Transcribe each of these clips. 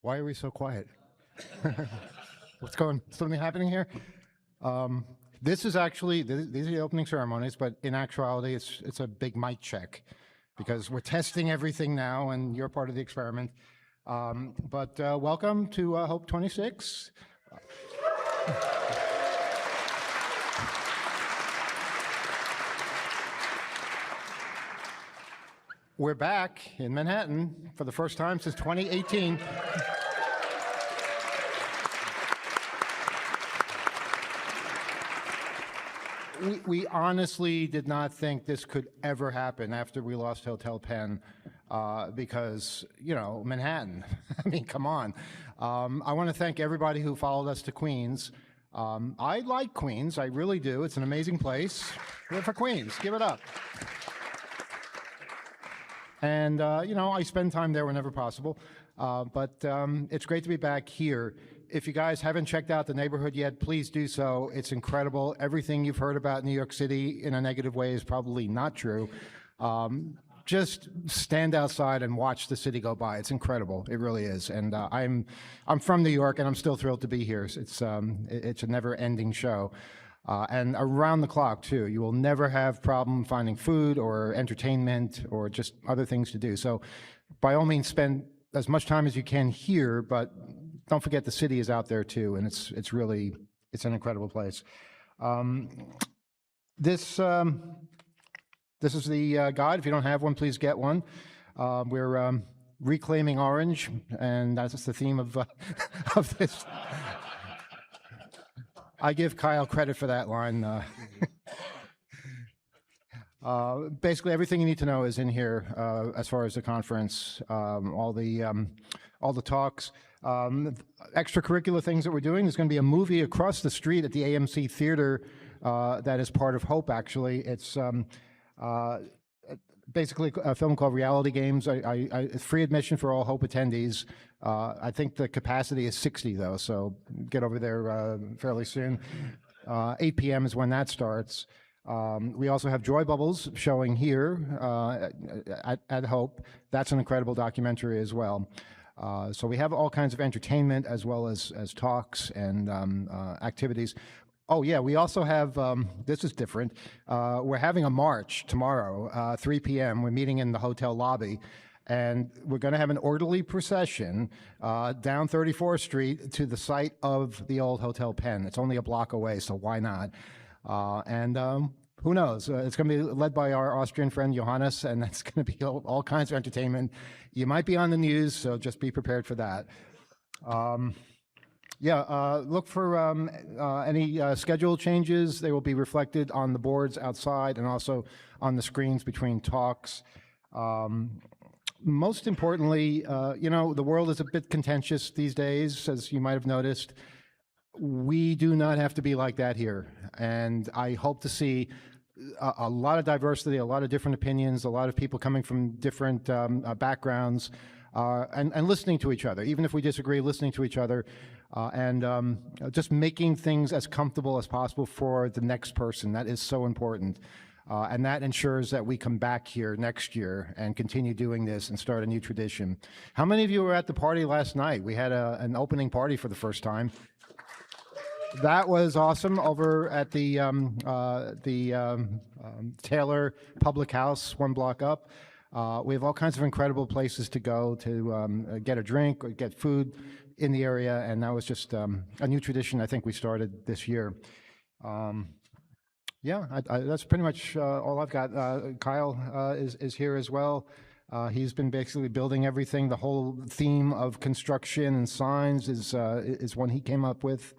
Why are we so quiet? Something happening here? This is actually, these are the opening ceremonies, but in actuality, it's a big mic check because we're testing everything now and you're part of the experiment. But welcome to Hope 26. We're back in Manhattan for the first time since 2018. We honestly did not think this could ever happen after we lost Hotel Penn because, you know, Manhattan. I mean, come on. I want to thank everybody who followed us to Queens. I like Queens, I really do. It's an amazing place. Good for Queens, give it up. And, you know, I spend time there whenever possible, but it's great to be back here. If you guys haven't checked out the neighborhood yet, please do so. It's incredible. Everything you've heard about New York City in a negative way is probably not true. Just stand outside and watch the city go by. It's incredible. It really is. And I'm from New York, and I'm still thrilled to be here. It's a never-ending show. And around the clock, too. You will never have problem finding food or entertainment or just other things to do. So by all means, spend as much time as you can here, but don't forget the city is out there, too, and it's an incredible place. This is the guide. If you don't have one, please get one. We're reclaiming orange, and that's the theme of this. I give Kyle credit for that line. Basically, everything you need to know is in here as far as the conference, all the talks, extracurricular things that we're doing. There's going to be a movie across the street at the AMC Theater that is part of Hope, actually. It's basically a film called Reality Games. It's free admission for all Hope attendees. I think the capacity is 60, though, so get over there fairly soon. 8 p.m. is when that starts. We also have Joy Bubbles showing here at Hope. That's an incredible documentary as well. So we have all kinds of entertainment as well as talks and activities. Oh, yeah, we also have, this is different. We're having a march tomorrow, 3 p.m. We're meeting in the hotel lobby, and we're going to have an orderly procession down 34th Street to the site of the old Hotel Penn. It's only a block away, so why not? Who knows? It's going to be led by our Austrian friend Johannes, and that's going to be all kinds of entertainment. You might be on the news, so just be prepared for that. Look for any schedule changes. They will be reflected on the boards outside and also on the screens between talks. Most importantly, you know, the world is a bit contentious these days, as you might have noticed. We do not have to be like that here, and I hope to see a lot of diversity, a lot of different opinions, a lot of people coming from different backgrounds, and listening to each other, even if we disagree, listening to each other, and just making things as comfortable as possible for the next person. That is so important. And that ensures that we come back here next year and continue doing this and start a new tradition. How many of you were at the party last night? We had an opening party for the first time. That was awesome over at the Taylor Public House, 1 block up. We have all kinds of incredible places to go to get a drink or get food in the area, and that was just a new tradition I think we started this year. That's pretty much all I've got. Kyle is here as well. He's been basically building everything. The whole theme of construction and signs is one he came up with.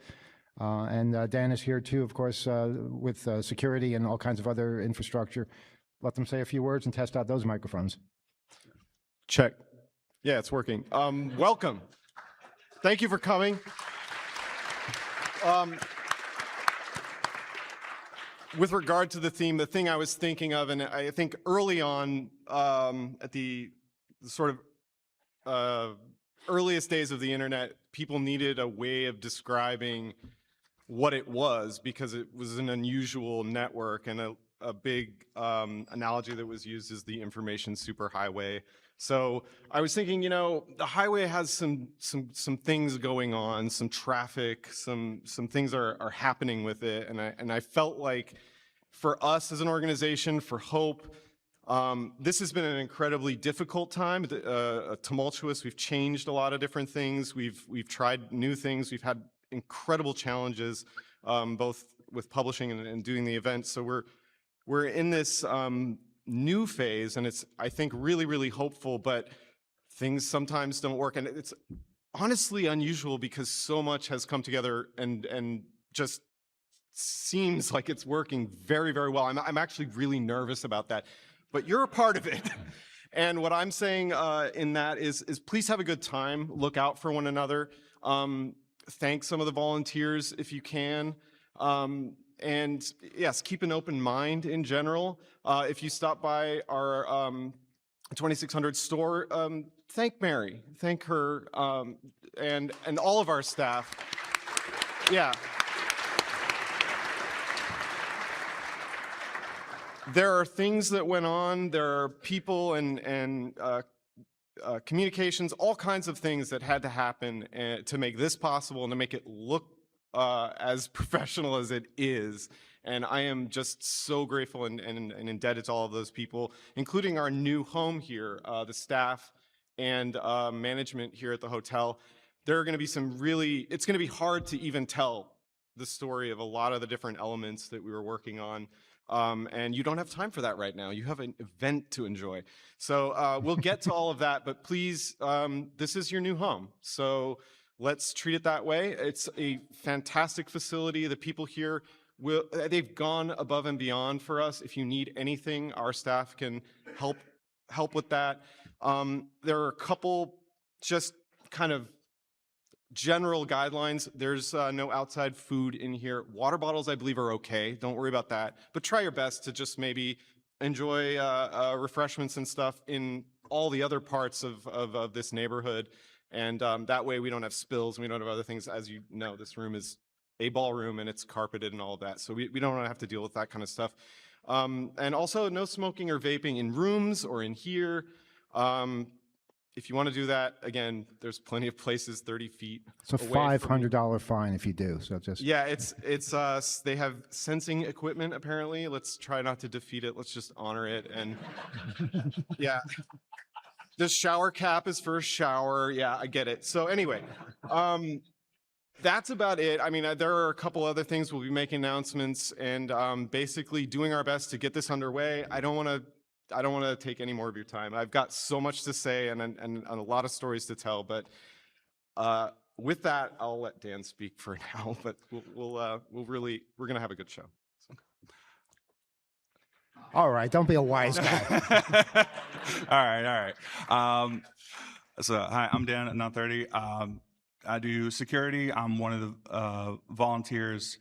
And Dan is here too, of course, with security and all kinds of other infrastructure. Let them say a few words and test out those microphones. Check. Yeah, it's working. Welcome. Thank you for coming. With regard to the theme, the thing I was thinking of, and I think early on at the sort of earliest days of the internet, people needed a way of describing what it was because it was an unusual network, and a big analogy that was used is the information superhighway. So I was thinking, you know, the highway has some things going on, some traffic, some things are happening with it, and I felt like for us as an organization, for Hope, this has been an incredibly difficult time, tumultuous. We've changed a lot of different things. We've tried new things. We've had incredible challenges, both with publishing and doing the event. So we're in this new phase, and it's, I think, really, really hopeful, but things sometimes don't work. And it's honestly unusual because so much has come together and just seems like it's working very, very well. I'm actually really nervous about that, but you're a part of it. And what I'm saying in that is please have a good time, look out for one another, thank some of the volunteers if you can. And yes, keep an open mind in general. If you stop by our 2600 store, thank Mary, thank her, and all of our staff. Yeah. There are things that went on. There are people and communications, all kinds of things that had to happen to make this possible and to make it look as professional as it is. And I am just so grateful and indebted to all of those people, including our new home here, the staff and management here at the hotel. There are going to be some really, it's going to be hard to even tell the story of a lot of the different elements that we were working on. And you don't have time for that right now. You have an event to enjoy. So we'll get to all of that, but please, this is your new home. So let's treat it that way. It's a fantastic facility. The people here, they've gone above and beyond for us. If you need anything, our staff can help with that. There are a couple just kind of general guidelines. There's no outside food in here. Water bottles, I believe, are okay. Don't worry about that. But try your best to just maybe enjoy refreshments and stuff in all the other parts of this neighborhood. And that way we don't have spills and we don't have other things. As you know, this room is a ballroom and it's carpeted and all of that. So we don't have to deal with that kind of stuff. And also no smoking or vaping in rooms or in here. If you want to do that, again, there's plenty of places 30 feet It's a $500 fine if you do. So just yeah, it's they have sensing equipment apparently. Let's try not to defeat it. Let's just honor it. And yeah, the shower cap is for a shower. Yeah, I get it. So anyway, that's about it. I mean, there are a couple other things. We'll be making announcements and basically doing our best to get this underway. I don't want to take any more of your time. I've got so much to say and a lot of stories to tell, but with that, I'll let Dan speak for now, but we're going to have a good show. So. All right, don't be a wise guy. All right. So hi, I'm Dan at 930. I do security. I'm one of the volunteers.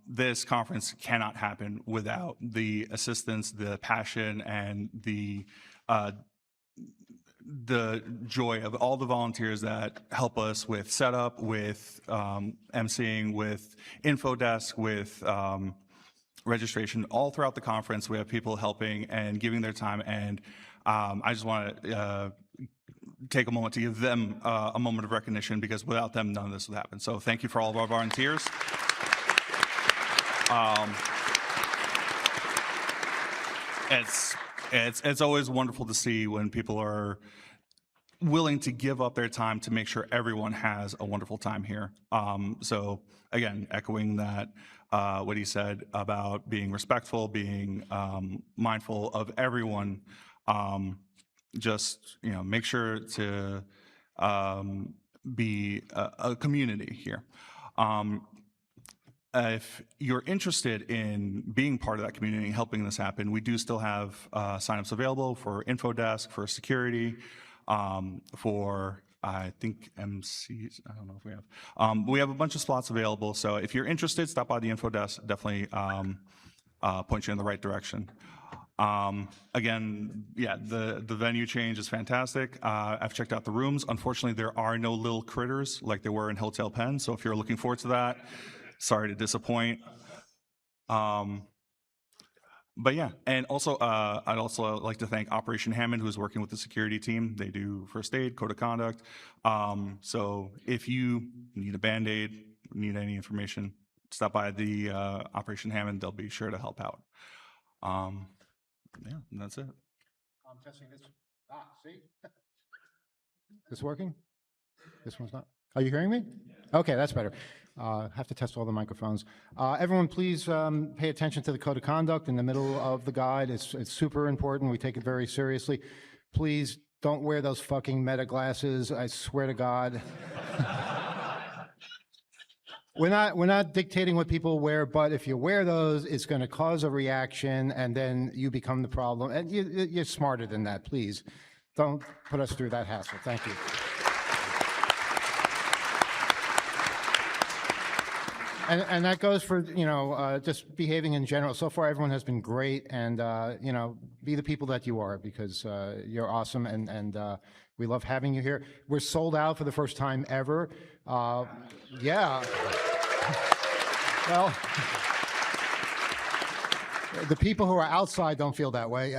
This conference cannot happen without the assistance, the passion, and the joy of all the volunteers that help us with setup, with emceeing, with info desk, with registration. All throughout the conference, we have people helping and giving their time, and I just want to take a moment to give them a moment of recognition, because without them, none of this would happen. So thank you for all of our volunteers. It's always wonderful to see when people are willing to give up their time to make sure everyone has a wonderful time here. So again, echoing that, what he said about being respectful, being mindful of everyone, just make sure to be a community here. If you're interested in being part of that community and helping this happen, we do still have signups available for info desk, for security, for I think MCs. I don't know if we have. We have a bunch of slots available. So if you're interested, stop by the info desk. Definitely point you in the right direction. Again, yeah, the venue change is fantastic. I've checked out the rooms. Unfortunately, there are no little critters like there were in Hotel Penn. So if you're looking forward to that, sorry to disappoint. But yeah, and also I'd also like to thank Operation Hammond, who is working with the security team. They do first aid, code of conduct. So if you need a Band-Aid, need any information, stop by the Operation Hammond. They'll be sure to help out. Yeah, and that's it. I'm testing this. See? This working? This one's not. Are you hearing me? Okay, that's better. Have to test all the microphones. Everyone, please pay attention to the code of conduct in the middle of the guide. It's super important. We take it very seriously. Please don't wear those fucking meta glasses. I swear to God. We're not dictating what people wear, but if you wear those, it's going to cause a reaction, and then you become the problem. And you're smarter than that. Please don't put us through that hassle. Thank you. And that goes for, just behaving in general. So far, everyone has been great, and, be the people that you are, because you're awesome, and we love having you here. We're sold out for the first time ever. Yeah. Well, the people who are outside don't feel that way.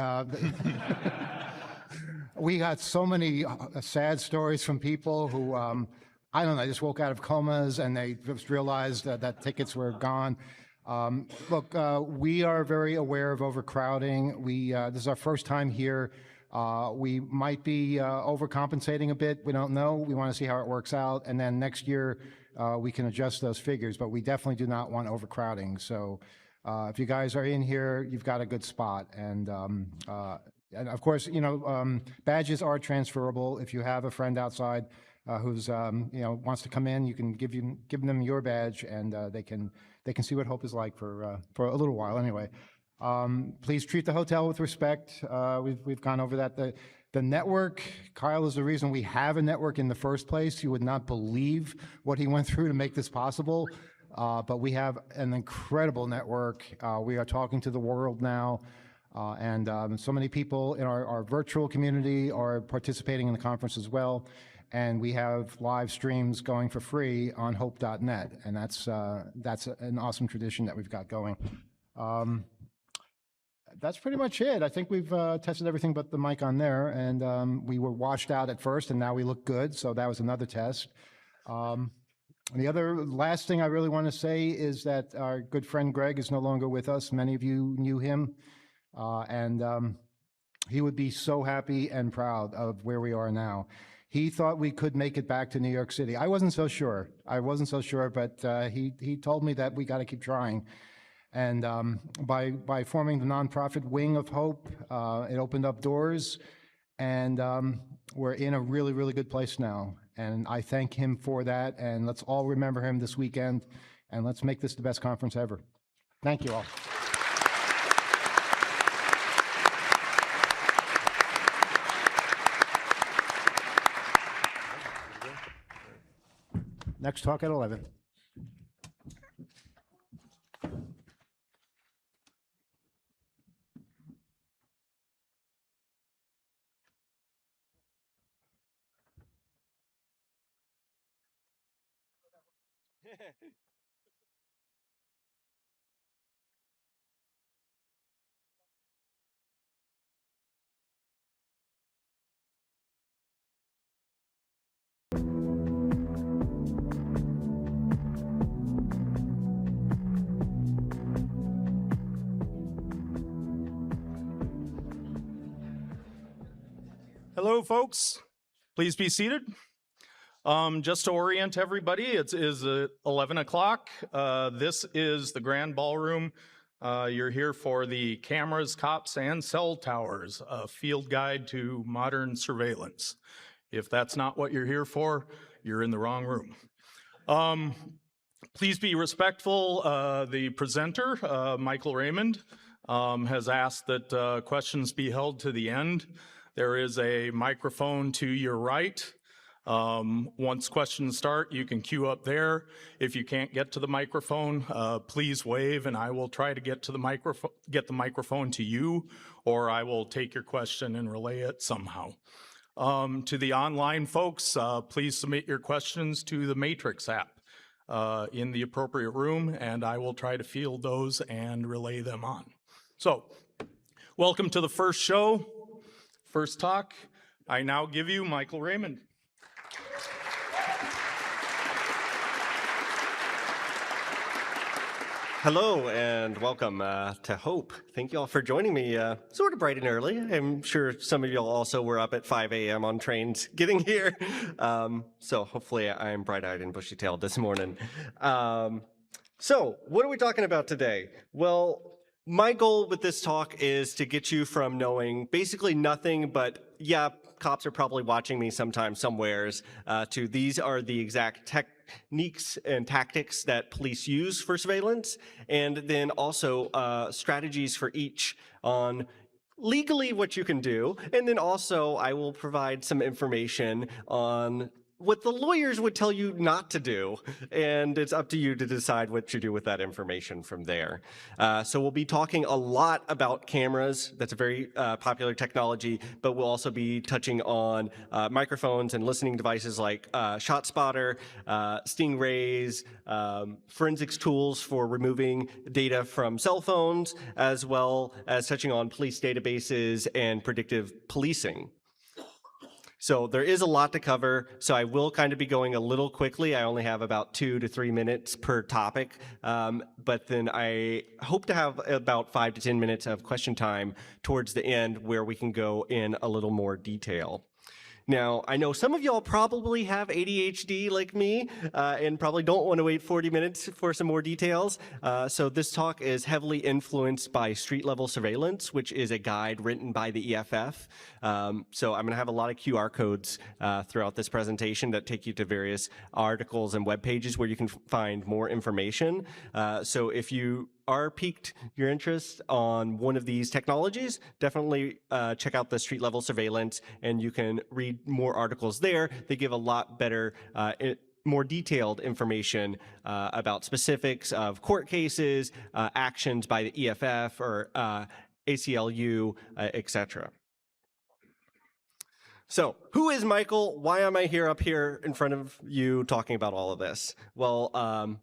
We got so many sad stories from people who, I don't know, they just woke out of comas and they just realized that tickets were gone. Look, we are very aware of overcrowding. This is our first time here. We might be overcompensating a bit. We don't know. We want to see how it works out. And then next year, we can adjust those figures. But we definitely do not want overcrowding. So if you guys are in here, you've got a good spot. And of course, badges are transferable. If you have a friend outside who's wants to come in, you can give them your badge, and they can see what Hope is like for a little while anyway. Please treat the hotel with respect. We've gone over that. The network, Kyle is the reason we have a network in the first place. You would not believe what he went through to make this possible. But we have an incredible network. We are talking to the world now. And so many people in our virtual community are participating in the conference as well. And we have live streams going for free on hope.net. And that's an awesome tradition that we've got going. That's pretty much it. I think we've tested everything but the mic on there. And we were washed out at first, and now we look good. So that was another test. The other last thing I really want to say is that our good friend Greg is no longer with us. Many of you knew him. And he would be so happy and proud of where we are now. He thought we could make it back to New York City. I wasn't so sure. But he told me that we got to keep trying. And by forming the nonprofit wing of Hope, it opened up doors, and we're in a really, really good place now. And I thank him for that. And let's all remember him this weekend, and let's make this the best conference ever. Thank you all. Next talk at 11. Hello, folks. Please be seated. Just to orient everybody, it is 11 o'clock. This is the Grand Ballroom. You're here for the Cameras, Cops, and Cell Towers, a field guide to modern surveillance. If that's not what you're here for, you're in the wrong room. Please be respectful. The presenter, Michael Raymond, has asked that questions be held to the end. There is a microphone to your right. Once questions start, you can queue up there. If you can't get to the microphone, please wave, and I will try to get the microphone to you, or I will take your question and relay it somehow. To the online folks, please submit your questions to the Matrix app in the appropriate room, and I will try to field those and relay them on. So, welcome to the first show, first talk. I now give you Michael Raymond. Hello and welcome to Hope. Thank you all for joining me sort of bright and early. I'm sure some of y'all also were up at 5 a.m. on trains getting here. So hopefully I'm bright-eyed and bushy-tailed this morning. So what are we talking about today? Well, my goal with this talk is to get you from knowing basically nothing but, yeah, cops are probably watching me sometime somewheres, to these are the exact techniques and tactics that police use for surveillance, and then also strategies for each on legally what you can do, and then also I will provide some information on what the lawyers would tell you not to do, and it's up to you to decide what you do with that information from there. So we'll be talking a lot about cameras. That's a very popular technology, but we'll also be touching on microphones and listening devices like ShotSpotter, Stingrays, forensics tools for removing data from cell phones, as well as touching on police databases and predictive policing. So there is a lot to cover, so I will kind of be going a little quickly. I only have about 2 to 3 minutes per topic, but then I hope to have about 5 to 10 minutes of question time towards the end where we can go in a little more detail. Now, I know some of y'all probably have ADHD like me and probably don't want to wait 40 minutes for some more details. So this talk is heavily influenced by Street Level Surveillance, which is a guide written by the EFF. So I'm going to have a lot of QR codes throughout this presentation that take you to various articles and web pages where you can find more information. So if you are piqued your interest on one of these technologies, definitely check out the Street Level Surveillance, and you can read more articles there. They give a lot better, more detailed information about specifics of court cases, actions by the EFF or ACLU, etc. So, who is Michael? Why am I up here in front of you talking about all of this? Well,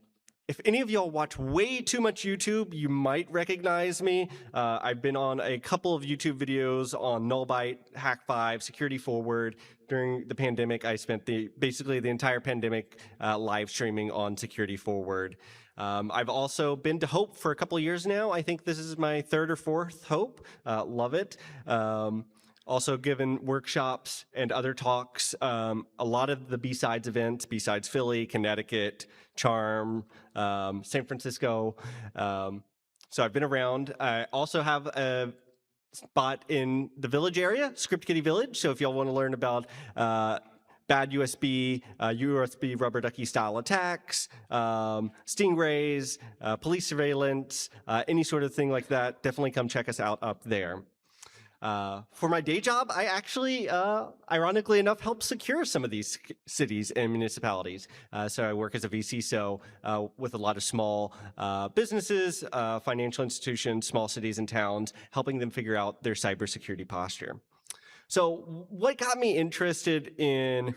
if any of y'all watch way too much YouTube, you might recognize me. I've been on a couple of YouTube videos on Nullbyte, Hack5, Security Forward. During the pandemic, I spent basically the entire pandemic live streaming on Security Forward. I've also been to Hope for a couple of years now. I think this is my 3rd or 4th Hope. Love it. Also given workshops and other talks, a lot of the B-Sides events, B-Sides Philly, Connecticut, Charm, San Francisco. So I've been around. I also have a spot in the Village area, Script Kiddie Village. So if y'all want to learn about bad USB, USB rubber ducky style attacks, stingrays, police surveillance, any sort of thing like that, definitely come check us out up there. For my day job, I actually, ironically enough, help secure some of these cities and municipalities. So I work as a VC, with a lot of small businesses, financial institutions, small cities and towns, helping them figure out their cybersecurity posture. So what got me interested in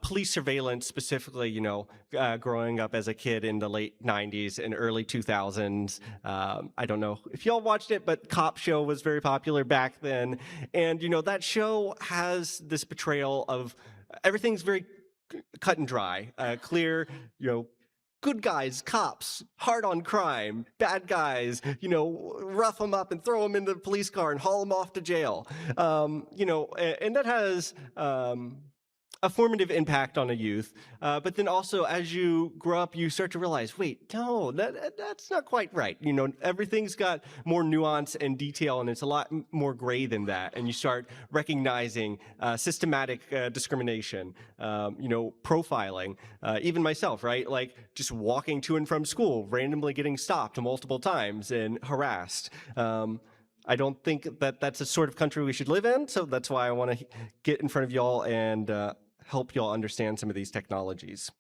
police surveillance specifically, growing up as a kid in the late 90s and early 2000s. I don't know if y'all watched it, but Cop Show was very popular back then. And, that show has this portrayal of everything's very cut and dry, clear, good guys, cops, hard on crime, bad guys, rough them up and throw them in the police car and haul them off to jail. And that has a formative impact on a youth. But then also as you grow up, you start to realize, wait, no, that's not quite right. Everything's got more nuance and detail, and it's a lot more gray than that. And you start recognizing systematic discrimination, profiling, even myself, right? Like just walking to and from school, randomly getting stopped multiple times and harassed. I don't think that that's a sort of country we should live in, so that's why I want to get in front of y'all and help y'all understand some of these technologies.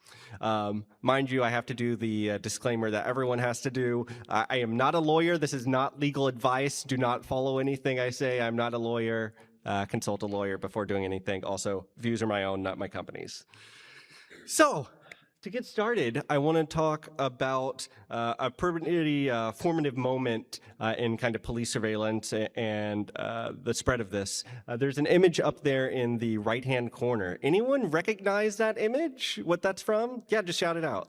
Mind you, I have to do the disclaimer that everyone has to do. I am not a lawyer. This is not legal advice. Do not follow anything I say. I'm not a lawyer. Consult a lawyer before doing anything. Also, views are my own, not my company's. So, To get started, I want to talk about a pretty formative moment in kind of police surveillance and the spread of this. There's an image up there in the right-hand corner. Anyone recognize that image? What that's from? Yeah, just shout it out.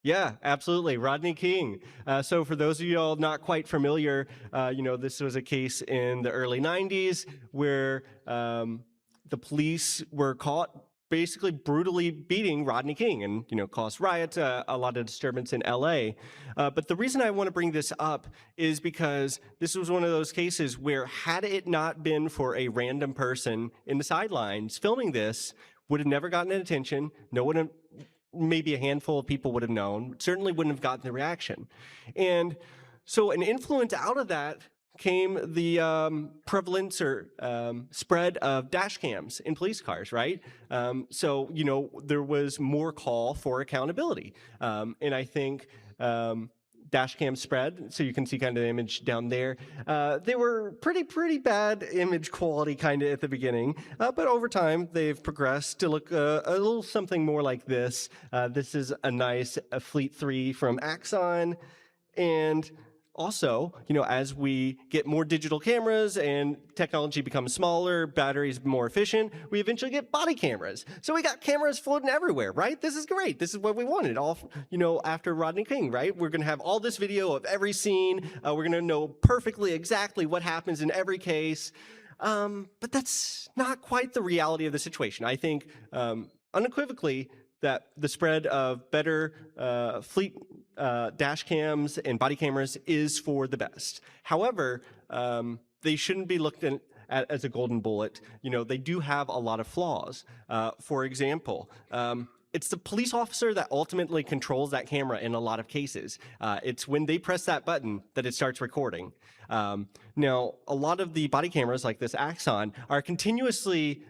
Yeah, absolutely. Rodney King. So for those of you all not quite familiar, this was a case in the early 90s where the police were caught basically brutally beating Rodney King and, caused riots, a lot of disturbance in LA. But the reason I want to bring this up is because this was one of those cases where had it not been for a random person in the sidelines filming this, would have never gotten attention. No one, maybe a handful of people would have known, certainly wouldn't have gotten the reaction. And so an influence out of that came the prevalence or spread of dash cams in police cars, right? So, there was more call for accountability. And I think dash cam spread, so you can see kind of the image down there. They were pretty bad image quality kind of at the beginning, but over time they've progressed to look a little something more like this. This is a nice Fleet 3 from Axon, and also, as we get more digital cameras and technology becomes smaller, batteries more efficient, we eventually get body cameras. So we got cameras floating everywhere, right? This is great. This is what we wanted all, after Rodney King, right? We're going to have all this video of every scene. We're going to know perfectly exactly what happens in every case. But that's not quite the reality of the situation. I think unequivocally that the spread of better fleet dash cams and body cameras is for the best. However, they shouldn't be looked at as a golden bullet. They do have a lot of flaws. For example, it's the police officer that ultimately controls that camera in a lot of cases. It's when they press that button that it starts recording. Now, a lot of the body cameras like this Axon are continuously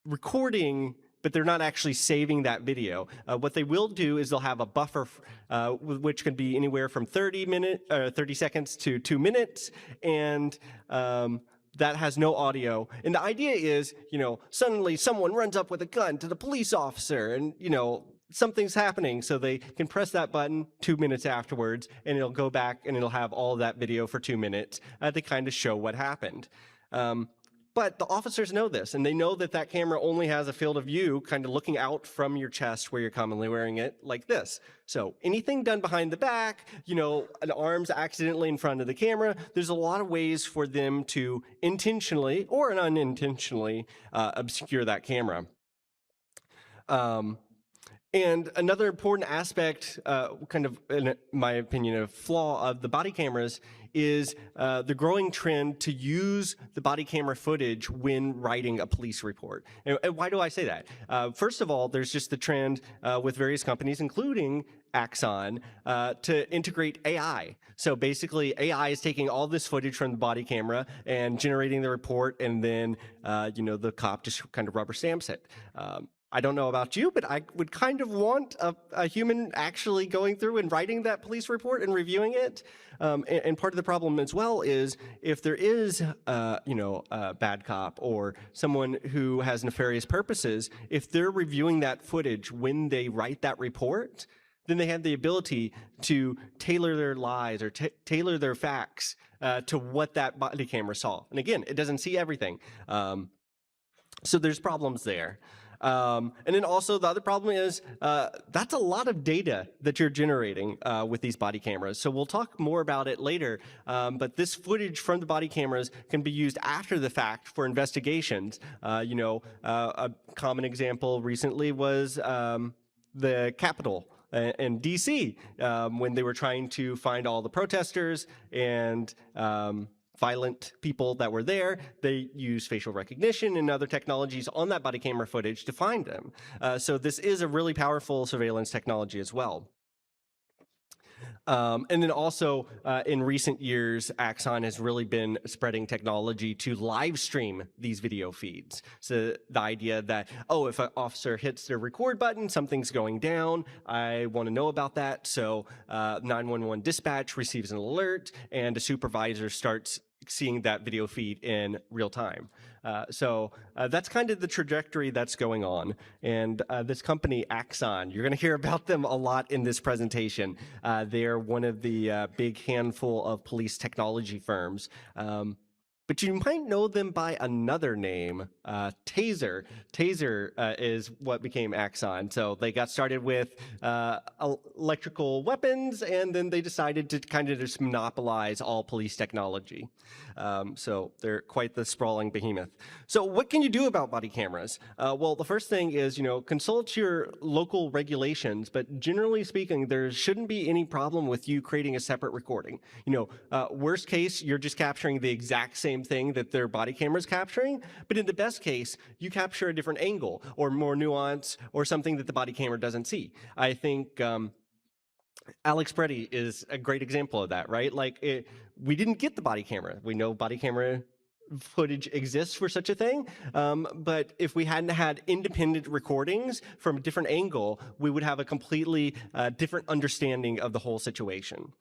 recording, but they're not actually saving that video. What they will do is they'll have a buffer, which could be anywhere from 30 seconds to 2 minutes, and that has no audio. And the idea is, suddenly someone runs up with a gun to the police officer, and something's happening, so they can press that button 2 minutes afterwards, and it'll go back and it'll have all of that video for 2 minutes to kind of show what happened. But the officers know this, and they know that that camera only has a field of view kind of looking out from your chest where you're commonly wearing it like this. So anything done behind the back, an arm's accidentally in front of the camera, there's a lot of ways for them to intentionally or unintentionally obscure that camera. And another important aspect, kind of in my opinion, a flaw of the body cameras is the growing trend to use the body camera footage when writing a police report. And why do I say that? First of all, there's just the trend with various companies, including Axon, to integrate AI. So basically, AI is taking all this footage from the body camera and generating the report, and then, the cop just kind of rubber stamps it. I don't know about you, but I would kind of want a human actually going through and writing that police report and reviewing it. And part of the problem as well is if there is, a bad cop or someone who has nefarious purposes, if they're reviewing that footage when they write that report, then they have the ability to tailor their lies or tailor their facts to what that body camera saw. And again, it doesn't see everything. So there's problems there. And then also the other problem is that's a lot of data that you're generating with these body cameras. So we'll talk more about it later, but this footage from the body cameras can be used after the fact for investigations. A common example recently was the Capitol in DC when they were trying to find all the protesters and violent people that were there. They use facial recognition and other technologies on that body camera footage to find them. So this is a really powerful surveillance technology as well. And then also, in recent years, Axon has really been spreading technology to live stream these video feeds. So the idea that, if an officer hits the record button, something's going down, I want to know about that. So 911 dispatch receives an alert, and a supervisor starts seeing that video feed in real time. So that's kind of the trajectory that's going on. And this company, Axon, you're going to hear about them a lot in this presentation. They're one of the big handful of police technology firms. But you might know them by another name, Taser. Taser is what became Axon. So they got started with electrical weapons, and then they decided to kind of just monopolize all police technology. So they're quite the sprawling behemoth. So what can you do about body cameras? Well, the first thing is, consult your local regulations, but generally speaking, there shouldn't be any problem with you creating a separate recording. Worst case, you're just capturing the exact same thing that their body camera is capturing, but in the best case, you capture a different angle or more nuance or something that the body camera doesn't see. I think Alex Preddy is a great example of that, right? We didn't get the body camera. We know body camera footage exists for such a thing, but if we hadn't had independent recordings from a different angle, we would have a completely different understanding of the whole situation.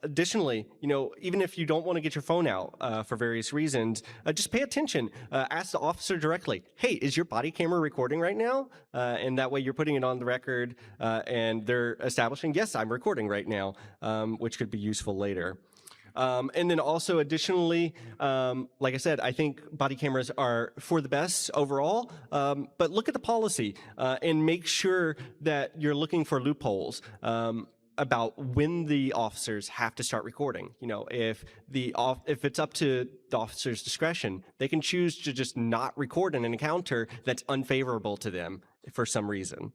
Additionally, even if you don't want to get your phone out for various reasons, just pay attention. Ask the officer directly, hey, is your body camera recording right now? And that way you're putting it on the record and they're establishing, yes, I'm recording right now, which could be useful later. And then also additionally, like I said, I think body cameras are for the best overall, but look at the policy and make sure that you're looking for loopholes. About when the officers have to start recording. If it's up to the officer's discretion, they can choose to just not record an encounter that's unfavorable to them for some reason.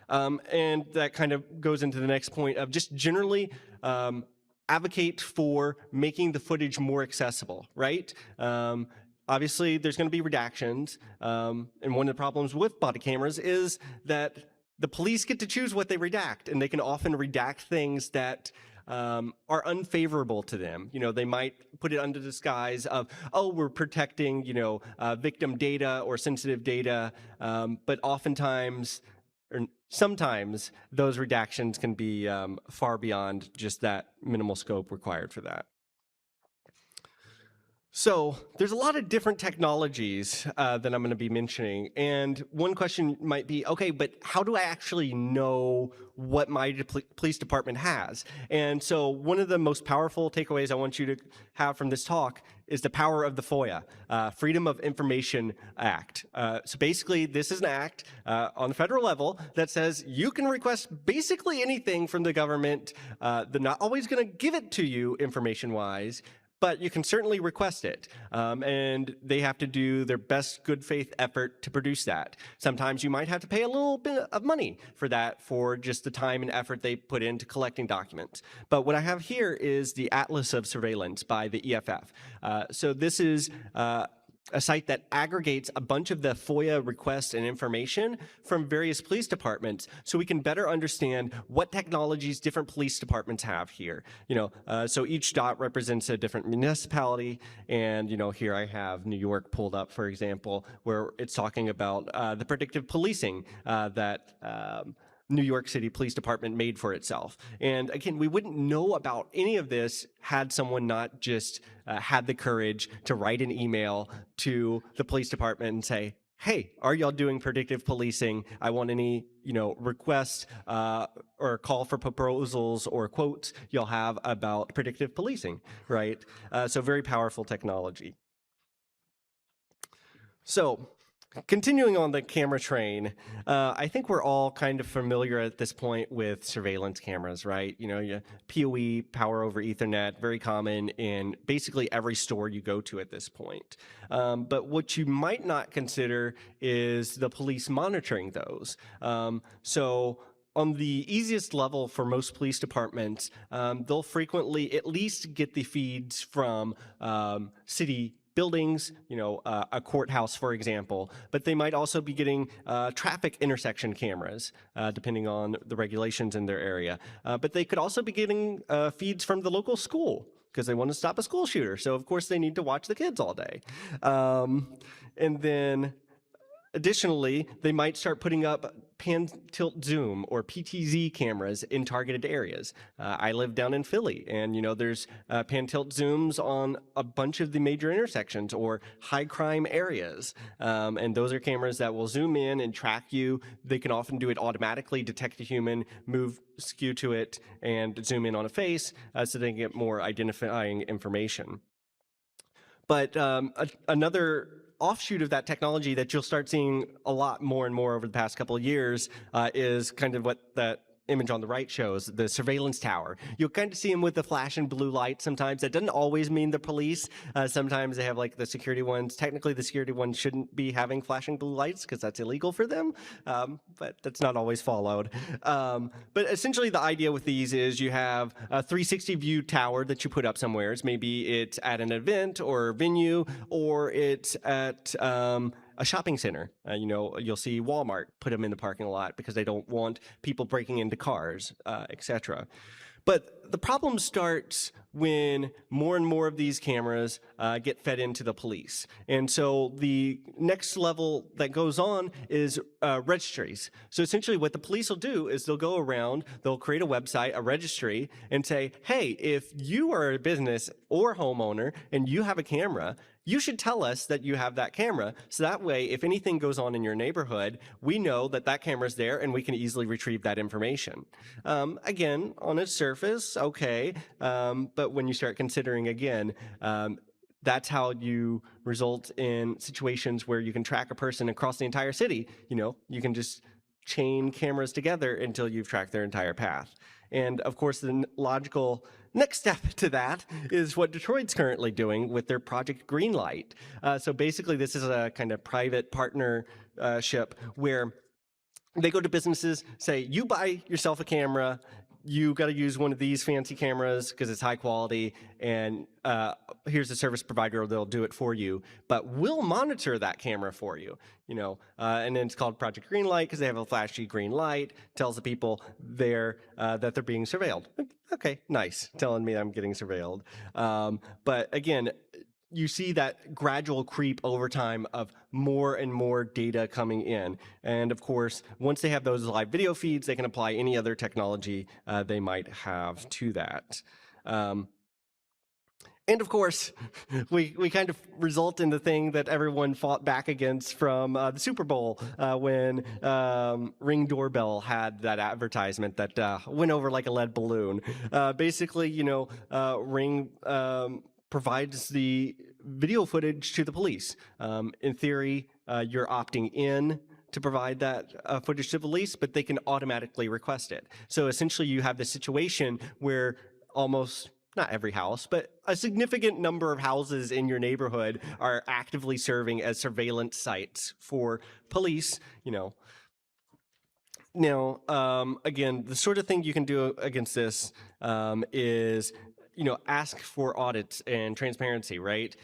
And that kind of goes into the next point of just generally advocate for making the footage more accessible, right? Obviously, there's going to be redactions, and one of the problems with body cameras is that the police get to choose what they redact, and they can often redact things that are unfavorable to them. They might put it under the disguise of, oh, we're protecting, victim data or sensitive data, but oftentimes, or sometimes, those redactions can be far beyond just that minimal scope required for that. So there's a lot of different technologies that I'm going to be mentioning. And one question might be, okay, but how do I actually know what my police department has? And so one of the most powerful takeaways I want you to have from this talk is the power of the FOIA, Freedom of Information Act. So basically, this is an act on the federal level that says you can request basically anything from the government. They're not always going to give it to you information-wise, but you can certainly request it, and they have to do their best good faith effort to produce that. Sometimes you might have to pay a little bit of money for that, for just the time and effort they put into collecting documents. But what I have here is the Atlas of Surveillance by the EFF. So this is a site that aggregates a bunch of the FOIA requests and information from various police departments so we can better understand what technologies different police departments have here. So each dot represents a different municipality, and here I have New York pulled up, for example, where it's talking about the predictive policing that New York City Police Department made for itself. And again, we wouldn't know about any of this had someone not just had the courage to write an email to the police department and say, hey, are y'all doing predictive policing? I want any, requests or call for proposals or quotes y'all have about predictive policing, right? So very powerful technology. So continuing on the camera train, I think we're all kind of familiar at this point with surveillance cameras, right? PoE, power over Ethernet, very common in basically every store you go to at this point. But what you might not consider is the police monitoring those. So on the easiest level for most police departments, they'll frequently at least get the feeds from city buildings, a courthouse, for example, but they might also be getting traffic intersection cameras, depending on the regulations in their area. But they could also be getting feeds from the local school because they want to stop a school shooter. So, of course, they need to watch the kids all day. And then Additionally, they might start putting up pan tilt zoom or PTZ cameras in targeted areas. I live down in Philly, and there's pan tilt zooms on a bunch of the major intersections or high crime areas, and those are cameras that will zoom in and track you. They can often do it automatically, detect a human, move skew to it, and zoom in on a face, so they can get more identifying information. But another offshoot of that technology that you'll start seeing a lot more and more over the past couple of years is kind of what that image on the right shows, the surveillance tower. You'll kind of see them with the flashing blue light sometimes. That doesn't always mean the police. Sometimes they have like the security ones. Technically, the security ones shouldn't be having flashing blue lights because that's illegal for them, but that's not always followed. But essentially, the idea with these is you have a 360 view tower that you put up somewhere. Maybe it's at an event or venue, or it's at a shopping center. You'll see Walmart put them in the parking lot because they don't want people breaking into cars, etc. But the problem starts when more and more of these cameras get fed into the police. And so the next level that goes on is registries. So essentially what the police will do is they'll go around, they'll create a website, a registry, and say, hey, if you are a business or homeowner and you have a camera, you should tell us that you have that camera, so that way, if anything goes on in your neighborhood, we know that that camera's there and we can easily retrieve that information. Again, on its surface, okay, but when you start considering again, that's how you result in situations where you can track a person across the entire city. You can just chain cameras together until you've tracked their entire path. And of course, the logical next step to that is what Detroit's currently doing with their Project Greenlight. So basically, this is a kind of private partnership where they go to businesses, say, you buy yourself a camera, you got to use one of these fancy cameras because it's high quality, and here's a service provider, they'll do it for you, but we'll monitor that camera for you, and then it's called Project Greenlight because they have a flashy green light, tells the people there that they're being surveilled. Okay, nice, telling me I'm getting surveilled. But again, you see that gradual creep over time of more and more data coming in. And of course, once they have those live video feeds, they can apply any other technology they might have to that. And of course, we kind of result in the thing that everyone fought back against from the Super Bowl when Ring Doorbell had that advertisement that went over like a lead balloon. Basically, Ring provides the video footage to the police. In theory, you're opting in to provide that footage to the police, but they can automatically request it. So essentially, you have this situation where almost not every house, but a significant number of houses in your neighborhood are actively serving as surveillance sites for police, Now, again, the sort of thing you can do against this is, ask for audits and transparency, right?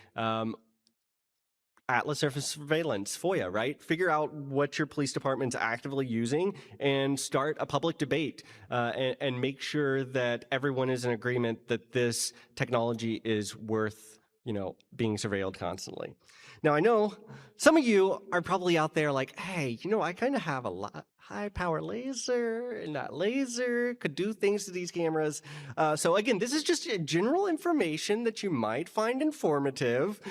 Atlas Surface Surveillance, FOIA, right? Figure out what your police department's actively using and start a public debate and make sure that everyone is in agreement that this technology is worth, being surveilled constantly. Now, I know some of you are probably out there like, hey, I kind of have a high power laser, and that laser could do things to these cameras. So again, this is just general information that you might find informative.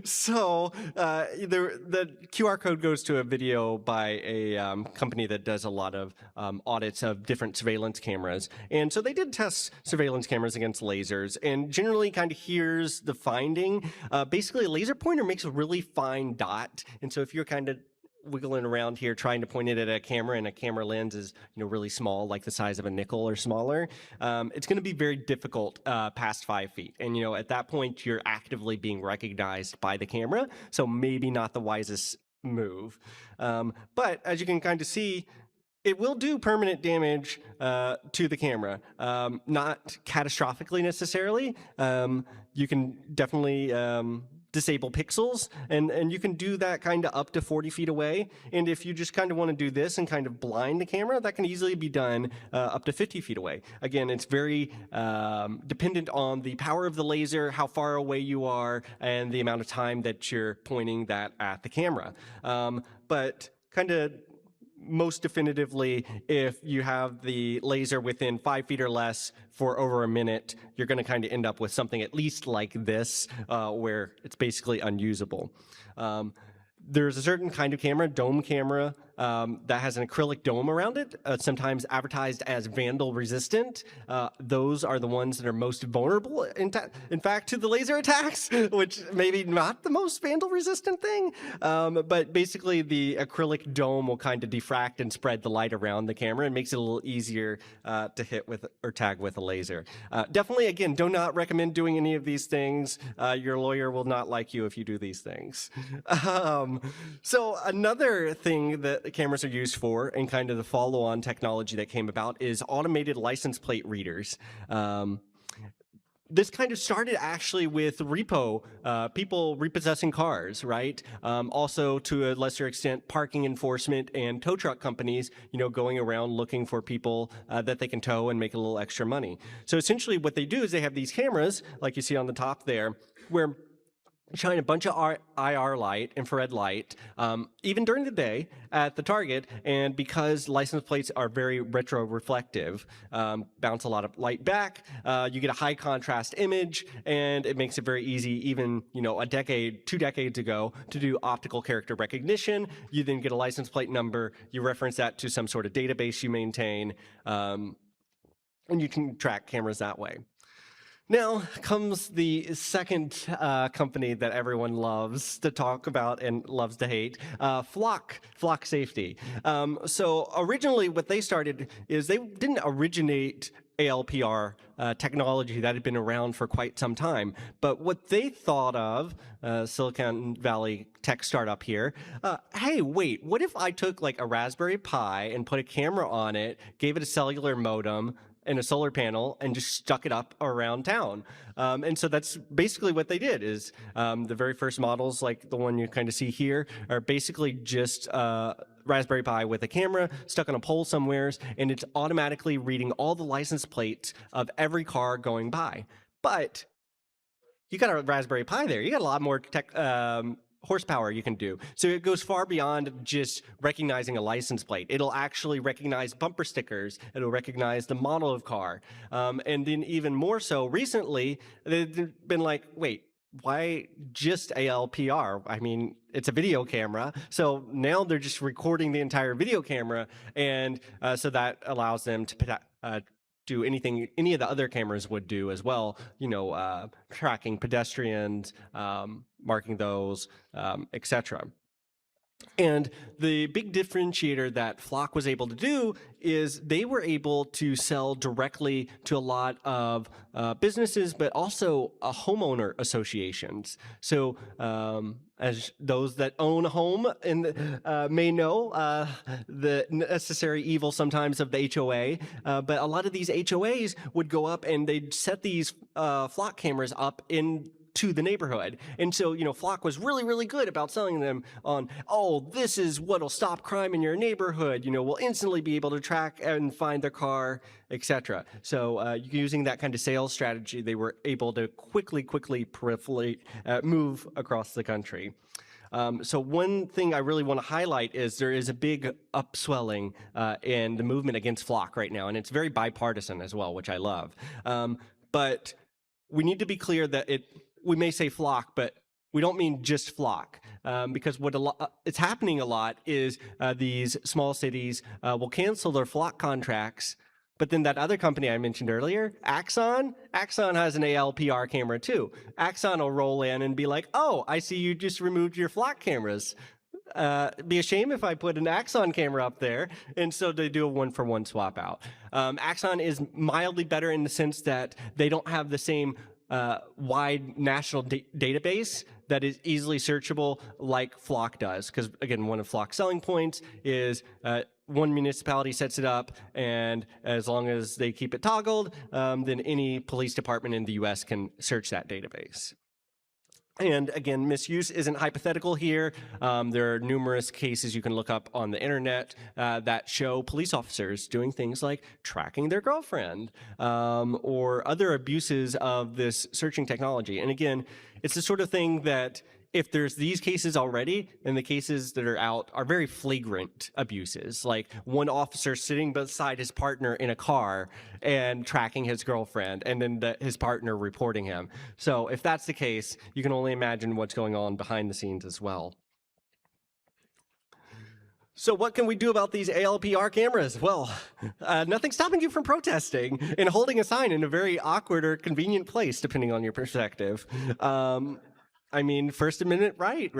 So the QR code goes to a video by a company that does a lot of audits of different surveillance cameras. And so they did test surveillance cameras against lasers, and generally kind of here's the finding. Basically, a laser pointer makes a really fine dot. And so if you're kind of wiggling around here trying to point it at a camera, and a camera lens is really small, like the size of a nickel or smaller, it's going to be very difficult past 5 feet. And at that point, you're actively being recognized by the camera, so maybe not the wisest move. But as you can kind of see, it will do permanent damage to the camera, not catastrophically necessarily. You can definitely disable pixels, and you can do that kind of up to 40 feet away. And if you just kind of want to do this and kind of blind the camera, that can easily be done up to 50 feet away. Again, it's very dependent on the power of the laser, how far away you are, and the amount of time that you're pointing that at the camera. But kind of most definitively, if you have the laser within 5 feet or less for over a minute, you're going to kind of end up with something at least like this, where it's basically unusable. There's a certain kind of camera, dome camera, that has an acrylic dome around it, sometimes advertised as vandal resistant. Those are the ones that are most vulnerable, in fact, to the laser attacks, which maybe not the most vandal resistant thing. But basically, the acrylic dome will kind of diffract and spread the light around the camera and makes it a little easier to hit with or tag with a laser. Definitely, again, do not recommend doing any of these things. Your lawyer will not like you if you do these things. So another thing that cameras are used for, and kind of the follow-on technology that came about, is automated license plate readers. This kind of started actually with repo, people repossessing cars, right? Also, to a lesser extent, parking enforcement and tow truck companies, going around looking for people that they can tow and make a little extra money. So essentially what they do is they have these cameras, like you see on the top there, where shine a bunch of IR light, infrared light, even during the day at the target, and because license plates are very retroreflective, bounce a lot of light back, you get a high contrast image, and it makes it very easy, even a decade, 2 decades ago, to do optical character recognition. You then get a license plate number, you reference that to some sort of database you maintain, and you can track cameras that way. Now comes the second company that everyone loves to talk about and loves to hate, Flock Safety. So originally what they started is they didn't originate ALPR technology that had been around for quite some time. But what they thought of, Silicon Valley tech startup here, hey, wait, what if I took like a Raspberry Pi and put a camera on it, gave it a cellular modem, and a solar panel, and just stuck it up around town. And so that's basically what they did. Is the very first models, like the one you kind of see here, are basically just Raspberry Pi with a camera stuck on a pole somewheres, and it's automatically reading all the license plates of every car going by. But you got a Raspberry Pi there. You got a lot more horsepower you can do. So it goes far beyond just recognizing a license plate. It'll actually recognize bumper stickers. It'll recognize the model of car. And then even more so, recently, they've been like, wait, why just ALPR? I mean, it's a video camera. So now they're just recording the entire video camera. And so that allows them to do anything any of the other cameras would do as well, tracking pedestrians, marking those, etc. And the big differentiator that Flock was able to do is they were able to sell directly to a lot of businesses, but also homeowner associations. So as those that own a home may know, the necessary evil sometimes of the HOA, but a lot of these HOAs would go up and they'd set these Flock cameras up to the neighborhood. And so, Flock was really, really good about selling them on, oh, this is what'll stop crime in your neighborhood. We'll instantly be able to track and find their car, etc. So using that kind of sales strategy, they were able to quickly peripherally move across the country. So one thing I really want to highlight is there is a big upswelling in the movement against Flock right now, and it's very bipartisan as well, which I love. But we need to be clear that we may say Flock, but we don't mean just Flock, because it's happening a lot is these small cities will cancel their Flock contracts, but then that other company I mentioned earlier, Axon has an ALPR camera too. Axon will roll in and be like, oh, I see you just removed your Flock cameras. Be a shame if I put an Axon camera up there. And so they do a 1-for-1 swap out. Axon is mildly better in the sense that they don't have the same wide national database that is easily searchable like Flock does. Because again, one of Flock's selling points is one municipality sets it up, and as long as they keep it toggled, then any police department in the US can search that database. And again, misuse isn't hypothetical here. There are numerous cases you can look up on the internet that show police officers doing things like tracking their girlfriend or other abuses of this searching technology. And again, it's the sort of thing that if there's these cases already, then the cases that are out are very flagrant abuses, like one officer sitting beside his partner in a car and tracking his girlfriend, and then his partner reporting him. So if that's the case, you can only imagine what's going on behind the scenes as well. So what can we do about these ALPR cameras? Well, nothing's stopping you from protesting and holding a sign in a very awkward or convenient place, depending on your perspective. I mean, First Amendment right?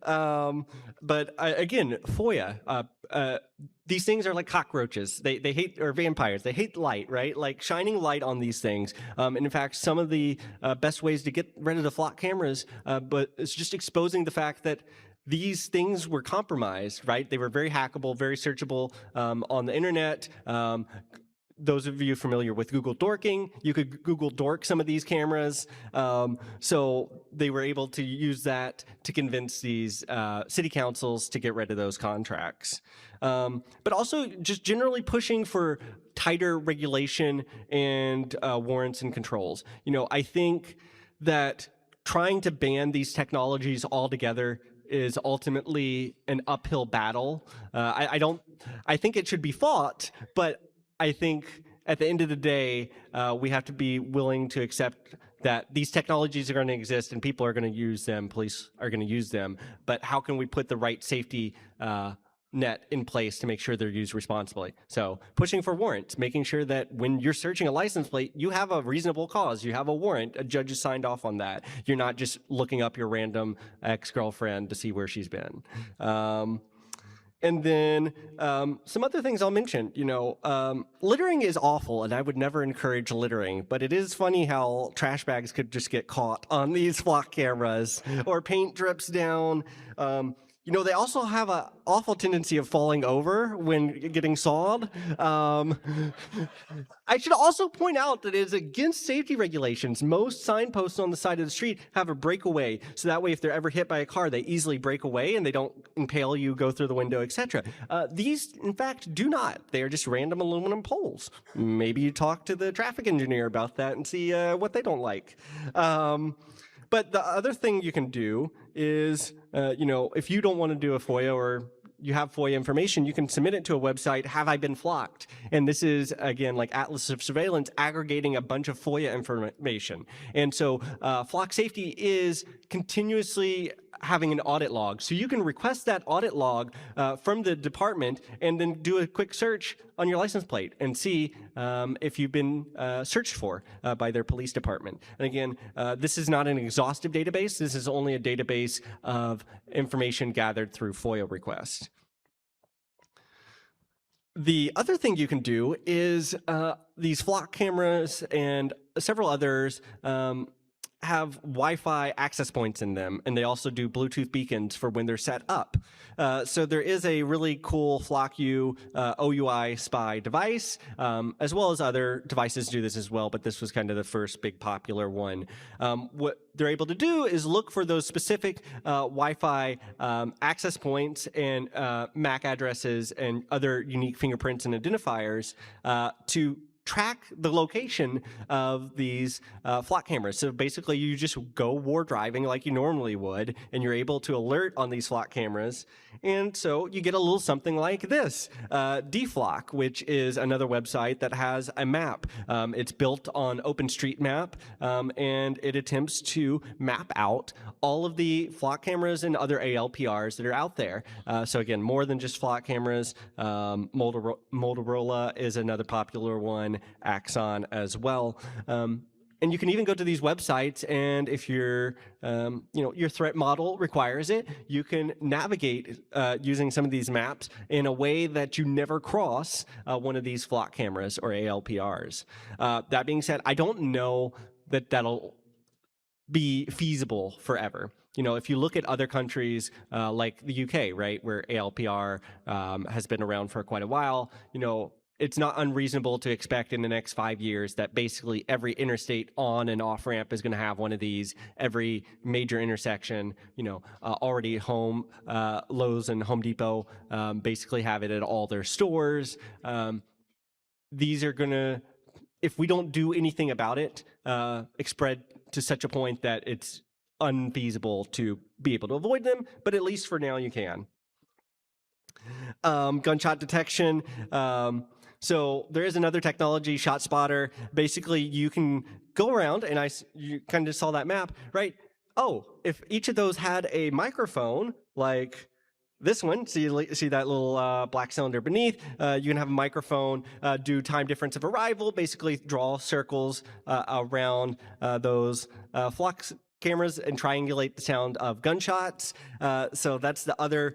But again, FOIA, these things are like cockroaches. They hate, or vampires, they hate light, right? Like shining light on these things. And in fact, some of the best ways to get rid of the flock cameras, but it's just exposing the fact that these things were compromised, right? They were very hackable, very searchable on the internet. Those of you familiar with Google dorking, you could Google dork some of these cameras. So they were able to use that to convince these city councils to get rid of those contracts. But also just generally pushing for tighter regulation and warrants and controls. You know, I think that trying to ban these technologies altogether is ultimately an uphill battle. I think it should be fought, but I think at the end of the day, we have to be willing to accept that these technologies are going to exist and people are going to use them, police are going to use them, but how can we put the right safety net in place to make sure they're used responsibly? So pushing for warrants, making sure that when you're searching a license plate, you have a reasonable cause, you have a warrant, a judge has signed off on that. You're not just looking up your random ex-girlfriend to see where she's been. And then some other things I'll mention, you know, littering is awful and I would never encourage littering, but it is funny how trash bags could just get caught on these flock cameras or paint drips down. You know, they also have an awful tendency of falling over when getting sawed. I should also point out that it is against safety regulations. Most signposts on the side of the street have a breakaway, so that way if they're ever hit by a car, they easily break away and they don't impale you, go through the window, etc. These, in fact, do not. They are just random aluminum poles. Maybe you talk to the traffic engineer about that and see what they don't like. But the other thing you can do is, you know, if you don't want to do a FOIA or you have FOIA information, you can submit it to a website, Have I Been Flocked? And this is, again, like Atlas of Surveillance, aggregating a bunch of FOIA information. And so flock safety is continuously having an audit log. So you can request that audit log from the department and then do a quick search on your license plate and see if you've been searched for by their police department. And again, this is not an exhaustive database. This is only a database of information gathered through FOIA requests. The other thing you can do is these flock cameras and several others have Wi-Fi access points in them, and they also do Bluetooth beacons for when they're set up. So there is a really cool FlockU OUI spy device, as well as other devices do this as well, but this was kind of the first big popular one. What they're able to do is look for those specific Wi-Fi access points and MAC addresses and other unique fingerprints and identifiers to track the location of these flock cameras. So basically you just go war driving like you normally would, and you're able to alert on these flock cameras. And so you get a little something like this, DFlock, which is another website that has a map. It's built on OpenStreetMap, and it attempts to map out all of the flock cameras and other ALPRs that are out there. So again, more than just flock cameras. Motorola is another popular one, Axon as well. And you can even go to these websites, and if your your threat model requires it, you can navigate using some of these maps in a way that you never cross one of these flock cameras or ALPRs. That being said, I don't know that that'll be feasible forever. You know, if you look at other countries like the UK, right, where ALPR has been around for quite a while, you know, it's not unreasonable to expect in the next 5 years that basically every interstate on and off ramp is going to have one of these. Every major intersection, already Lowe's and Home Depot basically have it at all their stores. These are going to, if we don't do anything about it, spread to such a point that it's unfeasible to be able to avoid them, but at least for now you can. Gunshot detection. So there is another technology, ShotSpotter. Basically, you can go around, and you kind of saw that map, right? Oh, if each of those had a microphone, like this one, see that little black cylinder beneath, you can have a microphone, do time difference of arrival, basically draw circles around those flux cameras and triangulate the sound of gunshots. So that's the other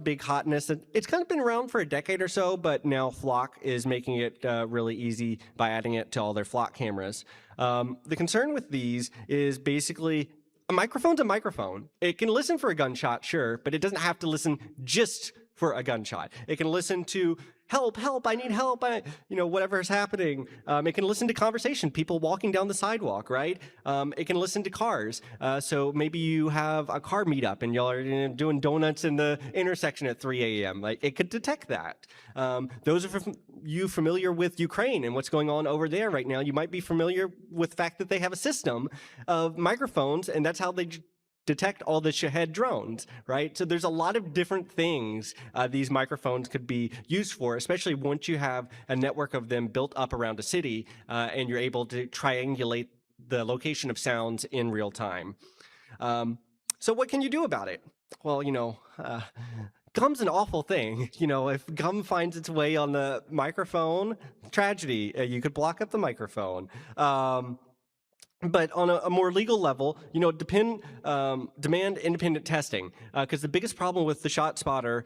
big hotness. It's kind of been around for a decade or so, but now Flock is making it really easy by adding it to all their Flock cameras. The concern with these is basically a microphone's a microphone. It can listen for a gunshot, sure, but it doesn't have to listen just for a gunshot. It can listen to help, I need help, whatever is happening. It can listen to conversation, people walking down the sidewalk, right? It can listen to cars. So maybe you have a car meetup and y'all are doing donuts in the intersection at 3 a.m. Like, it could detect that. Those are you familiar with Ukraine and what's going on over there right now. You might be familiar with the fact that they have a system of microphones, and that's how they detect all the Shahed drones, right? So there's a lot of different things these microphones could be used for, especially once you have a network of them built up around a city and you're able to triangulate the location of sounds in real time. So what can you do about it? Well, gum's an awful thing. If gum finds its way on the microphone, tragedy. You could block up the microphone. But on a more legal level, demand independent testing, because the biggest problem with the ShotSpotter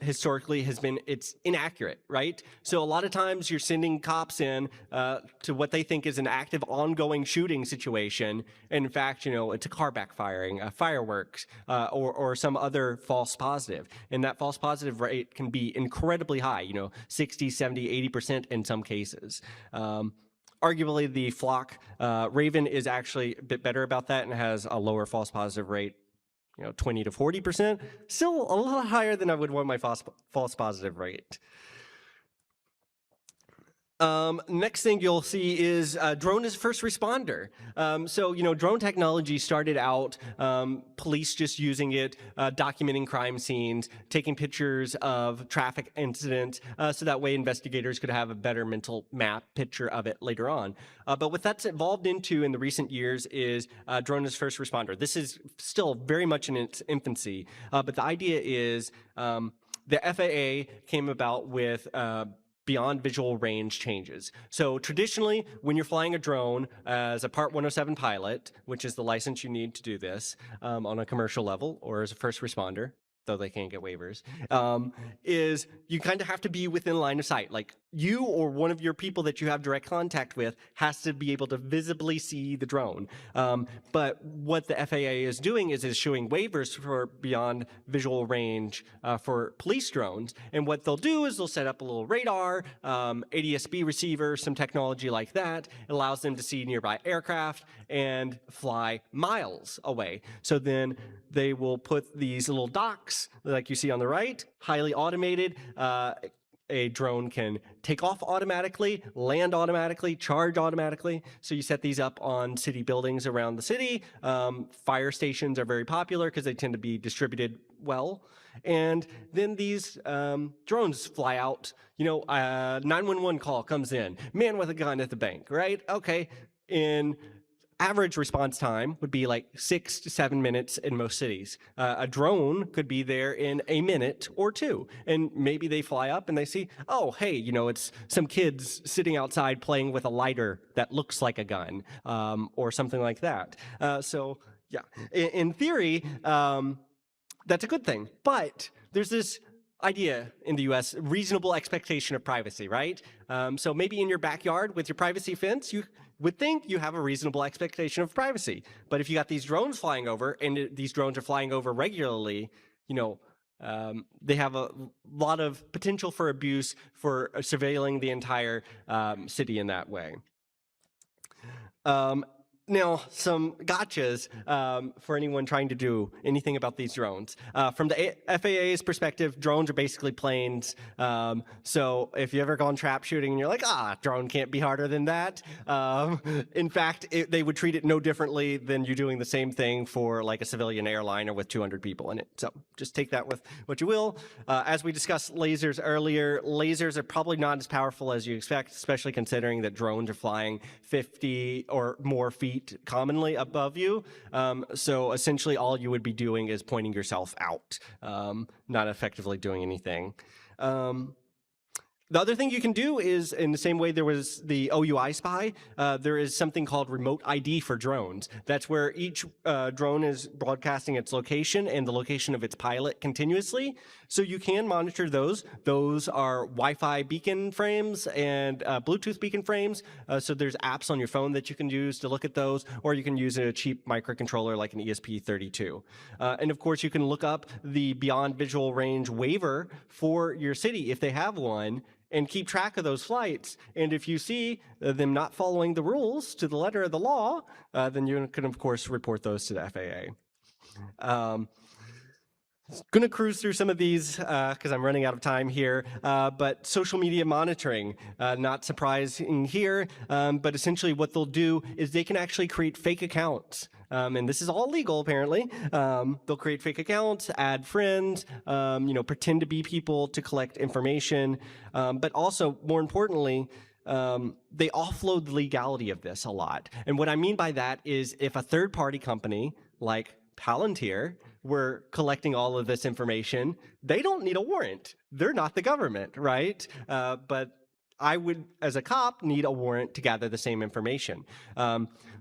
historically has been it's inaccurate, right? So a lot of times you're sending cops in to what they think is an active, ongoing shooting situation, and in fact, it's a car backfiring, fireworks, or some other false positive, and that false positive rate can be incredibly high, 60, 70, 80% in some cases. Arguably, the Flock Raven is actually a bit better about that and has a lower false positive rate, 20 to 40%. Still a little higher than I would want my false positive rate. Next thing you'll see is drone as first responder. So, drone technology started out police just using it, documenting crime scenes, taking pictures of traffic incidents, so that way investigators could have a better mental map picture of it later on. But what that's evolved into in the recent years is drone as first responder. This is still very much in its infancy, but the idea is the FAA came about with beyond visual range changes. So traditionally, when you're flying a drone as a Part 107 pilot, which is the license you need to do this on a commercial level, or as a first responder, though they can't get waivers, is you kind of have to be within line of sight. Like, you or one of your people that you have direct contact with has to be able to visibly see the drone. But what the FAA is doing is issuing waivers for beyond visual range for police drones. And what they'll do is they'll set up a little radar, ADS-B receiver, some technology like that. It allows them to see nearby aircraft and fly miles away. So then they will put these little docks, like you see on the right, highly automated. A drone can take off automatically, land automatically, charge automatically. So you set these up on city buildings around the city. Fire stations are very popular because they tend to be distributed well. And then these drones fly out. 911 call comes in. Man with a gun at the bank, right? Okay. In average response time would be like 6 to 7 minutes in most cities. A drone could be there in a minute or two. And maybe they fly up and they see, oh, hey, it's some kids sitting outside playing with a lighter that looks like a gun, or something like that. So yeah, in theory, that's a good thing. But there's this idea in the US, reasonable expectation of privacy, right? So maybe in your backyard with your privacy fence, you would think you have a reasonable expectation of privacy. But if you got these drones flying over, and these drones are flying over regularly, they have a lot of potential for abuse for surveilling the entire city in that way. Now, some gotchas for anyone trying to do anything about these drones. From the FAA's perspective, drones are basically planes. So if you ever gone trap shooting and you're like, drone can't be harder than that. In fact, they would treat it no differently than you doing the same thing for like a civilian airliner with 200 people in it. So just take that with what you will. As we discussed lasers earlier, lasers are probably not as powerful as you expect, especially considering that drones are flying 50 or more feet commonly above you. So essentially all you would be doing is pointing yourself out, not effectively doing anything. The other thing you can do is, in the same way there was the OUI spy, there is something called remote ID for drones. That's where each drone is broadcasting its location and the location of its pilot continuously. So you can monitor those. Those are Wi-Fi beacon frames and Bluetooth beacon frames. So there's apps on your phone that you can use to look at those, or you can use a cheap microcontroller like an ESP32. And of course, you can look up the Beyond Visual Range waiver for your city if they have one, and keep track of those flights. And if you see them not following the rules to the letter of the law, then you can, of course, report those to the FAA. Going to cruise through some of these because I'm running out of time here, but social media monitoring, not surprising here, but essentially what they'll do is they can actually create fake accounts. And this is all legal, apparently. They'll create fake accounts, add friends, pretend to be people to collect information, but also, more importantly, they offload the legality of this a lot. And what I mean by that is if a third-party company like Palantir were collecting all of this information, they don't need a warrant. They're not the government, right? But I would, as a cop, need a warrant to gather the same information.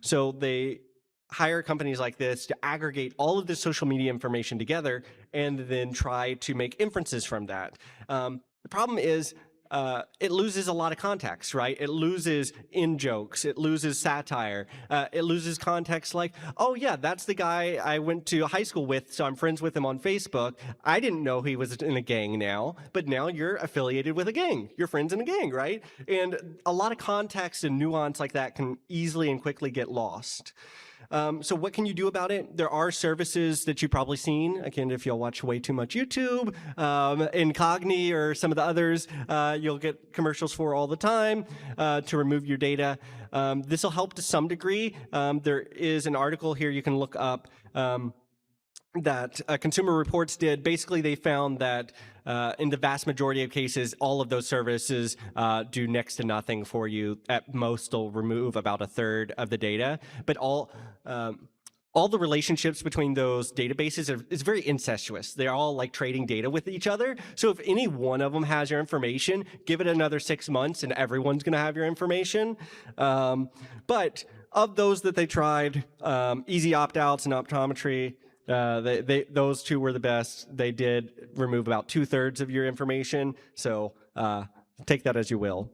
So they hire companies like this to aggregate all of this social media information together and then try to make inferences from that. The problem is it loses a lot of context, right? It loses in-jokes, it loses satire, it loses context like, oh yeah, that's the guy I went to high school with, so I'm friends with him on Facebook. I didn't know he was in a gang now, but now you're affiliated with a gang. You're friends in a gang, right? And a lot of context and nuance like that can easily and quickly get lost. So what can you do about it? There are services that you've probably seen. Again, if you'll watch way too much YouTube, Incogni or some of the others, you'll get commercials for all the time to remove your data. This will help to some degree. There is an article here you can look up that Consumer Reports did. Basically, they found that in the vast majority of cases, all of those services do next to nothing for you. At most, they'll remove about a third of the data. But all the relationships between those databases is very incestuous. They're all like trading data with each other. So if any one of them has your information, give it another 6 months and everyone's going to have your information. But of those that they tried, easy opt-outs and optometry, those two were the best. They did remove about 2/3 of your information. So take that as you will.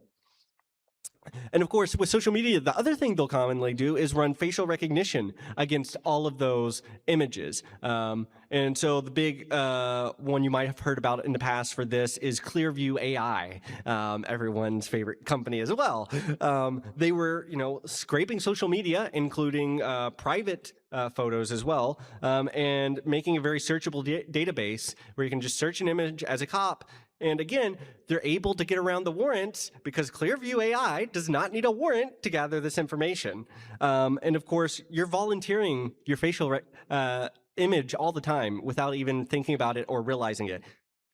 And of course, with social media, the other thing they'll commonly do is run facial recognition against all of those images. And so the big one you might have heard about in the past for this is Clearview AI, everyone's favorite company as well. They were, scraping social media, including private photos as well, and making a very searchable database where you can just search an image as a cop. And again, they're able to get around the warrants because Clearview AI does not need a warrant to gather this information. And of course, you're volunteering your facial image all the time without even thinking about it or realizing it.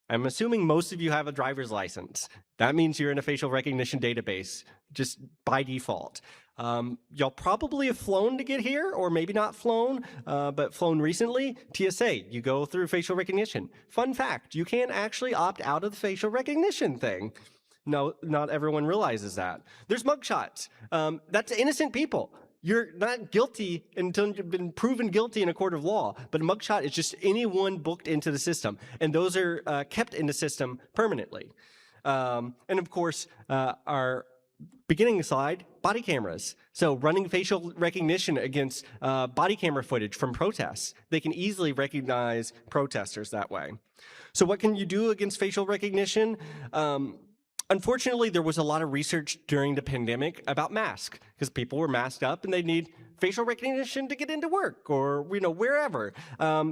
I'm assuming most of you have a driver's license. That means you're in a facial recognition database, just by default. Y'all probably have flown to get here, or maybe not flown, but flown recently. TSA, you go through facial recognition. Fun fact, you can actually opt out of the facial recognition thing. No, not everyone realizes that. There's mugshots. That's innocent people. You're not guilty until you've been proven guilty in a court of law, but a mugshot is just anyone booked into the system, and those are kept in the system permanently. And of course, our beginning slide, body cameras. So running facial recognition against body camera footage from protests. They can easily recognize protesters that way. So what can you do against facial recognition? Unfortunately, there was a lot of research during the pandemic about masks because people were masked up and they need facial recognition to get into work or wherever.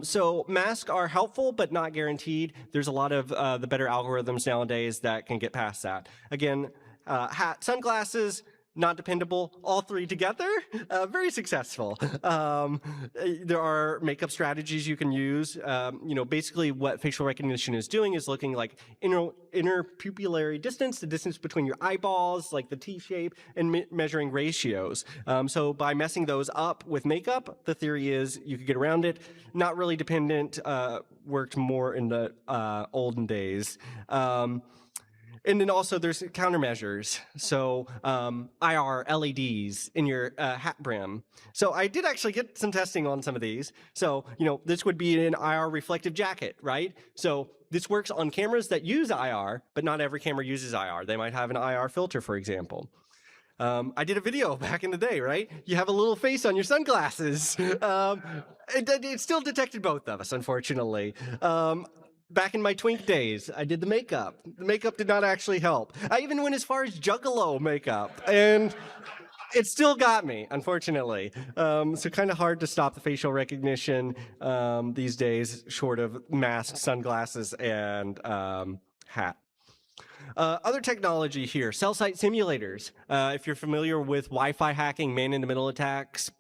So masks are helpful but not guaranteed. There's a lot of the better algorithms nowadays that can get past that. Again, hat, sunglasses, not dependable. All three together, very successful. There are makeup strategies you can use. Basically what facial recognition is doing is looking like interpupillary distance, the distance between your eyeballs, like the T shape, and measuring ratios. So by messing those up with makeup, the theory is you could get around it. Not really dependent, worked more in the olden days. And then also there's countermeasures. So IR LEDs in your hat brim. So I did actually get some testing on some of these. So, this would be an IR reflective jacket, right? So this works on cameras that use IR, but not every camera uses IR. They might have an IR filter, for example. I did a video back in the day, right? You have a little face on your sunglasses. It still detected both of us, unfortunately. Back in my twink days, I did the makeup. The makeup did not actually help. I even went as far as Juggalo makeup, and it still got me, unfortunately. So kind of hard to stop the facial recognition these days, short of masks, sunglasses, and hat. Other technology here, cell site simulators. If you're familiar with Wi-Fi hacking, man-in-the-middle attacks,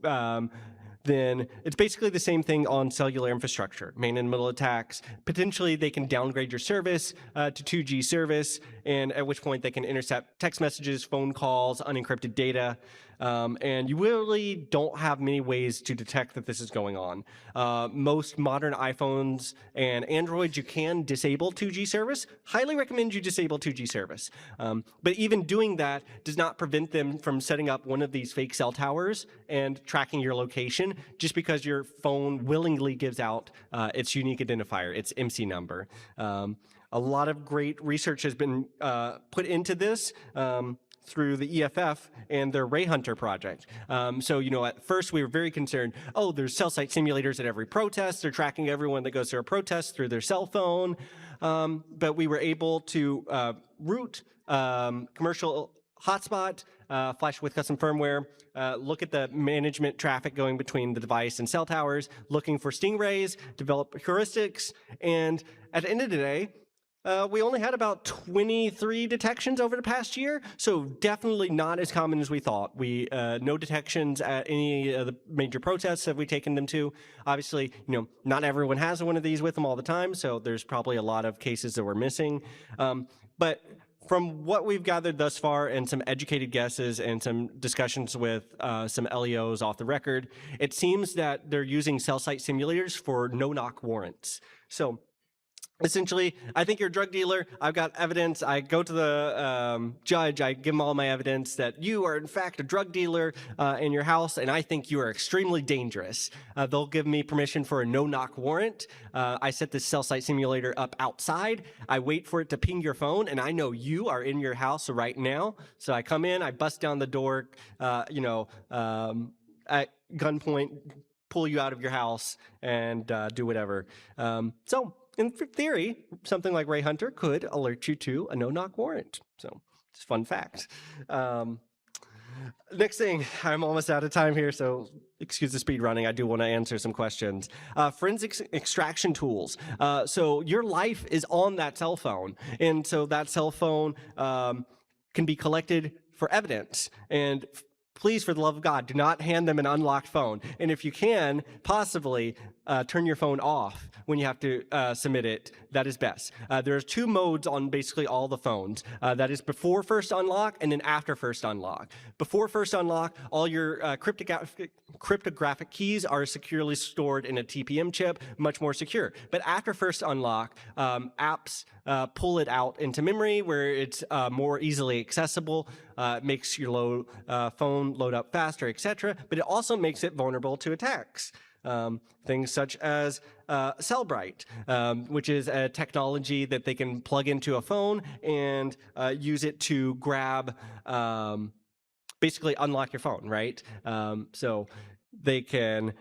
then it's basically the same thing on cellular infrastructure. Man-in-the-middle attacks, potentially they can downgrade your service to 2G service, and at which point they can intercept text messages, phone calls, unencrypted data, and you really don't have many ways to detect that this is going on. Most modern iPhones and Androids, you can disable 2G service. Highly recommend you disable 2G service. But even doing that does not prevent them from setting up one of these fake cell towers and tracking your location just because your phone willingly gives out its unique identifier, its MC number. A lot of great research has been put into this through the EFF and their Ray Hunter project. So, at first we were very concerned, there's cell site simulators at every protest. They're tracking everyone that goes to a protest through their cell phone. But we were able to route commercial hotspot, flash with custom firmware, look at the management traffic going between the device and cell towers, looking for stingrays, develop heuristics, and at the end of the day, we only had about 23 detections over the past year, so definitely not as common as we thought. No detections at any of the major protests have we taken them to. Obviously, not everyone has one of these with them all the time, so there's probably a lot of cases that we're missing. But from what we've gathered thus far and some educated guesses and some discussions with some LEOs off the record, it seems that they're using cell site simulators for no-knock warrants. So essentially, I think you're a drug dealer. I've got evidence. I go to the judge. I give him all my evidence that you are, in fact, a drug dealer in your house, and I think you are extremely dangerous. They'll give me permission for a no-knock warrant. I set this cell site simulator up outside. I wait for it to ping your phone, and I know you are in your house right now. So I come in. I bust down the door, at gunpoint, pull you out of your house, and do whatever. In theory, something like Ray Hunter could alert you to a no-knock warrant. So, it's a fun fact. Next thing, I'm almost out of time here, so excuse the speed running. I do want to answer some questions. Forensic extraction tools. So your life is on that cell phone, and so that cell phone can be collected for evidence. And please, for the love of God, do not hand them an unlocked phone. And if you can, possibly turn your phone off when you have to submit it. That is best. There's two modes on basically all the phones. That is before first unlock and then after first unlock. Before first unlock, all your cryptographic keys are securely stored in a TPM chip, much more secure. But after first unlock, apps pull it out into memory where it's more easily accessible. It makes your phone load up faster, etc. But it also makes it vulnerable to attacks. Things such as Cellbrite, which is a technology that they can plug into a phone and use it to grab, basically unlock your phone, right? So They can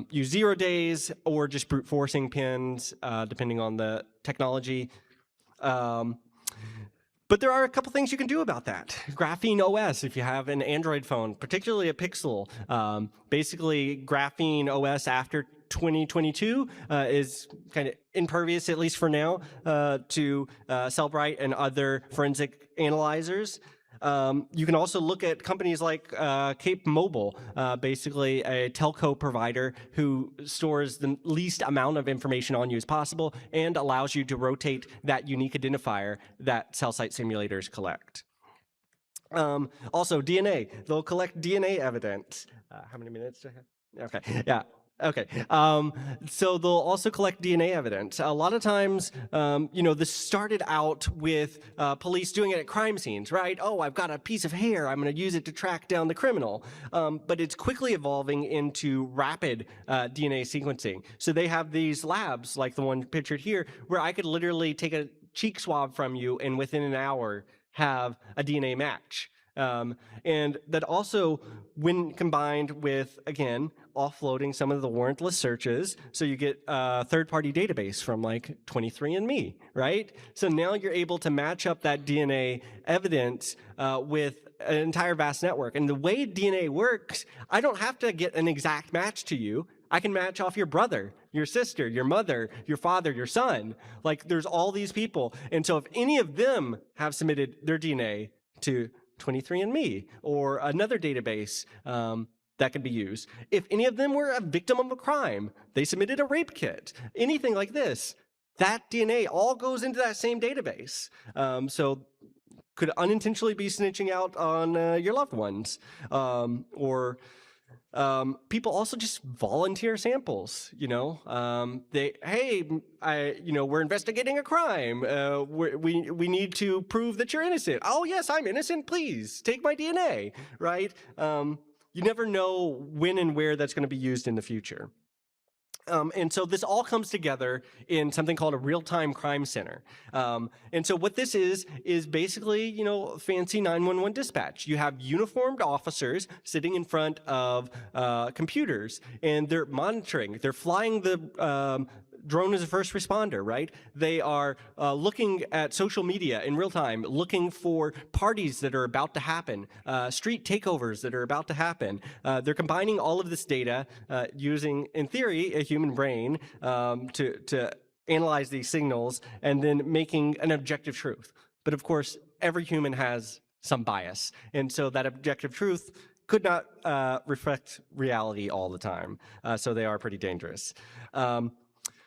use 0 days or just brute forcing pins, depending on the technology. But there are a couple things you can do about that. Graphene OS, if you have an Android phone, particularly a Pixel, basically Graphene OS after 2022 is kind of impervious, at least for now, to Cellbrite and other forensic analyzers. You can also look at companies like Cape Mobile, basically a telco provider who stores the least amount of information on you as possible and allows you to rotate that unique identifier that cell site simulators collect. Also, DNA. They'll collect DNA evidence. How many minutes do I have? Okay, yeah. Okay, so they'll also collect DNA evidence. A lot of times, this started out with police doing it at crime scenes, right? Oh, I've got a piece of hair, I'm gonna use it to track down the criminal. But it's quickly evolving into rapid DNA sequencing. So they have these labs, like the one pictured here, where I could literally take a cheek swab from you and within an hour have a DNA match. And that also, when combined with, again, offloading some of the warrantless searches, so you get a third-party database from like 23andMe, right? So now you're able to match up that DNA evidence with an entire vast network. And the way DNA works, I don't have to get an exact match to you. I can match off your brother, your sister, your mother, your father, your son. Like, there's all these people. And so if any of them have submitted their DNA to 23andMe or another database that can be used. If any of them were a victim of a crime, they submitted a rape kit, anything like this, that DNA all goes into that same database. So could unintentionally be snitching out on your loved ones. Or people also just volunteer samples, we're investigating a crime. We need to prove that you're innocent. Oh, yes, I'm innocent. Please take my DNA, right? You never know when and where that's going to be used in the future. And so this all comes together in something called a real-time crime center. And so what this is basically, fancy 911 dispatch. You have uniformed officers sitting in front of computers, and they're monitoring. They're flying the drone as a first responder, right? They are looking at social media in real time, looking for parties that are about to happen, street takeovers that are about to happen. They're combining all of this data using, in theory, a human brain to analyze these signals and then making an objective truth. But of course, every human has some bias. And so that objective truth could not reflect reality all the time. So they are pretty dangerous.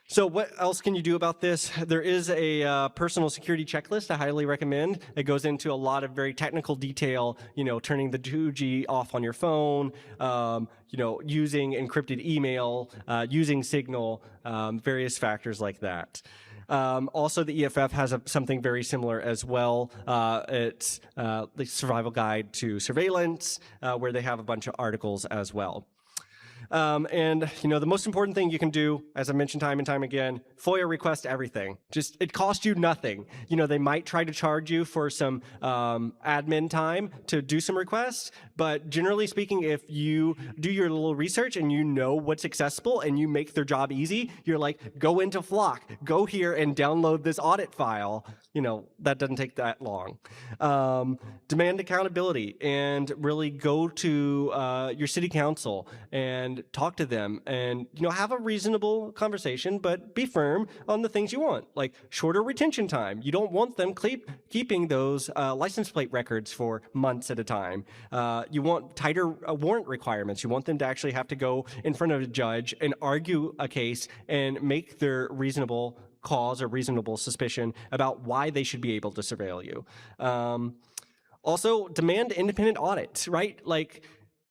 So what else can you do about this? There is a personal security checklist I highly recommend. It goes into a lot of very technical detail, turning the 2G off on your phone, using encrypted email, using Signal, various factors like that. Also, the EFF has something very similar as well. It's the Survival Guide to Surveillance, where they have a bunch of articles as well. And the most important thing you can do, as I mentioned time and time again, FOIA request everything. Just, it costs you nothing. They might try to charge you for some admin time to do some requests, but generally speaking, if you do your little research and you know what's accessible and you make their job easy, you're like, go into Flock, go here and download this audit file. That doesn't take that long. Demand accountability and really go to your city council and talk to them and, have a reasonable conversation, but be firm on the things you want, like shorter retention time. You don't want them keeping those license plate records for months at a time. You want tighter warrant requirements. You want them to actually have to go in front of a judge and argue a case and make their reasonable cause or reasonable suspicion about why they should be able to surveil you. Also, demand independent audits, right? Like,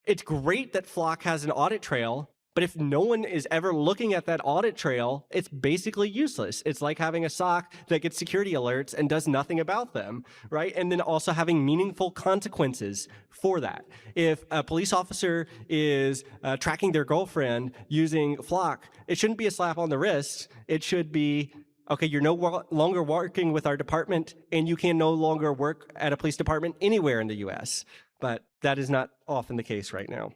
it's great that Flock has an audit trail, but if no one is ever looking at that audit trail, it's basically useless. It's like having a SOC that gets security alerts and does nothing about them, right? And then also having meaningful consequences for that. If a police officer is tracking their girlfriend using Flock, it shouldn't be a slap on the wrist. It should be, okay, you're no longer working with our department, and you can no longer work at a police department anywhere in the US. But that is not often the case right now.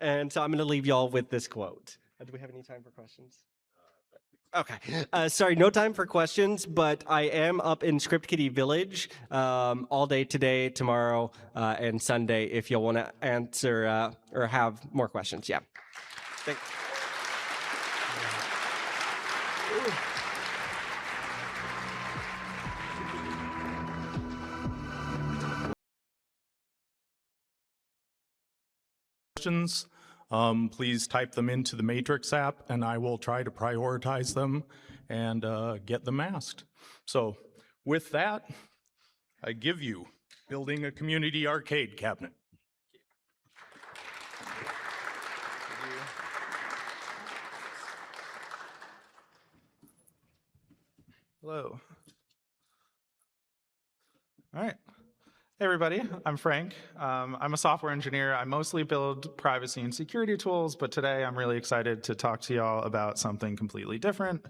And so I'm going to leave y'all with this quote. Do we have any time for questions? Okay. Sorry, no time for questions, but I am up in Script Kiddie Village all day today, tomorrow, and Sunday if you'll want to answer or have more questions. Yeah. Thanks. Questions, please type them into the Matrix app, and I will try to prioritize them and get them asked. So with that, I give you Building a Community Arcade Cabinet. Hello. All right. Hey, everybody. I'm Frank. I'm a software engineer. I mostly build privacy and security tools, but today I'm really excited to talk to y'all about something completely different,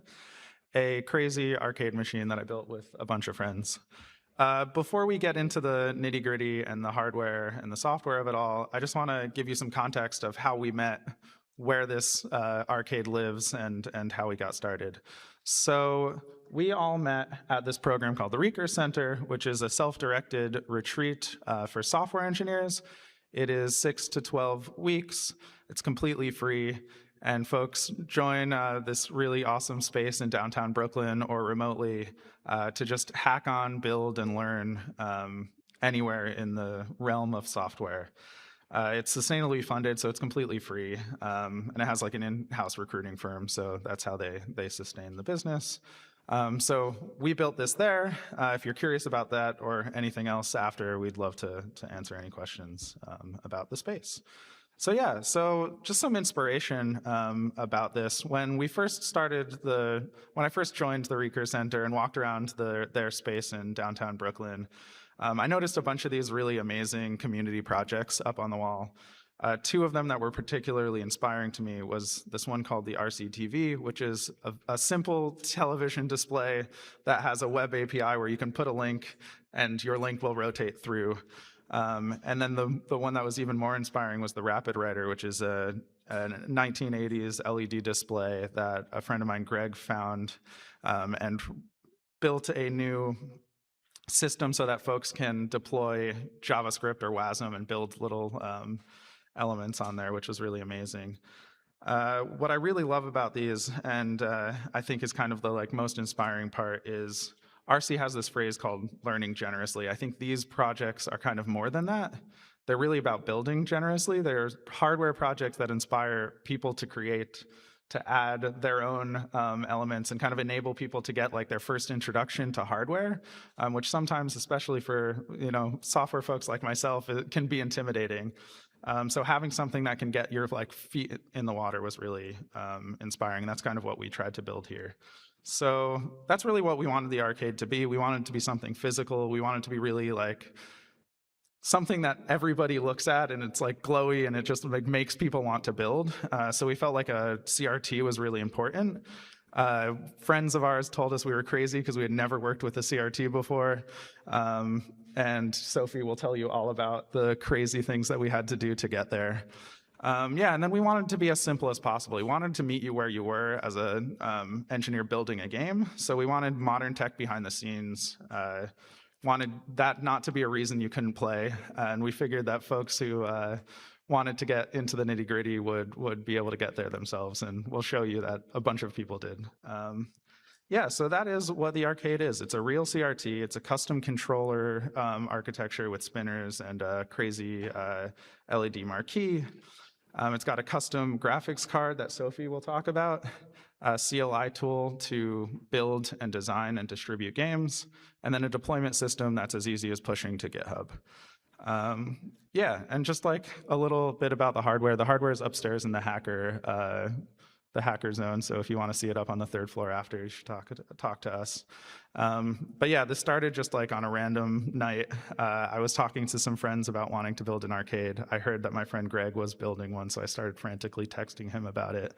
a crazy arcade machine that I built with a bunch of friends. Before we get into the nitty-gritty and the hardware and the software of it all, I just want to give you some context of how we met, where this arcade lives, and how we got started. So we all met at this program called the Recurse Center, which is a self-directed retreat for software engineers. It is 6 to 12 weeks. It's completely free. And folks join this really awesome space in downtown Brooklyn or remotely to just hack on, build, and learn anywhere in the realm of software. It's sustainably funded, so it's completely free, and it has like an in-house recruiting firm, so that's how they sustain the business. So we built this there. If you're curious about that or anything else after, we'd love to answer any questions about the space. So yeah, so just some inspiration about this. When I first joined the Recurse Center and walked around their space in downtown Brooklyn, I noticed a bunch of these really amazing community projects up on the wall. Two of them that were particularly inspiring to me was this one called the RCTV, which is a simple television display that has a web API where you can put a link and your link will rotate through. And then the one that was even more inspiring was the Rapid Writer, which is a 1980s LED display that a friend of mine, Greg, found and built a new system so that folks can deploy JavaScript or WASM and build little elements on there, which was really amazing. What I really love about these, and I think is kind of the most inspiring part, is RC has this phrase called learning generously. I think these projects are kind of more than that. They're really about building generously. They're hardware projects that inspire people to create, to add their own elements and kind of enable people to get their first introduction to hardware, which sometimes, especially for software folks like myself, it can be intimidating. So having something that can get your feet in the water was really inspiring. And that's kind of what we tried to build here. So that's really what we wanted the arcade to be. We wanted it to be something physical. We wanted it to be really something that everybody looks at and it's glowy and it just makes people want to build. So we felt like a CRT was really important. Friends of ours told us we were crazy because we had never worked with a CRT before. And Sophie will tell you all about the crazy things that we had to do to get there. Yeah, and then we wanted to be as simple as possible. We wanted to meet you where you were as an engineer building a game. So we wanted modern tech behind the scenes. Wanted that not to be a reason you couldn't play. And we figured that folks who wanted to get into the nitty-gritty would be able to get there themselves. And we'll show you that a bunch of people did. Yeah, so that is what the arcade is. It's a real CRT. It's a custom controller architecture with spinners and a crazy LED marquee. It's got a custom graphics card that Sophie will talk about, a CLI tool to build and design and distribute games, and then a deployment system that's as easy as pushing to GitHub. Yeah, and just a little bit about the hardware. The hardware is upstairs in the the hacker zone. So if you want to see it up on the 3rd floor after, you should talk to us. But yeah, this started just like on a random night. I was talking to some friends about wanting to build an arcade. I heard that my friend Greg was building one, so I started frantically texting him about it.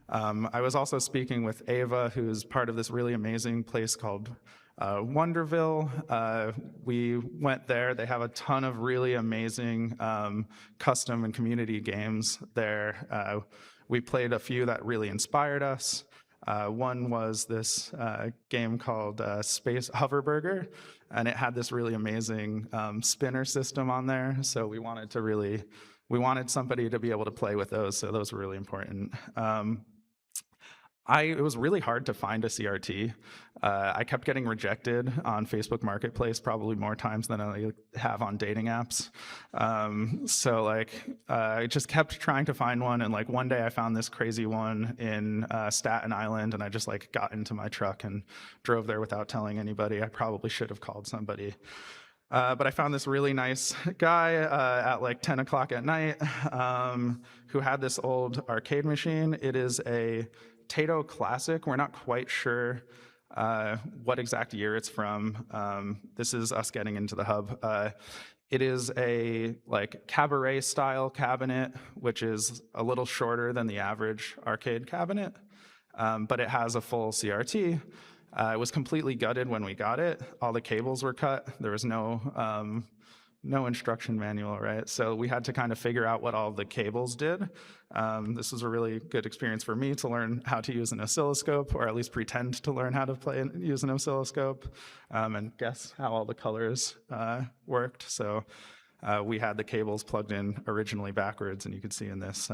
I was also speaking with Ava, who's part of this really amazing place called Wonderville. We went there. They have a ton of really amazing custom and community games there. We played a few that really inspired us. One was this game called Space Hoverburger, and it had this really amazing spinner system on there. So we wanted somebody to be able to play with those. So those were really important. It was really hard to find a CRT. I kept getting rejected on Facebook Marketplace probably more times than I have on dating apps. I just kept trying to find one, and like one day I found this crazy one in Staten Island, and I just like got into my truck and drove there without telling anybody. I probably should have called somebody. But I found this really nice guy at like 10 o'clock at night who had this old arcade machine. It is a Tato Classic. We're not quite sure what exact year it's from. This is us getting into the hub. It is a like cabaret style cabinet, which is a little shorter than the average arcade cabinet, but it has a full CRT. It was completely gutted when we got it. All the cables were cut. There was no instruction manual, right? So we had to kind of figure out what all the cables did. This was a really good experience for me to learn how to use an oscilloscope, or at least pretend to learn how to use an oscilloscope, and guess how all the colors worked. So we had the cables plugged in originally backwards, and you could see in this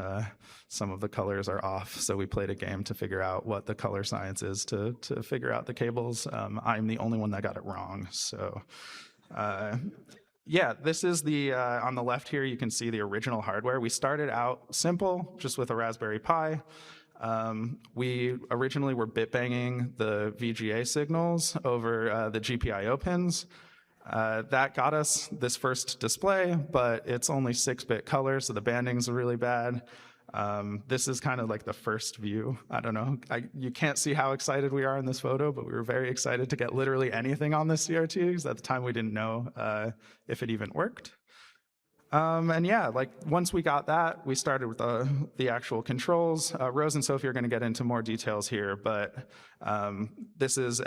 some of the colors are off. So we played a game to figure out what the color science is to figure out the cables. I'm the only one that got it wrong. So yeah, this is the, on the left here, you can see the original hardware. We started out simple, just with a Raspberry Pi. We originally were bit banging the VGA signals over the GPIO pins. That got us this first display, but it's only 6-bit color, so the banding's really bad. This is kind of like the first view. I don't know. You can't see how excited we are in this photo, but we were very excited to get literally anything on this CRT, because at the time we didn't know if it even worked. And yeah, like once we got that, we started with the actual controls. Rose and Sophie are going to get into more details here, but this is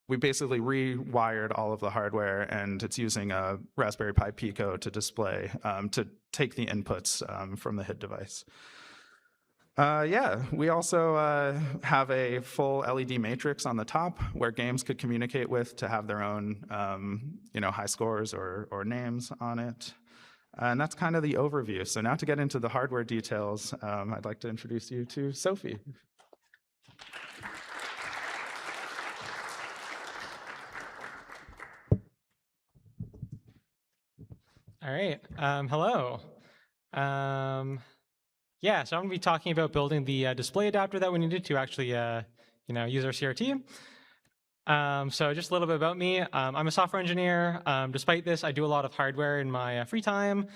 we basically rewired all of the hardware, and it's using a Raspberry Pi Pico to display, to take the inputs from the HID device. Yeah, we also have a full LED matrix on the top where games could communicate with to have their own high scores or names on it. And that's kind of the overview. So now to get into the hardware details, I'd like to introduce you to Sophie. All right. Hello. Yeah, so I'm going to be talking about building the display adapter that we needed to actually, use our CRT. So just a little bit about me. I'm a software engineer. Despite this, I do a lot of hardware in my free time.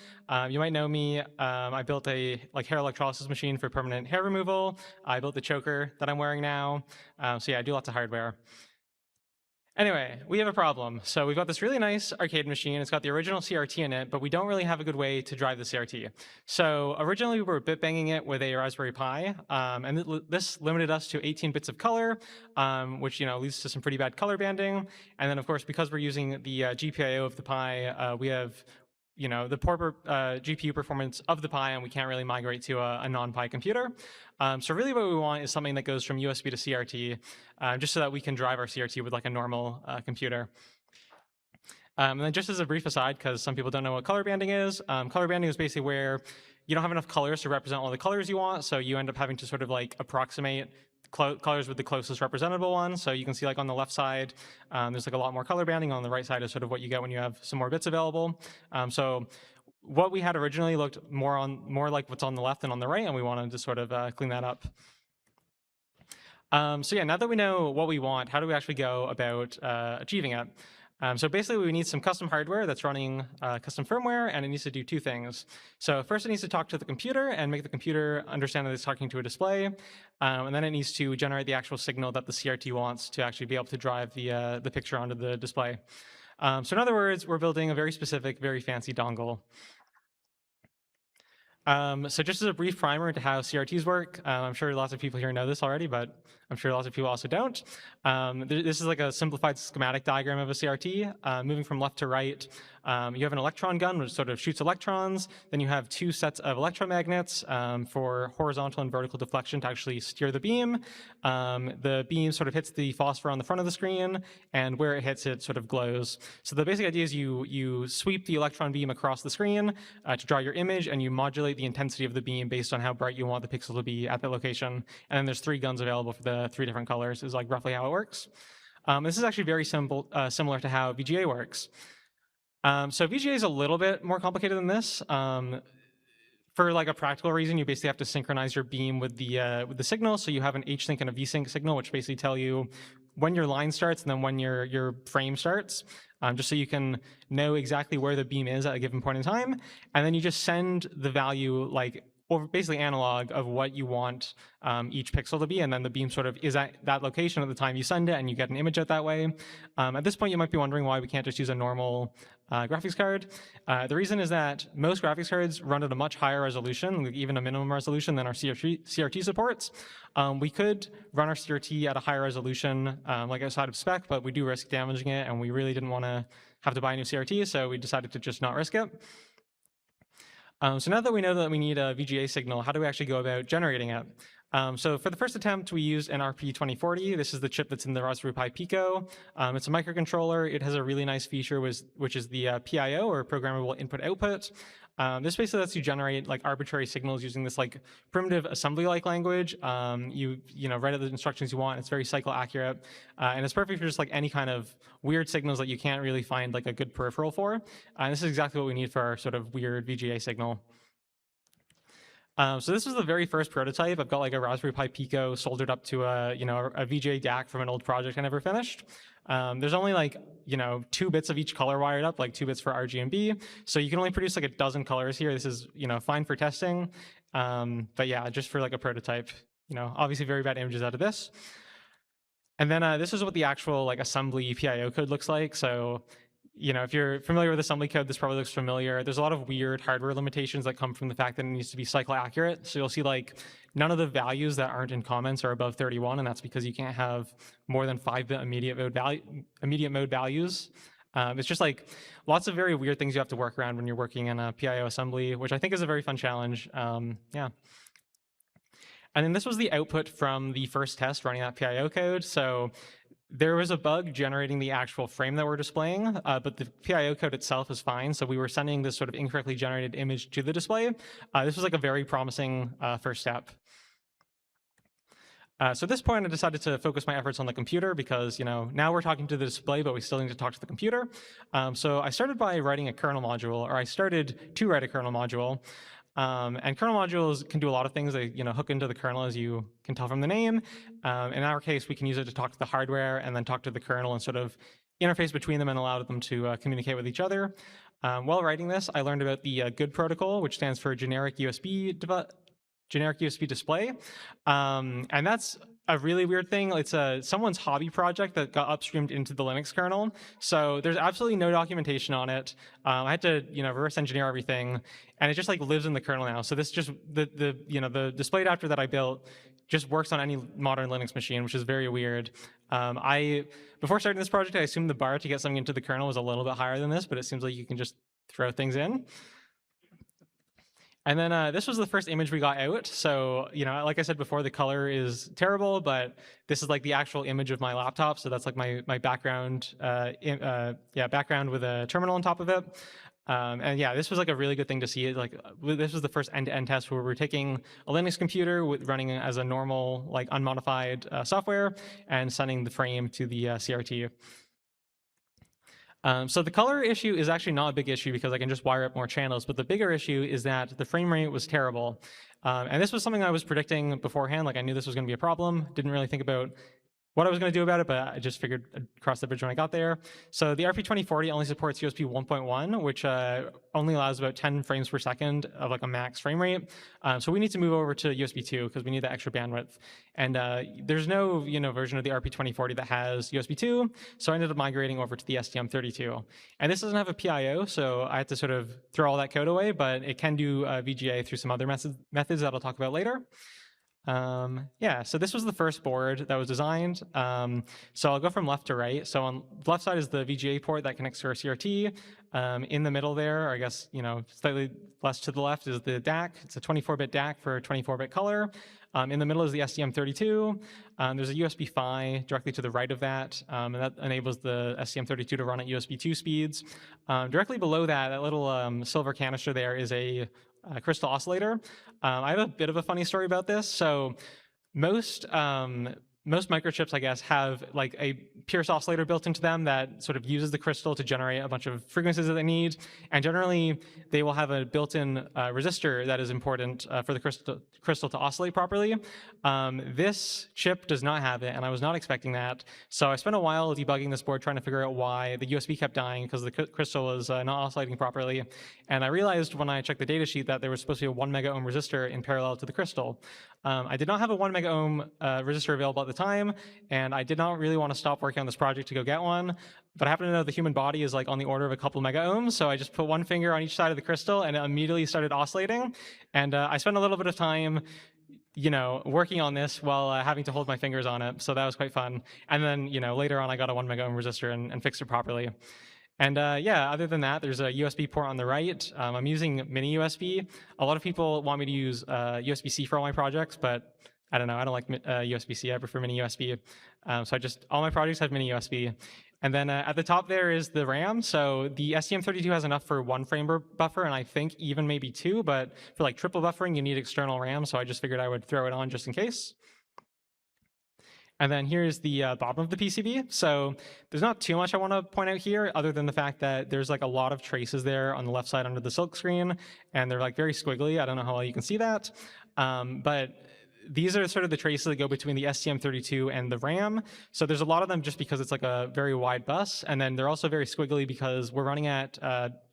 You might know me. I built a hair electrolysis machine for permanent hair removal. I built the choker that I'm wearing now. So yeah, I do lots of hardware. Anyway, we have a problem. So we've got this really nice arcade machine. It's got the original CRT in it, but we don't really have a good way to drive the CRT. So originally we were bit banging it with a Raspberry Pi, and this limited us to 18 bits of color, which leads to some pretty bad color banding. And then of course, because we're using the GPIO of the Pi, we have the poor GPU performance of the Pi, and we can't really migrate to a non-Pi computer. So really what we want is something that goes from USB to CRT, just so that we can drive our CRT with like a normal computer. And then just as a brief aside, because some people don't know what color banding is basically where you don't have enough colors to represent all the colors you want, so you end up having to sort of like approximate colors with the closest representable one. So you can see like on the left side, there's like a lot more color banding. On the right side is sort of what you get when you have some more bits available. So what we had originally looked more like what's on the left than on the right, and we wanted to sort of clean that up. So yeah, now that we know what we want, how do we actually go about achieving it? So basically, we need some custom hardware that's running custom firmware, and it needs to do two things. So first, it needs to talk to the computer and make the computer understand that it's talking to a display, and then it needs to generate the actual signal that the CRT wants to actually be able to drive the picture onto the display. So in other words, we're building a very specific, very fancy dongle. So just as a brief primer into how CRTs work, I'm sure lots of people here know this already, but I'm sure lots of people also don't. This is like a simplified schematic diagram of a CRT. Moving from left to right, you have an electron gun, which sort of shoots electrons. Then you have two sets of electromagnets for horizontal and vertical deflection to actually steer the beam. The beam sort of hits the phosphor on the front of the screen, and where it hits, it sort of glows. So the basic idea is you sweep the electron beam across the screen to draw your image, and you modulate the intensity of the beam based on how bright you want the pixel to be at that location. And then there's 3 guns available for the 3 different colors, is like roughly how it works. This is actually very similar to how VGA works. So VGA is a little bit more complicated than this. For like a practical reason, you basically have to synchronize your beam with the signal. So you have an H-sync and a V-sync signal, which basically tell you when your line starts and then when your frame starts, just so you can know exactly where the beam is at a given point in time. And then you just send the value like over basically analog of what you want each pixel to be, and then the beam sort of is at that location at the time you send it, and you get an image out that way. At this point, you might be wondering why we can't just use a normal graphics card. The reason is that most graphics cards run at a much higher resolution, like even a minimum resolution than our CRT supports. We could run our CRT at a higher resolution, like outside of spec, but we do risk damaging it, and we really didn't want to have to buy a new CRT, so we decided to just not risk it. So now that we know that we need a VGA signal, how do we actually go about generating it? So for the first attempt, we used an RP2040. This is the chip that's in the Raspberry Pi Pico. It's a microcontroller. It has a really nice feature, which is the PIO, or programmable input-output. This basically lets you generate like arbitrary signals using this like primitive assembly-like language. You know, write out the instructions you want. It's very cycle accurate, and it's perfect for just like any kind of weird signals that you can't really find like a good peripheral for. And this is exactly what we need for our sort of weird VGA signal. So this was the very first prototype. I've got like a Raspberry Pi Pico soldered up to a VGA DAC from an old project I never finished. There's only like 2 bits of each color wired up, like 2 bits for RGB. So you can only produce like a dozen colors here. This is fine for testing, but yeah, just for like a prototype. Obviously very bad images out of this. And then this is what the actual like assembly PIO code looks like. So if you're familiar with assembly code, this probably looks familiar. There's a lot of weird hardware limitations that come from the fact that it needs to be cycle accurate. So you'll see like none of the values that aren't in comments are above 31, and that's because you can't have more than 5-bit immediate mode values. It's just like lots of very weird things you have to work around when you're working in a PIO assembly, which I think is a very fun challenge. Yeah. And then this was the output from the first test running that PIO code. So there was a bug generating the actual frame that we're displaying, but the PIO code itself is fine. So we were sending this sort of incorrectly generated image to the display. This was like a very promising first step. So at this point, I decided to focus my efforts on the computer because, now we're talking to the display, but we still need to talk to the computer. So I started by writing a kernel module, or I started to write a kernel module. And kernel modules can do a lot of things. They hook into the kernel, as you can tell from the name. In our case, we can use it to talk to the hardware and then talk to the kernel and sort of interface between them and allow them to communicate with each other. While writing this, I learned about the GOOD protocol, which stands for generic USB display. And that's a really weird thing. It's someone's hobby project that got upstreamed into the Linux kernel. So there's absolutely no documentation on it. I had to reverse engineer everything, and it just like lives in the kernel now. So this just the display adapter that I built just works on any modern Linux machine, which is very weird. Before starting this project, I assumed the bar to get something into the kernel was a little bit higher than this, but it seems like you can just throw things in. And then this was the first image we got out. So, like I said before, the color is terrible, but this is like the actual image of my laptop. So that's like my background, background with a terminal on top of it. And yeah, this was like a really good thing to see. Like this was the first end-to-end test where we're taking a Linux computer running as a normal, like unmodified software and sending the frame to the CRT. So the color issue is actually not a big issue because I can just wire up more channels, but the bigger issue is that the frame rate was terrible. And this was something I was predicting beforehand, like I knew this was going to be a problem, didn't really think about what I was going to do about it, but I just figured I'd cross the bridge when I got there. So the RP2040 only supports USB 1.1, which only allows about 10 frames per second of like a max frame rate. So we need to move over to USB 2 because we need that extra bandwidth. And there's no version of the RP2040 that has USB 2, so I ended up migrating over to the STM32. And this doesn't have a PIO, so I had to sort of throw all that code away, but it can do VGA through some other methods that I'll talk about later. Yeah, so this was the first board that was designed. So I'll go from left to right. So on the left side is the VGA port that connects to our CRT. In the middle there, or I guess, slightly less to the left is the DAC. It's a 24-bit DAC for 24-bit color. In the middle is the STM32. There's a USB PHY directly to the right of that, and that enables the STM32 to run at USB 2 speeds. Directly below that, that little silver canister there is a crystal oscillator. I have a bit of a funny story about this. So most microchips, I guess, have like a Pierce oscillator built into them that sort of uses the crystal to generate a bunch of frequencies that they need. And generally, they will have a built-in resistor that is important for the crystal to oscillate properly. This chip does not have it, and I was not expecting that. So I spent a while debugging this board, trying to figure out why the USB kept dying because the crystal was not oscillating properly. And I realized when I checked the datasheet that there was supposed to be a 1 mega ohm resistor in parallel to the crystal. I did not have a 1 mega ohm resistor available at the time, and I did not really want to stop working on this project to go get one, but I happen to know the human body is like on the order of a couple mega ohms, so I just put one finger on each side of the crystal and it immediately started oscillating. And I spent a little bit of time working on this while having to hold my fingers on it, so that was quite fun. And then, later on I got a 1 mega ohm resistor and fixed it properly. And yeah, other than that, there's a USB port on the right. I'm using mini USB. A lot of people want me to use USB-C for all my projects, but I don't know. I don't like USB-C. I prefer mini USB. So all my projects have mini USB. And then at the top there is the RAM. So the STM32 has enough for 1 frame buffer, and I think even maybe 2, but for like triple buffering, you need external RAM. So I just figured I would throw it on just in case. And then here's the bottom of the PCB. So there's not too much I want to point out here other than the fact that there's like a lot of traces there on the left side under the silk screen, and they're like very squiggly. I don't know how well you can see that. But these are sort of the traces that go between the STM32 and the RAM. So there's a lot of them just because it's like a very wide bus. And then they're also very squiggly because we're running at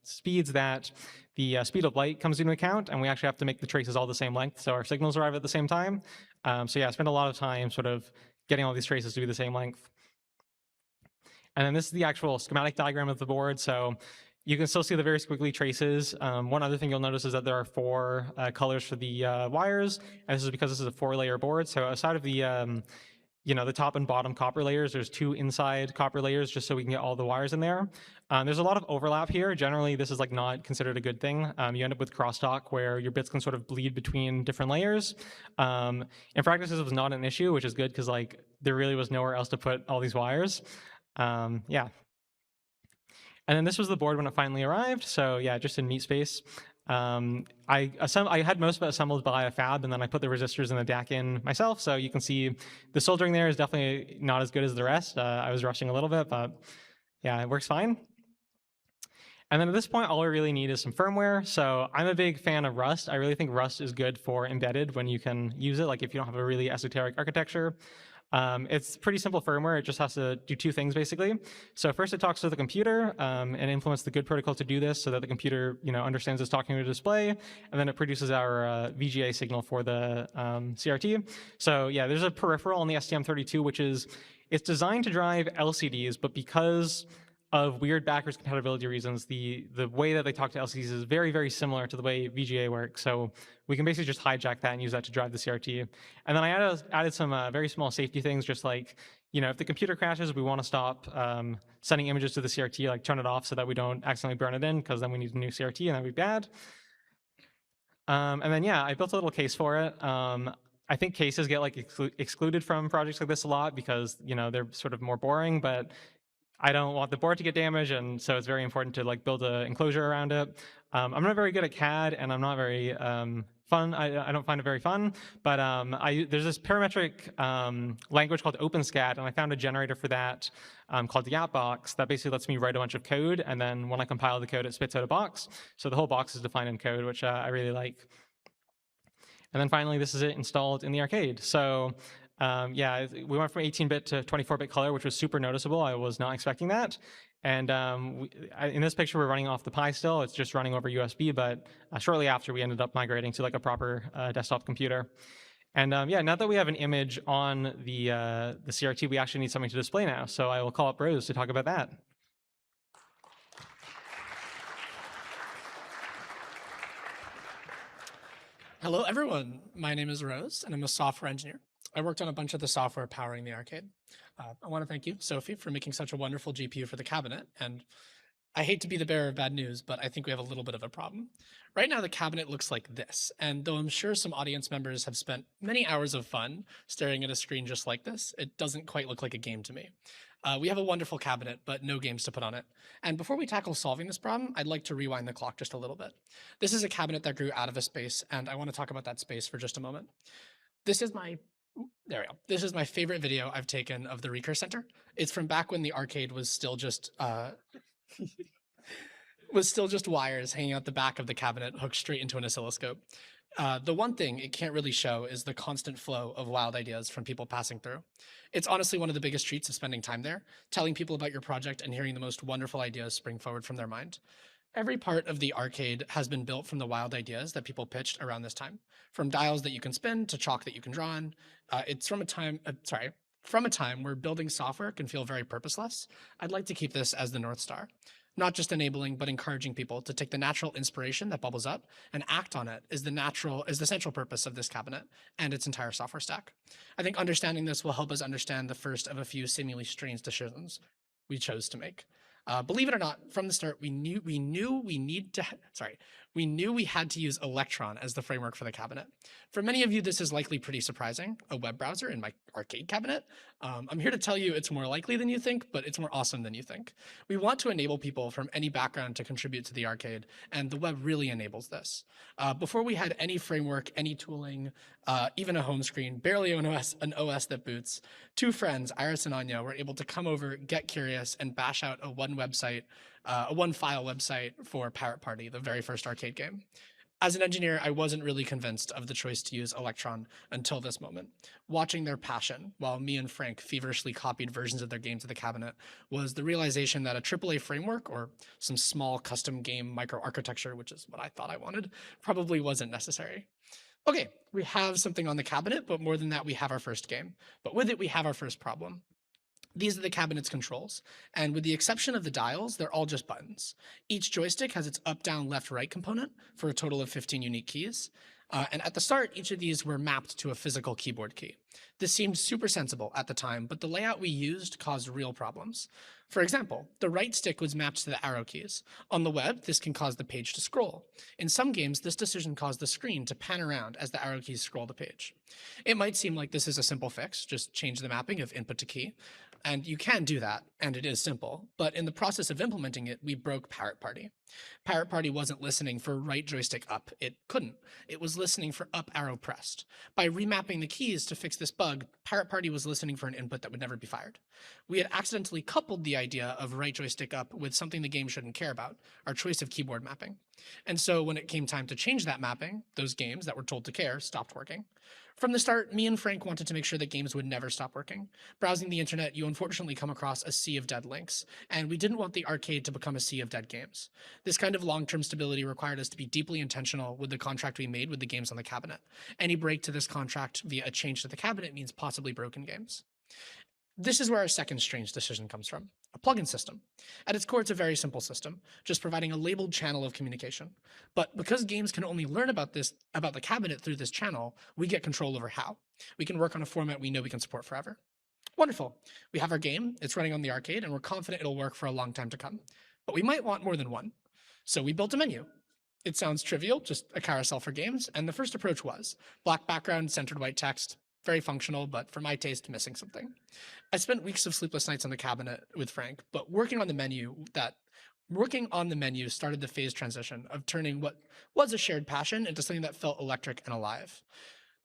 speeds that the speed of light comes into account, and we actually have to make the traces all the same length, so our signals arrive at the same time. So yeah, I spent a lot of time sort of getting all these traces to be the same length. And then this is the actual schematic diagram of the board. So you can still see the very squiggly traces. One other thing you'll notice is that there are 4 colors for the wires, and this is because this is a 4-layer board. So outside of the the top and bottom copper layers, there's 2 inside copper layers just so we can get all the wires in there. There's a lot of overlap here. Generally, this is like not considered a good thing. You end up with crosstalk where your bits can sort of bleed between different layers. In practice, this was not an issue, which is good because like there really was nowhere else to put all these wires. Yeah. And then this was the board when it finally arrived. So yeah, just in meat space. I had most of it assembled by a fab, and then I put the resistors and the DAC in myself. So you can see the soldering there is definitely not as good as the rest. I was rushing a little bit, but yeah, it works fine. And then at this point, all we really need is some firmware. So I'm a big fan of Rust. I really think Rust is good for embedded when you can use it, like if you don't have a really esoteric architecture. It's pretty simple firmware. It just has to do 2 things, basically. So first, it talks to the computer and implements the good protocol to do this so that the computer understands it's talking to a display, and then it produces our VGA signal for the CRT. So yeah, there's a peripheral on the STM32, which it's designed to drive LCDs, but because of weird backwards compatibility reasons, the way that they talk to LCDs is very, very similar to the way VGA works. So we can basically just hijack that and use that to drive the CRT. And then I added some very small safety things, just like, if the computer crashes, we want to stop sending images to the CRT, like turn it off so that we don't accidentally burn it in, because then we need a new CRT and that'd be bad. And then yeah, I built a little case for it. I think cases get like excluded from projects like this a lot because, they're sort of more boring, but I don't want the board to get damaged, and so it's very important to like build an enclosure around it. I'm not very good at CAD, and I'm not very fun. I don't find it very fun, but there's this parametric language called OpenSCAD, and I found a generator for that called the AppBox that basically lets me write a bunch of code, and then when I compile the code, it spits out a box. So the whole box is defined in code, which I really like. And then finally, this is it installed in the arcade. So Yeah, we went from 18-bit to 24-bit color, which was super noticeable. I was not expecting that. And in this picture, we're running off the Pi still. It's just running over USB, but shortly after, we ended up migrating to like a proper desktop computer. And yeah, now that we have an image on the CRT, we actually need something to display now. So I will call up Rose to talk about that. Hello, everyone. My name is Rose, and I'm a software engineer. I worked on a bunch of the software powering the arcade. I want to thank you, Sophie, for making such a wonderful GPU for the cabinet. And I hate to be the bearer of bad news, but I think we have a little bit of a problem. Right now, the cabinet looks like this. And though I'm sure some audience members have spent many hours of fun staring at a screen just like this, it doesn't quite look like a game to me. We have a wonderful cabinet, but no games to put on it. And before we tackle solving this problem, I'd like to rewind the clock just a little bit. This is a cabinet that grew out of a space, and I want to talk about that space for just a moment. This is my There we go. This is my favorite video I've taken of the Recurse Center. It's from back when the arcade was still just wires hanging out the back of the cabinet hooked straight into an oscilloscope. The one thing it can't really show is the constant flow of wild ideas from people passing through. It's honestly one of the biggest treats of spending time there, telling people about your project and hearing the most wonderful ideas spring forward from their mind. Every part of the arcade has been built from the wild ideas that people pitched around this time, from dials that you can spin to chalk that you can draw on. It's from a time where building software can feel very purposeless. I'd like to keep this as the North Star, not just enabling, but encouraging people to take the natural inspiration that bubbles up and act on it is the central purpose of this cabinet and its entire software stack. I think understanding this will help us understand the first of a few seemingly strange decisions we chose to make. Believe it or not, from the start, we knew we had to use Electron as the framework for the cabinet. For many of you, this is likely pretty surprising, a web browser in my arcade cabinet. I'm here to tell you it's more likely than you think, but it's more awesome than you think. We want to enable people from any background to contribute to the arcade, and the web really enables this. Before we had any framework, any tooling, even a home screen, barely an OS that boots, two friends, Iris and Anya, were able to come over, get curious, and bash out a one file website for Pirate Party, the very first arcade game. As an engineer, I wasn't really convinced of the choice to use Electron until this moment. Watching their passion, while me and Frank feverishly copied versions of their game to the cabinet, was the realization that a AAA framework or some small custom game microarchitecture, which is what I thought I wanted, probably wasn't necessary. Okay, we have something on the cabinet, but more than that, we have our first game. But with it, we have our first problem. These are the cabinet's controls, and with the exception of the dials, they're all just buttons. Each joystick has its up, down, left, right component for a total of 15 unique keys. And at the start, each of these were mapped to a physical keyboard key. This seemed super sensible at the time, but the layout we used caused real problems. For example, the right stick was mapped to the arrow keys. On the web, this can cause the page to scroll. In some games, this decision caused the screen to pan around as the arrow keys scroll the page. It might seem like this is a simple fix, just change the mapping of input to key. And you can do that, and it is simple, but in the process of implementing it, we broke Pirate Party. Pirate Party wasn't listening for right joystick up. It couldn't. It was listening for up arrow pressed. By remapping the keys to fix this bug, Pirate Party was listening for an input that would never be fired. We had accidentally coupled the idea of right joystick up with something the game shouldn't care about, our choice of keyboard mapping. And so when it came time to change that mapping, those games that were told to care stopped working. From the start, me and Frank wanted to make sure that games would never stop working. Browsing the internet, you unfortunately come across a sea of dead links, and we didn't want the arcade to become a sea of dead games. This kind of long-term stability required us to be deeply intentional with the contract we made with the games on the cabinet. Any break to this contract via a change to the cabinet means possibly broken games. This is where our second strange decision comes from, a plugin system. At its core, it's a very simple system, just providing a labeled channel of communication. But because games can only learn about the cabinet through this channel, we get control over how. We can work on a format we know we can support forever. Wonderful. We have our game, it's running on the arcade, and we're confident it'll work for a long time to come. But we might want more than one. So we built a menu. It sounds trivial, just a carousel for games, and the first approach was black background, centered white text, very functional, but for my taste, missing something. I spent weeks of sleepless nights on the cabinet with Frank, but working on the menu started the phase transition of turning what was a shared passion into something that felt electric and alive.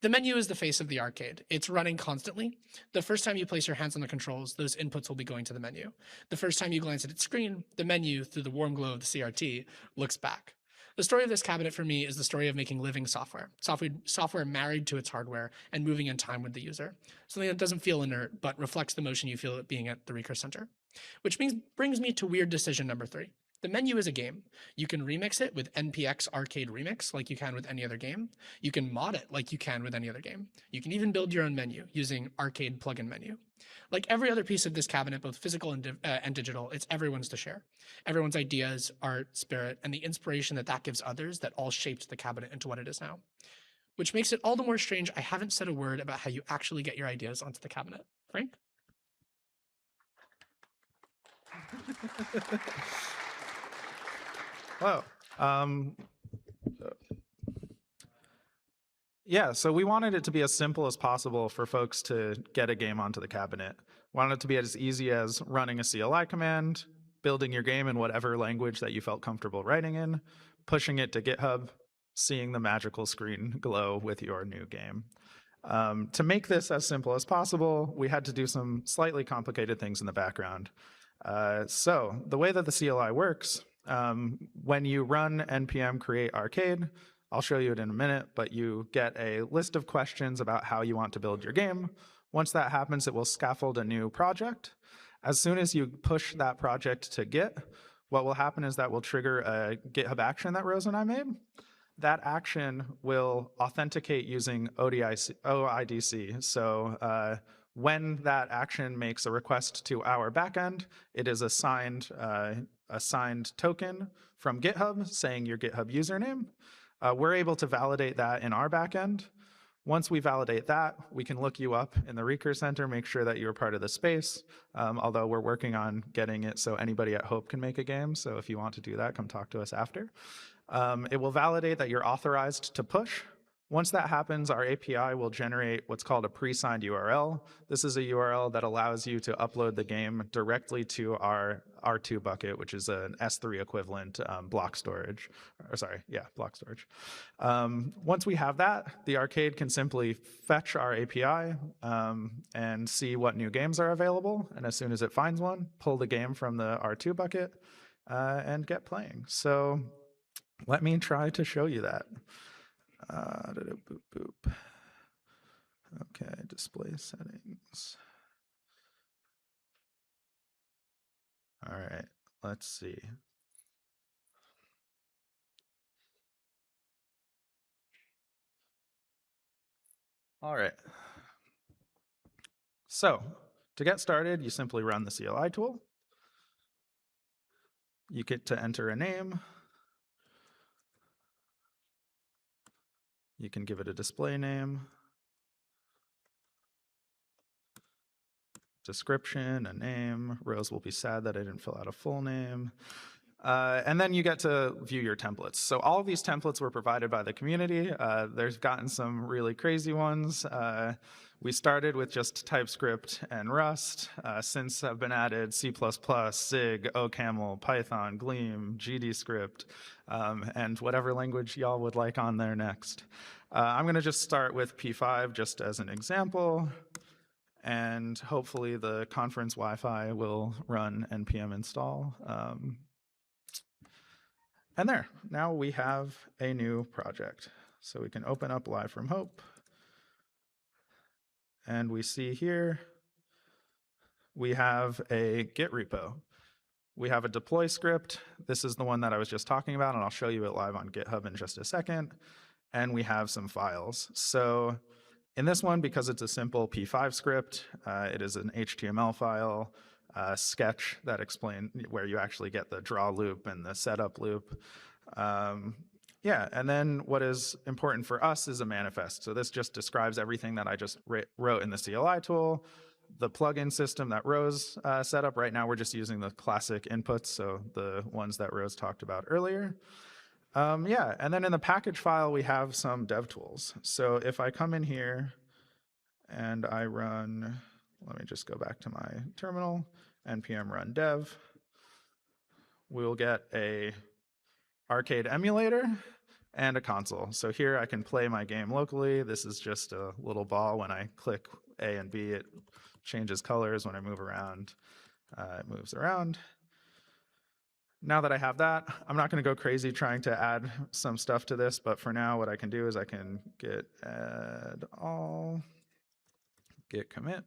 The menu is the face of the arcade. It's running constantly. The first time you place your hands on the controls, those inputs will be going to the menu. The first time you glance at its screen, the menu, through the warm glow of the CRT, looks back. The story of this cabinet for me is the story of making living software married to its hardware and moving in time with the user. Something that doesn't feel inert, but reflects the motion you feel at being at the Recurse Center. Which brings me to weird decision number 3. The menu is a game. You can remix it with NPX Arcade Remix like you can with any other game. You can mod it like you can with any other game. You can even build your own menu using Arcade Plugin Menu. Like every other piece of this cabinet, both physical and digital, it's everyone's to share. Everyone's ideas, art, spirit, and the inspiration that gives others that all shaped the cabinet into what it is now. Which makes it all the more strange I haven't said a word about how you actually get your ideas onto the cabinet. Frank? Whoa. Yeah, so we wanted it to be as simple as possible for folks to get a game onto the cabinet. Wanted it to be as easy as running a CLI command, building your game in whatever language that you felt comfortable writing in, pushing it to GitHub, seeing the magical screen glow with your new game. To make this as simple as possible, we had to do some slightly complicated things in the background. So the way that the CLI works, when you run npm create arcade, I'll show you it in a minute, but you get a list of questions about how you want to build your game. Once that happens, it will scaffold a new project. As soon as you push that project to Git, what will happen is that will trigger a GitHub action that Rose and I made. That action will authenticate using OIDC. So when that action makes a request to our backend, it is assigned token from GitHub saying your GitHub username. We're able to validate that in our backend. Once we validate that, we can look you up in the Recurse Center, make sure that you're part of the space, although we're working on getting it so anybody at Hope can make a game. So if you want to do that, come talk to us after. It will validate that you're authorized to push. Once that happens, our API will generate what's called a pre-signed URL. This is a URL that allows you to upload the game directly to our R2 bucket, which is an S3 equivalent block storage. Block storage. Once we have that, the arcade can simply fetch our API and see what new games are available. And as soon as it finds one, pull the game from the R2 bucket and get playing. So let me try to show you that. Boop, boop. Okay, display settings. All right, let's see. All right. So to get started, you simply run the CLI tool. You get to enter a name. You can give it a display name, description, a name. Rose will be sad that I didn't fill out a full name. And then you get to view your templates. So all of these templates were provided by the community. There's gotten some really crazy ones. We started with just TypeScript and Rust. Since have been added C++, SIG, OCaml, Python, Gleam, GDScript, and whatever language y'all would like on there next. I'm going to just start with P5 just as an example. And hopefully the conference Wi-Fi will run npm install. And there, now we have a new project. So we can open up Live from Hope. And we see here, we have a Git repo. We have a deploy script. This is the one that I was just talking about, and I'll show you it live on GitHub in just a second. And we have some files. So in this one, because it's a simple P5 script, it is an HTML file, sketch that explains where you actually get the draw loop and the setup loop. And then what is important for us is a manifest. So this just describes everything that I just wrote in the CLI tool. The plugin system that Rose set up. Right now we're just using the classic inputs, so the ones that Rose talked about earlier. And then in the package file, we have some dev tools. So if I come in here and I run, let me just go back to my terminal, npm run dev, we'll get a arcade emulator and a console. So here I can play my game locally. This is just a little ball. When I click A and B, it changes colors. When I move around, it moves around. Now that I have that, I'm not going to go crazy trying to add some stuff to this, but for now, what I can do is I can git add all, git commit,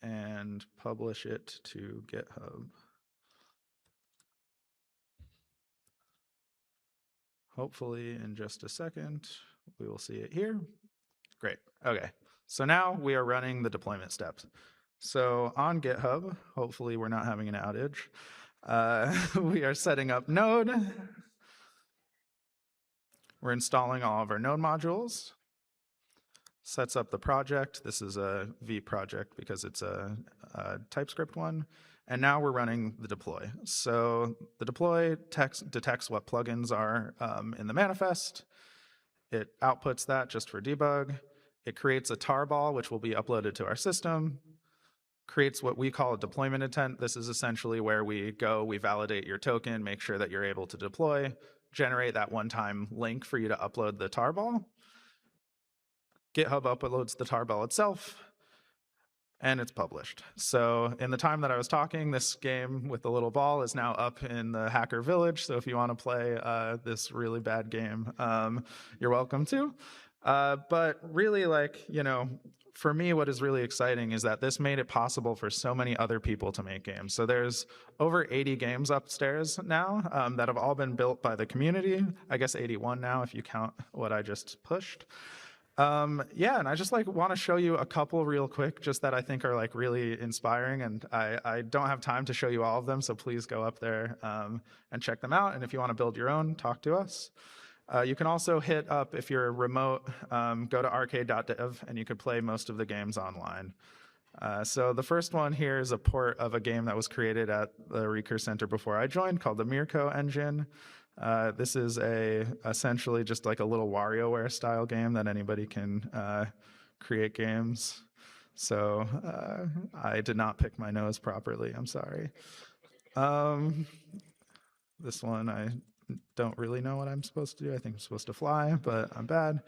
and publish it to GitHub. Hopefully in just a second, we will see it here. Great, okay. So now we are running the deployment steps. So on GitHub, hopefully we're not having an outage. We are setting up Node. We're installing all of our Node modules. Sets up the project. This is a V project because it's a TypeScript one. And now we're running the deploy. So the deploy detects what plugins are in the manifest. It outputs that just for debug. It creates a tarball, which will be uploaded to our system. Creates what we call a deployment intent. This is essentially where we go, we validate your token, make sure that you're able to deploy, generate that one-time link for you to upload the tarball. GitHub uploads the tarball itself, and it's published. So in the time that I was talking, this game with the little ball is now up in the hacker village. So if you want to play this really bad game, you're welcome to. But really, like, you know, for me, what is really exciting is that this made it possible for so many other people to make games. So there's over 80 games upstairs now that have all been built by the community. I guess 81 now if you count what I just pushed. Yeah, and I just like want to show you a couple real quick, just that I think are like really inspiring, and I don't have time to show you all of them, so please go up there and check them out. And if you want to build your own, talk to us. You can also hit up, if you're remote, go to arcade.dev, and you could play most of the games online. So the first one here is a port of a game that was created at the Recur Center before I joined, called the Mirko engine. This is essentially just like a little WarioWare style game that anybody can create games. So I did not pick my nose properly, I'm sorry. This one, I don't really know what I'm supposed to do. I think I'm supposed to fly, but I'm bad.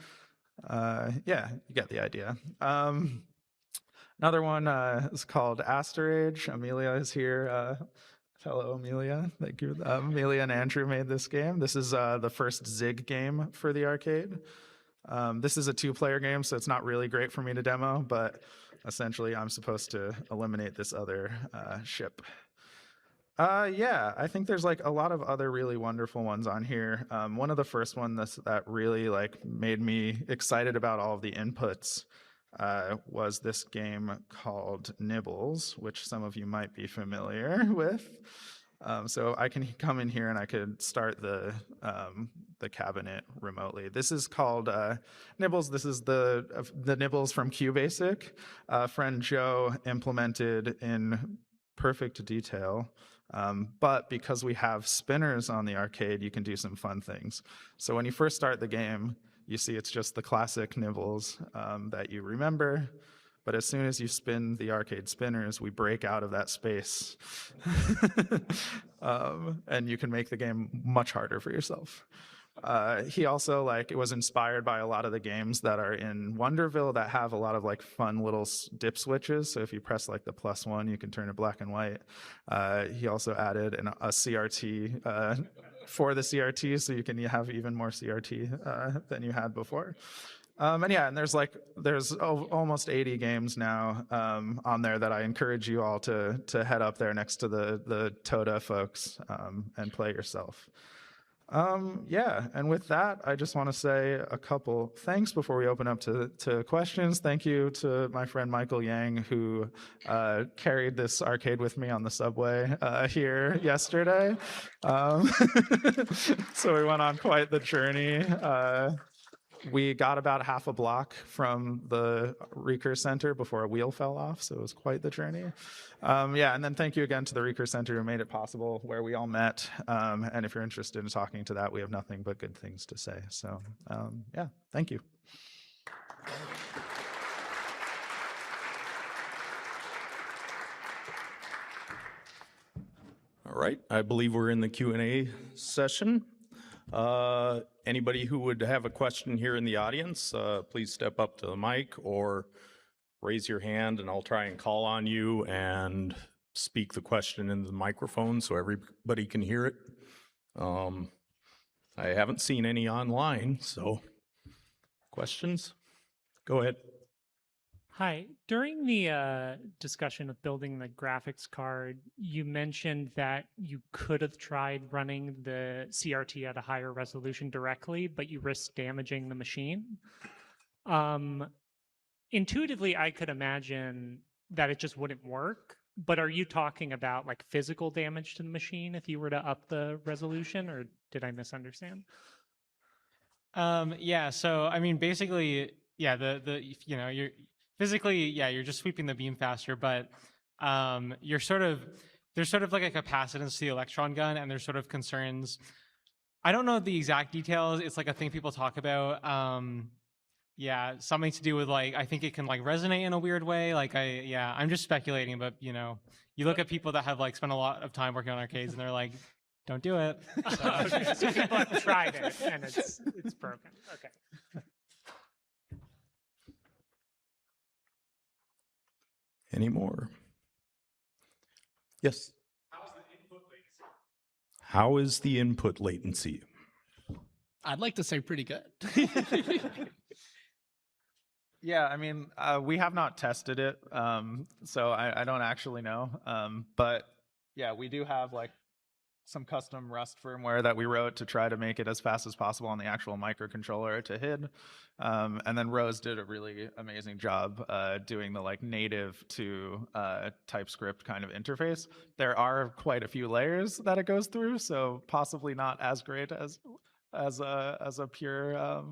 Yeah, you get the idea. Another one is called Asterage. Amelia is here. Hello, Amelia. Thank you. Amelia and Andrew made this game. This is the first Zig game for the arcade. This is a 2-player game, so it's not really great for me to demo, but essentially I'm supposed to eliminate this other ship. Yeah, I think there's like a lot of other really wonderful ones on here. One of the first ones that really like made me excited about all of the inputs was this game called Nibbles, which some of you might be familiar with. So I can come in here and I could start the cabinet remotely. This is called Nibbles. This is the Nibbles from QBasic. Friend Joe implemented in perfect detail. But because we have spinners on the arcade, you can do some fun things. So when you first start the game, you see it's just the classic Nibbles that you remember. But as soon as you spin the arcade spinners, we break out of that space. And you can make the game much harder for yourself. He also was inspired by a lot of the games that are in Wonderville that have a lot of like fun little dip switches. So if you press like the +1, you can turn it black and white. He also added a CRT for the CRT, so you can have even more CRT than you had before. And yeah, and there's almost 80 games now on there that I encourage you all to head up there next to the Toda folks and play yourself. Yeah, and with that, I just want to say a couple thanks before we open up to questions. Thank you to my friend Michael Yang, who carried this arcade with me on the subway here yesterday. So we went on quite the journey. We got about half a block from the Recur Center before a wheel fell off, so it was quite the journey. Yeah, and then thank you again to the Recur Center who made it possible, where we all met. And if you're interested in talking to that, we have nothing but good things to say. So yeah, thank you. All right, I believe we're in the Q&A session. Anybody who would have a question here in the audience, please step up to the mic or raise your hand and I'll try and call on you and speak the question into the microphone so everybody can hear it. I haven't seen any online, so questions? Go ahead. Hi. During the discussion of building the graphics card, you mentioned that you could have tried running the CRT at a higher resolution directly, but you risked damaging the machine. Intuitively, I could imagine that it just wouldn't work, but are you talking about like physical damage to the machine if you were to up the resolution, or did I misunderstand? Yeah, so I mean, basically, yeah, you're physically, yeah, you're just sweeping the beam faster, but there's sort of like a capacitance to the electron gun, and there's sort of concerns. I don't know the exact details. It's like a thing people talk about. Yeah, something to do with like, I think it can like resonate in a weird way. Like I'm just speculating, but you look at people that have like spent a lot of time working on arcades and they're like, don't do it. Okay, so people have tried it and it's broken. Okay. Any more? Yes. How is the input latency? I'd like to say pretty good. Yeah, I mean, we have not tested it, so I don't actually know. But yeah, we do have like some custom Rust firmware that we wrote to try to make it as fast as possible on the actual microcontroller to HID. And then Rose did a really amazing job doing the like native to TypeScript kind of interface. There are quite a few layers that it goes through, so possibly not as great as a pure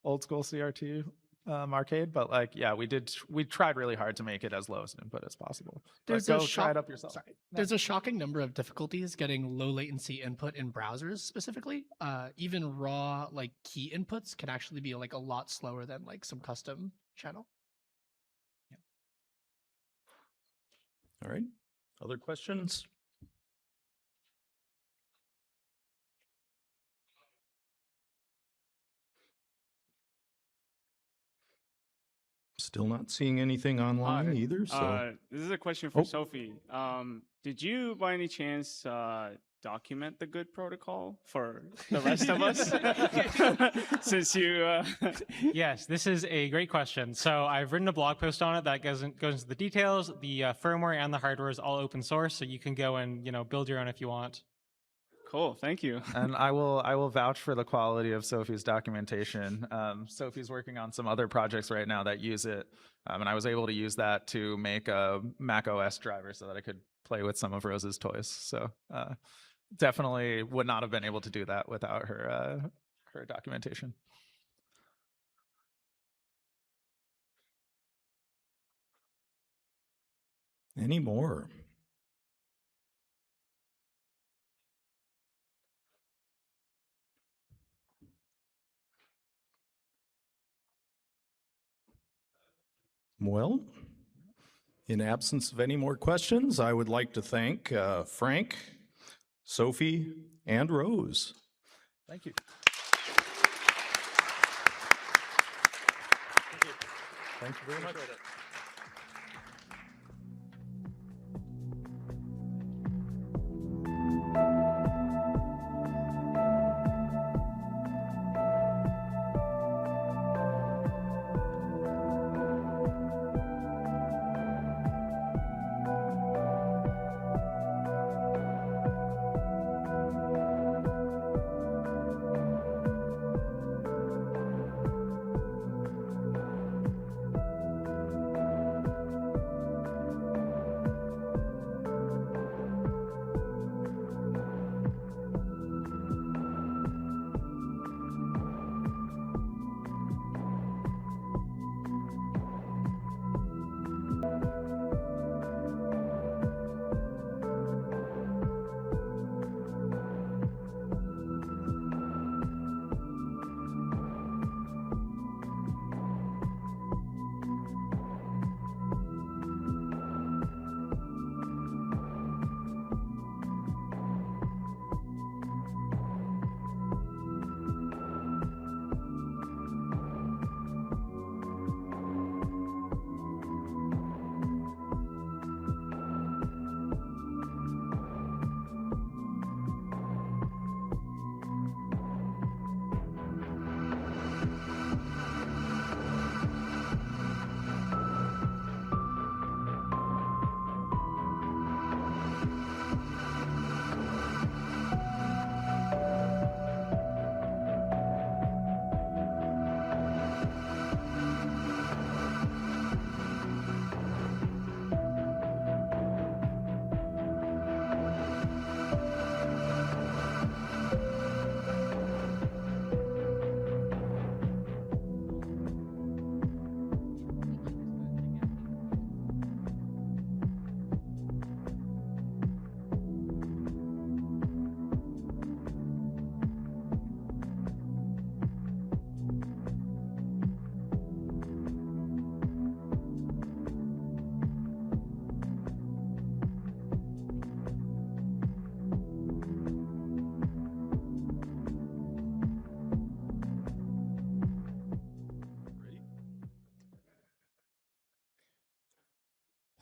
old school CRT arcade, but like, yeah, we tried really hard to make it as low as an input as possible. But go try it up yourself. Sorry. There's a shocking number of difficulties getting low latency input in browsers specifically. Even raw like key inputs can actually be like a lot slower than like some custom channel. All right. Other questions? Still not seeing anything online either. So this is a question for Sophie. Did you, by any chance, document the good protocol for the rest of us? Since you... Yes, this is a great question. So I've written a blog post on it that goes into the details. The firmware and the hardware is all open source, so you can go and build your own if you want. Cool, thank you. And I will vouch for the quality of Sophie's documentation. Sophie's working on some other projects right now that use it, and I was able to use that to make a Mac OS driver so that I could play with some of Rose's toys. So definitely would not have been able to do that without her documentation. any more? Well, in absence of any more questions, I would like to thank Frank, Sophie, and Rose. Thank you. Thank you very much.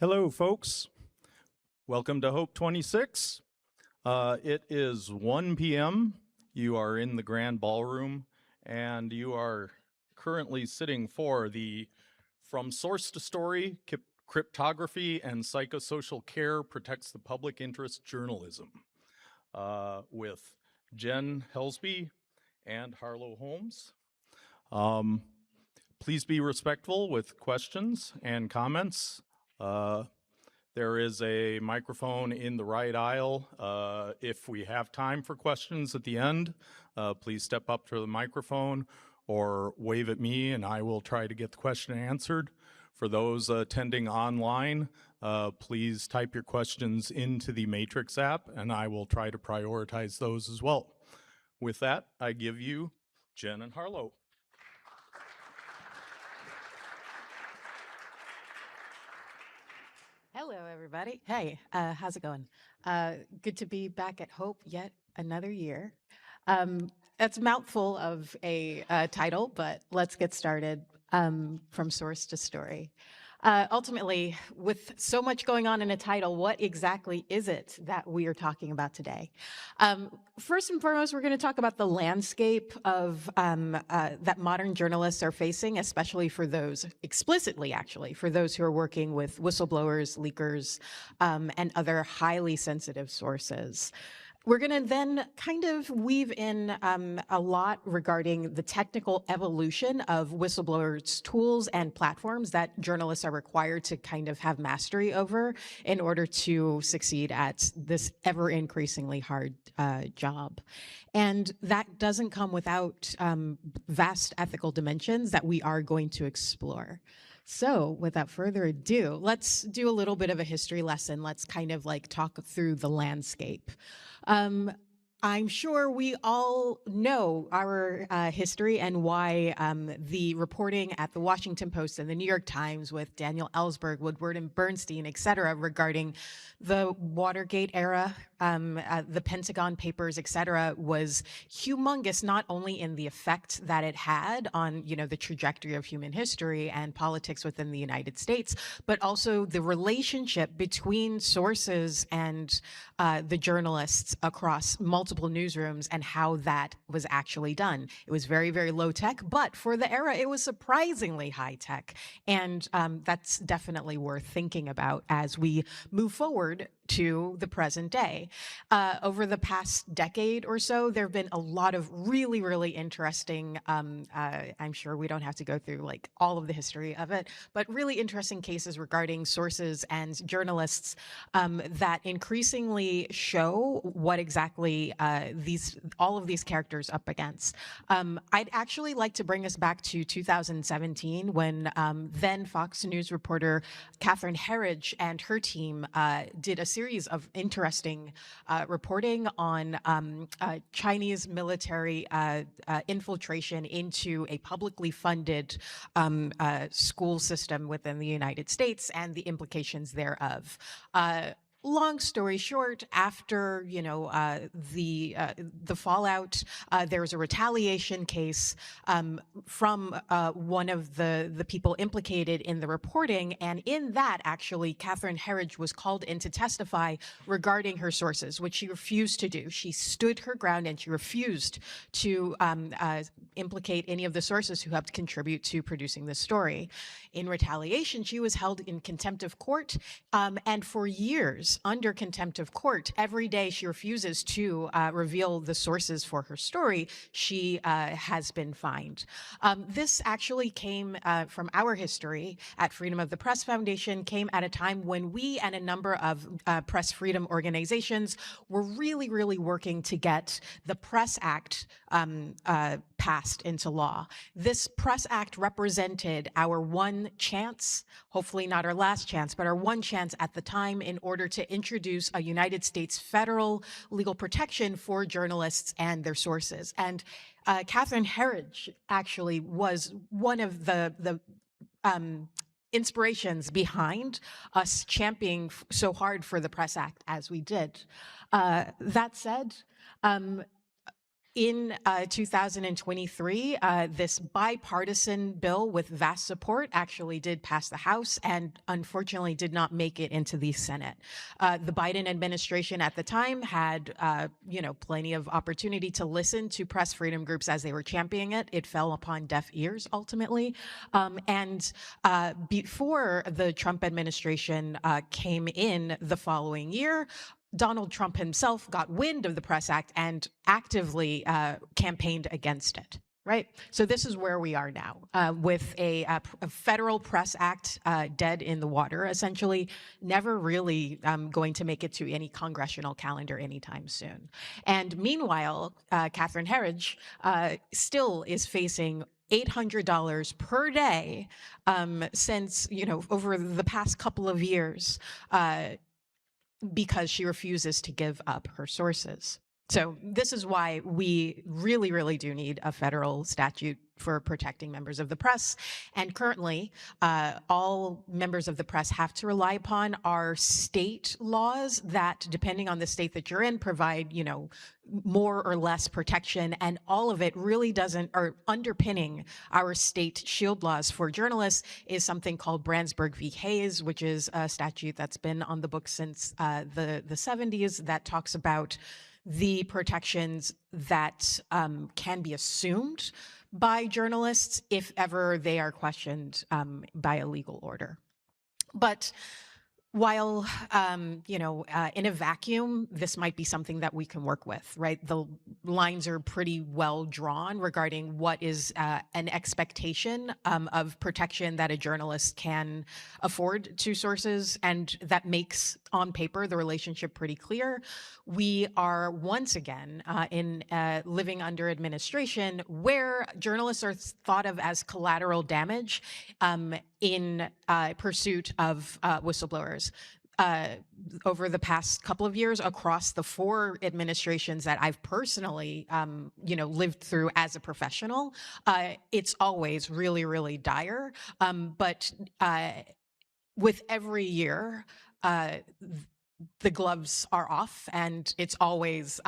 Hello, folks. Welcome to Hope 26. It is 1 p.m. You are in the grand ballroom, and you are currently sitting for the From Source to Story, Cryptography and Psychosocial Care Protects the Public Interest Journalism with Jen Helsby and Harlow Holmes. Please be respectful with questions and comments. There is a microphone in the right aisle. If we have time for questions at the end, please step up to the microphone or wave at me and I will try to get the question answered. For those attending online, please type your questions into the Matrix app and I will try to prioritize those as well. With that, I give you Jen and Harlow. Hello, everybody. Hey, how's it going? Good to be back at Hope yet another year. That's a mouthful of a title, but let's get started. From source to story. Ultimately, with so much going on in a title, what exactly is it that we are talking about today? First and foremost, we're going to talk about the landscape of that modern journalists are facing, especially for those, explicitly actually, for those who are working with whistleblowers, leakers, and other highly sensitive sources. We're going to then kind of weave in a lot regarding the technical evolution of whistleblowers' tools and platforms that journalists are required to kind of have mastery over in order to succeed at this ever increasingly hard job. And that doesn't come without vast ethical dimensions that we are going to explore. So without further ado, let's do a little bit of a history lesson. Let's kind of like talk through the landscape. I'm sure we all know our history and why the reporting at the Washington Post and the New York Times with Daniel Ellsberg, Woodward and Bernstein, et cetera, regarding the Watergate era, the Pentagon Papers, et cetera, was humongous, not only in the effect that it had on, you know, the trajectory of human history and politics within the United States, but also the relationship between sources and the journalists across multiple newsrooms and how that was actually done. It was very, very low tech, but for the era, it was surprisingly high tech. And that's definitely worth thinking about as we move forward to the present day. Over the past decade or so, there have been a lot of really, really interesting, I'm sure we don't have to go through like all of the history of it, but really interesting cases regarding sources and journalists that increasingly show what exactly all of these characters up against. I'd actually like to bring us back to 2017 when then Fox News reporter Catherine Herridge and her team did a series of interesting reporting on Chinese military infiltration into a publicly funded school system within the United States and the implications thereof. Long story short, after the fallout, there was a retaliation case from one of the people implicated in the reporting, and in that, actually, Catherine Herridge was called in to testify regarding her sources, which she refused to do. She stood her ground and she refused to implicate any of the sources who helped contribute to producing this story. In retaliation, she was held in contempt of court, and for years, under contempt of court, every day she refuses to reveal the sources for her story, she has been fined. This actually came from our history at Freedom of the Press Foundation, came at a time when we and a number of press freedom organizations were really, really working to get the Press Act passed into law. This Press Act represented our one chance, hopefully not our last chance, but our one chance at the time in order to introduce a United States federal legal protection for journalists and their sources. And Catherine Herridge actually was one of the inspirations behind us championing so hard for the Press Act as we did. That said, In 2023, this bipartisan bill with vast support actually did pass the House and unfortunately did not make it into the Senate. The Biden administration at the time had, plenty of opportunity to listen to press freedom groups as they were championing it. It fell upon deaf ears ultimately. Before the Trump administration came in the following year, Donald Trump himself got wind of the Press Act and actively campaigned against it, right? So this is where we are now with a federal Press Act dead in the water, essentially, never really going to make it to any congressional calendar anytime soon. And meanwhile, Catherine Herridge still is facing $800 per day since, over the past couple of years, because she refuses to give up her sources. So this is why we really, really do need a federal statute for protecting members of the press. And currently, all members of the press have to rely upon our state laws that, depending on the state that you're in, provide, more or less protection. And all of it really doesn't, or underpinning our state shield laws for journalists is something called Brandsburg v. Hayes, which is a statute that's been on the books since the 70s that talks about the protections that can be assumed by journalists if ever they are questioned by a legal order. But while, in a vacuum, this might be something that we can work with, right? The lines are pretty well drawn regarding what is an expectation of protection that a journalist can afford to sources, and that makes, on paper, the relationship pretty clear. We are once again in living under administration where journalists are thought of as collateral damage in pursuit of whistleblowers. Over the past couple of years, across the 4 administrations that I've personally, lived through as a professional, it's always really, really dire. But with every year, the gloves are off, and it's always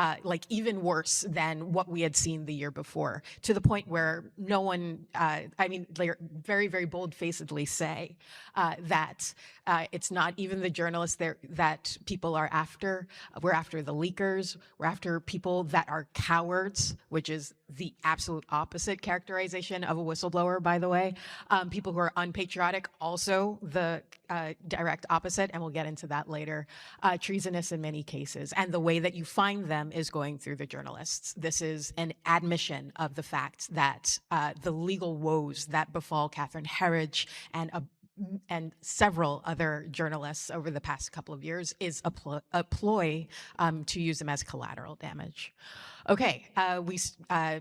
even worse than what we had seen the year before, to the point where no one, they very, very bold-facedly say that it's not even the journalists that people are after. We're after the leakers. We're after people that are cowards, which is the absolute opposite characterization of a whistleblower, by the way. People who are unpatriotic, also the direct opposite, and we'll get into that later. Treasonous in many cases. And the way that you find them is going through the journalists. This is an admission of the fact that the legal woes that befall Catherine Herridge and several other journalists over the past couple of years is a ploy to use them as collateral damage. Okay,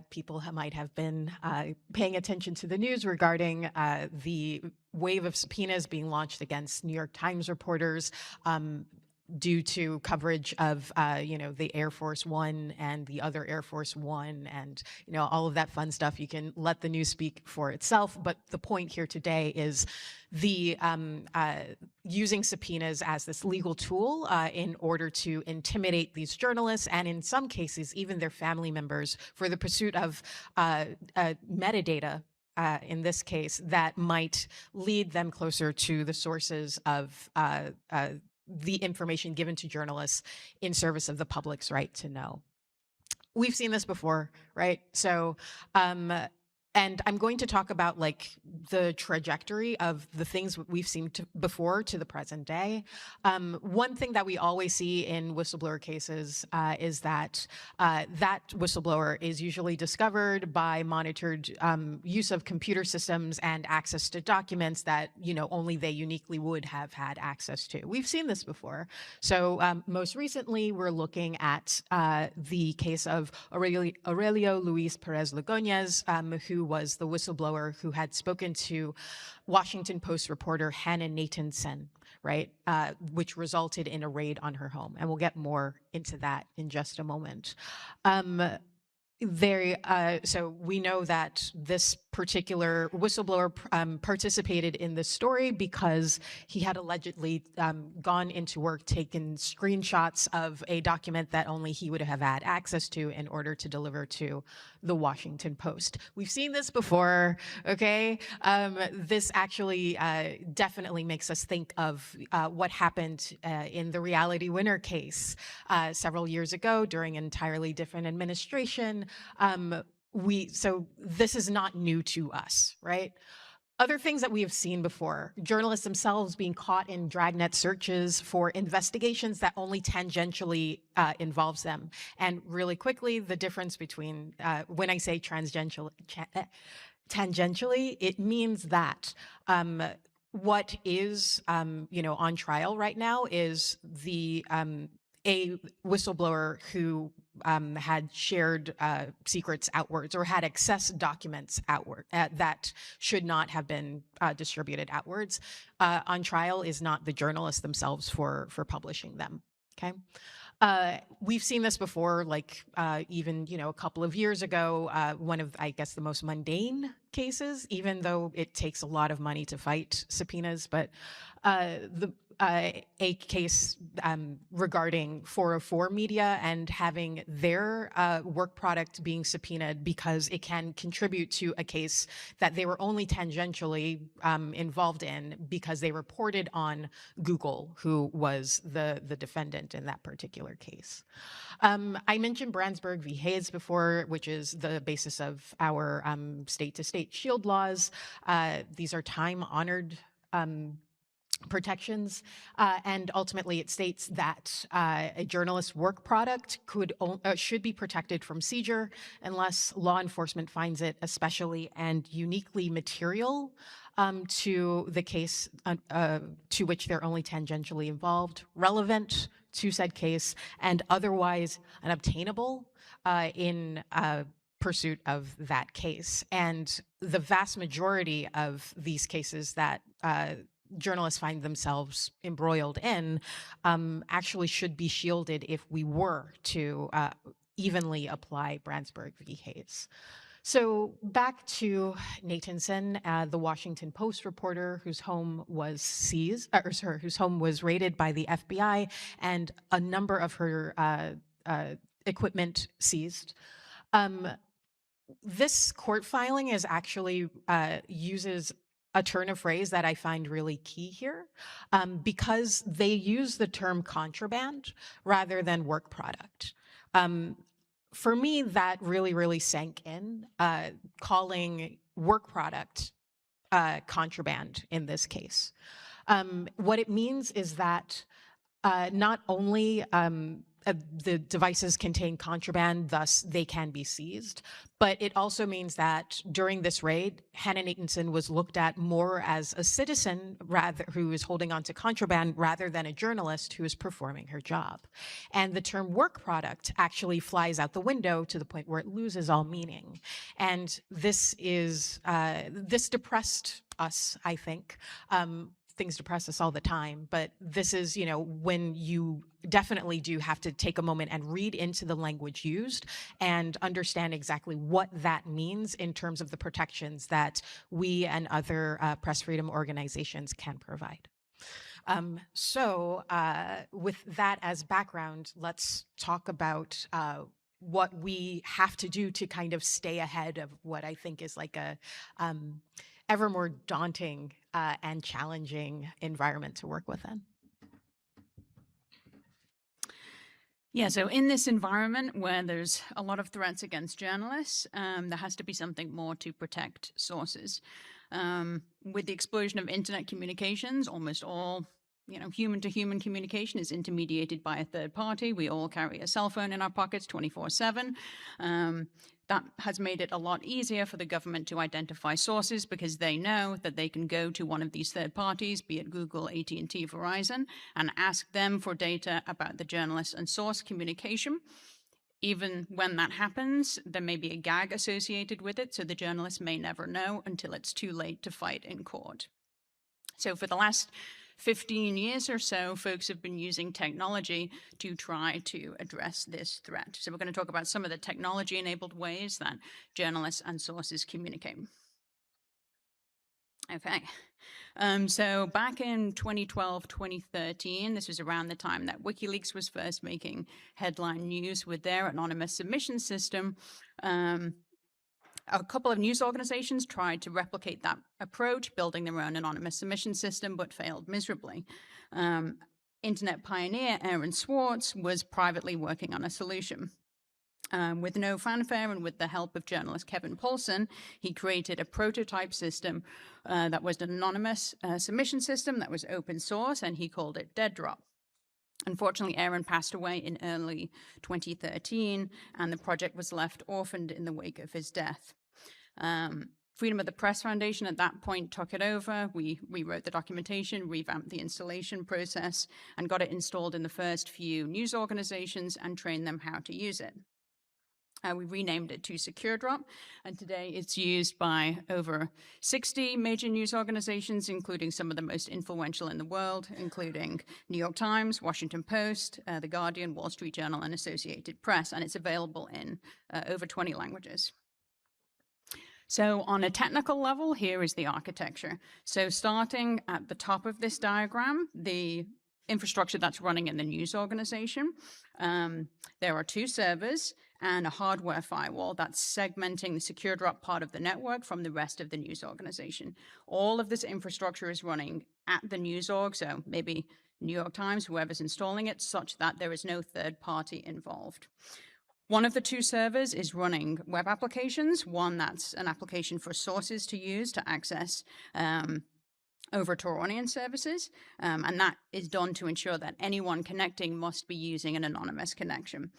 people might have been paying attention to the news regarding the wave of subpoenas being launched against New York Times reporters due to coverage of, the Air Force One and the other Air Force One and, all of that fun stuff. You can let the news speak for itself. But the point here today is the using subpoenas as this legal tool in order to intimidate these journalists, and in some cases, even their family members, for the pursuit of metadata, in this case, that might lead them closer to the sources of the information given to journalists in service of the public's right to know. We've seen this before, right? So, and I'm going to talk about the trajectory of the things we've seen before to the present day. One thing that we always see in whistleblower cases is that that whistleblower is usually discovered by monitored use of computer systems and access to documents that only they uniquely would have had access to. We've seen this before. So most recently, we're looking at the case of Aurelio Luis Perez Lugones, who was the whistleblower who had spoken to Washington Post reporter Hannah Nathanson, right, which resulted in a raid on her home. And we'll get more into that in just a moment. So we know that this particular whistleblower participated in this story because he had allegedly gone into work, taken screenshots of a document that only he would have had access to in order to deliver to the Washington Post. We've seen this before, okay? This actually definitely makes us think of what happened in the Reality Winner case several years ago during an entirely different administration. So this is not new to us, right? Other things that we have seen before, journalists themselves being caught in dragnet searches for investigations that only tangentially involves them. And really quickly, the difference between, when I say tangentially, it means that what is, on trial right now is a whistleblower who had shared secrets outwards or had accessed documents outward that should not have been distributed outwards. On trial is not the journalists themselves for publishing them. Okay. We've seen this before, like even a couple of years ago, one of, I guess, the most mundane cases, even though it takes a lot of money to fight subpoenas, but a case regarding 404 Media and having their work product being subpoenaed because it can contribute to a case that they were only tangentially involved in because they reported on Google, who was the defendant in that particular case. I mentioned Brandsburg v. Hayes before, which is the basis of our state-to-state shield laws. These are time-honored protections, and ultimately it states that a journalist's work product should be protected from seizure unless law enforcement finds it especially and uniquely material to the case to which they're only tangentially involved, relevant to said case, and otherwise unobtainable in pursuit of that case. And the vast majority of these cases that journalists find themselves embroiled in actually should be shielded if we were to evenly apply Brandsburg v. Hayes. So back to Nathanson, the Washington Post reporter whose home was seized, whose home was raided by the FBI and a number of her equipment seized. This court filing is actually uses a turn of phrase that I find really key here, because they use the term contraband rather than work product. For me, that really sank in, calling work product contraband in this case. What it means is that not only the devices contain contraband, thus they can be seized, but it also means that during this raid, Hannah Nathanson was looked at more as a citizen who is holding on to contraband rather than a journalist who is performing her job. And the term work product actually flies out the window to the point where it loses all meaning. And this depressed us, I think. Things depress us all the time, but this is, when you definitely do have to take a moment and read into the language used and understand exactly what that means in terms of the protections that we and other press freedom organizations can provide. With that as background, let's talk about what we have to do to kind of stay ahead of what I think is like a ever more daunting and challenging environment to work within. Yeah, so in this environment where there's a lot of threats against journalists, there has to be something more to protect sources. With the explosion of internet communications, almost all human-to-human communication is intermediated by a third party. We all carry a cell phone in our pockets 24/7. That has made it a lot easier for the government to identify sources because they know that they can go to one of these third parties, be it Google, AT&T, Verizon, and ask them for data about the journalist and source communication. Even when that happens, there may be a gag associated with it, so the journalist may never know until it's too late to fight in court. So for the last 15 years or so, folks have been using technology to try to address this threat. So we're going to talk about some of the technology-enabled ways that journalists and sources communicate. Okay. So back in 2012, 2013, this was around the time that WikiLeaks was first making headline news with their anonymous submission system. A couple of news organizations tried to replicate that approach, building their own anonymous submission system, but failed miserably. Internet pioneer Aaron Swartz was privately working on a solution. With no fanfare and with the help of journalist Kevin Poulsen, he created a prototype system that was an anonymous submission system that was open source, and he called it Dead Drop. Unfortunately, Aaron passed away in early 2013, and the project was left orphaned in the wake of his death. Freedom of the Press Foundation at that point took it over. We rewrote the documentation, revamped the installation process, and got it installed in the first few news organizations and trained them how to use it. We renamed it to Secure Drop, and today it's used by over 60 major news organizations, including some of the most influential in the world, including New York Times, Washington Post, The Guardian, Wall Street Journal, and Associated Press, and it's available in over 20 languages. So on a technical level, here is the architecture. So starting at the top of this diagram, the infrastructure that's running in the news organization, there are 2 servers and a hardware firewall that's segmenting the secure drop part of the network from the rest of the news organization. All of this infrastructure is running at the news org, so maybe New York Times, whoever's installing it, such that there is no third party involved. One of the 2 servers is running web applications, one that's an application for sources to use to access over Tor Onion services, and that is done to ensure that anyone connecting must be using an anonymous connection.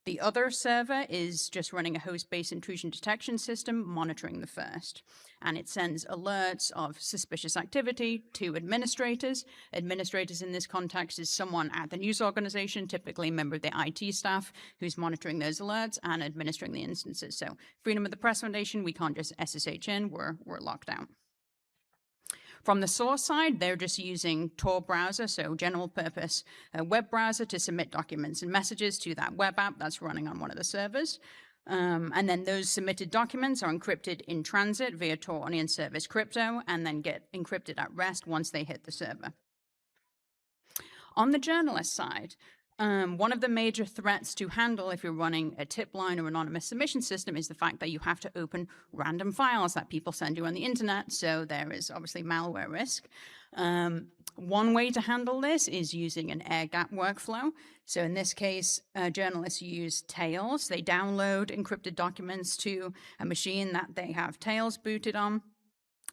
The other server is just running a host-based intrusion detection system monitoring the first, and it sends alerts of suspicious activity to administrators. Administrators in this context is someone at the news organization, typically a member of the IT staff, who's monitoring those alerts and administering the instances. So Freedom of the Press Foundation, we can't just SSH in, we're locked out. From the source side, they're just using Tor browser, so general purpose web browser, to submit documents and messages to that web app that's running on one of the servers. And then those submitted documents are encrypted in transit via Tor Onion service crypto, and then get encrypted at rest once they hit the server. On the journalist side, one of the major threats to handle if you're running a tip line or anonymous submission system is the fact that you have to open random files that people send you on the internet, so there is obviously malware risk. One way to handle this is using an air-gap workflow. So in this case, journalists use Tails. They download encrypted documents to a machine that they have Tails booted on.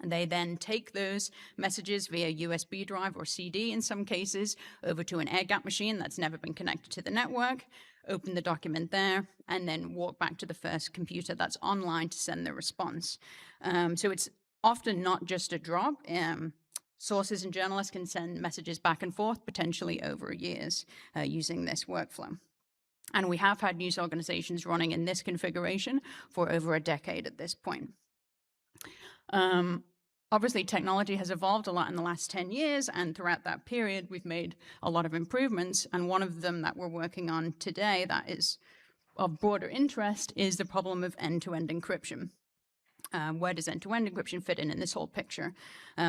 They then take those messages via USB drive or CD in some cases over to an air-gap machine that's never been connected to the network, open the document there, and then walk back to the first computer that's online to send the response. So it's often not just a drop. Sources and journalists can send messages back and forth, potentially over years, using this workflow. And we have had news organizations running in this configuration for over a decade at this point. Obviously, technology has evolved a lot in the last 10 years, and throughout that period, we've made a lot of improvements. And one of them that we're working on today that is of broader interest is the problem of end-to-end encryption. Where does end-to-end encryption fit in this whole picture?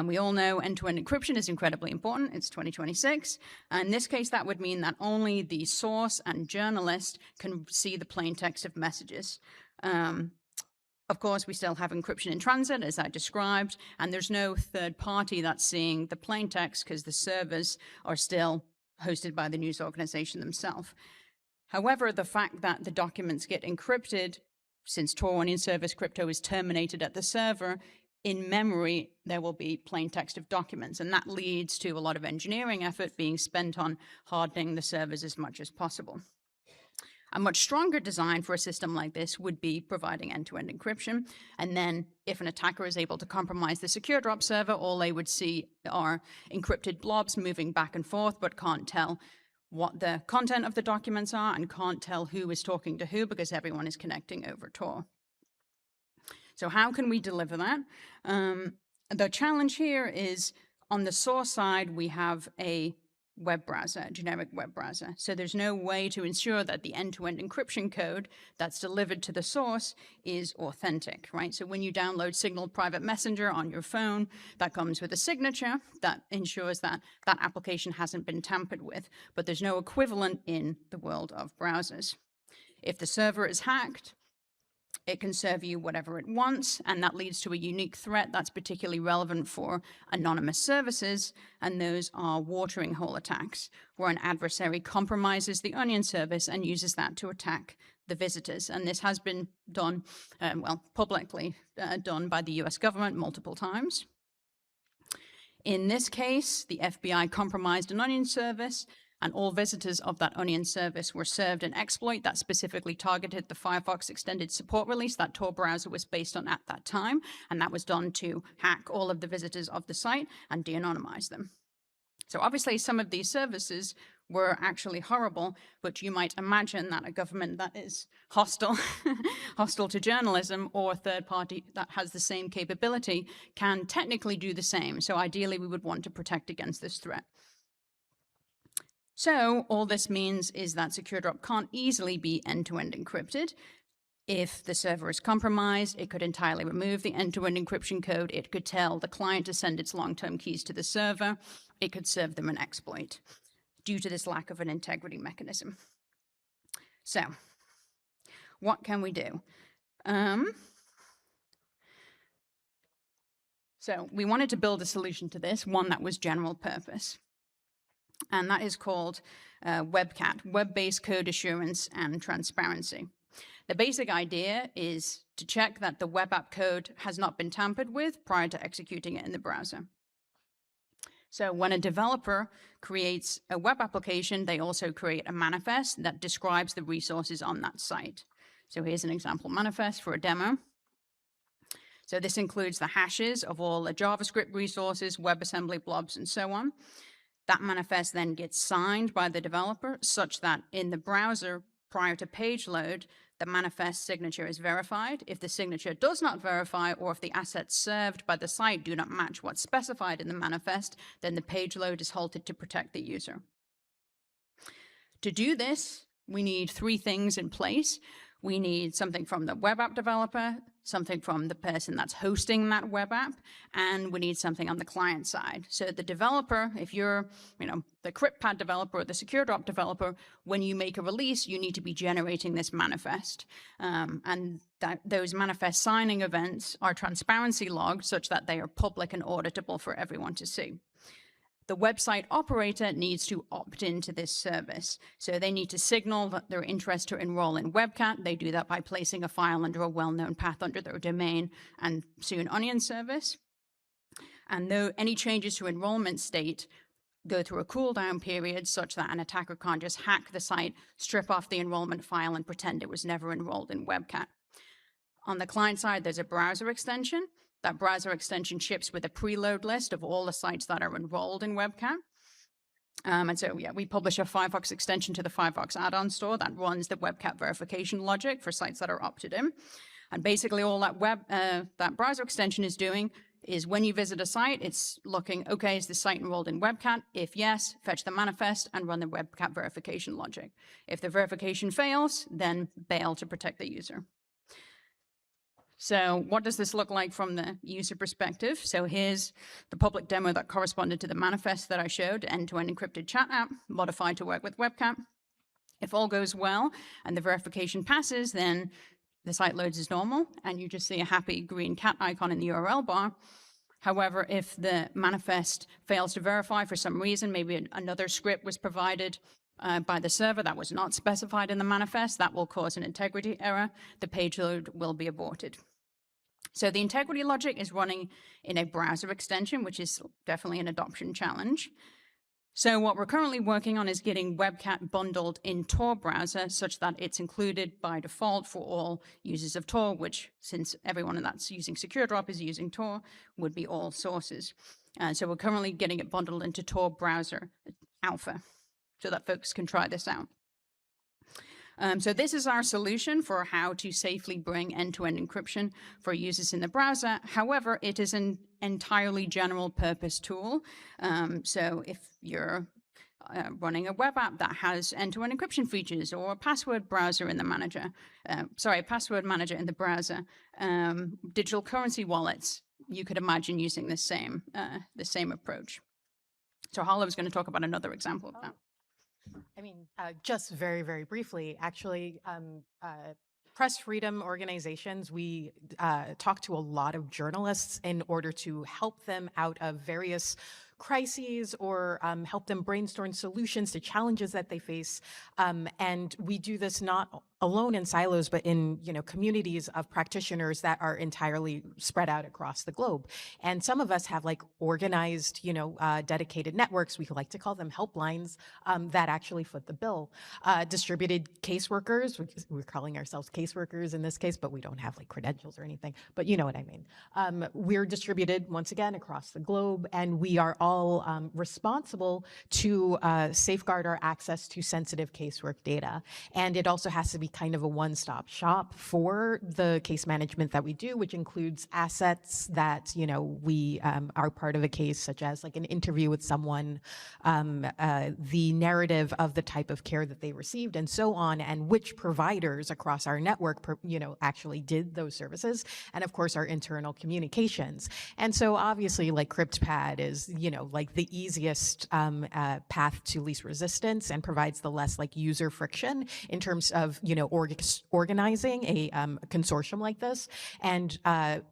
We all know end-to-end encryption is incredibly important. It's 2026. In this case, that would mean that only the source and journalist can see the plain text of messages. Of course, we still have encryption in transit, as I described, and there's no third party that's seeing the plain text because the servers are still hosted by the news organization themselves. However, the fact that the documents get encrypted, since Tor Onion service crypto is terminated at the server, in memory, there will be plain text of documents, and that leads to a lot of engineering effort being spent on hardening the servers as much as possible. A much stronger design for a system like this would be providing end-to-end encryption. And then if an attacker is able to compromise the secure drop server, all they would see are encrypted blobs moving back and forth, but can't tell what the content of the documents are and can't tell who is talking to who because everyone is connecting over Tor. So how can we deliver that? The challenge here is on the source side, we have a web browser, a generic web browser. So there's no way to ensure that the end-to-end encryption code that's delivered to the source is authentic, right? So when you download Signal Private Messenger on your phone, that comes with a signature that ensures that that application hasn't been tampered with, but there's no equivalent in the world of browsers. If the server is hacked, it can serve you whatever it wants, and that leads to a unique threat that's particularly relevant for anonymous services, and those are watering hole attacks, where an adversary compromises the onion service and uses that to attack the visitors. And this has been done, publicly done by the US government multiple times. In this case, the FBI compromised an onion service, and all visitors of that onion service were served an exploit that specifically targeted the Firefox Extended Support release that Tor browser was based on at that time, and that was done to hack all of the visitors of the site and de-anonymize them. So obviously some of these services were actually horrible, but you might imagine that a government that is hostile, hostile to journalism, or a third party that has the same capability can technically do the same. So ideally we would want to protect against this threat. So all this means is that SecureDrop can't easily be end-to-end encrypted. If the server is compromised, it could entirely remove the end-to-end encryption code. It could tell the client to send its long-term keys to the server. It could serve them an exploit due to this lack of an integrity mechanism. So what can we do? So we wanted to build a solution to this, one that was general purpose. And that is called WebCat, Web-Based Code Assurance and Transparency. The basic idea is to check that the web app code has not been tampered with prior to executing it in the browser. So when a developer creates a web application, they also create a manifest that describes the resources on that site. So here's an example manifest for a demo. So this includes the hashes of all the JavaScript resources, WebAssembly blobs, and so on. That manifest then gets signed by the developer such that in the browser, prior to page load, the manifest signature is verified. If the signature does not verify, or if the assets served by the site do not match what's specified in the manifest, then the page load is halted to protect the user. To do this, we need three things in place. We need something from the web app developer, something from the person that's hosting that web app, and we need something on the client side. So the developer, if you're the CryptPad developer or the SecureDrop developer, when you make a release, you need to be generating this manifest. And those manifest signing events are transparency logged such that they are public and auditable for everyone to see. The website operator needs to opt into this service. So they need to signal that their interest to enroll in WebCat. They do that by placing a file under a well-known path under their domain and soon onion service. And though any changes to enrollment state go through a cooldown period such that an attacker can't just hack the site, strip off the enrollment file, and pretend it was never enrolled in WebCat. On the client side, there's a browser extension. That browser extension ships with a preload list of all the sites that are enrolled in WebCat. And so, we publish a Firefox extension to the Firefox add-on store that runs the WebCat verification logic for sites that are opted in. And basically all that browser extension is doing is when you visit a site, it's looking, okay, is this site enrolled in WebCat? If yes, fetch the manifest and run the WebCat verification logic. If the verification fails, then bail to protect the user. So what does this look like from the user perspective? So here's the public demo that corresponded to the manifest that I showed, end-to-end encrypted chat app, modified to work with WebCat. If all goes well and the verification passes, then the site loads as normal, and you just see a happy green cat icon in the URL bar. However, if the manifest fails to verify for some reason, maybe another script was provided by the server that was not specified in the manifest, that will cause an integrity error. The page load will be aborted. So the integrity logic is running in a browser extension, which is definitely an adoption challenge. So what we're currently working on is getting WebCat bundled in Tor browser such that it's included by default for all users of Tor, which, since everyone that's using SecureDrop is using Tor, would be all sources. So we're currently getting it bundled into Tor browser alpha so that folks can try this out. So this is our solution for how to safely bring end-to-end encryption for users in the browser. However, it is an entirely general purpose tool. So if you're running a web app that has end-to-end encryption features, or a password browser in the manager, password manager in the browser, digital currency wallets, you could imagine using the same approach. So Harlow's going to talk about another example of that. I mean, just very, very briefly, actually, press freedom organizations, we talk to a lot of journalists in order to help them out of various crises or help them brainstorm solutions to challenges that they face. And we do this not alone in silos, but in communities of practitioners that are entirely spread out across the globe. And some of us have like organized, dedicated networks, we like to call them helplines, that actually foot the bill. Distributed caseworkers, we're calling ourselves caseworkers in this case, but we don't have like credentials or anything, but you know what I mean. We're distributed once again across the globe, and we are all responsible to safeguard our access to sensitive casework data. And it also has to be kind of a one-stop shop for the case management that we do, which includes assets that, we are part of a case, such as like an interview with someone, the narrative of the type of care that they received, and so on, and which providers across our network, actually did those services, and of course our internal communications. And so obviously like CryptPad is, like the easiest path to least resistance and provides the less like user friction in terms of, organizing a consortium like this. And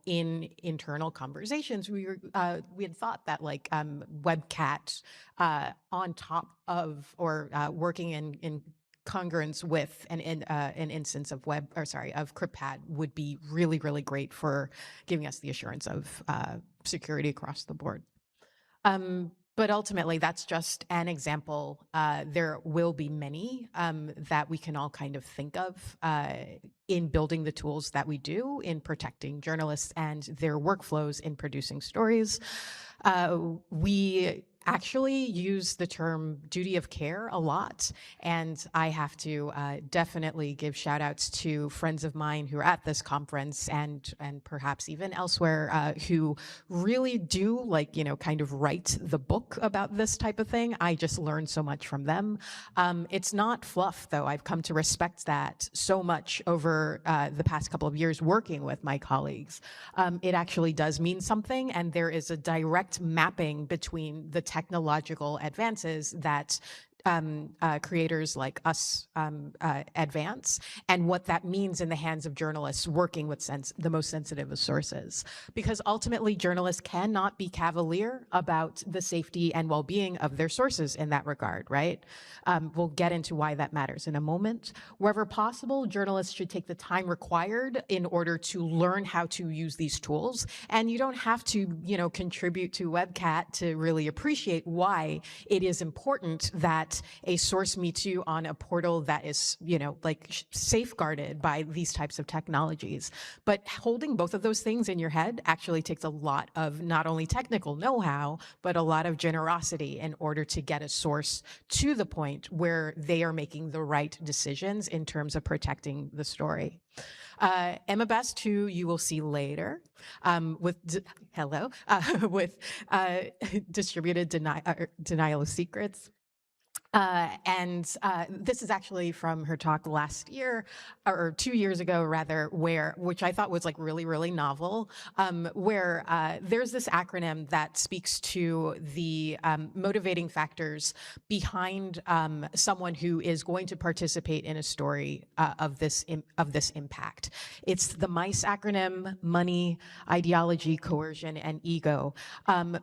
in internal conversations, we had thought that like WebCat on top of or working in congruence with an instance of CryptPad would be really, really great for giving us the assurance of security across the board. But ultimately, that's just an example. There will be many that we can all kind of think of in building the tools that we do in protecting journalists and their workflows in producing stories. We actually use the term duty of care a lot, and I have to definitely give shout outs to friends of mine who are at this conference and perhaps even elsewhere who really do kind of write the book about this type of thing. I just learned so much from them. It's not fluff, though. I've come to respect that so much over the past couple of years working with my colleagues. It actually does mean something, and there is a direct mapping between the technological advances that creators like us advance, and what that means in the hands of journalists working with the most sensitive of sources. Because ultimately, journalists cannot be cavalier about the safety and well-being of their sources in that regard, right? We'll get into why that matters in a moment. Wherever possible, journalists should take the time required in order to learn how to use these tools. And you don't have to, contribute to WebCat to really appreciate why it is important that a source meets you on a portal that is, safeguarded by these types of technologies. But holding both of those things in your head actually takes a lot of not only technical know-how, but a lot of generosity in order to get a source to the point where they are making the right decisions in terms of protecting the story. Emma Best, who you will see later, with distributed denial of secrets. This is actually from her talk last year, or 2 years ago rather, which I thought was like really, really novel, where there's this acronym that speaks to the motivating factors behind someone who is going to participate in a story of this impact. It's the MICE acronym: money, ideology, coercion, and ego.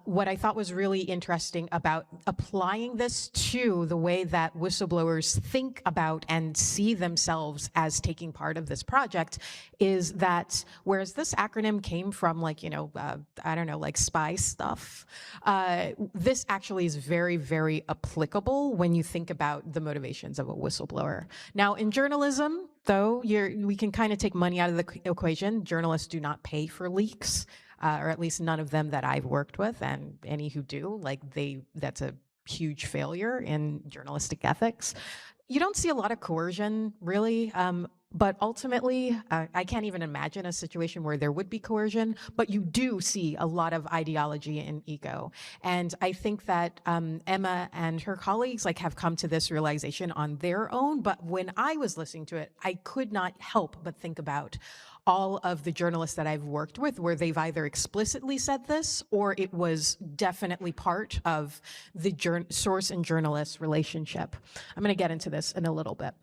What I thought was really interesting about applying this to the way that whistleblowers think about and see themselves as taking part of this project is that whereas this acronym came from spy stuff, this actually is very, very applicable when you think about the motivations of a whistleblower. Now, in journalism, though, we can kind of take money out of the equation. Journalists do not pay for leaks, or at least none of them that I've worked with, and any who do, that's a huge failure in journalistic ethics. You don't see a lot of coercion, really. But ultimately, I can't even imagine a situation where there would be coercion, but you do see a lot of ideology in eco. And I think that Emma and her colleagues have come to this realization on their own. But when I was listening to it, I could not help but think about all of the journalists that I've worked with where they've either explicitly said this or it was definitely part of the source and journalist relationship. I'm going to get into this in a little bit.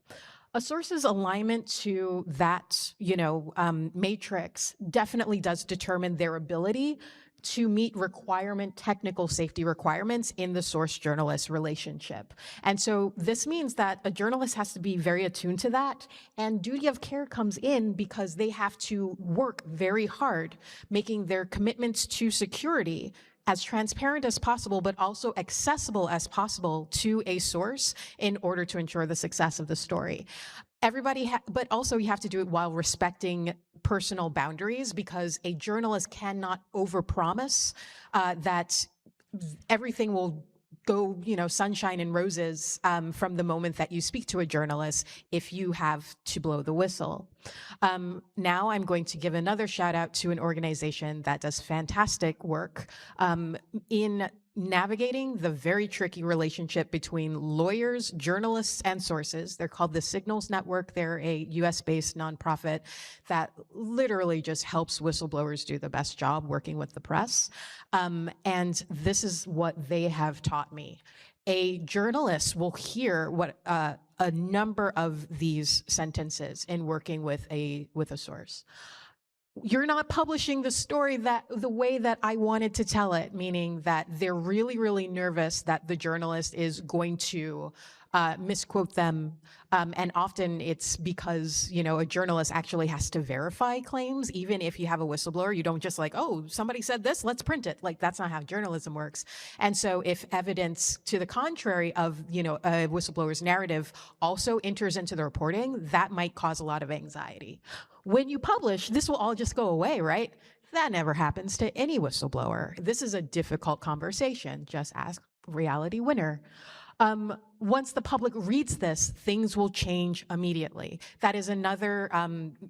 A source's alignment to that, matrix definitely does determine their ability to meet technical safety requirements in the source-journalist relationship. And so this means that a journalist has to be very attuned to that, and duty of care comes in because they have to work very hard, making their commitments to security as transparent as possible, but also accessible as possible to a source in order to ensure the success of the story. But also you have to do it while respecting personal boundaries, because a journalist cannot overpromise that everything will go, sunshine and roses from the moment that you speak to a journalist if you have to blow the whistle. Now I'm going to give another shout out to an organization that does fantastic work in navigating the very tricky relationship between lawyers, journalists, and sources. They're called the Signals Network. They're a US-based nonprofit that literally just helps whistleblowers do the best job working with the press. And this is what they have taught me. A journalist will hear what a number of these sentences in working with a source. You're not publishing the story the way that I wanted to tell it, meaning that they're really, really nervous that the journalist is going to misquote them. And often it's because, a journalist actually has to verify claims. Even if you have a whistleblower, you don't just oh, somebody said this, let's print it. That's not how journalism works. And so if evidence to the contrary of, a whistleblower's narrative also enters into the reporting, that might cause a lot of anxiety. When you publish, this will all just go away, right? That never happens to any whistleblower. This is a difficult conversation. Just ask Reality Winner. Once the public reads this, things will change immediately. That is another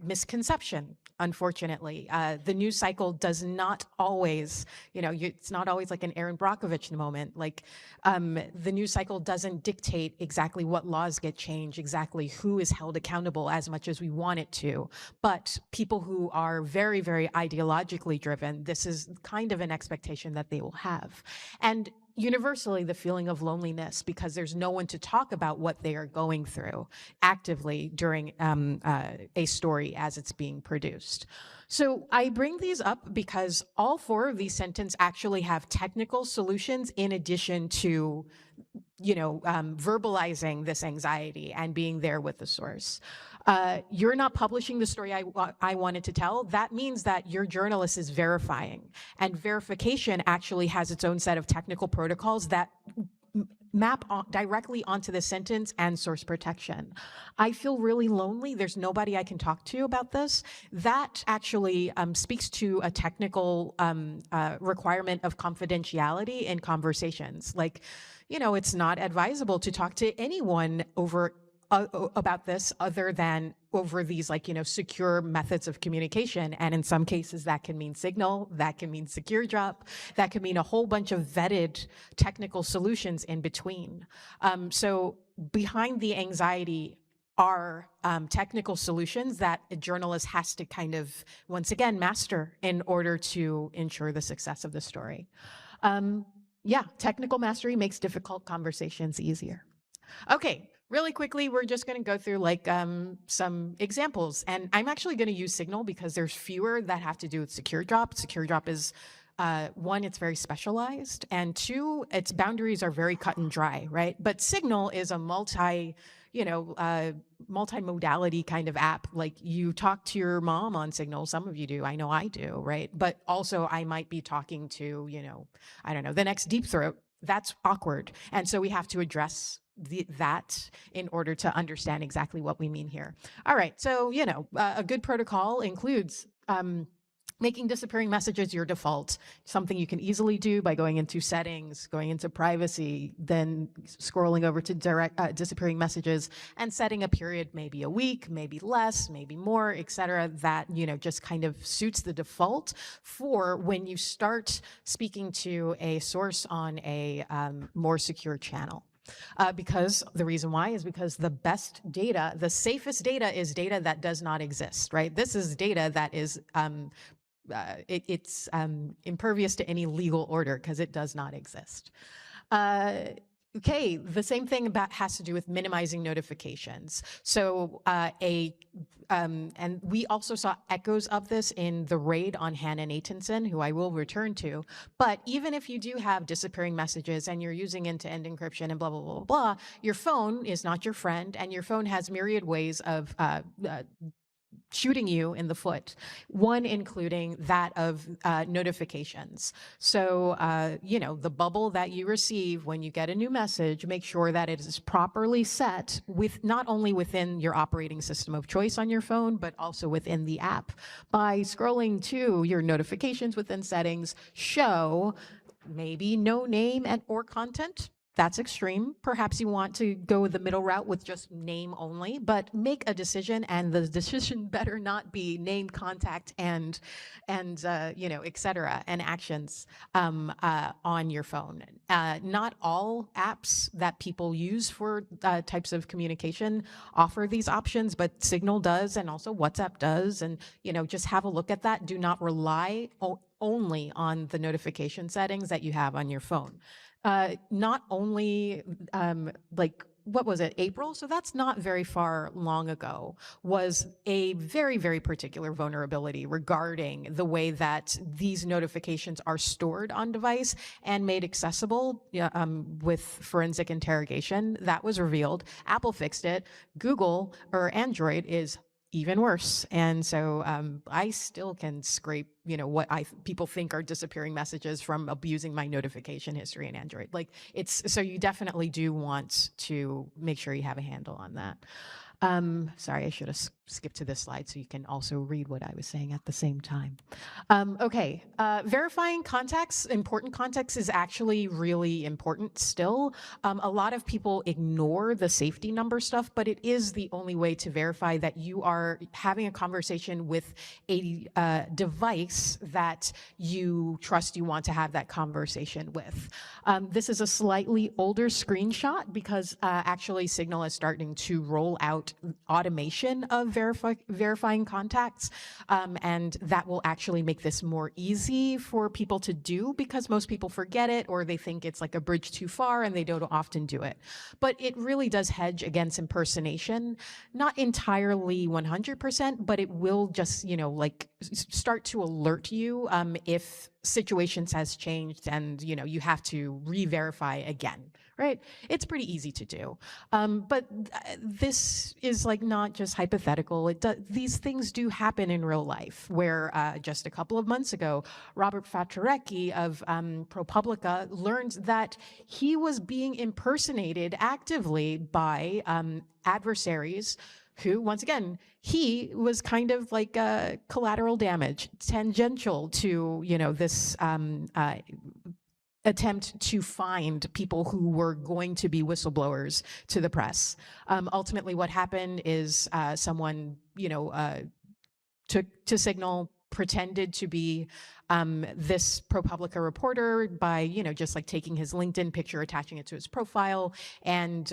misconception, unfortunately. The news cycle does not always, it's not always like an Aaron Brockovich moment. The news cycle doesn't dictate exactly what laws get changed, exactly who is held accountable as much as we want it to. But people who are very, very ideologically driven, this is kind of an expectation that they will have. And universally, the feeling of loneliness because there's no one to talk about what they are going through actively during a story as it's being produced. So I bring these up because all four of these sentences actually have technical solutions in addition to verbalizing this anxiety and being there with the source. You're not publishing the story I wanted to tell. That means that your journalist is verifying. And verification actually has its own set of technical protocols that map directly onto the sentence and source protection. I feel really lonely. There's nobody I can talk to about this. That actually speaks to a technical requirement of confidentiality in conversations. It's not advisable to talk to anyone about this other than over these secure methods of communication. And in some cases that can mean Signal, that can mean Secure Drop, that can mean a whole bunch of vetted technical solutions in between. So behind the anxiety are technical solutions that a journalist has to kind of, once again, master in order to ensure the success of the story. Technical mastery makes difficult conversations easier. Okay. Really quickly, we're just going to go through some examples. And I'm actually going to use Signal because there's fewer that have to do with Secure Drop. Secure Drop is, one, it's very specialized. And two, its boundaries are very cut and dry, right? But Signal is a multi-modality kind of app. You talk to your mom on Signal. Some of you do. I know I do, right? But also I might be talking to, I don't know, the next Deep Throat. That's awkward. And so we have to address that in order to understand exactly what we mean here. All right, so, a good protocol includes Making disappearing messages your default, something you can easily do by going into settings, going into privacy, then scrolling over to disappearing messages and setting a period, maybe a week, maybe less, maybe more, etc. That, just kind of suits the default for when you start speaking to a source on a more secure channel. Because the reason why is because the best data, the safest data is data that does not exist, right? This is data that is it's impervious to any legal order because it does not exist. Okay, the same thing has to do with minimizing notifications. So and we also saw echoes of this in the raid on Hannah Nathanson, who I will return to. But even if you do have disappearing messages and you're using end-to-end encryption and blah, blah, blah, blah, your phone is not your friend, and your phone has myriad ways of shooting you in the foot, one including that of notifications. So, the bubble that you receive when you get a new message, make sure that it is properly set with not only within your operating system of choice on your phone, but also within the app. By scrolling to your notifications within settings, show maybe no name or content. That's extreme. Perhaps you want to go the middle route with just name only, but make a decision, and the decision better not be name, contact, and et cetera, and actions on your phone. Not all apps that people use for types of communication offer these options, but Signal does, and also WhatsApp does, and just have a look at that. Do not rely only on the notification settings that you have on your phone. Not only what was it, April? So that's not very far long ago, was a very, very particular vulnerability regarding the way that these notifications are stored on device and made accessible with forensic interrogation. That was revealed. Apple fixed it. Google or Android is even worse. And so I still can scrape, what people think are disappearing messages from abusing my notification history in Android. So you definitely do want to make sure you have a handle on that. Sorry, I should have skipped to this slide so you can also read what I was saying at the same time. Okay, verifying contacts, important contacts, is actually really important still. A lot of people ignore the safety number stuff, but it is the only way to verify that you are having a conversation with a device that you trust you want to have that conversation with. This is a slightly older screenshot because actually Signal is starting to roll out automation of verifying contacts, and that will actually make this more easy for people to do because most people forget it, or they think it's like a bridge too far and they don't often do it. But it really does hedge against impersonation, not entirely 100%, but it will just, start to alert you if situations has changed and, you have to re-verify again. Right? It's pretty easy to do. But this is not just hypothetical. These things do happen in real life, where just a couple of months ago, Robert Fatorecki of ProPublica learned that he was being impersonated actively by adversaries who, once again, he was kind of like collateral damage, tangential to, this attempt to find people who were going to be whistleblowers to the press. Ultimately, what happened is someone, took to Signal, pretended to be this ProPublica reporter by, just taking his LinkedIn picture, attaching it to his profile, and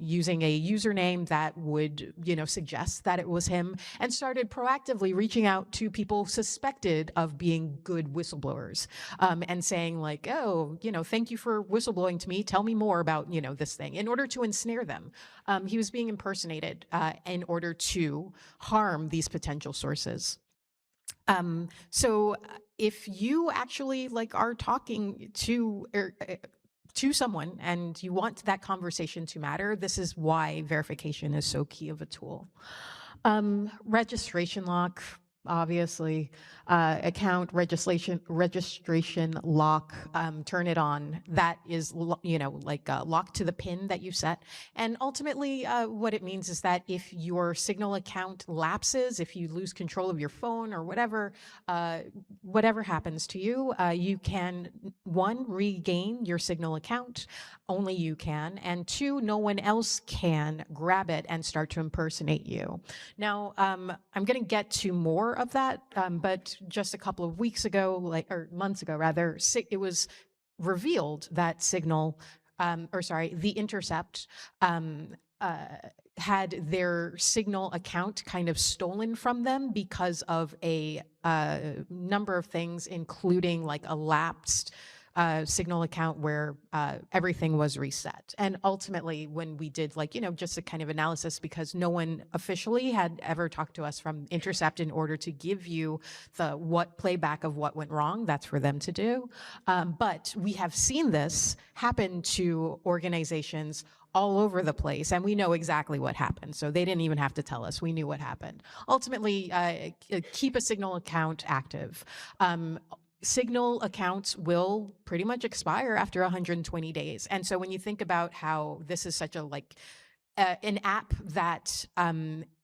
using a username that would, suggest that it was him, and started proactively reaching out to people suspected of being good whistleblowers, and saying oh, thank you for whistleblowing to me. Tell me more about, this thing, in order to ensnare them. He was being impersonated in order to harm these potential sources. So if you actually are talking to someone and you want that conversation to matter, this is why verification is so key of a tool. Registration lock, obviously. Account registration lock, turn it on. That is, like locked to the pin that you set. And ultimately, what it means is that if your Signal account lapses, if you lose control of your phone or whatever, whatever happens to you, you can, one, regain your Signal account. Only you can. And two, no one else can grab it and start to impersonate you. Now, I'm going to get to more of that, but just a couple of weeks ago, or months ago rather, it was revealed that The Intercept had their Signal account kind of stolen from them because of a number of things, including like a lapsed Signal account where everything was reset. And ultimately, when we did just a kind of analysis, because no one officially had ever talked to us from Intercept in order to give you the playback of what went wrong, that's for them to do. But we have seen this happen to organizations all over the place, and we know exactly what happened. So they didn't even have to tell us. We knew what happened. Ultimately, keep a Signal account active. Signal accounts will pretty much expire after 120 days. And so when you think about how this is such a an app that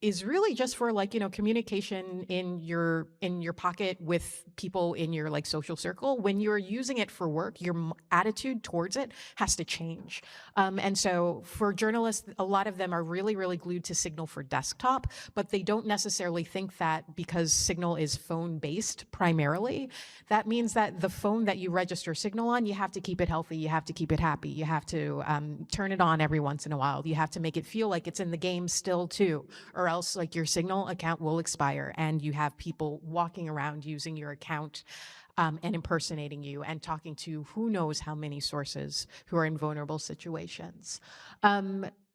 is really just for communication in your pocket with people in your social circle, when you're using it for work, your attitude towards it has to change. And so for journalists, a lot of them are really, really glued to Signal for desktop, but they don't necessarily think that because Signal is phone-based primarily, that means that the phone that you register Signal on, you have to keep it healthy, you have to keep it happy, you have to turn it on every once in a while, you have to make it feel like it's in the game still too, or else your Signal account will expire and you have people walking around using your account and impersonating you and talking to who knows how many sources who are in vulnerable situations.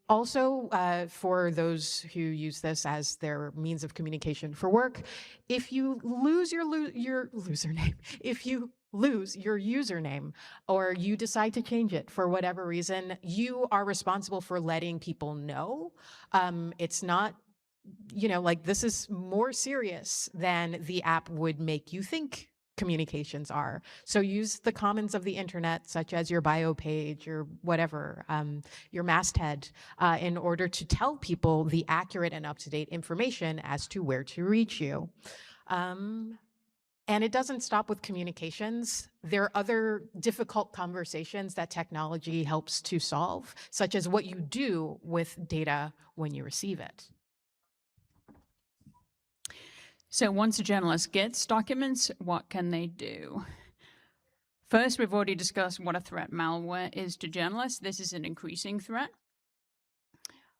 Also, for those who use this as their means of communication for work, if you lose your username, or you decide to change it for whatever reason, you are responsible for letting people know. It's not, this is more serious than the app would make you think communications are. So use the commons of the internet, such as your bio page or whatever, your masthead, in order to tell people the accurate and up-to-date information as to where to reach you. And it doesn't stop with communications. There are other difficult conversations that technology helps to solve, such as what you do with data when you receive it. So once a journalist gets documents, what can they do? First, we've already discussed what a threat malware is to journalists. This is an increasing threat.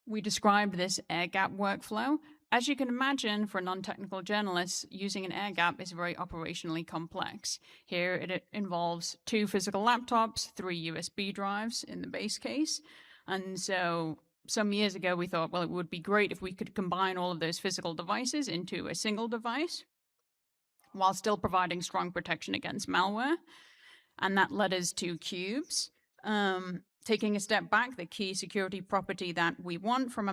We described this air gap workflow. As you can imagine, for non-technical journalists, using an air gap is very operationally complex. Here, it involves 2 physical laptops, 3 USB drives in the base case. And so some years ago, we thought, well, it would be great if we could combine all of those physical devices into a single device while still providing strong protection against malware. And that led us to cubes. Taking a step back, the key security property that we want from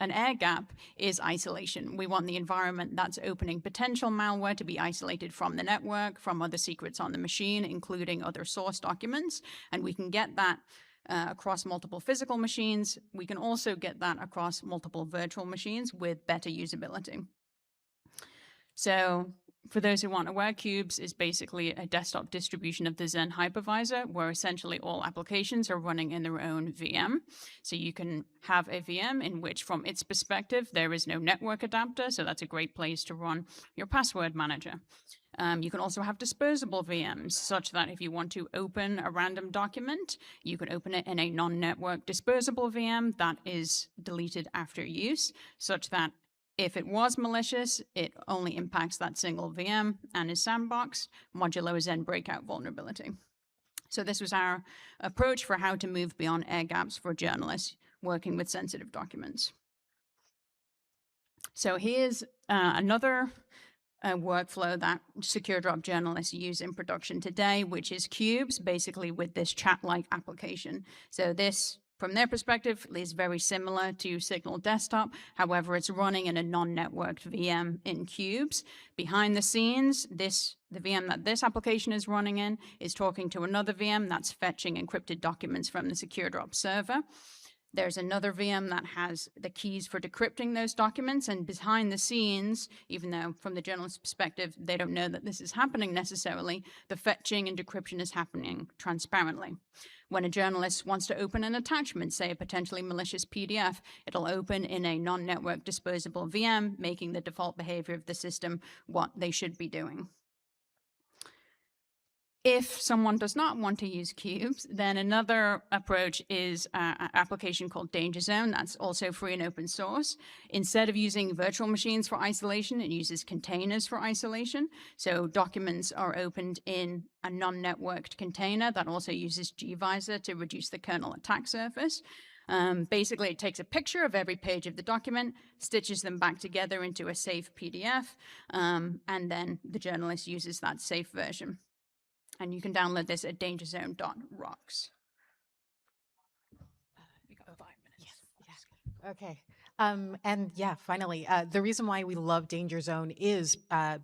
an air gap is isolation. We want the environment that's opening potential malware to be isolated from the network, from other secrets on the machine, including other source documents. And we can get that across multiple physical machines. We can also get that across multiple virtual machines with better usability. So for those who aren't aware, Cubes is basically a desktop distribution of the Xen hypervisor, where essentially all applications are running in their own VM. So you can have a VM in which, from its perspective, there is no network adapter, so that's a great place to run your password manager. You can also have disposable VMs, such that if you want to open a random document, you can open it in a non-network disposable VM that is deleted after use, such that if it was malicious, it only impacts that single VM and is sandboxed, modulo a Xen breakout vulnerability. So this was our approach for how to move beyond air gaps for journalists working with sensitive documents. So here's another workflow that secure drop journalists use in production today, which is Cubes, basically with this chat-like application. So this from their perspective, is very similar to Signal Desktop. However, it's running in a non-networked VM in cubes. Behind the scenes, the VM that this application is running in is talking to another VM that's fetching encrypted documents from the Secure Drop server. There's another VM that has the keys for decrypting those documents, and behind the scenes, even though from the journalist's perspective, they don't know that this is happening necessarily, the fetching and decryption is happening transparently. When a journalist wants to open an attachment, say a potentially malicious PDF, it'll open in a non-network disposable VM, making the default behavior of the system what they should be doing. If someone does not want to use cubes, then another approach is an application called Danger Zone. That's also free and open source. Instead of using virtual machines for isolation, it uses containers for isolation. So documents are opened in a non-networked container that also uses gvisor to reduce the kernel attack surface. Basically, it takes a picture of every page of the document, stitches them back together into a safe PDF, and then the journalist uses that safe version. And you can download this at dangerzone.rocks. We got 5 minutes. Yes. Okay. And yeah, finally, the reason why we love Danger Zone is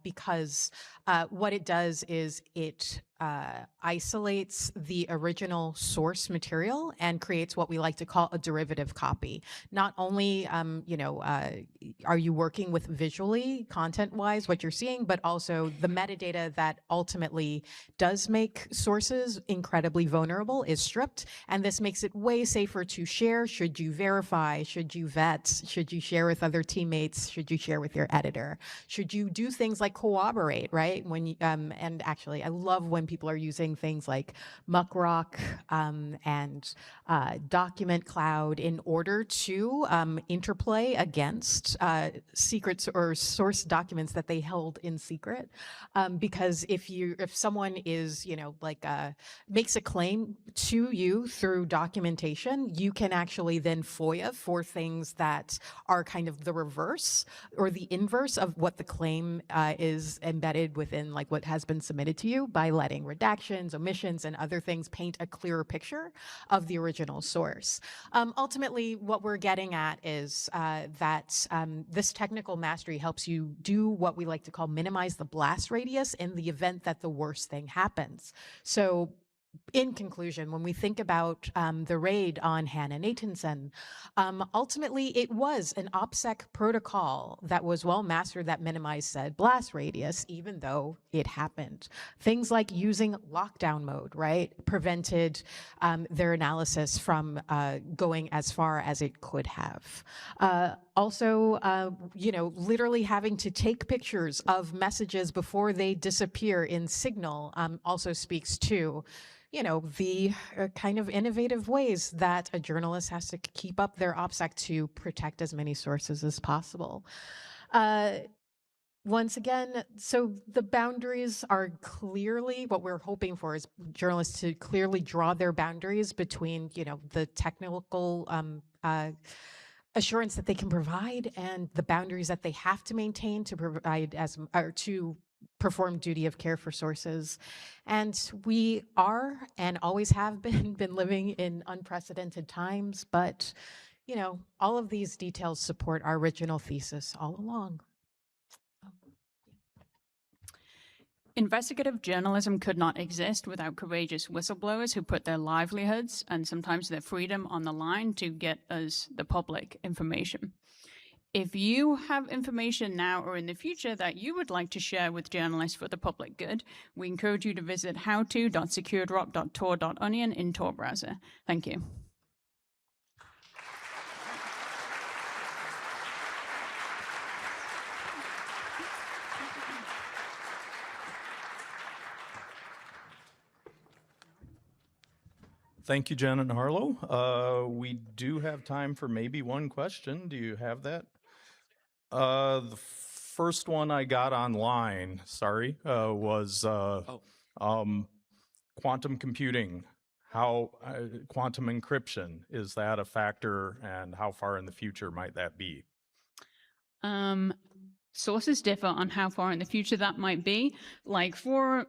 because what it does is it isolates the original source material and creates what we like to call a derivative copy. Not only, are you working with visually, content-wise, what you're seeing, but also the metadata that ultimately does make sources incredibly vulnerable is stripped, and this makes it way safer to share. Should you verify? Should you vet? Should you share with other teammates? Should you share with your editor? Should you do things like corroborate, right? When you, and actually, I love when people are using things like Muckrock and Document Cloud in order to interplay against secrets or source documents that they held in secret. Because if someone is, makes a claim to you through documentation, you can actually then FOIA for things that are kind of the reverse or the inverse of what the claim is embedded within, like what has been submitted to you, by letting redactions, omissions, and other things paint a clearer picture of the original source. Ultimately, what we're getting at is that this technical mastery helps you do what we like to call minimize the blast radius in the event that the worst thing happens. So in conclusion, when we think about the raid on Hannah Nathanson, ultimately it was an OPSEC protocol that was well mastered that minimized said blast radius, even though it happened. Things like using lockdown mode, right, prevented their analysis from going as far as it could have. Also, literally having to take pictures of messages before they disappear in Signal also speaks to the kind of innovative ways that a journalist has to keep up their OPSEC to protect as many sources as possible. Once again, so the boundaries are clearly, what we're hoping for is journalists to clearly draw their boundaries between, the technical assurance that they can provide and the boundaries that they have to maintain to provide to perform duty of care for sources. And we are and always have been living in unprecedented times, but all of these details support our original thesis all along. Investigative journalism could not exist without courageous whistleblowers who put their livelihoods and sometimes their freedom on the line to get us, the public, information. If you have information now or in the future that you would like to share with journalists for the public good, we encourage you to visit howto.securedrop.tor.onion in Tor browser. Thank you. Thank you, Jen and Harlow. We do have time for maybe one question. Do you have that? The first one I got online, was quantum computing. How quantum encryption, is that a factor, and how far in the future might that be? Sources differ on how far in the future that might be. Like for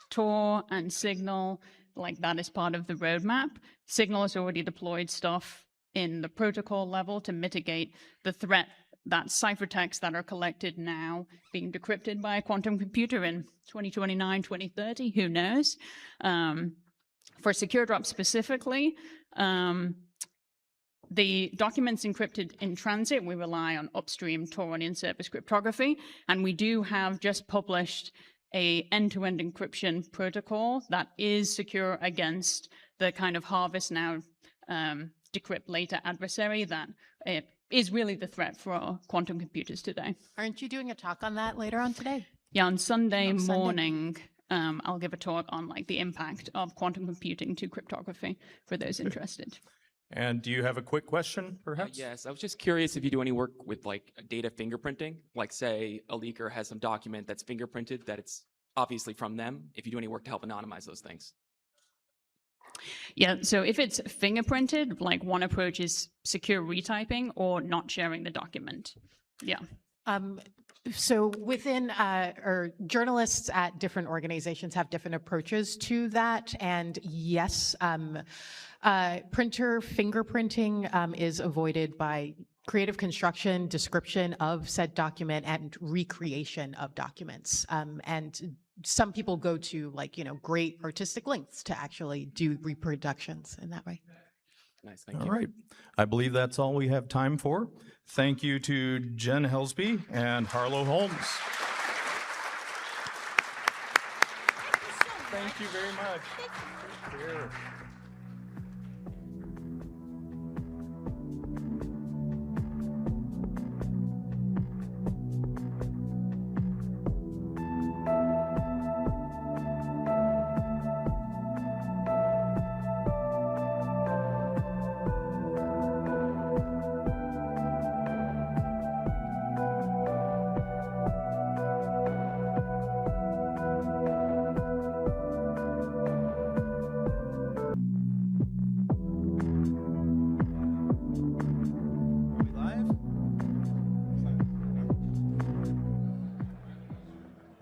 Tor and Signal, like that is part of the roadmap. Signal has already deployed stuff in the protocol level to mitigate the threat that ciphertexts that are collected now being decrypted by a quantum computer in 2029, 2030, who knows? For Secure Drop specifically, the documents encrypted in transit, we rely on upstream Tor and in-service cryptography, and we do have just published a end-to-end encryption protocol that is secure against the kind of harvest now decrypt later adversary that is really the threat for our quantum computers today. Aren't you doing a talk on that later on today? Yeah, on Sunday Oh, Sunday. morning, I'll give a talk on like the impact of quantum computing to cryptography for those interested. And do you have a quick question, perhaps? Yes, I was just curious if you do any work with like data fingerprinting, like say a leaker has some document that's fingerprinted that it's obviously from them, if you do any work to help anonymize those things. Yeah, so if it's fingerprinted, like one approach is secure retyping or not sharing the document. Yeah. So within, or journalists at different organizations have different approaches to that. And yes, printer fingerprinting is avoided by creative construction, description of said document, and recreation of documents. And some people go to great artistic lengths to actually do reproductions in that way. Nice, thank you. All right. I believe that's all we have time for. Thank you to Jen Helsby and Harlow Holmes. Thank you very much. Here.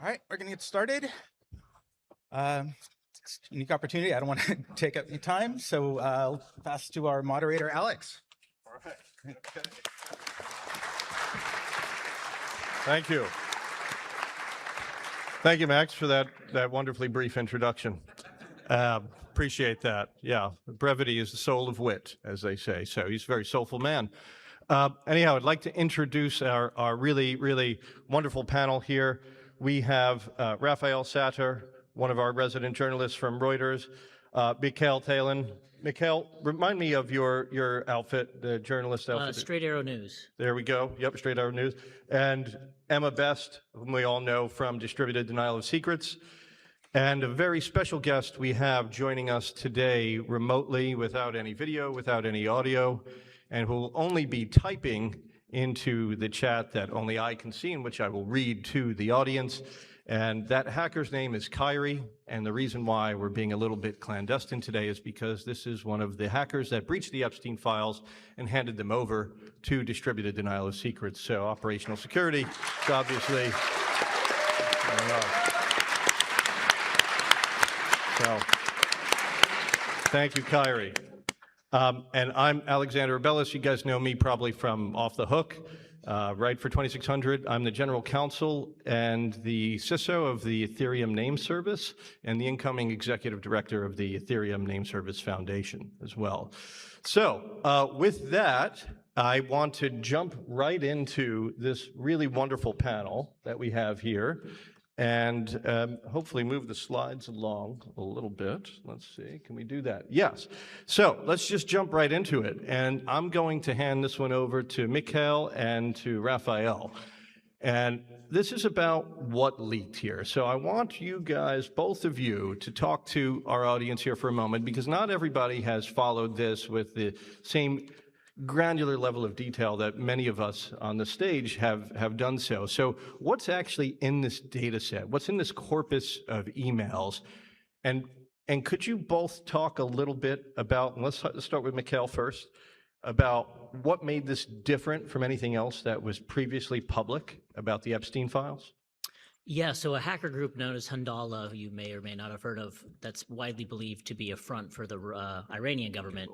All right, we're going to get started. It's a unique opportunity. I don't want to take up any time, so I'll pass to our moderator, Alex. All right. Thank you. Thank you, Max, for that wonderfully brief introduction. Appreciate that. Yeah, brevity is the soul of wit, as they say. So he's a very soulful man. Anyhow, I'd like to introduce our really, really wonderful panel here. We have Raphael Satter, one of our resident journalists from Reuters, Mikhail Talin. Mikhail, remind me of your outfit, the journalist outfit. Straight Arrow News. There we go. Yep, Straight Arrow News. And Emma Best, whom we all know from Distributed Denial of Secrets. And a very special guest we have joining us today remotely, without any video, without any audio, and who will only be typing into the chat that only I can see, in which I will read to the audience. And that hacker's name is Kyrie, and the reason why we're being a little bit clandestine today is because this is one of the hackers that breached the Epstein files and handed them over to Distributed Denial of Secrets. So operational security is obviously going on. So thank you, Kyrie. And I'm Alexander Abellis. You guys know me probably from Off the Hook, right for 2600. I'm the general counsel and the CISO of the Ethereum Name Service and the incoming executive director of the Ethereum Name Service Foundation as well. So with that, I want to jump right into this really wonderful panel that we have here. And hopefully move the slides along a little bit. Let's see, can we do that? Yes. So let's just jump right into it. And I'm going to hand this one over to Mikhail and to Raphael. And this is about what leaked here. So I want you guys, both of you, to talk to our audience here for a moment, because not everybody has followed this with the same granular level of detail that many of us on the stage have done so. So what's actually in this data set? What's in this corpus of emails? And could you both talk a little bit about, let's start with Mikhail first, about what made this different from anything else that was previously public about the Epstein files? Yeah, so a hacker group known as Handala, who you may or may not have heard of, that's widely believed to be a front for the Iranian government,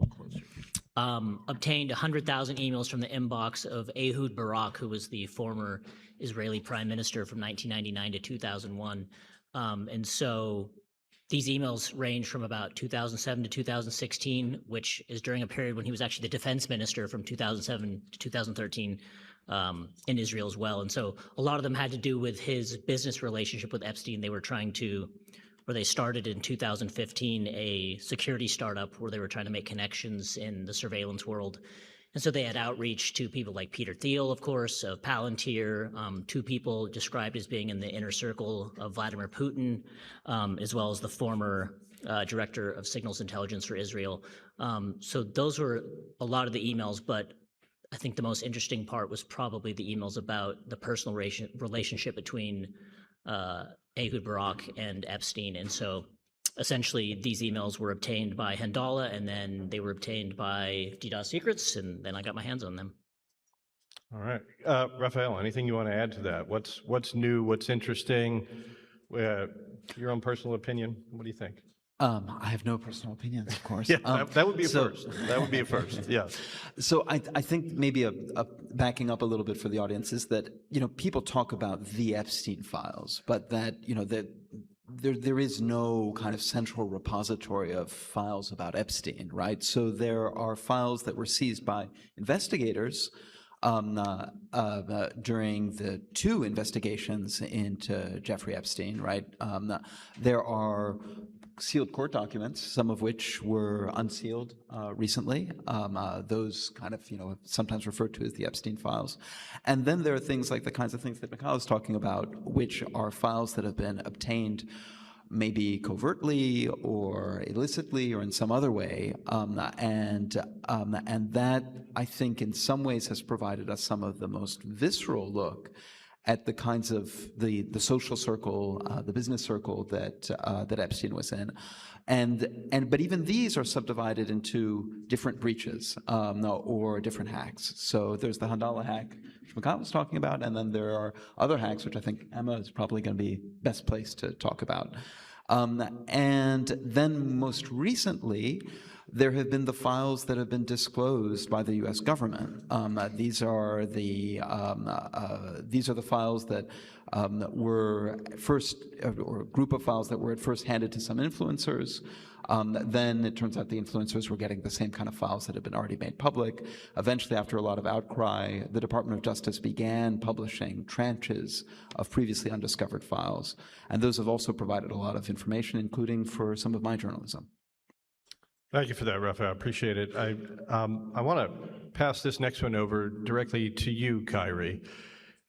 obtained 100,000 emails from the inbox of Ehud Barak, who was the former Israeli prime minister from 1999 to 2001. And so these emails range from about 2007 to 2016, which is during a period when he was actually the defense minister from 2007 to 2013. In Israel as well. And so a lot of them had to do with his business relationship with Epstein. They were trying to, or they started in 2015, a security startup where they were trying to make connections in the surveillance world. And so they had outreach to people like Peter Thiel, of course, of Palantir, two people described as being in the inner circle of Vladimir Putin, as well as the former director of signals intelligence for Israel. So those were a lot of the emails, but I think the most interesting part was probably the emails about the personal relationship between Ehud Barak and Epstein. And so essentially these emails were obtained by Handala, and then they were obtained by DDoS Secrets, and then I got my hands on them. All right. Raphael, anything you want to add to that? What's new? What's interesting? Your own personal opinion? What do you think? I have no personal opinions, of course. Yeah, that would be a first. That would be a first, yes. So I think maybe backing up a little bit for the audience is that, people talk about the Epstein files, but that, that there is no kind of central repository of files about Epstein, right? So there are files that were seized by investigators during the two investigations into Jeffrey Epstein, right? There are sealed court documents, some of which were unsealed recently. Those kind of, sometimes referred to as the Epstein files. And then there are things like the kinds of things that Mikhail is talking about, which are files that have been obtained maybe covertly or illicitly or in some other way. And that, I think, in some ways has provided us some of the most visceral look at the kinds of the social circle, the business circle that Epstein was in, but even these are subdivided into different breaches or different hacks. So there's the Handala hack, which Mikhail was talking about, and then there are other hacks, which I think Emma is probably going to be best placed to talk about. And then most recently, there have been the files that have been disclosed by the U.S. government. These are the files that were first, or a group of files that were at first handed to some influencers. Then it turns out the influencers were getting the same kind of files that had been already made public. Eventually, after a lot of outcry, the Department of Justice began publishing tranches of previously undiscovered files. And those have also provided a lot of information, including for some of my journalism. Thank you for that, Rafa. I appreciate it. I want to pass this next one over directly to you, Kyrie.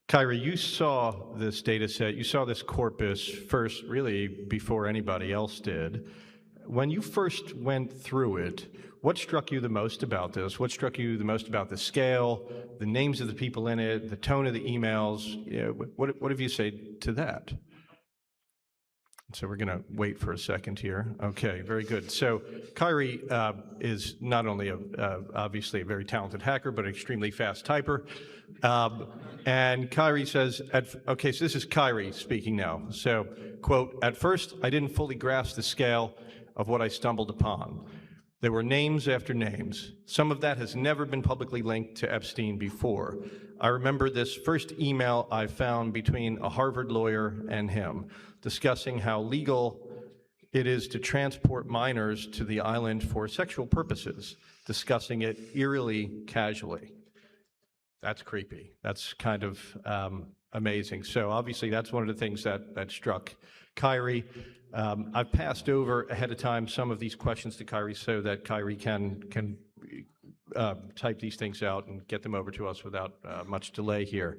Kyrie, you saw this data set, you saw this corpus first, really before anybody else did. When you first went through it, what struck you the most about this? What struck you the most about the scale, the names of the people in it, the tone of the emails? What have you said to that? So we're going to wait for a second here. Okay, very good. So Kyrie is not only obviously a very talented hacker, but an extremely fast typer. And Kyrie says, okay, so this is Kyrie speaking now. So, quote, "At first, I didn't fully grasp the scale of what I stumbled upon. There were names after names. Some of that has never been publicly linked to Epstein before. I remember this first email I found between a Harvard lawyer and him, discussing how legal it is to transport minors to the island for sexual purposes, discussing it eerily casually." That's creepy. That's kind of amazing. So obviously that's one of the things that struck Kyrie. I've passed over ahead of time some of these questions to Kyrie so that Kyrie can type these things out and get them over to us without much delay here.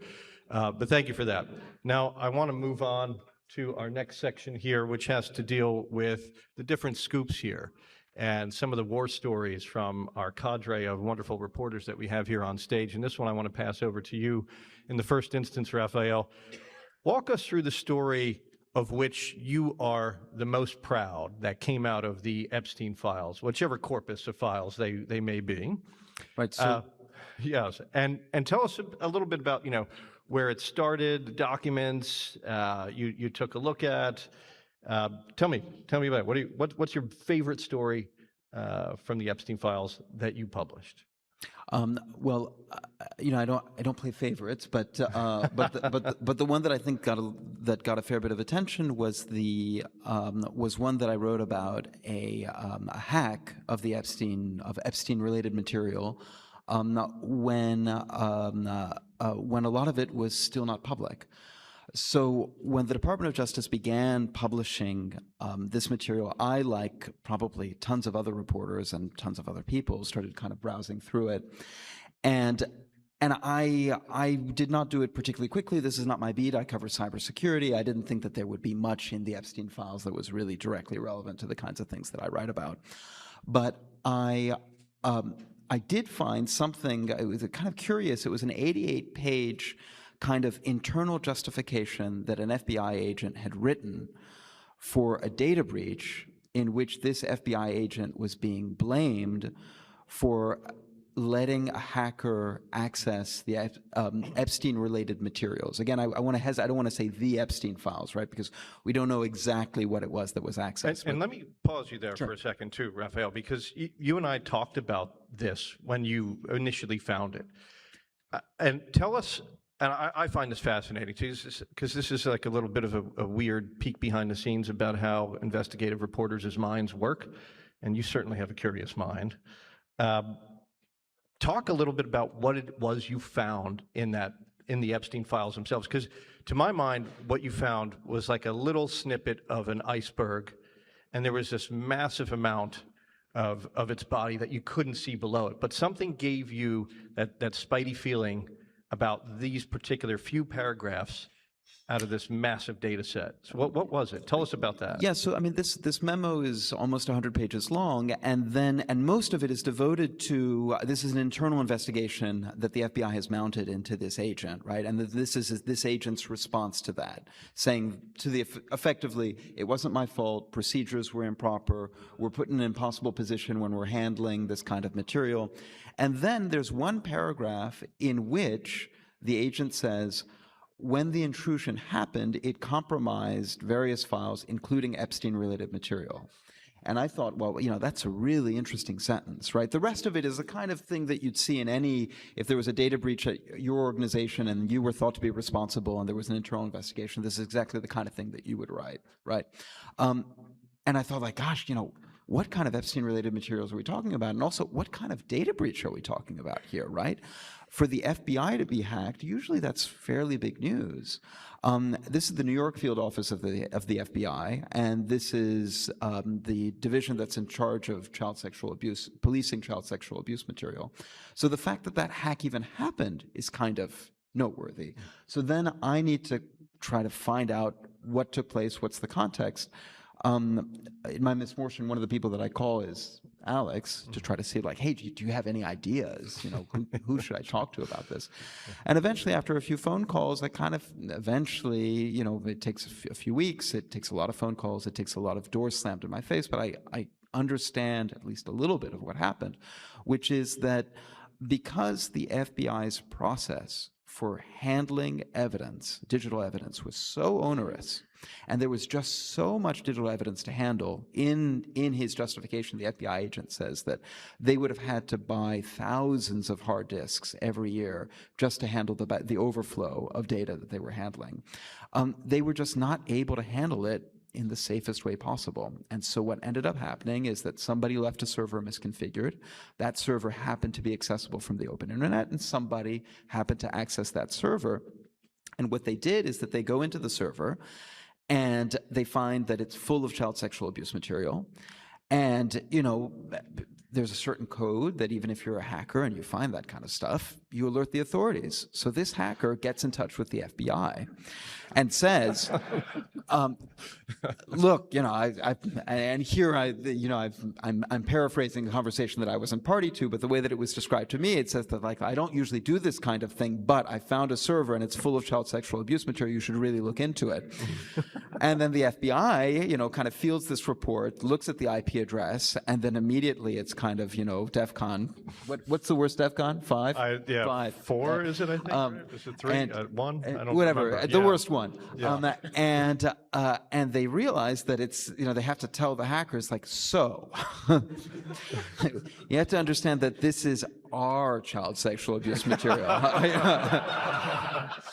But thank you for that. Now I want to move on to our next section here, which has to deal with the different scoops here and some of the war stories from our cadre of wonderful reporters that we have here on stage. And this one I want to pass over to you in the first instance, Raphael. Walk us through the story of which you are the most proud that came out of the Epstein files, whichever corpus of files they may be. Right. So yes, and tell us a little bit about, where it started, the documents you took a look at. Tell me about it. What's your favorite story from the Epstein files that you published? Well, I don't play favorites, but the one that I think got a fair bit of attention was was one that I wrote about a hack of the Epstein related material when a lot of it was still not public. So when the Department of Justice began publishing this material, I, like probably tons of other reporters and tons of other people, started kind of browsing through it. And I did not do it particularly quickly. This is not my beat. I cover cybersecurity. I didn't think that there would be much in the Epstein files that was really directly relevant to the kinds of things that I write about. But I did find something. It was kind of curious. It was an 88-page kind of internal justification that an FBI agent had written for a data breach in which this FBI agent was being blamed for letting a hacker access the Epstein-related materials. Again, I want to I don't want to say the Epstein files, right? Because we don't know exactly what it was that was accessed. And let me pause you there for a second too, Raphael, because you and I talked about this when you initially found it. And tell us, and I find this fascinating too, because this is like a little bit of a weird peek behind the scenes about how investigative reporters' minds work, and you certainly have a curious mind. Talk a little bit about what it was you found in the Epstein files themselves, because to my mind, what you found was like a little snippet of an iceberg, and there was this massive amount of its body that you couldn't see below it. But something gave you that spidey feeling about these particular few paragraphs out of this massive data set. So what was it? Tell us about that. Yeah, so I mean, this memo is almost 100 pages long, and most of it is devoted to, this is an internal investigation that the FBI has mounted into this agent, right? And this is this agent's response to that, saying effectively, it wasn't my fault, procedures were improper, we're put in an impossible position when we're handling this kind of material. And then there's one paragraph in which the agent says, when the intrusion happened, it compromised various files, including Epstein-related material. And I thought, well, that's a really interesting sentence, right? The rest of it is the kind of thing that you'd see in if there was a data breach at your organization and you were thought to be responsible and there was an internal investigation, this is exactly the kind of thing that you would write, right? And I thought, like, gosh, what kind of Epstein-related materials are we talking about? And also, what kind of data breach are we talking about here, right? For the FBI to be hacked, usually that's fairly big news. This is the New York field office of the FBI, and this is the division that's in charge of child sexual abuse, policing child sexual abuse material. So the fact that that hack even happened is kind of noteworthy. So then I need to try to find out what took place, what's the context. In my misfortune, one of the people that I call is Alex to try to see, like, hey, do you have any ideas? Who should I talk to about this? And eventually, after a few phone calls, it takes a few weeks. It takes a lot of phone calls. It takes a lot of doors slammed in my face. But I understand at least a little bit of what happened, which is that because the FBI's process for handling evidence, digital evidence, was so onerous, and there was just so much digital evidence to handle. In his justification, the FBI agent says that they would have had to buy thousands of hard disks every year just to handle the overflow of data that they were handling. They were just not able to handle it in the safest way possible. And so what ended up happening is that somebody left a server misconfigured. That server happened to be accessible from the open internet, and somebody happened to access that server. And what they did is that they go into the server, and they find that it's full of child sexual abuse material. And, there's a certain code that even if you're a hacker and you find that kind of stuff, you alert the authorities. So this hacker gets in touch with the FBI and says, look, I'm paraphrasing a conversation that I wasn't party to, but the way that it was described to me, it says that, like, I don't usually do this kind of thing, but I found a server and it's full of child sexual abuse material. You should really look into it. And then the FBI, kind of fields this report, looks at the IP address, and then immediately it's kind of, DEFCON. What's the worst DEFCON? 5? Yeah, 5. 4 is it? I think. Right? Is it 3? 1? I don't Whatever, remember. the Yeah. worst one. Yeah. And they realize that it's, they have to tell the hackers, like, so you have to understand that this is our child sexual abuse material.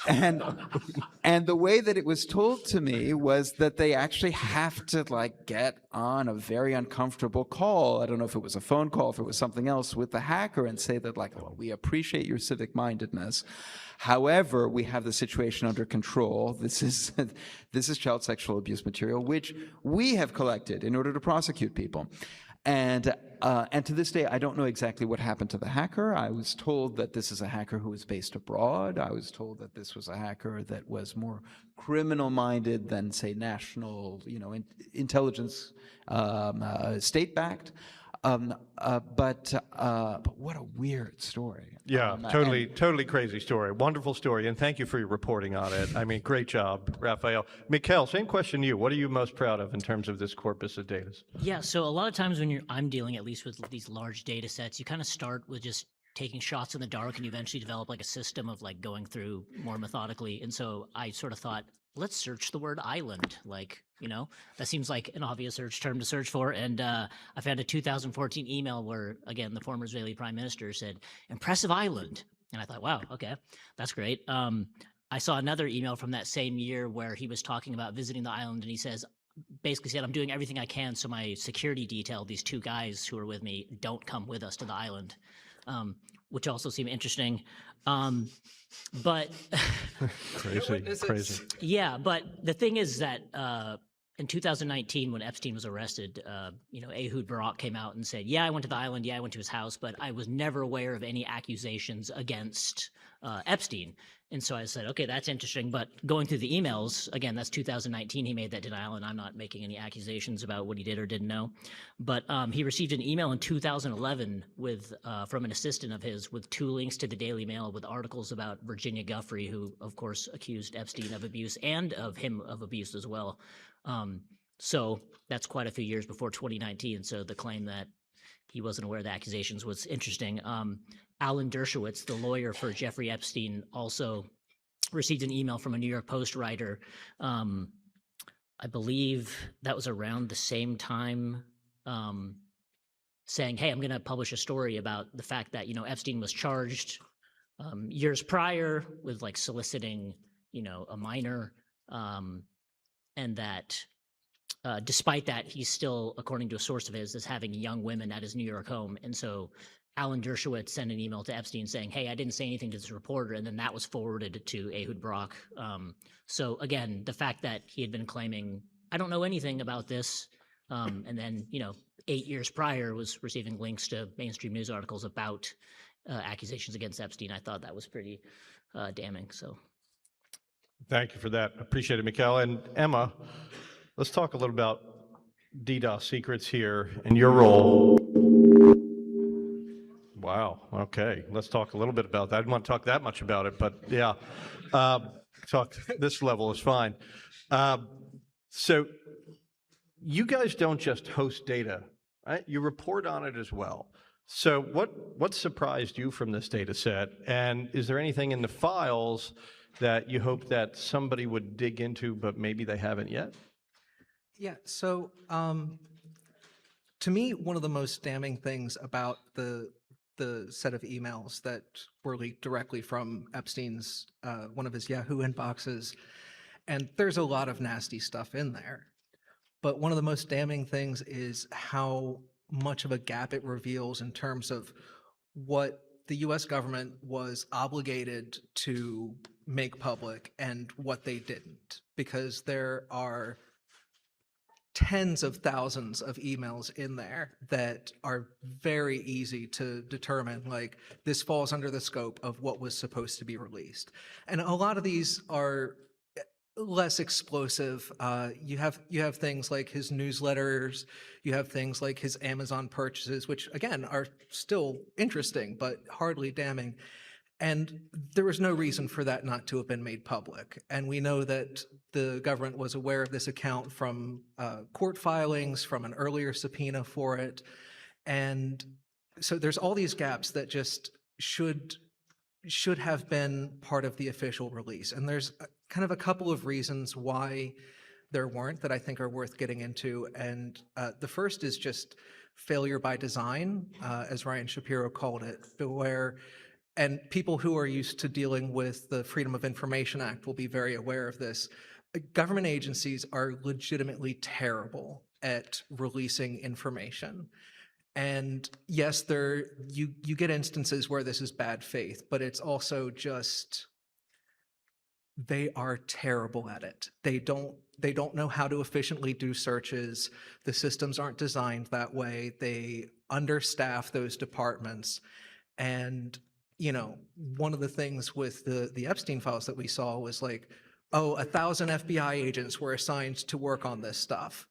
and the way that it was told to me was that they actually have to like get on a very uncomfortable call. I don't know if it was a phone call, if it was something else, with the hacker and say that like, well, we appreciate your civic mindedness. However, we have the situation under control. This is child sexual abuse material, which we have collected in order to prosecute people. And to this day, I don't know exactly what happened to the hacker. I was told that this is a hacker who was based abroad. I was told that this was a hacker that was more criminal-minded than, say, national, intelligence, state-backed. But what a weird story. Yeah, totally crazy story. Wonderful story, and thank you for your reporting on it. I mean, great job, Raphael. Mikhail, same question to you. What are you most proud of in terms of this corpus of data? Yeah, so a lot of times when I'm dealing at least with these large data sets, you kind of start with just taking shots in the dark, and you eventually develop like a system of like going through more methodically. And so I sort of thought, let's search the word island. That seems like an obvious search term to search for. And I found a 2014 email where, again, the former Israeli prime minister said, "Impressive island." And I thought, wow, okay, that's great. I saw another email from that same year where he was talking about visiting the island, and he basically said, "I'm doing everything I can so my security detail, these 2 guys who are with me, don't come with us to the island," which also seemed interesting. But crazy. Yeah, but the thing is that in 2019, when Epstein was arrested, Ehud Barak came out and said, "Yeah, I went to the island. Yeah, I went to his house, but I was never aware of any accusations against Epstein." And so I said, okay, that's interesting. But going through the emails, again, that's 2019. He made that denial, and I'm not making any accusations about what he did or didn't know. But he received an email in 2011 from an assistant of his with 2 links to the Daily Mail with articles about Virginia Giuffre, who, of course, accused Epstein of abuse and of him of abuse as well. So that's quite a few years before 2019. So the claim that he wasn't aware of the accusations was interesting. Alan Dershowitz, the lawyer for Jeffrey Epstein, also received an email from a New York Post writer. I believe that was around the same time, saying, "Hey, I'm going to publish a story about the fact that Epstein was charged years prior with like soliciting a minor, and that despite that, he's still, according to a source of his, is having young women at his New York home." And so Alan Dershowitz sent an email to Epstein saying, "Hey, I didn't say anything to this reporter," and then that was forwarded to Ehud Barak. So again, the fact that he had been claiming, "I don't know anything about this," and then 8 years prior was receiving links to mainstream news articles about accusations against Epstein, I thought that was pretty damning. So, Thank you for that. Appreciate it, Mikhail. And Emma, let's talk a little about DDoS secrets here and your role. Wow. Okay. Let's talk a little bit about that. I didn't want to talk that much about it, but yeah, talk this level is fine. So you guys don't just host data, right? You report on it as well. So what surprised you from this data set? And is there anything in the files that you hope that somebody would dig into, but maybe they haven't yet? Yeah, so to me, one of the most damning things about the set of emails that were leaked directly from Epstein's, one of his Yahoo inboxes, and there's a lot of nasty stuff in there, but one of the most damning things is how much of a gap it reveals in terms of what the US government was obligated to make public and what they didn't, because there are tens of thousands of emails in there that are very easy to determine, like, this falls under the scope of what was supposed to be released. And a lot of these are less explosive. You have things like his newsletters, you have things like his Amazon purchases, which again are still interesting, but hardly damning. And there was no reason for that not to have been made public. And we know that the government was aware of this account from court filings, from an earlier subpoena for it. And so there's all these gaps that just should have been part of the official release. And there's kind of a couple of reasons why there weren't that I think are worth getting into. And the first is just failure by design, as Ryan Shapiro called it, and people who are used to dealing with the Freedom of Information Act will be very aware of this. Government agencies are legitimately terrible at releasing information. And yes, you get instances where this is bad faith, but it's also just they are terrible at it. They don't know how to efficiently do searches. The systems aren't designed that way. They understaff those departments. And, you know, one of the things with the Epstein files that we saw was like, oh, 1,000 FBI agents were assigned to work on this stuff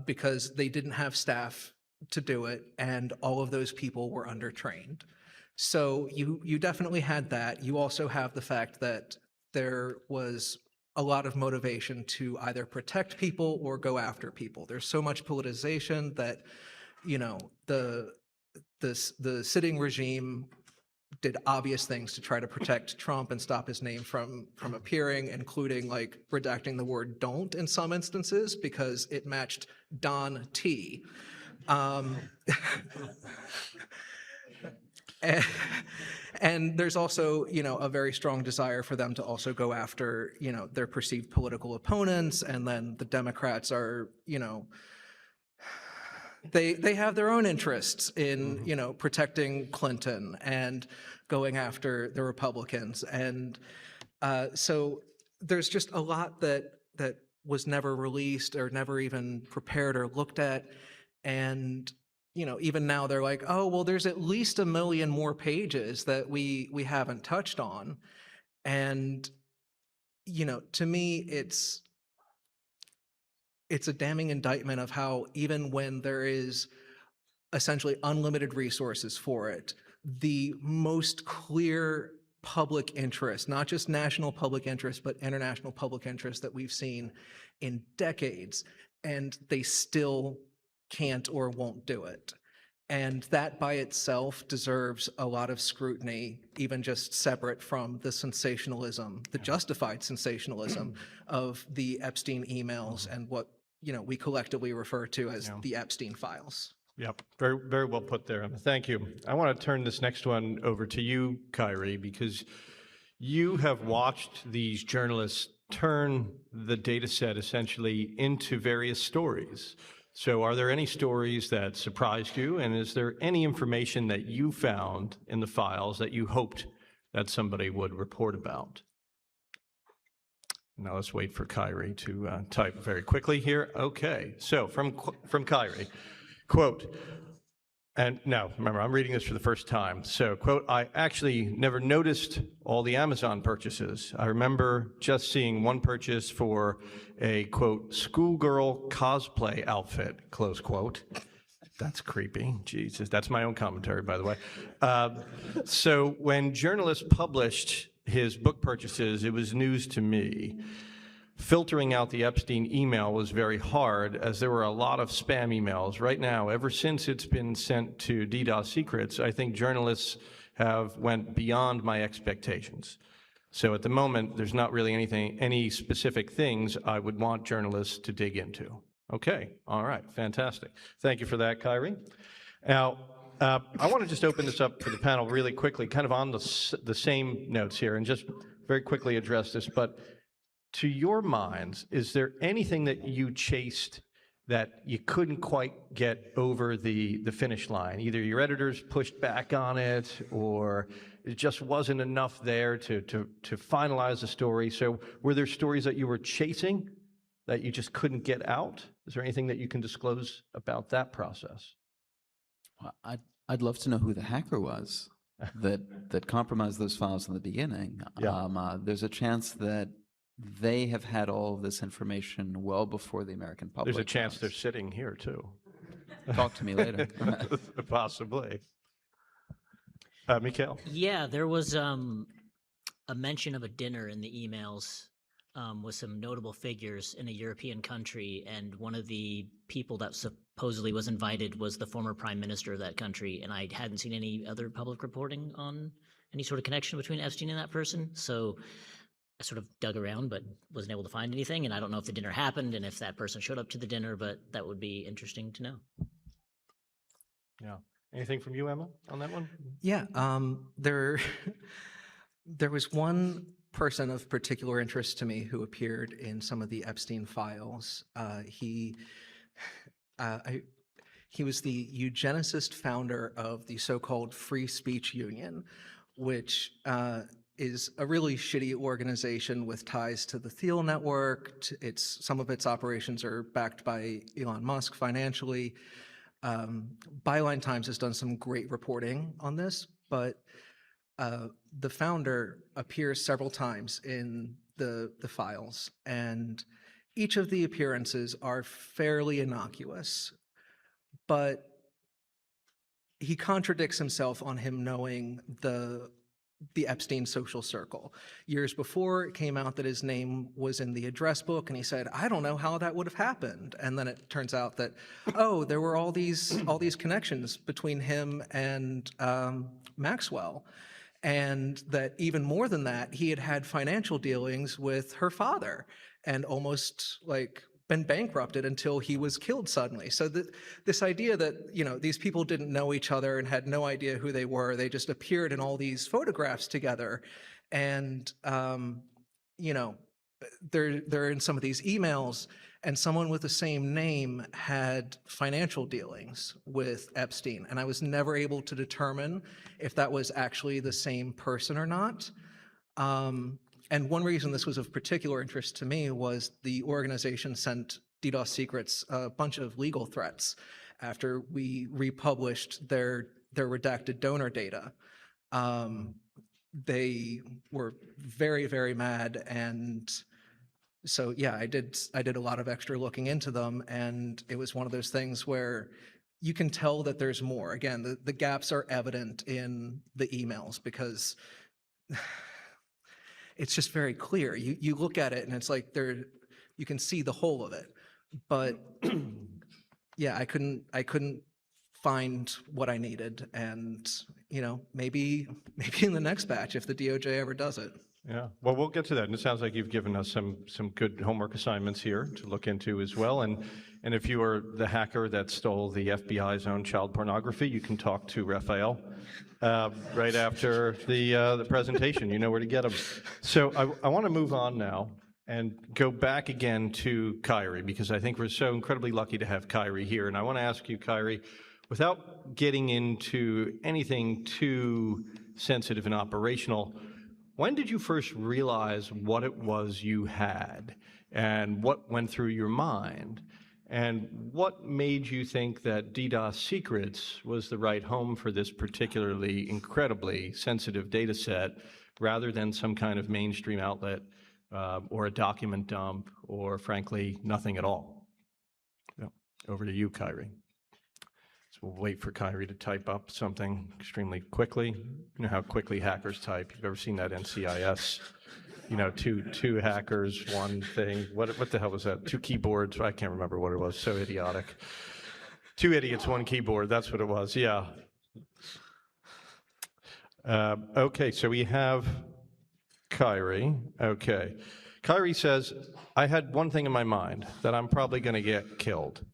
because they didn't have staff to do it, and all of those people were undertrained. So you definitely had that. You also have the fact that there was a lot of motivation to either protect people or go after people. There's so much politicization that, you know, the sitting regime did obvious things to try to protect Trump and stop his name from appearing, including like redacting the word "don't" in some instances because it matched Don T. And there's also, you know, a very strong desire for them to also go after, you know, their perceived political opponents. And then the Democrats are, you know, they have their own interests in, you know, protecting Clinton and going after the Republicans. And so there's just a lot that was never released or never even prepared or looked at. And you know, even now they're like, oh, well, there's at least 1 million more pages that we haven't touched on. And, you know, to me, it's a damning indictment of how even when there is essentially unlimited resources for it, the most clear public interest, not just national public interest, but international public interest that we've seen in decades, and they still can't or won't do it. And that by itself deserves a lot of scrutiny, even just separate from the sensationalism, the justified sensationalism of the Epstein emails and what, you know, we collectively refer to as the Epstein files. Yep, very, very well put there. Thank you. I want to turn this next one over to you, Kyrie, because you have watched these journalists turn the data set essentially into various stories. So are there any stories that surprised you, and is there any information that you found in the files that you hoped that somebody would report about? Now let's wait for Kyrie to type very quickly here. Okay, so from Kyrie, quote, and now, remember, I'm reading this for the first time. So, quote, I actually never noticed all the Amazon purchases. I remember just seeing one purchase for a, quote, schoolgirl cosplay outfit, close quote. That's creepy. Jesus, that's my own commentary, by the way. So when journalists published his book purchases, it was news to me. Filtering out the Epstein email was very hard, as there were a lot of spam emails. Right now, ever since it's been sent to DDoS Secrets, I think journalists have went beyond my expectations. So at the moment, there's not really any specific things I would want journalists to dig into. Okay, all right, fantastic. Thank you for that, Kyrie. Now, I want to just open this up for the panel really quickly, kind of on the same notes here, and just very quickly address this, but to your minds, is there anything that you chased that you couldn't quite get over the finish line? Either your editors pushed back on it, or it just wasn't enough there to finalize the story. So were there stories that you were chasing that you just couldn't get out? Is there anything that you can disclose about that process? Well, I'd love to know who the hacker was that compromised those files in the beginning. Yeah. There's a chance that they have had all of this information well before the American public. There's a chance they're sitting here, too. Talk to me later. Possibly. Mikhail? Yeah, there was a mention of a dinner in the emails with some notable figures in a European country, and one of the people that supposedly was invited was the former prime minister of that country, and I hadn't seen any other public reporting on any sort of connection between Epstein and that person. So I sort of dug around, but wasn't able to find anything, and I don't know if the dinner happened and if that person showed up to the dinner, but that would be interesting to know. Yeah. Anything from you, Emma, on that one? Yeah, there was one person of particular interest to me who appeared in some of the Epstein files. He was the eugenicist founder of the so-called Free Speech Union, which is a really shitty organization with ties to the Thiel network. Some of its operations are backed by Elon Musk financially. Byline Times has done some great reporting on this, but the founder appears several times in the files, and each of the appearances are fairly innocuous, but he contradicts himself on him knowing the Epstein social circle. Years before, it came out that his name was in the address book, and he said, I don't know how that would have happened. And then it turns out that, oh, there were all these connections between him and Maxwell. And that even more than that, he had had financial dealings with her father and almost like been bankrupted until he was killed suddenly. So this idea that, you know, these people didn't know each other and had no idea who they were, they just appeared in all these photographs together. And, you know, they're in some of these emails, and someone with the same name had financial dealings with Epstein. And I was never able to determine if that was actually the same person or not. And one reason this was of particular interest to me was the organization sent DDoS Secrets a bunch of legal threats after we republished their redacted donor data. They were very, very mad, and so yeah, I did a lot of extra looking into them, and it was one of those things where you can tell that there's more. Again, the gaps are evident in the emails because it's just very clear. You look at it and it's like you can see the whole of it. But yeah, I couldn't find what I needed, and you know, maybe in the next batch if the DOJ ever does it. Yeah, well, we'll get to that, and it sounds like you've given us some good homework assignments here to look into as well. And if you are the hacker that stole the FBI's own child pornography, you can talk to Raphael right after the presentation. You know where to get him. So I want to move on now and go back again to Kyrie, because I think we're so incredibly lucky to have Kyrie here. And I want to ask you, Kyrie, without getting into anything too sensitive and operational, when did you first realize what it was you had, and what went through your mind, and what made you think that DDoS Secrets was the right home for this particularly incredibly sensitive data set, rather than some kind of mainstream outlet or a document dump, or frankly, nothing at all? Yeah. Over to you, Kyrie. So we'll wait for Kyrie to type up something extremely quickly. You know how quickly hackers type. You've ever seen that NCIS? You know, two hackers, one thing. What the hell was that? Two keyboards. I can't remember what it was. So idiotic. Two idiots, one keyboard. That's what it was. Yeah. Okay, so we have Kyrie. Okay. Kyrie says, I had one thing in my mind, that I'm probably going to get killed.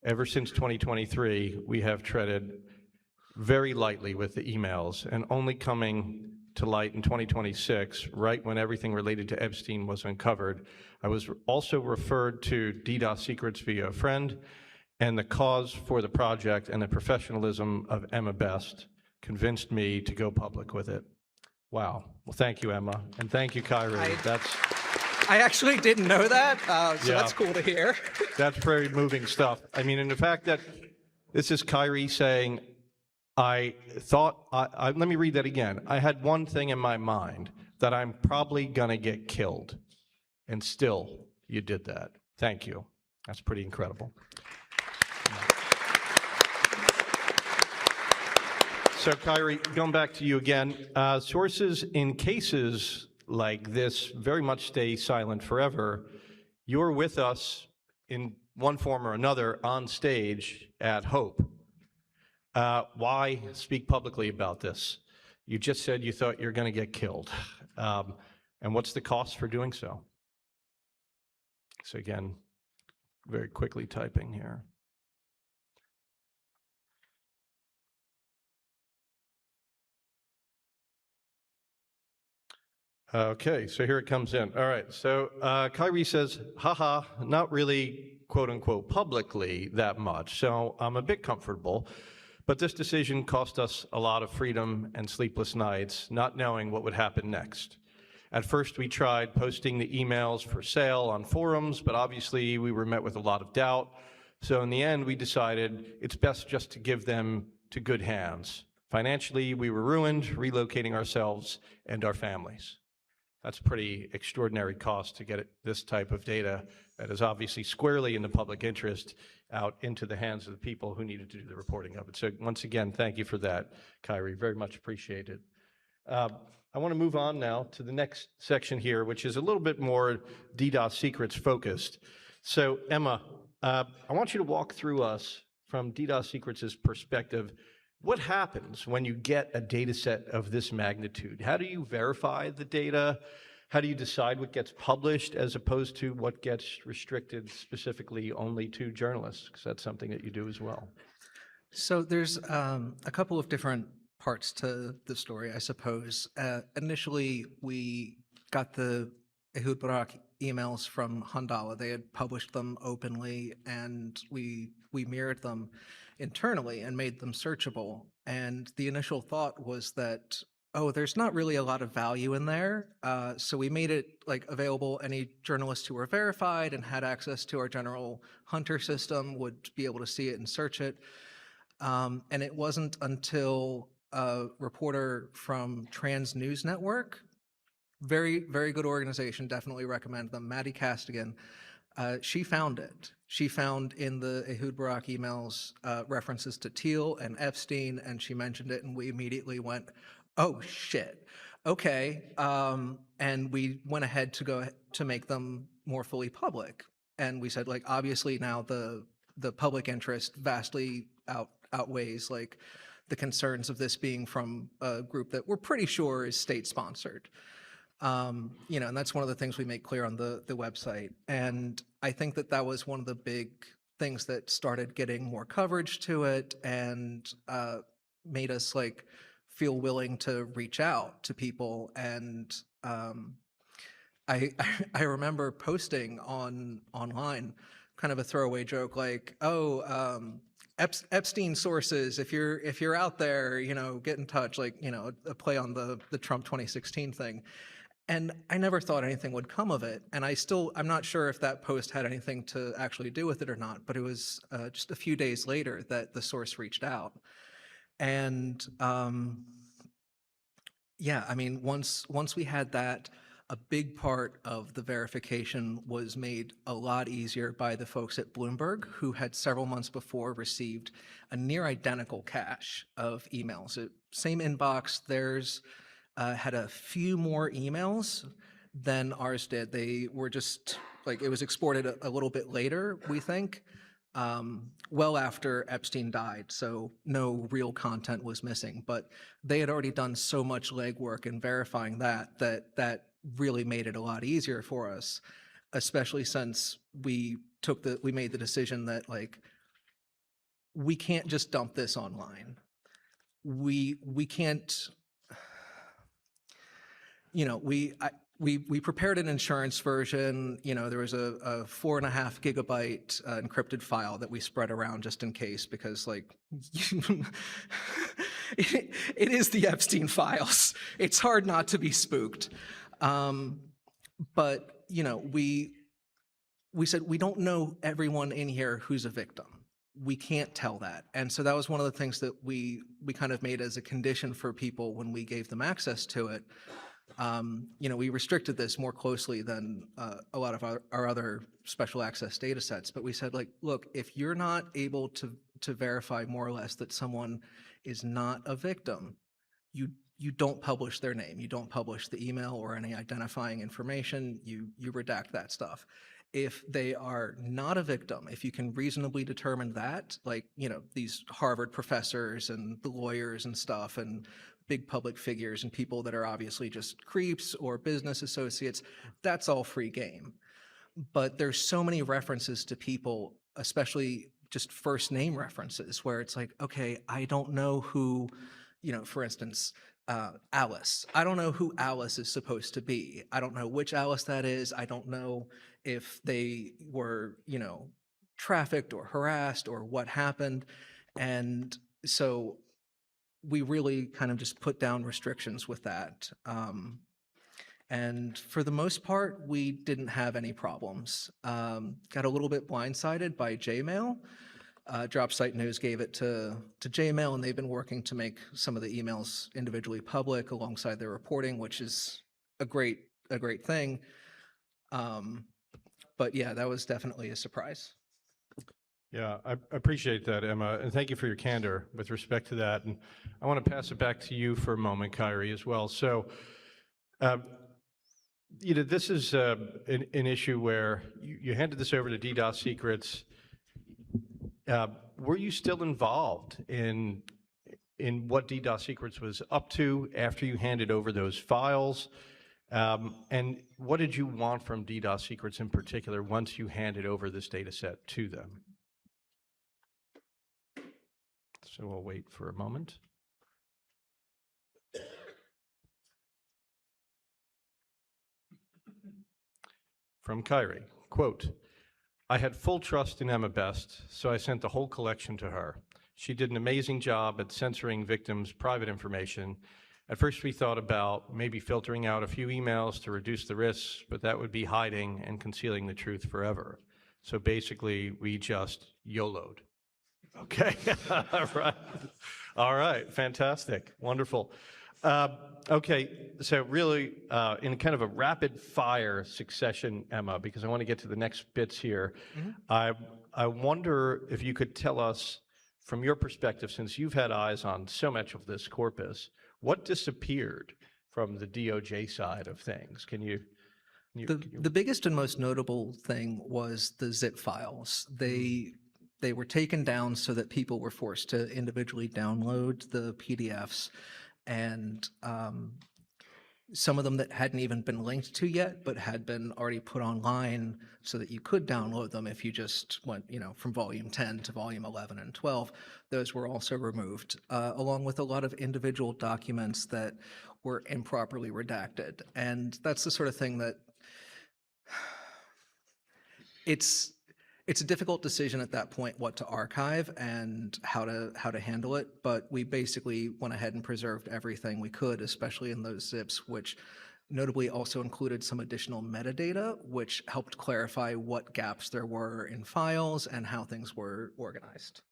Ever since 2023, we have treaded very lightly with the emails, and only coming to light in 2026, right when everything related to Epstein was uncovered. I was also referred to DDoS Secrets via a friend, and the cause for the project and the professionalism of Emma Best convinced me to go public with it. Wow. Well, thank you, Emma, and thank you, Kyrie. I actually didn't know that, so Yeah. that's cool to hear. That's very moving stuff. I mean, and the fact that this is Kyrie saying, I thought, let me read that again. I had one thing in my mind, that I'm probably gonna get killed. And still, you did that. Thank you. That's pretty incredible. So Kyrie, going back to you again, sources in cases like this very much stay silent forever. You're with us in one form or another on stage at Hope. Why speak publicly about this? You just said you thought you're going to get killed. And what's the cost for doing so? So again, very quickly typing here. Okay, so here it comes in. All right, so Kyrie says, haha, not really, quote unquote, publicly that much. So I'm a bit comfortable, but this decision cost us a lot of freedom and sleepless nights, not knowing what would happen next. At first, we tried posting the emails for sale on forums, but obviously we were met with a lot of doubt. So in the end, we decided it's best just to give them to good hands. Financially, we were ruined, relocating ourselves and our families. That's a pretty extraordinary cost to get this type of data that is obviously squarely in the public interest out into the hands of the people who needed to do the reporting of it. So once again, thank you for that, Kyrie. Very much appreciated. I want to move on now to the next section here, which is a little bit more DDoS secrets focused. So Emma, I want you to walk through us from DDoS secrets' perspective. What happens when you get a data set of this magnitude? How do you verify the data? How do you decide what gets published as opposed to what gets restricted specifically only to journalists? Because that's something that you do as well. So there's a couple of different parts to the story, I suppose. Initially, we got the Ehud Barak emails from Handala. They had published them openly, and we mirrored them internally and made them searchable. And the initial thought was that, oh, there's not really a lot of value in there. So we made it like available. Any journalists who were verified and had access to our general Hunter system would be able to see it and search it. And it wasn't until a reporter from Trans News Network, very, very good organization, definitely recommend them, Maddie Castigan, she found it. She found in the Ehud Barak emails references to Thiel and Epstein, and she mentioned it, and we immediately went, oh shit, okay. And we went ahead to make them more fully public. And we said, like, obviously now the public interest vastly outweighs like the concerns of this being from a group that we're pretty sure is state-sponsored. And that's one of the things we make clear on the website. And I think that was one of the big things that started getting more coverage to it and made us like feel willing to reach out to people. And I remember posting online kind of a throwaway joke like, oh, Epstein sources, if you're out there, get in touch, like, a play on the Trump 2016 thing. And I never thought anything would come of it. And I'm not sure if that post had anything to actually do with it or not, but it was just a few days later that the source reached out. And yeah, I mean, once we had that, a big part of the verification was made a lot easier by the folks at Bloomberg, who had several months before received a near identical cache of emails. Same inbox, theirs had a few more emails than ours did. They were just, like, it was exported a little bit later, we think, well after Epstein died, so no real content was missing. But they had already done so much legwork in verifying that really made it a lot easier for us, especially since we made the decision that, like, we can't just dump this online. We can't, we prepared an insurance version. There was a 4.5 gigabyte encrypted file that we spread around just in case, because, like, it is the Epstein files. It's hard not to be spooked. But we said we don't know everyone in here who's a victim. We can't tell that. And so that was one of the things that we kind of made as a condition for people when we gave them access to it. We restricted this more closely than a lot of our other special access data sets. But we said, like, look, if you're not able to verify more or less that someone is not a victim, you you don't publish their name, you don't publish the email or any identifying information, you redact that stuff. If they are not a victim, if you can reasonably determine that, like, these Harvard professors and the lawyers and stuff and big public figures and people that are obviously just creeps or business associates, that's all free game. But there's so many references to people, especially just first name references, where it's like, okay, I don't know who, for instance, Alice. I don't know who Alice is supposed to be. I don't know which Alice that is. I don't know if they were, trafficked or harassed or what happened. And so we really kind of just put down restrictions with that. And for the most part, we didn't have any problems. Got a little bit blindsided by Jmail. Dropsite News gave it to Jmail, and they've been working to make some of the emails individually public alongside their reporting, which is a great thing. But yeah, that was definitely a surprise. Yeah, I appreciate that, Emma, and thank you for your candor with respect to that. And I want to pass it back to you for a moment, Kyrie, as well. So, this is an issue where you handed this over to DDoS Secrets. Were you still involved in what DDoS Secrets was up to after you handed over those files? And what did you want from DDoS Secrets in particular once you handed over this data set to them? So we'll wait for a moment. From Kyrie, quote, "I had full trust in Emma Best, so I sent the whole collection to her. She did an amazing job at censoring victims' private information. At first we thought about maybe filtering out a few emails to reduce the risks, but that would be hiding and concealing the truth forever. So basically, we just YOLO'd." Okay, all right, fantastic, wonderful. Okay, so really, in kind of a rapid fire succession, Emma, because I want to get to the next bits here, I wonder if you could tell us, from your perspective, since you've had eyes on so much of this corpus, what disappeared from the DOJ side of things? Can you The biggest and most notable thing was the zip files. They were taken down so that people were forced to individually download the PDFs, and some of them that hadn't even been linked to yet, but had been already put online so that you could download them if you just went, from volume 10 to volume 11 and 12, those were also removed, along with a lot of individual documents that were improperly redacted. And that's the sort of thing that it's a difficult decision at that point what to archive and how to handle it, but we basically went ahead and preserved everything we could, especially in those zips, which notably also included some additional metadata, which helped clarify what gaps there were in files and how things were organized.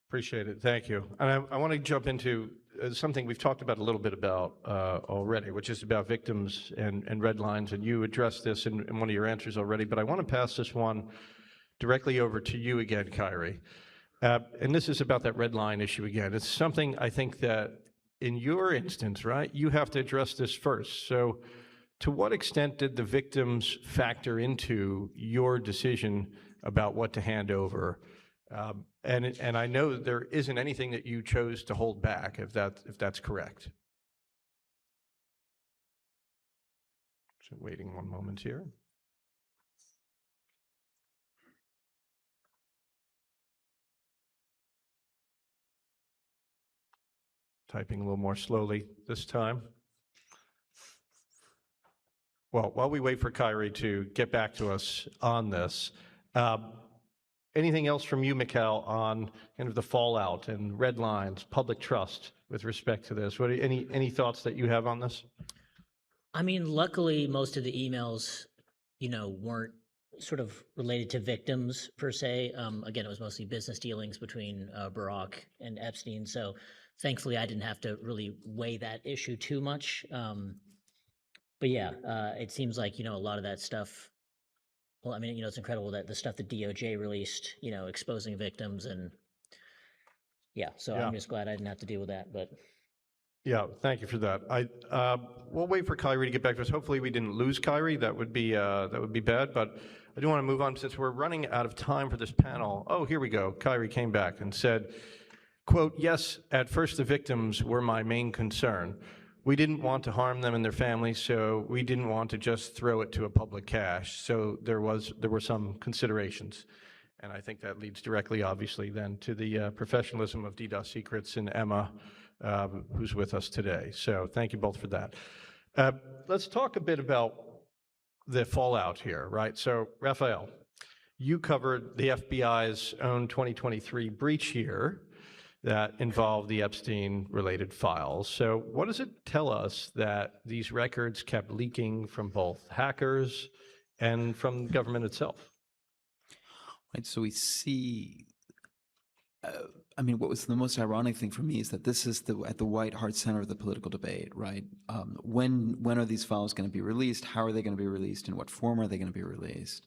Appreciate it, thank you. And I want to jump into something we've talked about a little bit about already, which is about victims and red lines, and you addressed this in one of your answers already, but I want to pass this one directly over to you again, Kyrie. And this is about that red line issue again. It's something I think that in your instance, right, you have to address this first. So to what extent did the victims factor into your decision about what to hand over? And I know there isn't anything that you chose to hold back, if that's correct. So waiting one moment here. Typing a little more slowly this time. Well, while we wait for Kyrie to get back to us on this, anything else from you, Mikhail, on kind of the fallout and red lines, public trust with respect to this? Any thoughts that you have on this? I mean, luckily, most of the emails, weren't sort of related to victims per se. Again, it was mostly business dealings between Barack and Epstein. So thankfully, I didn't have to really weigh that issue too much. But yeah, it seems like, a lot of that stuff, well, I mean, it's incredible that the stuff that DOJ released, exposing victims and yeah, so Yeah. I'm just glad I didn't have to deal with that, but. Yeah, thank you for that. We'll wait for Kyrie to get back to us. Hopefully, we didn't lose Kyrie. That would be bad. But I do want to move on since we're running out of time for this panel. Oh, here we go. Kyrie came back and said, "Quote: Yes, at first the victims were my main concern. We didn't want to harm them and their families, so we didn't want to just throw it to a public cache. So there were some considerations." And I think that leads directly, obviously, then to the professionalism of DDoS Secrets and Emma, who's with us today. So thank you both for that. Let's talk a bit about the fallout here, right? So Raphael, you covered the FBI's own 2023 breach here that involved the Epstein-related files. So what does it tell us that these records kept leaking from both hackers and from government itself? Right, so we see, I mean, what was the most ironic thing for me is that this is at the white heart center of the political debate, right? When are these files going to be released? How are they going to be released? In what form are they going to be released?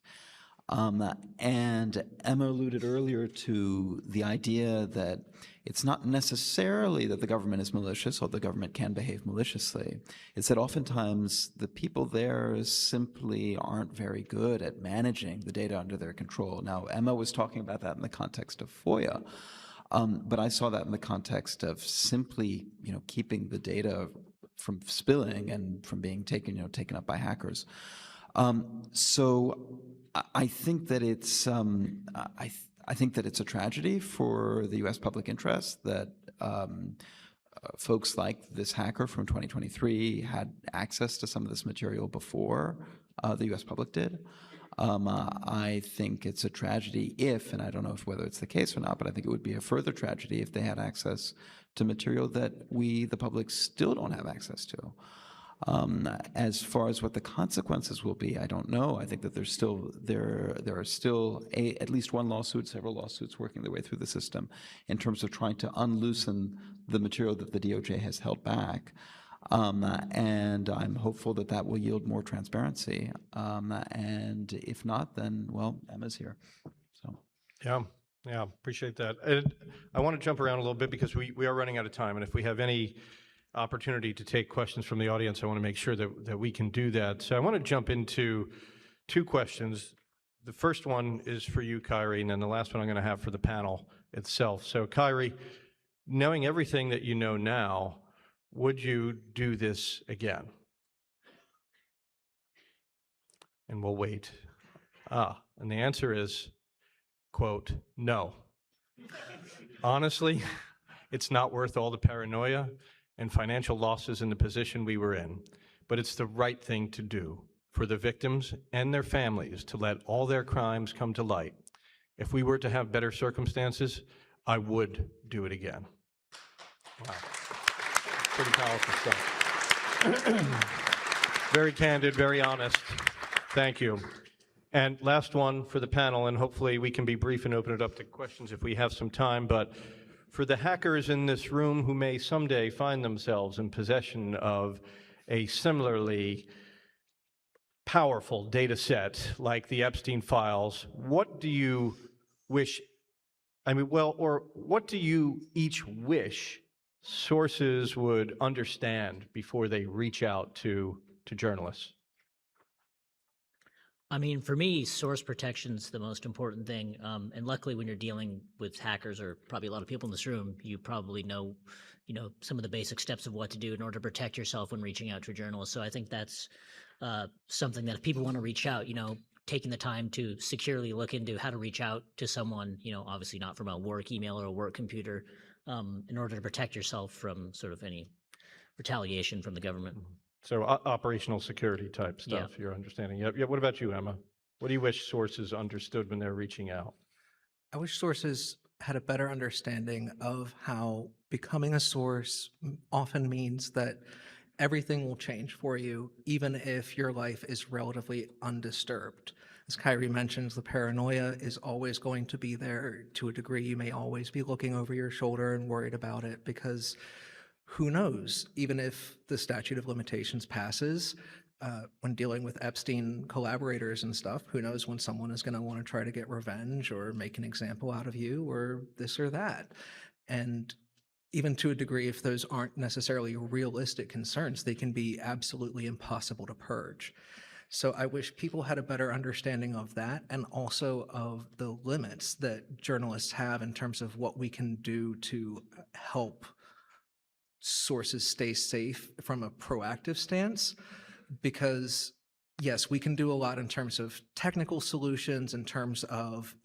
And Emma alluded earlier to the idea that it's not necessarily that the government is malicious, or the government can behave maliciously. It's that oftentimes the people there simply aren't very good at managing the data under their control. Now, Emma was talking about that in the context of FOIA, but I saw that in the context of simply, keeping the data from spilling and from being taken up by hackers. So I think that it's I think that it's a tragedy for the U.S. public interest that folks like this hacker from 2023 had access to some of this material before the U.S. public did. I think it's a tragedy if, and I don't know whether it's the case or not, but I think it would be a further tragedy if they had access to material that we, the public, still don't have access to. As far as what the consequences will be, I don't know. I think that there are still at least one lawsuit, several lawsuits working their way through the system in terms of trying to unloosen the material that the DOJ has held back. And I'm hopeful that that will yield more transparency. And if not, then, well, Emma's here. So. Yeah, appreciate that. And I want to jump around a little bit because we are running out of time. And if we have any opportunity to take questions from the audience, I want to make sure that we can do that. So I want to jump into two questions. The first one is for you, Kyrie, and then the last one I'm going to have for the panel itself. So Kyrie, knowing everything that you know now, would you do this again? And we'll wait. And the answer is, quote, no. Honestly, it's not worth all the paranoia and financial losses in the position we were in, but it's the right thing to do for the victims and their families to let all their crimes come to light. If we were to have better circumstances, I would do it again. Wow. Pretty powerful stuff. Very candid, very honest. Thank you. And last one for the panel, and hopefully we can be brief and open it up to questions if we have some time, but for the hackers in this room who may someday find themselves in possession of a similarly powerful data set like the Epstein files, what do you wish, what do you each wish sources would understand before they reach out to journalists? I mean, for me, source protection's the most important thing. And luckily, when you're dealing with hackers, or probably a lot of people in this room, you probably know, some of the basic steps of what to do in order to protect yourself when reaching out to a journalist. So I think that's something that if people want to reach out, taking the time to securely look into how to reach out to someone, obviously not from a work email or a work computer, in order to protect yourself from sort of any retaliation from the government. So operational security type stuff, you're understanding. Yeah. What about you, Emma? What do you wish sources understood when they're reaching out? I wish sources had a better understanding of how becoming a source often means that everything will change for you, even if your life is relatively undisturbed. As Kyrie mentions, the paranoia is always going to be there to a degree. You may always be looking over your shoulder and worried about it because who knows, even if the statute of limitations passes, when dealing with Epstein collaborators and stuff, who knows when someone is going to want to try to get revenge or make an example out of you or this or that. And even to a degree, if those aren't necessarily realistic concerns, they can be absolutely impossible to purge. So I wish people had a better understanding of that, and also of the limits that journalists have in terms of what we can do to help sources stay safe from a proactive stance. Because yes, we can do a lot in terms of technical solutions, in terms of,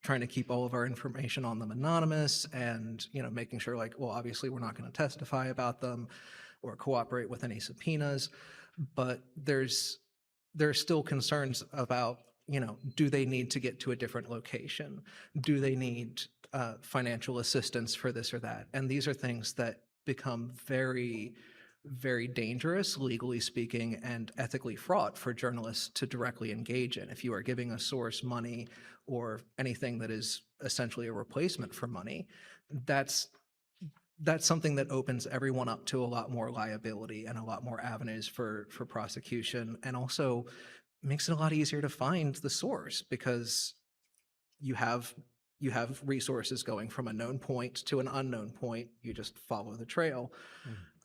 trying to keep all of our information on them anonymous, and, making sure, like, well, obviously we're not going to testify about them or cooperate with any subpoenas. But there are still concerns about, do they need to get to a different location? Do they need financial assistance for this or that? And these are things that become very, very dangerous, legally speaking, and ethically fraught for journalists to directly engage in. If you are giving a source money or anything that is essentially a replacement for money, that's something that opens everyone up to a lot more liability and a lot more avenues for prosecution, and also makes it a lot easier to find the source, because you have resources going from a known point to an unknown point. You just follow the trail.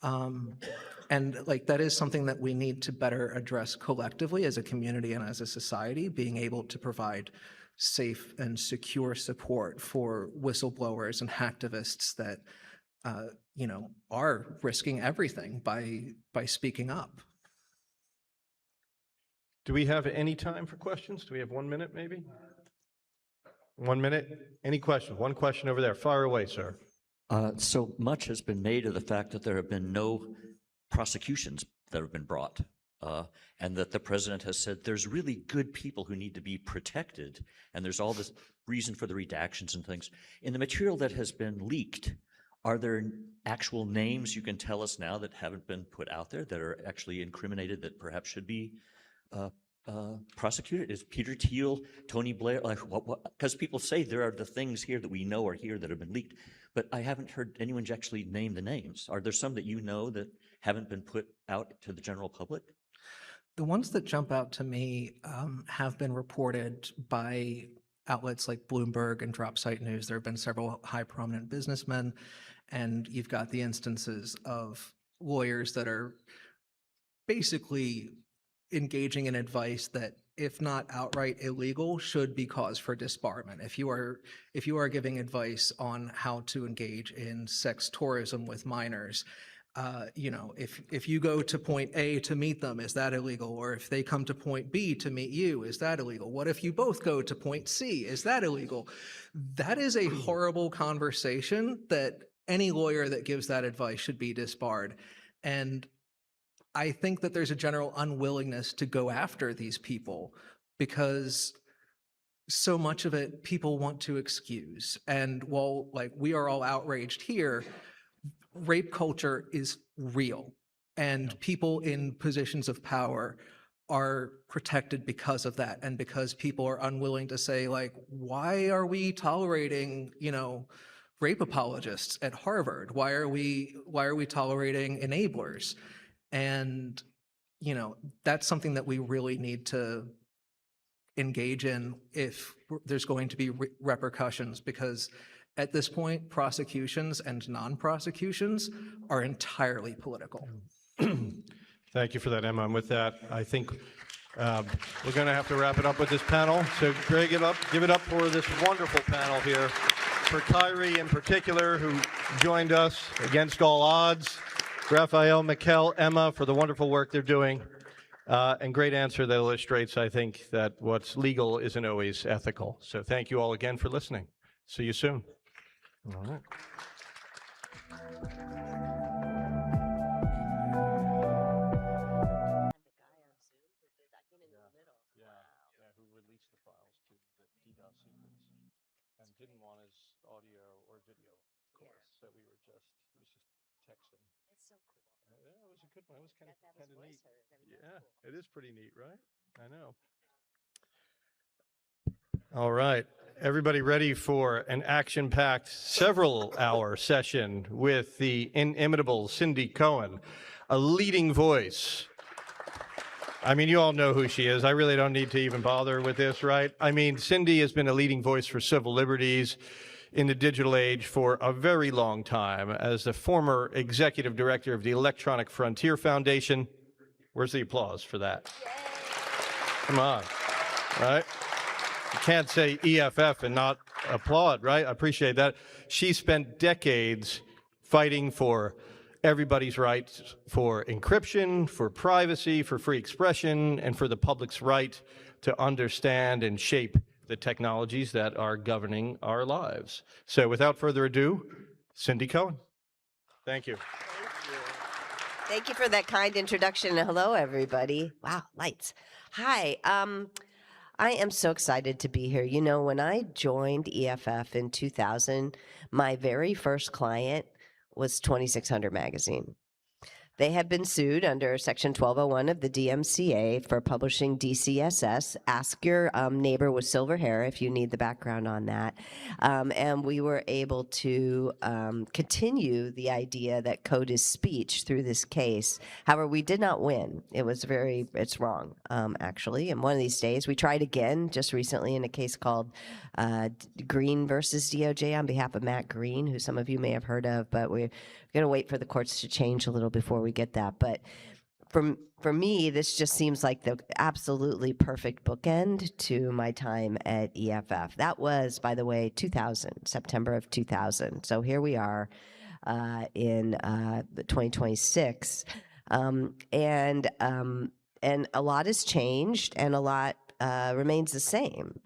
And like, that is something that we need to better address collectively as a community and as a society, being able to provide safe and secure support for whistleblowers and hacktivists that are risking everything by speaking up. Do we have any time for questions? Do we have 1 minute, maybe? 1 minute? Any questions? One question over there. Fire away, sir. So much has been made of the fact that there have been no prosecutions that have been brought, and that the president has said there's really good people who need to be protected, and there's all this reason for the redactions and things. In the material that has been leaked, are there actual names you can tell us now that haven't been put out there that are actually incriminated that perhaps should be prosecuted? Is Peter Thiel, Tony Blair, like what? Because people say there are the things here that we know are here that have been leaked, but I haven't heard anyone actually name the names. Are there some that you know that haven't been put out to the general public? The ones that jump out to me have been reported by outlets like Bloomberg and Dropsite News. There have been several high prominent businessmen, and you've got the instances of lawyers that are basically engaging in advice that, if not outright illegal, should be cause for disbarment. If you are giving advice on how to engage in sex tourism with minors, if you go to point A to meet them, is that illegal? Or if they come to point B to meet you, is that illegal? What if you both go to point C? Is that illegal? That is a horrible conversation that any lawyer that gives that advice should be disbarred. And I think that there's a general unwillingness to go after these people, because so much of it people want to excuse. And while, like, we are all outraged here, rape culture is real, and people in positions of power are protected because of that, and because people are unwilling to say, like, why are we tolerating, rape apologists at Harvard? Why are we tolerating enablers? And, that's something that we really need to engage in if there's going to be repercussions, because at this point, prosecutions and non-prosecutions are entirely political. Thank you for that, Emma. And with that, I think we're going to have to wrap it up with this panel. So Greg, give it up for this wonderful panel here. For Kyrie in particular, who joined us against all odds. Raphael, Mikkel, Emma, for the wonderful work they're doing. And great answer that illustrates, I think, that what's legal isn't always ethical. So thank you all again for listening. See you soon. All right. Who released the files to the DDoS secrets and didn't want his audio or video, of course. So it was just texting. That's so cool. Yeah, it was a good one. It was kind of neat. Yeah, it is pretty neat, right? I know. All right. Everybody ready for an action-packed several-hour session with the inimitable Cindy Cohen, a leading voice. I mean, you all know who she is. I really don't need to even bother with this, right? I mean, Cindy has been a leading voice for civil liberties in the digital age for a very long time as the former executive director of the Electronic Frontier Foundation. Where's the applause for that? Come on, right? You can't say EFF and not applaud, right? I appreciate that. She spent decades fighting for everybody's rights for encryption, for privacy, for free expression, and for the public's right to understand and shape the technologies that are governing our lives. So without further ado, Cindy Cohen. Thank you. Thank you for that kind introduction. Hello, everybody. Wow, lights. Hi. I am so excited to be here. You know, when I joined EFF in 2000, my very first client was 2600 Magazine. They had been sued under Section 1201 of the DMCA for publishing DCSS. Ask your neighbor with silver hair if you need the background on that. And we were able to continue the idea that code is speech through this case. However, we did not win. It's wrong, actually. And one of these days, we tried again just recently in a case called Green versus DOJ on behalf of Matt Green, who some of you may have heard of, but we're going to wait for the courts to change a little before we get that. But for me, this just seems like the absolutely perfect bookend to my time at EFF. That was, by the way, 2000, September of 2000. So here we are in 2026. And a lot has changed and a lot remains the same.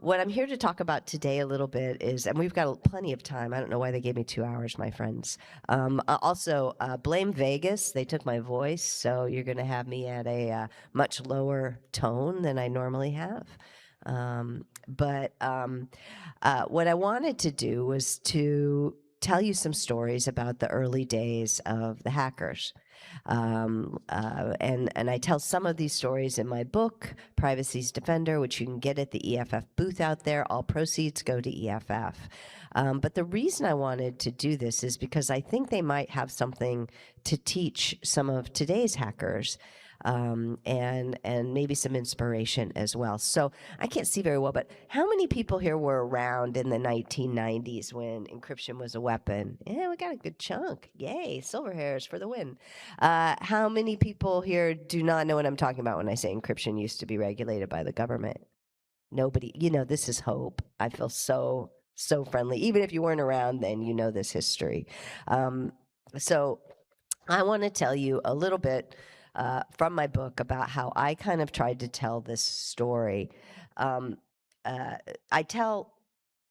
What I'm here to talk about today a little bit is, and we've got plenty of time. I don't know why they gave me 2 hours, my friends. Also, blame Vegas. They took my voice, so you're going to have me at a much lower tone than I normally have. But what I wanted to do was to tell you some stories about the early days of the hackers. And I tell some of these stories in my book, Privacy's Defender, which you can get at the EFF booth out there. All proceeds go to EFF. But the reason I wanted to do this is because I think they might have something to teach some of today's hackers. And maybe some inspiration as well. So I can't see very well, but how many people here were around in the 1990s when encryption was a weapon? Yeah, we got a good chunk. Yay, silver hairs for the win. How many people here do not know what I'm talking about when I say encryption used to be regulated by the government? Nobody. You know, this is hope. I feel so friendly. Even if you weren't around then, you know this history. So I want to tell you a little bit from my book about how I kind of tried to tell this story. I tell,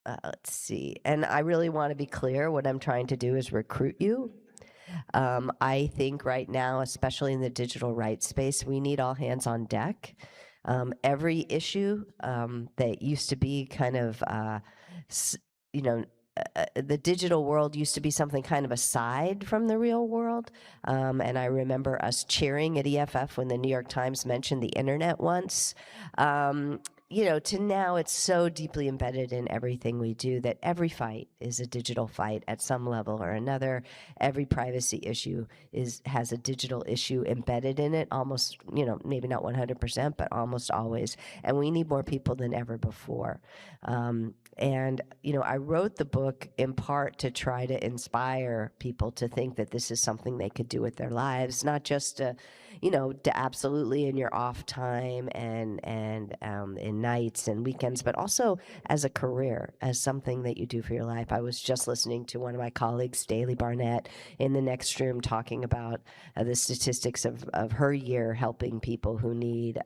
let's see, and I really want to be clear. What I'm trying to do is recruit you. I think right now, especially in the digital rights space, we need all hands on deck. Every issue that used to be kind of, the digital world used to be something kind of aside from the real world. And I remember us cheering at EFF when the New York Times mentioned the internet once. To now it's so deeply embedded in everything we do that every fight is a digital fight at some level or another. Every privacy issue has a digital issue embedded in it, almost, maybe not 100%, but almost always. And we need more people than ever before. And I wrote the book in part to try to inspire people to think that this is something they could do with their lives, not just to absolutely in your off time and in nights and weekends, but also as a career, as something that you do for your life. I was just listening to one of my colleagues, Daly Barnett, in the next room talking about the statistics of her year helping people who need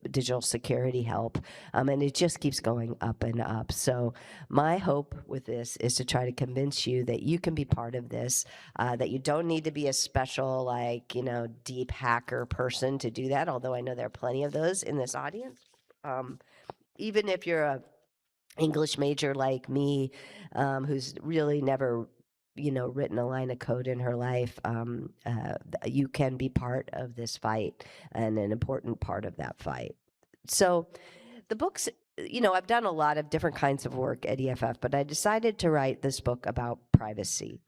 digital security help. And it just keeps going up and up. So my hope with this is to try to convince you that you can be part of this, that you don't need to be a special, deep hacker person to do that, although I know there are plenty of those in this audience. Even if you're a English major like me, who's really never written a line of code in her life, you can be part of this fight and an important part of that fight. So the book's, I've done a lot of different kinds of work at EFF, but I decided to write this book about privacy.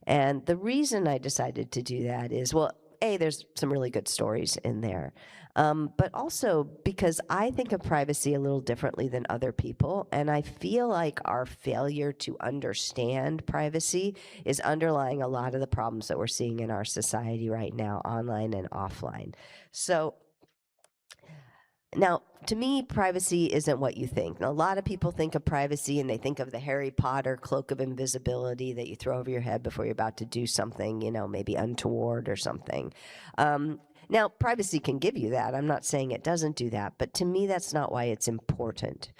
And the reason I decided to do that is, well, there's some really good stories in there. But also because I think of privacy a little differently than other people, and I feel like our failure to understand privacy is underlying a lot of the problems that we're seeing in our society right now, online and offline. So now, to me, privacy isn't what you think. Now, a lot of people think of privacy and they think of the Harry Potter cloak of invisibility that you throw over your head before you're about to do something, maybe untoward or something. Now, privacy can give you that. I'm not saying it doesn't do that, but to me, that's not why it's important.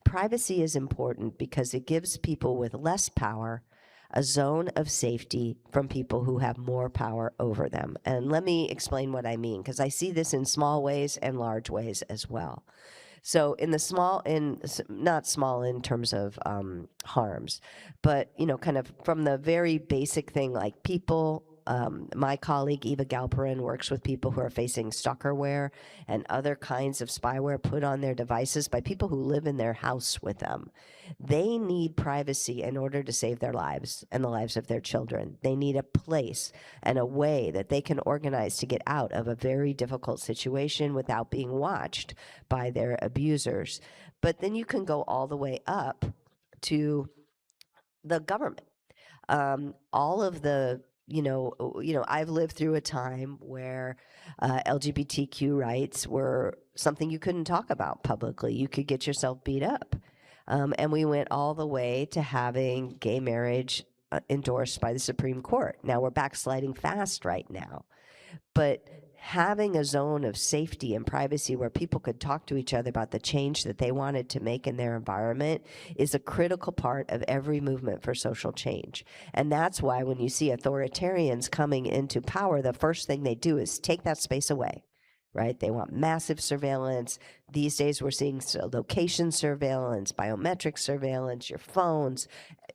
Privacy is important because it gives people with less power a zone of safety from people who have more power over them. And let me explain what I mean, because I see this in small ways and large ways as well. So in the small, not small in terms of harms, but kind of from the very basic thing, like people. My colleague Eva Galperin works with people who are facing stalkerware and other kinds of spyware put on their devices by people who live in their house with them. They need privacy in order to save their lives and the lives of their children. They need a place and a way that they can organize to get out of a very difficult situation without being watched by their abusers. But then you can go all the way up to the government. All of the I've lived through a time where LGBTQ rights were something you couldn't talk about publicly. You could get yourself beat up. And we went all the way to having gay marriage endorsed by the Supreme Court. Now we're backsliding fast right now. But having a zone of safety and privacy where people could talk to each other about the change that they wanted to make in their environment is a critical part of every movement for social change. And that's why when you see authoritarians coming into power, the first thing they do is take that space away. Right? They want massive surveillance. These days we're seeing location surveillance, biometric surveillance, your phones,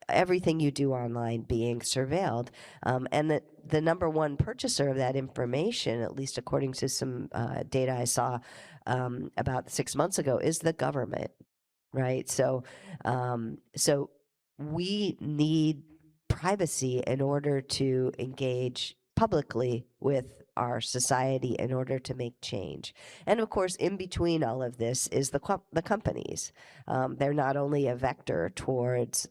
everything you do online being surveilled. And the number one purchaser of that information, at least according to some data I saw about 6 months ago, is the government, right? So we need privacy in order to engage publicly with our society in order to make change. And of course, in between all of this is the companies. They're not only a vector towards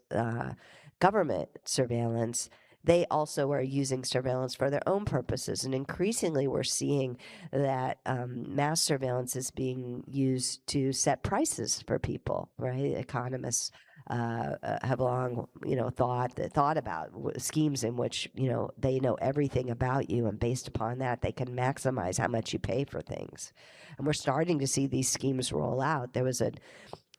government surveillance, they also are using surveillance for their own purposes. And increasingly, we're seeing that mass surveillance is being used to set prices for people, right? Economists have long, thought about schemes in which, they know everything about you, and based upon that, they can maximize how much you pay for things. And we're starting to see these schemes roll out. There was a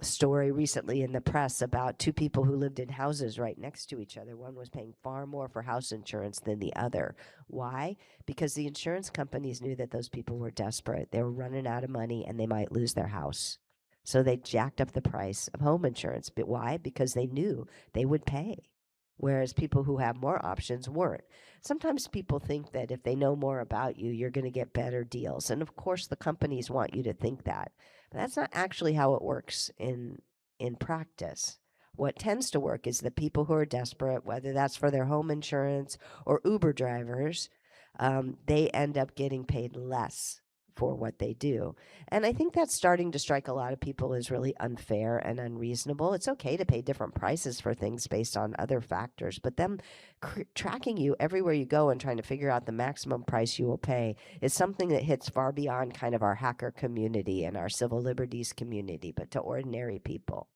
story recently in the press about two people who lived in houses right next to each other. One was paying far more for house insurance than the other. Why? Because the insurance companies knew that those people were desperate. They were running out of money and they might lose their house. So they jacked up the price of home insurance. But why? Because they knew they would pay, whereas people who have more options weren't. Sometimes people think that if they know more about you, you're going to get better deals. And of course, the companies want you to think that. But that's not actually how it works in practice. What tends to work is the people who are desperate, whether that's for their home insurance or Uber drivers, they end up getting paid less for what they do. And I think that's starting to strike a lot of people as really unfair and unreasonable. It's okay to pay different prices for things based on other factors, but them tracking you everywhere you go and trying to figure out the maximum price you will pay is something that hits far beyond kind of our hacker community and our civil liberties community, but to ordinary people.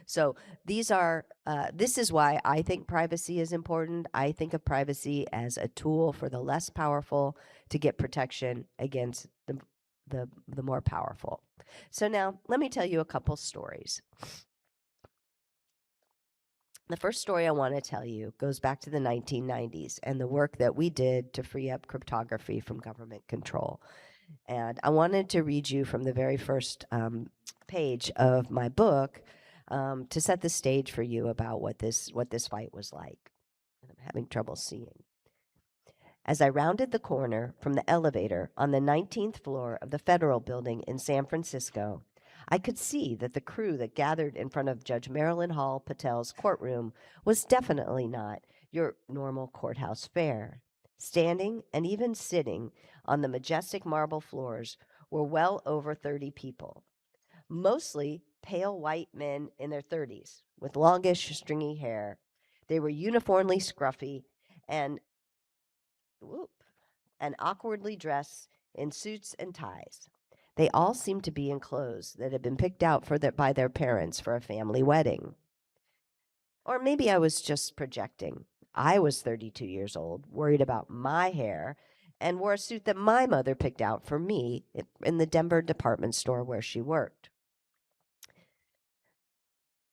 So these are, this is why I think privacy is important. I think of privacy as a tool for the less powerful to get protection against the more powerful. So now let me tell you a couple stories. The first story I want to tell you goes back to the 1990s and the work that we did to free up cryptography from government control. And I wanted to read you from the very first page of my book to set the stage for you about what this fight was like. And I'm having trouble seeing. As I rounded the corner from the elevator on the 19th floor of the Federal Building in San Francisco, I could see that the crew that gathered in front of Judge Marilyn Hall Patel's courtroom was definitely not your normal courthouse fare. Standing and even sitting on the majestic marble floors were well over 30 people, mostly pale white men in their 30s with longish, stringy hair. They were uniformly scruffy and awkwardly dressed in suits and ties. They all seemed to be in clothes that had been picked out by their parents for a family wedding. Or maybe I was just projecting. I was 32 years old, worried about my hair, and wore a suit that my mother picked out for me in the Denver department store where she worked.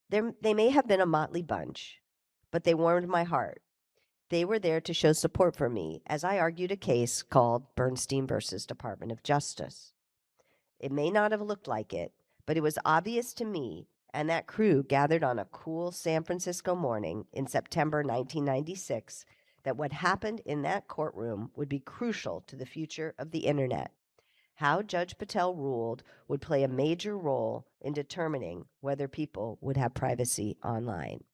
They may have been a motley bunch, but they warmed my heart. They were there to show support for me as I argued a case called Bernstein versus Department of Justice. It may not have looked like it, but it was obvious to me and that crew gathered on a cool San Francisco morning in September 1996 that what happened in that courtroom would be crucial to the future of the internet. How Judge Patel ruled would play a major role in determining whether people would have privacy online.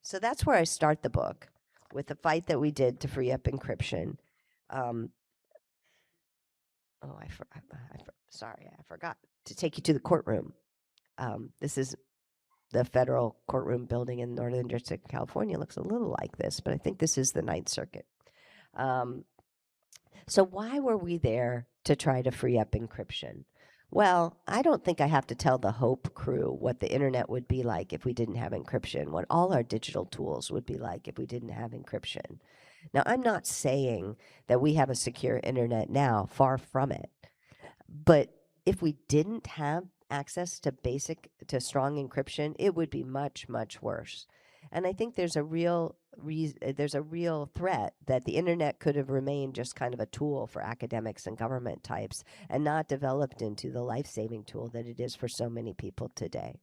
So that's where I start the book, with the fight that we did to free up encryption. Sorry, I forgot to take you to the courtroom. This is the federal courtroom building in Northern District of California. It looks a little like this, but I think this is the Ninth Circuit. So why were we there to try to free up encryption? Well, I don't think I have to tell the Hope crew what the internet would be like if we didn't have encryption, what all our digital tools would be like if we didn't have encryption. Now, I'm not saying that we have a secure internet now, far from it. But if we didn't have access to strong encryption, it would be much, much worse. And I think there's a real threat that the internet could have remained just kind of a tool for academics and government types and not developed into the life-saving tool that it is for so many people today.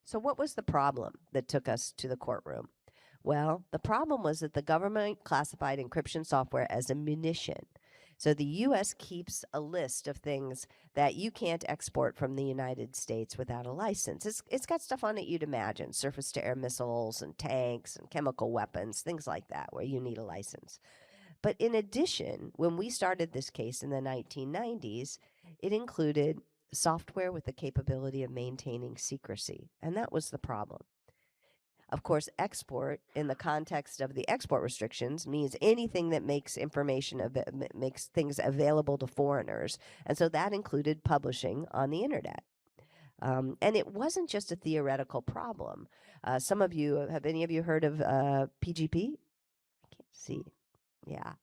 So what was the problem that took us to the courtroom? Well, the problem was that the government classified encryption software as a munition. So the U.S. keeps a list of things that you can't export from the United States without a license. It's got stuff on it you'd imagine, surface-to-air missiles and tanks and chemical weapons, things like that, where you need a license. But in addition, when we started this case in the 1990s, it included software with the capability of maintaining secrecy, and that was the problem. Of course, export in the context of the export restrictions means anything that makes makes things available to foreigners. And so that included publishing on the internet. And it wasn't just a theoretical problem. Have any of you heard of PGP? I can't see. Yeah.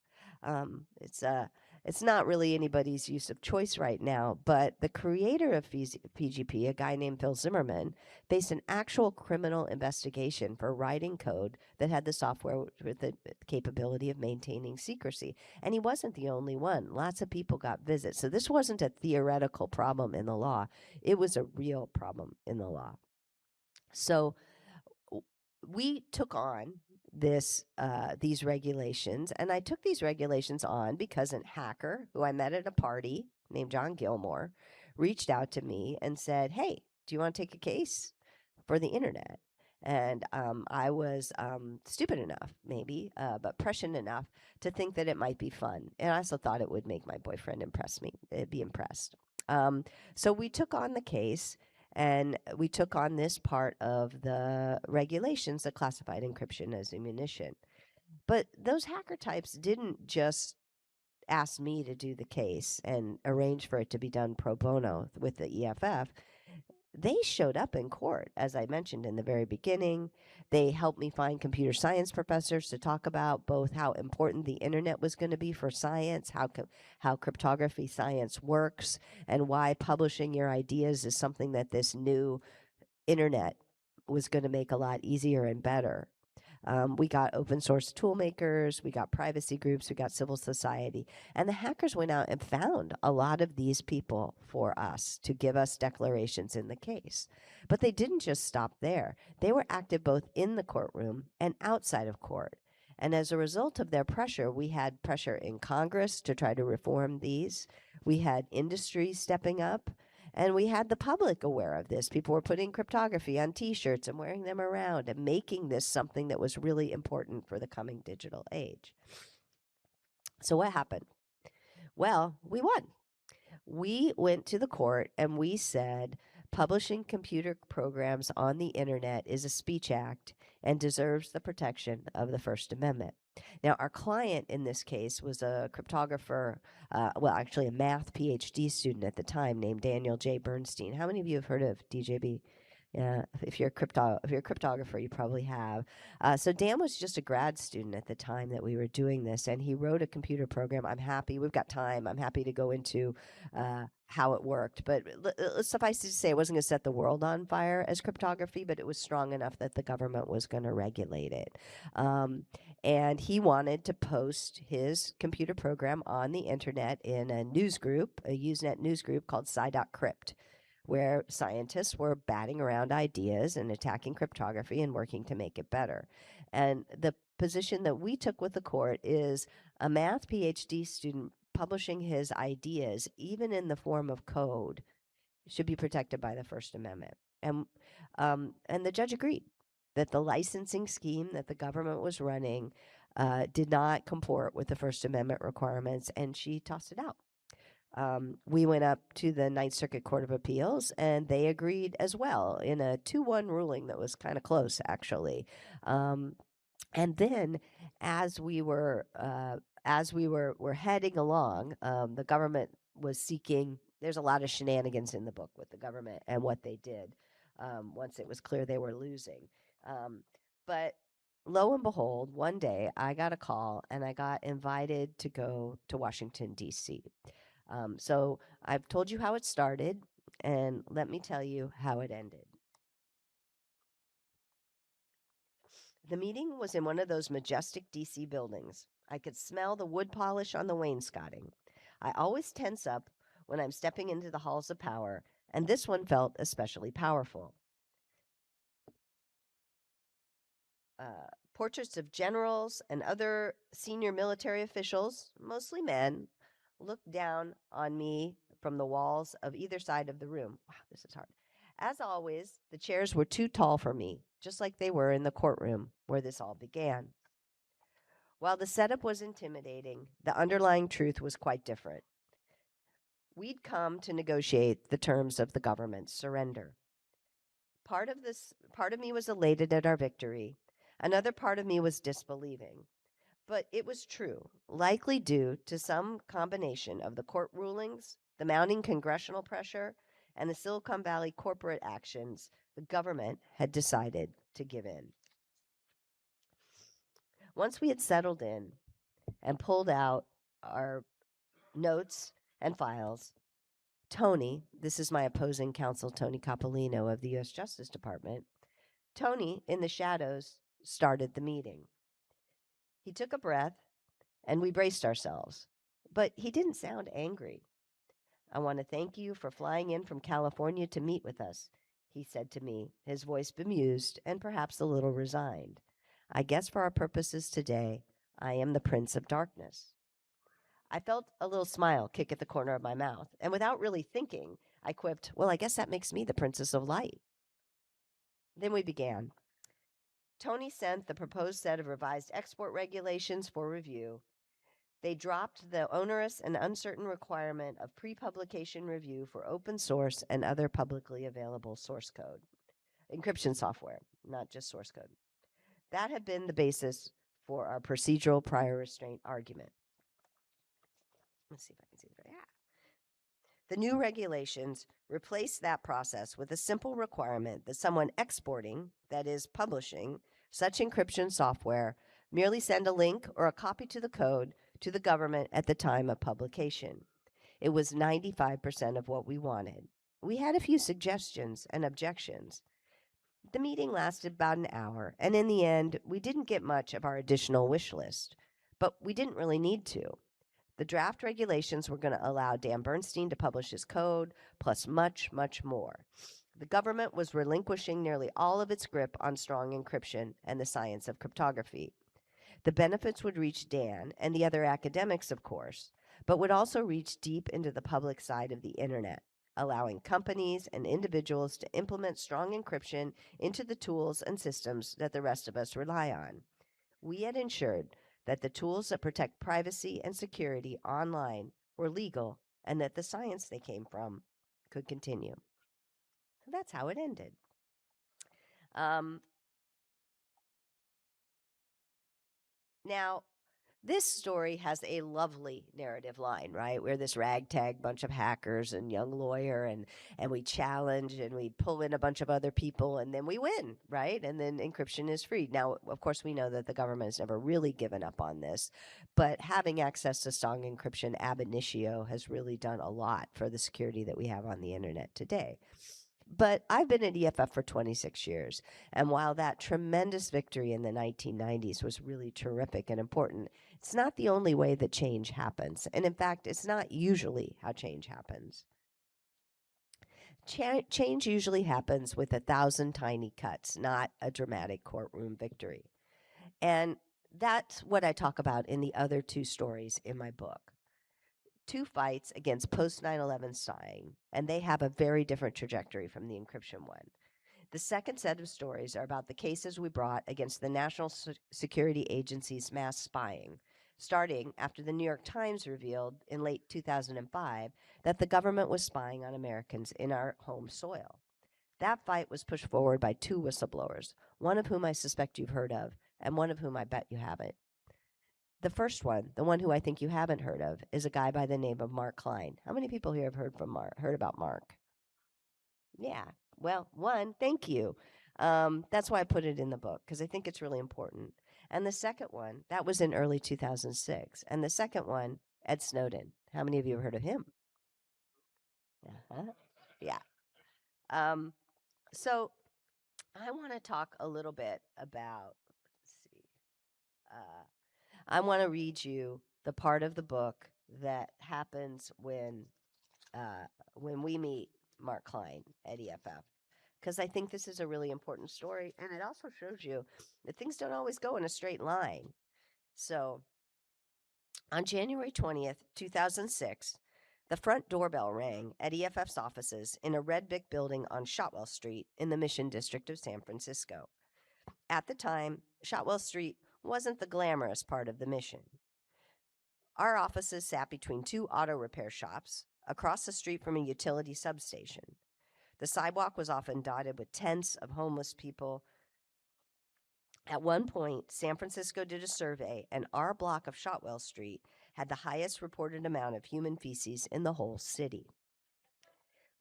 It's not really anybody's use of choice right now, but the creator of PGP, a guy named Phil Zimmerman, faced an actual criminal investigation for writing code that had the software with the capability of maintaining secrecy. And he wasn't the only one. Lots of people got visits. So this wasn't a theoretical problem in the law. It was a real problem in the law. So we took on these regulations, and I took these regulations on because a hacker who I met at a party named John Gilmore reached out to me and said, "Hey, do you want to take a case for the internet?" And I was stupid enough, maybe, but prescient enough to think that it might be fun. And I also thought it would make my boyfriend be impressed. So we took on the case. And we took on this part of the regulations that classified encryption as a munition. But those hacker types didn't just ask me to do the case and arrange for it to be done pro bono with the EFF. They showed up in court, as I mentioned in the very beginning. They helped me find computer science professors to talk about both how important the internet was going to be for science, how cryptography science works, and why publishing your ideas is something that this new internet was going to make a lot easier and better. We got open source tool makers, we got privacy groups, we got civil society, and the hackers went out and found a lot of these people for us to give us declarations in the case. But they didn't just stop there. They were active both in the courtroom and outside of court. And as a result of their pressure, we had pressure in Congress to try to reform these. We had industry stepping up. And we had the public aware of this. People were putting cryptography on T-shirts and wearing them around and making this something that was really important for the coming digital age. So what happened? Well, we won. We went to the court and we said publishing computer programs on the internet is a speech act and deserves the protection of the First Amendment. Now, our client in this case was a cryptographer, well, actually a math PhD student at the time named Daniel J. Bernstein. How many of you have heard of DJB? Yeah, if you're a cryptographer, you probably have. So Dan was just a grad student at the time that we were doing this, and he wrote a computer program. We've got time. I'm happy to go into how it worked, but suffice it to say, it wasn't going to set the world on fire as cryptography, but it was strong enough that the government was going to regulate it. And he wanted to post his computer program on the internet in a news group, a Usenet news group called Psy.crypt, where scientists were batting around ideas and attacking cryptography and working to make it better. And the position that we took with the court is a math PhD student publishing his ideas, even in the form of code, should be protected by the First Amendment. And the judge agreed that the licensing scheme that the government was running did not comport with the First Amendment requirements, and she tossed it out. We went up to the Ninth Circuit Court of Appeals, and they agreed as well in a 2-1 ruling that was kind of close, actually. And then, as we were heading along, the government was seeking. There's a lot of shenanigans in the book with the government and what they did once it was clear they were losing. But lo and behold, one day I got a call and I got invited to go to Washington, D.C. So I've told you how it started, and let me tell you how it ended. The meeting was in one of those majestic D.C. buildings. I could smell the wood polish on the wainscoting. I always tense up when I'm stepping into the halls of power, and this one felt especially powerful. Portraits of generals and other senior military officials, mostly men, looked down on me from the walls of either side of the room. Wow, this is hard. As always, the chairs were too tall for me, just like they were in the courtroom where this all began. While the setup was intimidating, the underlying truth was quite different. We'd come to negotiate the terms of the government's surrender. Part of me was elated at our victory. Another part of me was disbelieving. But it was true, likely due to some combination of the court rulings, the mounting congressional pressure, and the Silicon Valley corporate actions. The government had decided to give in. Once we had settled in and pulled out our notes and files, Tony, this is my opposing counsel, Tony Capolino of the U.S. Justice Department, Tony, in the shadows, started the meeting. He took a breath, and we braced ourselves. But he didn't sound angry. "I want to thank you for flying in from California to meet with us," he said to me, his voice bemused and perhaps a little resigned. "I guess for our purposes today, I am the Prince of Darkness." I felt a little smile kick at the corner of my mouth, and without really thinking, I quipped, "Well, I guess that makes me the Princess of Light." Then we began. Tony sent the proposed set of revised export regulations for review. They dropped the onerous and uncertain requirement of pre-publication review for open source and other publicly available source code. Encryption software, not just source code. That had been the basis for our procedural prior restraint argument. Let's see if I can see it. Yeah. The new regulations replaced that process with a simple requirement that someone exporting, that is, publishing, such encryption software merely send a link or a copy to the code to the government at the time of publication. It was 95% of what we wanted. We had a few suggestions and objections. The meeting lasted about an hour, and in the end, we didn't get much of our additional wish list, but we didn't really need to. The draft regulations were going to allow Dan Bernstein to publish his code, plus much, much more. The government was relinquishing nearly all of its grip on strong encryption and the science of cryptography. The benefits would reach Dan and the other academics, of course, but would also reach deep into the public side of the internet, allowing companies and individuals to implement strong encryption into the tools and systems that the rest of us rely on. We had ensured that the tools that protect privacy and security online were legal and that the science they came from could continue. So that's how it ended. Now, this story has a lovely narrative line, right? We're this ragtag bunch of hackers and young lawyer, and we challenge and we pull in a bunch of other people, and then we win, right? And then encryption is free. Now, of course, we know that the government has never really given up on this, but having access to strong encryption ab initio has really done a lot for the security that we have on the internet today. But I've been at EFF for 26 years, and while that tremendous victory in the 1990s was really terrific and important, it's not the only way that change happens. And in fact, it's not usually how change happens. Change usually happens with 1,000 tiny cuts, not a dramatic courtroom victory. And that's what I talk about in the other two stories in my book. Two fights against post 9/11 spying, and they have a very different trajectory from the encryption one. The second set of stories are about the cases we brought against the National Security Agency's mass spying, starting after the New York Times revealed in late 2005 that the government was spying on Americans in our home soil. That fight was pushed forward by two whistleblowers, one of whom I suspect you've heard of, and one of whom I bet you haven't. The first one, the one who I think you haven't heard of, is a guy by the name of Mark Klein. How many people here have heard about Mark? Yeah. Well, one, thank you. That's why I put it in the book, because I think it's really important. And the second one, that was in early 2006. And the second one, Ed Snowden. How many of you have heard of him? Yeah. So I want to talk a little bit about, let's see. I want to read you the part of the book that happens when we meet Mark Klein at EFF, because I think this is a really important story, and it also shows you that things don't always go in a straight line. So, on January 20th, 2006, the front doorbell rang at EFF's offices in a red brick building on Shotwell Street in the Mission District of San Francisco. At the time, Shotwell Street wasn't the glamorous part of the Mission. Our offices sat between two auto repair shops across the street from a utility substation. The sidewalk was often dotted with tents of homeless people. At one point, San Francisco did a survey, and our block of Shotwell Street had the highest reported amount of human feces in the whole city.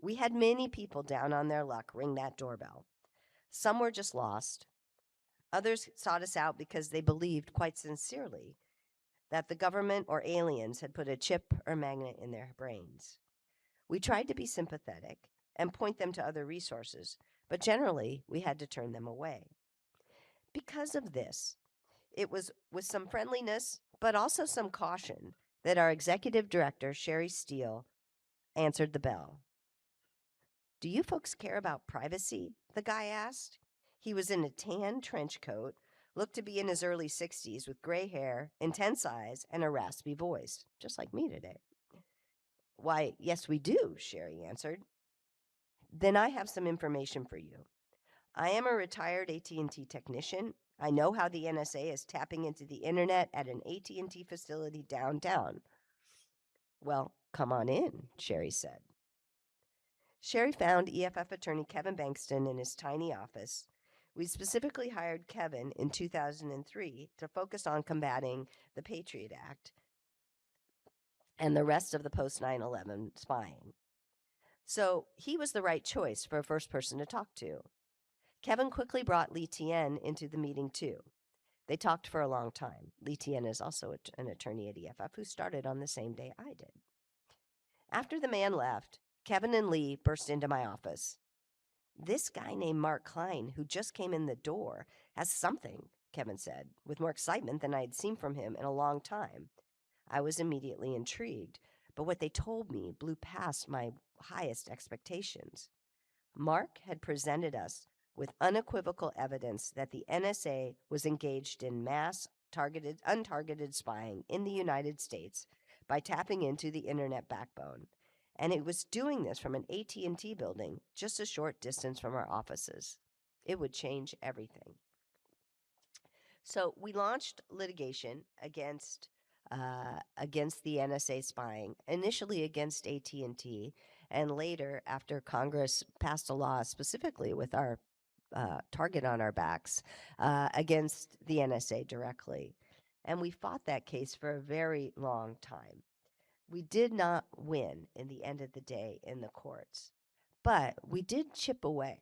We had many people down on their luck ring that doorbell. Some were just lost. Others sought us out because they believed quite sincerely that the government or aliens had put a chip or magnet in their brains. We tried to be sympathetic and point them to other resources, but generally we had to turn them away. Because of this, it was with some friendliness, but also some caution, that our executive director, Sherry Steele, answered the bell. "Do you folks care about privacy?" the guy asked. He was in a tan trench coat, looked to be in his early 60s, with gray hair, intense eyes, and a raspy voice, just like me today. "Why, yes, we do," Sherry answered. "Then I have some information for you. I am a retired AT&T technician. I know how the NSA is tapping into the internet at an AT&T facility downtown." "Well, come on in," Sherry said. Sherry found EFF attorney Kevin Bankston in his tiny office. We specifically hired Kevin in 2003 to focus on combating the Patriot Act and the rest of the post 9/11 spying. So he was the right choice for a first person to talk to. Kevin quickly brought Lee Tien into the meeting too. They talked for a long time. Lee Tien is also an attorney at EFF who started on the same day I did. After the man left, Kevin and Lee burst into my office. "This guy named Mark Klein, who just came in the door, has something," Kevin said, with more excitement than I had seen from him in a long time. I was immediately intrigued, but what they told me blew past my highest expectations. Mark had presented us with unequivocal evidence that the NSA was engaged in mass untargeted spying in the United States by tapping into the internet backbone. And it was doing this from an AT&T building just a short distance from our offices. It would change everything. So we launched litigation against the NSA spying, initially against AT&T, and later, after Congress passed a law specifically with our target on our backs, against the NSA directly. And we fought that case for a very long time. We did not win in the end of the day in the courts, but we did chip away.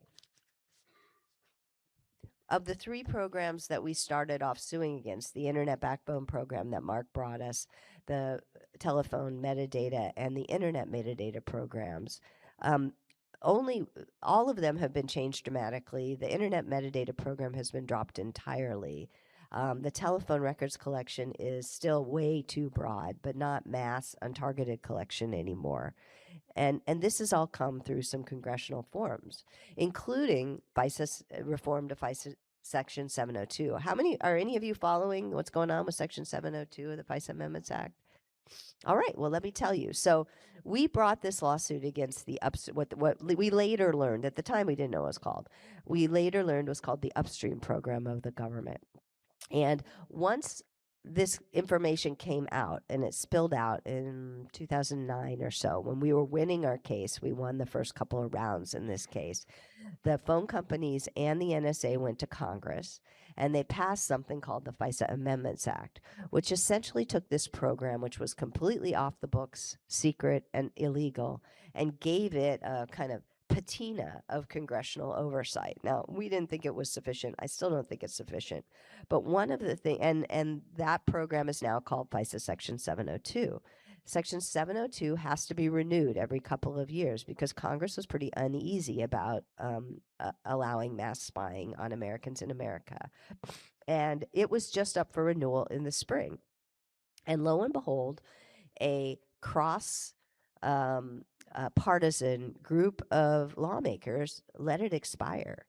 Of the 3 programs that we started off suing against, the Internet Backbone program that Mark brought us, the telephone metadata, and the Internet metadata programs, all of them have been changed dramatically. The Internet metadata program has been dropped entirely. The telephone records collection is still way too broad, but not mass untargeted collection anymore. And this has all come through some congressional forms, including FISA reform to FISA Section 702. Are any of you following what's going on with Section 702 of the FISA Amendments Act? All right, well, let me tell you. So we brought this lawsuit against the what we later learned, at the time we didn't know what it was called. We later learned was called the upstream program of the government. And once this information came out, and it spilled out in 2009 or so, when we were winning our case, we won the first couple of rounds in this case. The phone companies and the NSA went to Congress, and they passed something called the FISA Amendments Act, which essentially took this program, which was completely off the books, secret, and illegal, and gave it a kind of patina of congressional oversight. Now, we didn't think it was sufficient. I still don't think it's sufficient. But one of the things, and that program is now called FISA Section 702. Section 702 has to be renewed every couple of years because Congress was pretty uneasy about allowing mass spying on Americans in America. And it was just up for renewal in the spring. And lo and behold, a partisan group of lawmakers let it expire.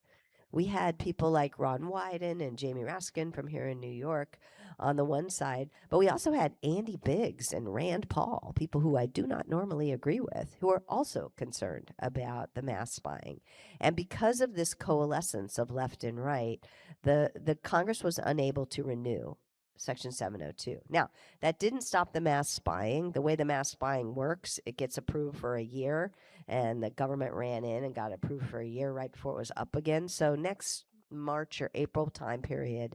We had people like Ron Wyden and Jamie Raskin from here in New York on the one side, but we also had Andy Biggs and Rand Paul, people who I do not normally agree with, who are also concerned about the mass spying. And because of this coalescence of left and right, the Congress was unable to renew Section 702. Now, that didn't stop the mass spying. The way the mass spying works, it gets approved for a year, and the government ran in and got approved for a year right before it was up again. So next March or April time period,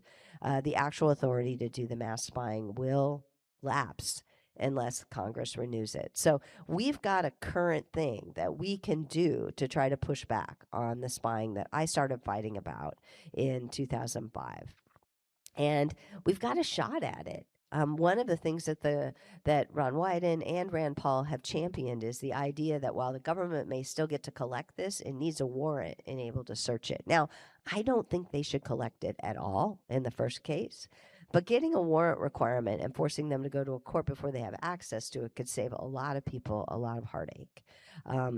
the actual authority to do the mass spying will lapse unless Congress renews it. So we've got a current thing that we can do to try to push back on the spying that I started fighting about in 2005. And we've got a shot at it. One of the things that Ron Wyden and Rand Paul have championed is the idea that while the government may still get to collect this, it needs a warrant and able to search it. Now, I don't think they should collect it at all in the first case, but getting a warrant requirement and forcing them to go to a court before they have access to it could save a lot of people a lot of heartache.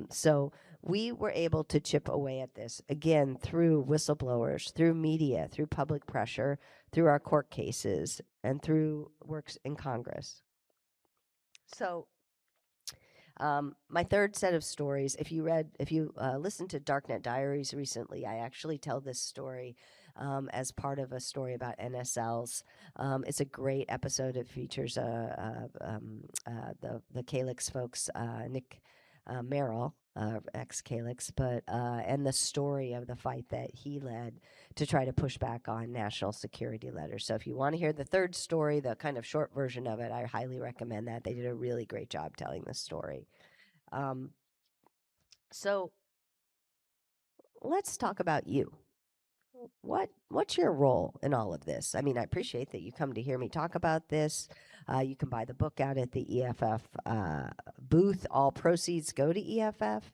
So we were able to chip away at this, again, through whistleblowers, through media, through public pressure, through our court cases, and through works in Congress. So my third set of stories, if you listened to Darknet Diaries recently, I actually tell this story as part of a story about NSLs. It's a great episode. It features the Calyx folks, Nick Merrill, ex-Calyx, and the story of the fight that he led to try to push back on national security letters. So if you want to hear the third story, the kind of short version of it, I highly recommend that. They did a really great job telling this story. So let's talk about you. What's your role in all of this? I mean, I appreciate that you come to hear me talk about this. You can buy the book out at the EFF booth. All proceeds go to EFF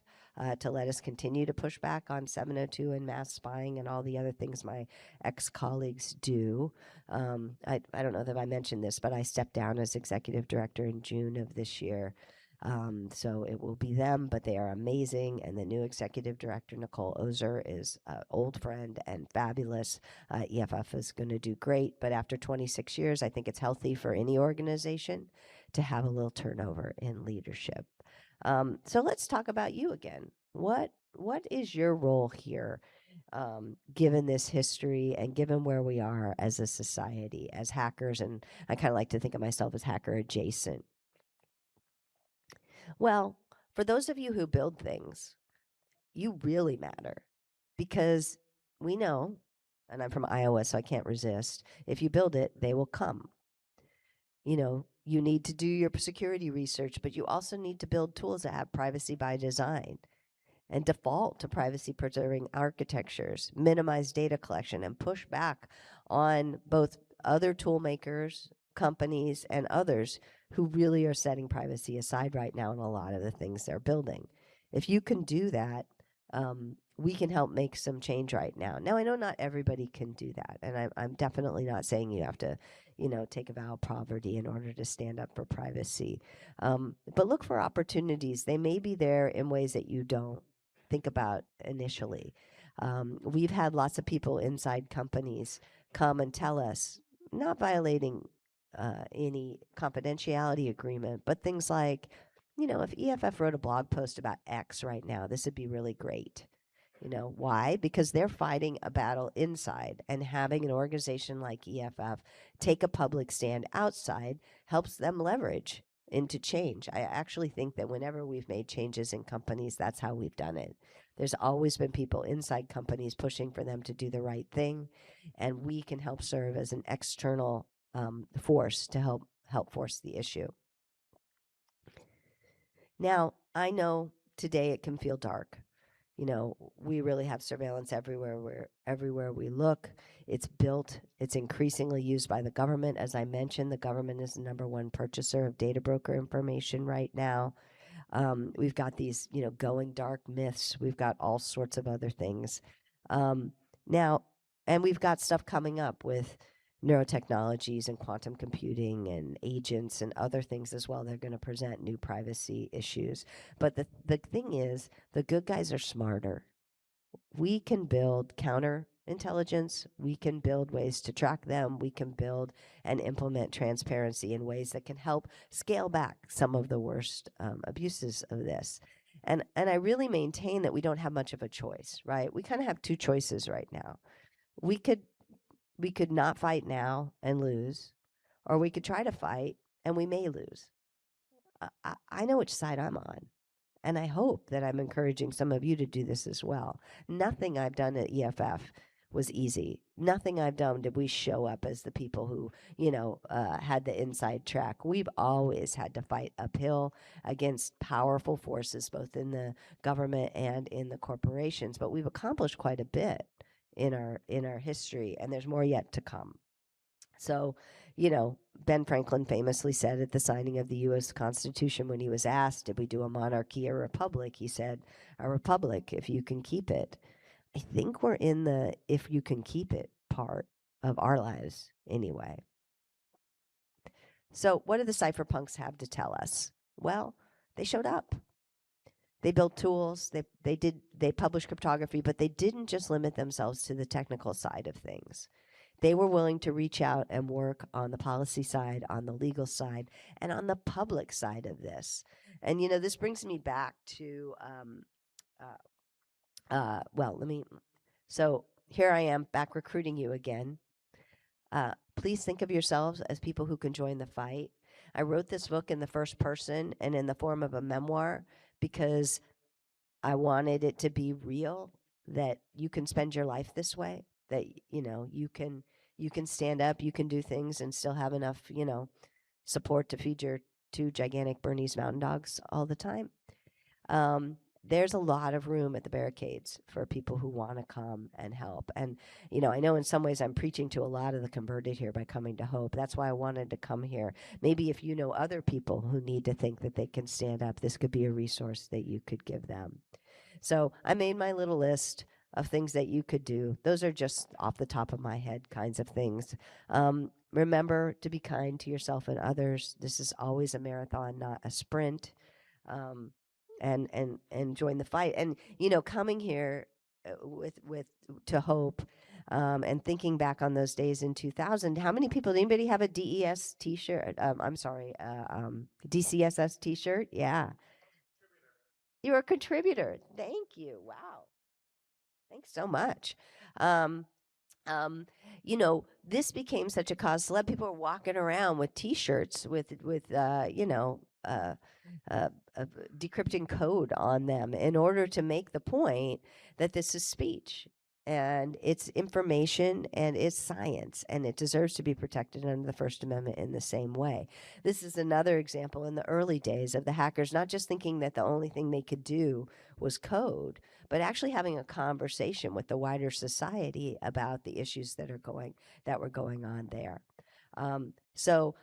to let us continue to push back on 702 and mass spying and all the other things my ex-colleagues do. I don't know that I mentioned this, but I stepped down as executive director in June of this year. So it will be them, but they are amazing. And the new executive director, Nicole Ozer, is an old friend and fabulous. EFF is going to do great. But after 26 years, I think it's healthy for any organization to have a little turnover in leadership. So let's talk about you again. What is your role here? given this history and given where we are as a society, as hackers, and I kind of like to think of myself as hacker adjacent. Well, for those of you who build things, you really matter because we know, and I'm from Iowa, so I can't resist, if you build it, they will come. You know, you need to do your security research, but you also need to build tools that have privacy by design and default to privacy preserving architectures, minimize data collection, and push back on both other tool makers, companies, and others who really are setting privacy aside right now in a lot of the things they're building. If you can do that, we can help make some change right now. Now, I know not everybody can do that, and I'm definitely not saying you have to, you know, take a vow of poverty in order to stand up for privacy. But look for opportunities. They may be there in ways that you don't think about initially. We've had lots of people inside companies come and tell us, not violating any confidentiality agreement, but things like, you know, if EFF wrote a blog post about X right now, this would be really great. You know, why? Because they're fighting a battle inside, and having an organization like EFF take a public stand outside helps them leverage into change. I actually think that whenever we've made changes in companies, that's how we've done it. There's always been people inside companies pushing for them to do the right thing, and we can help serve as an external force to help force the issue. Now, I know today it can feel dark. You know, we really have surveillance everywhere we look. It's built, it's increasingly used by the government. As I mentioned, the government is the #1 purchaser of data broker information right now. We've got these, you know, going dark myths. We've got all sorts of other things. Now, and we've got stuff coming up with neurotechnologies and quantum computing and agents and other things as well. They're going to present new privacy issues. But the thing is, the good guys are smarter. We can build counterintelligence. We can build ways to track them. We can build and implement transparency in ways that can help scale back some of the worst abuses of this. And I really maintain that we don't have much of a choice, right? We kind of have two choices right now. We could not fight now and lose, or we could try to fight and we may lose. I know which side I'm on, and I hope that I'm encouraging some of you to do this as well. Nothing I've done at EFF was easy. Nothing I've done did we show up as the people who, you know, had the inside track. We've always had to fight uphill against powerful forces, both in the government and in the corporations, but we've accomplished quite a bit in our history, and there's more yet to come. So, you know, Ben Franklin famously said at the signing of the U.S. Constitution, when he was asked, did we do a monarchy or a republic? He said, a republic, if you can keep it. I think we're in the if you can keep it part of our lives anyway. So what do the cypherpunks have to tell us? Well, they showed up. They built tools, they published cryptography, but they didn't just limit themselves to the technical side of things. They were willing to reach out and work on the policy side, on the legal side, and on the public side of this. And, you know, this brings me back to, so here I am back recruiting you again. Please think of yourselves as people who can join the fight. I wrote this book in the first person and in the form of a memoir because I wanted it to be real, that you can spend your life this way, that, you know, you can stand up, you can do things and still have enough, you know, support to feed your 2 gigantic Bernese mountain dogs all the time. There's a lot of room at the barricades for people who want to come and help. And, you know, I know in some ways I'm preaching to a lot of the converted here by coming to Hope. That's why I wanted to come here. Maybe if you know other people who need to think that they can stand up, this could be a resource that you could give them. So I made my little list of things that you could do. Those are just off the top of my head kinds of things. Remember to be kind to yourself and others. This is always a marathon, not a sprint. And join the fight. And, you know, coming here to Hope and thinking back on those days in 2000, how many people, anybody have a DES t-shirt? DCSS t-shirt? Yeah. You're a contributor. Thank you. Wow. Thanks so much. This became such a cause celeb. People are walking around with T-shirts with decrypting code on them in order to make the point that this is speech and it's information and it's science and it deserves to be protected under the First Amendment in the same way. This is another example in the early days of the hackers not just thinking that the only thing they could do was code, but actually having a conversation with the wider society about the issues that were going on there. So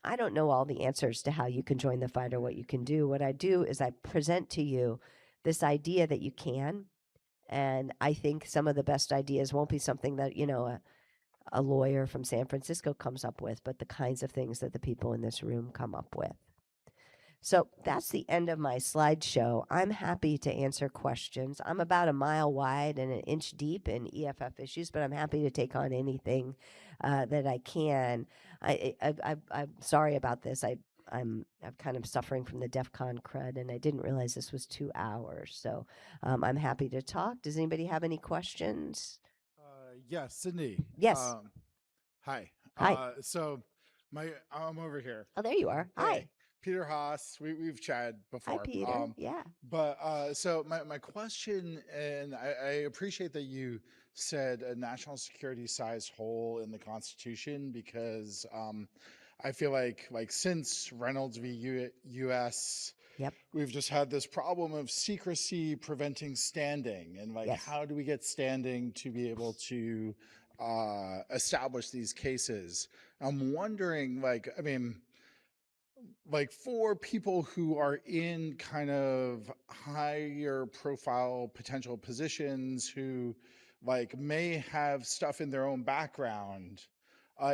I don't know all the answers to how you can join the fight or what you can do. What I do is I present to you this idea that you can. And I think some of the best ideas won't be something that, a lawyer from San Francisco comes up with, but the kinds of things that the people in this room come up with. So that's the end of my slideshow. I'm happy to answer questions. I'm about a mile wide and an inch deep in EFF issues, but I'm happy to take on anything that I can. I'm sorry about this. I'm kind of suffering from the DEF CON crud, and I didn't realize this was 2 hours. So I'm happy to talk. Does anybody have any questions? Yes, Sydney. Yes. Hi. Hi. So I'm over here. Oh, there you are. Hey, Hi. Peter Haas. We've chatted before. Hi, Peter. Yeah. But so my question, and I appreciate that you said a national security size hole in the Constitution, because I feel like since Reynolds v. U.S., yep, we've just had this problem of secrecy preventing standing, and Yes. how do we get standing to be able to establish these cases? I'm wondering, for people who are in kind of higher profile potential positions who may have stuff in their own background,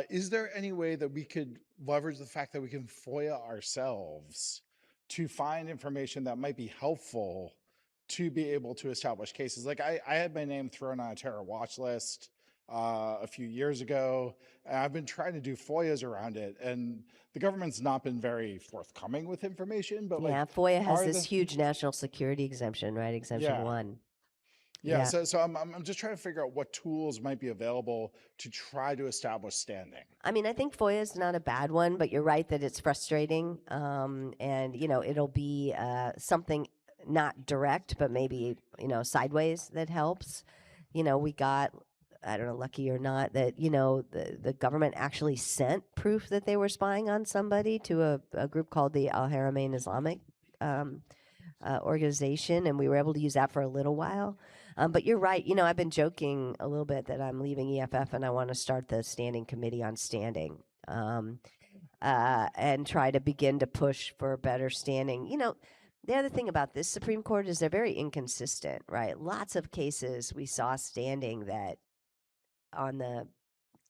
is there any way that we could leverage the fact that we can FOIA ourselves to find information that might be helpful to be able to establish cases? I had my name thrown on a terror watch list a few years ago, and I've been trying to do FOIAs around it, and the government's not been very forthcoming with information. But yeah, FOIA has are this the- huge national security exemption, right? Exemption Yeah. 1. Yeah, so I'm just trying to figure out what tools might be available to try to establish standing. I mean, I think FOIA is not a bad one, but you're right that it's frustrating. And, it'll be something not direct, but maybe, sideways that helps. We got, I don't know, lucky or not, that, the government actually sent proof that they were spying on somebody to a group called the Al Haramain Islamic organization, and we were able to use that for a little while. But you're right. I've been joking a little bit that I'm leaving EFF and I want to start the standing committee on standing and try to begin to push for better standing. The other thing about this Supreme Court is they're very inconsistent, right? Lots of cases we saw standing that on the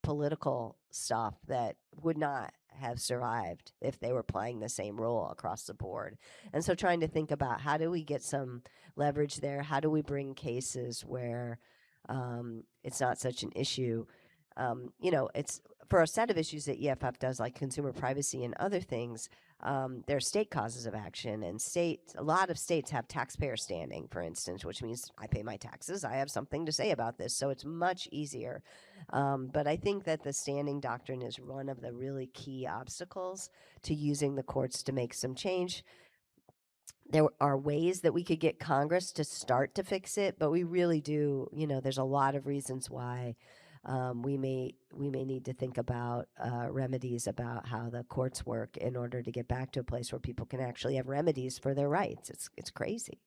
political stuff that would not have survived if they were playing the same role across the board. And so trying to think about how do we get some leverage there? How do we bring cases where it's not such an issue? It's for a set of issues that EFF does, like consumer privacy and other things. There are state causes of action, and a lot of states have taxpayer standing, for instance, which means I pay my taxes. I have something to say about this, so it's much easier. But I think that the standing doctrine is one of the really key obstacles to using the courts to make some change. There are ways that we could get Congress to start to fix it, but we really do, there's a lot of reasons why we may need to think about remedies about how the courts work in order to get back to a place where people can actually have remedies for their rights. It's crazy.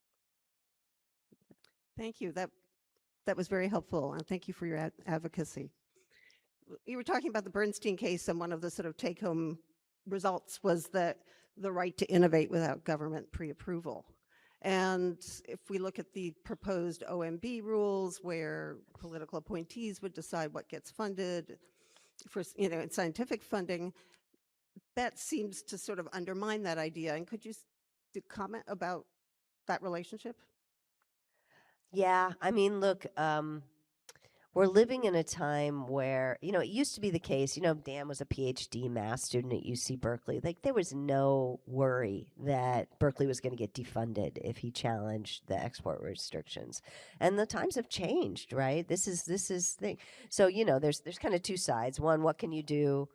Thank you. That was very helpful, and thank you for your advocacy. You were talking about the Bernstein case, and one of the sort of take-home results was that the right to innovate without government pre-approval. And if we look at the proposed OMB rules, where political appointees would decide what gets funded for, in scientific funding, that seems to sort of undermine that idea. And could you comment about that relationship? Yeah, I mean, look, we're living in a time where, it used to be the case, Dan was a PhD math student at UC Berkeley. Like, there was no worry that Berkeley was going to get defunded if he challenged the export restrictions. And the times have changed, right? This is thing. So, there's kind of two sides. One, what can you do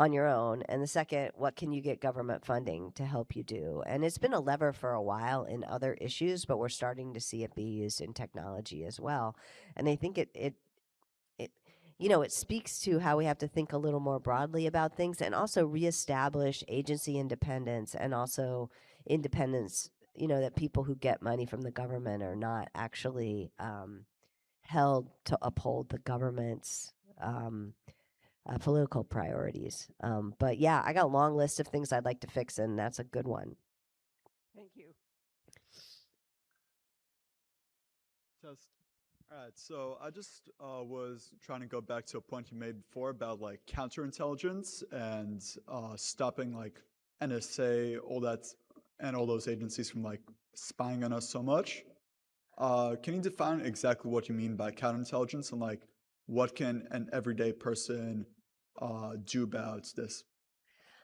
on your own? And the second, what can you get government funding to help you do? And it's been a lever for a while in other issues, but we're starting to see it be used in technology as well. And I think it speaks to how we have to think a little more broadly about things and also reestablish agency independence and also independence, that people who get money from the government are not actually held to uphold the government's political priorities. But yeah, I got a long list of things I'd like to fix, and that's a good one. Thank you. Test. All right, so I just was trying to go back to a point you made before about like counterintelligence and stopping like NSA, all that, and all those agencies from like spying on us so much. Can you define exactly what you mean by counterintelligence and like what can an everyday person do about this?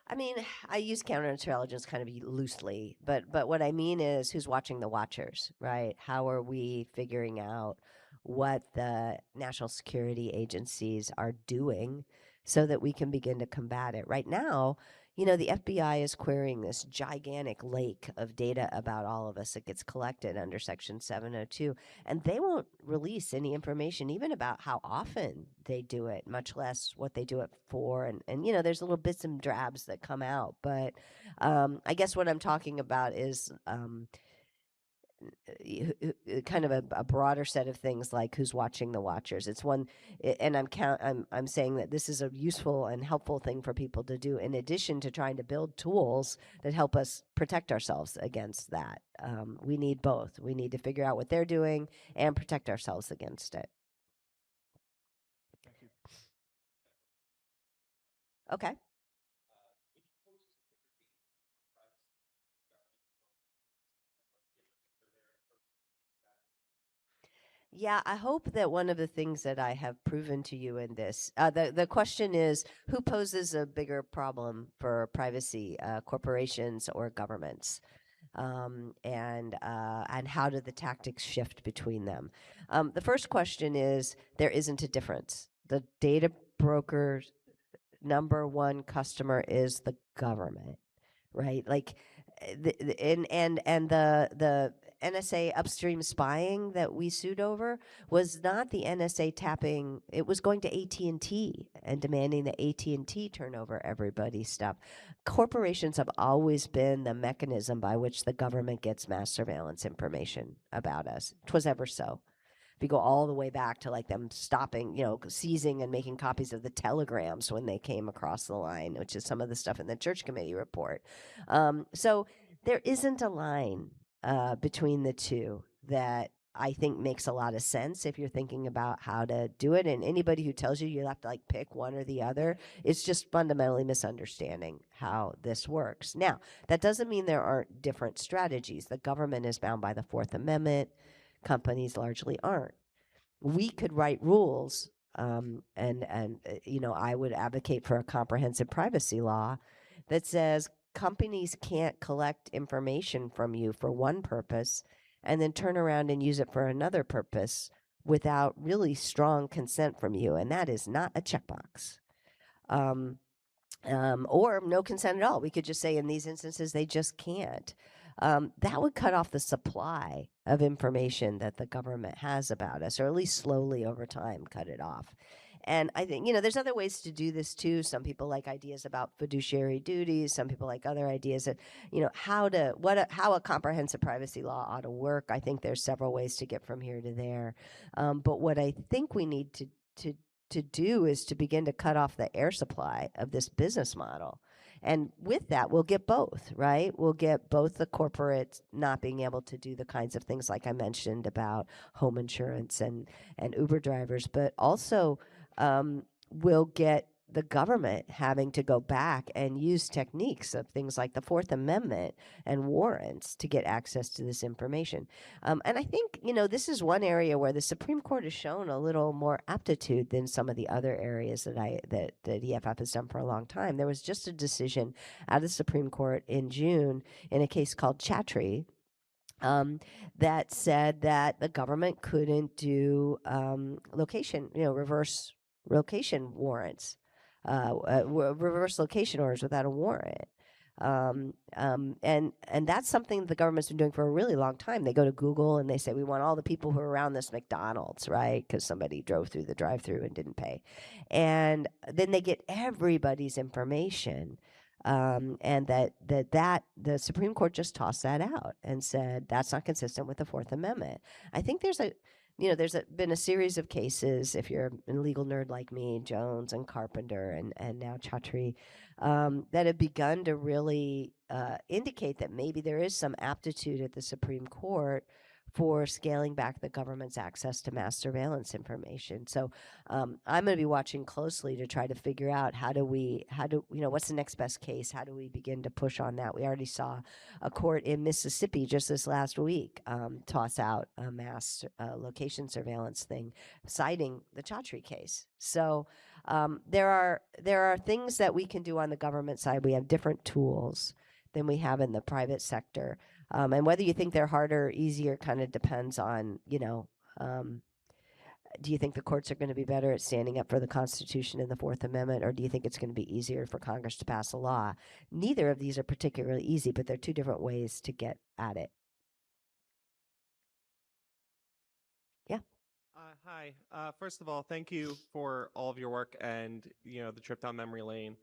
I mean, I use counterintelligence kind of loosely, but what I mean is who's watching the watchers, right? How are we figuring out what the national security agencies are doing so that we can begin to combat it? Right now, the FBI is querying this gigantic lake of data about all of us that gets collected under Section 702, and they won't release any information even about how often they do it, much less what they do it for. And there's little bits and drabs that come out. But I guess what I'm talking about is kind of a broader set of things like who's watching the watchers. It's one, and I'm saying that this is a useful and helpful thing for people to do in addition to trying to build tools that help us protect ourselves against that. We need both. We need to figure out what they're doing and protect ourselves against it. Thank you. Okay. Yeah, I hope that one of the things that I have proven to you in this, the question is, who poses a bigger problem for privacy, corporations or governments? And how do the tactics shift between them? The first question is, there isn't a difference. The data broker's number one customer is the government, right? Like, the NSA upstream spying that we sued over was not the NSA tapping. It was going to AT&T and demanding that AT&T turn over everybody's stuff. Corporations have always been the mechanism by which the government gets mass surveillance information about us. 'Twas ever so. If you go all the way back to like them stopping, seizing and making copies of the telegrams when they came across the line, which is some of the stuff in the Church Committee report. So there isn't a line between the two that I think makes a lot of sense if you're thinking about how to do it. And anybody who tells you you have to like pick one or the other is just fundamentally misunderstanding how this works. Now, that doesn't mean there aren't different strategies. The government is bound by the Fourth Amendment. Companies largely aren't. We could write rules, and I would advocate for a comprehensive privacy law that says companies can't collect information from you for one purpose and then turn around and use it for another purpose without really strong consent from you, and that is not a checkbox. Or no consent at all. We could just say in these instances they just can't. That would cut off the supply of information that the government has about us, or at least slowly over time cut it off. And I think, there's other ways to do this too. Some people like ideas about fiduciary duties. Some people like other ideas that, how a comprehensive privacy law ought to work. I think there's several ways to get from here to there. But what I think we need to do is to begin to cut off the air supply of this business model. And with that, we'll get both, right? We'll get both the corporate not being able to do the kinds of things like I mentioned about home insurance and Uber drivers, but also we'll get the government having to go back and use techniques of things like the Fourth Amendment and warrants to get access to this information. And I think, this is one area where the Supreme Court has shown a little more aptitude than some of the other areas that EFF has done for a long time. There was just a decision out of the Supreme Court in June in a case called Chatry, that said that the government couldn't do reverse location warrants, reverse location orders without a warrant. And that's something the government's been doing for a really long time. They go to Google and they say, we want all the people who are around this McDonald's, right? Because somebody drove through the drive-through and didn't pay. And then they get everybody's information. And the Supreme Court just tossed that out and said that's not consistent with the Fourth Amendment. I think there's been a series of cases, if you're a legal nerd like me, Jones and Carpenter and now Chatry, that have begun to really indicate that maybe there is some aptitude at the Supreme Court for scaling back the government's access to mass surveillance information. So I'm going to be watching closely to try to figure out what's the next best case? How do we begin to push on that? We already saw a court in Mississippi just this last week toss out a mass location surveillance thing, citing the Chatry case. So there are things that we can do on the government side. We have different tools than we have in the private sector. And whether you think they're harder or easier kind of depends on, do you think the courts are going to be better at standing up for the Constitution and the Fourth Amendment, or do you think it's going to be easier for Congress to pass a law? Neither of these are particularly easy, but they're two different ways to get at it. Yeah. Hi. First of all, thank you for all of your work and, the trip down memory lane.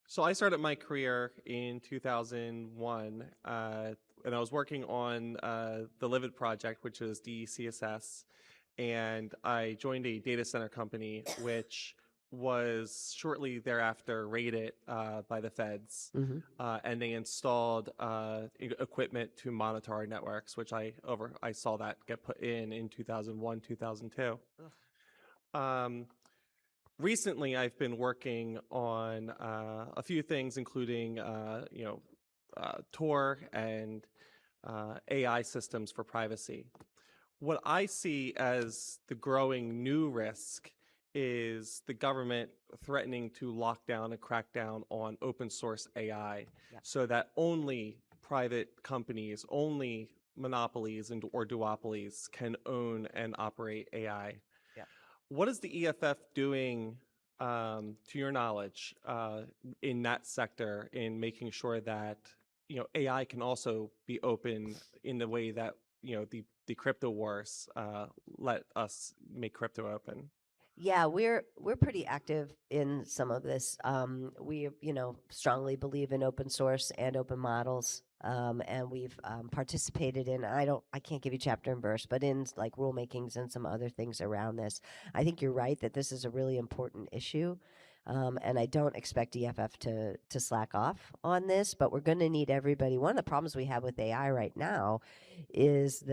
So I started my career in 2001, and I was working on the Livid project, which is DCSS, and I joined a data center company, which was shortly thereafter raided by the feds, and they installed equipment to monitor our networks, which I saw that get put in 2001, 2002. Recently, I've been working on a few things, including Tor and AI systems for privacy. What I see as the growing new risk is the government threatening to lock down and crack down on open source AI, so that only private companies, only monopolies or duopolies can own and operate AI. What is the EFF doing, to your knowledge, in that sector in making sure that AI can also be open in the way that the crypto wars let us make crypto open? Yeah, we're pretty active in some of this. We strongly believe in open source and open models, and we've participated in. I can't give you chapter and verse, but in like rulemakings and some other things around this. I think you're right that this is a really important issue, and I don't expect EFF to slack off on this. But we're going to need everybody. One of the problems we have with AI right now is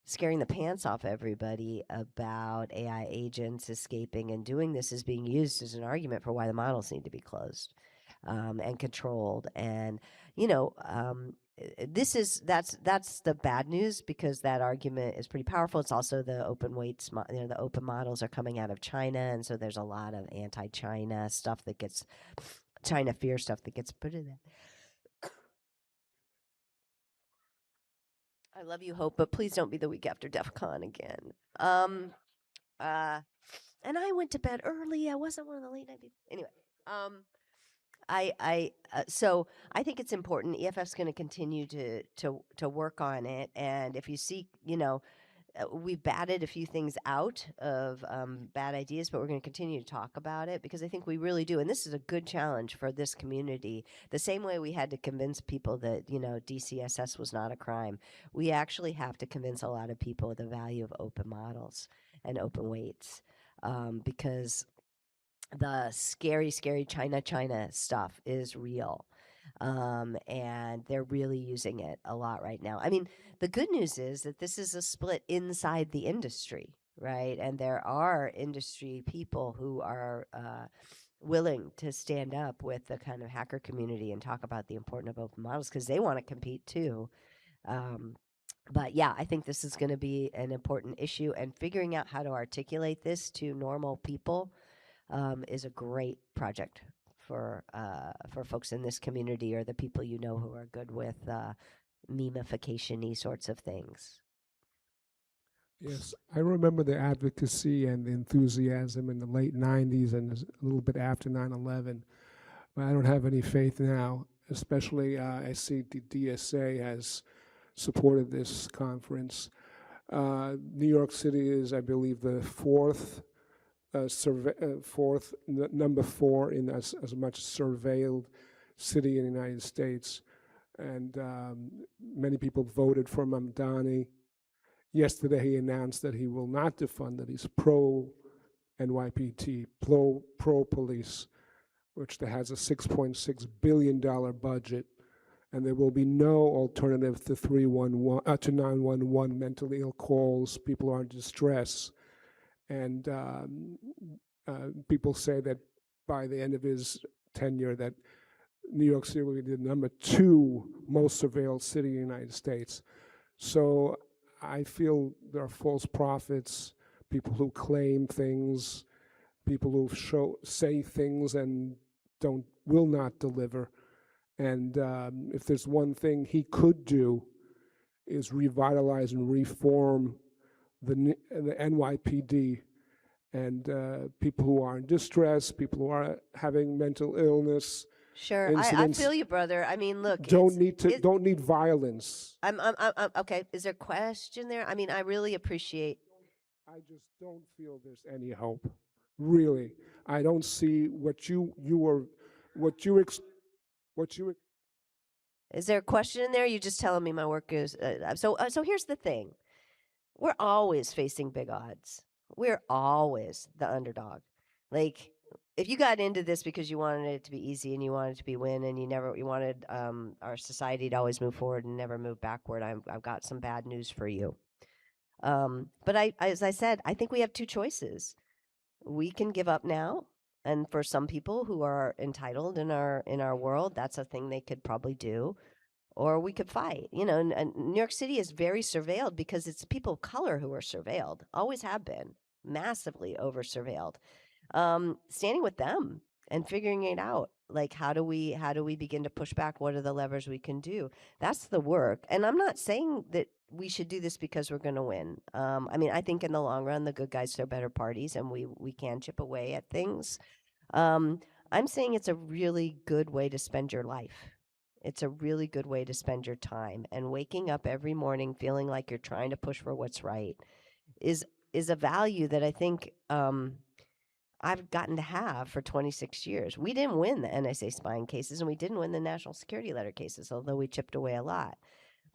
scaring the pants off everybody about AI agents escaping, and doing this is being used as an argument for why the models need to be closed and controlled. And that's the bad news, because that argument is pretty powerful. It's also the open weights, the open models are coming out of China, and so there's a lot of anti-China stuff that gets China fear stuff that gets put in there. I love you, Hope, but please don't be the week after DEF CON again. And I went to bed early. I wasn't one of the late night people. Anyway, so I think it's important. EFF's going to continue to work on it, and if you see, we batted a few things out of bad ideas, but we're going to continue to talk about it, because I think we really do. And this is a good challenge for this community. The same way we had to convince people that, DCSS was not a crime, we actually have to convince a lot of people of the value of open models and open weights, because the scary, scary China stuff is real. And they're really using it a lot right now. I mean, the good news is that this is a split inside the industry, right? And there are industry people who are willing to stand up with the kind of hacker community and talk about the importance of open models because they want to compete too. But yeah, I think this is going to be an important issue, and figuring out how to articulate this to normal people is a great project for folks in this community or the people you know who are good with memification-y sorts of things. Yes, I remember the advocacy and the enthusiasm in the late 90s and a little bit after 9/11. But I don't have any faith now, especially I see the DSA has supported this conference. New York City is, I believe, the number 4 in as much surveilled city in the United States. And many people voted for Mamdani. Yesterday, he announced that he will not defund it. He's pro-NYPD, pro-police, which has a $6.6 billion budget, and there will be no alternative to 911 mentally ill calls. People are in distress, and people say that by the end of his tenure, that New York City will be the number 2 most surveilled city in the United States. So I feel there are false prophets, people who claim things, people who say things and will not deliver. And if there's one thing he could do, is revitalize and reform the NYPD, and people who are in distress, people who are having mental illness. Sure, I feel you, brother. I mean, look, don't need violence. I'm okay. Is there a question there? I mean, I really appreciate. I just don't feel there's any hope. Really, I don't see what you. Is there a question in there? You just telling me my work is so. So here's the thing: we're always facing big odds. We're always the underdog. Like, if you got into this because you wanted it to be easy and you wanted it to be win and you wanted our society to always move forward and never move backward, I've got some bad news for you. But as I said, I think we have 2 choices. We can give up now, and for some people who are entitled in our world, that's a thing they could probably do. Or we could fight. You know, and New York City is very surveilled because it's people of color who are surveilled, always have been, massively over surveilled. Standing with them and figuring it out, like how do we begin to push back? What are the levers we can do? That's the work. And I'm not saying that we should do this because we're going to win. I mean, I think in the long run, the good guys are better parties, and we can chip away at things. I'm saying it's a really good way to spend your life. It's a really good way to spend your time, and waking up every morning feeling like you're trying to push for what's right is a value that I think I've gotten to have for 26 years. We didn't win the NSA spying cases, and we didn't win the national security letter cases, although we chipped away a lot.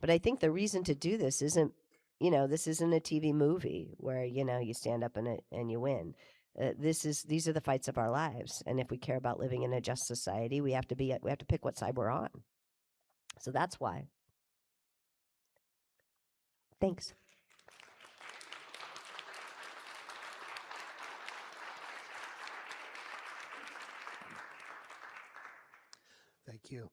But I think the reason to do this isn't, this isn't a TV movie where, you stand up and you win. These are the fights of our lives, and if we care about living in a just society, we have to pick what side we're on. So that's why. Thanks. Thank you.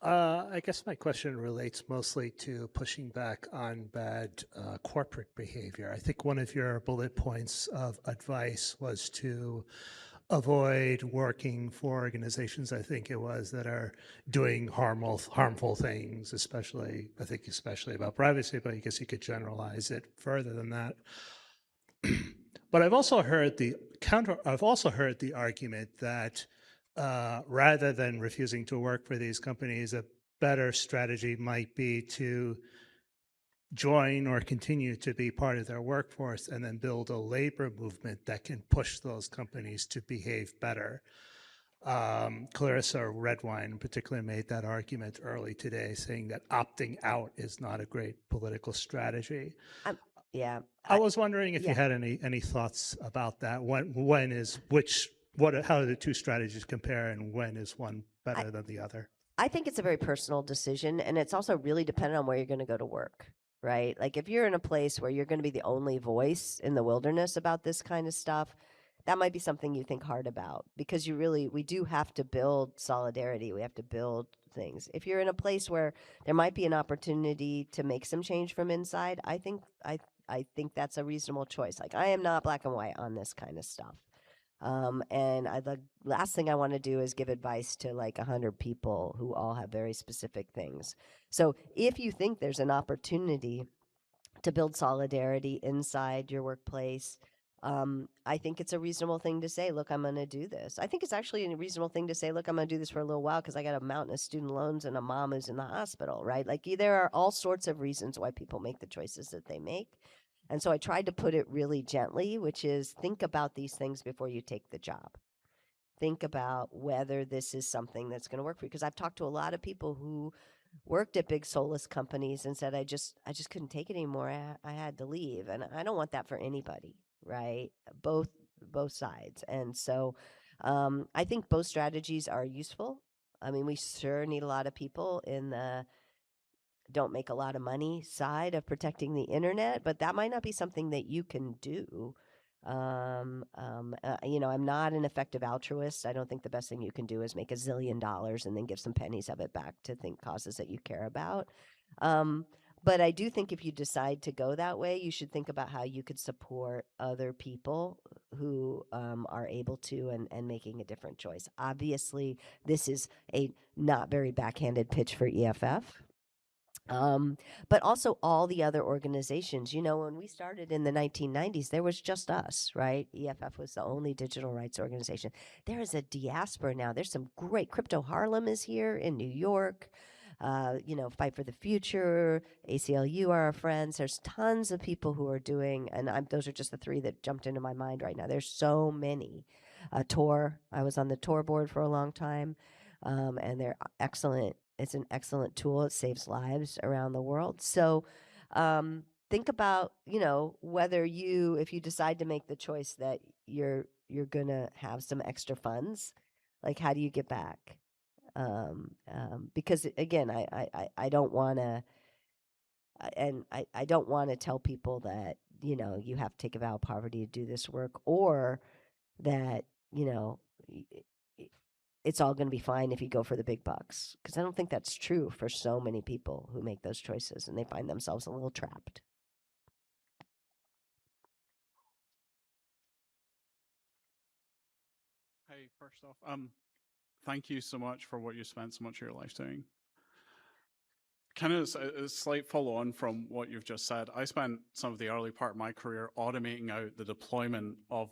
I guess my question relates mostly to pushing back on bad corporate behavior. I think one of your bullet points of advice was to avoid working for organizations, I think it was, that are doing harmful things, especially about privacy, but I guess you could generalize it further than that. But I've also heard the argument that rather than refusing to work for these companies, a better strategy might be to join or continue to be part of their workforce and then build a labor movement that can push those companies to behave better. Clarissa Redwine in particular made that argument early today, saying that opting out is not a great political strategy. Yeah. I was wondering if you had any thoughts about that. How do the 2 strategies compare, and when is one better than the other? I think it's a very personal decision, and it's also really dependent on where you're going to go to work, right? Like if you're in a place where you're going to be the only voice in the wilderness about this kind of stuff, that might be something you think hard about, because we do have to build solidarity. We have to build things. If you're in a place where there might be an opportunity to make some change from inside, I think that's a reasonable choice. Like I am not black and white on this kind of stuff. And the last thing I want to do is give advice to like 100 people who all have very specific things. So if you think there's an opportunity to build solidarity inside your workplace, I think it's a reasonable thing to say, look, I'm going to do this. I think it's actually a reasonable thing to say, look, I'm going to do this for a little while because I got a mountain of student loans and a mom who's in the hospital, right? Like there are all sorts of reasons why people make the choices that they make. And so I tried to put it really gently, which is think about these things before you take the job. Think about whether this is something that's going to work for you. Because I've talked to a lot of people who worked at big soulless companies and said, I just couldn't take it anymore. I had to leave. And I don't want that for anybody, right? Both sides. And so I think both strategies are useful. I mean, we sure need a lot of people in the don't make a lot of money side of protecting the internet, but that might not be something that you can do. I'm not an effective altruist. I don't think the best thing you can do is make $1 zillion and then give some pennies of it back to think causes that you care about. But I do think if you decide to go that way, you should think about how you could support other people who are able to and making a different choice. Obviously, this is a not very backhanded pitch for EFF. But also all the other organizations. When we started in the 1990s, there was just us, right? EFF was the only digital rights organization. There is a diaspora now. There's some great Crypto Harlem is here in New York. Fight for the Future, ACLU are our friends. There's tons of people who are doing, and those are just the 3 that jumped into my mind right now. There's so many. Tor, I was on the Tor board for a long time, and they're excellent. It's an excellent tool. It saves lives around the world. So think about, whether if you decide to make the choice that you're going to have some extra funds, like how do you get back? Because again, I don't want to, and I don't want to tell people that, you have to take a vow of poverty to do this work, or that, it's all going to be fine if you go for the big bucks. Because I don't think that's true for so many people who make those choices and they find themselves a little trapped. Hey, first off, thank you so much for what you spent so much of your life doing. Kind of a slight follow on from what you've just said. I spent some of the early part of my career automating out the deployment of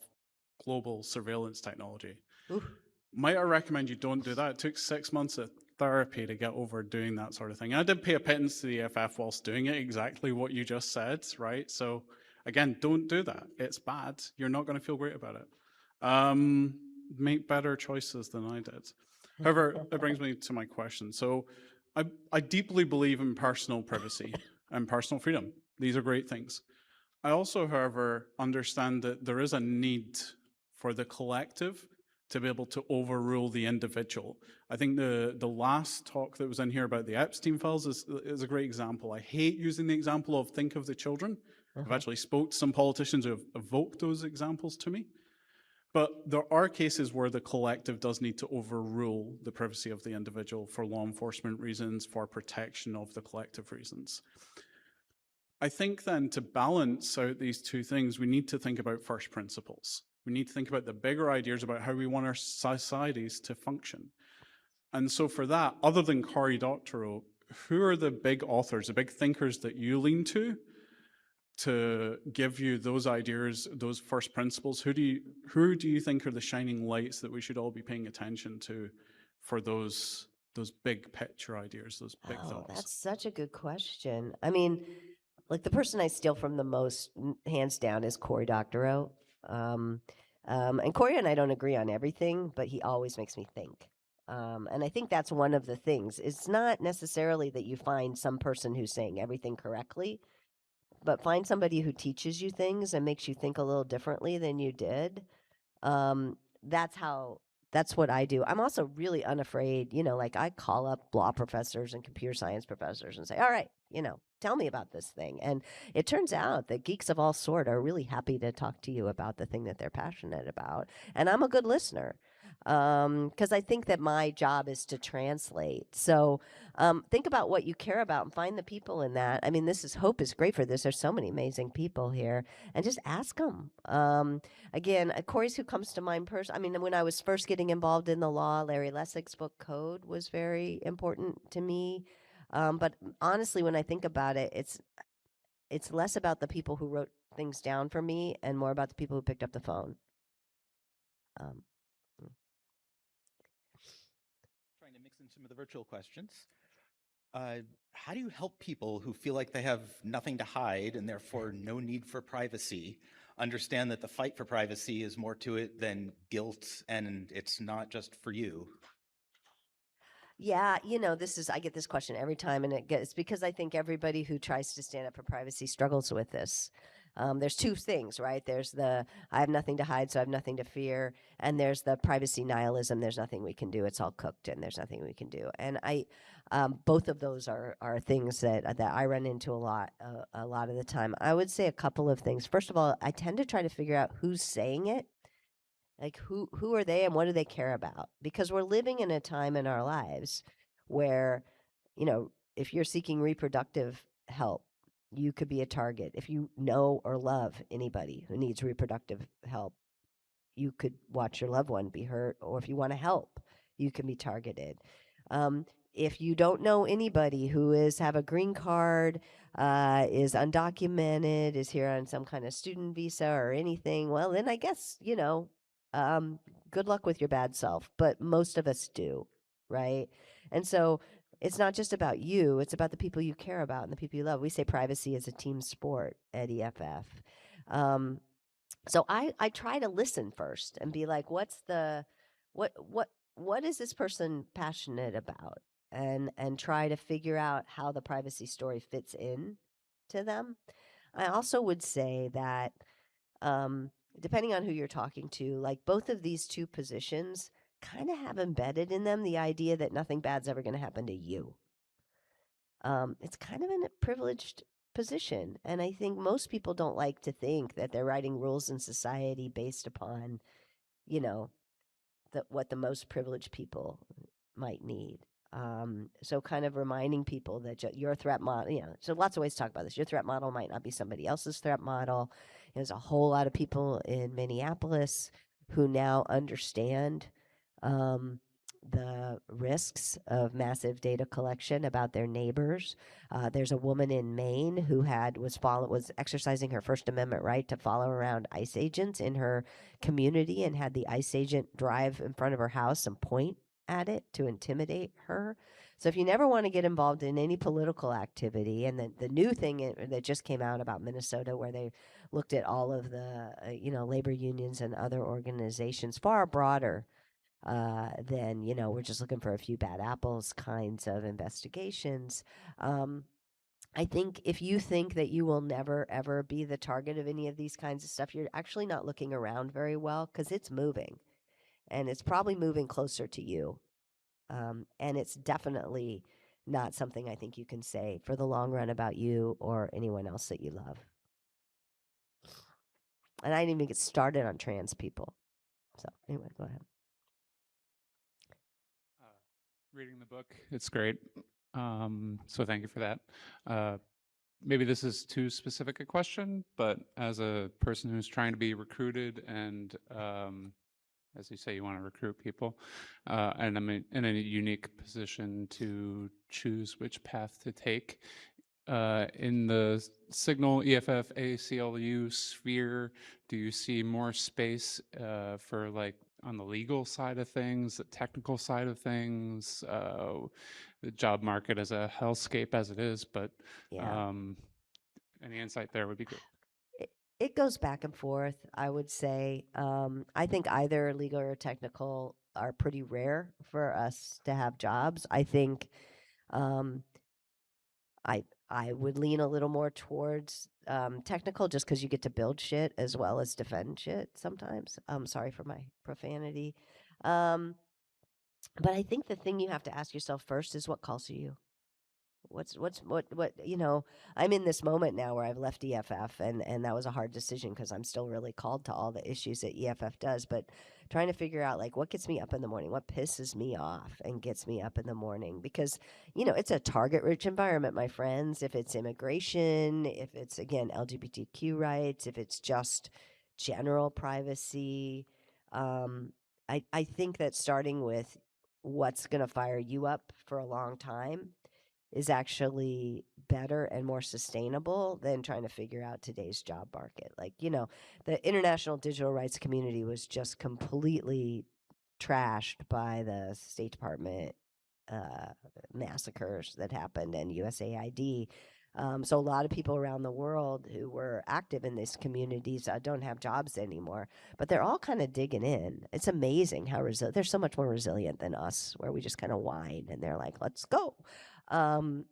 global surveillance technology. Ooh. Might I recommend you don't do that? It took 6 months of therapy to get over doing that sort of thing. I did pay a pittance to the EFF whilst doing it, exactly what you just said, right? So again, don't do that. It's bad. You're not going to feel great about it. Make better choices than I did. However, it brings me to my question. So I deeply believe in personal privacy and personal freedom. These are great things. I also, however, understand that there is a need for the collective to be able to overrule the individual. I think the last talk that was in here about the Epstein files is a great example. I hate using the example of think of the children. I've actually spoke to some politicians who have evoked those examples to me. But there are cases where the collective does need to overrule the privacy of the individual for law enforcement reasons, for protection of the collective reasons. I think then to balance out these two things, we need to think about first principles. We need to think about the bigger ideas about how we want our societies to function. And so for that, other than Cory Doctorow, who are the big authors, the big thinkers that you lean to give you those ideas, those first principles? Who do you think are the shining lights that we should all be paying attention to for those big picture ideas, those big thoughts? That's such a good question. I mean, like the person I steal from the most, hands down, is Cory Doctorow. And Cory and I don't agree on everything, but he always makes me think. And I think that's one of the things. It's not necessarily that you find some person who's saying everything correctly, but find somebody who teaches you things and makes you think a little differently than you did. That's what I do. I'm also really unafraid, like I call up law professors and computer science professors and say, all right, tell me about this thing. And it turns out that geeks of all sort are really happy to talk to you about the thing that they're passionate about. And I'm a good listener because I think that my job is to translate. So think about what you care about and find the people in that. I mean, Hope is great for this. There's so many amazing people here, and just ask them. Again, Corey's who comes to mind personally. I mean, when I was first getting involved in the law, Larry Lessig's book Code was very important to me. But honestly, when I think about it, it's less about the people who wrote things down for me and more about the people who picked up the phone. Trying to mix in some of the virtual questions. How do you help people who feel like they have nothing to hide and therefore no need for privacy understand that the fight for privacy is more to it than guilt and it's not just for you? Yeah, I get this question every time, and it's because I think everybody who tries to stand up for privacy struggles with this. There's two things, right? There's the I have nothing to hide, so I have nothing to fear, and there's the privacy nihilism. There's nothing we can do. It's all cooked, and there's nothing we can do. And both of those are things that I run into a lot of the time. I would say a couple of things. First of all, I tend to try to figure out who's saying it. Like who are they and what do they care about? Because we're living in a time in our lives where, if you're seeking reproductive help, you could be a target. If you know or love anybody who needs reproductive help, you could watch your loved one be hurt, or if you want to help, you can be targeted. If you don't know anybody who have a green card, is undocumented, is here on some kind of student visa or anything, well, then I guess, good luck with your bad self. But most of us do, right? And so it's not just about you, it's about the people you care about and the people you love. We say privacy is a team sport at EFF. So I try to listen first and be like, what is this person passionate about? And try to figure out how the privacy story fits in to them. I also would say that depending on who you're talking to, like both of these two positions kind of have embedded in them the idea that nothing bad's ever going to happen to you. It's kind of a privileged position. And I think most people don't like to think that they're writing rules in society based upon, what the most privileged people might need. So kind of reminding people that your threat model, so lots of ways to talk about this. Your threat model might not be somebody else's threat model. There's a whole lot of people in Minneapolis who now understand the risks of massive data collection about their neighbors. There's a woman in Maine who was exercising her First Amendment right to follow around ICE agents in her community and had the ICE agent drive in front of her house and point at it to intimidate her. So if you never want to get involved in any political activity, and the new thing that just came out about Minnesota, where they looked at all of the labor unions and other organizations, far broader than we're just looking for a few bad apples kinds of investigations. I think if you think that you will never ever be the target of any of these kinds of stuff, you're actually not looking around very well, because it's moving. And it's probably moving closer to you. And it's definitely not something I think you can say for the long run about you or anyone else that you love. And I didn't even get started on trans people. So anyway, go ahead. Reading the book, it's great. So thank you for that. Maybe this is too specific a question, but as a person who's trying to be recruited and as you say, you want to recruit people, and I'm in a unique position to choose which path to take. In the Signal EFF ACLU sphere, do you see more space for on the legal side of things, the technical side of things, the job market as a hellscape as it is, but any insight there would be good. It goes back and forth, I would say. I think either legal or technical are pretty rare for us to have jobs. I think I would lean a little more towards technical, just because you get to build shit as well as defend shit sometimes. I'm sorry for my profanity. But I think the thing you have to ask yourself first is what calls to you. What, I'm in this moment now where I've left EFF, and that was a hard decision because I'm still really called to all the issues that EFF does, but trying to figure out like what gets me up in the morning, what pisses me off and gets me up in the morning, because it's a target rich environment, my friends. If it's immigration, if it's again LGBTQ rights, if it's just general privacy, I think that starting with what's going to fire you up for a long time is actually better and more sustainable than trying to figure out today's job market. Like, the international digital rights community was just completely trashed by the State Department massacres that happened and USAID. So a lot of people around the world who were active in these communities don't have jobs anymore, but they're all kind of digging in. It's amazing how they're so much more resilient than us, where we just kind of whine and they're like, let's go. And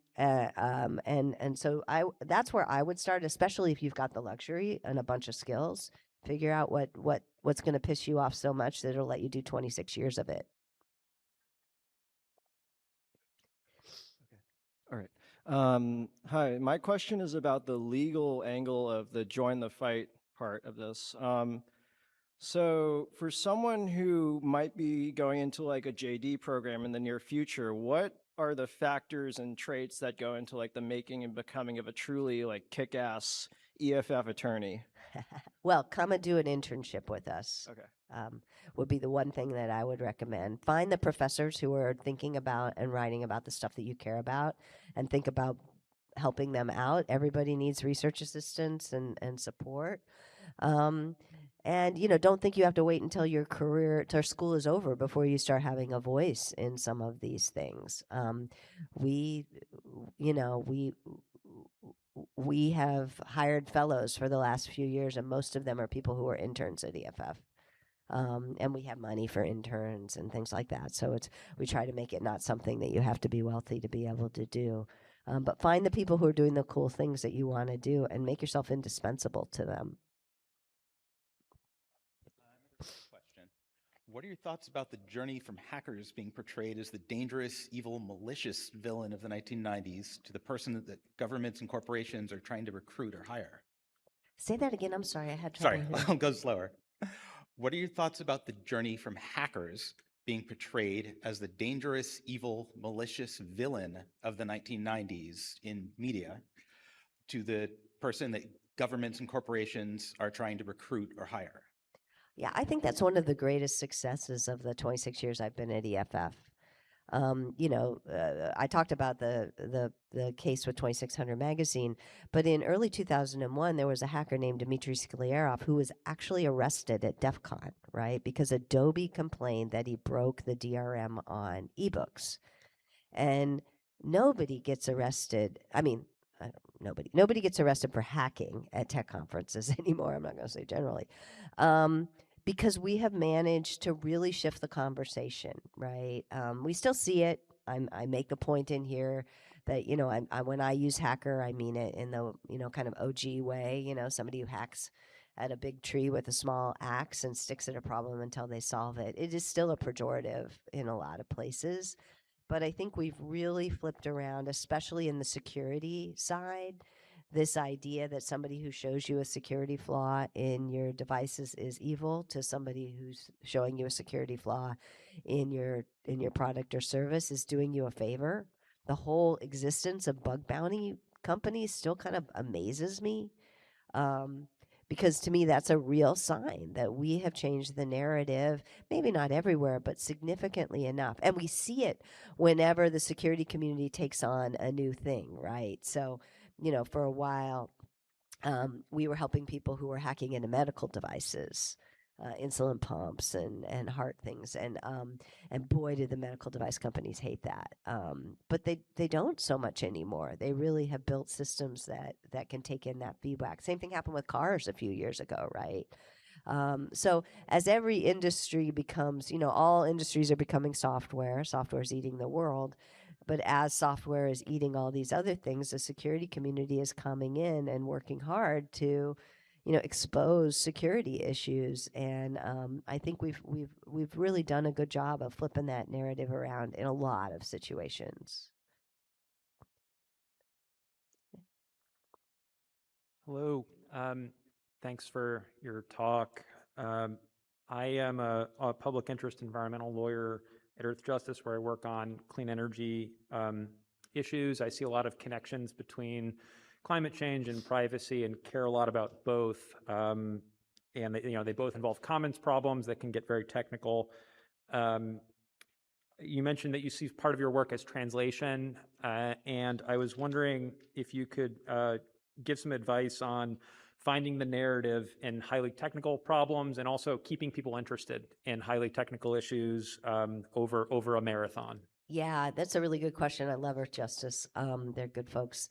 so that's where I would start, especially if you've got the luxury and a bunch of skills. Figure out what's going to piss you off so much that it'll let you do 26 years of it. All right. Hi, my question is about the legal angle of the join the fight part of this. So for someone who might be going into like a JD program in the near future, what are the factors and traits that go into like the making and becoming of a truly like kick-ass EFF attorney? Well, come and do an internship with us. Okay. Would be the one thing that I would recommend. Find the professors who are thinking about and writing about the stuff that you care about, and think about helping them out. Everybody needs research assistance and support. And don't think you have to wait until your career, till school is over before you start having a voice in some of these things. We have hired fellows for the last few years, and most of them are people who are interns at EFF. And we have money for interns and things like that. So we try to make it not something that you have to be wealthy to be able to do. But find the people who are doing the cool things that you want to do and make yourself indispensable to them. Question. What are your thoughts about the journey from hackers being portrayed as the dangerous, evil, malicious villain of the 1990s to the person that governments and corporations are trying to recruit or hire? Say that again. I'm sorry. I had trouble Sorry, hearing. I'll go slower. What are your thoughts about the journey from hackers being portrayed as the dangerous, evil, malicious villain of the 1990s in media to the person that governments and corporations are trying to recruit or hire? Yeah, I think that's one of the greatest successes of the 26 years I've been at EFF. I talked about the case with 2600 magazine, but in early 2001, there was a hacker named Dmitry Sklyarov who was actually arrested at DEF CON, right? Because Adobe complained that he broke the DRM on ebooks. And nobody gets arrested. I mean, nobody gets arrested for hacking at tech conferences anymore. I'm not going to say generally. Because we have managed to really shift the conversation, right? We still see it. I make a point in here that, when I use hacker, I mean it in the, kind of OG way, somebody who hacks at a big tree with a small axe and sticks at a problem until they solve it. It is still a pejorative in a lot of places. But I think we've really flipped around, especially in the security side, this idea that somebody who shows you a security flaw in your devices is evil, to somebody who's showing you a security flaw in your product or service is doing you a favor. The whole existence of bug bounty companies still kind of amazes me, because to me that's a real sign that we have changed the narrative, maybe not everywhere, but significantly enough. And we see it whenever the security community takes on a new thing, right? So for a while, we were helping people who were hacking into medical devices, insulin pumps and heart things, and boy, did the medical device companies hate that. But they don't so much anymore. They really have built systems that can take in that feedback. Same thing happened with cars a few years ago, right? So as every industry becomes, all industries are becoming software. Software is eating the world. But as software is eating all these other things, the security community is coming in and working hard to, expose security issues. And I think we've really done a good job of flipping that narrative around in a lot of situations. Hello. Thanks for your talk. I am a public interest environmental lawyer at Earth Justice, where I work on clean energy issues. I see a lot of connections between climate change and privacy, and care a lot about both. And they both involve commons problems that can get very technical. You mentioned that you see part of your work as translation, and I was wondering if you could give some advice on finding the narrative in highly technical problems and also keeping people interested in highly technical issues over a marathon. Yeah, that's a really good question. I love Earth Justice. They're good folks.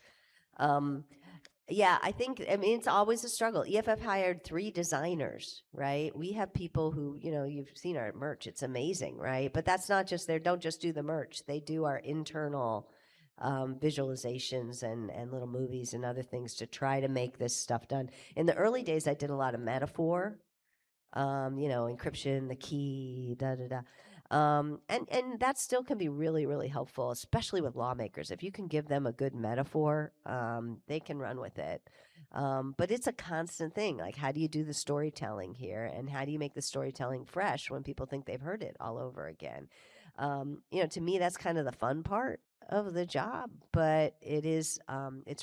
Yeah, I mean, it's always a struggle. EFF hired 3 designers, right? We have people who, you've seen our merch. It's amazing, right? But that's not just don't just do the merch. They do our internal visualizations and little movies and other things to try to make this stuff done. In the early days, I did a lot of metaphor, encryption, the key, da-da-da. And that still can be really, really helpful, especially with lawmakers. If you can give them a good metaphor, they can run with it. But it's a constant thing. Like, how do you do the storytelling here? And how do you make the storytelling fresh when people think they've heard it all over again? To me, that's kind of the fun part of the job, but it's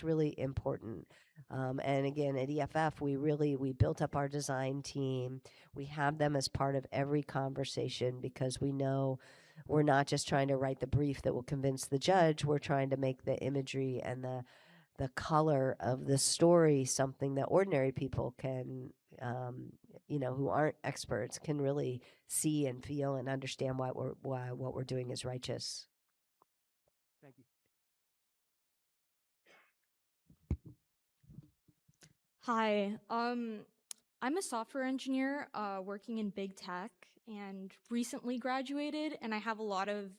really important. And again, at EFF, we built up our design team. We have them as part of every conversation because we know we're not just trying to write the brief that will convince the judge. We're trying to make the imagery and the color of the story something that ordinary people can, who aren't experts, can really see and feel and understand why what we're doing is righteous. Thank you. Hi, I'm a software engineer working in big tech and recently graduated, and I have a lot of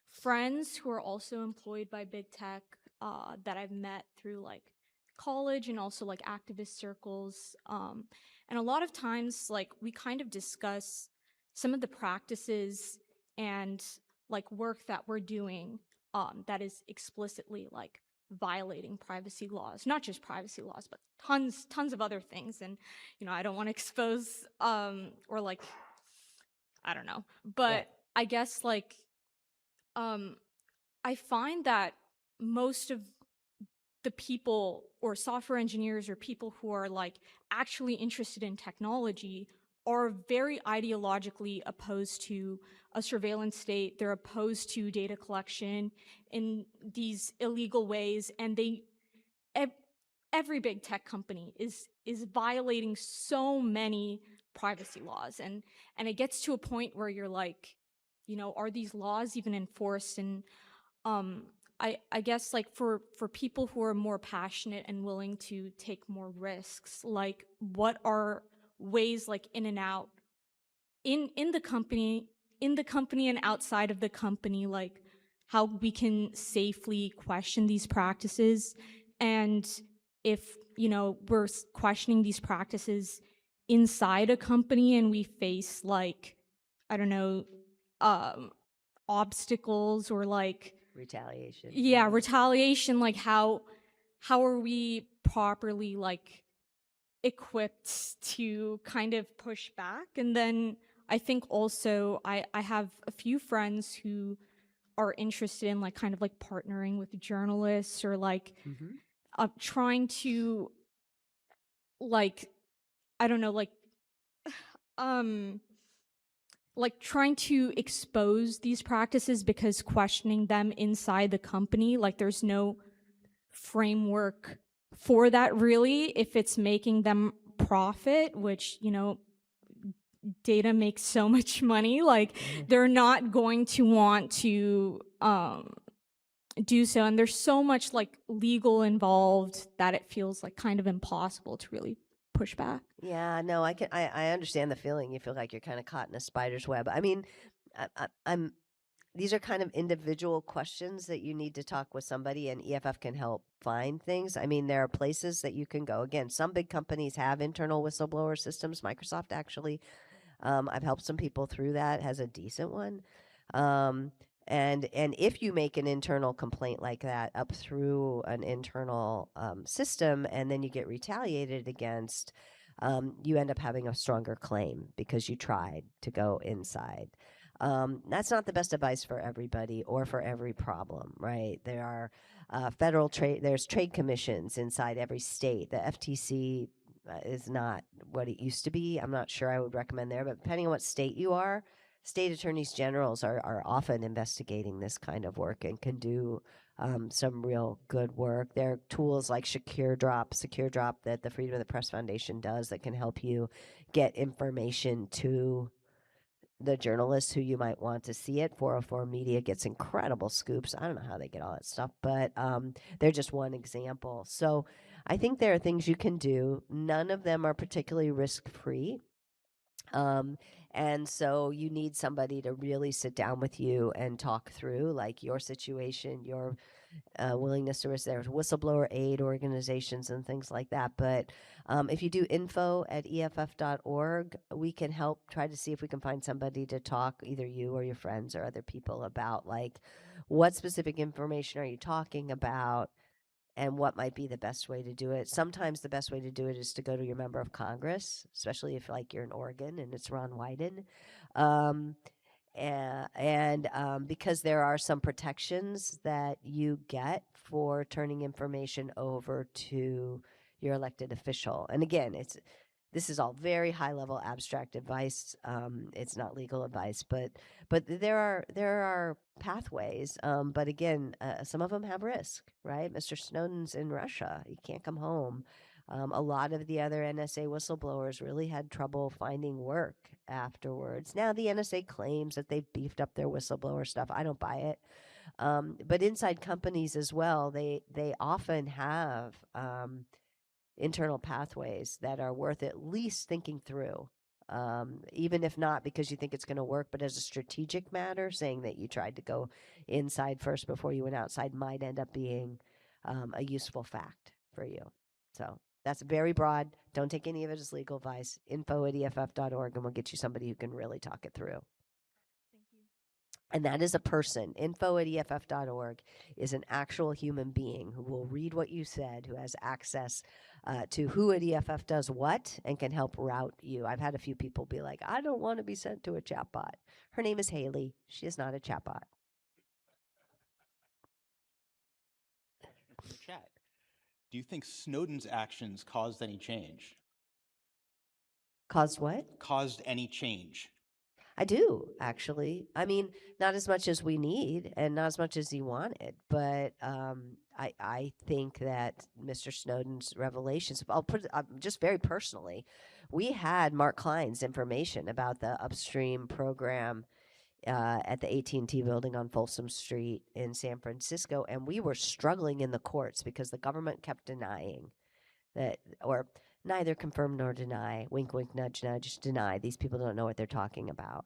friends who are also employed by big tech that I've met through like college and also like activist circles. And a lot of times, like, we kind of discuss some of the practices and like work that we're doing that is explicitly like violating privacy laws, not just privacy laws, but tons of other things. And, I don't want to expose or like, I don't know, but I guess like, I find that most of the people or software engineers or people who are like actually interested in technology are very ideologically opposed to a surveillance state. They're opposed to data collection in these illegal ways, and every big tech company is violating so many privacy laws, and it gets to a point where you're like, are these laws even enforced? And I guess like for people who are more passionate and willing to take more risks, like what are ways like in and out in the company and outside of the company, like how we can safely question these practices. And if, we're questioning these practices inside a company and we face like, I don't know, obstacles or like retaliation. Yeah, retaliation, like how are we properly like equipped to kind of push back? And then I think also I have a few friends who are interested in like kind of like partnering with journalists or like trying to like, I don't know, like trying to expose these practices, because questioning them inside the company, like there's no framework for that really, if it's making them profit, which, data makes so much money, like they're not going to want to do so. And there's so much like legal involved that it feels like kind of impossible to really push back. Yeah, no, I understand the feeling. You feel like you're kind of caught in a spider's web. I mean, these are kind of individual questions that you need to talk with somebody, and EFF can help find things. I mean, there are places that you can go. Again, some big companies have internal whistleblower systems. Microsoft actually, I've helped some people through that, has a decent one. And if you make an internal complaint like that up through an internal system, and then you get retaliated against, you end up having a stronger claim because you tried to go inside. That's not the best advice for everybody or for every problem, right? There are there's trade commissions inside every state. The FTC is not what it used to be. I'm not sure I would recommend there, but depending on what state you are, state attorneys generals are often investigating this kind of work and can do some real good work. There are tools like Secure Drop that the Freedom of the Press Foundation does that can help you get information to the journalists who you might want to see it. 404 Media gets incredible scoops. I don't know how they get all that stuff, but they're just one example. So I think there are things you can do. None of them are particularly risk-free. And so you need somebody to really sit down with you and talk through like your situation, your willingness to risk. There's whistleblower aid organizations and things like that. But if you do info@eff.org, we can help try to see if we can find somebody to talk, either you or your friends or other people, about like what specific information are you talking about and what might be the best way to do it. Sometimes the best way to do it is to go to your member of Congress, especially if like you're in Oregon and it's Ron Wyden. Because there are some protections that you get for turning information over to your elected official. And again, this is all very high level abstract advice. It's not legal advice, but there are pathways. But again, some of them have risk, right? Mr. Snowden's in Russia; he can't come home. A lot of the other NSA whistleblowers really had trouble finding work afterwards. Now the NSA claims that they've beefed up their whistleblower stuff. I don't buy it. But inside companies as well, they often have internal pathways that are worth at least thinking through, even if not because you think it's going to work, but as a strategic matter, saying that you tried to go inside first before you went outside might end up being a useful fact for you. So that's very broad. Don't take any of it as legal advice. info@eff.org, and we'll get you somebody who can really talk it through. And that is a person. info@eff.org is an actual human being who will read what you said, who has access to who at EFF does what and can help route you. I've had a few people be like, I don't want to be sent to a chatbot. Her name is Haley. She is not a chatbot. In the chat, do you think Snowden's actions caused any change? Caused what? Caused any change. I do, actually. I mean, not as much as we need and not as much as he wanted, but I think that Mr. Snowden's revelations, I'll put it just very personally, we had Mark Klein's information about the upstream program at the AT&T building on Folsom Street in San Francisco, and we were struggling in the courts because the government kept denying that, or neither confirm nor deny, wink, wink, nudge, nudge, deny. These people don't know what they're talking about.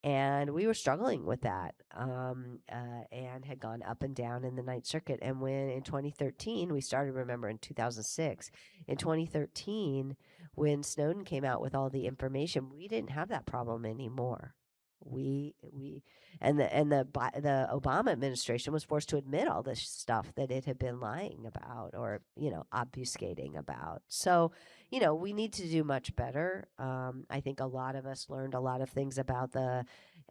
And we were struggling with that and had gone up and down in the Ninth Circuit. And when in 2013, we started, remember, in 2006. In 2013, when Snowden came out with all the information, we didn't have that problem anymore. The Obama administration was forced to admit all this stuff that it had been lying about or, obfuscating about. So, we need to do much better. I think a lot of us learned a lot of things about the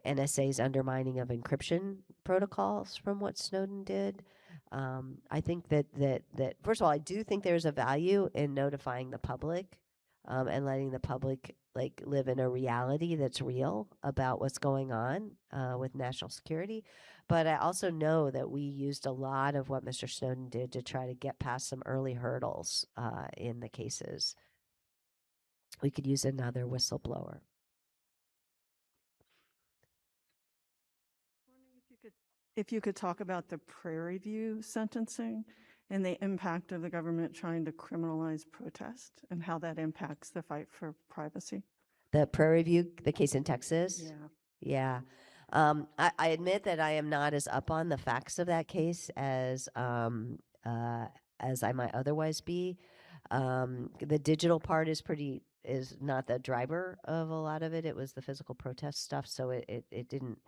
NSA's undermining of encryption protocols from what Snowden did. I think that first of all, I do think there's a value in notifying the public and letting the public live in a reality that's real about what's going on with national security. But I also know that we used a lot of what Mr. Snowden did to try to get past some early hurdles in the cases. We could use another whistleblower. If you could talk about the Prairie View sentencing and the impact of the government trying to criminalize protest and how that impacts the fight for privacy. The Prairie View, the case in Texas? Yeah. Yeah. I admit that I am not as up on the facts of that case as I might otherwise be. The digital part is pretty is not the driver of a lot of it. It was the physical protest stuff. So it didn't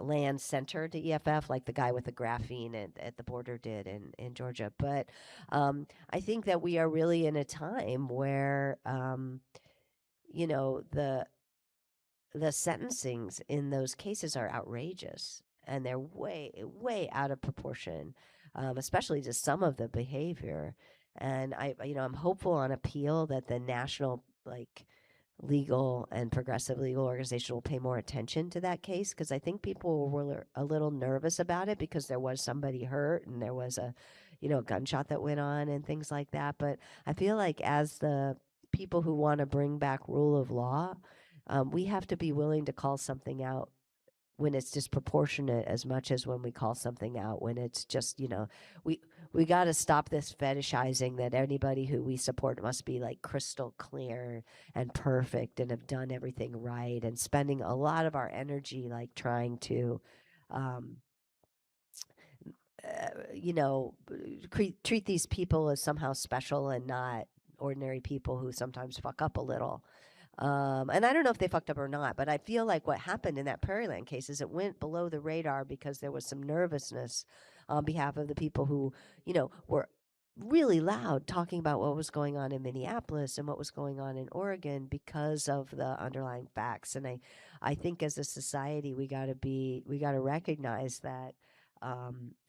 land center to EFF like the guy with the graphene at the border did in Georgia. But I think that we are really in a time where, you know, the sentencings in those cases are outrageous, and they're way out of proportion, especially to some of the behavior. And I'm hopeful on appeal that the national legal and progressive legal organization will pay more attention to that case, because I think people were a little nervous about it because there was somebody hurt and there was a gunshot that went on and things like that. But I feel like as the people who want to bring back rule of law, we have to be willing to call something out when it's disproportionate as much as when we call something out when it's just, we got to stop this fetishizing that anybody who we support must be like crystal clear and perfect and have done everything right, and spending a lot of our energy like trying to treat these people as somehow special and not ordinary people who sometimes fuck up a little. And I don't know if they fucked up or not, but I feel like what happened in that Prairieland case is it went below the radar because there was some nervousness on behalf of the people who, were really loud talking about what was going on in Minneapolis and what was going on in Oregon because of the underlying facts. And I think as a society, we got to recognize that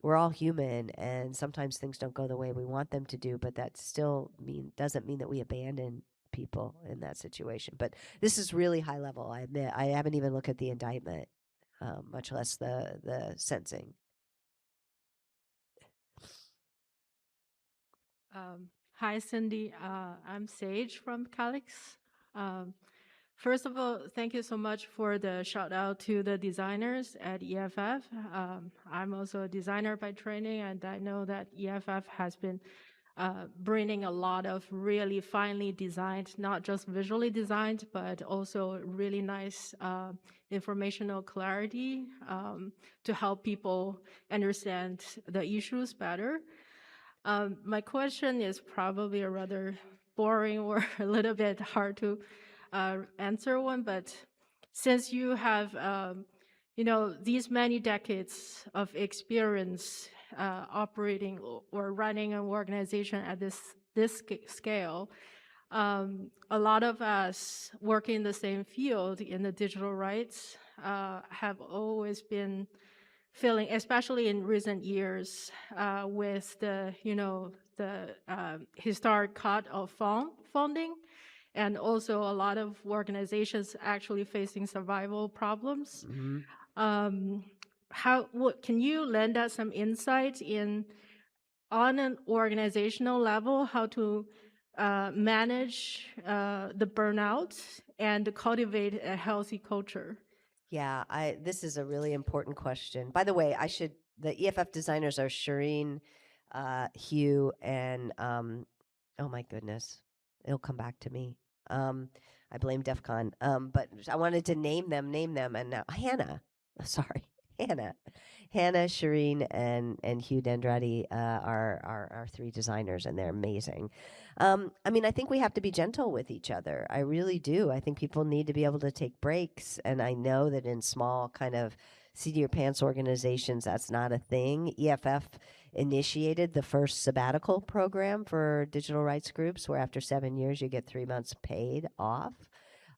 we're all human, and sometimes things don't go the way we want them to do, but that still doesn't mean that we abandon people in that situation. But this is really high level. I admit I haven't even looked at the indictment, much less the sentencing. Hi, Cindy. I'm Sage from Calix. First of all, thank you so much for the shout out to the designers at EFF. I'm also a designer by training, and I know that EFF has been bringing a lot of really finely designed, not just visually designed, but also really nice informational clarity to help people understand the issues better. My question is probably a rather boring or a little bit hard to answer one, but since you have, these many decades of experience operating or running an organization at this scale, a lot of us working in the same field in the digital rights have always been feeling, especially in recent years, with the historic cut of funding, and also a lot of organizations actually facing survival problems. What can you lend us some insight on an organizational level, how to manage the burnout and cultivate a healthy culture? Yeah, this is a really important question. By the way, the EFF designers are Shireen, Hugh, and oh my goodness, it'll come back to me. I blame DEF CON. But I wanted to name them, and now Hannah. Sorry, Hannah, Shireen, and Hugh Dendrati are our three designers, and they're amazing. I think we have to be gentle with each other. I really do. I think people need to be able to take breaks, and I know that in small kind of seat of your pants organizations, that's not a thing. EFF initiated the first sabbatical program for digital rights groups, where after 7 years you get 3 months paid off,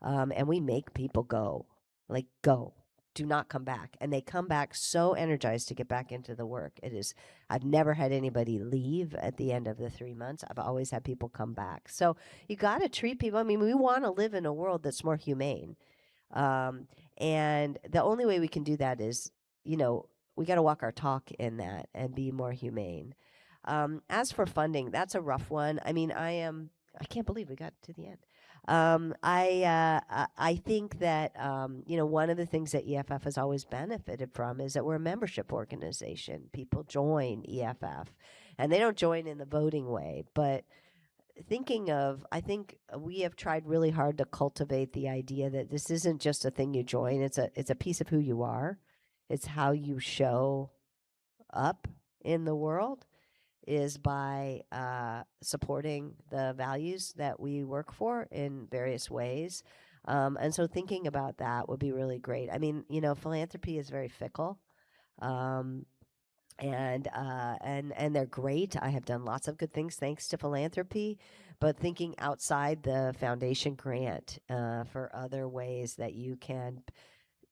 and we make people go. Do not come back. And they come back so energized to get back into the work. I've never had anybody leave at the end of the 3 months. I've always had people come back. So you got to treat people. We want to live in a world that's more humane. And the only way we can do that is, we got to walk our talk in that and be more humane. As for funding, that's a rough one. I can't believe we got to the end. I think that, one of the things that EFF has always benefited from is that we're a membership organization. People join EFF, and they don't join in the voting way. But I think we have tried really hard to cultivate the idea that this isn't just a thing you join. It's a piece of who you are. It's how you show up in the world. is by supporting the values that we work for in various ways. And so thinking about that would be really great. I mean, you know, philanthropy is very fickle. Um, and they're great. I have done lots of good things thanks to philanthropy, but thinking outside the foundation grant for other ways that you can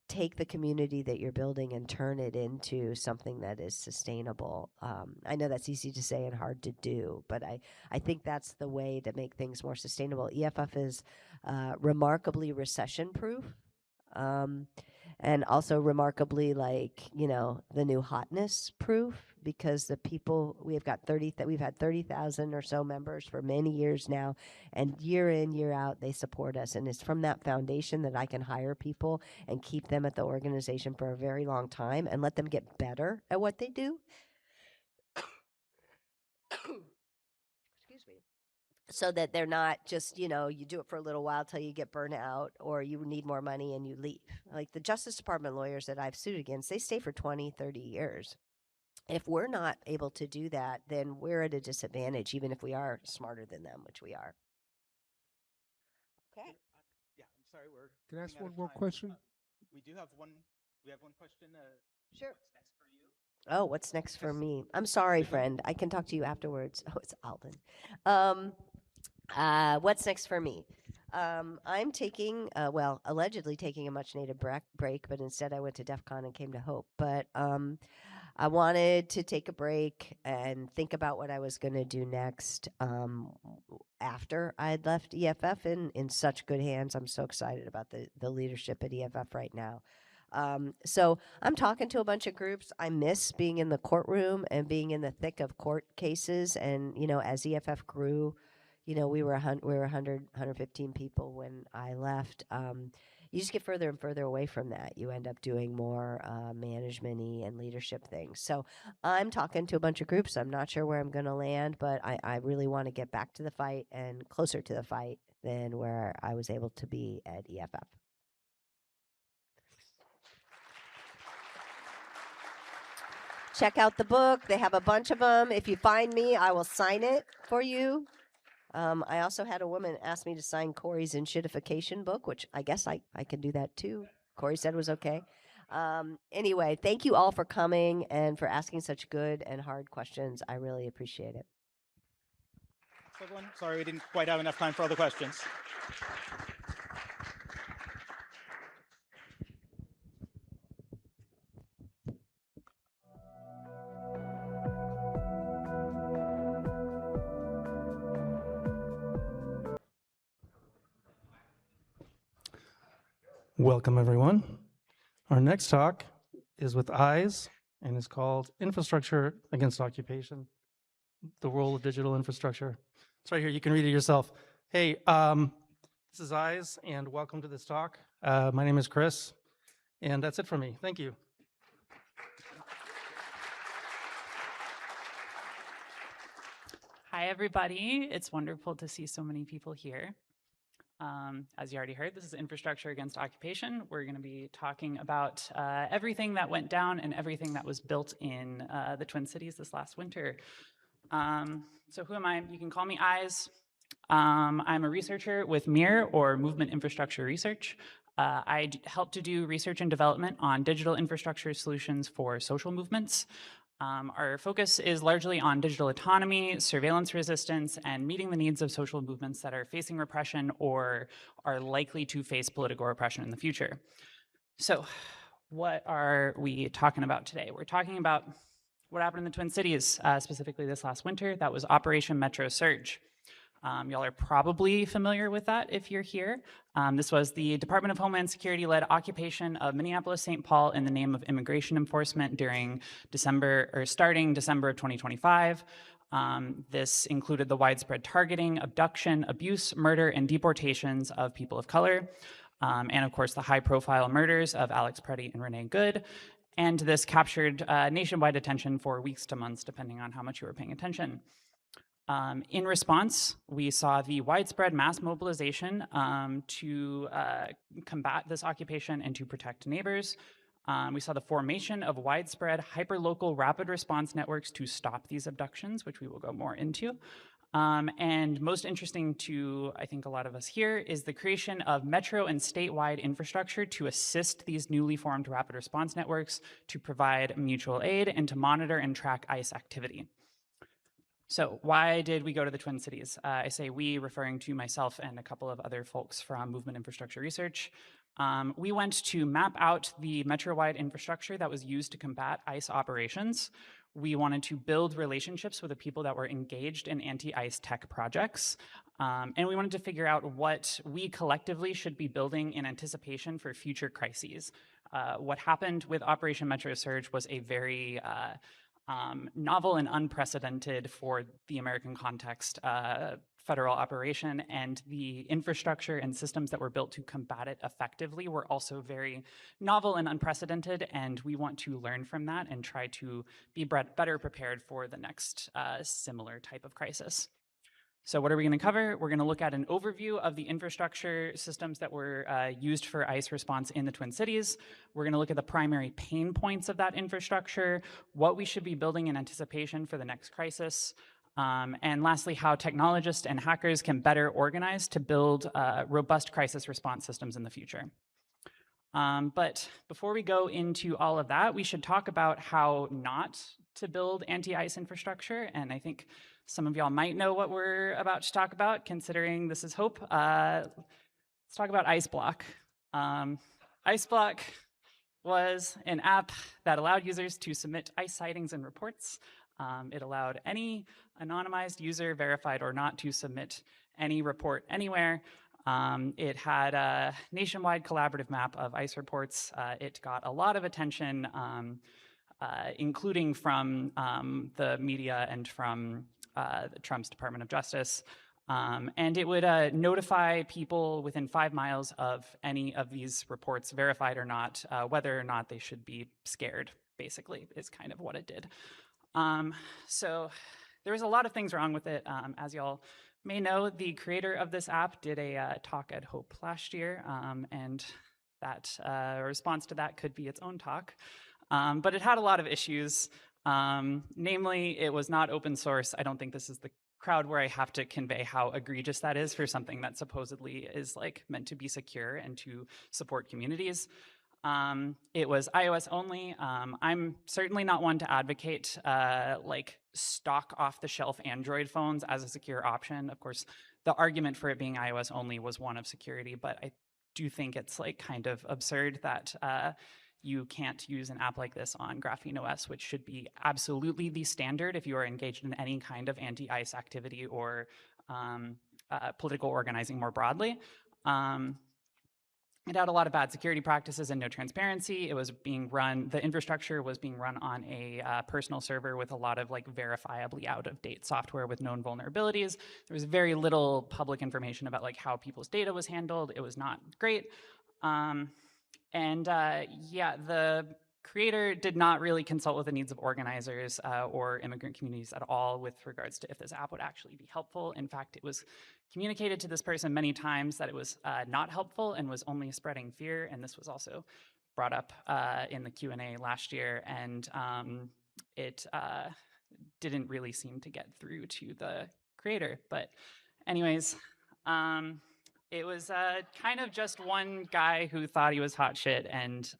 take the community that you're building and turn it into something that is sustainable. I know that's easy to say and hard to do, but I think that's the way to make things more sustainable. EFF is remarkably recession proof. And also remarkably, like, you know, the new hotness proof, because the people we've had 30,000 or so members for many years now, and year in, year out, they support us. And it's from that foundation that I can hire people and keep them at the organization for a very long time and let them get better at what they do. Excuse me. So that they're not just, you know, you do it for a little while till you get burnt out or you need more money and you leave. Like the Justice Department lawyers that I've sued against, they stay for 20, 30 years. If we're not able to do that, then we're at a disadvantage, even if we are smarter than them, which we are. Okay. Yeah, I'm sorry, we're. Can I ask running out one of more time. question? We do have one. We have one question. Sure. Oh, what's next for me? I'm sorry, friend. I can talk to you afterwards. Oh, it's Alden. What's next for me? I'm taking, well, allegedly taking a much needed break, but instead I went to DEF CON and came to Hope. But I wanted to take a break and think about what I was going to do next after I had left EFF in such good hands. I'm so excited about the leadership at EFF right now. So I'm talking to a bunch of groups. I miss being in the courtroom and being in the thick of court cases. And, you know, as EFF grew, you know, we were 115 people when I left. You just get further and further away from that. You end up doing more management-y and leadership things. So I'm talking to a bunch of groups. I'm not sure where I'm going to land, but I really want to get back to the fight and closer to the fight than where I was able to be at EFF. Check out the book. They have a bunch of them. If you find me, I will sign it for you. I also had a woman ask me to sign Corey's enshittification book, which I guess I can do that too. Corey said was okay. Anyway, thank you all for coming and for asking such good and hard questions. I really appreciate it. Thanks, everyone. Sorry we didn't quite have enough time for all the questions. Welcome, everyone. Our next talk is with EYES and is called Infrastructure Against Occupation, the Role of Digital Infrastructure. It's right here. You can read it yourself. Hey, this is EYES, and welcome to this talk. My name is Chris, and that's it for me. Thank you. Hi, everybody. It's wonderful to see so many people here. As you already heard, this is Infrastructure Against Occupation. We're going to be talking about everything that went down and everything that was built in the Twin Cities this last winter. So who am I? You can call me EYES. I'm a researcher with MIR, or Movement Infrastructure Research. I help to do research and development on digital infrastructure solutions for social movements. Our focus is largely on digital autonomy, surveillance resistance, and meeting the needs of social movements that are facing repression or are likely to face political repression in the future. So what are we talking about today? We're talking about what happened in the Twin Cities, specifically this last winter. That was Operation Metro Surge. Y'all are probably familiar with that if you're here. This was the Department of Homeland Security-led occupation of Minneapolis-St. Paul in the name of immigration enforcement during starting December of 2025. This included the widespread targeting, abduction, abuse, murder, and deportations of people of color, and of course the high-profile murders of Alex Preddy and Renee Good. And this captured nationwide attention for weeks to months, depending on how much you were paying attention. In response, we saw the widespread mass mobilization to combat this occupation and to protect neighbors. We saw the formation of widespread hyperlocal rapid response networks to stop these abductions, which we will go more into. And most interesting to, I think, a lot of us here is the creation of metro and statewide infrastructure to assist these newly formed rapid response networks to provide mutual aid and to monitor and track ICE activity. So why did we go to the Twin Cities? I say we, referring to myself and a couple of other folks from Movement Infrastructure Research. We went to map out the metro-wide infrastructure that was used to combat ICE operations. We wanted to build relationships with the people that were engaged in anti-ICE tech projects. And we wanted to figure out what we collectively should be building in anticipation for future crises. What happened with Operation Metro Surge was a very novel and unprecedented for the American context federal operation, and the infrastructure and systems that were built to combat it effectively were also very novel and unprecedented, and we want to learn from that and try to be better prepared for the next similar type of crisis. So what are we going to cover? We're going to look at an overview of the infrastructure systems that were used for ICE response in the Twin Cities. We're going to look at the primary pain points of that infrastructure, what we should be building in anticipation for the next crisis, and lastly, how technologists and hackers can better organize to build robust crisis response systems in the future. But before we go into all of that, we should talk about how not to build anti-ICE infrastructure. And I think some of y'all might know what we're about to talk about, considering this is HOPE. Let's talk about IceBlock. IceBlock was an app that allowed users to submit ICE sightings and reports. It allowed any anonymized user, verified or not, to submit any report anywhere. It had a nationwide collaborative map of ICE reports. It got a lot of attention, including from the media and from Trump's Department of Justice. And it would notify people within 5 miles of any of these reports, verified or not, whether or not they should be scared, basically, is kind of what it did. So there was a lot of things wrong with it. As y'all may know, the creator of this app did a talk at HOPE last year, and that response to that could be its own talk. But it had a lot of issues. Namely, it was not open source. I don't think this is the crowd where I have to convey how egregious that is for something that supposedly is like meant to be secure and to support communities. It was iOS only. I'm certainly not one to advocate like stock off-the-shelf Android phones as a secure option. Of course, the argument for it being iOS only was one of security, but I do think it's like kind of absurd that you can't use an app like this on Graphene OS, which should be absolutely the standard if you are engaged in any kind of anti-ICE activity or political organizing more broadly. It had a lot of bad security practices and no transparency. It was being run, the infrastructure was being run on a personal server with a lot of like verifiably out-of-date software with known vulnerabilities. There was very little public information about like how people's data was handled. It was not great. Yeah, the creator did not really consult with the needs of organizers or immigrant communities at all with regards to if this app would actually be helpful. In fact, it was communicated to this person many times that it was not helpful and was only spreading fear. And this was also brought up in the Q&A last year. And it didn't really seem to get through to the creator. But anyways, it was kind of just one guy who thought he was hot shit and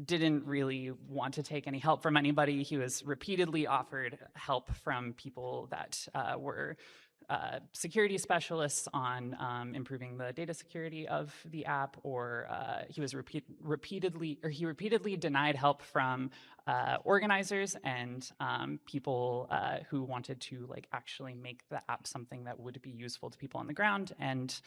didn't really want to take any help from anybody. He was repeatedly offered help from people that were security specialists on improving the data security of the app, or he repeatedly denied help from organizers and people who wanted to like actually make the app something that would be useful to people on the ground, and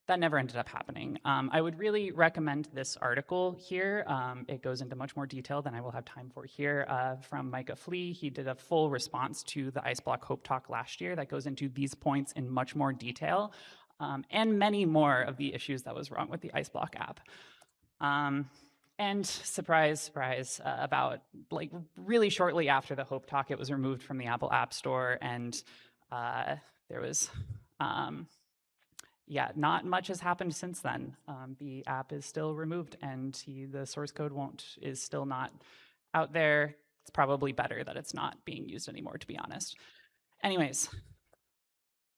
that never ended up happening. I would really recommend this article here. It goes into much more detail than I will have time for here from Micah Flea. He did a full response to the IceBlock Hope Talk last year that goes into these points in much more detail and many more of the issues that was wrong with the IceBlock app. And surprise, surprise, about like really shortly after the Hope Talk, it was removed from the Apple App Store, and there was yeah, not much has happened since then. The app is still removed, and the source code is still not out there. It's probably better that it's not being used anymore, to be honest. Anyways,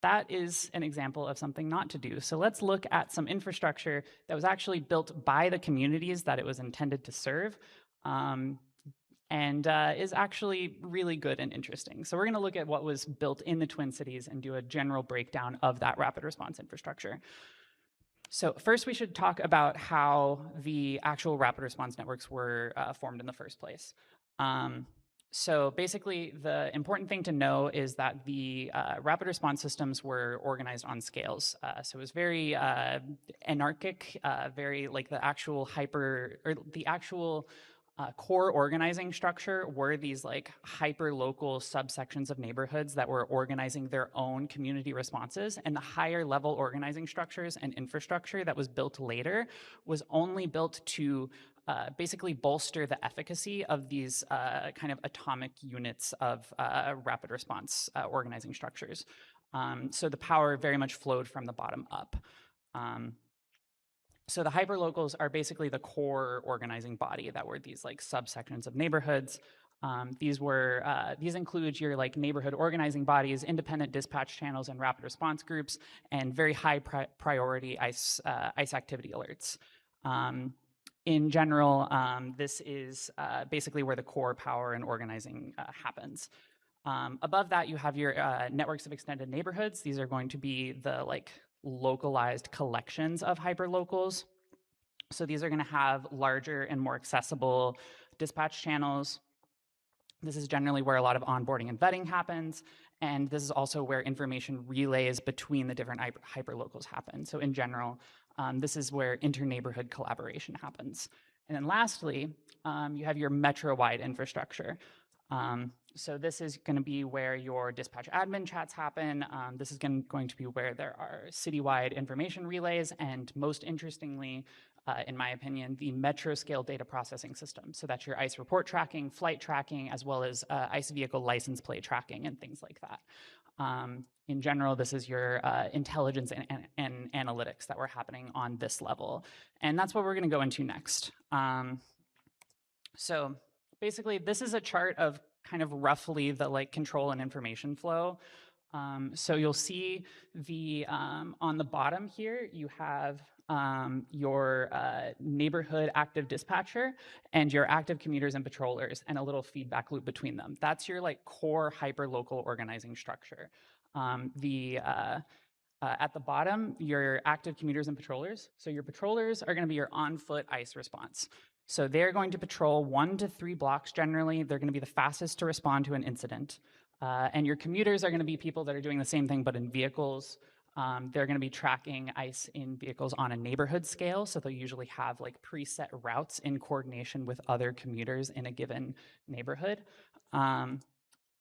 that is an example of something not to do. So let's look at some infrastructure that was actually built by the communities that it was intended to serve, and is actually really good and interesting. So we're going to look at what was built in the Twin Cities and do a general breakdown of that rapid response infrastructure. So first we should talk about how the actual rapid response networks were formed in the first place. So basically, the important thing to know is that the rapid response systems were organized on scales. So it was very anarchic, very like the actual core organizing structure were these like hyper-local subsections of neighborhoods that were organizing their own community responses, and the higher level organizing structures and infrastructure that was built later was only built to basically bolster the efficacy of these kind of atomic units of rapid response organizing structures. So the power very much flowed from the bottom up. So the hyperlocals are basically the core organizing body that were these like subsections of neighborhoods. These include your like neighborhood organizing bodies, independent dispatch channels, and rapid response groups, and very high priority ICE activity alerts. In general, this is basically where the core power and organizing happens. Above that, you have your networks of extended neighborhoods. These are going to be the like localized collections of hyperlocals. So these are going to have larger and more accessible dispatch channels. This is generally where a lot of onboarding and vetting happens. And this is also where information relays between the different hyperlocals happen. So in general, this is where inter-neighborhood collaboration happens. And then lastly, you have your metro-wide infrastructure. So this is going to be where your dispatch admin chats happen. This is going to be where there are citywide information relays, and most interestingly, in my opinion, the metro scale data processing system. So that's your ICE report tracking, flight tracking, as well as ICE vehicle license plate tracking and things like that. In general, this is your intelligence and analytics that were happening on this level. And that's what we're going to go into next. So basically, this is a chart of kind of roughly the like control and information flow. So you'll see on the bottom here, you have your neighborhood active dispatcher and your active commuters and patrollers, and a little feedback loop between them. That's your like core hyper-local organizing structure. At the bottom, your active commuters and patrollers. So your patrollers are going to be your on-foot ICE response. So they're going to patrol 1 to 3 blocks generally. They're going to be the fastest to respond to an incident. And your commuters are going to be people that are doing the same thing but in vehicles. They're going to be tracking ICE in vehicles on a neighborhood scale. So they'll usually have like preset routes in coordination with other commuters in a given neighborhood.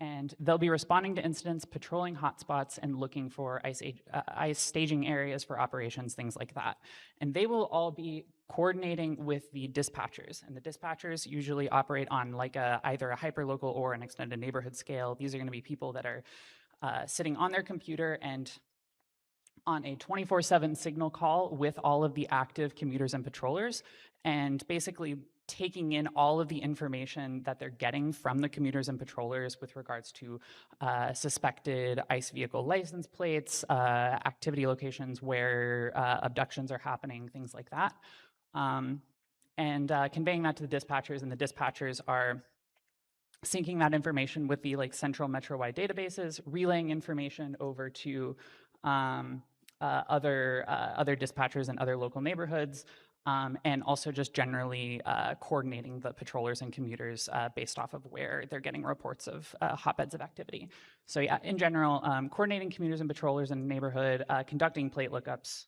And they'll be responding to incidents, patrolling hotspots, and looking for ICE staging areas for operations, things like that. And they will all be coordinating with the dispatchers. And the dispatchers usually operate on like either a hyperlocal or an extended neighborhood scale. These are going to be people that are sitting on their computer and on a 24/7 signal call with all of the active commuters and patrollers, and basically taking in all of the information that they're getting from the commuters and patrollers with regards to suspected ICE vehicle license plates, activity locations where abductions are happening, things like that. And conveying that to the dispatchers, and the dispatchers are syncing that information with the like central metro-wide databases, relaying information over to other dispatchers in other local neighborhoods, and also just generally coordinating the patrollers and commuters based off of where they're getting reports of hotbeds of activity. So yeah, in general, coordinating commuters and patrollers in the neighborhood, conducting plate lookups,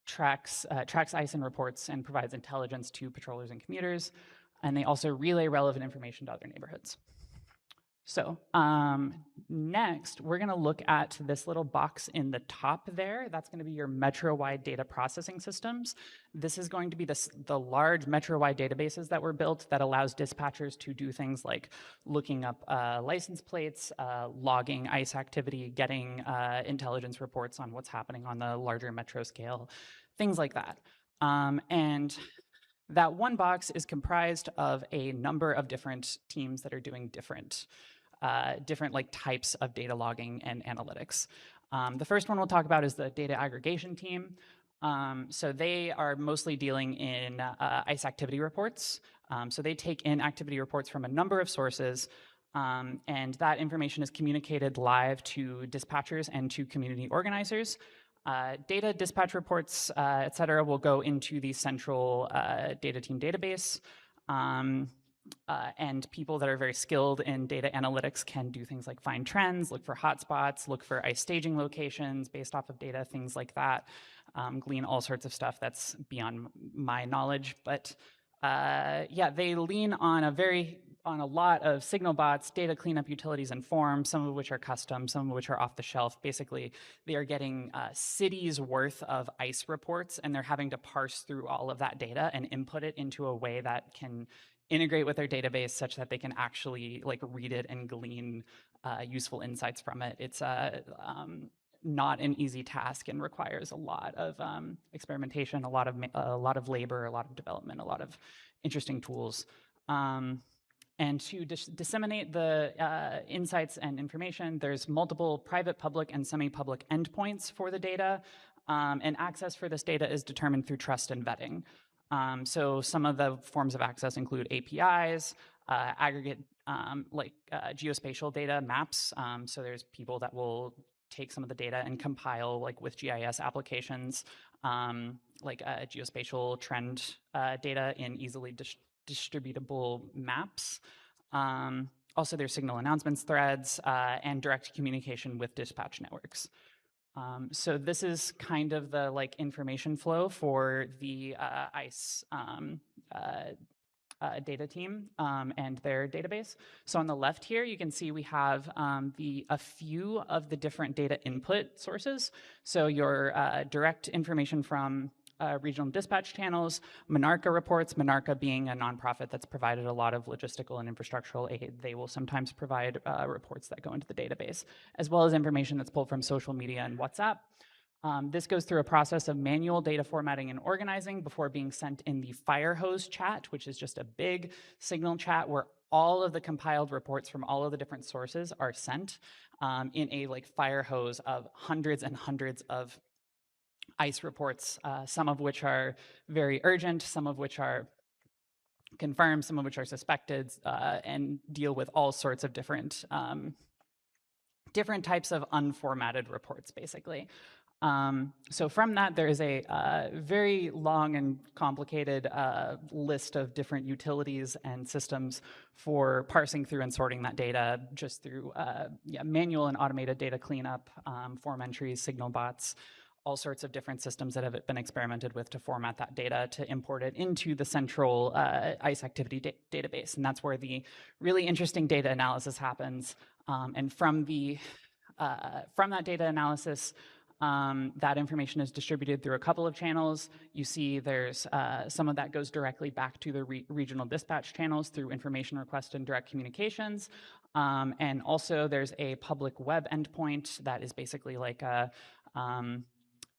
tracks ICE and reports, and provides intelligence to patrollers and commuters. And they also relay relevant information to other neighborhoods. So next, we're going to look at this little box in the top there. That's going to be your metro-wide data processing systems. This is going to be the large metro-wide databases that were built that allows dispatchers to do things like looking up license plates, logging ICE activity, getting intelligence reports on what's happening on the larger metro scale, things like that. And that one box is comprised of a number of different teams that are doing different like types of data logging and analytics. The first one we'll talk about is the data aggregation team. So they are mostly dealing in ICE activity reports. So they take in activity reports from a number of sources, and that information is communicated live to dispatchers and to community organizers. Data dispatch reports, et cetera, will go into the central data team database. And people that are very skilled in data analytics can do things like find trends, look for hotspots, look for ICE staging locations based off of data, things like that, glean all sorts of stuff that's beyond my knowledge. But yeah, they lean on a lot of signal bots, data cleanup utilities and forms, some of which are custom, some of which are off the shelf. Basically, they are getting cities worth of ICE reports, and they're having to parse through all of that data and input it into a way that can integrate with their database such that they can actually like read it and glean useful insights from it. It's not an easy task and requires a lot of experimentation, a lot of labor, a lot of development, a lot of interesting tools. And to disseminate the insights and information, there's multiple private, public, and semi-public endpoints for the data, and access for this data is determined through trust and vetting. So some of the forms of access include APIs, aggregate geospatial data maps. So there's people that will take some of the data and compile like with GIS applications, like geospatial trend data in easily distributable maps. Also, there's signal announcements threads and direct communication with dispatch networks. So this is kind of the like information flow for the ICE data team and their database. So on the left here, you can see we have a few of the different data input sources. So your direct information from regional dispatch channels, Monarca reports, Monarca being a nonprofit that's provided a lot of logistical and infrastructural aid. They will sometimes provide reports that go into the database, as well as information that's pulled from social media and WhatsApp. This goes through a process of manual data formatting and organizing before being sent in the Firehose chat, which is just a big signal chat where all of the compiled reports from all of the different sources are sent in a like Firehose of hundreds and hundreds of ICE reports, some of which are very urgent, some of which are confirmed, some of which are suspected, and deal with all sorts of different types of unformatted reports, basically. So from that, there is a very long and complicated list of different utilities and systems for parsing through and sorting that data just through manual and automated data cleanup, form entries, signal bots, all sorts of different systems that have been experimented with to format that data to import it into the central ICE activity database. And that's where the really interesting data analysis happens. And from that data analysis, that information is distributed through a couple of channels. You see there's some of that goes directly back to the regional dispatch channels through information request and direct communications. And also there's a public web endpoint that is basically like a,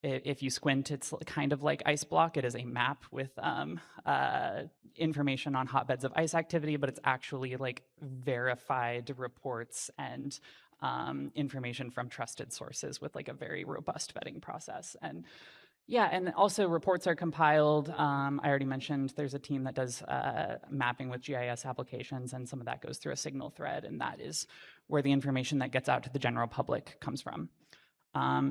if you squint, it's kind of like ICE block. It is a map with information on hotbeds of ICE activity, but it's actually like verified reports and information from trusted sources with like a very robust vetting process. And yeah, and also reports are compiled. I already mentioned there's a team that does mapping with GIS applications, and some of that goes through a signal thread, and that is where the information that gets out to the general public comes from.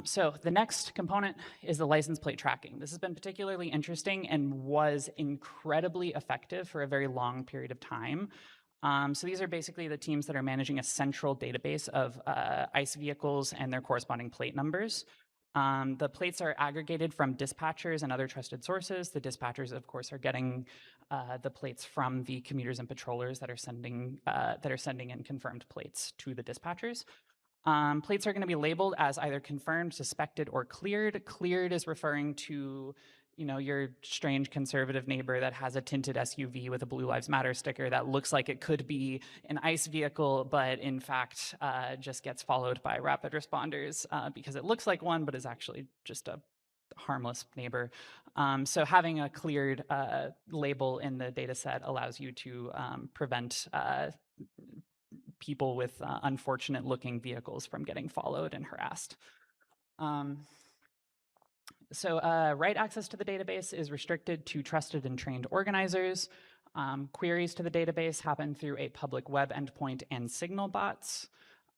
So the next component is the license plate tracking. This has been particularly interesting and was incredibly effective for a very long period of time. So these are basically the teams that are managing a central database of ICE vehicles and their corresponding plate numbers. The plates are aggregated from dispatchers and other trusted sources. The dispatchers, of course, are getting the plates from the commuters and patrollers that are sending in confirmed plates to the dispatchers. Plates are going to be labeled as either confirmed, suspected, or cleared. Cleared is referring to, you know, your strange conservative neighbor that has a tinted SUV with a Blue Lives Matter sticker that looks like it could be an ICE vehicle, but in fact just gets followed by rapid responders because it looks like one, but is actually just a harmless neighbor. So having a cleared label in the data set allows you to prevent people with unfortunate looking vehicles from getting followed and harassed. So write access to the database is restricted to trusted and trained organizers. Queries to the database happen through a public web endpoint and signal bots.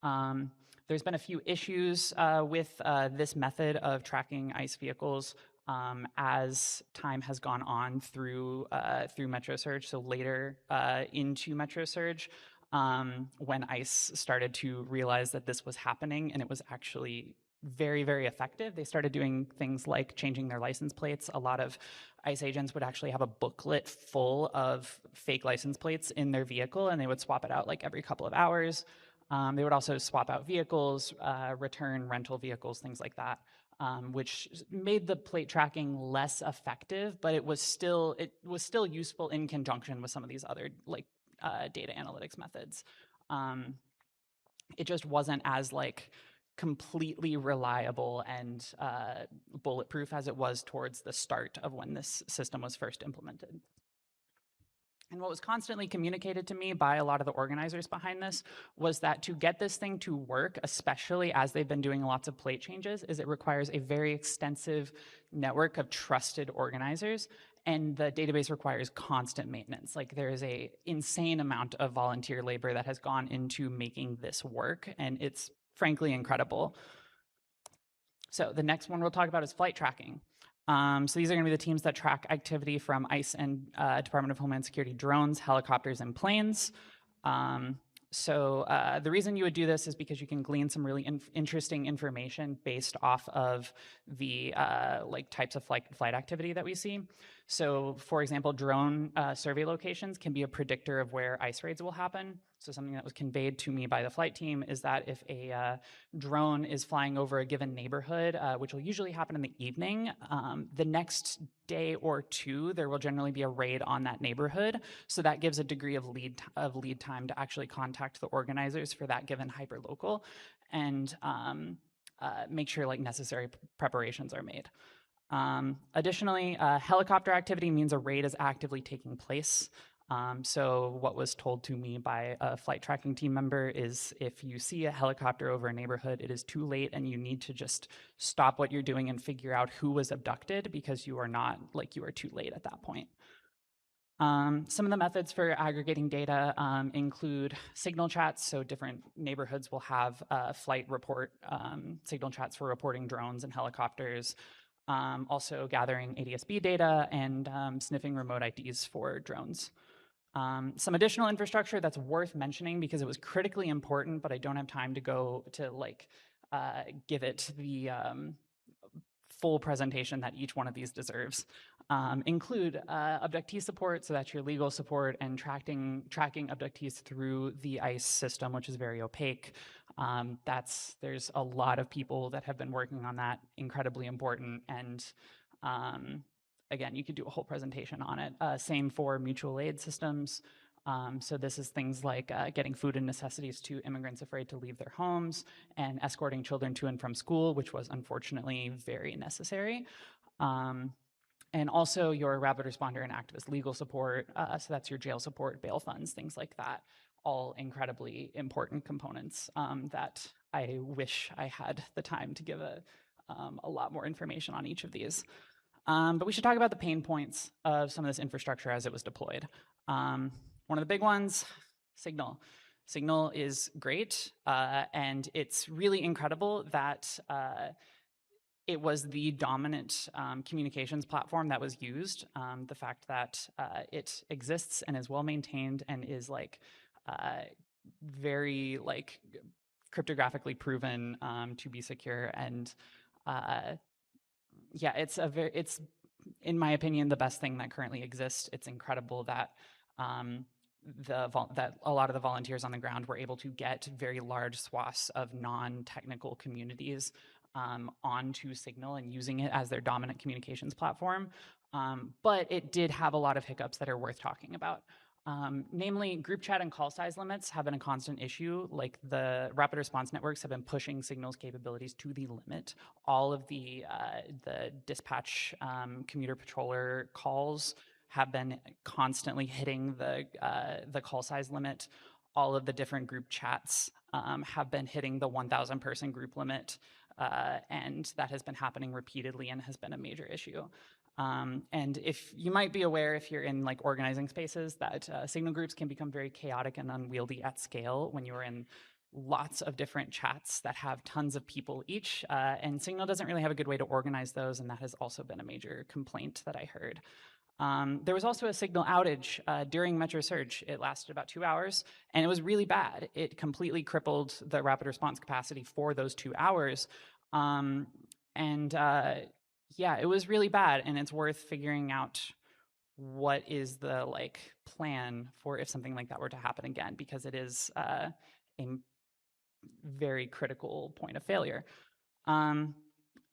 There's been a few issues with this method of tracking ICE vehicles as time has gone on through MetroSurge. So later into MetroSurge, when ICE started to realize that this was happening and it was actually very, very effective. They started doing things like changing their license plates. A lot of ICE agents would actually have a booklet full of fake license plates in their vehicle, and they would swap it out like every couple of hours. They would also swap out vehicles, return rental vehicles, things like that, which made the plate tracking less effective, but it was still useful in conjunction with some of these other like data analytics methods. It just wasn't as like completely reliable and bulletproof as it was towards the start of when this system was first implemented. And what was constantly communicated to me by a lot of the organizers behind this was that to get this thing to work, especially as they've been doing lots of plate changes, is it requires a very extensive network of trusted organizers, and the database requires constant maintenance. Like there is a insane amount of volunteer labor that has gone into making this work, and it's frankly incredible. So the next one we'll talk about is flight tracking. So these are going to be the teams that track activity from ICE and Department of Homeland Security drones, helicopters, and planes. The reason you would do this is because you can glean some really interesting information based off of the like types of flight activity that we see. So for example, drone survey locations can be a predictor of where ICE raids will happen. So something that was conveyed to me by the flight team is that if a drone is flying over a given neighborhood, which will usually happen in the evening, the next day or two, there will generally be a raid on that neighborhood. So that gives a degree of lead time to actually contact the organizers for that given hyperlocal and make sure like necessary preparations are made. Additionally, helicopter activity means a raid is actively taking place. So what was told to me by a flight tracking team member is if you see a helicopter over a neighborhood, it is too late and you need to just stop what you're doing and figure out who was abducted because you are too late at that point. Some of the methods for aggregating data include signal chats. So different neighborhoods will have flight report signal chats for reporting drones and helicopters. Also gathering ADSB data and sniffing remote IDs for drones. Some additional infrastructure that's worth mentioning because it was critically important, but I don't have time to go to give it the full presentation that each one of these deserves. Include abductee support, so that's your legal support, and tracking abductees through the ICE system, which is very opaque. There's a lot of people that have been working on that, incredibly important, and again, you could do a whole presentation on it. Same for mutual aid systems. So this is things like getting food and necessities to immigrants afraid to leave their homes and escorting children to and from school, which was unfortunately very necessary. And also your rapid responder and activist legal support. So that's your jail support, bail funds, things like that. All incredibly important components that I wish I had the time to give a lot more information on each of these. But we should talk about the pain points of some of this infrastructure as it was deployed. One of the big ones, Signal. Signal is great, and it's really incredible that it was the dominant communications platform that was used. The fact that it exists and is well maintained and is very cryptographically proven to be secure and yeah, it's in my opinion the best thing that currently exists. It's incredible that that a lot of the volunteers on the ground were able to get very large swaths of non-technical communities onto Signal and using it as their dominant communications platform. But it did have a lot of hiccups that are worth talking about. Namely, group chat and call size limits have been a constant issue. Like the rapid response networks have been pushing Signal's capabilities to the limit. All of the dispatch commuter patroller calls have been constantly hitting the call size limit. All of the different group chats have been hitting the 1,000 person group limit, and that has been happening repeatedly and has been a major issue. And if you might be aware, if you're in like organizing spaces, that Signal groups can become very chaotic and unwieldy at scale when you're in lots of different chats that have tons of people each, and Signal doesn't really have a good way to organize those, and that has also been a major complaint that I heard. There was also a Signal outage during Metro Surge. It lasted about 2 hours, and it was really bad. It completely crippled the rapid response capacity for those 2 hours. Yeah, it was really bad, and it's worth figuring out what is the plan for if something like that were to happen again, because it is a very critical point of failure.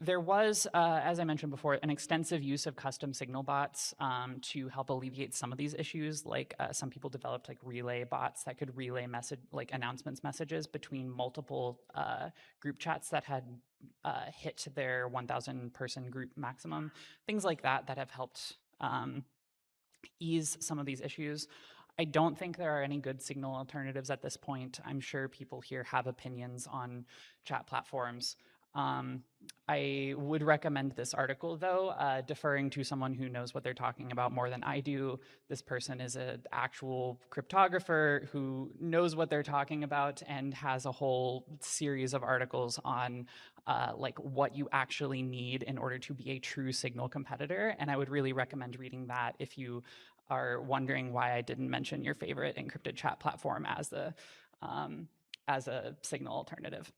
There was, as I mentioned before, an extensive use of custom Signal bots to help alleviate some of these issues. Like some people developed relay bots that could relay announcements messages between multiple group chats that had hit their 1,000 person group maximum. Things like that have helped ease some of these issues. I don't think there are any good Signal alternatives at this point. I'm sure people here have opinions on chat platforms. I would recommend this article, though, deferring to someone who knows what they're talking about more than I do. This person is an actual cryptographer who knows what they're talking about and has a whole series of articles on what you actually need in order to be a true Signal competitor. And I would really recommend reading that if you are wondering why I didn't mention your favorite encrypted chat platform as a Signal alternative.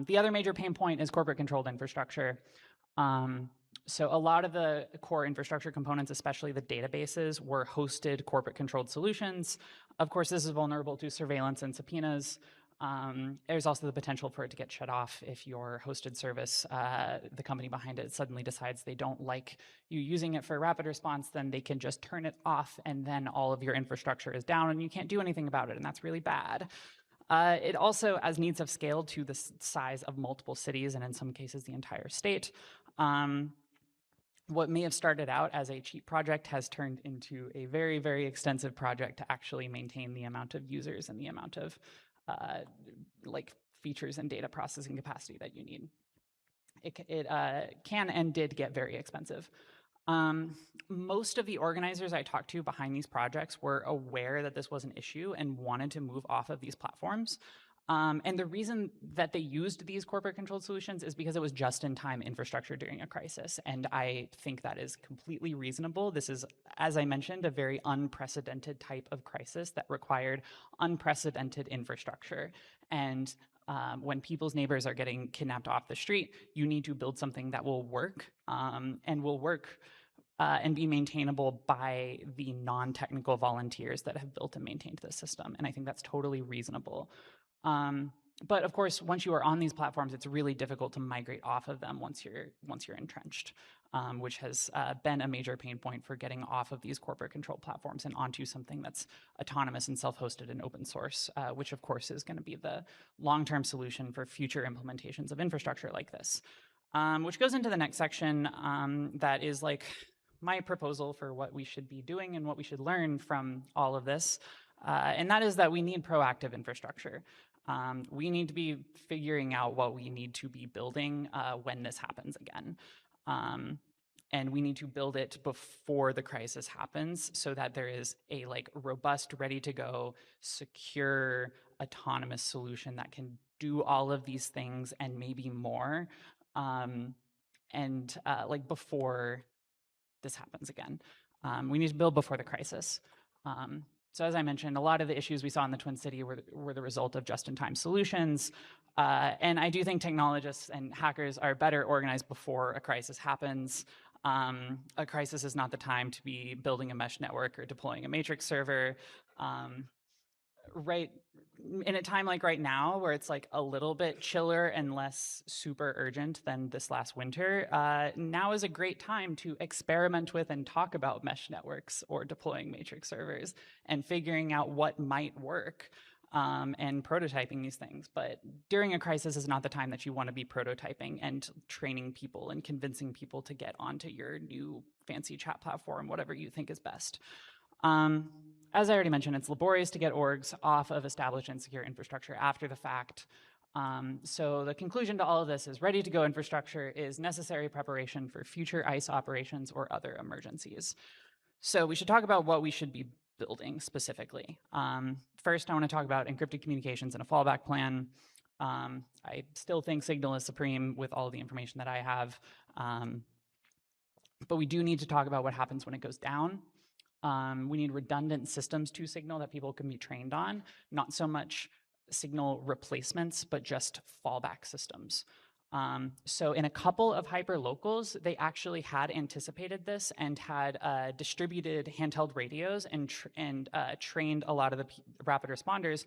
The other major pain point is corporate controlled infrastructure. So a lot of the core infrastructure components, especially the databases, were hosted corporate controlled solutions. Of course, this is vulnerable to surveillance and subpoenas. There's also the potential for it to get shut off if your hosted service, the company behind it, suddenly decides they don't like you using it for rapid response, then they can just turn it off, and then all of your infrastructure is down and you can't do anything about it, and that's really bad. It also, as needs have scaled to the size of multiple cities and in some cases the entire state, what may have started out as a cheap project has turned into a very, very extensive project to actually maintain the amount of users and the amount of features and data processing capacity that you need. It can and did get very expensive. Most of the organizers I talked to behind these projects were aware that this was an issue and wanted to move off of these platforms. And the reason that they used these corporate controlled solutions is because it was just-in-time infrastructure during a crisis. And I think that is completely reasonable. This is, as I mentioned, a very unprecedented type of crisis that required unprecedented infrastructure. And when people's neighbors are getting kidnapped off the street, you need to build something that will work and will work and be maintainable by the non-technical volunteers that have built and maintained the system. And I think that's totally reasonable. But of course, once you are on these platforms, it's really difficult to migrate off of them once you're entrenched, which has been a major pain point for getting off of these corporate control platforms and onto something that's autonomous and self-hosted and open source, which of course is going to be the long-term solution for future implementations of infrastructure like this. Which goes into the next section that is my proposal for what we should be doing and what we should learn from all of this. And that is that we need proactive infrastructure. We need to be figuring out what we need to be building when this happens again. And we need to build it before the crisis happens so that there is a robust, ready to go, secure, autonomous solution that can do all of these things and maybe more. Before this happens again. We need to build before the crisis. So as I mentioned, a lot of the issues we saw in the Twin City were the result of just-in-time solutions. And I do think technologists and hackers are better organized before a crisis happens. A crisis is not the time to be building a mesh network or deploying a matrix server. Right in a time like right now, where it's like a little bit chiller and less super urgent than this last winter, now is a great time to experiment with and talk about mesh networks or deploying matrix servers and figuring out what might work. And prototyping these things. But during a crisis is not the time that you want to be prototyping and training people and convincing people to get onto your new fancy chat platform, whatever you think is best. As I already mentioned, it's laborious to get orgs off of established and secure infrastructure after the fact. So the conclusion to all of this is ready-to-go infrastructure is necessary preparation for future ICE operations or other emergencies. So we should talk about what we should be building specifically. First, I want to talk about encrypted communications and a fallback plan. I still think Signal is supreme with all the information that I have. But we do need to talk about what happens when it goes down. We need redundant systems to Signal that people can be trained on, not so much Signal replacements, but just fallback systems. So in a couple of hyperlocals, they actually had anticipated this and had distributed handheld radios and trained a lot of the rapid responders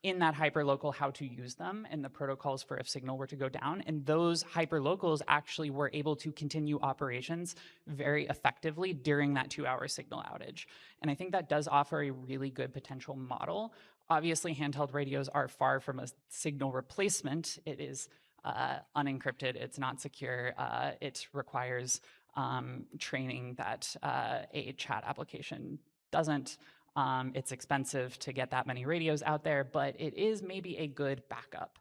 in that hyperlocal how to use them and the protocols for if Signal were to go down. And those hyperlocals actually were able to continue operations very effectively during that 2-hour Signal outage. And I think that does offer a really good potential model. Obviously, handheld radios are far from a Signal replacement. It is unencrypted, it's not secure, it requires training that a chat application doesn't. It's expensive to get that many radios out there, but it is maybe a good backup.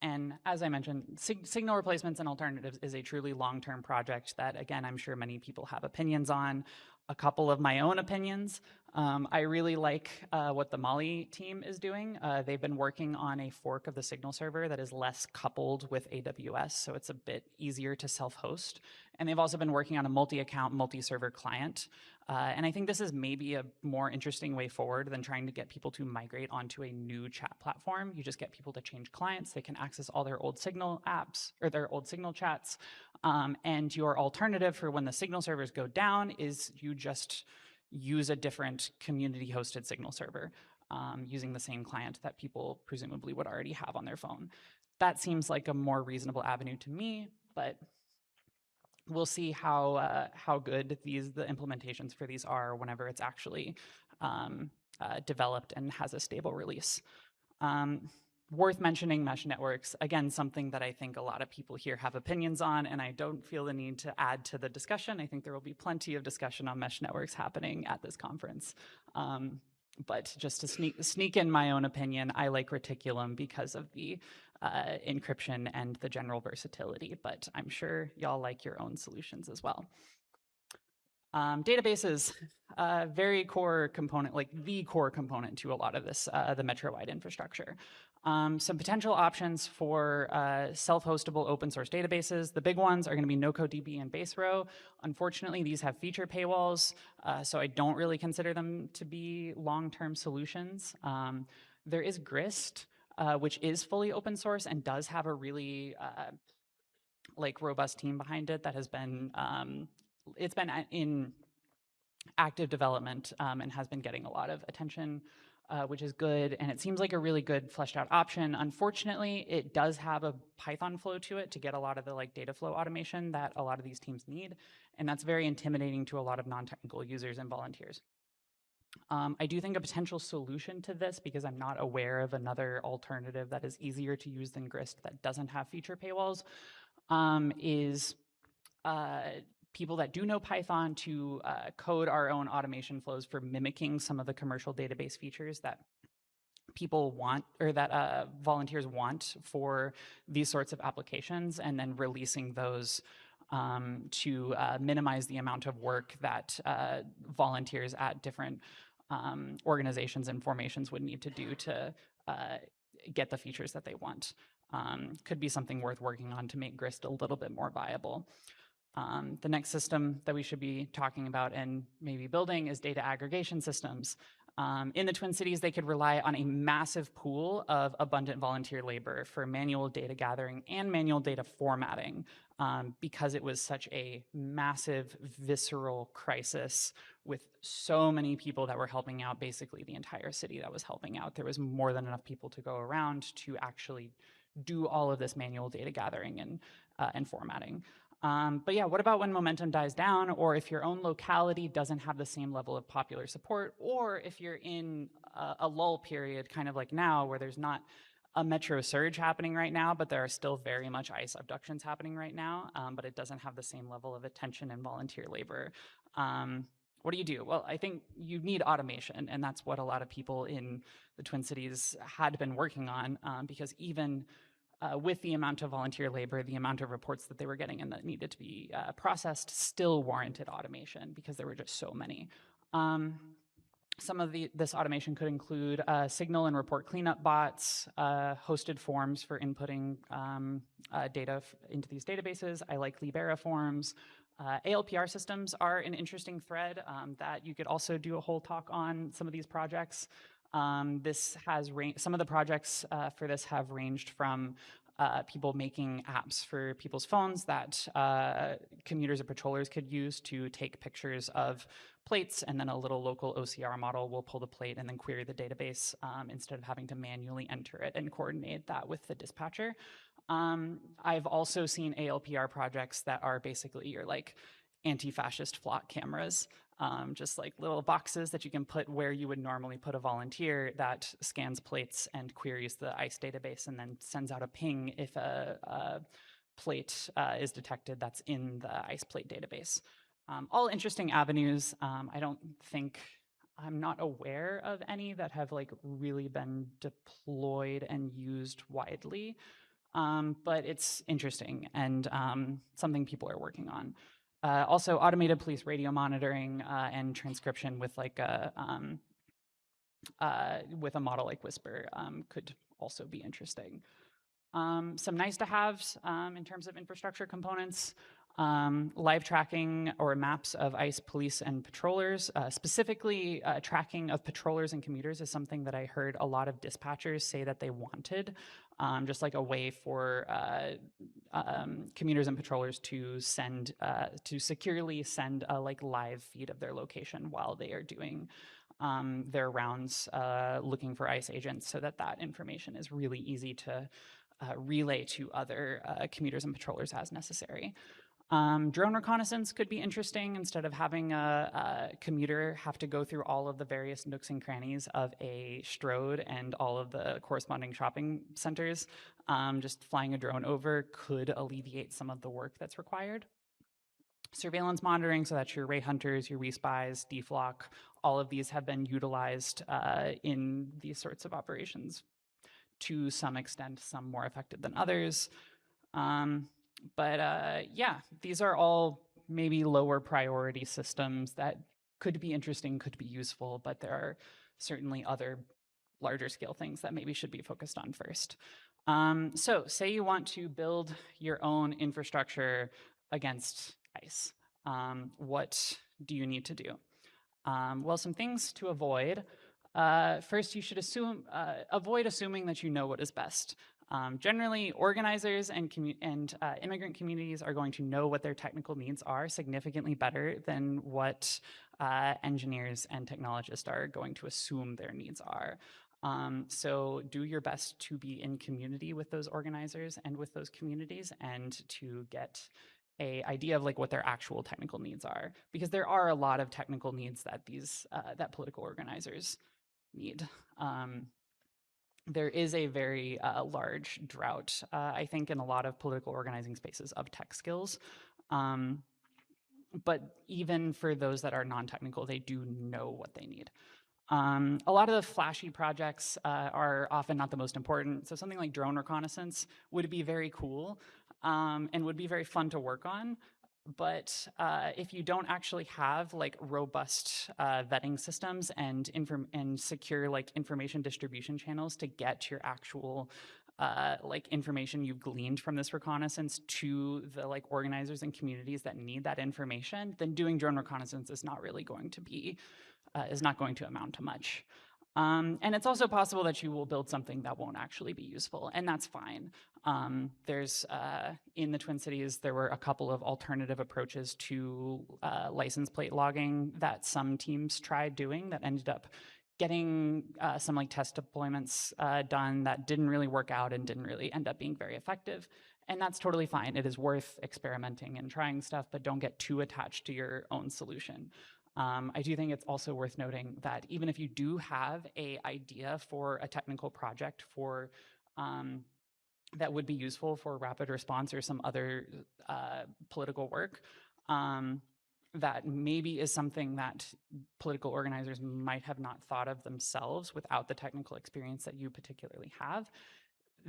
And as I mentioned, Signal replacements and alternatives is a truly long-term project that, again, I'm sure many people have opinions on. A couple of my own opinions. I really like what the Mali team is doing. They've been working on a fork of the Signal server that is less coupled with AWS, so it's a bit easier to self-host. And they've also been working on a multi-account, multi-server client. And I think this is maybe a more interesting way forward than trying to get people to migrate onto a new chat platform. You just get people to change clients. They can access all their old Signal apps or their old Signal chats. And your alternative for when the Signal servers go down is you just use a different community hosted Signal server using the same client that people presumably would already have on their phone. That seems like a more reasonable avenue to me, but we'll see how good the implementations for these are whenever it's actually developed and has a stable release. Worth mentioning mesh networks, again, something that I think a lot of people here have opinions on, and I don't feel the need to add to the discussion. I think there will be plenty of discussion on mesh networks happening at this conference. But just to sneak in my own opinion, I like Reticulum because of the encryption and the general versatility, but I'm sure y'all like your own solutions as well. Databases, very core component, like the core component to a lot of this, the metro-wide infrastructure. Some potential options for self-hostable open source databases. The big ones are going to be NoCodeDB and Baserow. Unfortunately, these have feature paywalls, so I don't really consider them to be long-term solutions. There is Grist, which is fully open source and does have a really robust team behind it that has been it's been in active development and has been getting a lot of attention, which is good. And it seems like a really good fleshed out option. Unfortunately, it does have a Python flow to it to get a lot of the data flow automation that a lot of these teams need. And that's very intimidating to a lot of non-technical users and volunteers. I do think a potential solution to this, because I'm not aware of another alternative that is easier to use than Grist that doesn't have feature paywalls, is people that do know Python to code our own automation flows for mimicking some of the commercial database features that people want or that volunteers want for these sorts of applications, and then releasing those to minimize the amount of work that volunteers at different organizations and formations would need to do to get the features that they want. Could be something worth working on to make Grist a little bit more viable. The next system that we should be talking about and maybe building is data aggregation systems. In the Twin Cities, they could rely on a massive pool of abundant volunteer labor for manual data gathering and manual data formatting because it was such a massive, visceral crisis with so many people that were helping out, basically the entire city that was helping out. There was more than enough people to go around to actually do all of this manual data gathering and formatting. But yeah, what about when momentum dies down, or if your own locality doesn't have the same level of popular support, or if you're in a lull period, kind of like now, where there's not a metro surge happening right now, but there are still very much ICE abductions happening right now, but it doesn't have the same level of attention and volunteer labor. What do you do? Well, I think you need automation, and that's what a lot of people in the Twin Cities had been working on, because even with the amount of volunteer labor, the amount of reports that they were getting and that needed to be processed still warranted automation because there were just so many. Some of this automation could include signal and report cleanup bots, hosted forms for inputting data into these databases. I like Libera forms. ALPR systems are an interesting thread that you could also do a whole talk on some of these projects. This has some of the projects for this have ranged from people making apps for people's phones that commuters or patrollers could use to take pictures of plates, and then a little local OCR model will pull the plate and then query the database instead of having to manually enter it and coordinate that with the dispatcher. I've also seen ALPR projects that are basically your like anti-fascist flock cameras. Just like little boxes that you can put where you would normally put a volunteer that scans plates and queries the ICE database and then sends out a ping if a plate is detected that's in the ICE plate database. All interesting avenues. I don't think, I'm not aware of any that have like really been deployed and used widely, but it's interesting and something people are working on. Also, automated police radio monitoring and transcription with like a model like Whisper could also be interesting. Some nice to haves in terms of infrastructure components. Live tracking or maps of ICE police and patrollers. Specifically, tracking of patrollers and commuters is something that I heard a lot of dispatchers say that they wanted, just like a way for commuters and patrollers to send, to securely send a like live feed of their location while they are doing their rounds looking for ICE agents, so that that information is really easy to relay to other commuters and patrollers as necessary. Drone reconnaissance could be interesting instead of having a commuter have to go through all of the various nooks and crannies of a Strode and all of the corresponding shopping centers. Just flying a drone over could alleviate some of the work that's required. Surveillance monitoring, so that's your ray hunters, your WeSpies, DFlock, all of these have been utilized in these sorts of operations to some extent, some more effective than others. Yeah, these are all maybe lower priority systems that could be interesting, could be useful, but there are certainly other larger scale things that maybe should be focused on first. So say you want to build your own infrastructure against ICE. What do you need to do? Well, some things to avoid. First, you should avoid assuming that you know what is best. Generally, organizers and immigrant communities are going to know what their technical needs are significantly better than what engineers and technologists are going to assume their needs are. So do your best to be in community with those organizers and with those communities and to get an idea of like what their actual technical needs are, because there are a lot of technical needs that that political organizers need. There is a very large drought, I think, in a lot of political organizing spaces of tech skills. But even for those that are non-technical, they do know what they need. A lot of the flashy projects are often not the most important. So something like drone reconnaissance would be very cool and would be very fun to work on. But if you don't actually have like robust vetting systems and secure like information distribution channels to get your actual like information you've gleaned from this reconnaissance to the like organizers and communities that need that information, then doing drone reconnaissance is not really going to be, is not going to amount to much. And it's also possible that you will build something that won't actually be useful, and that's fine. In the Twin Cities, there were a couple of alternative approaches to license plate logging that some teams tried doing that ended up getting some like test deployments done that didn't really work out and didn't really end up being very effective. And that's totally fine. It is worth experimenting and trying stuff, but don't get too attached to your own solution. I do think it's also worth noting that even if you do have an idea for a technical project for that would be useful for rapid response or some other political work, that maybe is something that political organizers might have not thought of themselves without the technical experience that you particularly have,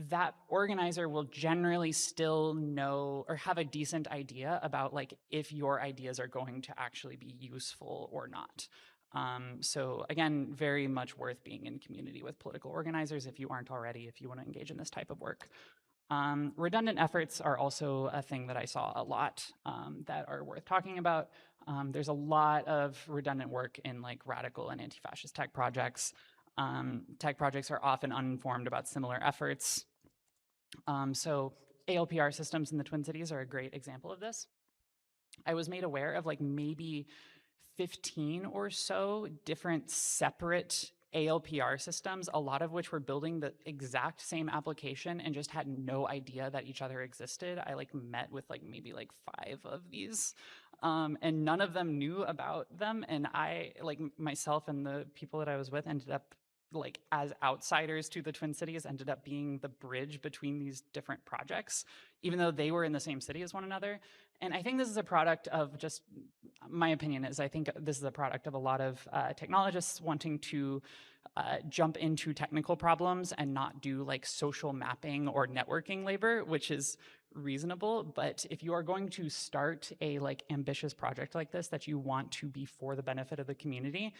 that organizer will generally still know or have a decent idea about like if your ideas are going to actually be useful or not. So again, very much worth being in community with political organizers if you aren't already, if you want to engage in this type of work. Redundant efforts are also a thing that I saw a lot that are worth talking about. There's a lot of redundant work in like radical and anti-fascist tech projects. Tech projects are often uninformed about similar efforts. So ALPR systems in the Twin Cities are a great example of this. I was made aware of like maybe 15 or so different separate ALPR systems, a lot of which were building the exact same application and just had no idea that each other existed. I like met with like maybe like 5 of these, and none of them knew about them. And I, like myself and the people that I was with, ended up like as outsiders to the Twin Cities, ended up being the bridge between these different projects, even though they were in the same city as one another. And I think this is a product of just, my opinion is, I think this is a product of a lot of technologists wanting to jump into technical problems and not do like social mapping or networking labor, which is reasonable. But if you are going to start a like ambitious project like this that you want to be for the benefit of the community,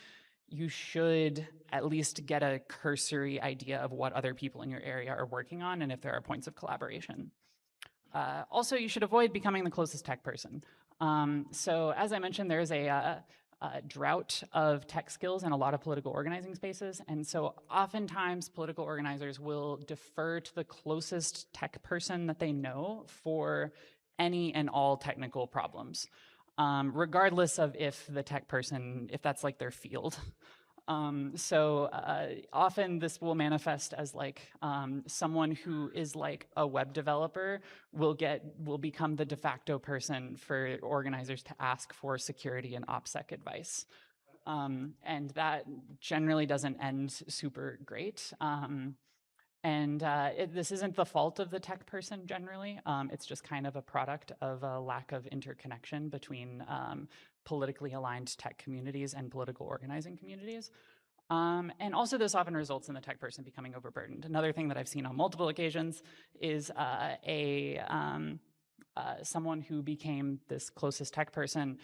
you should at least get a cursory idea of what other people in your area are working on and if there are points of collaboration. Also, you should avoid becoming the closest tech person. So as I mentioned, there's a drought of tech skills in a lot of political organizing spaces. And so oftentimes political organizers will defer to the closest tech person that they know for any and all technical problems, regardless of if the tech person, if that's like their field. Often this will manifest as like someone who is like a web developer will become the de facto person for organizers to ask for security and OPSEC advice. And that generally doesn't end super great. This isn't the fault of the tech person generally. It's just kind of a product of a lack of interconnection between politically aligned tech communities and political organizing communities. And also this often results in the tech person becoming overburdened. Another thing that I've seen on multiple occasions is someone who became this closest tech person,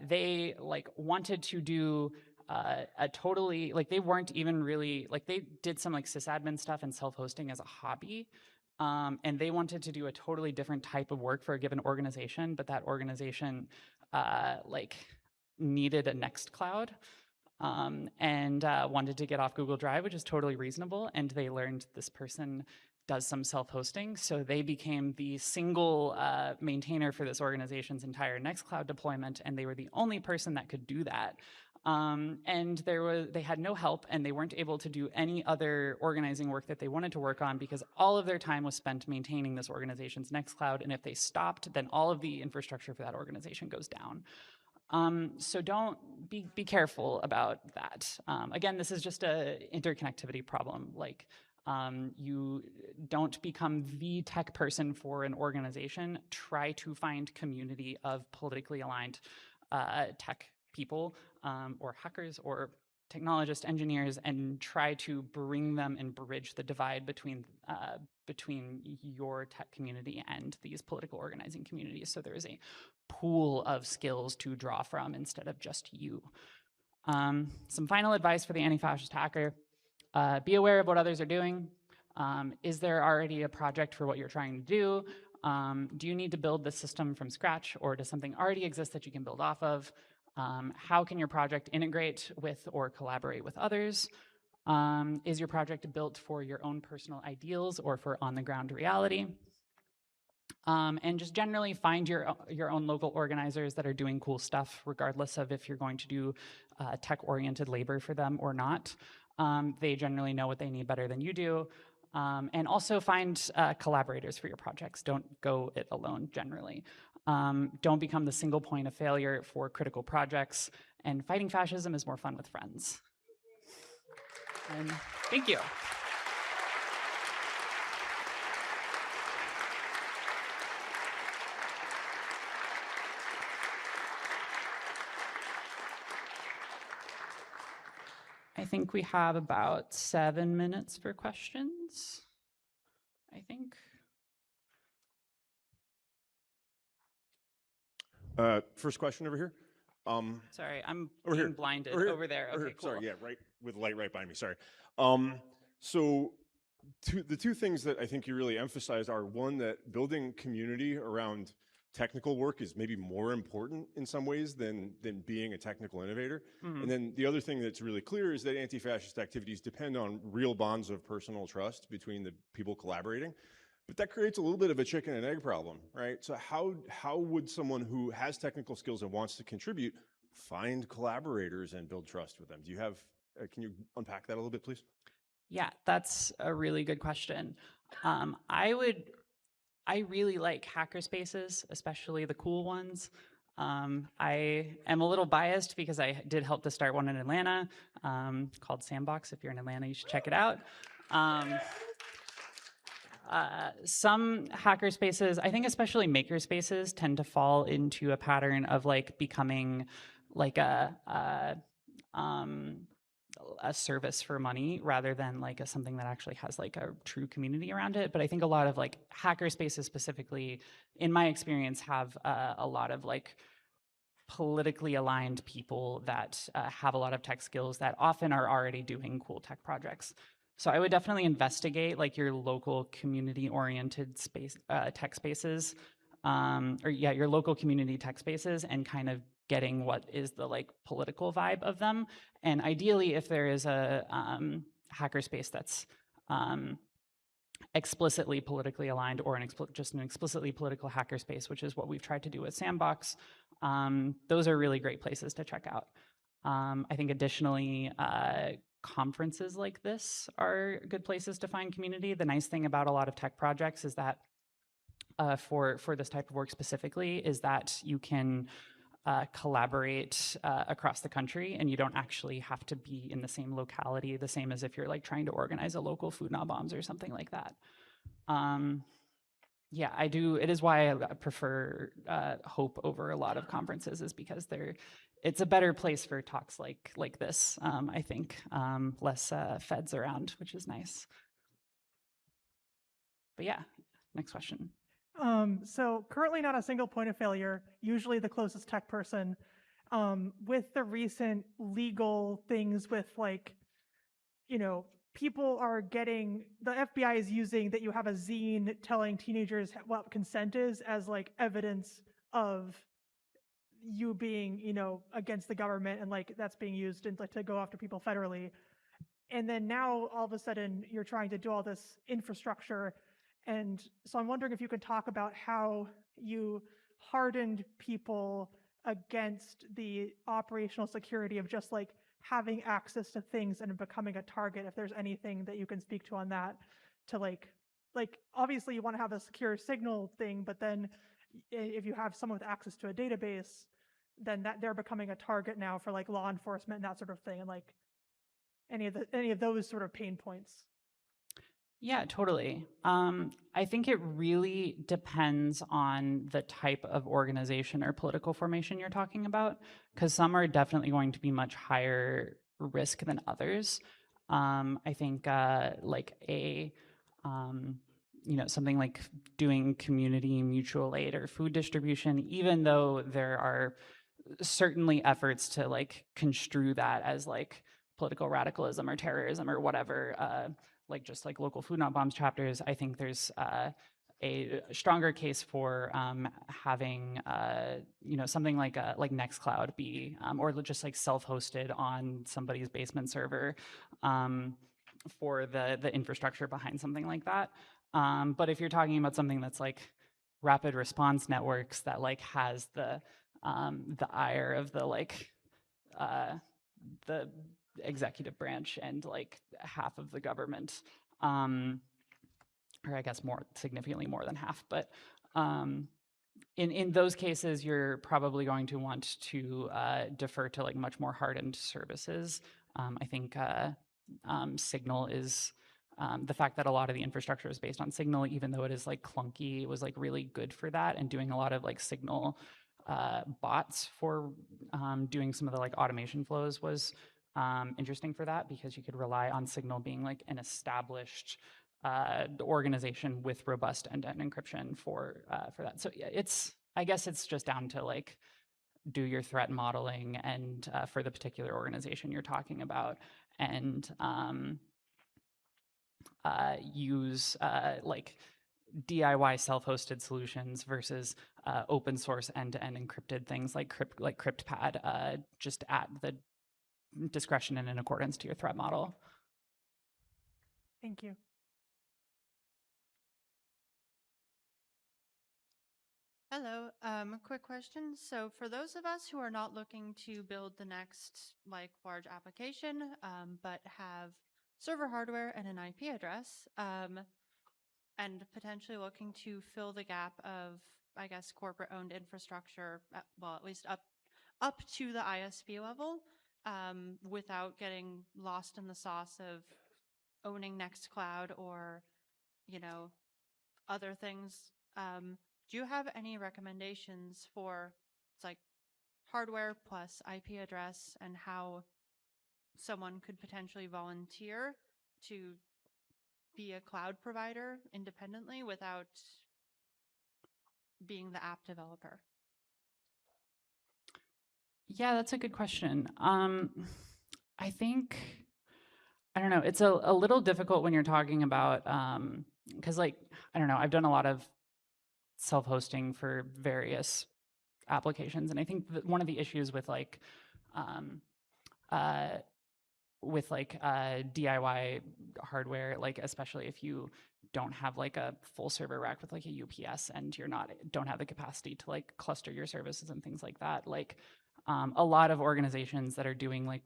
they like wanted to do they weren't even really, like they did some like sysadmin stuff and self-hosting as a hobby. And they wanted to do a totally different type of work for a given organization, but that organization needed a Nextcloud and wanted to get off Google Drive, which is totally reasonable. And they learned this person does some self-hosting. So they became the single maintainer for this organization's entire Nextcloud deployment, and they were the only person that could do that. And they had no help, and they weren't able to do any other organizing work that they wanted to work on because all of their time was spent maintaining this organization's Nextcloud. And if they stopped, then all of the infrastructure for that organization goes down. So don't be careful about that. Again, this is just a interconnectivity problem. Like you don't become the tech person for an organization. Try to find community of politically aligned tech people or hackers or technologists, engineers, and try to bring them and bridge the divide between your tech community and these political organizing communities. So there is a pool of skills to draw from instead of just you. Some final advice for the anti-fascist hacker. Be aware of what others are doing. Is there already a project for what you're trying to do? Do you need to build the system from scratch, or does something already exist that you can build off of? How can your project integrate with or collaborate with others? Is your project built for your own personal ideals or for on-the-ground reality? And just generally find your own local organizers that are doing cool stuff, regardless of if you're going to do tech-oriented labor for them or not. They generally know what they need better than you do. And also find collaborators for your projects. Don't go it alone, generally. Don't become the single point of failure for critical projects. And fighting fascism is more fun with friends. And thank you. I think we have about 7 minutes for questions, I think. First question over here. Sorry, I'm over being here. blinded. Over There. Over Okay, here. cool. Sorry, yeah, right, with light right behind me, sorry. So the two things that I think you really emphasized are, one, that building community around technical work is maybe more important in some ways than being a technical innovator. Mhm. And then the other thing that's really clear is that anti-fascist activities depend on real bonds of personal trust between the people collaborating. But that creates a little bit of a chicken and egg problem, right? So how would someone who has technical skills and wants to contribute find collaborators and build trust with them? Do you have, can you unpack that a little bit, please? Yeah, that's a really good question. I really like hackerspaces, especially the cool ones. I am a little biased because I did help to start one in Atlanta called Sandbox. If you're in Atlanta, you should check it out. Some hackerspaces, I think especially makerspaces, tend to fall into a pattern of like becoming like a service for money rather than like something that actually has like a true community around it. But I think a lot of like hacker spaces specifically, in my experience, have a lot of like politically aligned people that have a lot of tech skills that often are already doing cool tech projects. So I would definitely investigate like your local community-oriented space tech spaces, your local community tech spaces, and kind of getting what is the like political vibe of them. And ideally, if there is a hackerspace that's explicitly politically aligned, or just an explicitly political hackerspace, which is what we've tried to do with Sandbox, those are really great places to check out. I think additionally, conferences like this are good places to find community. The nice thing about a lot of tech projects is that for this type of work specifically, is that you can collaborate across the country, and you don't actually have to be in the same locality, the same as if you're like trying to organize a local food not bombs or something like that. Yeah, I do. It is why I prefer Hope over a lot of conferences, is because it's a better place for talks like this, I think. Less feds around, which is nice. But yeah, next question. So currently not a single point of failure, usually the closest tech person. With the recent legal things with like, people are getting, the FBI is using that you have a zine telling teenagers what consent is as like evidence of you being, against the government, and like that's being used and like to go after people federally. And then now all of a sudden you're trying to do all this infrastructure. And so I'm wondering if you could talk about how you hardened people against the operational security of just like having access to things and becoming a target, if there's anything that you can speak to on that, to like obviously you want to have a secure signal thing, but then if you have someone with access to a database, then that they're becoming a target now for like law enforcement and that sort of thing, and like any of those sort of pain points. Yeah, totally. I think it really depends on the type of organization or political formation you're talking about, because some are definitely going to be much higher risk than others. I think something like doing community mutual aid or food distribution, even though there are certainly efforts to like construe that as like political radicalism or terrorism or whatever, like just like local food not bombs chapters, I think there's a stronger case for having something like Nextcloud be or just like self-hosted on somebody's basement server for the infrastructure behind something like that. But if you're talking about something that's like rapid response networks that like has the ire of the executive branch and like half of the government, or I guess more significantly more than half, but in those cases, you're probably going to want to defer to like much more hardened services. I think Signal is the fact that a lot of the infrastructure is based on Signal, even though it is like clunky, it was like really good for that, and doing a lot of like Signal bots for doing some of the like automation flows was interesting for that, because you could rely on Signal being like an established organization with robust end-to-end encryption for that. So yeah, I guess it's just down to like do your threat modeling and for the particular organization you're talking about, and use like DIY self-hosted solutions versus open source end-to-end encrypted things like CryptPad, just at the discretion and in accordance to your threat model. Thank you. Hello, quick question. So for those of us who are not looking to build the next like large application, but have server hardware and an IP address, and potentially looking to fill the gap of, I guess, corporate owned infrastructure, well, at least up to the ISP level, without getting lost in the sauce of owning Nextcloud or, other things. Do you have any recommendations for like hardware plus IP address, and how someone could potentially volunteer to be a cloud provider independently without being the app developer? Yeah, that's a good question. I think, I don't know, it's a little difficult when you're talking about, because like, I don't know, I've done a lot of self-hosting for various applications, and I think that one of the issues with like DIY hardware, like especially if you don't have like a full server rack with like a UPS and don't have the capacity to like cluster your services and things like that, like a lot of organizations that are doing like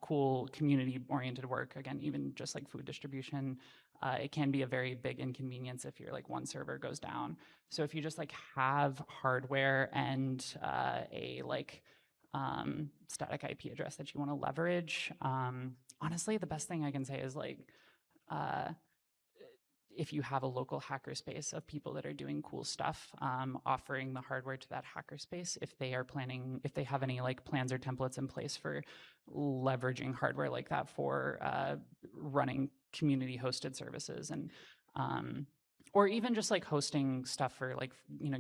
cool community-oriented work, again, even just like food distribution, it can be a very big inconvenience if your like one server goes down. So if you just like have hardware and a like static IP address that you want to leverage, honestly, the best thing I can say is like if you have a local hackerspace of people that are doing cool stuff, offering the hardware to that hackerspace, if they have any like plans or templates in place for leveraging hardware like that for running community hosted services, and or even just like hosting stuff for like,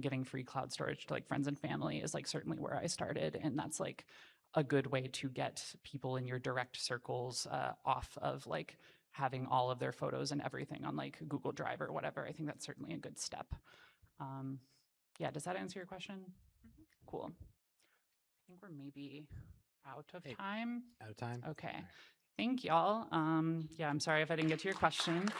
giving free cloud storage to like friends and family is like certainly where I started. And that's like a good way to get people in your direct circles off of like having all of their photos and everything on like Google Drive or whatever. I think that's certainly a good step. Yeah, does that answer your question? Mm-hmm. Cool. I think we're maybe out of time. Out of time. Okay. Right. Thank y'all. Yeah, I'm sorry if I didn't get to your question.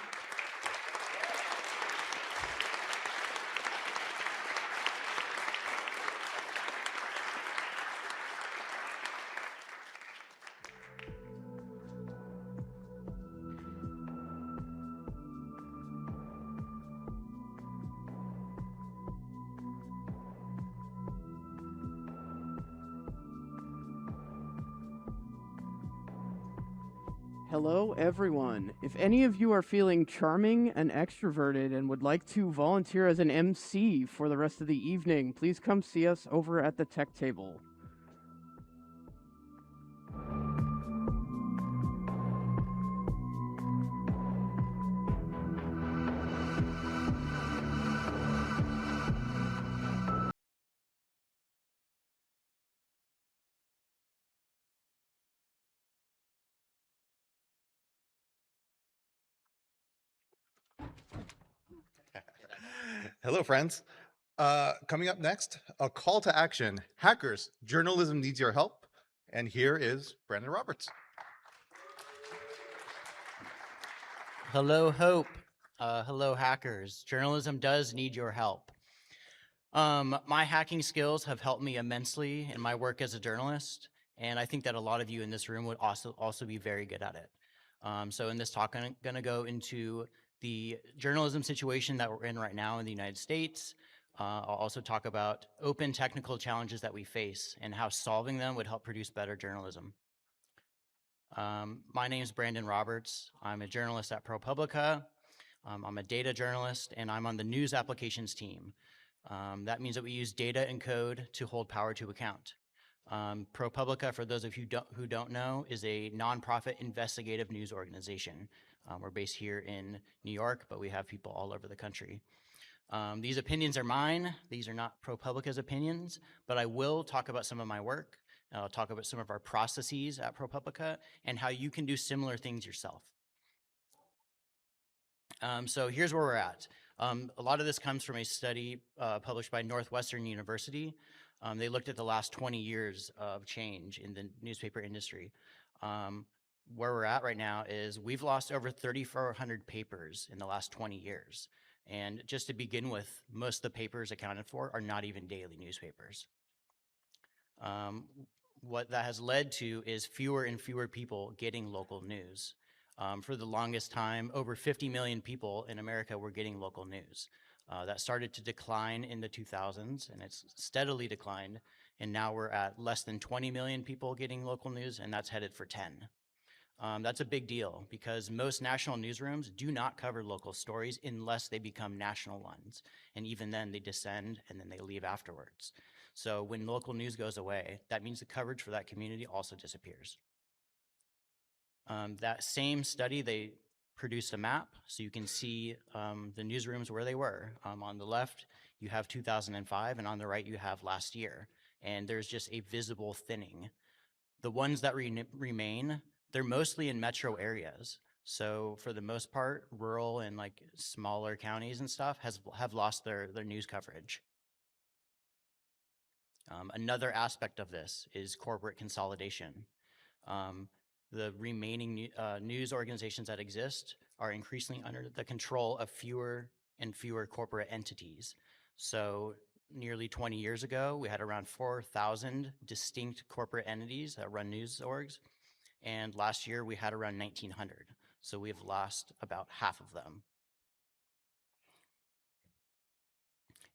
Hello, everyone. If any of you are feeling charming and extroverted and would like to volunteer as an MC for the rest of the evening, please come see us over at the tech table. Hello, friends. Coming up next, a call to action. Hackers, journalism needs your help. And here is Brandon Roberts. Hello, Hope. Hello, hackers. Journalism does need your help. My hacking skills have helped me immensely in my work as a journalist, and I think that a lot of you in this room would also be very good at it. So in this talk, I'm going to go into the journalism situation that we're in right now in the United States. I'll also talk about open technical challenges that we face and how solving them would help produce better journalism. My name is Brandon Roberts. I'm a journalist at ProPublica. I'm a data journalist, and I'm on the news applications team. That means that we use data and code to hold power to account. ProPublica, for those of you who don't know, is a nonprofit investigative news organization. We're based here in New York, but we have people all over the country. These opinions are mine. These are not ProPublica's opinions, but I will talk about some of my work. I'll talk about some of our processes at ProPublica and how you can do similar things yourself. So here's where we're at. A lot of this comes from a study published by Northwestern University. They looked at the last 20 years of change in the newspaper industry. Where we're at right now is we've lost over 3,400 papers in the last 20 years. And just to begin with, most of the papers accounted for are not even daily newspapers. What that has led to is fewer and fewer people getting local news. For the longest time, over 50 million people in America were getting local news. That started to decline in the 2000s, and it's steadily declined, and now we're at less than 20 million people getting local news, and that's headed for 10. That's a big deal because most national newsrooms do not cover local stories unless they become national ones, and even then they descend and then they leave afterwards. So when local news goes away, that means the coverage for that community also disappears. That same study, they produced a map so you can see the newsrooms where they were. On the left, you have 2005, and on the right, you have last year. And there's just a visible thinning. The ones that remain, they're mostly in metro areas. So for the most part, rural and like smaller counties and stuff have lost their news coverage. Another aspect of this is corporate consolidation. The remaining news organizations that exist are increasingly under the control of fewer and fewer corporate entities. So nearly 20 years ago, we had around 4,000 distinct corporate entities that run news orgs. And last year, we had around 1,900. So we've lost about half of them.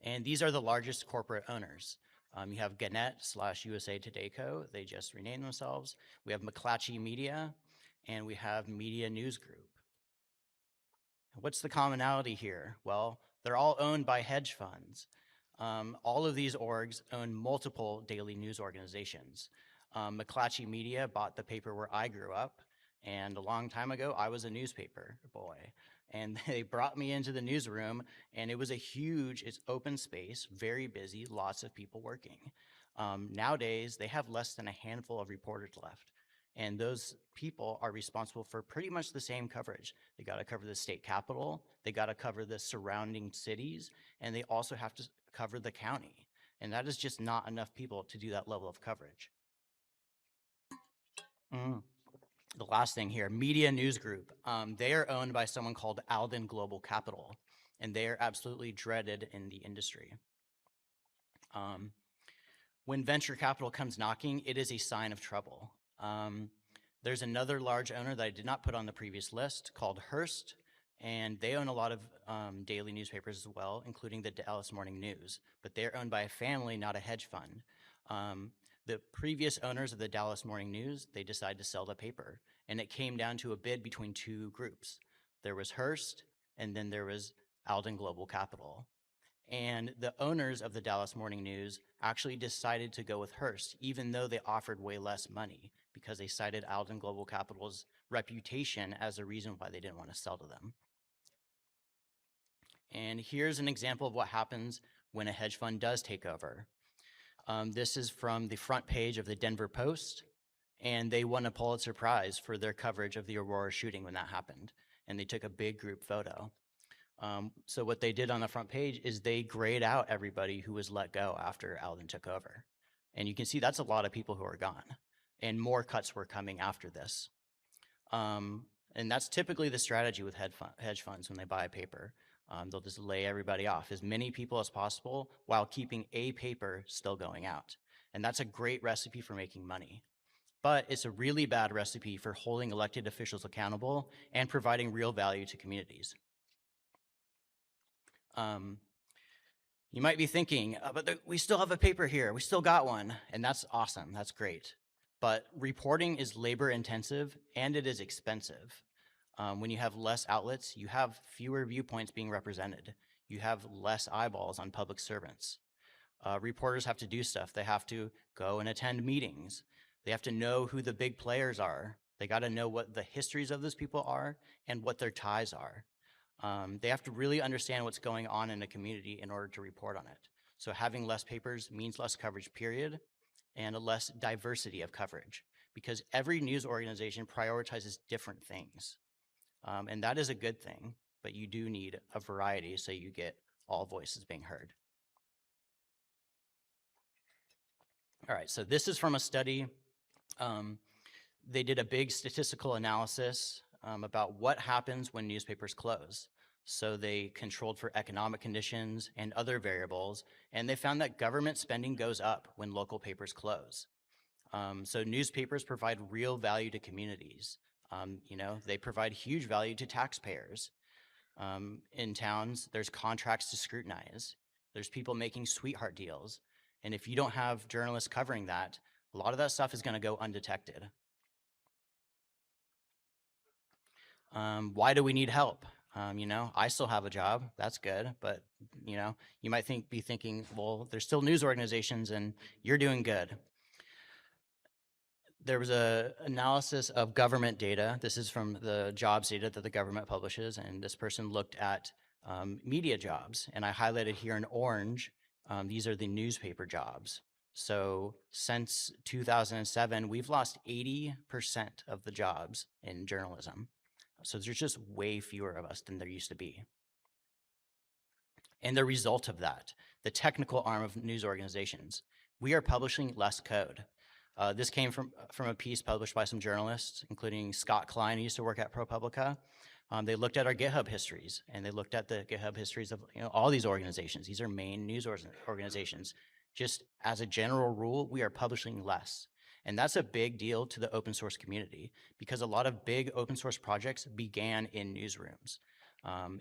And these are the largest corporate owners. You have Gannett/USA Today Co. They just renamed themselves. We have McClatchy Media, and we have Media News Group. What's the commonality here? Well, they're all owned by hedge funds. All of these orgs own multiple daily news organizations. McClatchy Media bought the paper where I grew up, and a long time ago, I was a newspaper boy. And they brought me into the newsroom, and it was a huge, it's open space, very busy, lots of people working. Nowadays, they have less than a handful of reporters left. And those people are responsible for pretty much the same coverage. They got to cover the state capitol, they got to cover the surrounding cities, and they also have to cover the county. And that is just not enough people to do that level of coverage. The last thing here, Media News Group. They are owned by someone called Alden Global Capital, and they are absolutely dreaded in the industry. When venture capital comes knocking, it is a sign of trouble. There's another large owner that I did not put on the previous list called Hearst, and they own a lot of daily newspapers as well, including the Dallas Morning News, but they're owned by a family, not a hedge fund. The previous owners of the Dallas Morning News, they decided to sell the paper, and it came down to a bid between two groups. There was Hearst, and then there was Alden Global Capital. And the owners of the Dallas Morning News actually decided to go with Hearst, even though they offered way less money, because they cited Alden Global Capital's reputation as a reason why they didn't want to sell to them. And here's an example of what happens when a hedge fund does take over. This is from the front page of the Denver Post, and they won a Pulitzer Prize for their coverage of the Aurora shooting when that happened, and they took a big group photo. So what they did on the front page is they grayed out everybody who was let go after Alden took over. And you can see that's a lot of people who are gone. And more cuts were coming after this. And that's typically the strategy with hedge funds when they buy a paper. They'll just lay everybody off, as many people as possible, while keeping a paper still going out. And that's a great recipe for making money. But it's a really bad recipe for holding elected officials accountable and providing real value to communities. You might be thinking, but we still have a paper here. We still got one. And that's awesome. That's great. But reporting is labor intensive and it is expensive. When you have less outlets, you have fewer viewpoints being represented. You have less eyeballs on public servants. Reporters have to do stuff. They have to go and attend meetings. They have to know who the big players are. They got to know what the histories of those people are and what their ties are. They have to really understand what's going on in a community in order to report on it. So having less papers means less coverage, period, and a less diversity of coverage, because every news organization prioritizes different things. And that is a good thing, but you do need a variety so you get all voices being heard. All right, so this is from a study. They did a big statistical analysis about what happens when newspapers close. So they controlled for economic conditions and other variables, and they found that government spending goes up when local papers close. So newspapers provide real value to communities. They provide huge value to taxpayers. In towns, there's contracts to scrutinize. There's people making sweetheart deals. And if you don't have journalists covering that, a lot of that stuff is going to go undetected. Why do we need help? I still have a job. That's good. But, you might be thinking, well, there's still news organizations and you're doing good. There was an analysis of government data. This is from the jobs data that the government publishes. And this person looked at media jobs. And I highlighted here in orange, these are the newspaper jobs. So since 2007, we've lost 80% of the jobs in journalism. So there's just way fewer of us than there used to be. And the result of that, the technical arm of news organizations, we are publishing less code. This came from a piece published by some journalists, including Scott Klein, who used to work at ProPublica. They looked at our GitHub histories, and they looked at the GitHub histories of all these organizations. These are main news organizations. Just as a general rule, we are publishing less. And that's a big deal to the open source community, because a lot of big open source projects began in newsrooms.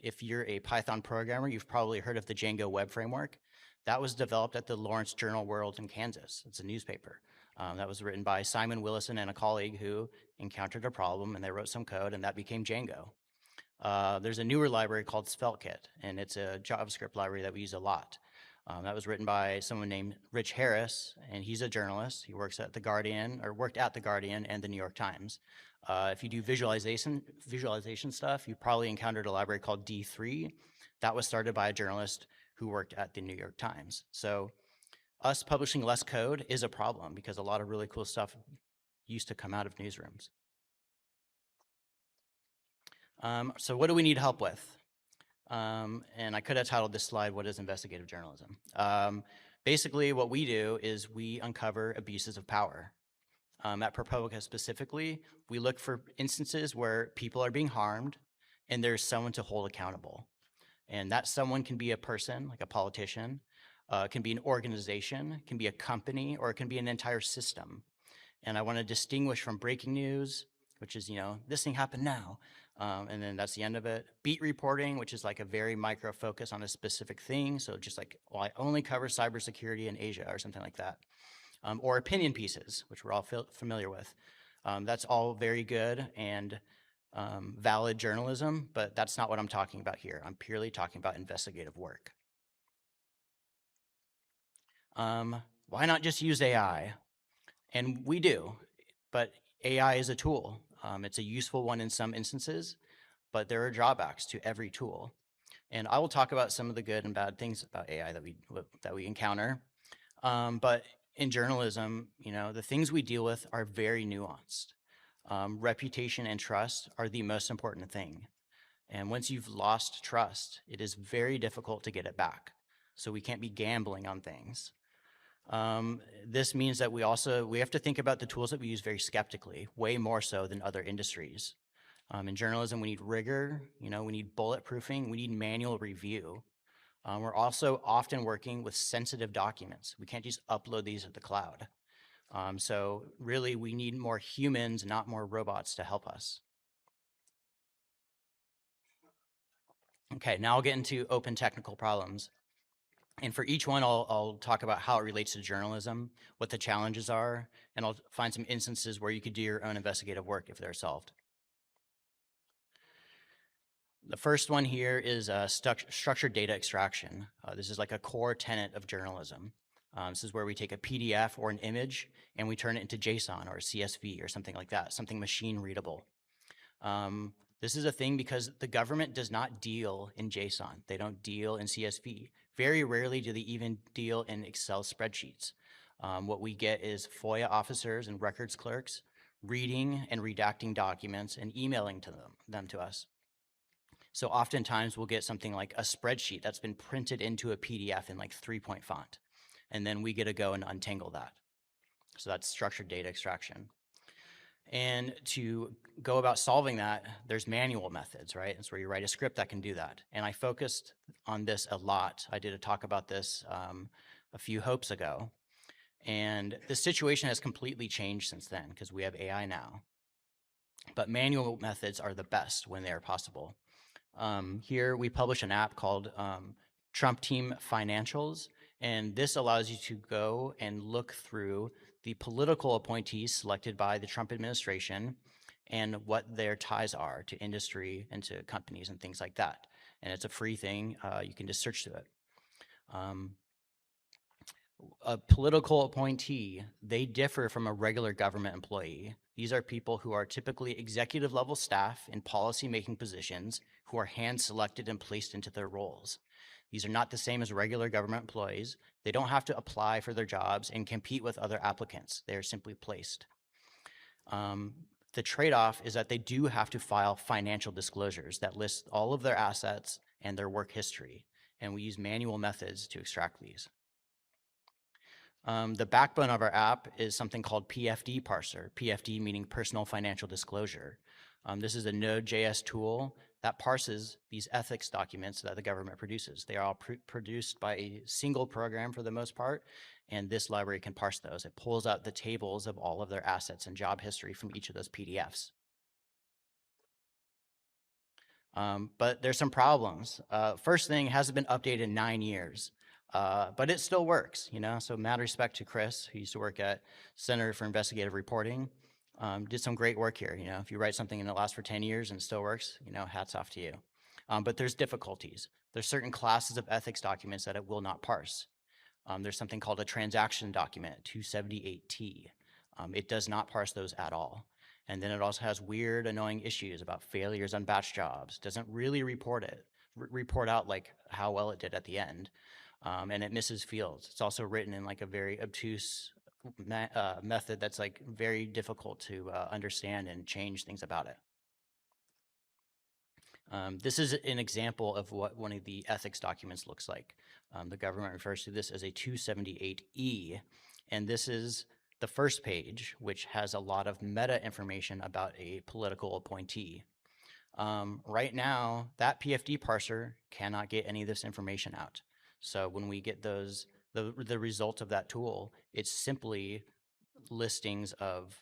If you're a Python programmer, you've probably heard of the Django web framework. That was developed at the Lawrence Journal World in Kansas. It's a newspaper. That was written by Simon Willison and a colleague who encountered a problem, and they wrote some code, and that became Django. There's a newer library called SvelteKit, and it's a JavaScript library that we use a lot. That was written by someone named Rich Harris, and he's a journalist. He works at The Guardian, or worked at The Guardian and The New York Times. If you do visualization stuff, you probably encountered a library called D3. That was started by a journalist who worked at The New York Times. So us publishing less code is a problem, because a lot of really cool stuff used to come out of newsrooms. So what do we need help with? And I could have titled this slide, "What is investigative journalism?" Basically, what we do is we uncover abuses of power. At ProPublica specifically, we look for instances where people are being harmed and there's someone to hold accountable. And that someone can be a person, like a politician, can be an organization, can be a company, or it can be an entire system. And I want to distinguish from breaking news, which is, this thing happened now. And then that's the end of it. Beat reporting, which is like a very micro focus on a specific thing. So just like, well, I only cover cybersecurity in Asia or something like that. Or opinion pieces, which we're all familiar with. That's all very good and valid journalism, but that's not what I'm talking about here. I'm purely talking about investigative work. Why not just use AI? And we do, but AI is a tool. It's a useful one in some instances, but there are drawbacks to every tool. And I will talk about some of the good and bad things about AI that we encounter. But in journalism, the things we deal with are very nuanced. Reputation and trust are the most important thing. And once you've lost trust, it is very difficult to get it back. So we can't be gambling on things. This means that we have to think about the tools that we use very skeptically, way more so than other industries. In journalism, we need rigor, we need bulletproofing, we need manual review. We're also often working with sensitive documents. We can't just upload these to the cloud. So really, we need more humans, not more robots to help us. Okay, now I'll get into open technical problems. And for each one, I'll talk about how it relates to journalism, what the challenges are, and I'll find some instances where you could do your own investigative work if they're solved. The first one here is structured data extraction. This is like a core tenet of journalism. This is where we take a PDF or an image and we turn it into JSON or CSV or something like that, something machine readable. This is a thing because the government does not deal in JSON. They don't deal in CSV. Very rarely do they even deal in Excel spreadsheets. What we get is FOIA officers and records clerks reading and redacting documents and emailing to them to us. So oftentimes we'll get something like a spreadsheet that's been printed into a PDF in like 3-point font. And then we get to go and untangle that. So that's structured data extraction. And to go about solving that, there's manual methods, right? It's where you write a script that can do that. And I focused on this a lot. I did a talk about this a few hopes ago. And the situation has completely changed since then because we have AI now. But manual methods are the best when they are possible. Here we publish an app called Trump Team Financials, and this allows you to go and look through the political appointees selected by the Trump administration and what their ties are to industry and to companies and things like that. And it's a free thing. You can just search through it. A political appointee, they differ from a regular government employee. These are people who are typically executive level staff in policy-making positions who are hand-selected and placed into their roles. These are not the same as regular government employees. They don't have to apply for their jobs and compete with other applicants. They are simply placed. The trade-off is that they do have to file financial disclosures that list all of their assets and their work history, and we use manual methods to extract these. The backbone of our app is something called PFD parser, PFD meaning personal financial disclosure. This is a Node.js tool that parses these ethics documents that the government produces. They are all produced by a single program for the most part, and this library can parse those. It pulls out the tables of all of their assets and job history from each of those PDFs. But there's some problems. First thing, it hasn't been updated in 9 years. But it still works, so mad respect to Chris, who used to work at Center for Investigative Reporting, did some great work here. If you write something and it lasts for 10 years and it still works, hats off to you. But there's difficulties. There's certain classes of ethics documents that it will not parse. There's something called a transaction document, 278T. It does not parse those at all. And then it also has weird, annoying issues about failures on batch jobs. Doesn't really report out like how well it did at the end. And it misses fields. It's also written in like a very obtuse method that's like very difficult to understand and change things about it. This is an example of what one of the ethics documents looks like. The government refers to this as a 278E, and this is the first page, which has a lot of meta information about a political appointee. Right now, that PFD parser cannot get any of this information out. So when we get the result of that tool, it's simply listings of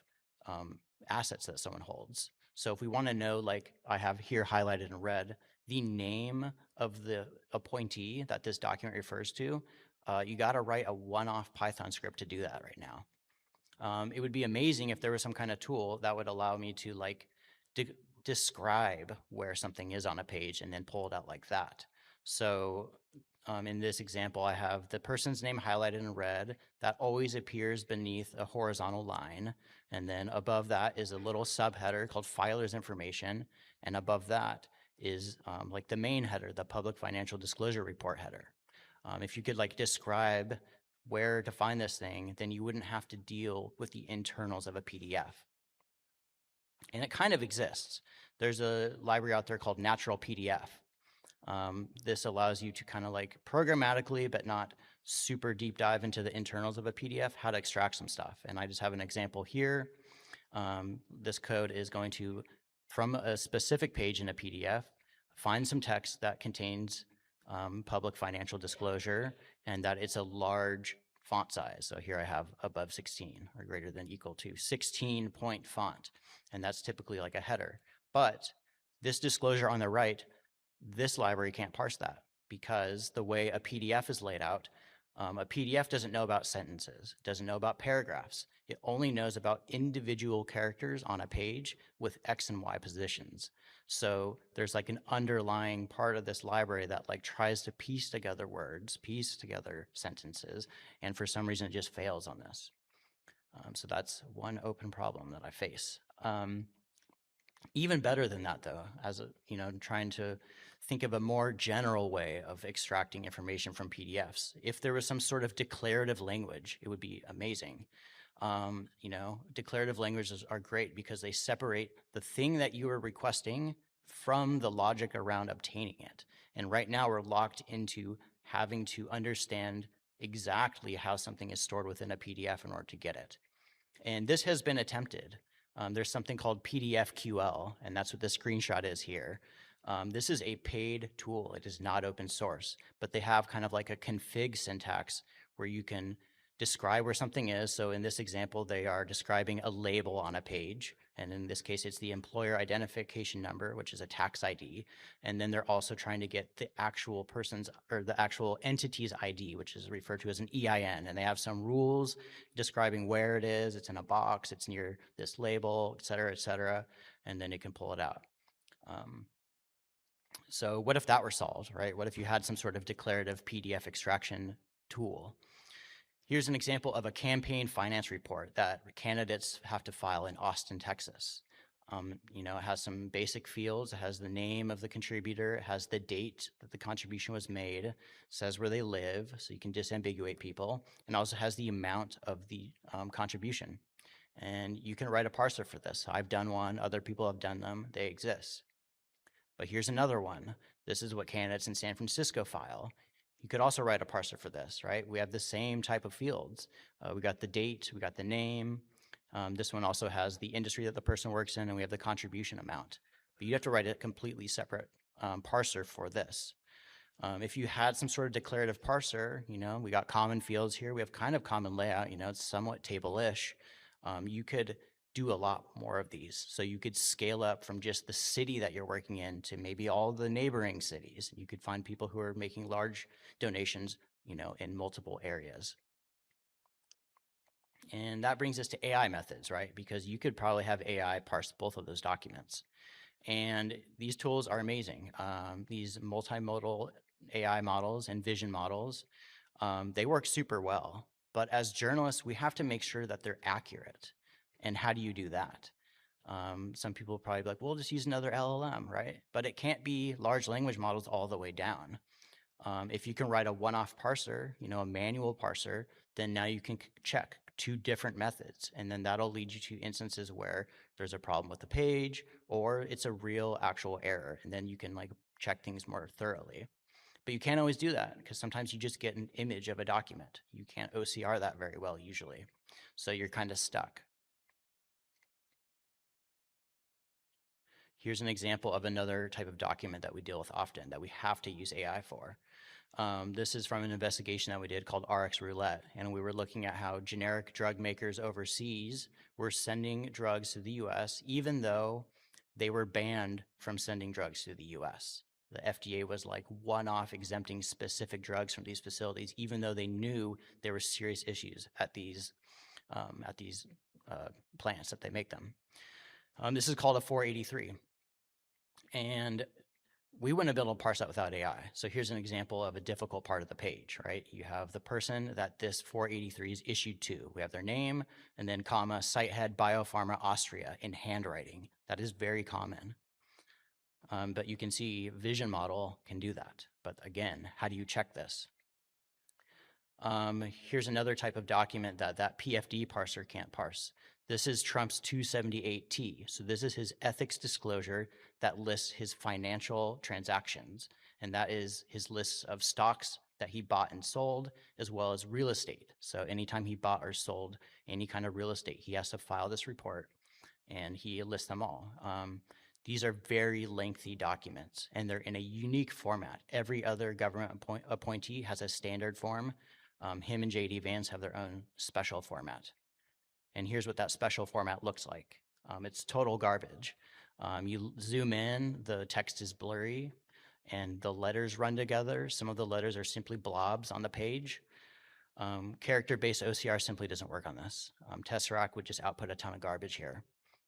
assets that someone holds. So if we want to know, like I have here highlighted in red, the name of the appointee that this document refers to, you got to write a one-off Python script to do that right now. It would be amazing if there was some kind of tool that would allow me to like describe where something is on a page and then pull it out like that. So in this example, I have the person's name highlighted in red. That always appears beneath a horizontal line. And then above that is a little subheader called filer's information. And above that is like the main header, the public financial disclosure report header. If you could like describe where to find this thing, then you wouldn't have to deal with the internals of a PDF. And it kind of exists. There's a library out there called Natural PDF. This allows you to kind of like programmatically, but not super deep dive into the internals of a PDF, how to extract some stuff. And I just have an example here. This code is going to, from a specific page in a PDF, find some text that contains public financial disclosure and that it's a large font size. So here I have above 16 or greater than equal to 16-point font. And that's typically like a header. But this disclosure on the right, this library can't parse that because the way a PDF is laid out, a PDF doesn't know about sentences, doesn't know about paragraphs. It only knows about individual characters on a page with X and Y positions. So there's like an underlying part of this library that like tries to piece together words, piece together sentences, and for some reason it just fails on this. So that's one open problem that I face. Even better than that though, as a, trying to think of a more general way of extracting information from PDFs. If there was some sort of declarative language, it would be amazing. Declarative languages are great because they separate the thing that you are requesting from the logic around obtaining it. And right now we're locked into having to understand exactly how something is stored within a PDF in order to get it. And this has been attempted. There's something called PDFQL, and that's what the screenshot is here. This is a paid tool. It is not open source, but they have kind of like a config syntax where you can describe where something is. So in this example, they are describing a label on a page. And in this case, it's the employer identification number, which is a tax ID. And then they're also trying to get the actual person's or the actual entity's ID, which is referred to as an EIN. And they have some rules describing where it is. It's in a box, it's near this label, et cetera, and then it can pull it out. So what if that were solved, right? What if you had some sort of declarative PDF extraction tool? Here's an example of a campaign finance report that candidates have to file in Austin, Texas. It has some basic fields. It has the name of the contributor. It has the date that the contribution was made, says where they live, so you can disambiguate people, and also has the amount of the contribution. And you can write a parser for this. I've done one. Other people have done them. They exist. But here's another one. This is what candidates in San Francisco file. You could also write a parser for this, right? We have the same type of fields. We got the date, we got the name. This one also has the industry that the person works in, and we have the contribution amount. But you have to write a completely separate parser for this. If you had some sort of declarative parser, we got common fields here. We have kind of common layout, it's somewhat table-ish. You could do a lot more of these. So you could scale up from just the city that you're working in to maybe all the neighboring cities. You could find people who are making large donations, in multiple areas. And that brings us to AI methods, right? Because you could probably have AI parse both of those documents. And these tools are amazing. These multimodal AI models and vision models, they work super well. But as journalists, we have to make sure that they're accurate. And how do you do that? Some people will probably be like, well, just use another LLM, right? But it can't be large language models all the way down. If you can write a one-off parser, a manual parser, then now you can check 2 different methods. And then that'll lead you to instances where there's a problem with the page or it's a real actual error. And then you can like check things more thoroughly. But you can't always do that because sometimes you just get an image of a document. You can't OCR that very well usually. So you're kind of stuck. Here's an example of another type of document that we deal with often that we have to use AI for. This is from an investigation that we did called RX Roulette, and we were looking at how generic drug makers overseas were sending drugs to the US, even though they were banned from sending drugs to the US. The FDA was like one-off exempting specific drugs from these facilities, even though they knew there were serious issues at these plants that they make them. This is called a 483. And we wouldn't have been able to parse that without AI. So here's an example of a difficult part of the page, right? You have the person that this 483 is issued to. We have their name and then comma, site head Biopharma Austria in handwriting. That is very common. But you can see vision model can do that. But again, how do you check this? Here's another type of document that PFD parser can't parse. This is Trump's 278T. So this is his ethics disclosure that lists his financial transactions. And that is his lists of stocks that he bought and sold, as well as real estate. So anytime he bought or sold any kind of real estate, he has to file this report, and he lists them all. These are very lengthy documents, and they're in a unique format. Every other government appointee has a standard form. Him and JD Vance have their own special format. And here's what that special format looks like. It's total garbage. You zoom in, the text is blurry, and the letters run together. Some of the letters are simply blobs on the page. Character-based OCR simply doesn't work on this. Tesseract would just output a ton of garbage here.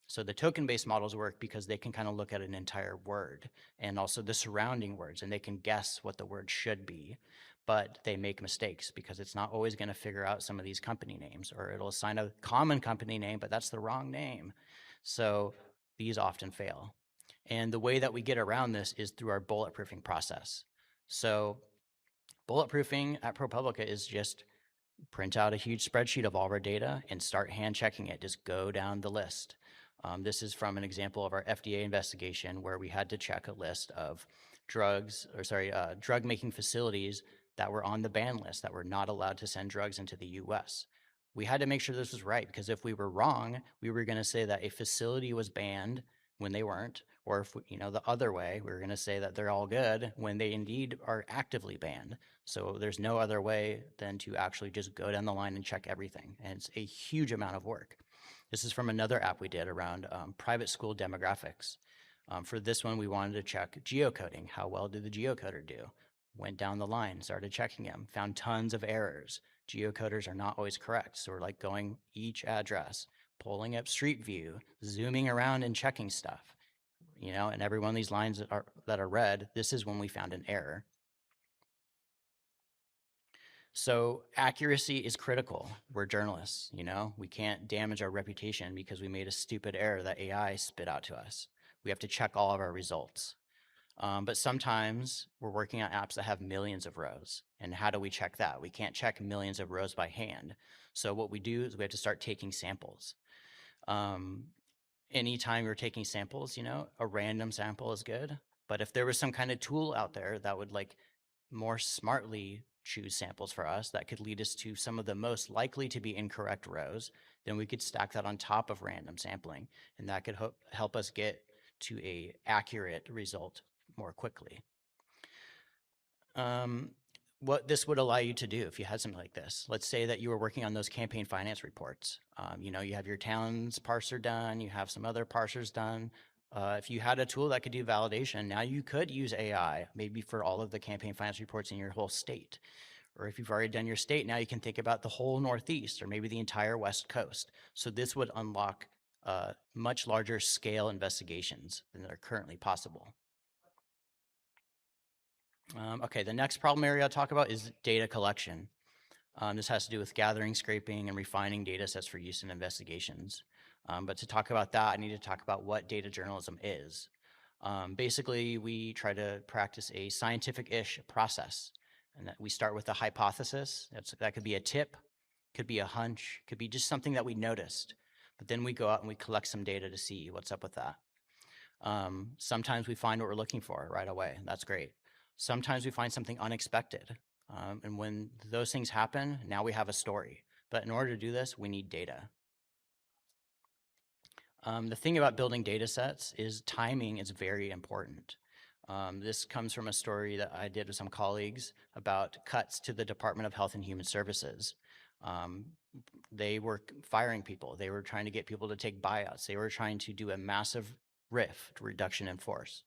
So the token-based models work because they can kind of look at an entire word and also the surrounding words, and they can guess what the word should be, but they make mistakes because it's not always going to figure out some of these company names, or it'll assign a common company name, but that's the wrong name. So these often fail. And the way that we get around this is through our bulletproofing process. So bulletproofing at ProPublica is just print out a huge spreadsheet of all of our data and start hand checking it. Just go down the list. This is from an example of our FDA investigation where we had to check a list of drug-making facilities that were on the ban list that were not allowed to send drugs into the US. We had to make sure this was right, because if we were wrong, we were going to say that a facility was banned when they weren't, or if the other way, we were going to say that they're all good when they indeed are actively banned. So there's no other way than to actually just go down the line and check everything, and it's a huge amount of work. This is from another app we did around private school demographics. For this one, we wanted to check geocoding. How well did the geocoder do? Went down the line, started checking them, found tons of errors. Geocoders are not always correct. So we're like going each address, pulling up Street View, zooming around and checking stuff. And every one of these lines that are red, this is when we found an error. So accuracy is critical. We're journalists, we can't damage our reputation because we made a stupid error that AI spit out to us. We have to check all of our results. But sometimes we're working on apps that have millions of rows. And how do we check that? We can't check millions of rows by hand. So what we do is we have to start taking samples. Anytime you're taking samples, a random sample is good. But if there was some kind of tool out there that would more smartly choose samples for us that could lead us to some of the most likely to be incorrect rows, then we could stack that on top of random sampling, and that could help us get to a accurate result more quickly. What this would allow you to do if you had something like this, let's say that you were working on those campaign finance reports. You have your Talons parser done, you have some other parsers done. If you had a tool that could do validation, now you could use AI, maybe for all of the campaign finance reports in your whole state. Or if you've already done your state, now you can think about the whole Northeast or maybe the entire West Coast. So this would unlock much larger scale investigations than are currently possible. Okay, the next problem area I'll talk about is data collection. This has to do with gathering, scraping, and refining data sets for use in investigations. But to talk about that, I need to talk about what data journalism is. Basically, we try to practice a scientific-ish process, and that we start with a hypothesis. That could be a tip, could be a hunch, could be just something that we noticed. But then we go out and we collect some data to see what's up with that. Sometimes we find what we're looking for right away. That's great. Sometimes we find something unexpected. And when those things happen, now we have a story. But in order to do this, we need data. The thing about building data sets is timing is very important. This comes from a story that I did with some colleagues about cuts to the Department of Health and Human Services. They were firing people. They were trying to get people to take buyouts. They were trying to do a massive RIF, reduction in force.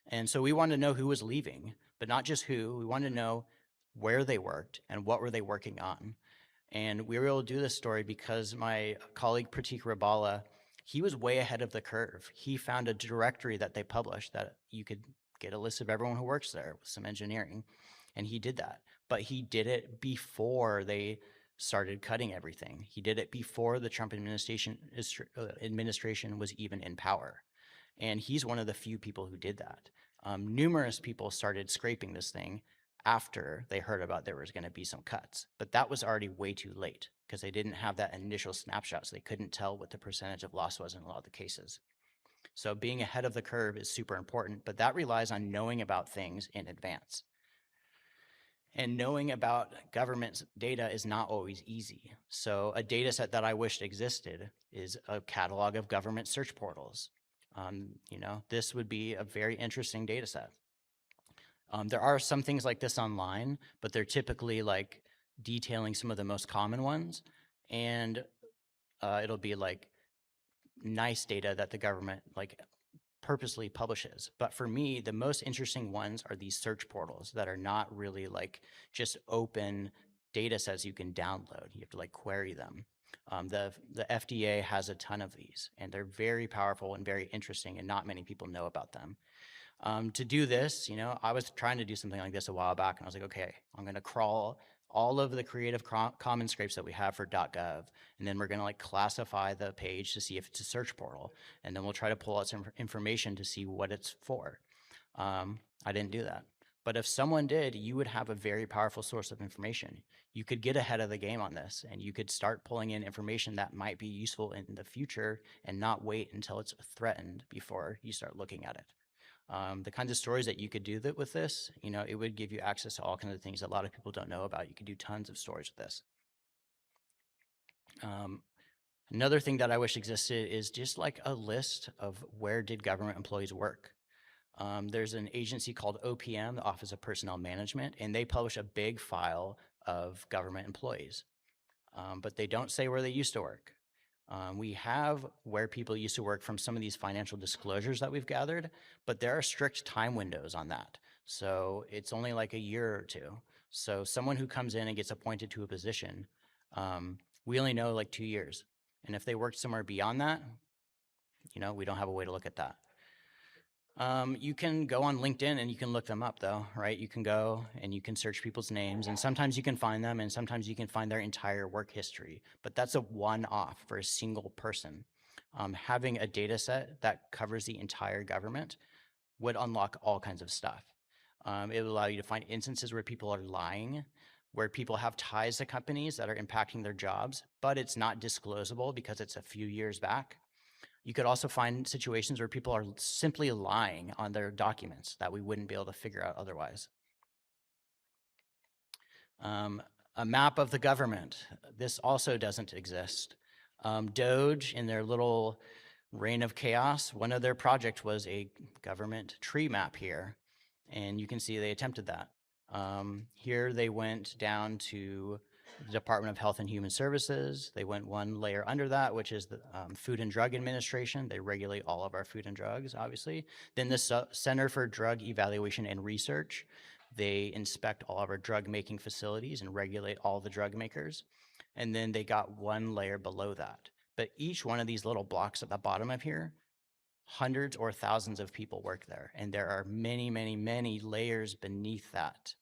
And so we wanted to know who was leaving, but not just who. We wanted to know where they worked and what were they working on. And we were able to do this story because my colleague Pratik Rabala, he was way ahead of the curve. He found a directory that they published that you could get a list of everyone who works there with some engineering. And he did that. But he did it before they started cutting everything. He did it before the Trump administration was even in power. And he's one of the few people who did that. Numerous people started scraping this thing after they heard about there was going to be some cuts. But that was already way too late because they didn't have that initial snapshot, so they couldn't tell what the percentage of loss was in a lot of the cases. So being ahead of the curve is super important, but that relies on knowing about things in advance. And knowing about government data is not always easy. So a data set that I wished existed is a catalog of government search portals. This would be a very interesting data set. There are some things like this online, but they're typically like detailing some of the most common ones. And it'll be like nice data that the government like purposely publishes. But for me, the most interesting ones are these search portals that are not really like just open data sets you can download. You have to like query them. The FDA has a ton of these, and they're very powerful and very interesting, and not many people know about them. To do this, I was trying to do something like this a while back, and I was like, okay, I'm going to crawl all of the Creative Commons scrapes that we have for .gov, and then we're going to like classify the page to see if it's a search portal, and then we'll try to pull out some information to see what it's for. I didn't do that. But if someone did, you would have a very powerful source of information. You could get ahead of the game on this, and you could start pulling in information that might be useful in the future and not wait until it's threatened before you start looking at it. The kinds of stories that you could do with this, it would give you access to all kinds of things that a lot of people don't know about. You could do tons of stories with this. Another thing that I wish existed is just like a list of where did government employees work. There's an agency called OPM, the Office of Personnel Management, and they publish a big file of government employees, but they don't say where they used to work. We have where people used to work from some of these financial disclosures that we've gathered, but there are strict time windows on that. So it's only like a year or two. So someone who comes in and gets appointed to a position, we only know like 2 years. And if they worked somewhere beyond that, we don't have a way to look at that. You can go on LinkedIn and you can look them up though, right? You can go and you can search people's names, and sometimes you can find them, and sometimes you can find their entire work history, but that's a one-off for a single person. Having a data set that covers the entire government would unlock all kinds of stuff. It would allow you to find instances where people are lying, where people have ties to companies that are impacting their jobs, but it's not disclosable because it's a few years back. You could also find situations where people are simply lying on their documents that we wouldn't be able to figure out otherwise. A map of the government. This also doesn't exist. Doge, in their little reign of chaos, one of their projects was a government tree map here. And you can see they attempted that. Here they went down to the Department of Health and Human Services. They went one layer under that, which is the Food and Drug Administration. They regulate all of our food and drugs, obviously. Then the Center for Drug Evaluation and Research. They inspect all of our drug making facilities and regulate all the drug makers. And then they got one layer below that. But each one of these little blocks at the bottom of here, hundreds or thousands of people work there. And there are many, many, many layers beneath that.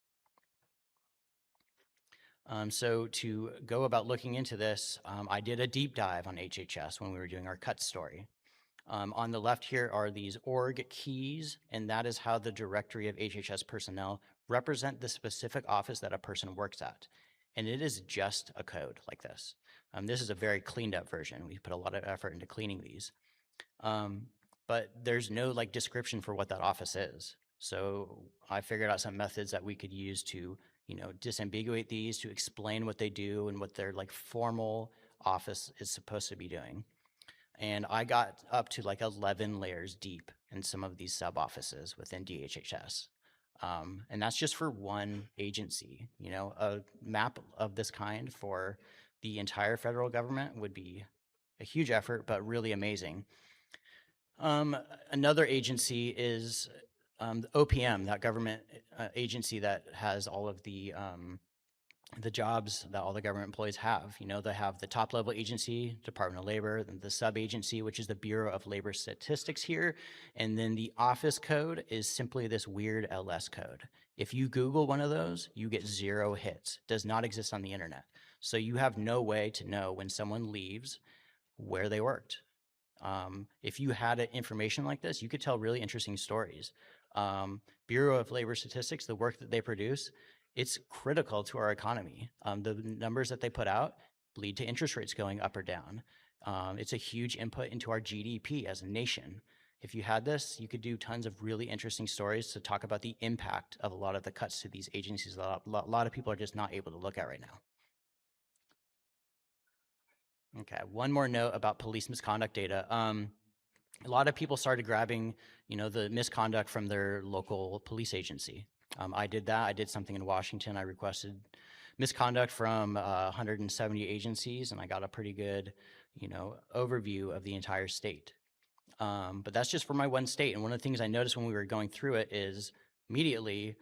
So to go about looking into this, I did a deep dive on HHS when we were doing our cut story. On the left here are these org keys, and that is how the directory of HHS personnel represent the specific office that a person works at. And it is just a code like this. This is a very cleaned up version. We put a lot of effort into cleaning these. But there's no like description for what that office is. So I figured out some methods that we could use to disambiguate these, to explain what they do and what their like formal office is supposed to be doing. And I got up to like 11 layers deep in some of these sub offices within DHHS. And that's just for one agency. A map of this kind for the entire federal government would be a huge effort, but really amazing. Another agency is OPM, that government agency that has all of the jobs that all the government employees have. They have the top level agency, Department of Labor, then the sub agency, which is the Bureau of Labor Statistics here. And then the office code is simply this weird LS code. If you Google one of those, you get 0 hits. It does not exist on the internet. So you have no way to know when someone leaves where they worked. If you had information like this, you could tell really interesting stories. Bureau of Labor Statistics, the work that they produce, it's critical to our economy. The numbers that they put out lead to interest rates going up or down. It's a huge input into our GDP as a nation. If you had this, you could do tons of really interesting stories to talk about the impact of a lot of the cuts to these agencies that a lot of people are just not able to look at right now. Okay, one more note about police misconduct data. A lot of people started grabbing, the misconduct from their local police agency. I did that. I did something in Washington. I requested misconduct from 170 agencies, and I got a pretty good, overview of the entire state. But that's just for my one state. And one of the things I noticed when we were going through it is immediately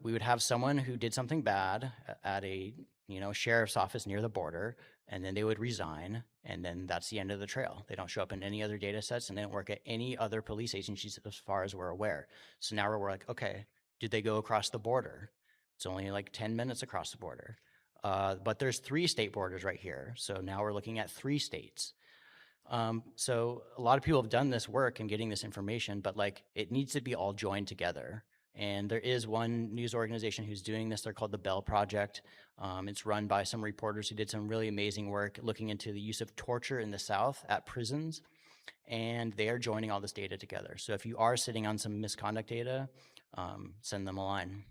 we would have someone who did something bad at a, sheriff's office near the border, and then they would resign, and then that's the end of the trail. They don't show up in any other data sets, and they don't work at any other police agencies as far as we're aware. So now we're like, okay, did they go across the border? It's only like 10 minutes across the border. But there's 3 state borders right here. So now we're looking at 3 states. So a lot of people have done this work and getting this information, but it needs to be all joined together. And there is one news organization who's doing this. They're called the Bell Project. It's run by some reporters who did some really amazing work looking into the use of torture in the South at prisons. And they are joining all this data together. So if you are sitting on some misconduct data, send them a line.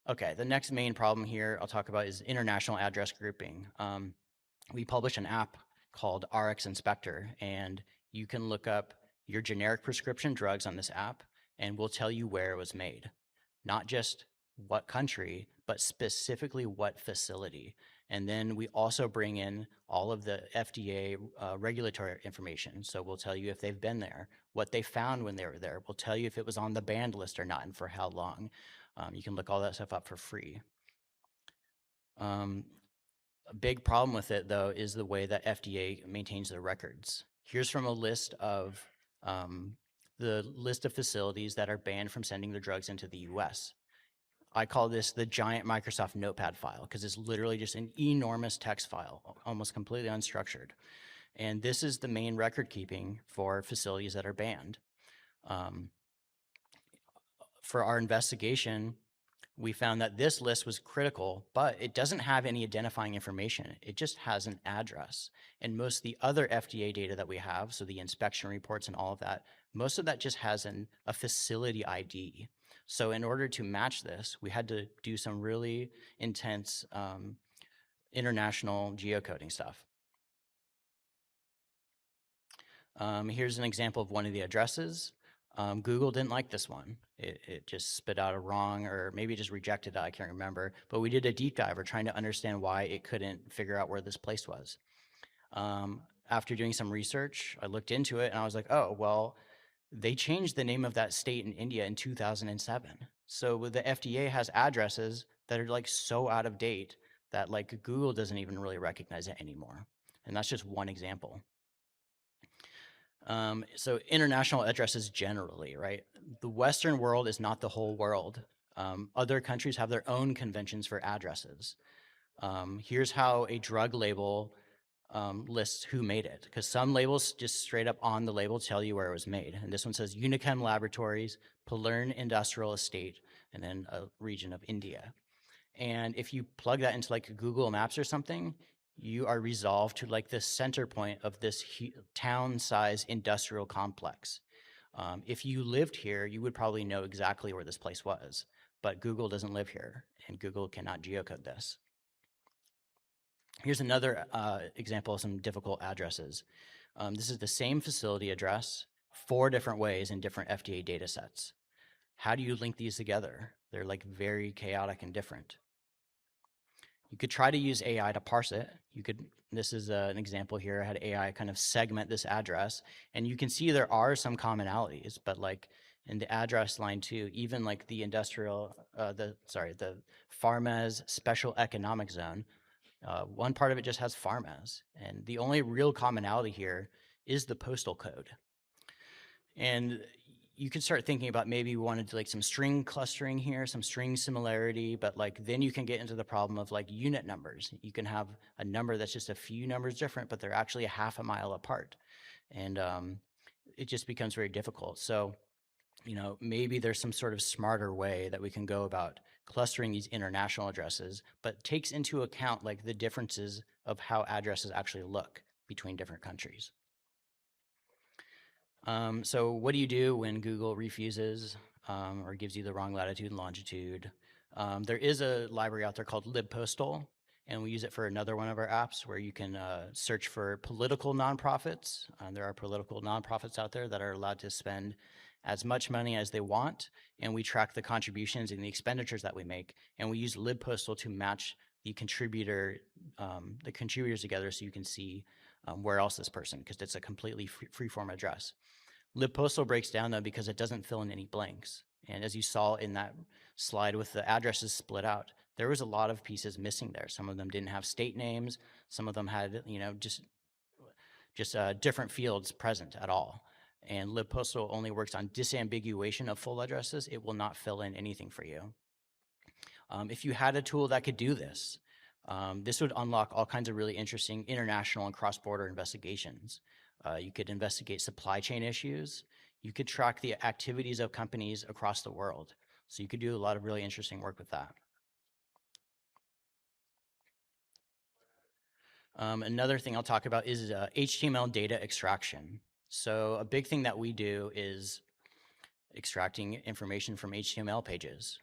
Okay, the next main problem here I'll talk about is international address grouping. We publish an app called RX Inspector, and you can look up your generic prescription drugs on this app, and we'll tell you where it was made. Not just what country, but specifically what facility. And then we also bring in all of the FDA regulatory information. So we'll tell you if they've been there, what they found when they were there. We'll tell you if it was on the banned list or not, and for how long. You can look all that stuff up for free. A big problem with it, though, is the way that FDA maintains their records. Here's from a list of the list of facilities that are banned from sending their drugs into the US. I call this the giant Microsoft Notepad file because it's literally just an enormous text file, almost completely unstructured. And this is the main record keeping for facilities that are banned. For our investigation, we found that this list was critical, but it doesn't have any identifying information. It just has an address. And most of the other FDA data that we have, so the inspection reports and all of that, most of that just has a facility ID. So in order to match this, we had to do some really intense international geocoding stuff. Here's an example of one of the addresses. Google didn't like this one. It just spit out a wrong, or maybe it just rejected it, I can't remember. But we did a deep dive. We're trying to understand why it couldn't figure out where this place was. After doing some research, I looked into it and I was like, oh, well, they changed the name of that state in India in 2007. So the FDA has addresses that are so out of date that Google doesn't even really recognize it anymore. And that's just one example. So international addresses generally, right? The Western world is not the whole world. Other countries have their own conventions for addresses. Here's how a drug label lists who made it, because some labels just straight up on the label tell you where it was made. And this one says Unichem Laboratories, Palern Industrial Estate, and then a region of India. And if you plug that into Google Maps or something, you are resolved to the center point of this town-sized industrial complex. If you lived here, you would probably know exactly where this place was, but Google doesn't live here, and Google cannot geocode this. Here's another example of some difficult addresses. This is the same facility address, 4 different ways in different FDA data sets. How do you link these together? They're very chaotic and different. You could try to use AI to parse it. This is an example here. I had AI kind of segment this address, and you can see there are some commonalities, but in the address line too, even the industrial, the Farmers Special Economic Zone, one part of it just has Farmers, and the only real commonality here is the postal code. And you can start thinking about maybe we wanted to some string clustering here, some string similarity, but then you can get into the problem of unit numbers. You can have a number that's just a few numbers different, but they're actually a half a mile apart. And it just becomes very difficult. So maybe there's some sort of smarter way that we can go about clustering these international addresses, but takes into account like the differences of how addresses actually look between different countries. So what do you do when Google refuses or gives you the wrong latitude and longitude? There is a library out there called libpostal, and we use it for another one of our apps where you can search for political nonprofits. There are political nonprofits out there that are allowed to spend as much money as they want, and we track the contributions and the expenditures that we make, and we use libpostal to match the contributors together so you can see where else this person, because it's a completely free-form address. Libpostal breaks down though because it doesn't fill in any blanks. And as you saw in that slide with the addresses split out, there was a lot of pieces missing there. Some of them didn't have state names. Some of them had, just different fields present at all. And libpostal only works on disambiguation of full addresses. It will not fill in anything for you. If you had a tool that could do this, this would unlock all kinds of really interesting international and cross-border investigations. You could investigate supply chain issues. You could track the activities of companies across the world. So you could do a lot of really interesting work with that. Another thing I'll talk about is HTML data extraction. So a big thing that we do is extracting information from HTML pages.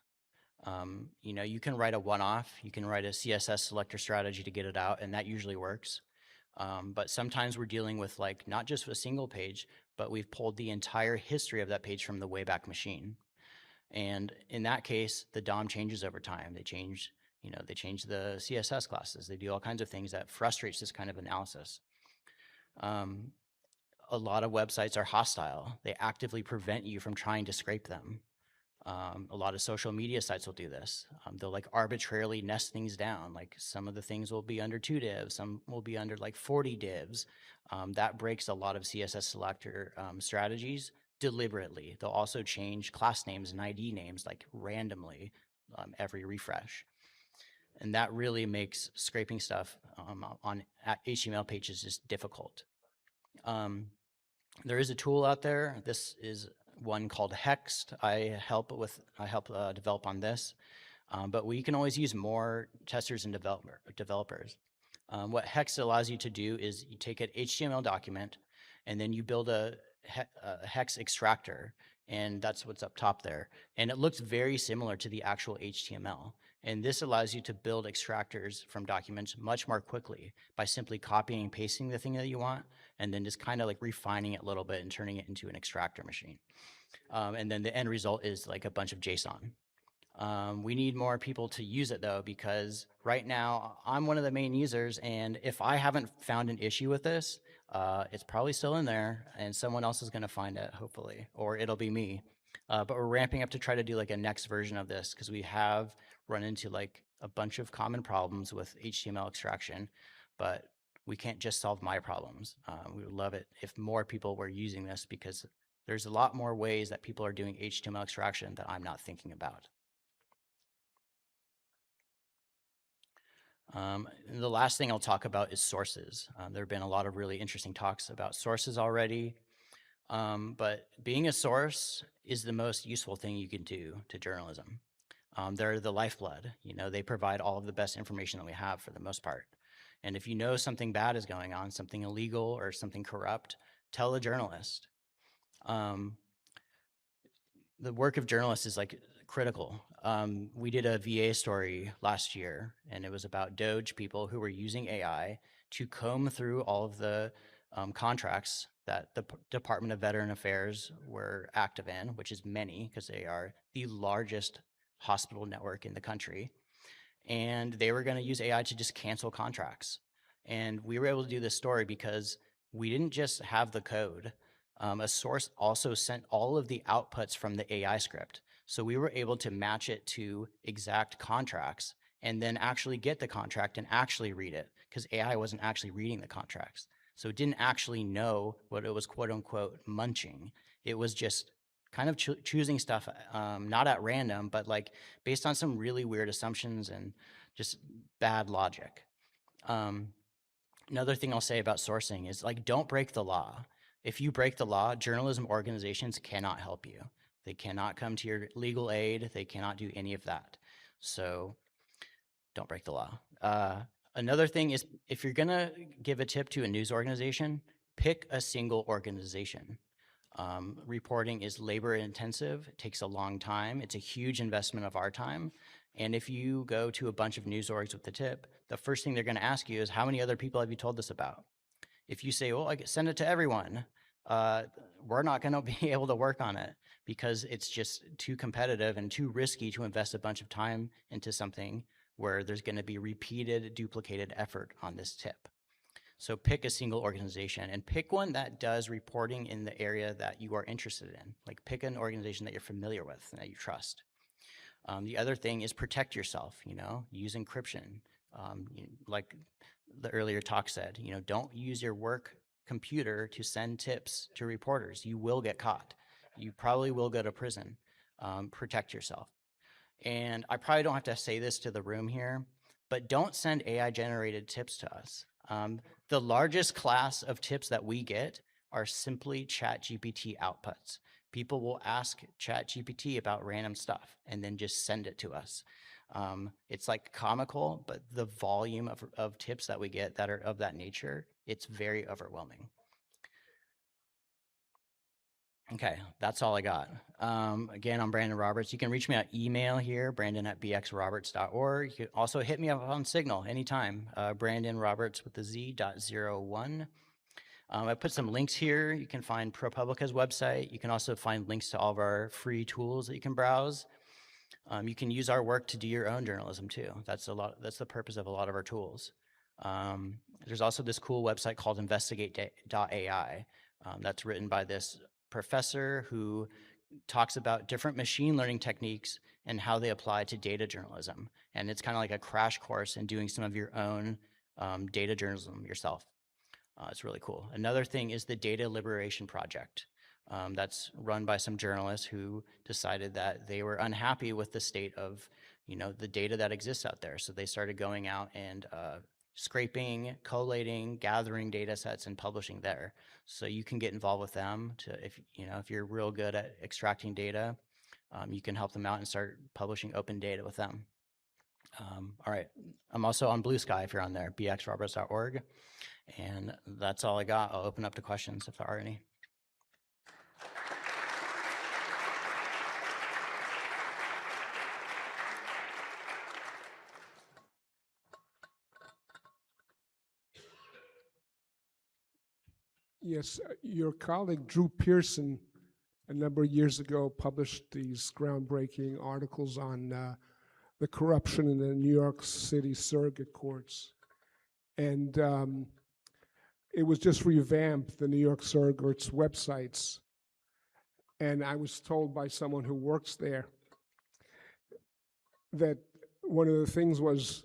You can write a one-off, you can write a CSS selector strategy to get it out, and that usually works. But sometimes we're dealing with like not just a single page, but we've pulled the entire history of that page from the Wayback Machine. And in that case, the DOM changes over time. They change the CSS classes. They do all kinds of things that frustrates this kind of analysis. A lot of websites are hostile. They actively prevent you from trying to scrape them. A lot of social media sites will do this. They'll like arbitrarily nest things down. Like some of the things will be under 2 divs, some will be under like 40 divs. That breaks a lot of CSS selector strategies deliberately. They'll also change class names and ID names like randomly every refresh. And that really makes scraping stuff on HTML pages just difficult. There is a tool out there. This is one called Hext. I help develop on this, but we can always use more testers and developers. What Hext allows you to do is you take an HTML document and then you build a hex extractor, and that's what's up top there. And it looks very similar to the actual HTML. And this allows you to build extractors from documents much more quickly by simply copying and pasting the thing that you want, and then just kind of like refining it a little bit and turning it into an extractor machine. And then the end result is like a bunch of JSON. We need more people to use it though, because right now I'm one of the main users, and if I haven't found an issue with this, it's probably still in there and someone else is gonna find it, hopefully, or it'll be me. But we're ramping up to try to do like a next version of this, because we have run into like a bunch of common problems with HTML extraction, but we can't just solve my problems. We would love it if more people were using this, because there's a lot more ways that people are doing HTML extraction that I'm not thinking about. And the last thing I'll talk about is sources. There have been a lot of really interesting talks about sources already, but being a source is the most useful thing you can do to journalism. They're the lifeblood. They provide all of the best information that we have for the most part. And if you know something bad is going on, something illegal or something corrupt, tell the journalist. The work of journalists is like critical. We did a VA story last year, and it was about Doge people who were using AI to comb through all of the contracts that the Department of Veteran Affairs were active in, which is many, because they are the largest hospital network in the country. And they were going to use AI to just cancel contracts. And we were able to do this story because we didn't just have the code. A source also sent all of the outputs from the AI script. So we were able to match it to exact contracts and then actually get the contract and actually read it, because AI wasn't actually reading the contracts. So it didn't actually know what it was quote unquote munching. It was just kind of choosing stuff, not at random, but like based on some really weird assumptions and just bad logic. Another thing I'll say about sourcing is like, don't break the law. If you break the law, journalism organizations cannot help you. They cannot come to your legal aid. They cannot do any of that. So don't break the law. Another thing is, if you're gonna give a tip to a news organization, pick a single organization. Reporting is labor intensive, it takes a long time, it's a huge investment of our time. And if you go to a bunch of news orgs with the tip, the first thing they're gonna ask you is, how many other people have you told this about? If you say, well, I could send it to everyone, we're not gonna be able to work on it because it's just too competitive and too risky to invest a bunch of time into something where there's gonna be repeated, duplicated effort on this tip. So pick a single organization and pick one that does reporting in the area that you are interested in. Like pick an organization that you're familiar with and that you trust. The other thing is protect yourself, use encryption. Like the earlier talk said, don't use your work computer to send tips to reporters. You will get caught. You probably will go to prison. Protect yourself. And I probably don't have to say this to the room here, but don't send AI generated tips to us. The largest class of tips that we get are simply ChatGPT outputs. People will ask ChatGPT about random stuff and then just send it to us. It's like comical, but the volume of tips that we get that are of that nature, it's very overwhelming. Okay, that's all I got. Again, I'm Brandon Roberts. You can reach me at email here, brandon@bxroberts.org. You can also hit me up on Signal anytime, Brandon Roberts with the Z.01. I put some links here. You can find ProPublica's website. You can also find links to all of our free tools that you can browse. You can use our work to do your own journalism too. That's the purpose of a lot of our tools. There's also this cool website called investigate.ai that's written by this professor who talks about different machine learning techniques and how they apply to data journalism. And it's kind of like a crash course in doing some of your own data journalism yourself. It's really cool. Another thing is the Data Liberation Project. That's run by some journalists who decided that they were unhappy with the state of, the data that exists out there. So they started going out and scraping, collating, gathering data sets and publishing there. So you can get involved with them if you're real good at extracting data, you can help them out and start publishing open data with them. All right, I'm also on Blue Sky if you're on there, bxroberts.org. And that's all I got. I'll open up to questions if there are any. Yes, your colleague Drew Pearson, a number of years ago, published these groundbreaking articles on the corruption in the New York City circuit courts. And it was just revamped, the New York circuit's websites. And I was told by someone who works there that one of the things was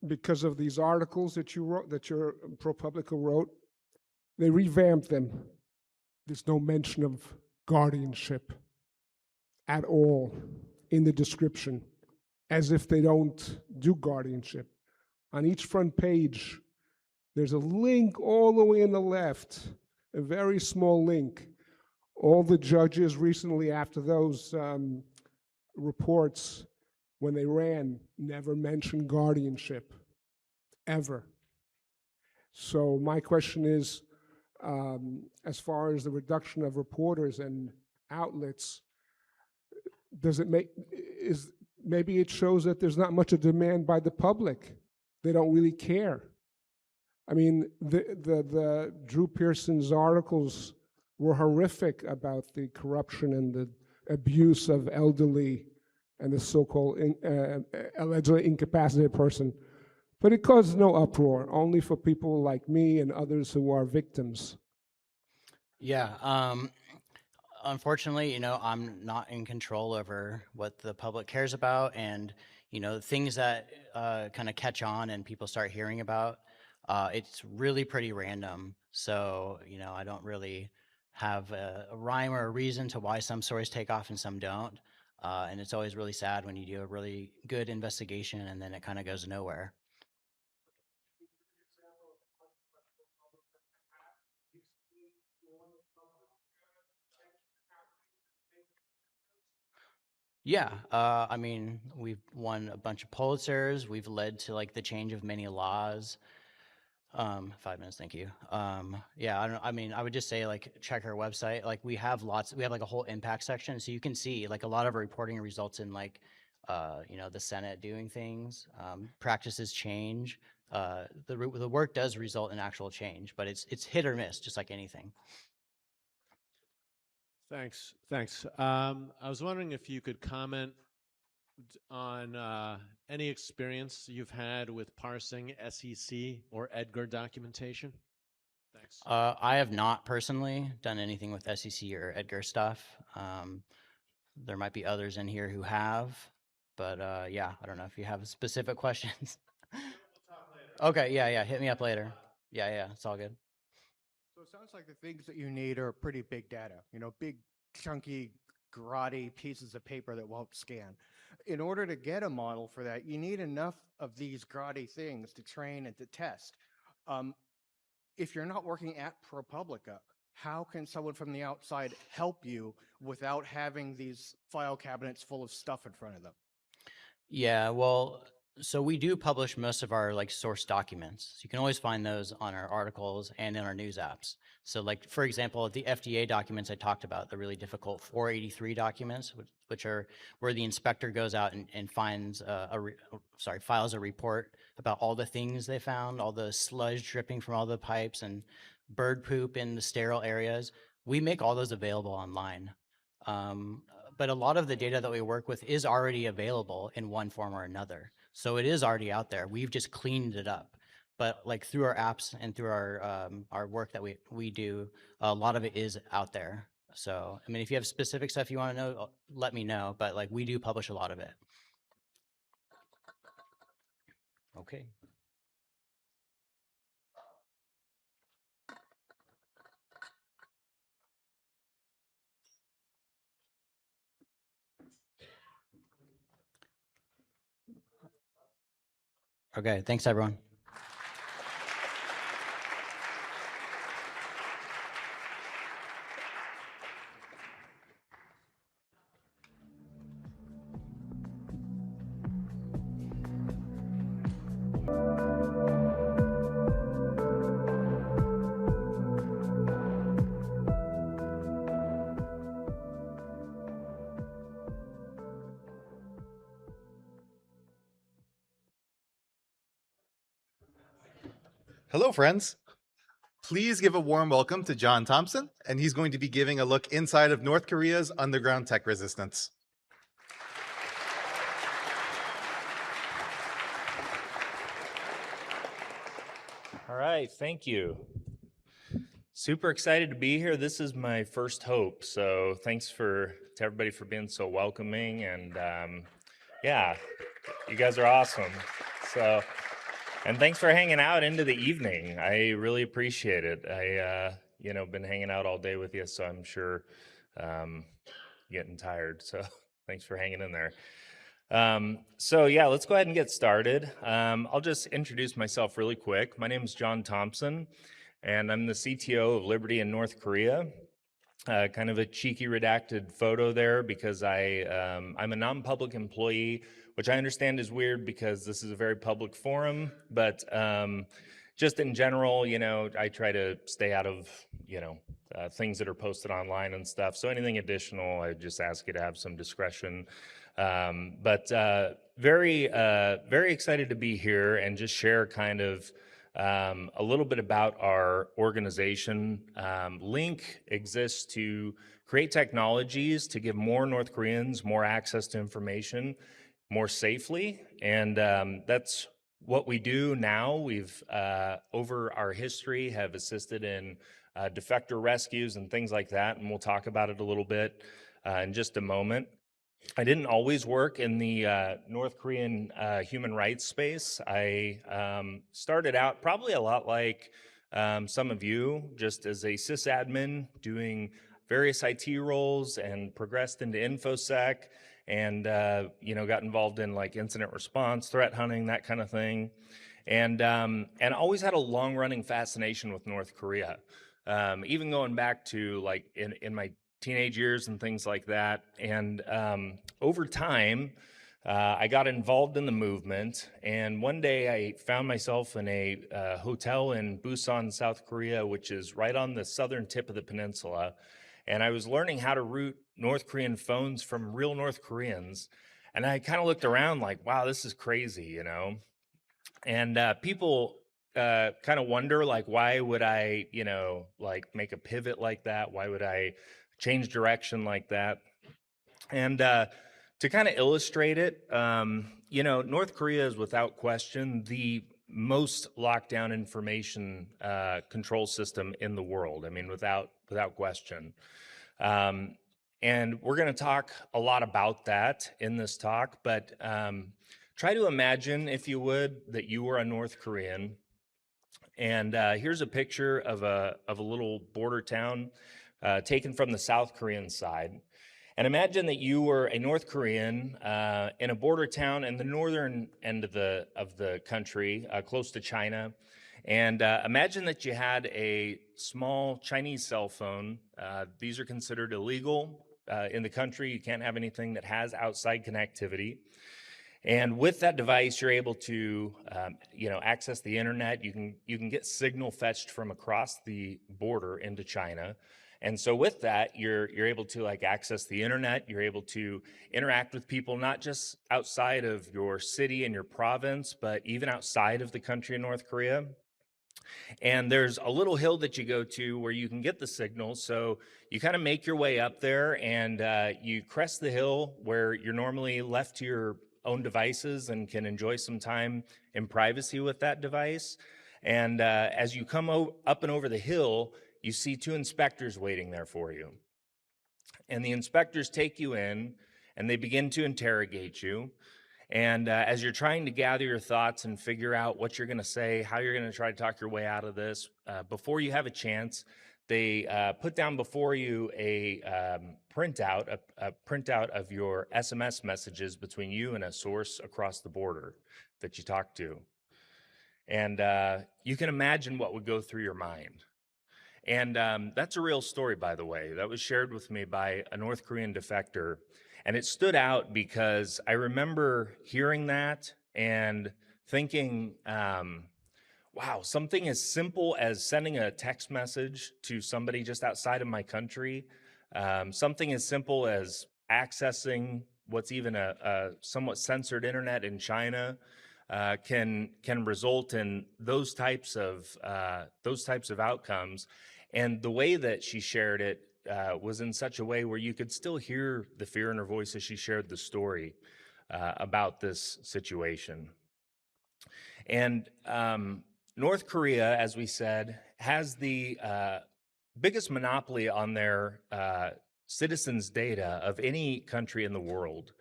because of these articles that you wrote, that your ProPublica wrote, they revamped them. There's no mention of guardianship at all in the description, as if they don't do guardianship. On each front page, there's a link all the way in the left, a very small link. All the judges recently, after those reports, when they ran, never mentioned guardianship, ever. So my question is, as far as the reduction of reporters and outlets, does it maybe it shows that there's not much of demand by the public? They don't really care. I mean, the Drew Pearson's articles were horrific about the corruption and the abuse of elderly and the so-called allegedly incapacitated person. But it caused no uproar, only for people like me and others who are victims. Yeah, unfortunately, I'm not in control over what the public cares about, and things that kind of catch on and people start hearing about. It's really pretty random. So I don't really have a rhyme or a reason to why some stories take off and some don't. And it's always really sad when you do a really good investigation and then it kind of goes nowhere. Yeah, I mean, we've won a bunch of Pulitzers. We've led to like the change of many laws. 5 minutes, thank you. Yeah, I don't. I mean, I would just say like check our website. Like we have lots. We have like a whole impact section, so you can see like a lot of our reporting results in like, you know, the Senate doing things. Practices change. The work does result in actual change, but it's hit or miss, just like anything. Thanks. Thanks. I was wondering if you could comment on any experience you've had with parsing SEC or Edgar documentation. Thanks. I have not personally done anything with SEC or Edgar stuff. There might be others in here who have, but yeah, I don't know if you have specific questions. Okay, yeah, hit me up later. Yeah, it's all good. So it sounds like the things that you need are pretty big data, you know, big, chunky, grotty pieces of paper that won't scan. In order to get a model for that, you need enough of these grotty things to train and to test. If you're not working at ProPublica, how can someone from the outside help you without having these file cabinets full of stuff in front of them? Yeah, well, so we do publish most of our like source documents. So you can always find those on our articles and in our news apps. So like, for example, the FDA documents I talked about, the really difficult 483 documents, which are where the inspector goes out and finds files a report about all the things they found, all the sludge dripping from all the pipes and bird poop in the sterile areas. We make all those available online. But a lot of the data that we work with is already available in one form or another. So it is already out there. We've just cleaned it up. But like through our apps and through our work that we do, a lot of it is out there. So, I mean, if you have specific stuff you want to know, let me know. But like we do publish a lot of it. Okay. Okay, thanks everyone. Hello, friends. Please give a warm welcome to John Thompson, and he's going to be giving a look inside of North Korea's underground tech resistance. All right, thank you. Super excited to be here. This is my first hope, so thanks to everybody for being so welcoming, and yeah, you guys are awesome. So, and thanks for hanging out into the evening. I really appreciate it. I been hanging out all day with you, so I'm sure getting tired. So thanks for hanging in there. So yeah, let's go ahead and get started. I'll just introduce myself really quick. My name is John Thompson, and I'm the CTO of Liberty in North Korea. Kind of a cheeky redacted photo there because I'm a non-public employee, which I understand is weird because this is a very public forum, but just in general, I try to stay out of, things that are posted online and stuff. So anything additional, I just ask you to have some discretion. But very excited to be here and just share kind of a little bit about our organization. Link exists to create technologies to give more North Koreans more access to information more safely, and that's what we do now. We've, over our history, have assisted in defector rescues and things like that, and we'll talk about it a little bit in just a moment. I didn't always work in the North Korean human rights space. I started out probably a lot like some of you, just as a sysadmin doing various IT roles, and progressed into InfoSec, and got involved in like incident response, threat hunting, that kind of thing, and always had a long-running fascination with North Korea. Even going back to like in my teenage years and things like that. And over time, I got involved in the movement. And one day I found myself in a hotel in Busan, South Korea, which is right on the southern tip of the peninsula. And I was learning how to route North Korean phones from real North Koreans. And I kind of looked around like, wow, this is crazy, you know? And people kind of wonder, like, why would I, you know, like make a pivot like that? Why would I change direction like that? And to kind of illustrate it, you know, North Korea is without question the most locked down information control system in the world. I mean, without question. And we're going to talk a lot about that in this talk, but try to imagine, if you would, that you were a North Korean. And here's a picture of a little border town taken from the South Korean side. And imagine that you were a North Korean in a border town in the northern end of the country, close to China. And imagine that you had a small Chinese cell phone. These are considered illegal in the country. You can't have anything that has outside connectivity. And with that device, you're able to, you know, access the internet. You can get signal fetched from across the border into China. And so with that, you're able to like access the internet. You're able to interact with people, not just outside of your city and your province, but even outside of the country of North Korea. And there's a little hill that you go to where you can get the signal. So you kind of make your way up there and you crest the hill where you're normally left to your own devices and can enjoy some time in privacy with that device. And as you come up and over the hill, you see two inspectors waiting there for you. And the inspectors take you in and they begin to interrogate you. And as you're trying to gather your thoughts and figure out what you're going to say, how you're going to try to talk your way out of this, before you have a chance, they put down before you a printout of your SMS messages between you and a source across the border that you talk to. And you can imagine what would go through your mind. And that's a real story, by the way. That was shared with me by a North Korean defector. And it stood out because I remember hearing that and thinking, wow, something as simple as sending a text message to somebody just outside of my country, something as simple as accessing what's even a somewhat censored internet in China, can result in those types of outcomes. And the way that she shared it was in such a way where you could still hear the fear in her voice as she shared the story about this situation. And North Korea, as we said, has the biggest monopoly on their citizens' data of any country in the world.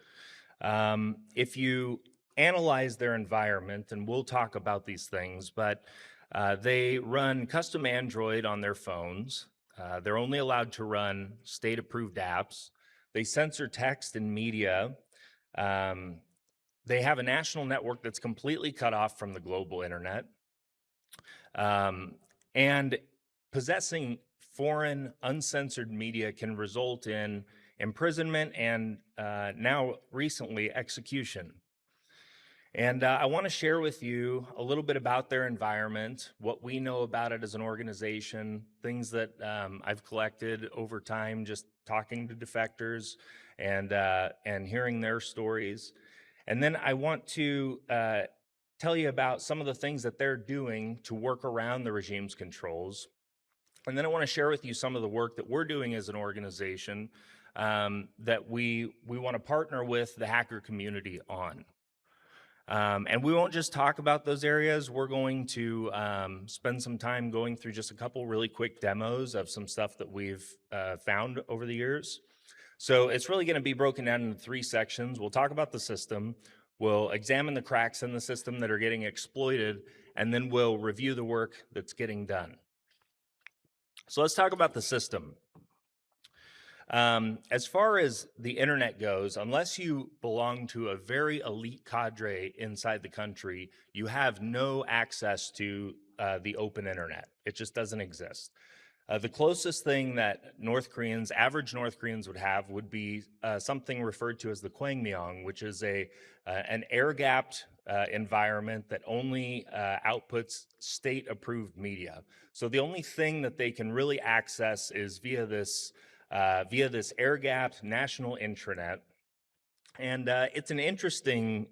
If you analyze their environment, and we'll talk about these things, but they run custom Android on their phones. They're only allowed to run state-approved apps. They censor text and media. They have a national network that's completely cut off from the global internet. And possessing foreign uncensored media can result in imprisonment and now recently execution. And I want to share with you a little bit about their environment, what we know about it as an organization, things that I've collected over time just talking to defectors and hearing their stories. And then I want to tell you about some of the things that they're doing to work around the regime's controls. And then I want to share with you some of the work that we're doing as an organization that we want to partner with the hacker community on. And we won't just talk about those areas. We're going to spend some time going through just a couple really quick demos of some stuff that we've found over the years. So it's really going to be broken down into 3 sections. We'll talk about the system. We'll examine the cracks in the system that are getting exploited, and then we'll review the work that's getting done. So let's talk about the system. As far as the internet goes, unless you belong to a very elite cadre inside the country, you have no access to the open internet. It just doesn't exist. The closest thing that average North Koreans would have would be something referred to as the kwangmyong, which is an air-gapped environment that only outputs state-approved media. So the only thing that they can really access is via this air-gapped national intranet. And it's an interesting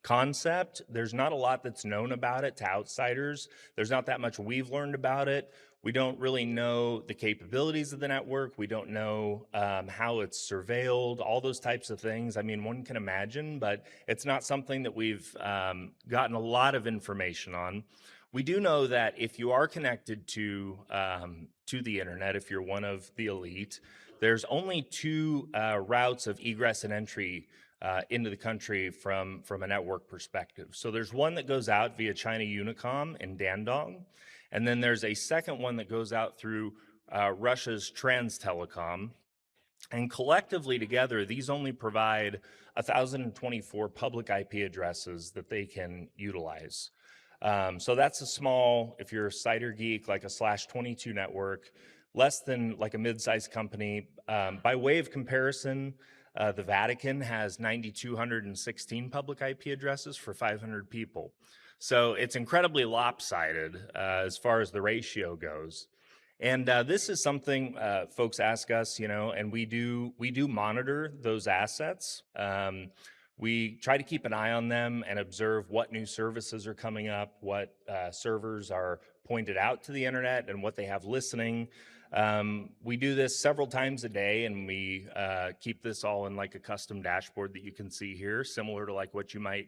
concept. There's not a lot that's known about it to outsiders. There's not that much we've learned about it. We don't really know the capabilities of the network. We don't know how it's surveilled, all those types of things. I mean, one can imagine, but it's not something that we've gotten a lot of information on. We do know that if you are connected to the internet, if you're one of the elite, there's only two routes of egress and entry into the country from a network perspective. So there's one that goes out via China Unicom in Dandong, and then there's a second one that goes out through Russia's Transtelecom. And collectively together, these only provide 1,024 public IP addresses that they can utilize. So that's a small, if you're a CIDR geek, like a /22 network, less than like a mid-sized company. By way of comparison, the Vatican has 9,216 public IP addresses for 500 people. So it's incredibly lopsided as far as the ratio goes. And this is something folks ask us, and we do monitor those assets. We try to keep an eye on them and observe what new services are coming up, what servers are pointed out to the internet, and what they have listening. We do this several times a day, and we keep this all in like a custom dashboard that you can see here, similar to like what you might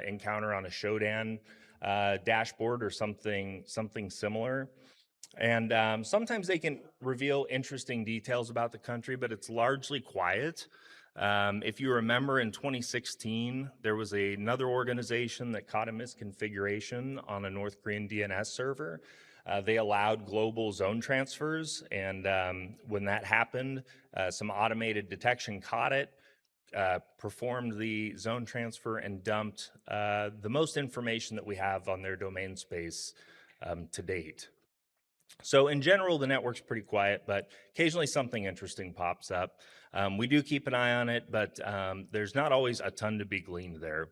encounter on a Shodan dashboard or something similar. And sometimes they can reveal interesting details about the country, but it's largely quiet. If you remember, in 2016, there was another organization that caught a misconfiguration on a North Korean DNS server. They allowed global zone transfers, and when that happened, some automated detection caught it, performed the zone transfer, and dumped the most information that we have on their domain space to date. So in general, the network's pretty quiet, but occasionally something interesting pops up. We do keep an eye on it, but there's not always a ton to be gleaned there.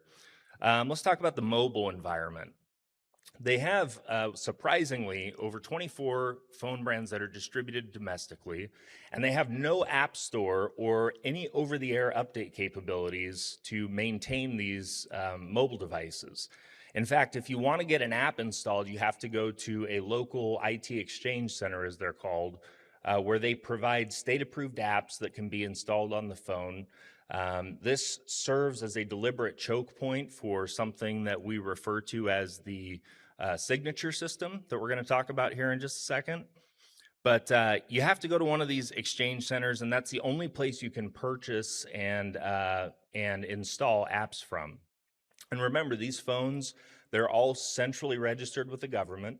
Let's talk about the mobile environment. They have, surprisingly, over 24 phone brands that are distributed domestically, and they have no app store or any over-the-air update capabilities to maintain these mobile devices. In fact, if you want to get an app installed, you have to go to a local IT exchange center, as they're called, where they provide state-approved apps that can be installed on the phone. This serves as a deliberate choke point for something that we refer to as the signature system that we're going to talk about here in just a second. But you have to go to one of these exchange centers, and that's the only place you can purchase and install apps from. And remember, these phones, they're all centrally registered with the government.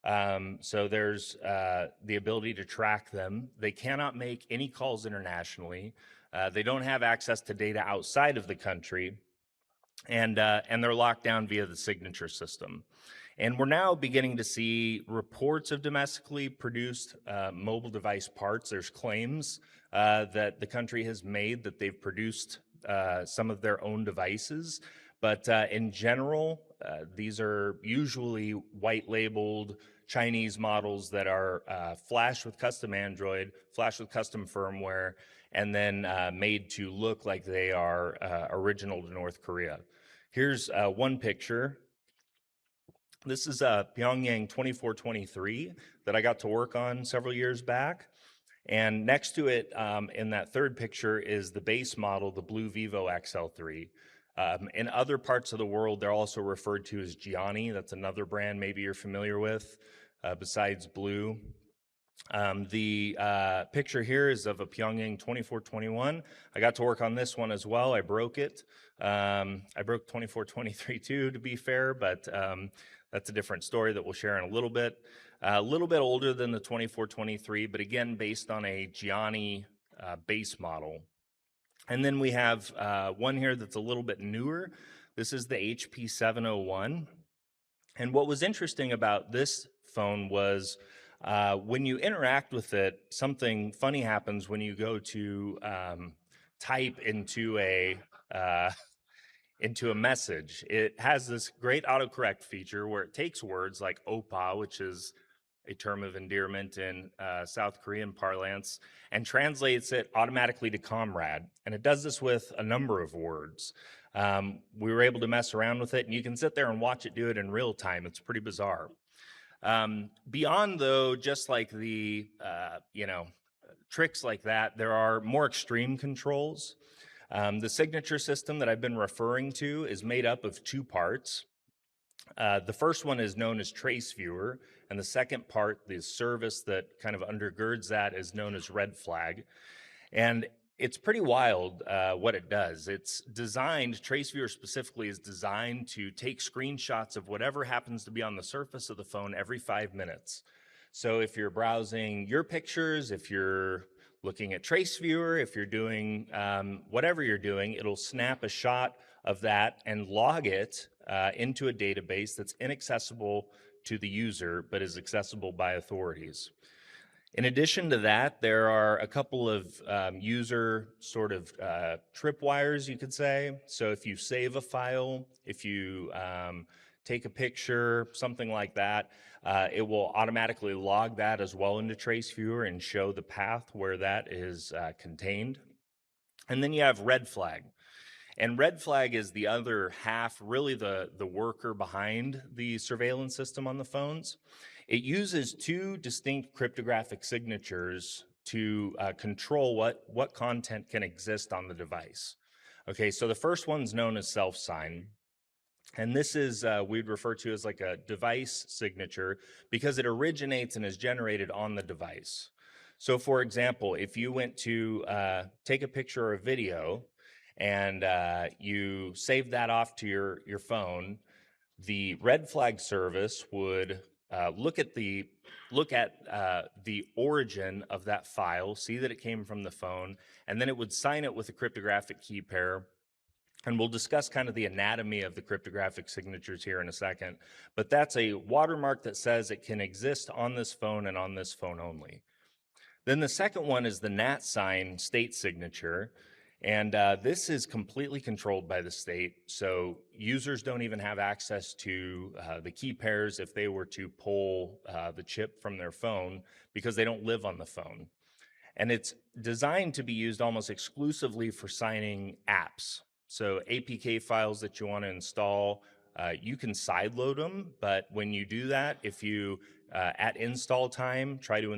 So there's the ability to track them. They cannot make any calls internationally. They don't have access to data outside of the country. And they're locked down via the signature system. And we're now beginning to see reports of domestically produced mobile device parts. There's claims that the country has made that they've produced some of their own devices. But in general, these are usually white-labeled Chinese models that are flashed with custom Android, flashed with custom firmware, and then made to look like they are original to North Korea. Here's one picture. This is Pyongyang 2423 that I got to work on several years back. And next to it, in that third picture, is the base model, the Blue Vivo XL3. In other parts of the world, they're also referred to as Gianni. That's another brand maybe you're familiar with, besides Blue. The picture here is of a Pyongyang 2421. I got to work on this one as well. I broke it. I broke 2423 too, to be fair, but that's a different story that we'll share in a little bit. A little bit older than the 2423, but again, based on a Gianni base model. And then we have one here that's a little bit newer. This is the HP 701. And what was interesting about this phone was When you interact with it, something funny happens when you go to type into a message. It has this great autocorrect feature where it takes words like opa, which is a term of endearment in South Korean parlance, and translates it automatically to comrade. And it does this with a number of words. We were able to mess around with it, and you can sit there and watch it do it in real time. It's pretty bizarre. Beyond, though, just like the, tricks like that, there are more extreme controls. The signature system that I've been referring to is made up of two parts. The first one is known as Trace Viewer, and the second part, the service that kind of undergirds that, is known as Red Flag. And it's pretty wild what it does. It's designed, Trace Viewer specifically is designed to take screenshots of whatever happens to be on the surface of the phone every 5 minutes. So if you're browsing your pictures, if you're looking at Trace Viewer, if you're doing whatever you're doing, it'll snap a shot of that and log it into a database that's inaccessible to the user, but is accessible by authorities. In addition to that, there are a couple of user sort of tripwires, you could say. So if you save a file, if you take a picture, something like that, it will automatically log that as well into Trace Viewer and show the path where that is contained. And then you have Red Flag. And Red Flag is the other half, really the worker behind the surveillance system on the phones. It uses two distinct cryptographic signatures to control what content can exist on the device. Okay, so the first one's known as self-sign. And this is, we'd refer to as like a device signature because it originates and is generated on the device. So for example, if you went to take a picture or a video and you save that off to your phone, the Red Flag service would look at the origin of that file, see that it came from the phone, and then it would sign it with a cryptographic key pair. And we'll discuss kind of the anatomy of the cryptographic signatures here in a second. But that's a watermark that says it can exist on this phone and on this phone only. Then the second one is the NAT sign state signature. And this is completely controlled by the state. So users don't even have access to the key pairs if they were to pull the chip from their phone because they don't live on the phone. And it's designed to be used almost exclusively for signing apps. So APK files that you want to install, you can sideload them, but when you do that, if you, at install time, try to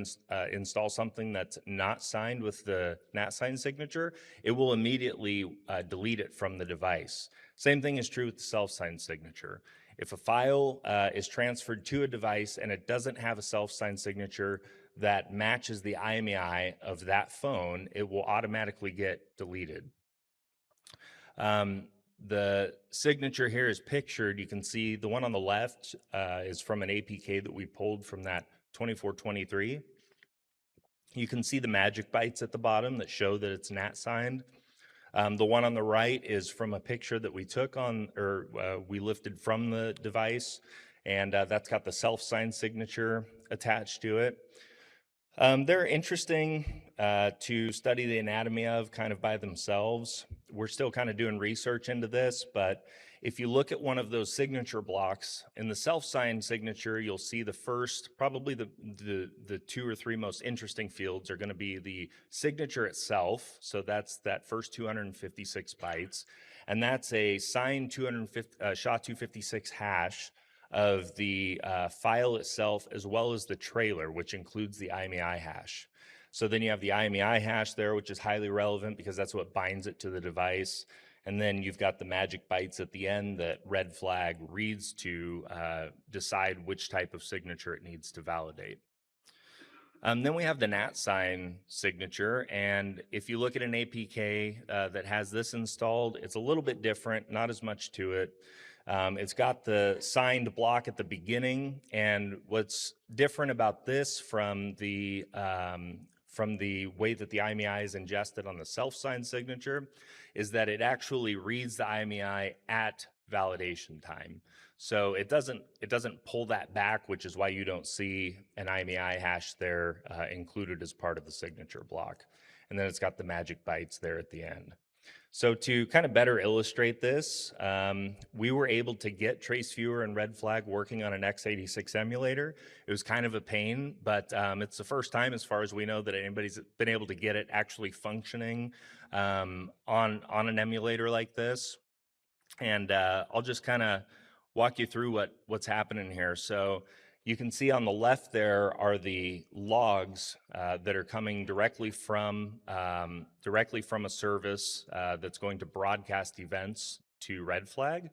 install something that's not signed with the NAT sign signature, it will immediately delete it from the device. Same thing is true with the self-signed signature. If a file is transferred to a device and it doesn't have a self-signed signature that matches the IMEI of that phone, it will automatically get deleted. The signature here is pictured. You can see the one on the left is from an APK that we pulled from that 2423. You can see the magic bytes at the bottom that show that it's NAT signed. The one on the right is from a picture that we took we lifted from the device, and that's got the self-signed signature attached to it. They're interesting to study the anatomy of kind of by themselves. We're still kind of doing research into this, but if you look at one of those signature blocks, in the self-signed signature, you'll see the first, probably the two or three most interesting fields are going to be the signature itself. So that's that first 256 bytes. And that's a signed SHA-256 hash of the file itself, as well as the trailer, which includes the IMEI hash. So then you have the IMEI hash there, which is highly relevant because that's what binds it to the device. And then you've got the magic bytes at the end that Red Flag reads to decide which type of signature it needs to validate. Then we have the NAT sign signature, and if you look at an APK that has this installed, it's a little bit different, not as much to it. It's got the signed block at the beginning, and what's different about this from the way that the IMEI is ingested on the self-signed signature is that it actually reads the IMEI at validation time. So it doesn't pull that back, which is why you don't see an IMEI hash there included as part of the signature block. And then it's got the magic bytes there at the end. So to kind of better illustrate this, we were able to get TraceViewer and Red Flag working on an x86 emulator. It was kind of a pain, but it's the first time, as far as we know, that anybody's been able to get it actually functioning on an emulator like this. And I'll just kind of walk you through what's happening here. So you can see on the left there are the logs that are coming directly from a service that's going to broadcast events to Red Flag.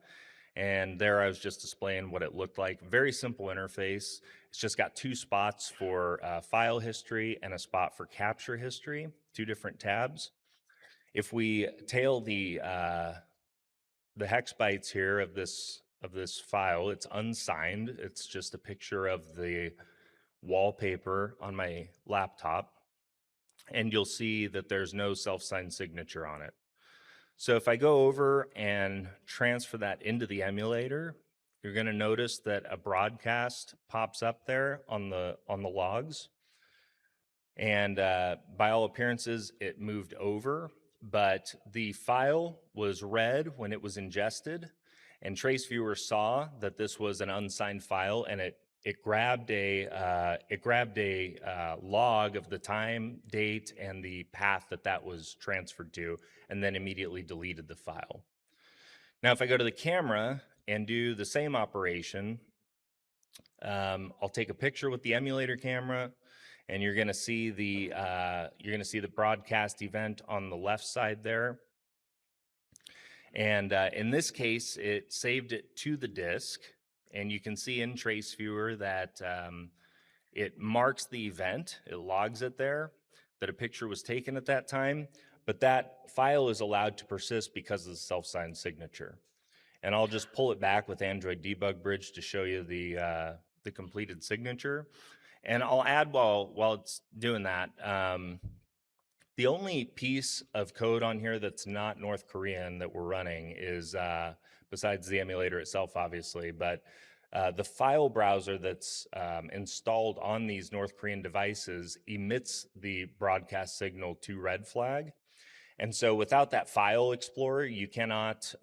And there I was just displaying what it looked like. Very simple interface. It's just got two spots for file history and a spot for capture history, two different tabs. If we tail the hex bytes here of this file, it's unsigned. It's just a picture of the wallpaper on my laptop. And you'll see that there's no self-signed signature on it. So if I go over and transfer that into the emulator, you're going to notice that a broadcast pops up there on the logs. And by all appearances, it moved over, but the file was read when it was ingested, and TraceViewer saw that this was an unsigned file, and it grabbed a log of the time, date, and the path that was transferred to, and then immediately deleted the file. Now, if I go to the camera and do the same operation, I'll take a picture with the emulator camera, and you're going to see the broadcast event on the left side there. And in this case, it saved it to the disk, and you can see in TraceViewer that it marks the event, it logs it there, that a picture was taken at that time, but that file is allowed to persist because of the self-signed signature. And I'll just pull it back with Android Debug Bridge to show you the completed signature. And I'll add while it's doing that, the only piece of code on here that's not North Korean that we're running is, besides the emulator itself, obviously, but the file browser that's installed on these North Korean devices emits the broadcast signal to Red Flag. And so without that file explorer, you cannot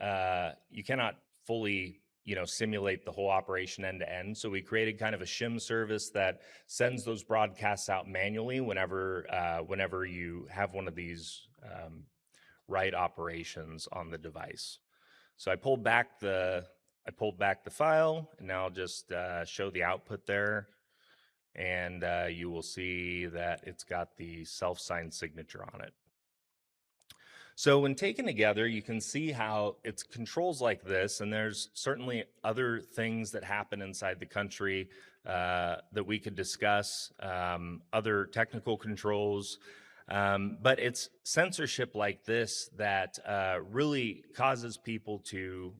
fully simulate the whole operation end to end. So we created kind of a shim service that sends those broadcasts out manually whenever you have one of these write operations on the device. So I pulled back the file, and now I'll just show the output there, and you will see that it's got the self-signed signature on it. So when taken together, you can see how it's controls like this, and there's certainly other things that happen inside the country that we could discuss, other technical controls, but it's censorship like this that really causes people to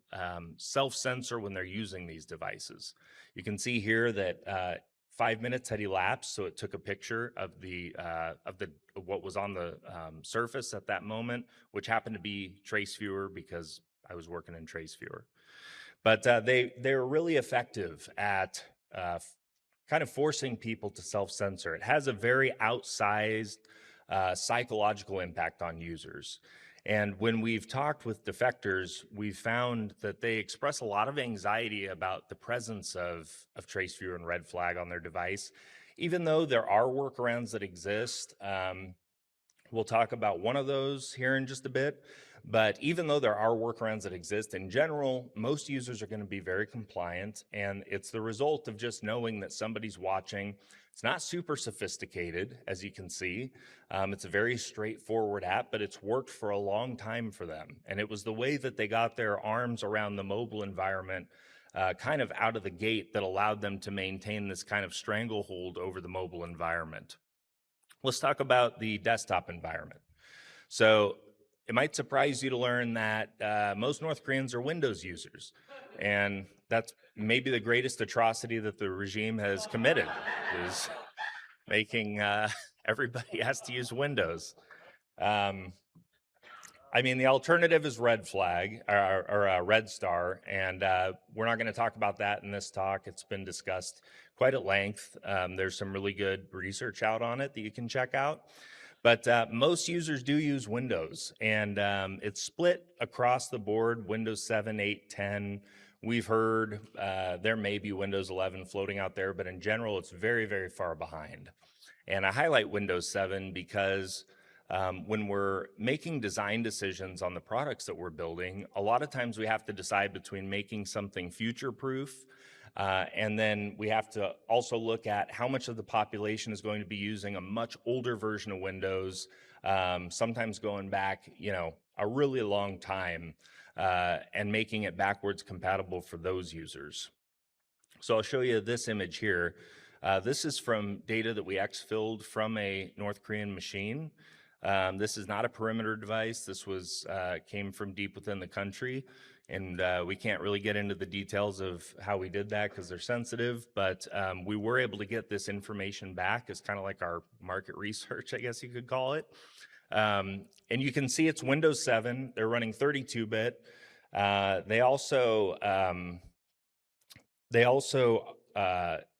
self-censor when they're using these devices. You can see here that 5 minutes had elapsed, so it took a picture of what was on the surface at that moment, which happened to be TraceViewer because I was working in TraceViewer. But they're really effective at kind of forcing people to self-censor. It has a very outsized psychological impact on users. And when we've talked with defectors, we've found that they express a lot of anxiety about the presence of TraceViewer and Red Flag on their device, even though there are workarounds that exist. We'll talk about one of those here in just a bit. But even though there are workarounds that exist, in general, most users are going to be very compliant, and it's the result of just knowing that somebody's watching. It's not super sophisticated, as you can see. It's a very straightforward app, but it's worked for a long time for them. And it was the way that they got their arms around the mobile environment kind of out of the gate that allowed them to maintain this kind of stranglehold over the mobile environment. Let's talk about the desktop environment. So it might surprise you to learn that most North Koreans are Windows users. And that's maybe the greatest atrocity that the regime has committed, is making everybody has to use Windows. I mean, the alternative is red flag or red star, and we're not going to talk about that in this talk. It's been discussed quite at length. There's some really good research out on it that you can check out. But most users do use Windows, and it's split across the board, Windows 7, 8, 10. We've heard there may be Windows 11 floating out there, but in general, it's very, very far behind. And I highlight Windows 7 because when we're making design decisions on the products that we're building, a lot of times we have to decide between making something future-proof and then we have to also look at how much of the population is going to be using a much older version of Windows, sometimes going back, a really long time, and making it backwards compatible for those users. So I'll show you this image here. This is from data that we exfilled from a North Korean machine. This is not a perimeter device. This came from deep within the country. And we can't really get into the details of how we did that because they're sensitive, but we were able to get this information back as kind of like our market research, I guess you could call it. And you can see it's Windows 7. They're running 32-bit. They also,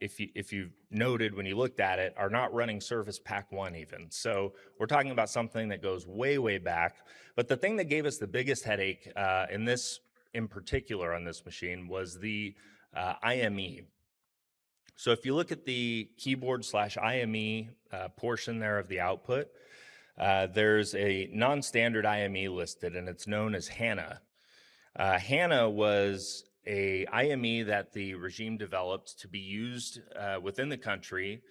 if you noted when you looked at it, are not running Service Pack 1 even. So we're talking about something that goes way, way back. But the thing that gave us the biggest headache in particular on this machine was the IME. So if you look at the keyboard/IME portion there of the output, there's a non-standard IME listed, and it's known as HANA. HANA was a IME that the regime developed to be used within the country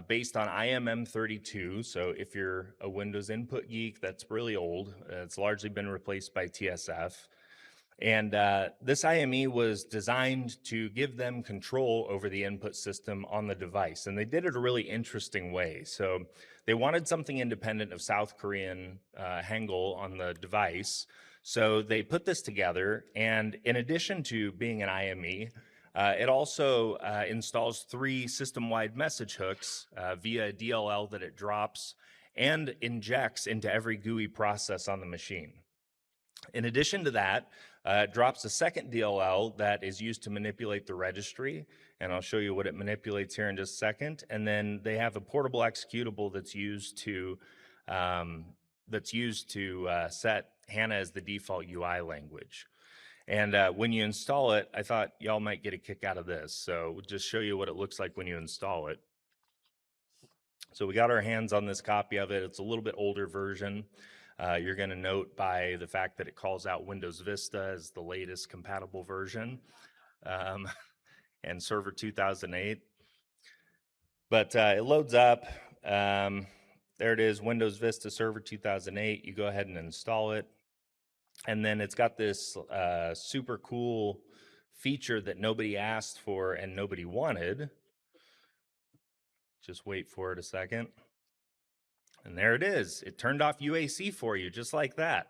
based on IMM32. So if you're a Windows input geek, that's really old. It's largely been replaced by TSF. And this IME was designed to give them control over the input system on the device. And they did it a really interesting way. So they wanted something independent of South Korean Hangul on the device. So they put this together. And in addition to being an IME, it also installs 3 system-wide message hooks via DLL that it drops and injects into every GUI process on the machine. In addition to that, it drops a second DLL that is used to manipulate the registry, and I'll show you what it manipulates here in just a second. And then they have a portable executable that's used to set HANA as the default UI language. And when you install it, I thought y'all might get a kick out of this. So we'll just show you what it looks like when you install it. So we got our hands on this copy of it. It's a little bit older version. You're going to note by the fact that it calls out Windows Vista as the latest compatible version and Server 2008. But it loads up. There it is, Windows Vista Server 2008. You go ahead and install it. And then it's got this super cool feature that nobody asked for and nobody wanted. Just wait for it a second. And there it is. It turned off UAC for you, just like that.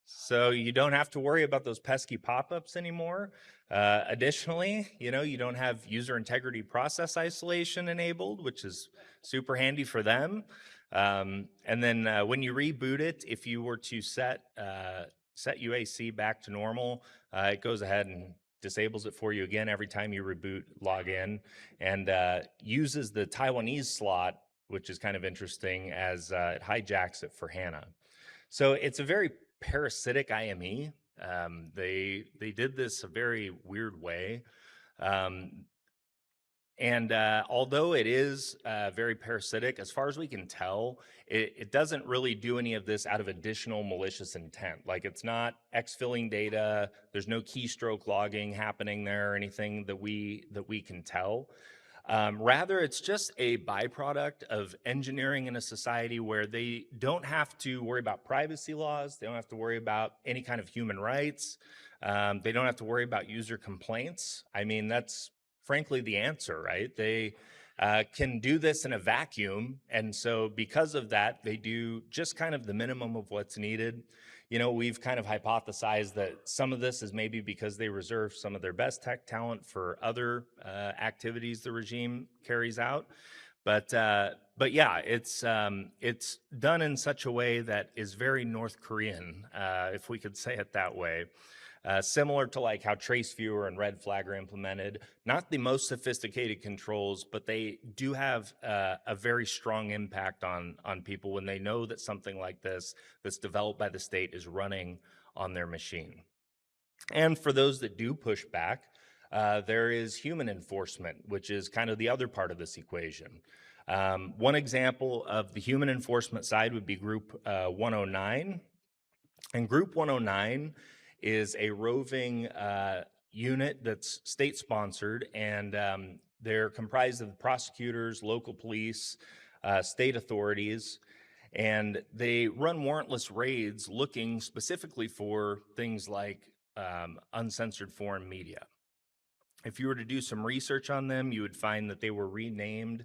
So you don't have to worry about those pesky pop-ups anymore. Additionally, you don't have user integrity process isolation enabled, which is super handy for them. And then when you reboot it, if you were to set UAC back to normal, it goes ahead and disables it for you again every time you reboot, log in, and uses the Taiwanese slot, which is kind of interesting, as it hijacks it for HANA. So it's a very parasitic IME. They did this a very weird way. And although it is very parasitic, as far as we can tell, it doesn't really do any of this out of additional malicious intent. Like, it's not exfilling data. There's no keystroke logging happening there or anything that we can tell. Rather, it's just a byproduct of engineering in a society where they don't have to worry about privacy laws. They don't have to worry about any kind of human rights. They don't have to worry about user complaints. I mean, that's frankly the answer, right? They can do this in a vacuum. And so because of that, they do just kind of the minimum of what's needed. We've kind of hypothesized that some of this is maybe because they reserve some of their best tech talent for other activities the regime carries out. But yeah, it's done in such a way that is very North Korean, if we could say it that way. Similar to like how trace viewer and red flag are implemented. Not the most sophisticated controls, but they do have a very strong impact on people when they know that something like this that's developed by the state is running on their machine. And for those that do push back, there is human enforcement, which is kind of the other part of this equation. One example of the human enforcement side would be Group 109. And Group 109 is a roving unit that's state-sponsored, and they're comprised of prosecutors, local police, state authorities, and they run warrantless raids looking specifically for things like uncensored foreign media. If you were to do some research on them, you would find that they were renamed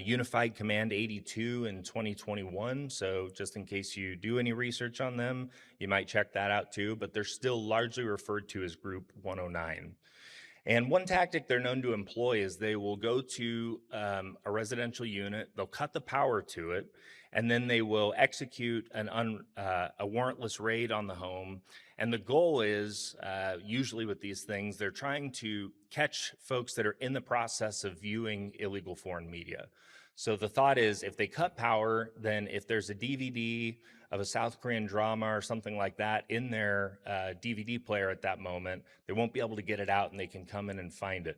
Unified Command 82 in 2021. So just in case you do any research on them, you might check that out too, but they're still largely referred to as Group 109. And one tactic they're known to employ is they will go to a residential unit, they'll cut the power to it, and then they will execute a warrantless raid on the home. And the goal is, usually with these things, they're trying to catch folks that are in the process of viewing illegal foreign media. So the thought is, if they cut power, then if there's a DVD of a South Korean drama or something like that in their DVD player at that moment, they won't be able to get it out and they can come in and find it.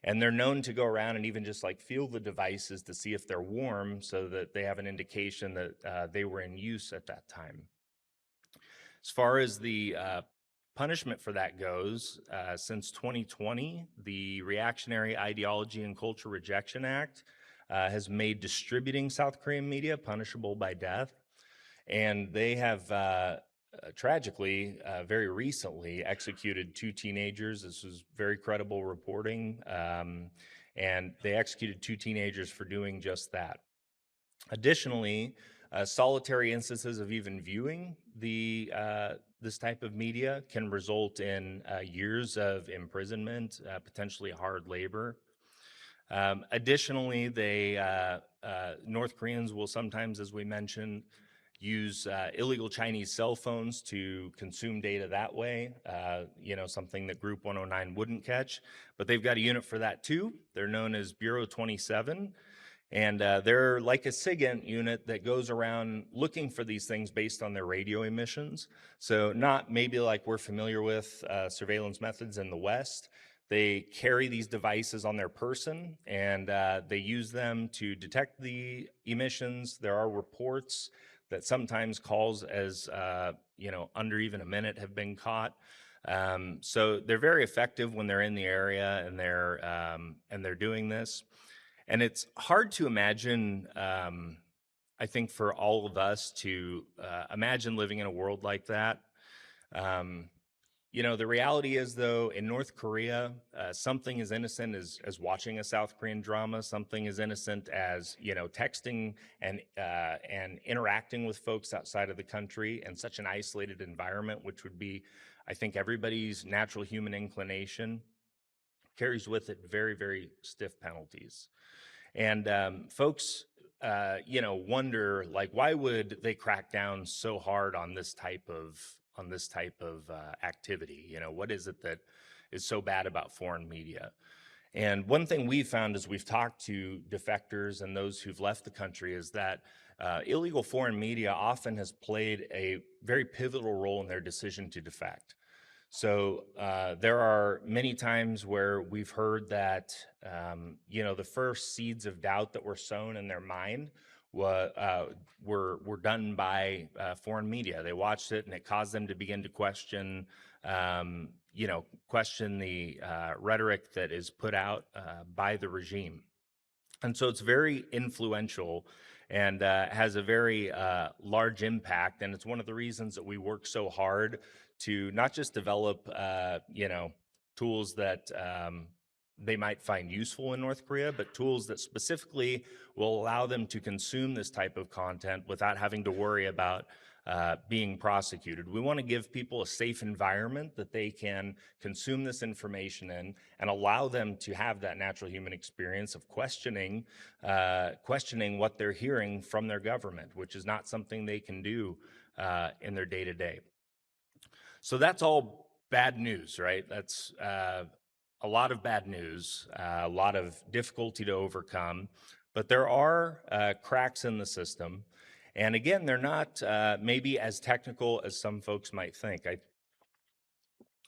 And they're known to go around and even just like feel the devices to see if they're warm so that they have an indication that they were in use at that time. As far as the punishment for that goes, since 2020, the Reactionary Ideology and Culture Rejection Act has made distributing South Korean media punishable by death. And they have tragically, very recently executed 2 teenagers. This was very credible reporting. And they executed 2 teenagers for doing just that. Additionally, solitary instances of even viewing this type of media can result in years of imprisonment, potentially hard labor. Additionally, North Koreans will sometimes, as we mentioned, use illegal Chinese cell phones to consume data that way, something that Group 109 wouldn't catch. But they've got a unit for that too. They're known as Bureau 27. And they're like a SIGINT unit that goes around looking for these things based on their radio emissions. So not maybe like we're familiar with surveillance methods in the West. They carry these devices on their person, and they use them to detect the emissions. There are reports that sometimes calls as under even a minute have been caught. So they're very effective when they're in the area and they're doing this. And it's hard to imagine, I think, for all of us to imagine living in a world like that. The reality is, though, in North Korea, something as innocent as watching a South Korean drama, something as innocent as, texting and interacting with folks outside of the country in such an isolated environment, which would be, I think, everybody's natural human inclination, carries with it very, very stiff penalties. And folks, wonder, like, why would they crack down so hard on this type of activity? What is it that is so bad about foreign media? And one thing we've found as we've talked to defectors and those who've left the country is that illegal foreign media often has played a very pivotal role in their decision to defect. So there are many times where we've heard that, the first seeds of doubt that were sown in their mind were done by foreign media. They watched it and it caused them to begin to question, question the rhetoric that is put out by the regime. And so it's very influential and has a very large impact. And it's one of the reasons that we work so hard to not just develop, tools that they might find useful in North Korea, but tools that specifically will allow them to consume this type of content without having to worry about being prosecuted. We want to give people a safe environment that they can consume this information in and allow them to have that natural human experience of questioning what they're hearing from their government, which is not something they can do in their day-to-day. So that's all bad news, right? That's a lot of bad news, a lot of difficulty to overcome, but there are cracks in the system. And again, they're not maybe as technical as some folks might think. I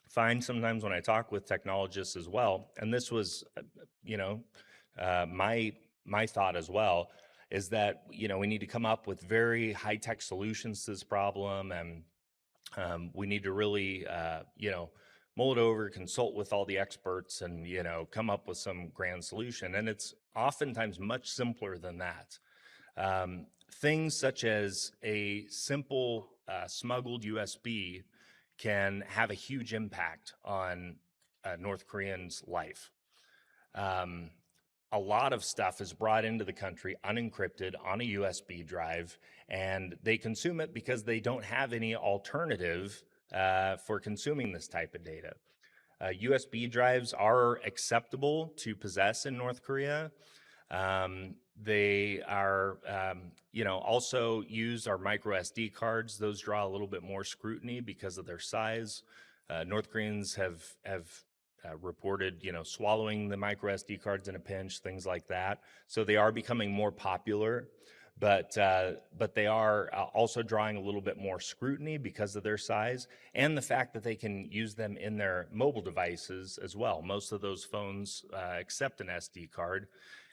find sometimes when I talk with technologists as well, and this was, my thought as well, is that, we need to come up with very high-tech solutions to this problem, and we need to really, mull it over, consult with all the experts, and, come up with some grand solution. And it's oftentimes much simpler than that. Things such as a simple smuggled USB can have a huge impact on North Koreans' life. A lot of stuff is brought into the country unencrypted on a USB drive, and they consume it because they don't have any alternative for consuming this type of data. USB drives are acceptable to possess in North Korea. They are, also used are micro SD cards. Those draw a little bit more scrutiny because of their size. North Koreans have reported, swallowing the micro SD cards in a pinch, things like that. So they are becoming more popular, but they are also drawing a little bit more scrutiny because of their size and the fact that they can use them in their mobile devices as well. Most of those phones accept an SD card.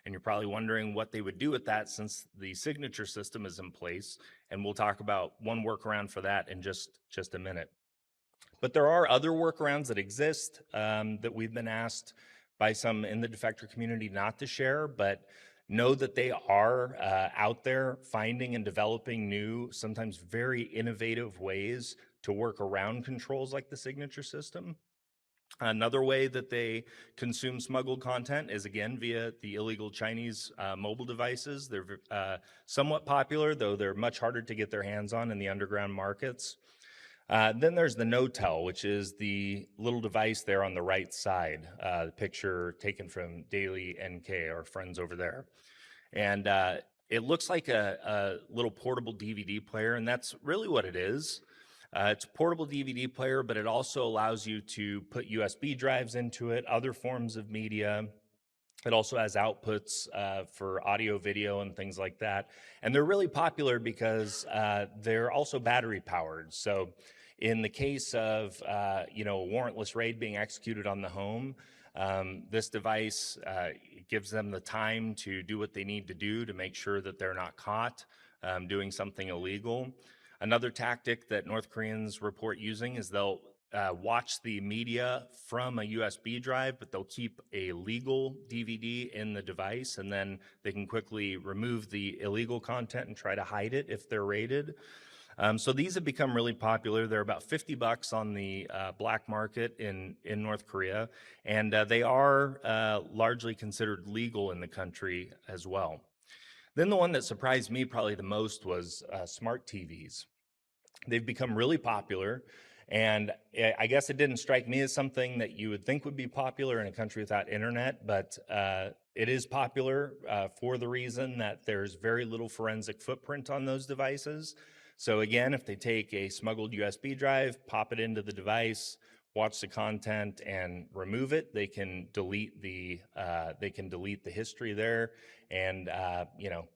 And you're probably wondering what they would do with that since the signature system is in place. And we'll talk about one workaround for that in just a minute. But there are other workarounds that exist that we've been asked by some in the defector community not to share, but know that they are out there finding and developing new, sometimes very innovative ways to work around controls like the signature system. Another way that they consume smuggled content is, again, via the illegal Chinese mobile devices. They're somewhat popular, though they're much harder to get their hands on in the underground markets. Then there's the no-tell, which is the little device there on the right side, the picture taken from Daily NK, our friends over there. And it looks like a little portable DVD player, and that's really what it is. It's a portable DVD player, but it also allows you to put USB drives into it, other forms of media. It also has outputs for audio, video, and things like that. And they're really popular because they're also battery powered. So in the case of a warrantless raid being executed on the home, this device gives them the time to do what they need to do to make sure that they're not caught doing something illegal. Another tactic that North Koreans report using is they'll watch the media from a USB drive, but they'll keep a legal DVD in the device, and then they can quickly remove the illegal content and try to hide it if they're raided. So these have become really popular. They're about $50 on the black market in North Korea, and they are largely considered legal in the country as well. Then the one that surprised me probably the most was smart TVs. They've become really popular, and I guess it didn't strike me as something that you would think would be popular in a country without internet, but it is popular for the reason that there's very little forensic footprint on those devices. So again, if they take a smuggled USB drive, pop it into the device, watch the content, and remove it, they can delete the history there, and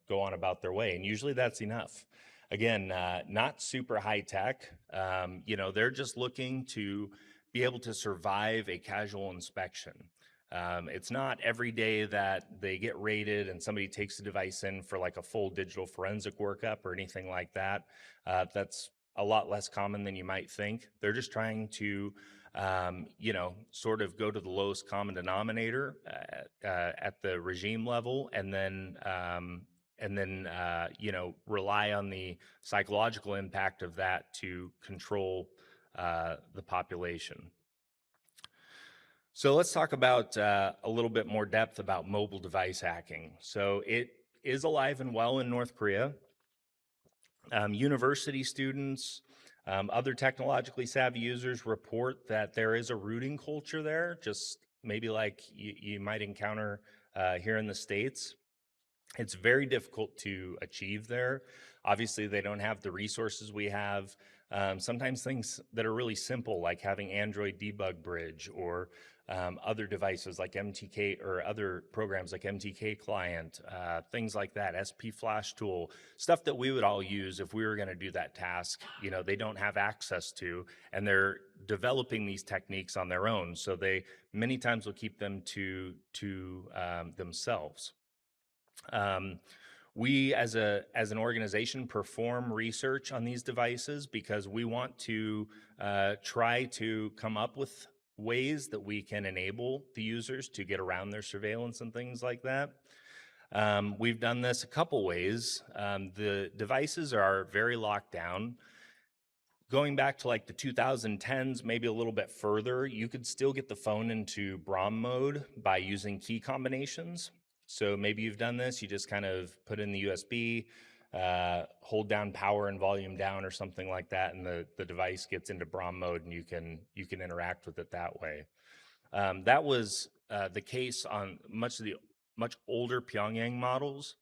go on about their way. And usually that's enough. Again, not super high tech. They're just looking to be able to survive a casual inspection. It's not every day that they get raided and somebody takes the device in for like a full digital forensic workup or anything like that. That's a lot less common than you might think. They're just trying to, sort of go to the lowest common denominator at the regime level, and then rely on the psychological impact of that to control the population. So let's talk about a little bit more depth about mobile device hacking. So it is alive and well in North Korea. University students, other technologically savvy users report that there is a rooting culture there, just maybe like you might encounter here in the States. It's very difficult to achieve there. Obviously, they don't have the resources we have. Sometimes things that are really simple, like having Android Debug Bridge or other devices like MTK or other programs like MTK Client, things like that, SP Flash Tool, stuff that we would all use if we were going to do that task, you know, they don't have access to, and they're developing these techniques on their own. So they many times will keep them to themselves. We as an organization perform research on these devices because we want to try to come up with ways that we can enable the users to get around their surveillance and things like that. We've done this a couple ways. The devices are very locked down. Going back to like the 2010s, maybe a little bit further, you could still get the phone into BROM mode by using key combinations. So maybe you've done this, you just kind of put in the USB, hold down power and volume down or something like that, and the device gets into BROM mode and you can interact with it that way. That was the case on much older Pyongyang models.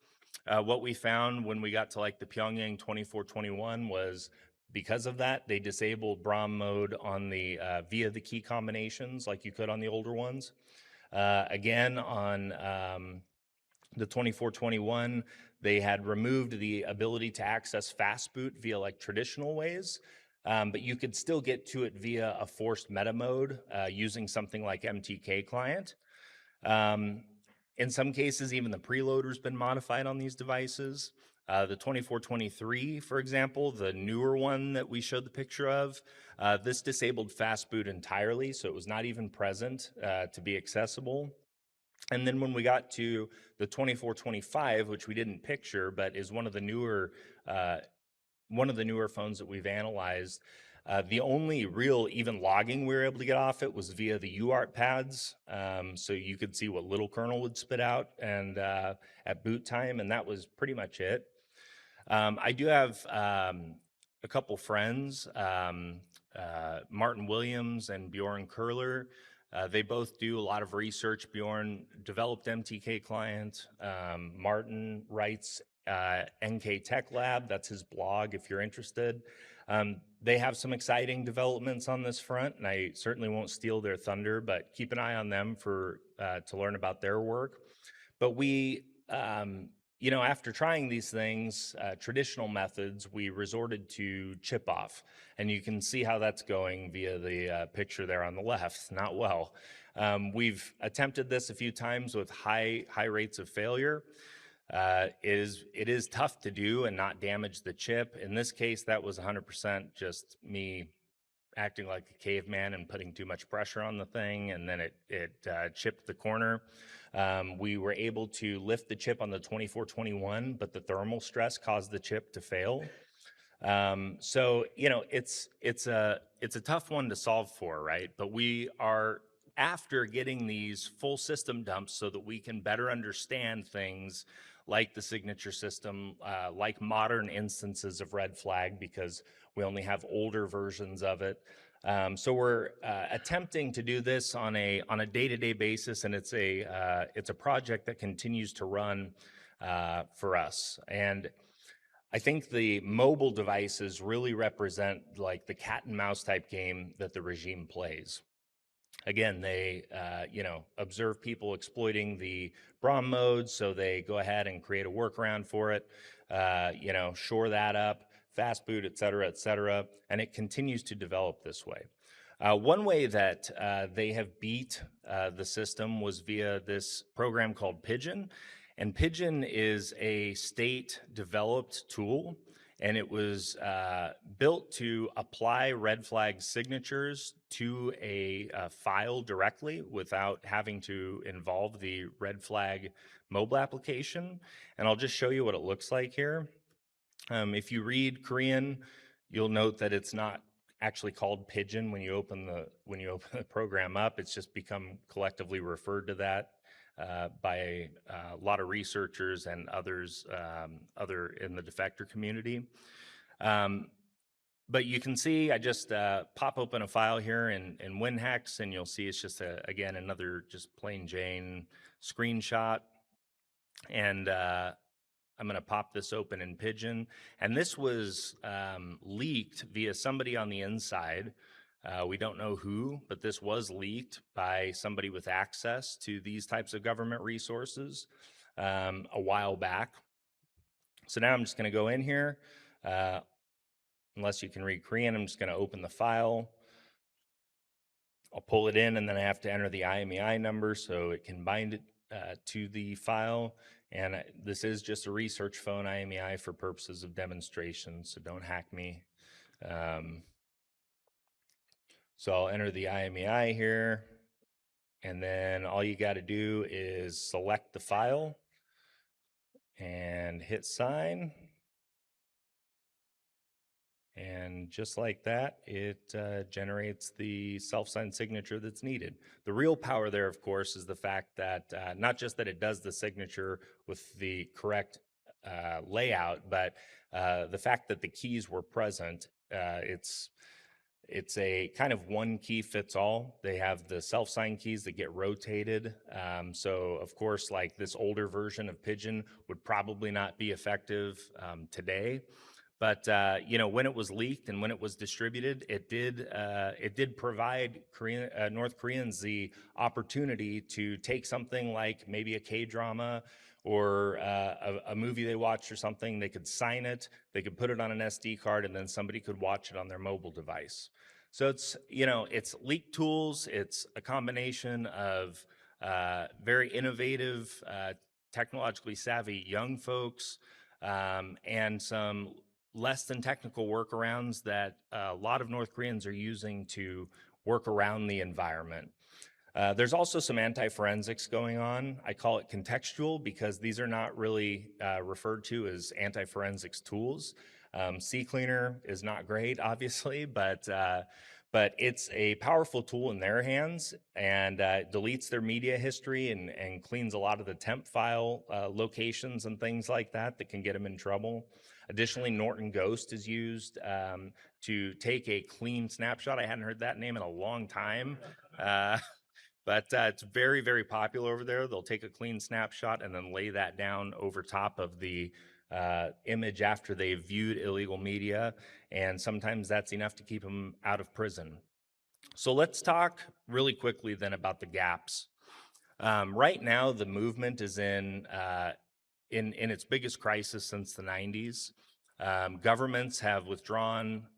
What we found when we got to like the Pyongyang 2421 was because of that, they disabled BROM mode on the via the key combinations like you could on the older ones. Again, on the 2421, they had removed the ability to access fast boot via like traditional ways, but you could still get to it via a forced meta mode using something like MTK Client. In some cases, even the preloader's been modified on these devices. The 2423, for example, the newer one that we showed the picture of, this disabled fast boot entirely, so it was not even present to be accessible. And then when we got to the 2425, which we didn't picture, but is one of the newer phones that we've analyzed, the only real even logging we were able to get off it was via the UART pads. So you could see what little kernel would spit out and at boot time, and that was pretty much it. I do have a couple friends, Martin Williams and Bjorn Curler. They both do a lot of research. Bjorn developed MTK Client. Martin writes NK Tech Lab. That's his blog if you're interested. They have some exciting developments on this front, and I certainly won't steal their thunder, but keep an eye on them for to learn about their work. But we, you know, after trying these things, traditional methods, we resorted to chip off. And you can see how that's going via the picture there on the left, not well. We've attempted this a few times with high rates of failure. It is tough to do and not damage the chip. In this case, that was 100% just me acting like a caveman and putting too much pressure on the thing, and then it chipped the corner. We were able to lift the chip on the 2421, but the thermal stress caused the chip to fail. So, you know, it's a tough one to solve for, right? But we are after getting these full system dumps so that we can better understand things like the signature system, like modern instances of red flag, because we only have older versions of it. So we're attempting to do this on a day-to-day basis, and it's a project that continues to run for us. And I think the mobile devices really represent like the cat and mouse type game that the regime plays. Again, they you know, observe people exploiting the BROM mode, so they go ahead and create a workaround for it, you know, shore that up, fast boot, et cetera, and it continues to develop this way. One way that they have beat the system was via this program called Pigeon. And Pigeon is a state-developed tool, and it was built to apply red flag signatures to a file directly without having to involve the red flag mobile application. And I'll just show you what it looks like here. If you read Korean, you'll note that it's not actually called Pigeon when you open the program up. It's just become collectively referred to that by a lot of researchers and others other in the defector community. But you can see, I just pop open a file here in WinHex, and you'll see it's just, again, another just plain Jane screenshot. And I'm going to pop this open in Pigeon. And this was leaked via somebody on the inside. We don't know who, but this was leaked by somebody with access to these types of government resources a while back. So now I'm just going to go in here. Unless you can read Korean, I'm just going to open the file. I'll pull it in, and then I have to enter the IMEI number so it can bind it to the file. And this is just a research phone IMEI for purposes of demonstration, so don't hack me. So I'll enter the IMEI here, and then all you got to do is select the file and hit sign. And just like that, it generates the self-signed signature that's needed. The real power there, of course, is the fact that not just that it does the signature with the correct layout, but the fact that the keys were present. It's a kind of one key fits all. They have the self-sign keys that get rotated. So of course, like this older version of Pigeon would probably not be effective today. But you know, when it was leaked and when it was distributed, it did provide North Koreans the opportunity to take something like maybe a K-drama or a movie they watched or something. They could sign it, they could put it on an SD card, and then somebody could watch it on their mobile device. So it's, you know, it's leak tools. It's a combination of very innovative, technologically savvy young folks and some less than technical workarounds that a lot of North Koreans are using to work around the environment. There's also some anti-forensics going on. I call it contextual because these are not really referred to as anti-forensics tools. CCleaner is not great, obviously, but it's a powerful tool in their hands, and deletes their media history and cleans a lot of the temp file locations and things like that can get them in trouble. Additionally, Norton Ghost is used to take a clean snapshot. I hadn't heard that name in a long time. But it's very, very popular over there. They'll take a clean snapshot and then lay that down over top of the image after they've viewed illegal media. And sometimes that's enough to keep them out of prison. So let's talk really quickly then about the gaps. Right now, the movement is in its biggest crisis since the 90s. Governments have withdrawn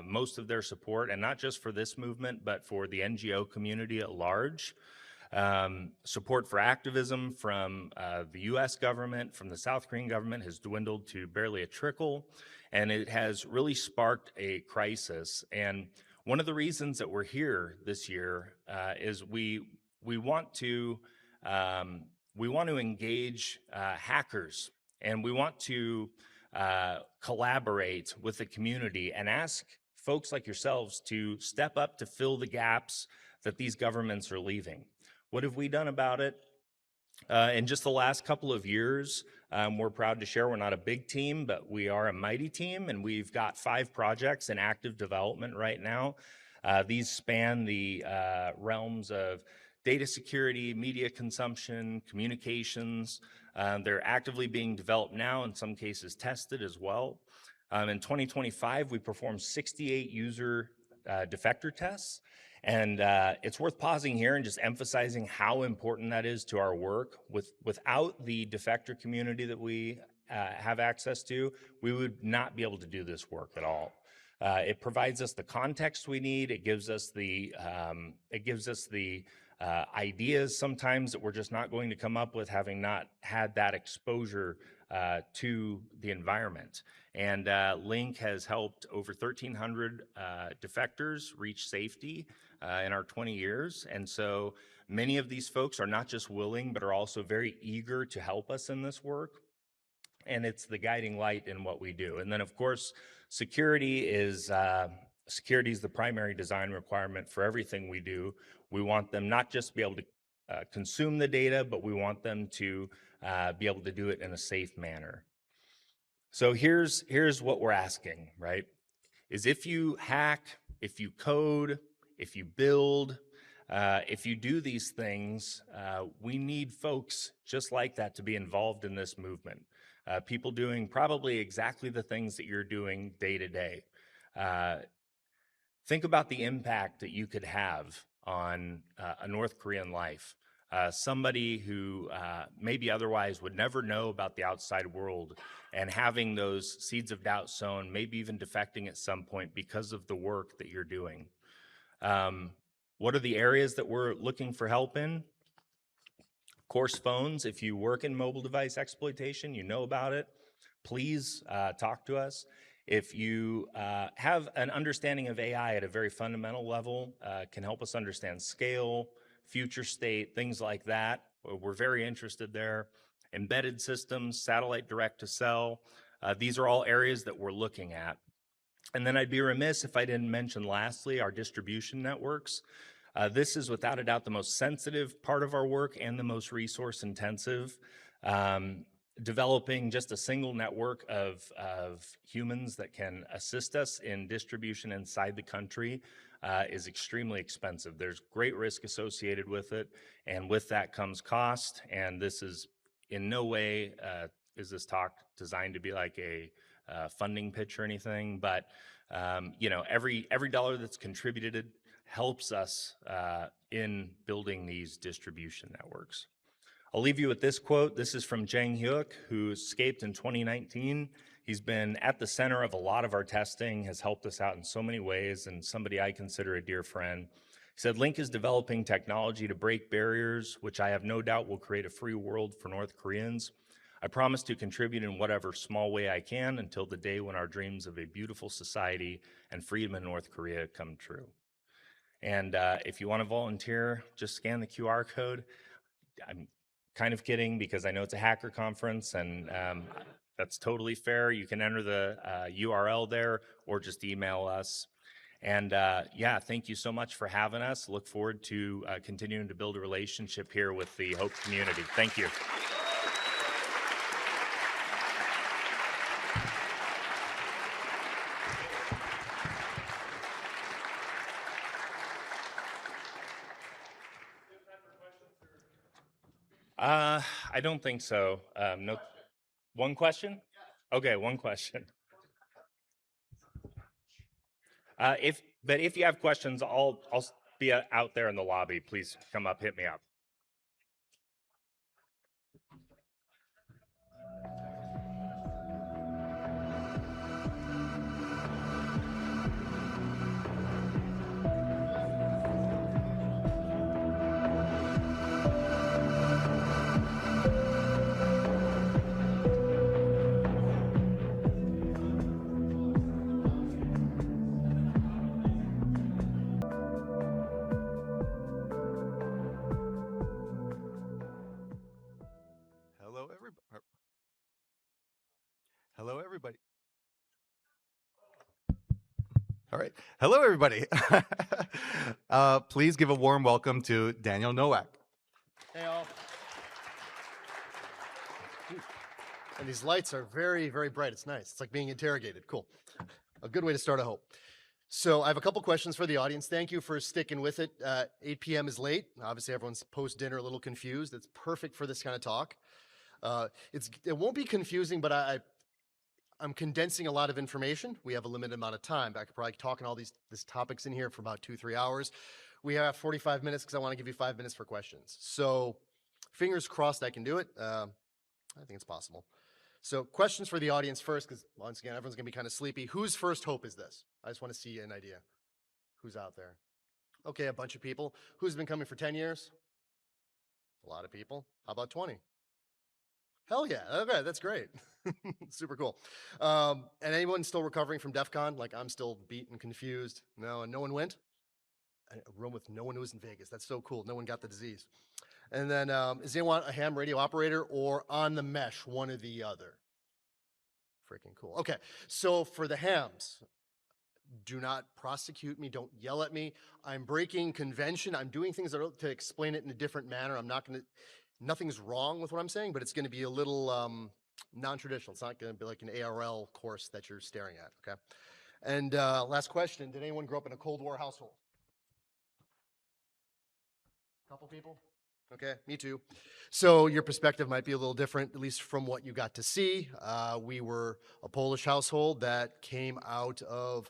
most of their support, and not just for this movement, but for the NGO community at large. Support for activism from the US government, from the South Korean government has dwindled to barely a trickle, and it has really sparked a crisis. And one of the reasons that we're here this year is we want to engage hackers, and we want to collaborate with the community and ask folks like yourselves to step up to fill the gaps that these governments are leaving. What have we done about it? In just the last couple of years, we're proud to share we're not a big team, but we are a mighty team, and we've got 5 projects in active development right now. These span the realms of data security, media consumption, communications. They're actively being developed now, in some cases tested as well. In 2025, we performed 68 user defector tests. And it's worth pausing here and just emphasizing how important that is to our work. Without the defector community that we have access to, we would not be able to do this work at all. It provides us the context we need. It gives us the ideas sometimes that we're just not going to come up with, having not had that exposure to the environment. And Link has helped over 1,300 defectors reach safety in our 20 years. And so many of these folks are not just willing, but are also very eager to help us in this work. And it's the guiding light in what we do. And then, of course, security is the primary design requirement for everything we do. We want them not just to be able to consume the data, but we want them to be able to do it in a safe manner. So here's what we're asking, right? Is if you hack, if you code, if you build, if you do these things, we need folks just like that to be involved in this movement. People doing probably exactly the things that you're doing day to day. Think about the impact that you could have on a North Korean life. Somebody who maybe otherwise would never know about the outside world, and having those seeds of doubt sown, maybe even defecting at some point because of the work that you're doing. What are the areas that we're looking for help in? Of course, phones. If you work in mobile device exploitation, you know about it. Please talk to us. If you have an understanding of AI at a very fundamental level, can help us understand scale, future state, things like that. We're very interested there. Embedded systems, satellite direct to cell. These are all areas that we're looking at. And then I'd be remiss if I didn't mention lastly our distribution networks. This is without a doubt the most sensitive part of our work and the most resource intensive. Developing just a single network of humans that can assist us in distribution inside the country is extremely expensive. There's great risk associated with it, and with that comes cost. And this is in no way is this talk designed to be like a funding pitch or anything, but you know, every dollar that's contributed helps us in building these distribution networks. I'll leave you with this quote. This is from Jang Hyuk, who escaped in 2019. He's been at the center of a lot of our testing, has helped us out in so many ways, and somebody I consider a dear friend. He said, Link is developing technology to break barriers, which I have no doubt will create a free world for North Koreans. I promise to contribute in whatever small way I can until the day when our dreams of a beautiful society and freedom in North Korea come true. And if you want to volunteer, just scan the QR code. I'm kind of kidding because I know it's a hacker conference, and that's totally fair. You can enter the URL there or just email us. And yeah, thank you so much for having us. Look forward to continuing to build a relationship here with the Hope community. Thank you. I don't think so. No. One question? Okay, one question. If you have questions, I'll be out there in the lobby. Please come up, hit me up. Hello, everybody. All right. Hello, everybody. Please give a warm welcome to Daniel Nowak. Hey, all. And these lights are very, very bright. It's nice. It's like being interrogated. Cool. A good way to start a hope. So I have a couple questions for the audience. Thank you for sticking with it. 8 p.m. is late. Obviously, everyone's post-dinner a little confused. It's perfect for this kind of talk. It won't be confusing, but I'm condensing a lot of information. We have a limited amount of time. I could probably talk on all these topics in here for about 2-3 hours. We have 45 minutes because I want to give you 5 minutes for questions. So fingers crossed I can do it. I think it's possible. So questions for the audience first, because once again, everyone's going to be kind of sleepy. Whose first hope is this? I just want to see an idea. Who's out there? Okay, a bunch of people. Who's been coming for 10 years? A lot of people. How about 20? Hell yeah. Okay, that's great. Super cool. And anyone still recovering from DEF CON? Like, I'm still beat and confused. No, and no one went? A room with no one who was in Vegas. That's so cool. No one got the disease. And then, is anyone a ham radio operator or on the mesh, one or the other? Freaking cool. Okay, so for the hams, do not prosecute me. Don't yell at me. I'm breaking convention. I'm doing things to explain it in a different manner. I'm not going to, nothing's wrong with what I'm saying, but it's going to be a little Non-traditional. It's not going to be like an ARL course that you're staring at, okay? And last question, did anyone grow up in a Cold War household? Couple people? Okay, me too. So your perspective might be a little different, at least from what you got to see. We were a Polish household that came out of,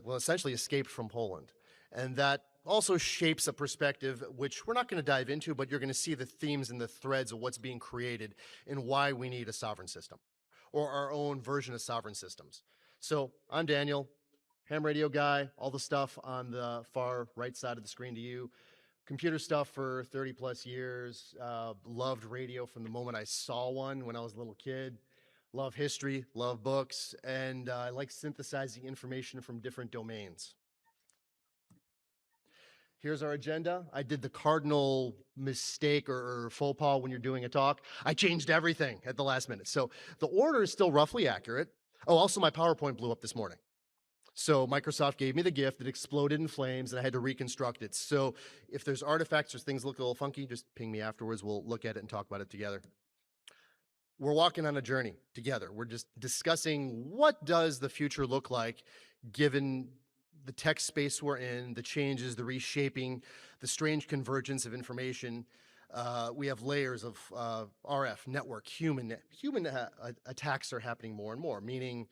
well, essentially escaped from Poland. And that also shapes a perspective, which we're not going to dive into, but you're going to see the themes and the threads of what's being created and why we need a sovereign system or our own version of sovereign systems. So I'm Daniel, ham radio guy, all the stuff on the far right side of the screen to you. Computer stuff for 30 plus years, loved radio from the moment I saw one when I was a little kid, love history, love books, and I like synthesizing information from different domains. Here's our agenda. I did the cardinal mistake or faux pas when you're doing a talk. I changed everything at the last minute. So the order is still roughly accurate. Oh, also my PowerPoint blew up this morning. So Microsoft gave me the gift, it exploded in flames, and I had to reconstruct it. So if there's artifacts or things look a little funky, just ping me afterwards. We'll look at it and talk about it together. We're walking on a journey together. We're just discussing what does the future look like given the tech space we're in, the changes, the reshaping, the strange convergence of information. We have layers of RF, network, human attacks are happening more and more, meaning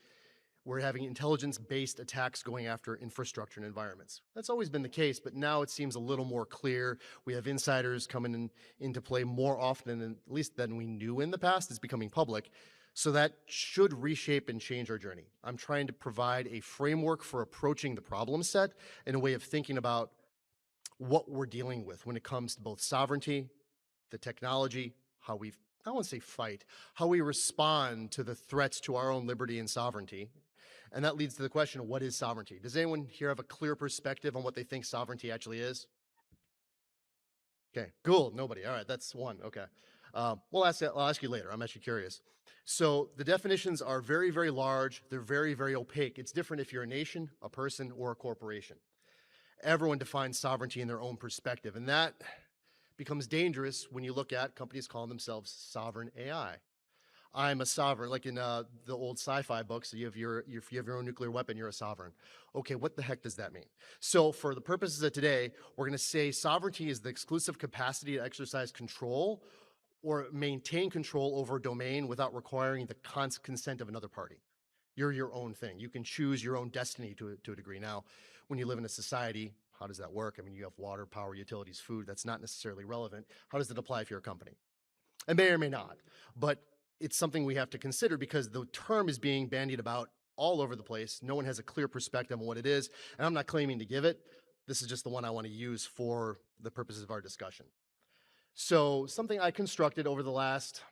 we're having intelligence-based attacks going after infrastructure and environments. That's always been the case, but now it seems a little more clear. We have insiders coming into play more often, at least than we knew in the past. It's becoming public. So that should reshape and change our journey. I'm trying to provide a framework for approaching the problem set and a way of thinking about what we're dealing with when it comes to both sovereignty, the technology, how we, I don't want to say fight, how we respond to the threats to our own liberty and sovereignty. And that leads to the question of what is sovereignty? Does anyone here have a clear perspective on what they think sovereignty actually is? Okay, cool, nobody. All right, that's one, okay. I'll ask you later, I'm actually curious. So the definitions are very, very large. They're very, very opaque. It's different if you're a nation, a person, or a corporation. Everyone defines sovereignty in their own perspective, and that becomes dangerous when you look at companies calling themselves sovereign AI. I'm a sovereign, like in the old sci-fi books, if you have your own nuclear weapon, you're a sovereign. Okay, what the heck does that mean? So for the purposes of today, we're going to say sovereignty is the exclusive capacity to exercise control or maintain control over a domain without requiring the consent of another party. You're your own thing. You can choose your own destiny to a degree. Now, when you live in a society, how does that work? I mean, you have water, power, utilities, food. That's not necessarily relevant. How does it apply if you're a company? It may or may not, but it's something we have to consider because the term is being bandied about all over the place. No one has a clear perspective on what it is, and I'm not claiming to give it. This is just the one I want to use for the purposes of our discussion. So something I constructed over the last,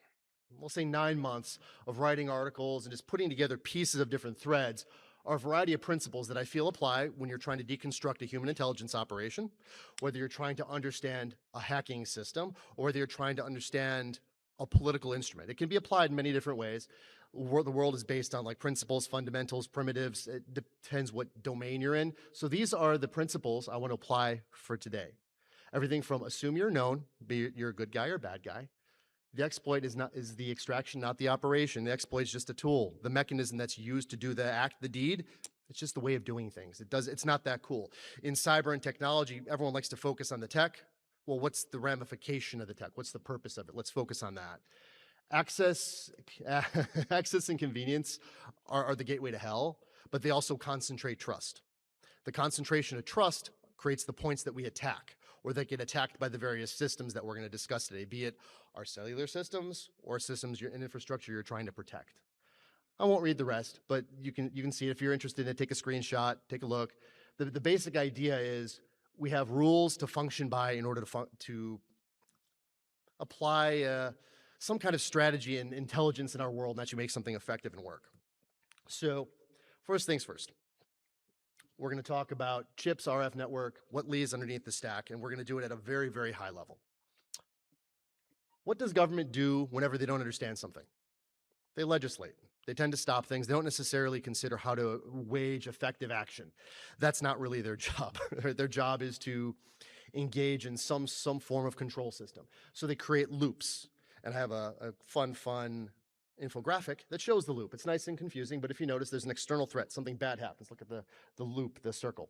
we'll say 9 months of writing articles and just putting together pieces of different threads are a variety of principles that I feel apply when you're trying to deconstruct a human intelligence operation, whether you're trying to understand a hacking system, or whether you're trying to understand a political instrument. It can be applied in many different ways. The world is based on like principles, fundamentals, primitives. It depends what domain you're in. So these are the principles I want to apply for today. Everything from assume you're known, be you're a good guy or bad guy. The exploit is the extraction, not the operation. The exploit is just a tool. The mechanism that's used to do the act, the deed, it's just the way of doing things. It's not that cool. In cyber and technology, everyone likes to focus on the tech. Well, what's the ramification of the tech? What's the purpose of it? Let's focus on that. Access and convenience are the gateway to hell, but they also concentrate trust. The concentration of trust creates the points that we attack, or that get attacked by the various systems that we're going to discuss today, be it our cellular systems or systems in infrastructure you're trying to protect. I won't read the rest, but you can see it if you're interested in it. Take a screenshot, take a look. The basic idea is we have rules to function by in order to apply some kind of strategy and intelligence in our world and actually make something effective and work. So first things first. We're going to talk about chips, RF network, what lays underneath the stack, and we're going to do it at a very, very high level. What does government do whenever they don't understand something? They legislate. They tend to stop things. They don't necessarily consider how to wage effective action. That's not really their job. Their job is to engage in some form of control system. So they create loops. And I have a fun infographic that shows the loop. It's nice and confusing, but if you notice, there's an external threat. Something bad happens. Look at the loop, the circle.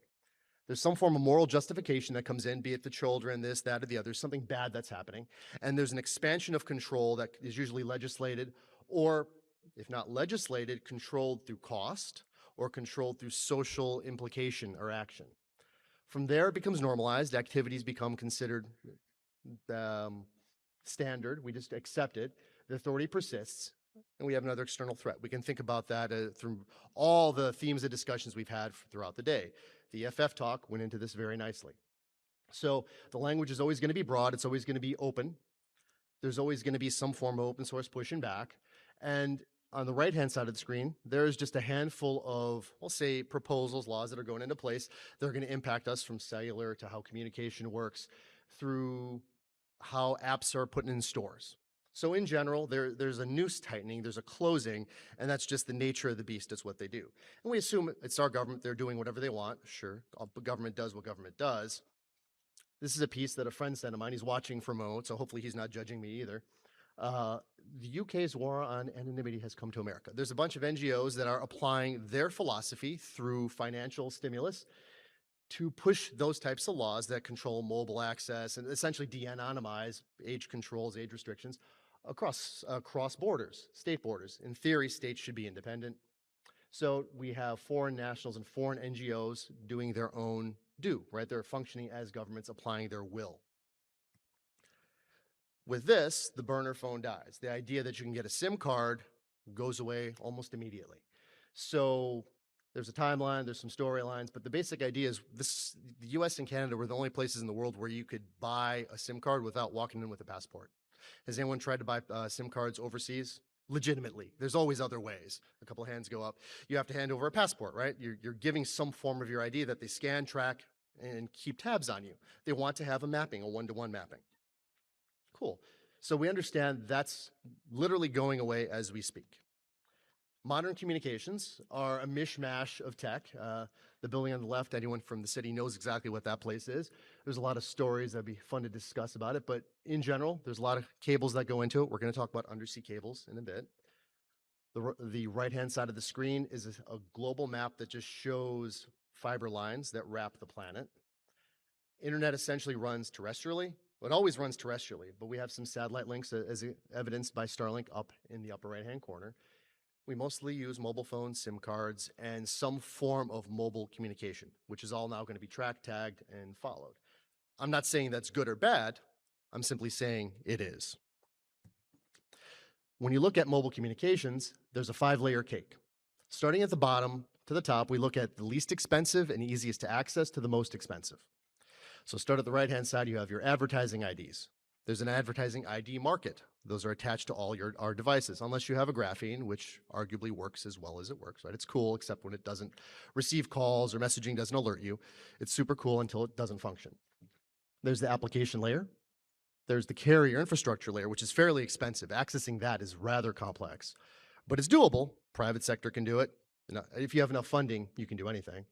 There's some form of moral justification that comes in, be it the children, this, that, or the other, something bad that's happening. And there's an expansion of control that is usually legislated, or if not legislated, controlled through cost or controlled through social implication or action. From there, it becomes normalized. Activities become considered standard. We just accept it. The authority persists, and we have another external threat. We can think about that through all the themes of discussions we've had throughout the day. The EFF talk went into this very nicely. So the language is always going to be broad. It's always going to be open. There's always going to be some form of open source pushing back. And on the right-hand side of the screen, there's just a handful of, we'll say, proposals, laws that are going into place that are going to impact us, from cellular to how communication works, through how apps are put in stores. So in general, there's a noose tightening, there's a closing, and that's just the nature of the beast. It's what they do. And we assume it's our government, they're doing whatever they want. Sure, government does what government does. This is a piece that a friend sent of mine. He's watching from remote, so hopefully he's not judging me either. The UK's war on anonymity has come to America. There's a bunch of NGOs that are applying their philosophy through financial stimulus to push those types of laws that control mobile access and essentially de-anonymize age controls, age restrictions across borders, state borders. In theory, states should be independent. So we have foreign nationals and foreign NGOs doing their own right? They're functioning as governments, applying their will. With this, the burner phone dies. The idea that you can get a SIM card goes away almost immediately. So there's a timeline, there's some storylines, but the basic idea is the US and Canada were the only places in the world where you could buy a SIM card without walking in with a passport. Has anyone tried to buy SIM cards overseas? Legitimately. There's always other ways. A couple of hands go up. You have to hand over a passport, right? You're giving some form of your ID that they scan, track, and keep tabs on you. They want to have a mapping, a one-to-one mapping. Cool. So we understand that's literally going away as we speak. Modern communications are a mishmash of tech. The building on the left, anyone from the city knows exactly what that place is. There's a lot of stories that'd be fun to discuss about it, but in general, there's a lot of cables that go into it. We're going to talk about undersea cables in a bit. The right-hand side of the screen is a global map that just shows fiber lines that wrap the planet. Internet essentially runs terrestrially. Well, it always runs terrestrially, but we have some satellite links as evidenced by Starlink up in the upper right-hand corner. We mostly use mobile phones, SIM cards, and some form of mobile communication, which is all now going to be tracked, tagged, and followed. I'm not saying that's good or bad. I'm simply saying it is. When you look at mobile communications, there's a 5-layer cake. Starting at the bottom to the top, we look at the least expensive and easiest to access to the most expensive. So start at the right-hand side, you have your advertising IDs. There's an advertising ID market. Those are attached to all our devices, unless you have a graphene, which arguably works as well as it works, right? It's cool, except when it doesn't receive calls or messaging doesn't alert you. It's super cool until it doesn't function. There's the application layer. There's the carrier infrastructure layer, which is fairly expensive. Accessing that is rather complex, but it's doable. Private sector can do it. If you have enough funding, you can do anything.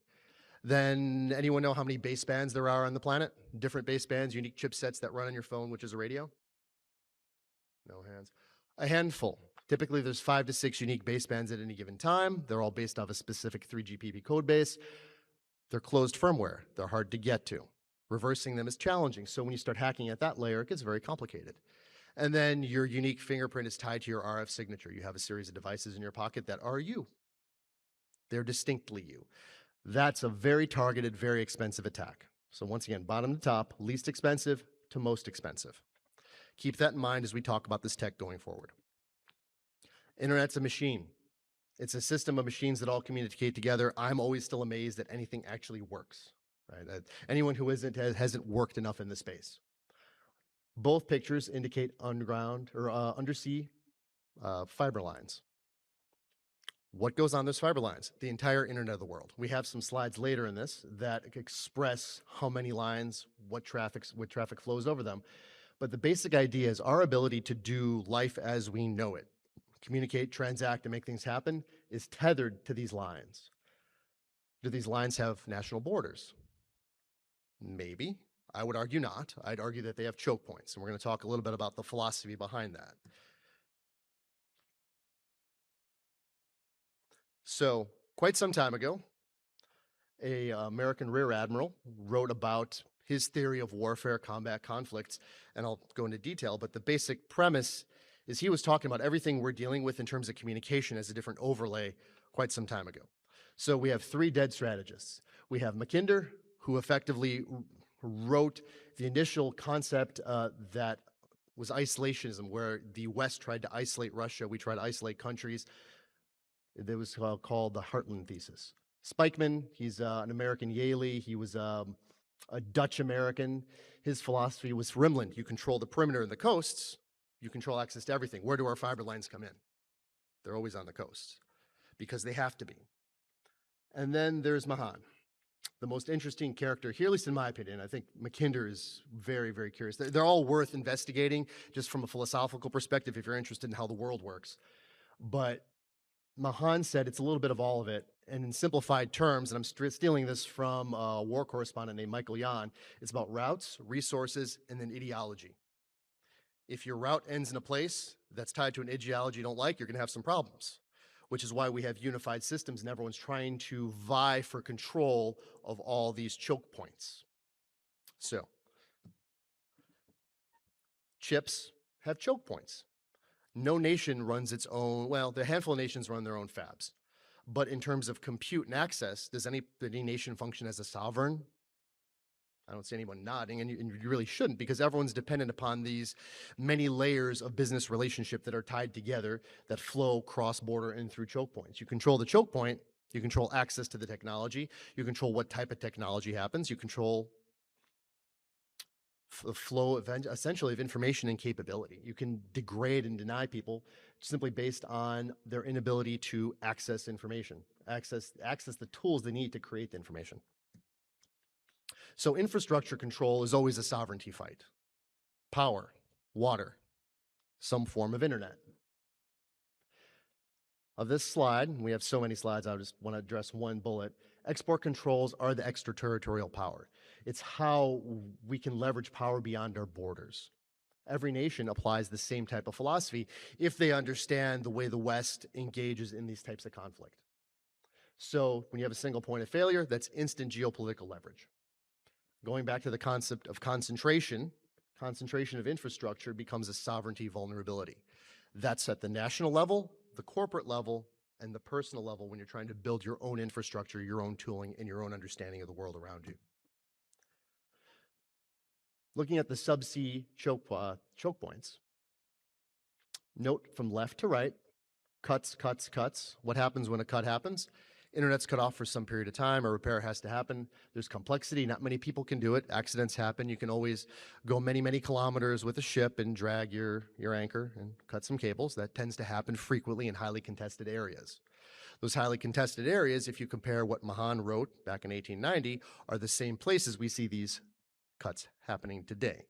Then anyone know how many basebands there are on the planet? Different basebands, unique chipsets that run on your phone, which is a radio? No hands. A handful. Typically, there's 5 to 6 unique basebands at any given time. They're all based off a specific 3GPP code base. They're closed firmware. They're hard to get to. Reversing them is challenging. So when you start hacking at that layer, it gets very complicated. And then your unique fingerprint is tied to your RF signature. You have a series of devices in your pocket that are you. They're distinctly you. That's a very targeted, very expensive attack. So once again, bottom to top, least expensive to most expensive. Keep that in mind as we talk about this tech going forward. Internet's a machine. It's a system of machines that all communicate together. I'm always still amazed that anything actually works. Right? Anyone who hasn't worked enough in this space. Both pictures indicate underground or undersea fiber lines. What goes on those fiber lines? The entire internet of the world. We have some slides later in this that express how many lines, what traffic flows over them. But the basic idea is our ability to do life as we know it, communicate, transact, and make things happen, is tethered to these lines. Do these lines have national borders? Maybe. I would argue not. I'd argue that they have choke points, and we're going to talk a little bit about the philosophy behind that. So quite some time ago, a American Rear Admiral wrote about his theory of warfare, combat, conflicts, and I'll go into detail, but the basic premise is he was talking about everything we're dealing with in terms of communication as a different overlay quite some time ago. So we have three dead strategists. We have Mackinder, who effectively wrote the initial concept that was isolationism, where the West tried to isolate Russia, we tried to isolate countries. It was called the Heartland thesis. Spikeman, he's an American Yaley. He was a Dutch American. His philosophy was Rimland. You control the perimeter and the coasts, you control access to everything. Where do our fiber lines come in? They're always on the coasts because they have to be. And then there's Mahan, the most interesting character here, at least in my opinion. I think Mackinder is very, very curious. They're all worth investigating just from a philosophical perspective if you're interested in how the world works. But Mahan said it's a little bit of all of it. And in simplified terms, and I'm stealing this from a war correspondent named Michael Yan, it's about routes, resources, and then ideology. If your route ends in a place that's tied to an ideology you don't like, you're going to have some problems, which is why we have unified systems and everyone's trying to vie for control of all these choke points. So, chips have choke points. No nation runs its own, well, the handful of nations run their own fabs. But in terms of compute and access, does any nation function as a sovereign? I don't see anyone nodding, and you really shouldn't, because everyone's dependent upon these many layers of business relationship that are tied together that flow cross-border and through choke points. You control the choke point, you control access to the technology, you control what type of technology happens, you control the flow essentially of information and capability. You can degrade and deny people simply based on their inability to access information, access the tools they need to create the information. So infrastructure control is always a sovereignty fight. Power, water, some form of internet. Of this slide, we have so many slides, I just want to address one bullet. Export controls are the extraterritorial power. It's how we can leverage power beyond our borders. Every nation applies the same type of philosophy if they understand the way the West engages in these types of conflict. So when you have a single point of failure, that's instant geopolitical leverage. Going back to the concept of concentration of infrastructure becomes a sovereignty vulnerability. That's at the national level, the corporate level, and the personal level when you're trying to build your own infrastructure, your own tooling, and your own understanding of the world around you. Looking at the subsea choke points, note from left to right, cuts, cuts, cuts. What happens when a cut happens? Internet's cut off for some period of time, a repair has to happen. There's complexity, not many people can do it. Accidents happen. You can always go many, many kilometers with a ship and drag your anchor and cut some cables. That tends to happen frequently in highly contested areas. Those highly contested areas, if you compare what Mahan wrote back in 1890, are the same places we see these cuts happening today.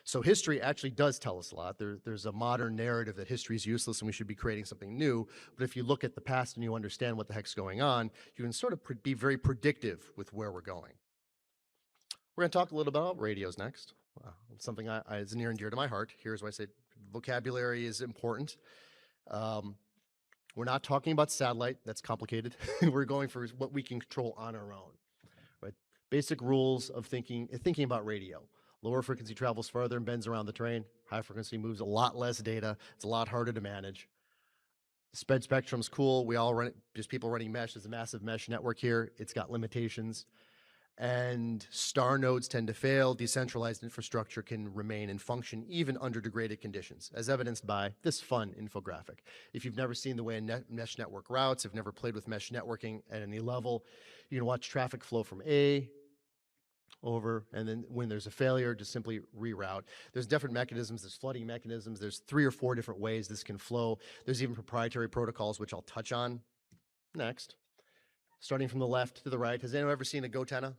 So history actually does tell us a lot. There's a modern narrative that history is useless and we should be creating something new. But if you look at the past and you understand what the heck's going on, you can sort of be very predictive with where we're going. We're going to talk a little about radios next. Something is near and dear to my heart. Here's why I say vocabulary is important. We're not talking about satellite. That's complicated. We're going for what we can control on our own. Right? Basic rules of thinking about radio. Lower frequency travels farther and bends around the terrain. High frequency moves a lot less data. It's a lot harder to manage. Spread spectrum's cool. We all run it, just people running mesh. There's a massive mesh network here. It's got limitations. And star nodes tend to fail. Decentralized infrastructure can remain and function even under degraded conditions, as evidenced by this fun infographic. If you've never seen the way a mesh network routes, if you've never played with mesh networking at any level, you can watch traffic flow from A over, and then when there's a failure, just simply reroute. There's different mechanisms, there's flooding mechanisms, there's 3 or 4 different ways this can flow. There's even proprietary protocols, which I'll touch on next. Starting from the left to the right, has anyone ever seen a GoTenna?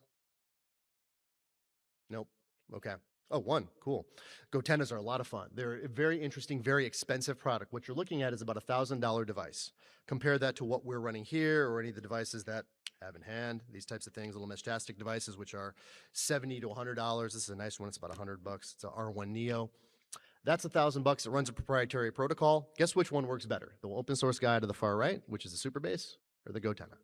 Nope, okay. Oh, one, cool. GoTennas are a lot of fun. They're a very interesting, very expensive product. What you're looking at is about a $1,000 device. Compare that to what we're running here or any of the devices that have in hand, these types of things, little Meshtastic devices, which are $70 to $100. This is a nice one, it's about $100. It's a R1 Neo. That's $1,000. It runs a proprietary protocol. Guess which one works better? The open source guy to the far right, which is the Superbase, or the Gotenna?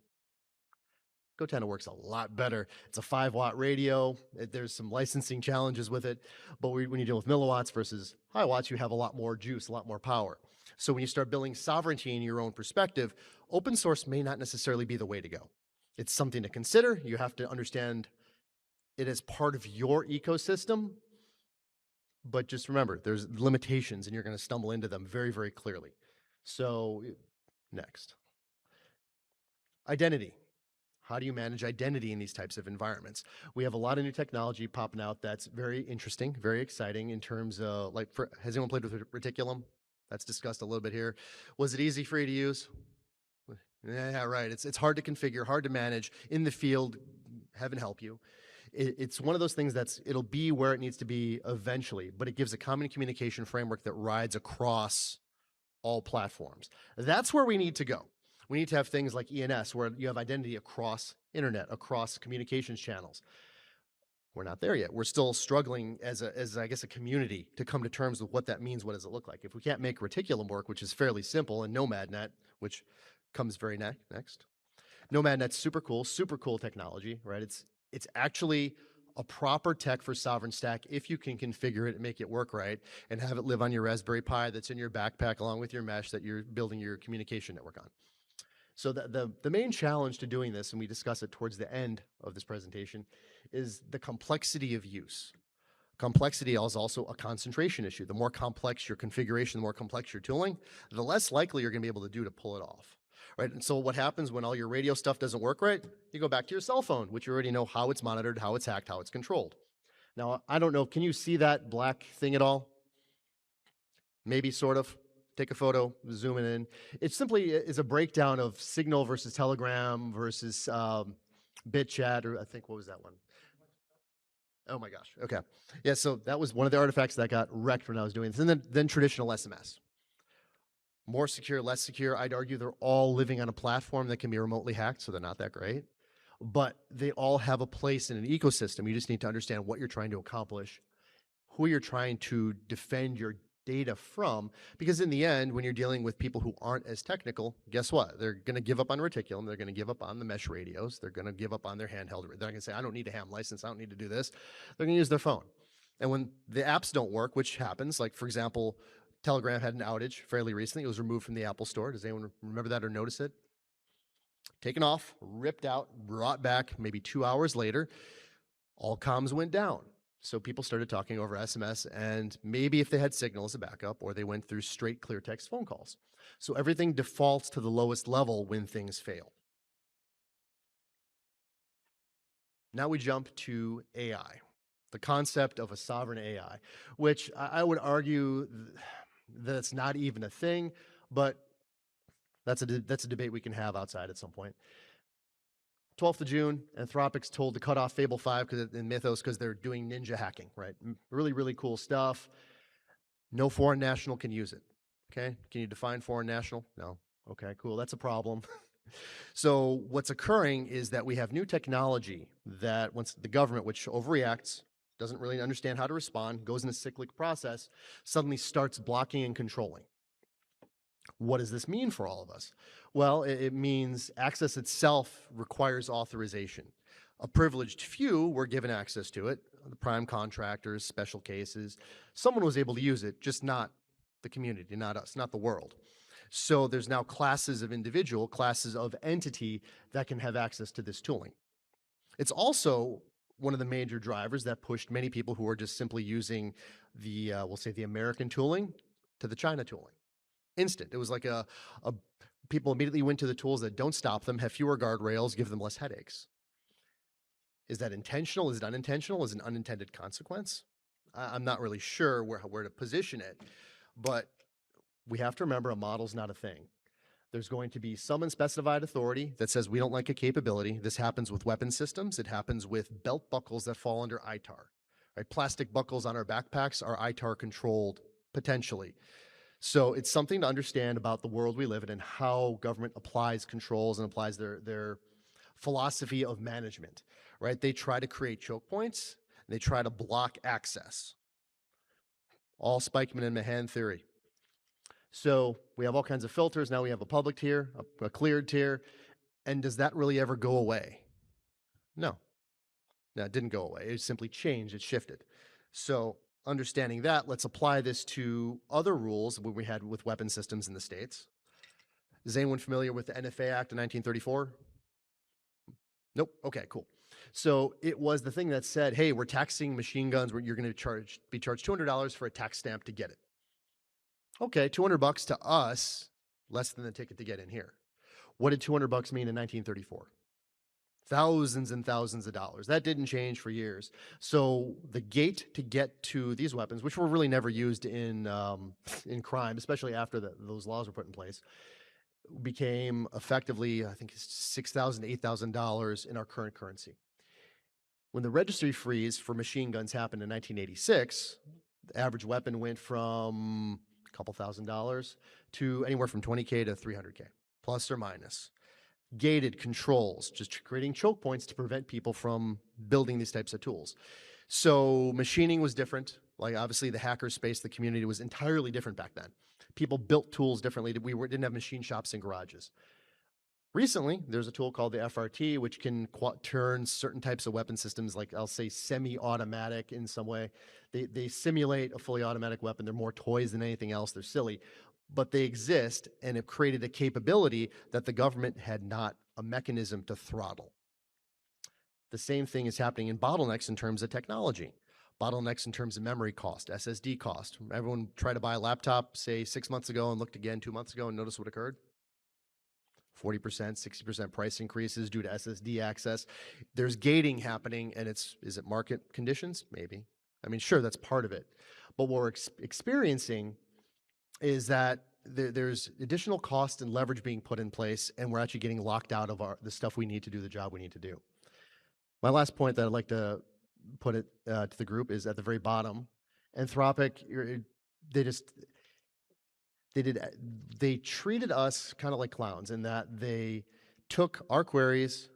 Gotenna works a lot better. It's a 5-watt radio. There's some licensing challenges with it, but when you deal with milliwatts versus high watts, you have a lot more juice, a lot more power. So when you start building sovereignty in your own perspective, open source may not necessarily be the way to go. It's something to consider. You have to understand it as part of your ecosystem, but just remember, there's limitations and you're going to stumble into them very, very clearly. So next. Identity. How do you manage identity in these types of environments? We have a lot of new technology popping out that's very interesting, very exciting in terms of, has anyone played with Reticulum? That's discussed a little bit here. Was it easy for you to use? Yeah, right. It's hard to configure, hard to manage. In the field, heaven help you. It's one of those things it'll be where it needs to be eventually, but it gives a common communication framework that rides across all platforms. That's where we need to go. We need to have things like ENS, where you have identity across internet, across communications channels. We're not there yet. We're still struggling as I guess, a community to come to terms with what that means. What does it look like? If we can't make Reticulum work, which is fairly simple, and NomadNet, which comes very next. NomadNet's super cool technology, right? It's actually a proper tech for sovereign stack if you can configure it and make it work right and have it live on your Raspberry Pi that's in your backpack along with your mesh that you're building your communication network on. So the main challenge to doing this, and we discuss it towards the end of this presentation, is the complexity of use. Complexity is also a concentration issue. The more complex your configuration, the more complex your tooling, the less likely you're going to be able to pull it off. Right? And so what happens when all your radio stuff doesn't work right? You go back to your cell phone, which you already know how it's monitored, how it's hacked, how it's controlled. Now, I don't know, can you see that black thing at all? Maybe, sort of. Take a photo, zoom it in. It simply is a breakdown of Signal versus Telegram versus BitChat, or I think, what was that one? Oh my gosh, okay. Yeah, so that was one of the artifacts that got wrecked when I was doing this. And then traditional SMS. More secure, less secure. I'd argue they're all living on a platform that can be remotely hacked, so they're not that great. But they all have a place in an ecosystem. You just need to understand what you're trying to accomplish, who you're trying to defend your data from, because in the end, when you're dealing with people who aren't as technical, guess what? They're going to give up on Reticulum. They're going to give up on the mesh radios. They're going to give up on their handheld. They're going to say, I don't need a ham license. I don't need to do this. They're going to use their phone. And when the apps don't work, which happens, like, for example, Telegram had an outage fairly recently. It was removed from the Apple Store. Does anyone remember that or notice it? Taken off, ripped out, brought back maybe 2 hours later. All comms went down. So people started talking over SMS, and maybe if they had Signal as a backup, or they went through straight clear text phone calls. So everything defaults to the lowest level when things fail. Now we jump to AI, the concept of a sovereign AI, which I would argue that it's not even a thing, but that's a debate we can have outside at some point. 12th of June, Anthropic's told to cut off Fable 5 in Mythos because they're doing ninja hacking, right? Really, really cool stuff. No foreign national can use it, okay? Can you define foreign national? No. Okay, cool, that's a problem. So what's occurring is that we have new technology that once the government, which overreacts, doesn't really understand how to respond, goes in a cyclic process, suddenly starts blocking and controlling. What does this mean for all of us? Well, it means access itself requires authorization. A privileged few were given access to it, the prime contractors, special cases. Someone was able to use it, just not the community, not us, not the world. So there's now classes of individual, classes of entity that can have access to this tooling. It's also one of the major drivers that pushed many people who are just simply using the, we'll say, the American tooling to the China tooling. Instant. It was like people immediately went to the tools that don't stop them, have fewer guardrails, give them less headaches. Is that intentional? Is it unintentional? Is it an unintended consequence? I'm not really sure where to position it, but we have to remember a model's not a thing. There's going to be some unspecified authority that says we don't like a capability. This happens with weapon systems. It happens with belt buckles that fall under ITAR. Right? Plastic buckles on our backpacks are ITAR controlled, potentially. So it's something to understand about the world we live in and how government applies controls and applies their philosophy of management, right? They try to create choke points, and they try to block access. All Spikeman and Mahan theory. So we have all kinds of filters. Now we have a public tier, a cleared tier. And does that really ever go away? No. No, it didn't go away. It simply changed. It shifted. So understanding that, let's apply this to other rules that we had with weapon systems in the States. Is anyone familiar with the NFA Act of 1934? Nope. Okay, cool. So it was the thing that said, hey, we're taxing machine guns where you're going to be charged $200 for a tax stamp to get it. Okay, $200 to us, less than the ticket to get in here. What did $200 mean in 1934? Thousands and thousands of dollars. That didn't change for years. So the gate to get to these weapons, which were really never used in crime, especially after those laws were put in place, became effectively, I think, $6,000, $8,000 in our current currency. When the registry freeze for machine guns happened in 1986, the average weapon went from a couple $1,000s to anywhere from 20K to 300K, plus or minus. Gated controls, just creating choke points to prevent people from building these types of tools. So machining was different. Like obviously the hacker space, the community was entirely different back then. People built tools differently. We didn't have machine shops in garages. Recently, there's a tool called the FRT, which can turn certain types of weapon systems, like I'll say semi-automatic in some way. They simulate a fully automatic weapon. They're more toys than anything else. They're silly, but they exist and have created a capability that the government had not a mechanism to throttle. The same thing is happening in bottlenecks in terms of technology. Bottlenecks in terms of memory cost, SSD cost. Everyone tried to buy a laptop, say 6 months ago, and looked again 2 months ago and noticed what occurred? 40%, 60% price increases due to SSD access. There's gating happening, and is it market conditions? Maybe. I mean, sure, that's part of it. But what we're experiencing is that there's additional cost and leverage being put in place, and we're actually getting locked out of the stuff we need to do the job we need to do. My last point that I'd like to put it to the group is at the very bottom. Anthropic, they treated us kind of like clowns in that they took our queries,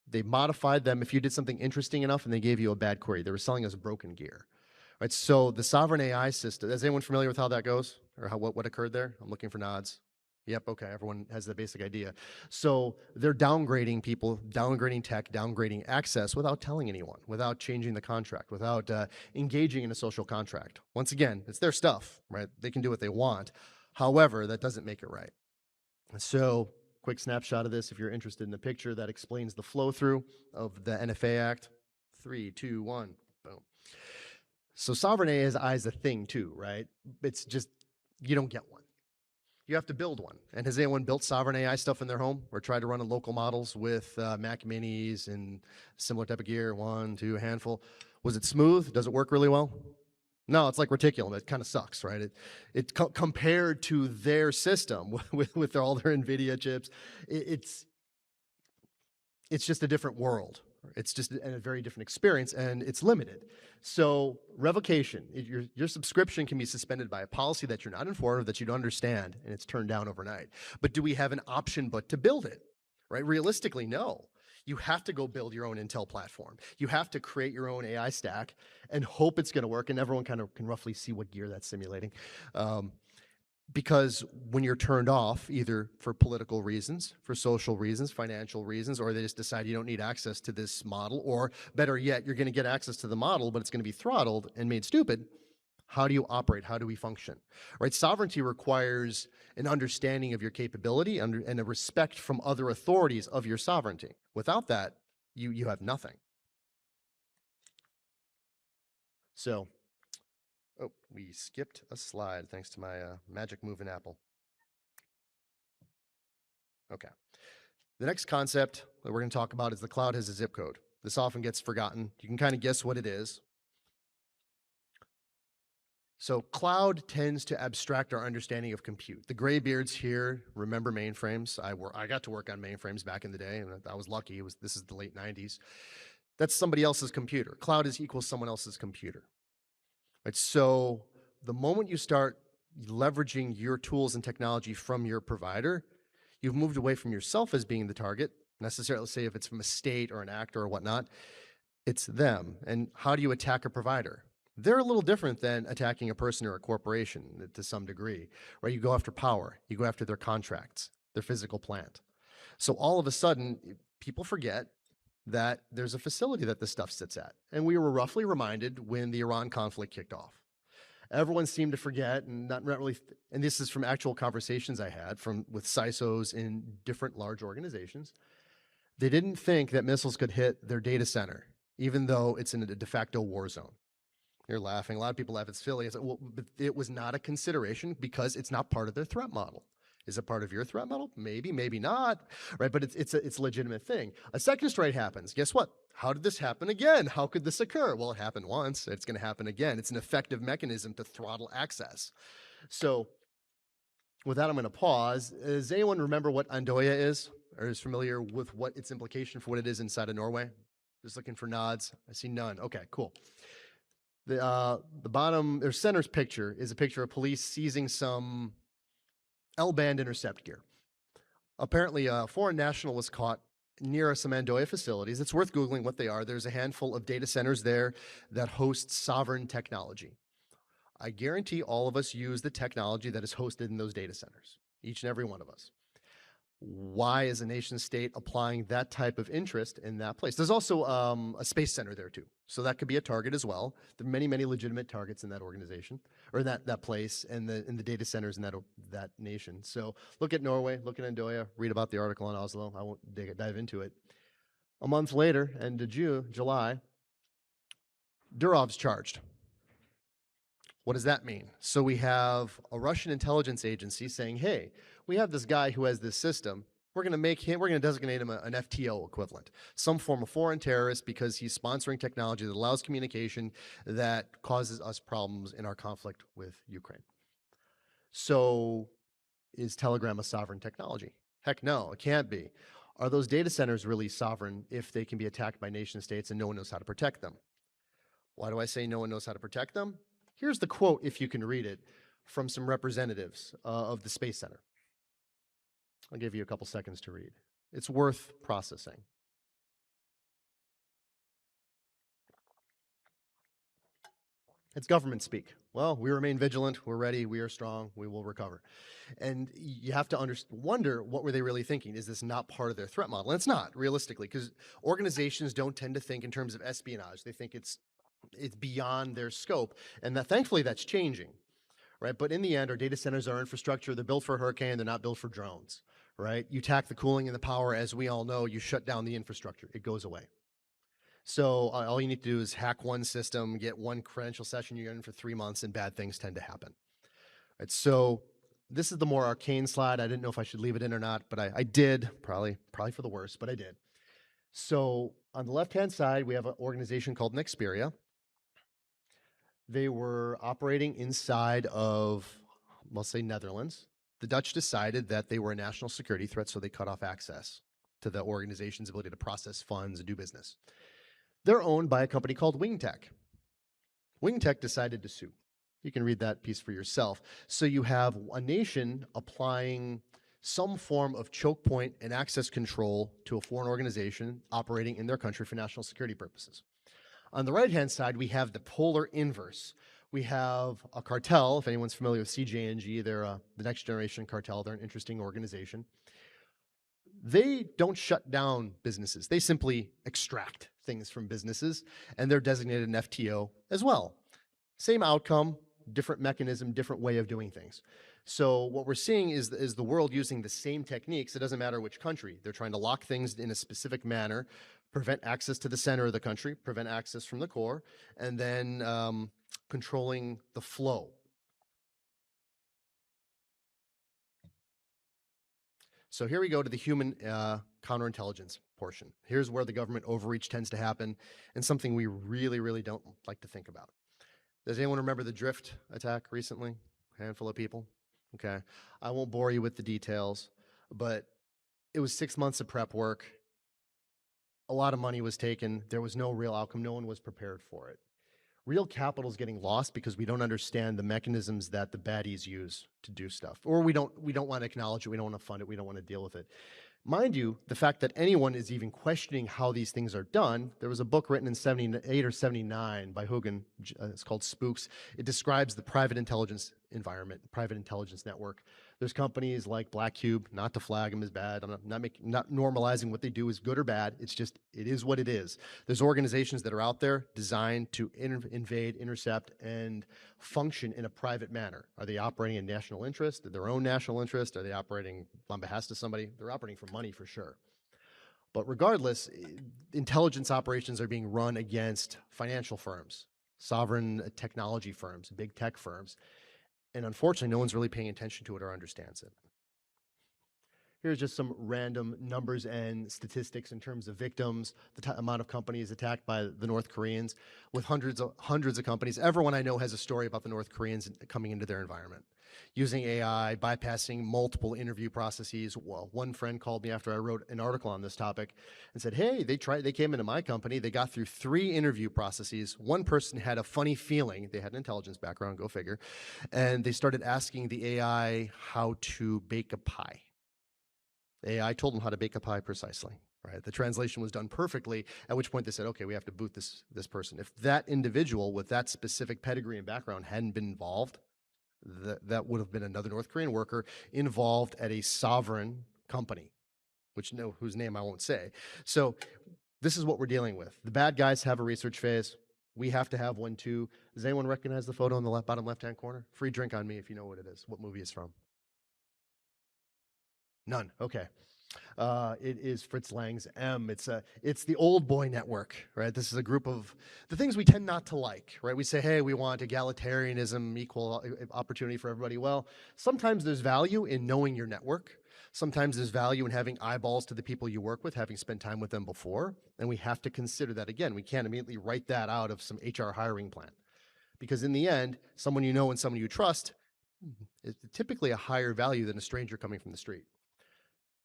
they modified them if you did something interesting enough, and they gave you a bad query. They were selling us broken gear. Right, so the sovereign AI system, is anyone familiar with how that goes? Or what occurred there? I'm looking for nods. Yep, okay, everyone has the basic idea. So they're downgrading people, downgrading tech, downgrading access without telling anyone, without changing the contract, without engaging in a social contract. Once again, it's their stuff, right? They can do what they want. However, that doesn't make it right. So quick snapshot of this, if you're interested in the picture, that explains the flow through of the NFA Act. 3, 2, 1, boom. So sovereign AI is a thing too, right? It's just, you don't get one. You have to build one. And has anyone built sovereign AI stuff in their home or tried to run in local models with Mac Minis and similar type of gear? 1, 2, a handful. Was it smooth? Does it work really well? No, it's like reticulum. It kind of sucks, right? Compared to their system with all their NVIDIA chips, it's just a different world. It's just a very different experience, and it's limited. So revocation, your subscription can be suspended by a policy that you're not informed of, that you don't understand, and it's turned down overnight. But do we have an option but to build it, right? Realistically, no. You have to go build your own Intel platform. You have to create your own AI stack and hope it's going to work, and everyone kind of can roughly see what gear that's simulating. Because when you're turned off, either for political reasons, for social reasons, financial reasons, or they just decide you don't need access to this model, or better yet, you're going to get access to the model, but it's going to be throttled and made stupid, how do you operate? How do we function? Right? Sovereignty requires an understanding of your capability and a respect from other authorities of your sovereignty. Without that, you have nothing. So, oh, we skipped a slide thanks to my magic moving apple. Okay. The next concept that we're going to talk about is the cloud has a zip code. This often gets forgotten. You can kind of guess what it is. So cloud tends to abstract our understanding of compute. The graybeards here remember mainframes. I got to work on mainframes back in the day, and I was lucky. This is the late 90s. That's somebody else's computer. Cloud is equals someone else's computer. Right? So the moment you start leveraging your tools and technology from your provider, you've moved away from yourself as being the target, necessarily say if it's from a state or an actor or whatnot, it's them. And how do you attack a provider? They're a little different than attacking a person or a corporation to some degree, right? You go after power, you go after their contracts, their physical plant. So all of a sudden, people forget that there's a facility that this stuff sits at. And we were roughly reminded when the Iran conflict kicked off. Everyone seemed to forget, and not really, and this is from actual conversations I had with CISOs in different large organizations. They didn't think that missiles could hit their data center, even though it's in a de facto war zone. You're laughing. A lot of people laugh. It's silly. It's like, well, but it was not a consideration because it's not part of their threat model. Is it part of your threat model? Maybe, maybe not, right? But it's a legitimate thing. A second strike happens. Guess what? How did this happen again? How could this occur? Well, it happened once. It's going to happen again. It's an effective mechanism to throttle access. So with that, I'm going to pause. Does anyone remember what Andoya is, or is familiar with what its implication for what it is inside of Norway? Just looking for nods. I see none. Okay, cool. The bottom, their center's picture is a picture of police seizing some L-band intercept gear. Apparently, a foreign national was caught near some Andoya facilities. It's worth Googling what they are. There's a handful of data centers there that host sovereign technology. I guarantee all of us use the technology that is hosted in those data centers, each and every one of us. Why is a nation state applying that type of interest in that place? There's also a space center there too. So that could be a target as well. There are many, many legitimate targets in that organization, or that place, and in the data centers in that nation. So look at Norway, look at Andoya, read about the article on Oslo. I won't dive into it. A month later, end of July, Durov's charged. What does that mean? So we have a Russian intelligence agency saying, hey, we have this guy who has this system. We're going to designate him an FTO equivalent, some form of foreign terrorist, because he's sponsoring technology that allows communication that causes us problems in our conflict with Ukraine. So is Telegram a sovereign technology? Heck no, it can't be. Are those data centers really sovereign if they can be attacked by nation states and no one knows how to protect them? Why do I say no one knows how to protect them? Here's the quote, if you can read it, from some representatives of the Space Center. I'll give you a couple seconds to read. It's worth processing. It's government speak. Well, we remain vigilant, we're ready, we are strong, we will recover. And you have to wonder, what were they really thinking? Is this not part of their threat model? And it's not, realistically, because organizations don't tend to think in terms of espionage. They think it's beyond their scope, and thankfully that's changing, right? But in the end, our data centers are infrastructure. They're built for a hurricane, they're not built for drones, right? You tack the cooling and the power, as we all know, you shut down the infrastructure, it goes away. So all you need to do is hack one system, get one credential session you're in for 3 months, and bad things tend to happen. Right, so this is the more arcane slide. I didn't know if I should leave it in or not, but I did, probably for the worst, but I did. So on the left-hand side, we have an organization called Nexperia. They were operating inside of, we'll say, Netherlands. The Dutch decided that they were a national security threat, so they cut off access to the organization's ability to process funds and do business. They're owned by a company called WingTech. WingTech decided to sue. You can read that piece for yourself. So you have a nation applying some form of choke point and access control to a foreign organization operating in their country for national security purposes. On the right-hand side, we have the polar inverse. We have a cartel. If anyone's familiar with CJNG, they're the next generation cartel. They're an interesting organization. They don't shut down businesses. They simply extract things from businesses, and they're designated an FTO as well. Same outcome, different mechanism, different way of doing things. So what we're seeing is the world using the same techniques. It doesn't matter which country. They're trying to lock things in a specific manner, prevent access to the center of the country, prevent access from the core, and then controlling the flow. So here we go to the human counterintelligence portion. Here's where the government overreach tends to happen, and something we really, really don't like to think about. Does anyone remember the Drift attack recently? A handful of people? Okay. I won't bore you with the details, but it was 6 months of prep work. A lot of money was taken. There was no real outcome. No one was prepared for it. Real capital is getting lost because we don't understand the mechanisms that the baddies use to do stuff. Or we don't want to acknowledge it, we don't want to fund it, we don't want to deal with it. Mind you, the fact that anyone is even questioning how these things are done, there was a book written in 78 or 79 by Hogan, it's called Spooks. It describes the private intelligence environment, private intelligence network. There's companies like Black Cube, not to flag them as bad. I'm not normalizing what they do as good or bad. It's just, it is what it is. There's organizations that are out there designed to invade, intercept, and function in a private manner. Are they operating in national interest, their own national interest? Are they operating on behalf of somebody? They're operating for money for sure. But regardless, intelligence operations are being run against financial firms, sovereign technology firms, big tech firms. And unfortunately, no one's really paying attention to it or understands it. Here's just some random numbers and statistics in terms of victims, the amount of companies attacked by the North Koreans, with hundreds of companies. Everyone I know has a story about the North Koreans coming into their environment, using AI, bypassing multiple interview processes. Well, one friend called me after I wrote an article on this topic and said, hey, they came into my company, they got through 3 interview processes. One person had a funny feeling, they had an intelligence background, go figure, and they started asking the AI how to bake a pie. The AI told them how to bake a pie precisely, right? The translation was done perfectly, at which point they said, okay, we have to boot this person. If that individual with that specific pedigree and background hadn't been involved, that would have been another North Korean worker involved at a sovereign company, whose name I won't say. So this is what we're dealing with. The bad guys have a research phase. We have to have one too. Does anyone recognize the photo in the bottom left-hand corner? Free drink on me if you know what it is, what movie it's from. None. Okay. It is Fritz Lang's M. It's the old boy network, right? This is a group of the things we tend not to like, right? We say, hey, we want egalitarianism, equal opportunity for everybody. Well, sometimes there's value in knowing your network. Sometimes there's value in having eyeballs to the people you work with, having spent time with them before. And we have to consider that again. We can't immediately write that out of some HR hiring plan. Because in the end, someone you know and someone you trust is typically a higher value than a stranger coming from the street.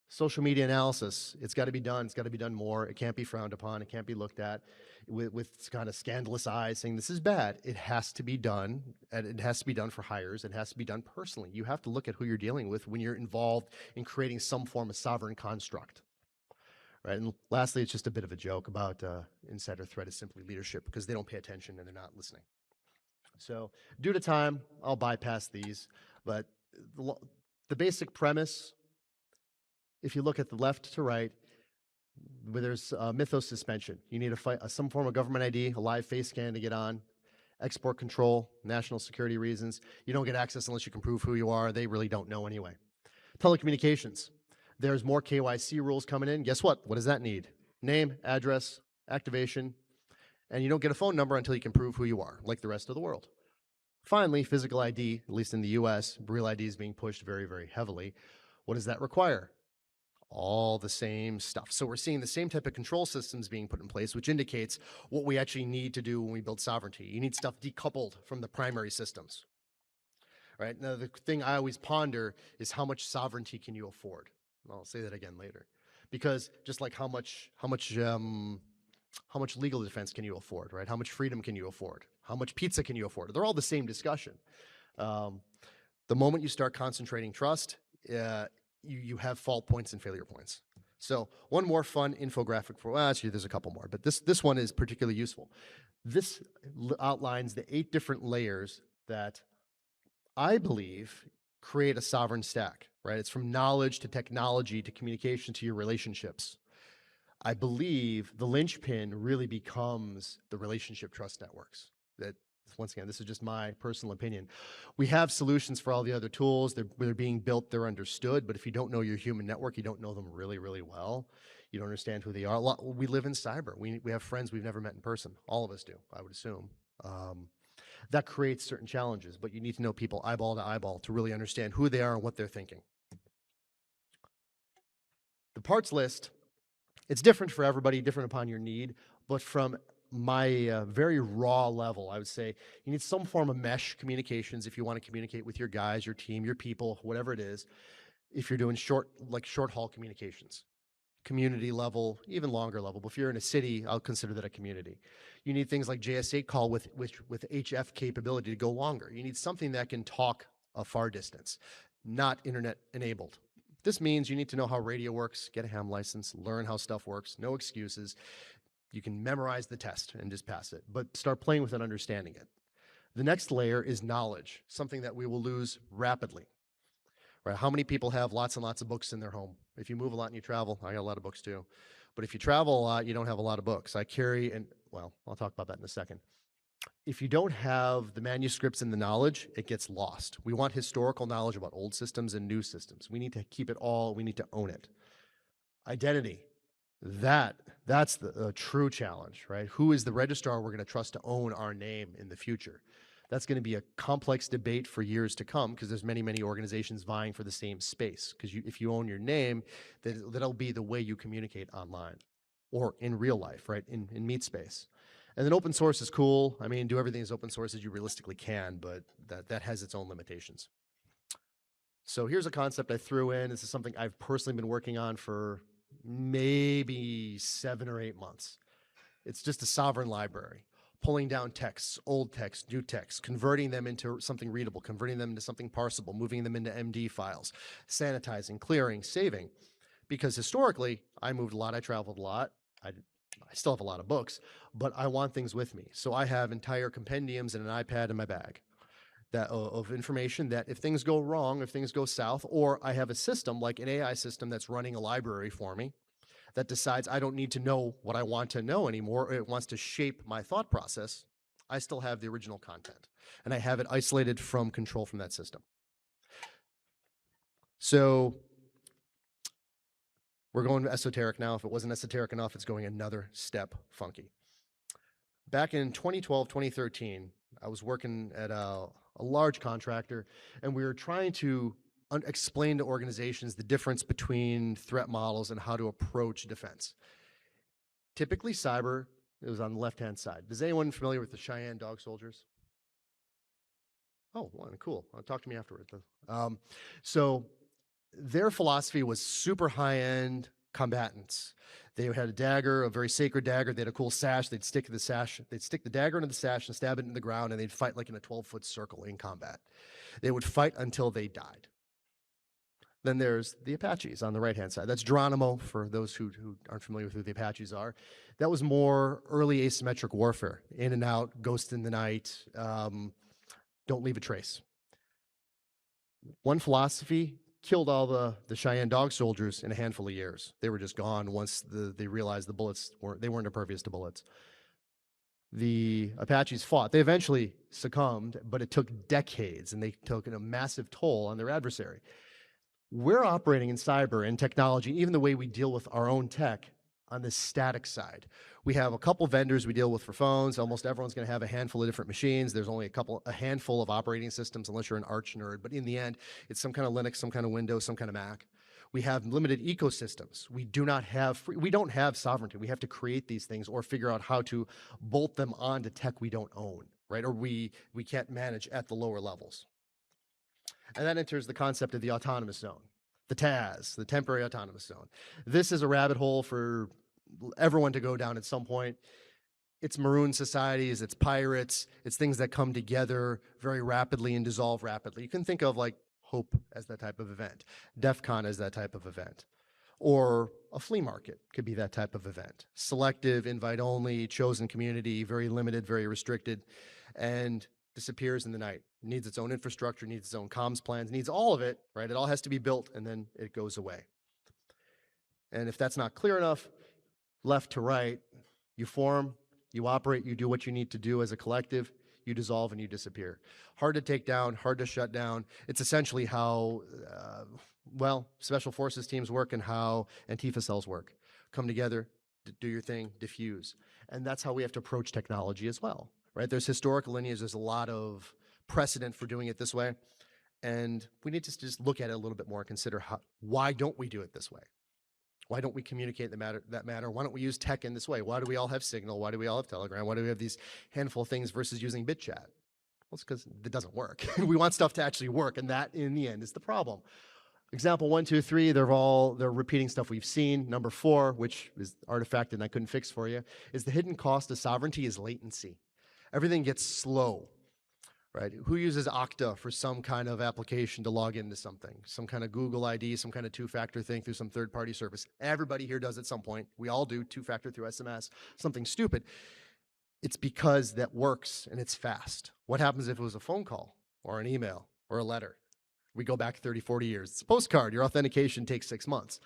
Social media analysis, it's got to be done. It's got to be done more. It can't be frowned upon. It can't be looked at with kind of scandalous eyes saying this is bad. It has to be done, and it has to be done for hires. It has to be done personally. You have to look at who you're dealing with when you're involved in creating some form of sovereign construct. Right? And lastly, it's just a bit of a joke about insider threat is simply leadership because they don't pay attention and they're not listening. So due to time, I'll bypass these, but the basic premise, if you look at the left to right, where there's mythos suspension. You need some form of government ID, a live face scan to get on, export control, national security reasons. You don't get access unless you can prove who you are. They really don't know anyway. Telecommunications. There's more KYC rules coming in. Guess what? What does that need? Name, address, activation, and you don't get a phone number until you can prove who you are, like the rest of the world. Finally, physical ID, at least in the US, Real ID is being pushed very, very heavily. What does that require? All the same stuff. So we're seeing the same type of control systems being put in place, which indicates what we actually need to do when we build sovereignty. You need stuff decoupled from the primary systems. Right? Now, the thing I always ponder is how much sovereignty can you afford? And I'll say that again later. Because just like how much legal defense can you afford, right? How much freedom can you afford? How much pizza can you afford? They're all the same discussion. The moment you start concentrating trust, you have fault points and failure points. So one more fun infographic for, well, actually there's a couple more, but this one is particularly useful. This outlines the 8 different layers that I believe create a sovereign stack, right? It's from knowledge to technology to communication to your relationships. I believe the linchpin really becomes the relationship trust networks. That, once again, this is just my personal opinion. We have solutions for all the other tools. They're being built, they're understood, but if you don't know your human network, you don't know them really, really well, you don't understand who they are. We live in cyber. We have friends we've never met in person. All of us do, I would assume. That creates certain challenges, but you need to know people eyeball to eyeball to really understand who they are and what they're thinking. The parts list, it's different for everybody, different upon your need, but from my very raw level, I would say you need some form of mesh communications if you want to communicate with your guys, your team, your people, whatever it is. If you're doing short haul communications, community level, even longer level. But if you're in a city, I'll consider that a community. You need things like JS8 call with HF capability to go longer. You need something that can talk a far distance, not internet enabled. This means you need to know how radio works, get a ham license, learn how stuff works, no excuses. You can memorize the test and just pass it, but start playing with it, understanding it. The next layer is knowledge, something that we will lose rapidly. right? How many people have lots and lots of books in their home? If you move a lot and you travel, I got a lot of books too. But if you travel a lot, you don't have a lot of books. I carry, and well, I'll talk about that in a second. If you don't have the manuscripts and the knowledge, it gets lost. We want historical knowledge about old systems and new systems. We need to keep it all, we need to own it. Identity, that's the true challenge, right? Who is the registrar we're going to trust to own our name in the future? That's going to be a complex debate for years to come because there's many, many organizations vying for the same space. Because if you own your name, that'll be the way you communicate online or in real life, right? In meat space. And then open source is cool. I mean, do everything as open source as you realistically can, but that has its own limitations. So here's a concept I threw in. This is something I've personally been working on for maybe 7 or 8 months. It's just a sovereign library, pulling down texts, old texts, new texts, converting them into something readable, converting them into something parsable, moving them into MD files, sanitizing, clearing, saving. Because historically, I moved a lot, I traveled a lot, I still have a lot of books, but I want things with me. So I have entire compendiums and an iPad in my bag of information that if things go wrong, if things go south, or I have a system like an AI system that's running a library for me that decides I don't need to know what I want to know anymore, or it wants to shape my thought process, I still have the original content. And I have it isolated from control from that system. So we're going esoteric now. If it wasn't esoteric enough, it's going another step funky. Back in 2012, 2013, I was working at a large contractor, and we were trying to explain to organizations the difference between threat models and how to approach defense. Typically cyber, it was on the left-hand side. Is anyone familiar with the Cheyenne dog soldiers? Oh, well, cool. Talk to me afterward. So their philosophy was super high-end combatants. They had a dagger, a very sacred dagger. They had a cool sash. They'd stick the dagger into the sash and stab it into the ground, and they'd fight like in a 12-foot circle in combat. They would fight until they died. Then there's the Apaches on the right-hand side. That's Geronimo, for those who aren't familiar with who the Apaches are. That was more early asymmetric warfare. In and out, ghost in the night, don't leave a trace. One philosophy killed all the Cheyenne dog soldiers in a handful of years. They were just gone once they realized the bullets weren't impervious to bullets. The Apaches fought. They eventually succumbed, but it took decades, and they took a massive toll on their adversary. We're operating in cyber and technology, even the way we deal with our own tech, on the static side. We have a couple vendors we deal with for phones. Almost everyone's going to have a handful of different machines. There's only a handful of operating systems, unless you're an arch nerd. But in the end, it's some kind of Linux, some kind of Windows, some kind of Mac. We have limited ecosystems. We don't have sovereignty. We have to create these things or figure out how to bolt them onto tech we don't own, right? Or we can't manage at the lower levels. And that enters the concept of the autonomous zone, the TAZ, the temporary autonomous zone. This is a rabbit hole for everyone to go down at some point. It's maroon societies, it's pirates, it's things that come together very rapidly and dissolve rapidly. You can think of like Hope as that type of event, DEF CON as that type of event, or a flea market could be that type of event. Selective, invite only, chosen community, very limited, very restricted, and disappears in the night. Needs its own infrastructure, needs its own comms plans, needs all of it, right? It all has to be built, and then it goes away. And if that's not clear enough, left to right, you form, you operate, you do what you need to do as a collective, you dissolve and you disappear. Hard to take down, hard to shut down. It's essentially how, special forces teams work and how Antifa cells work. Come together, do your thing, diffuse. And that's how we have to approach technology as well, right? There's historical lineage, there's a lot of precedent for doing it this way. And we need to just look at it a little bit more and consider why don't we do it this way? Why don't we communicate that matter? Why don't we use tech in this way? Why do we all have Signal? Why do we all have Telegram? Why do we have these handful of things versus using BitChat? Well, it's because it doesn't work. We want stuff to actually work, and that, in the end, is the problem. Example 1, 2, 3, they're repeating stuff we've seen. Number 4, which is artifacted and I couldn't fix for you, is the hidden cost of sovereignty is latency. Everything gets slow. Right? Who uses Okta for some kind of application to log into something? Some kind of Google ID, some kind of two-factor thing through some third-party service. Everybody here does at some point. We all do two-factor through SMS, something stupid. It's because that works and it's fast. What happens if it was a phone call or an email or a letter? We go back 30, 40 years. It's a postcard. Your authentication takes 6 months.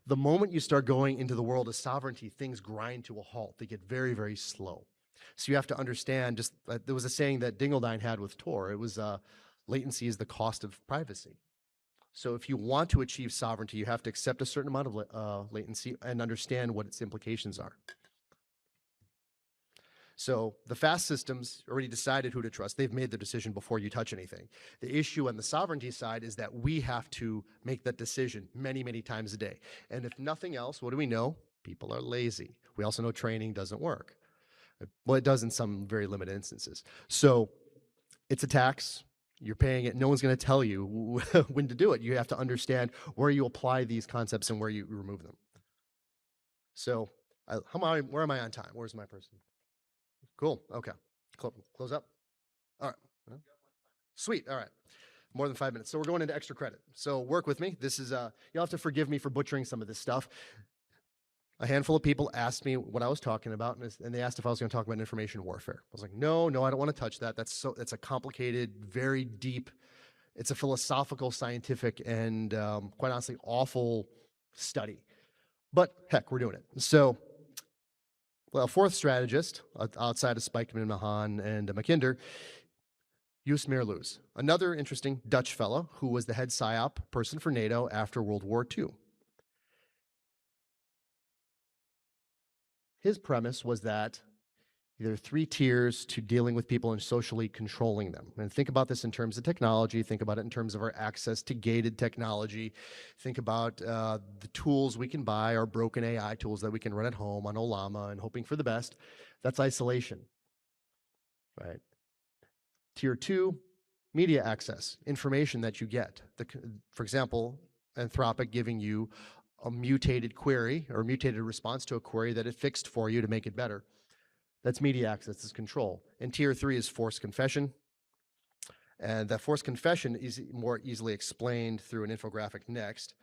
The moment you start going into the world of sovereignty, things grind to a halt. They get very, very slow. So you have to understand, just there was a saying that Dingledine had with Tor. It was latency is the cost of privacy. So if you want to achieve sovereignty, you have to accept a certain amount of latency and understand what its implications are. So the fast systems already decided who to trust. They've made the decision before you touch anything. The issue on the sovereignty side is that we have to make that decision many, many times a day. And if nothing else, what do we know? People are lazy. We also know training doesn't work. Well, it does in some very limited instances. So it's a tax. You're paying it. No one's going to tell you when to do it. You have to understand where you apply these concepts and where you remove them. So where am I on time? Where's my person? Cool. Okay. Close up. All right. Sweet. All right. More than 5 minutes. So we're going into extra credit. So work with me. This is, you'll have to forgive me for butchering some of this stuff. A handful of people asked me what I was talking about, and they asked if I was going to talk about information warfare. I was like, no, I don't want to touch that. That's a complicated, very deep, it's a philosophical, scientific, and quite honestly, awful study. But heck, we're doing it. So, well, fourth strategist outside of Spikeman, Mahan, and Mackinder, Joost Meerlus, another interesting Dutch fellow who was the head PSYOP person for NATO after World War II. His premise was that there are 3 tiers to dealing with people and socially controlling them. And think about this in terms of technology. Think about it in terms of our access to gated technology. Think about the tools we can buy, our broken AI tools that we can run at home on Olama and hoping for the best. That's isolation, right? Tier 2, media access, information that you get. For example, Anthropic giving you a mutated query or a mutated response to a query that it fixed for you to make it better. That's media access, that's control. And tier 3 is forced confession. And that forced confession is more easily explained through an infographic next.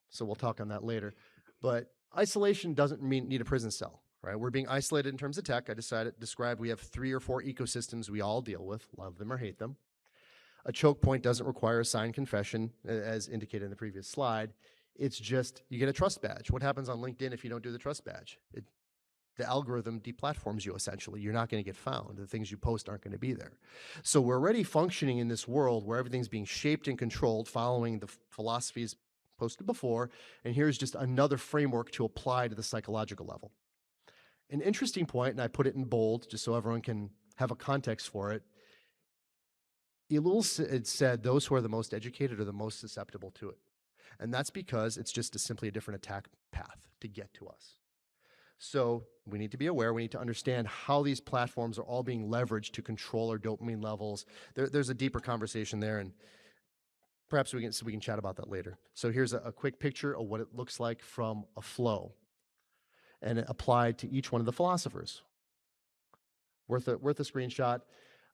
So we'll talk on that later. But isolation doesn't need a prison cell, right? We're being isolated in terms of tech. I described we have 3 or 4 ecosystems we all deal with, love them or hate them. A choke point doesn't require a signed confession, as indicated in the previous slide. It's just, you get a trust badge. What happens on LinkedIn if you don't do the trust badge? The algorithm deplatforms you, essentially. You're not going to get found. The things you post aren't going to be there. So we're already functioning in this world where everything's being shaped and controlled following the philosophies posted before, and here's just another framework to apply to the psychological level. An interesting point, and I put it in bold just so everyone can have a context for it, it said those who are the most educated are the most susceptible to it. And that's because it's just simply a different attack path to get to us. So we need to be aware, we need to understand how these platforms are all being leveraged to control our dopamine levels. There's a deeper conversation there, and perhaps we can chat about that later. So here's a quick picture of what it looks like from a flow, and it applied to each one of the philosophers. Worth a screenshot.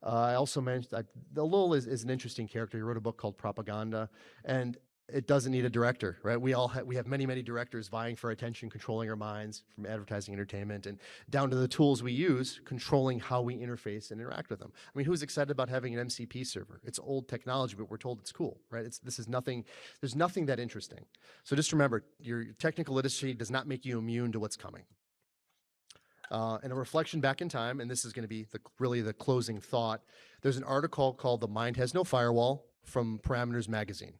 I also mentioned, Lowell is an interesting character. He wrote a book called Propaganda, and it doesn't need a director, right? We have many, many directors vying for attention, controlling our minds from advertising, entertainment, and down to the tools we use, controlling how we interface and interact with them. I mean, who's excited about having an MCP server? It's old technology, but we're told it's cool, right? There's nothing that interesting. So just remember, your technical literacy does not make you immune to what's coming. And a reflection back in time, and this is going to be really the closing thought. There's an article called "The Mind Has No Firewall" from Parameters Magazine.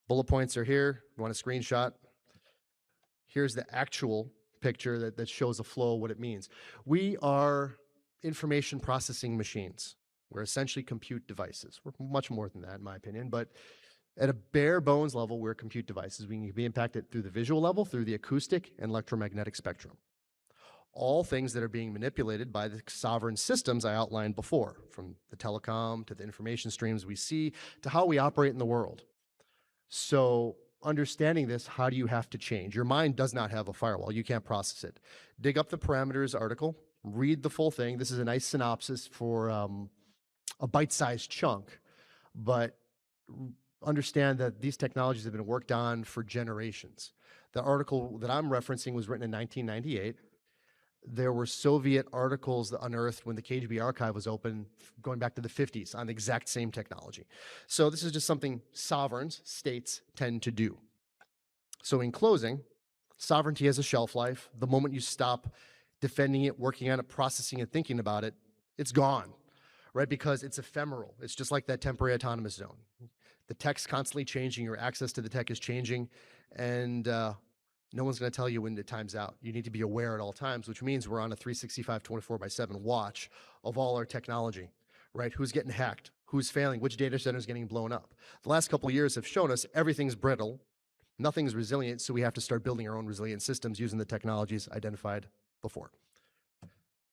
Bullet points are here. You want a screenshot? Here's the actual picture that shows a flow, what it means. We are information processing machines. We're essentially compute devices. We're much more than that, in my opinion, but at a bare bones level, we're compute devices. We can be impacted through the visual level, through the acoustic and electromagnetic spectrum. All things that are being manipulated by the sovereign systems I outlined before, from the telecom to the information streams we see to how we operate in the world. So understanding this, how do you have to change? Your mind does not have a firewall. You can't process it. Dig up the parameters article, read the full thing. This is a nice synopsis for a bite-sized chunk, but understand that these technologies have been worked on for generations. The article that I'm referencing was written in 1998. There were Soviet articles that unearthed when the KGB archive was open, going back to the 50s, on the exact same technology. So this is just something sovereigns, states, tend to do. So in closing, sovereignty has a shelf life. The moment you stop defending it, working on it, processing it, thinking about it, it's gone, right? Because it's ephemeral. It's just like that temporary autonomous zone. The tech's constantly changing, your access to the tech is changing, and no one's going to tell you when the time's out. You need to be aware at all times, which means we're on a 365, 24/7 watch of all our technology, right? Who's getting hacked? Who's failing? Which data center is getting blown up? The last couple of years have shown us everything's brittle, nothing's resilient, so we have to start building our own resilient systems using the technologies identified before.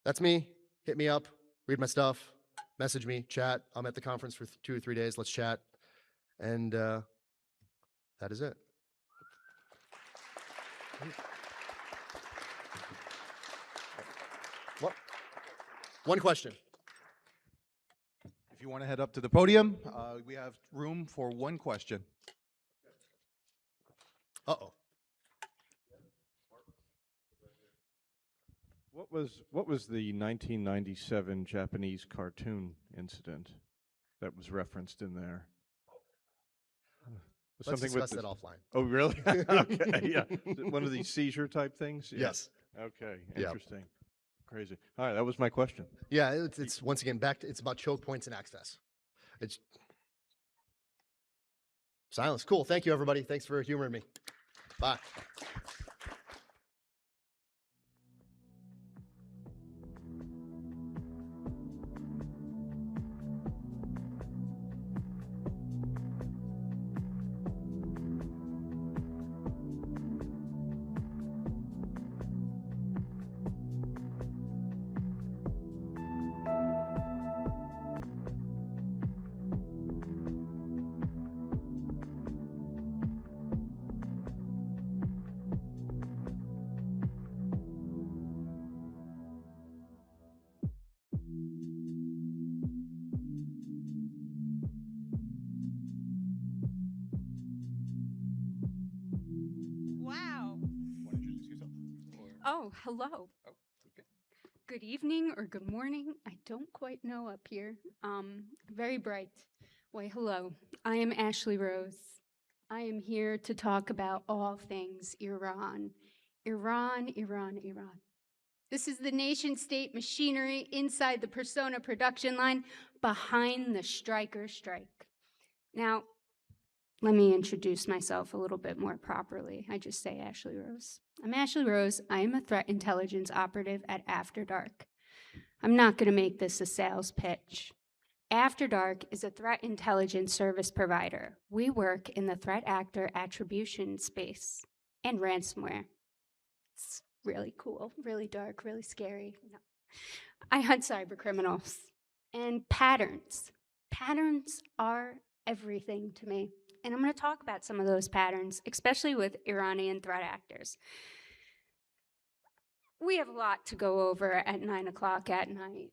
That's me. Hit me up, read my stuff, message me, chat. I'm at the conference for 2 or 3 days. Let's chat. And that is it. What? One question. If you want to head up to the podium, we have room for one question. Uh-oh. What was the 1997 Japanese cartoon incident that was referenced in there? Let's discuss that offline. Oh, really? Okay, yeah. Is it one of these seizure type things? Yeah. Yes. Okay, Yeah. interesting. Crazy. All right, that was my question. Yeah, it's once again back to, it's about choke points and access. It's silence. Cool. Thank you, everybody. Thanks for humoring me. Bye. Wow. Oh, hello. Good evening or good morning. I don't quite know up here. Very bright. Why, hello. I am Ashley Rose. I am here to talk about all things Iran. Iran, Iran, Iran. This is the nation state machinery inside the persona production line behind the Stryker strike. Now, let me introduce myself a little bit more properly. I just say Ashley Rose. I'm Ashley Rose. I am a threat intelligence operative at After Dark. I'm not going to make this a sales pitch. After Dark is a threat intelligence service provider. We work in the threat actor attribution space and ransomware. It's really cool, really dark, really scary. No. I hunt cyber criminals and patterns. Patterns are everything to me. And I'm going to talk about some of those patterns, especially with Iranian threat actors. We have a lot to go over at 9 o'clock at night.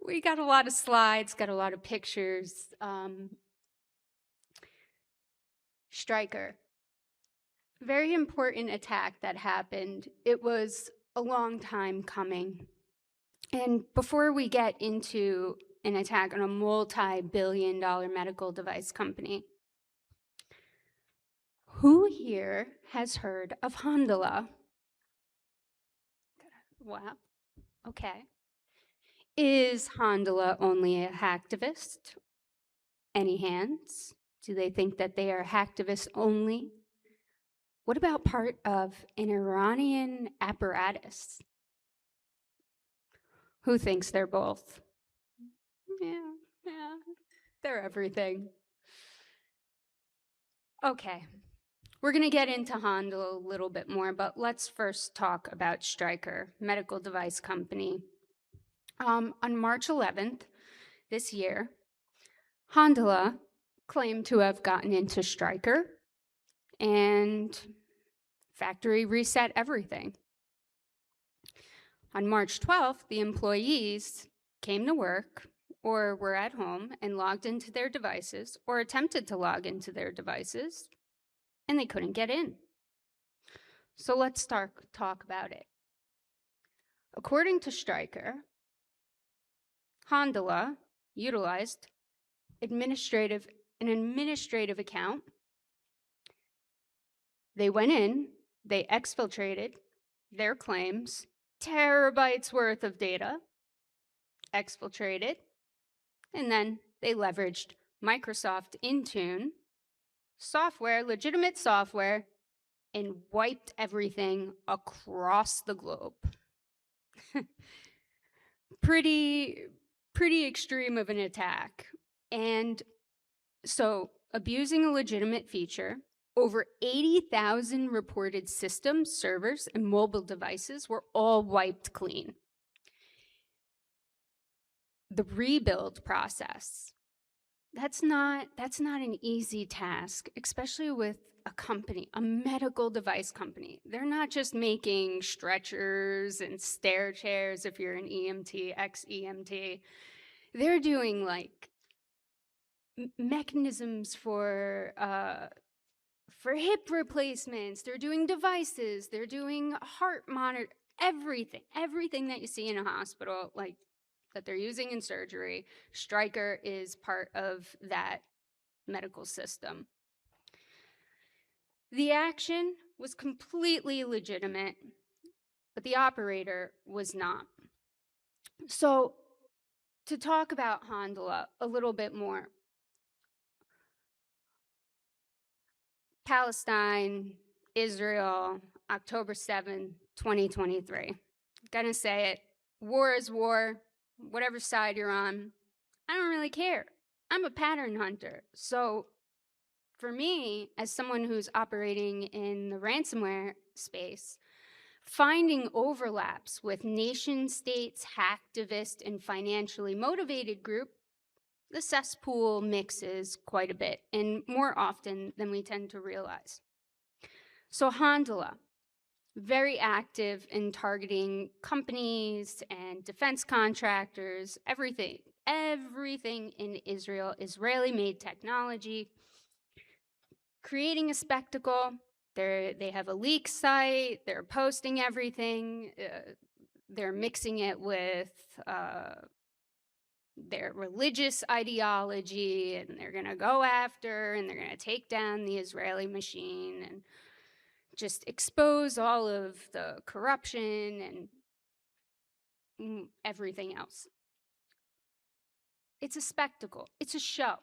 We got a lot of slides, got a lot of pictures. Stryker. Very important attack that happened. It was a long time coming. And before we get into an attack on a multi-billion-dollar medical device company, who here has heard of Handala? Wow. Okay. Is Handala only a hacktivist? Any hands? Do they think that they are hacktivists only? What about part of an Iranian apparatus? Who thinks they're both? Yeah, they're everything. Okay, we're going to get into Handala a little bit more, but let's first talk about Stryker, medical device company. On March 11th this year, Handala claimed to have gotten into Stryker and factory reset everything. On March 12th, the employees came to work or were at home and logged into their devices or attempted to log into their devices, and they couldn't get in. So let's talk about it. According to Stryker, Hondola utilized an administrative account. They went in, they exfiltrated their claims, terabytes worth of data, exfiltrated, and then they leveraged Microsoft Intune software, legitimate software, and wiped everything across the globe. Pretty extreme of an attack. And so, abusing a legitimate feature, over 80,000 reported systems, servers, and mobile devices were all wiped clean. The rebuild process, that's not an easy task, especially with a company, a medical device company. They're not just making stretchers and stair chairs if you're an EMT, ex-EMT. They're doing like mechanisms for hip replacements. They're doing devices. They're doing heart monitor, everything that you see in a hospital, like that they're using in surgery. Stryker is part of that medical system. The action was completely legitimate, but the operator was not. So, to talk about Hondola a little bit more, Palestine, Israel, October 7, 2023. Gonna say it, war is war, whatever side you're on, I don't really care. I'm a pattern hunter. So for me, as someone who's operating in the ransomware space, finding overlaps with nation states, hacktivist, and financially motivated group, the cesspool mixes quite a bit, and more often than we tend to realize. So Hondola, very active in targeting companies and defense contractors, everything in Israel, Israeli-made technology, creating a spectacle. They have a leak site, they're posting everything, they're mixing it with their religious ideology, and they're going to go after and they're going to take down the Israeli machine and just expose all of the corruption and everything else. It's a spectacle. It's a show.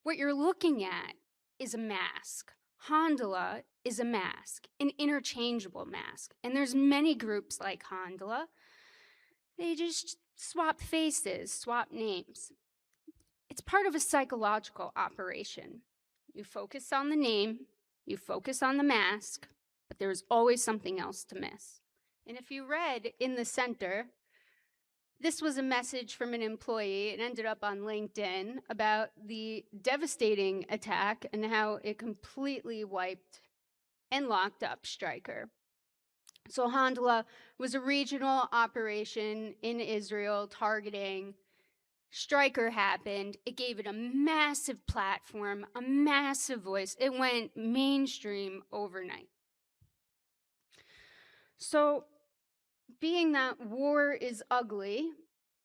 What you're looking at is a mask. Hondola is a mask, an interchangeable mask. And there's many groups like Hondola. They just swap faces, swap names. It's part of a psychological operation. You focus on the name, you focus on the mask, but there's always something else to miss. And if you read in the center, this was a message from an employee. It ended up on LinkedIn about the devastating attack and how it completely wiped and locked up Stryker. So Hondola was a regional operation in Israel targeting. Stryker happened. It gave it a massive platform, a massive voice. It went mainstream overnight. So, being that war is ugly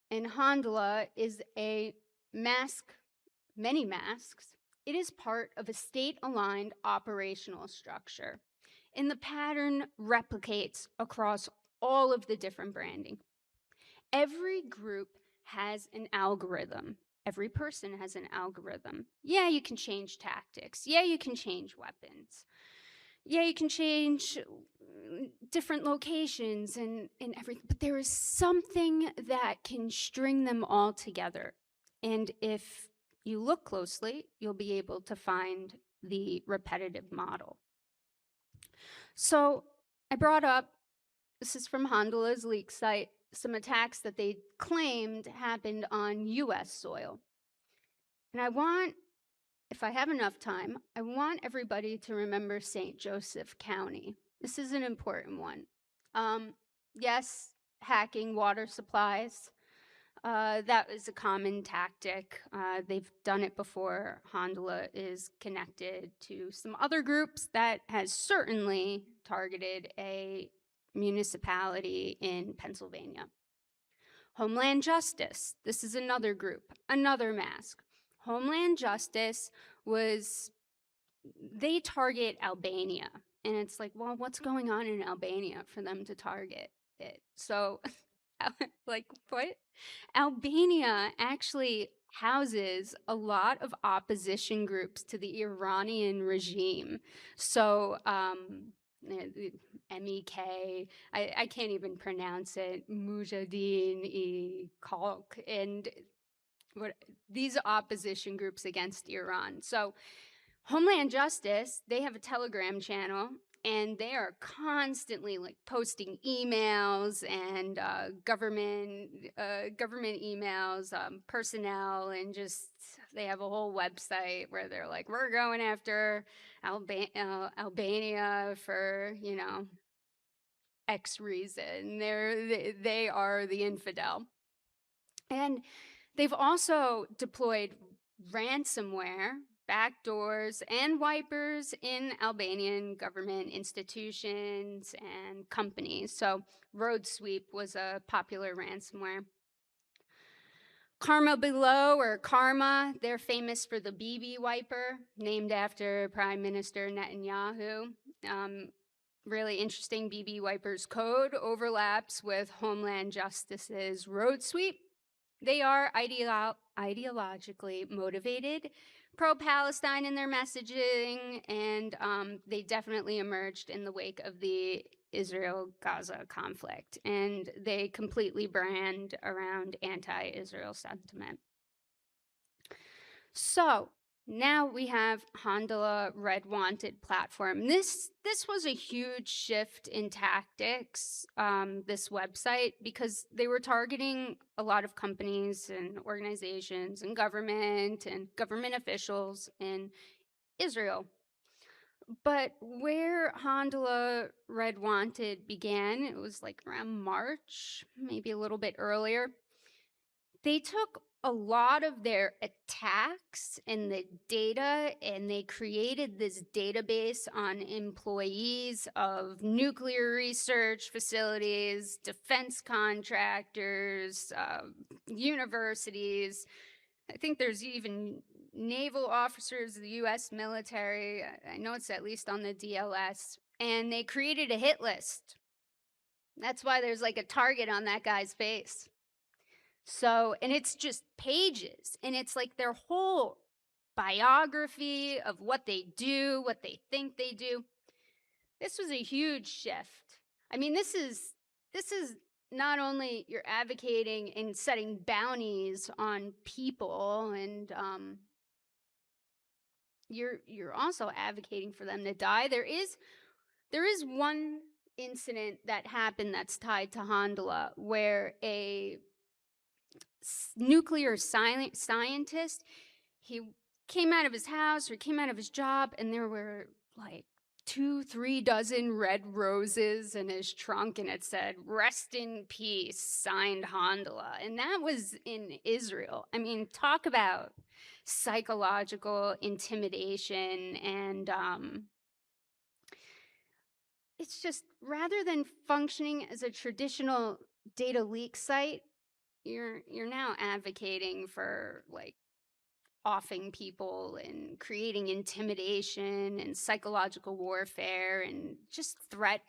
and Hondola is a mask, many masks, it is part of a state-aligned operational structure. And the pattern replicates across all of the different branding. Every group has an algorithm. Every person has an algorithm. Yeah, you can change tactics. Yeah, you can change weapons. Yeah, you can change different locations and everything, but there is something that can string them all together. And if you look closely, you'll be able to find the repetitive model. So I brought up, this is from Hondola's leak site, some attacks that they claimed happened on US soil. And I want, if I have enough time, I want everybody to remember St. Joseph County. This is an important one. Yes, hacking water supplies. That is a common tactic. They've done it before. Hondola is connected to some other groups that has certainly targeted a municipality in Pennsylvania. Homeland Justice, this is another group, another mask. Homeland Justice they target Albania. And it's like, well, what's going on in Albania for them to target it? So, like, what? Albania actually houses a lot of opposition groups to the Iranian regime. So, MEK, I can't even pronounce it, Mujahideen-e-Khalq, and these opposition groups against Iran. So Homeland Justice, they have a Telegram channel, and they are constantly like posting emails and government emails, personnel, and just they have a whole website where they're like, we're going after Albania for X reason. They are the infidel, and they've also deployed ransomware, backdoors, and wipers in Albanian government institutions and companies. So Road Sweep was a popular ransomware. Karma Below, or Karma, they're famous for the BB wiper, named after Prime Minister Netanyahu. Really interesting, BB wiper's code overlaps with Homeland Justice's Road Sweep. They are ideologically motivated, pro-Palestine in their messaging, and they definitely emerged in the wake of the Israel-Gaza conflict, and they completely brand around anti-Israel sentiment. So now we have Handala Red Wanted platform. This was a huge shift in tactics, this website, because they were targeting a lot of companies and organizations and government officials in Israel. But where Handala Red Wanted began, it was like around March, maybe a little bit earlier. They took a lot of their attacks and the data, and they created this database on employees of nuclear research facilities, defense contractors, universities. I think there's even naval officers of the US military. I know it's at least on the DLS. And they created a hit list. That's why there's like a target on that guy's face. So, and it's just pages, and it's like their whole biography of what they do, what they think they do. This was a huge shift. I mean, this is not only you're advocating and setting bounties on people, and you're also advocating for them to die. There is one incident that happened that's tied to Handala, where a nuclear scientist, he came out of his house or came out of his job, and there were like 2-3 dozen red roses in his trunk, and it said, "Rest in peace, signed Handala." And that was in Israel. I mean, talk about psychological intimidation. And it's just, rather than functioning as a traditional data leak site, you're now advocating for like offing people and creating intimidation and psychological warfare and just threat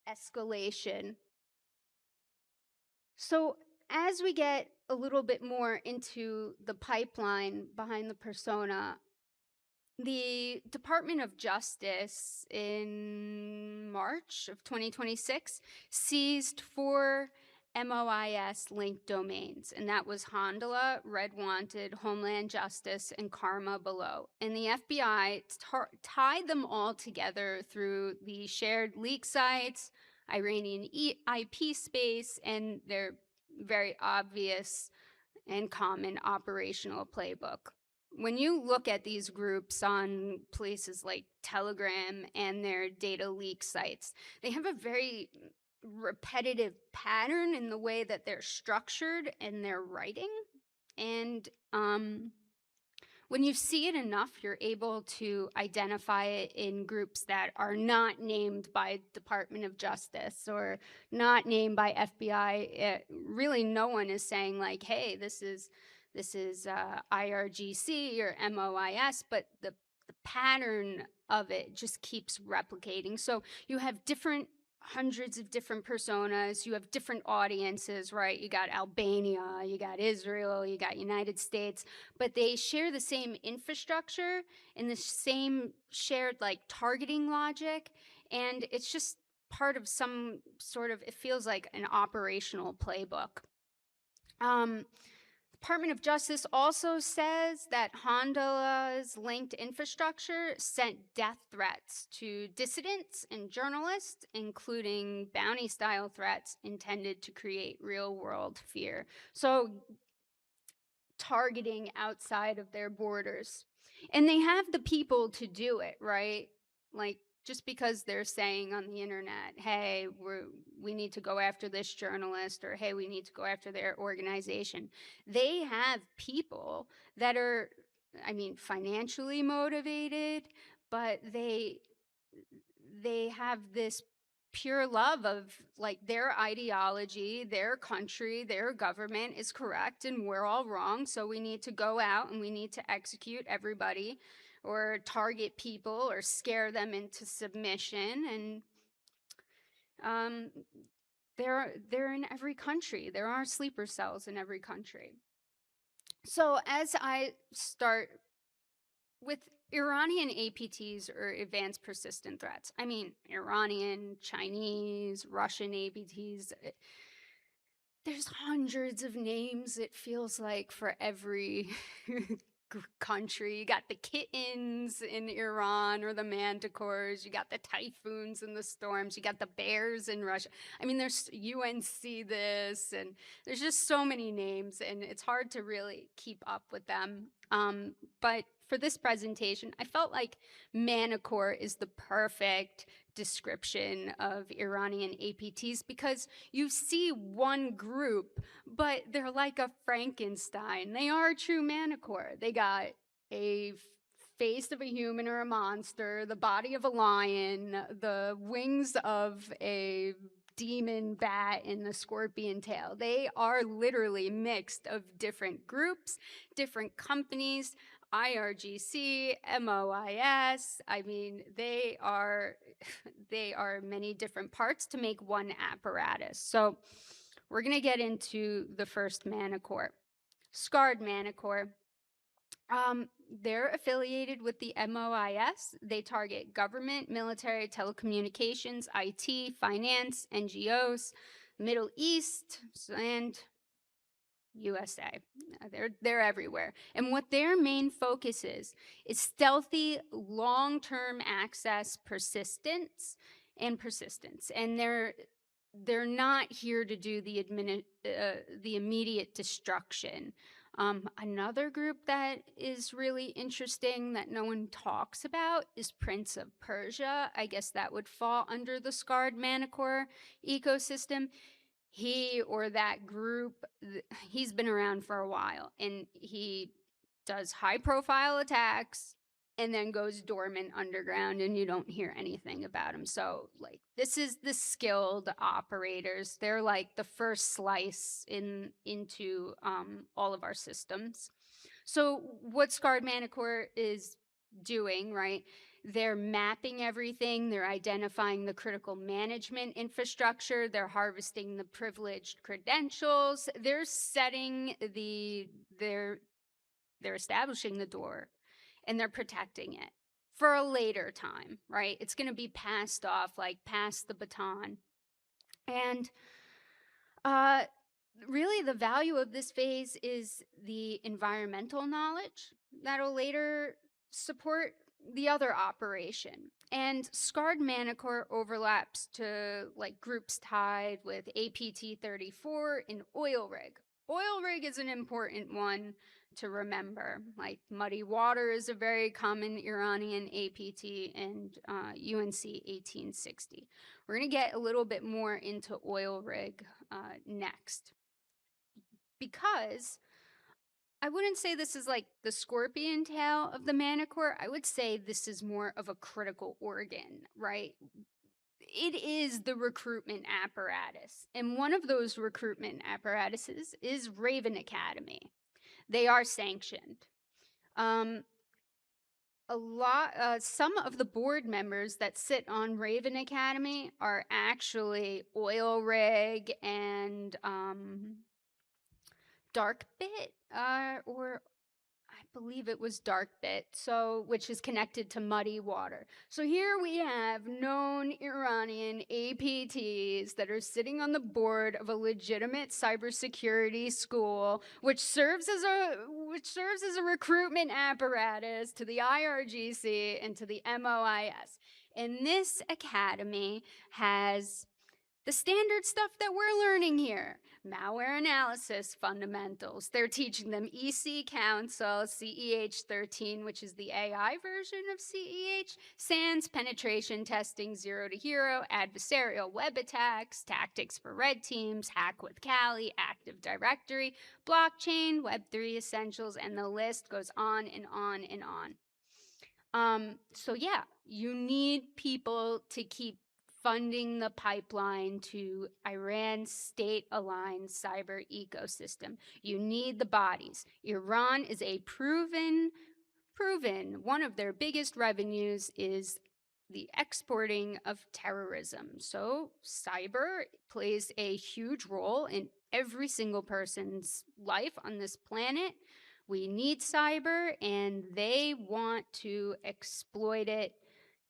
escalation. So as we get a little bit more into the pipeline behind the persona, the Department of Justice in March of 2026 seized 4 MOIS linked domains, and that was Handala, Red Wanted, Homeland Justice, and Karma Below. And the FBI tied them all together through the shared leak sites, Iranian IP space, and their very obvious and common operational playbook. When you look at these groups on places like Telegram and their data leak sites, they have a very repetitive pattern in the way that they're structured and their writing. And when you see it enough, you're able to identify it in groups that are not named by Department of Justice or not named by FBI. Really, no one is saying like, hey, this is IRGC or MOIS, but the pattern of it just keeps replicating. So you have hundreds of different personas, you have different audiences, right? You got Albania, you got Israel, you got United States, but they share the same infrastructure and the same shared like targeting logic, and it's just part of some sort of, it feels like an operational playbook. Department of Justice also says that Hondola's linked infrastructure sent death threats to dissidents and journalists, including bounty-style threats intended to create real-world fear. So targeting outside of their borders. And they have the people to do it, right? Like, just because they're saying on the internet, hey, we need to go after this journalist, or hey, we need to go after their organization. They have people that are, I mean, financially motivated, but they have this pure love of like their ideology, their country, their government is correct and we're all wrong. So we need to go out and we need to execute everybody or target people or scare them into submission. And they're in every country. There are sleeper cells in every country. So as I start with Iranian APTs, or advanced persistent threats, I mean, Iranian, Chinese, Russian APTs, there's hundreds of names, it feels like, for every country. You got the kittens in Iran, or the manticores, you got the typhoons and the storms, you got the bears in Russia. I mean, there's UNC this, and there's just so many names, and it's hard to really keep up with them. But for this presentation, I felt like Manicore is the perfect description of Iranian APTs, because you see one group, but they're like a Frankenstein. They are a true Manicore. They got a face of a human or a monster, the body of a lion, the wings of a demon bat, and the scorpion tail. They are literally mixed of different groups, different companies, IRGC, MOIS. I mean, they are many different parts to make one apparatus. So we're going to get into the first Manicore, Scarred Manicore. They're affiliated with the MOIS. They target government, military, telecommunications, IT, finance, NGOs, Middle East, and USA. They're everywhere. And what their main focus is stealthy, long-term access, persistence. And they're not here to do the immediate destruction. Another group that is really interesting that no one talks about is Prince of Persia. I guess that would fall under the Scarred Manicore ecosystem. He, or that group, he's been around for a while, and he does high-profile attacks and then goes dormant underground, and you don't hear anything about him. So, like, this is the skilled operators. They're like the first slice into all of our systems. So what Scarred Manicore is doing, right? They're mapping everything. They're identifying the critical management infrastructure. They're harvesting the privileged credentials. They're establishing the door, and they're protecting it for a later time, right? It's going to be passed off, like pass the baton. And really the value of this phase is the environmental knowledge that'll later support the other operation. And Scarred Manicore overlaps to like groups tied with APT 34 and Oil Rig. Oil Rig is an important one to remember. Like Muddy Water is a very common Iranian APT, and UNC 1860. We're going to get a little bit more into Oil Rig next, because I wouldn't say this is like the scorpion tail of the manicore. I would say this is more of a critical organ, right? It is the recruitment apparatus. And one of those recruitment apparatuses is Raven Academy. They are sanctioned. Some of the board members that sit on Raven Academy are actually Oil Rig and Darkbit, or I believe it was Darkbit, which is connected to Muddy Water. So here we have known Iranian APTs that are sitting on the board of a legitimate cybersecurity school, which serves as a recruitment apparatus to the IRGC and to the MOIS. And this academy has the standard stuff that we're learning here. Malware analysis fundamentals. They're teaching them EC Council, CEH 13, which is the AI version of CEH, SANS, penetration testing, zero to hero, adversarial web attacks, tactics for red teams, hack with Kali, Active Directory, blockchain, Web3 essentials, and the list goes on and on and on. So yeah, you need people to keep funding the pipeline to Iran's state-aligned cyber ecosystem. You need the bodies. Iran is a proven, one of their biggest revenues is the exporting of terrorism. So cyber plays a huge role in every single person's life on this planet. We need cyber, and they want to exploit it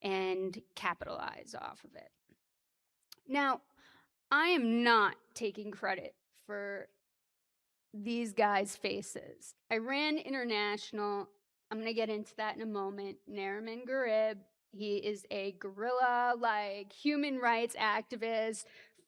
and capitalize off of it. Now, I am not taking credit for these guys' faces. Iran International, I'm going to get into that in a moment. Nariman Garib, he is a guerrilla, like, human rights activist.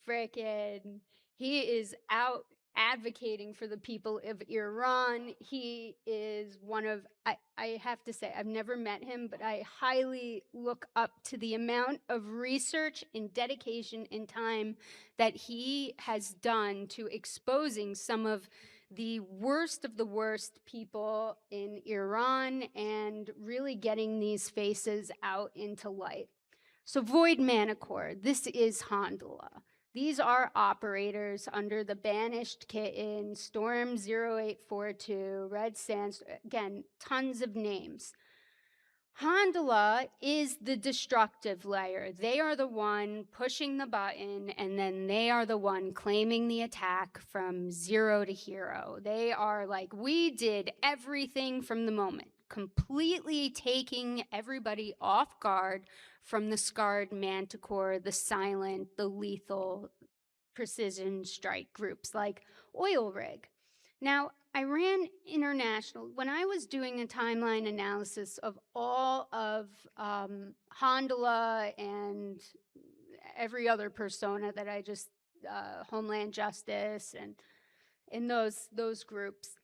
Frickin', he is out advocating for the people of Iran. He is one of, I have to say, I've never met him, but I highly look up to the amount of research and dedication and time that he has done to exposing some of the worst people in Iran and really getting these faces out into light. So Void Manicore, this is Handala. These are operators under the Banished Kitten, Storm 0842, Red Sands, again, tons of names. Handala is the destructive layer. They are the one pushing the button, and then they are the one claiming the attack from zero to hero. They are like, we did everything from the moment, completely taking everybody off guard from the scarred manticore, the silent, the lethal precision strike groups like Oil Rig. Now, Iran International, when I was doing a timeline analysis of all of Handala and every other persona that I just, Homeland Justice and in those groups,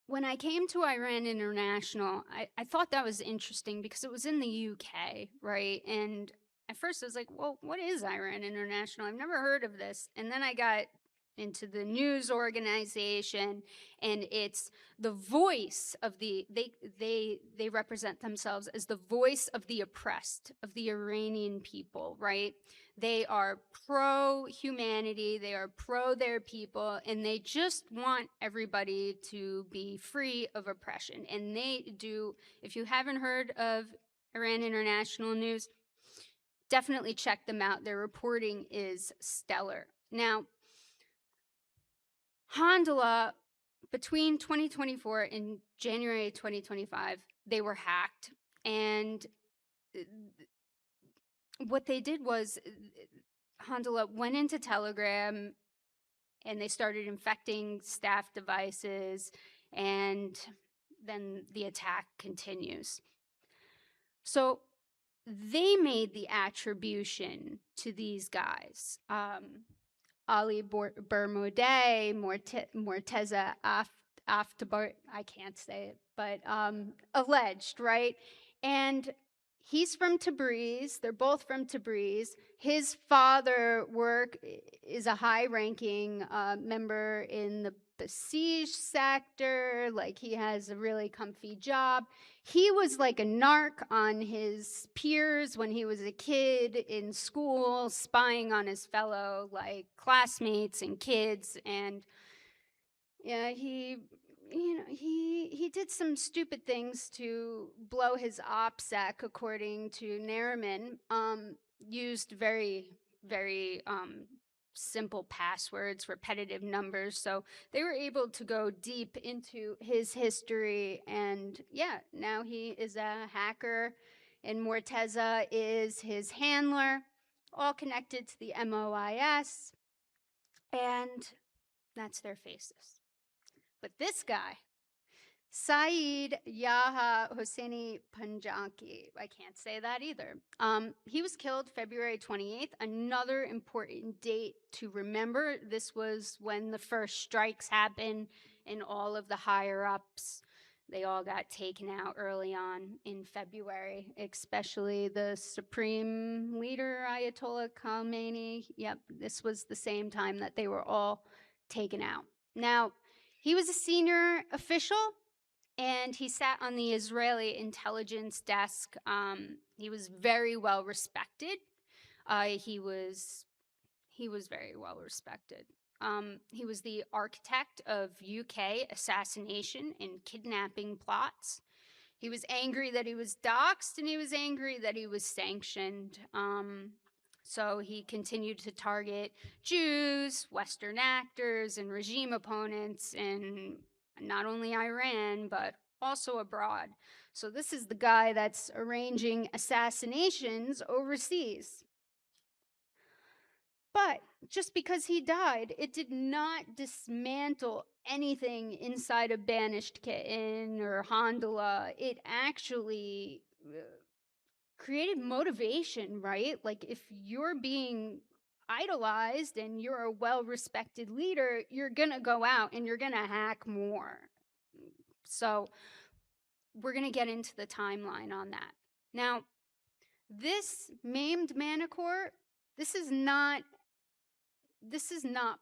when I came to Iran International, I thought that was interesting because it was in the UK, right? And at first I was like, well, what is Iran International? I've never heard of this. And then I got into the news organization, and it's the voice of they represent themselves as the voice of the oppressed, of the Iranian people, right? They are pro-humanity, they are pro their people, and they just want everybody to be free of oppression. And they do, if you haven't heard of Iran International News, definitely check them out. Their reporting is stellar. Now, Handala, between 2024 and January 2025, they were hacked. And what they did was Handala went into Telegram and they started infecting staff devices, and then the attack continues. So they made the attribution to these guys. Ali Bermudez, Morteza Aftabar, I can't say it, but alleged, right? And he's from Tabriz. They're both from Tabriz. His father is a high-ranking member in the the siege sector, like he has a really comfy job. He was like a narc on his peers when he was a kid in school, spying on his fellow like classmates and kids. And yeah, he did some stupid things to blow his OPSEC, according to Nariman. Used very simple passwords, repetitive numbers. So they were able to go deep into his history. And yeah, now he is a hacker, and Morteza is his handler, all connected to the MOIS. And that's their faces. But this guy, Saeed Yaha Hosseini Panjaki, I can't say that either. He was killed February 28th, another important date to remember. This was when the first strikes happened, and all of the higher ups, they all got taken out early on in February, especially the supreme leader, Ayatollah Khamenei. Yep, this was the same time that they were all taken out. Now, he was a senior official, and he sat on the Israeli intelligence desk. He was very well respected. He was very well respected. He was the architect of UK assassination and kidnapping plots. He was angry that he was doxxed, and he was angry that he was sanctioned. So he continued to target Jews, Western actors, and regime opponents in not only Iran, but also abroad. So this is the guy that's arranging assassinations overseas. But just because he died, it did not dismantle anything inside of Banished Kitten or Hondola. It actually created motivation, right? Like if you're being idolized and you're a well-respected leader, you're gonna go out and you're gonna hack more. So we're gonna get into the timeline on that. Now, this maimed Manticore, this is not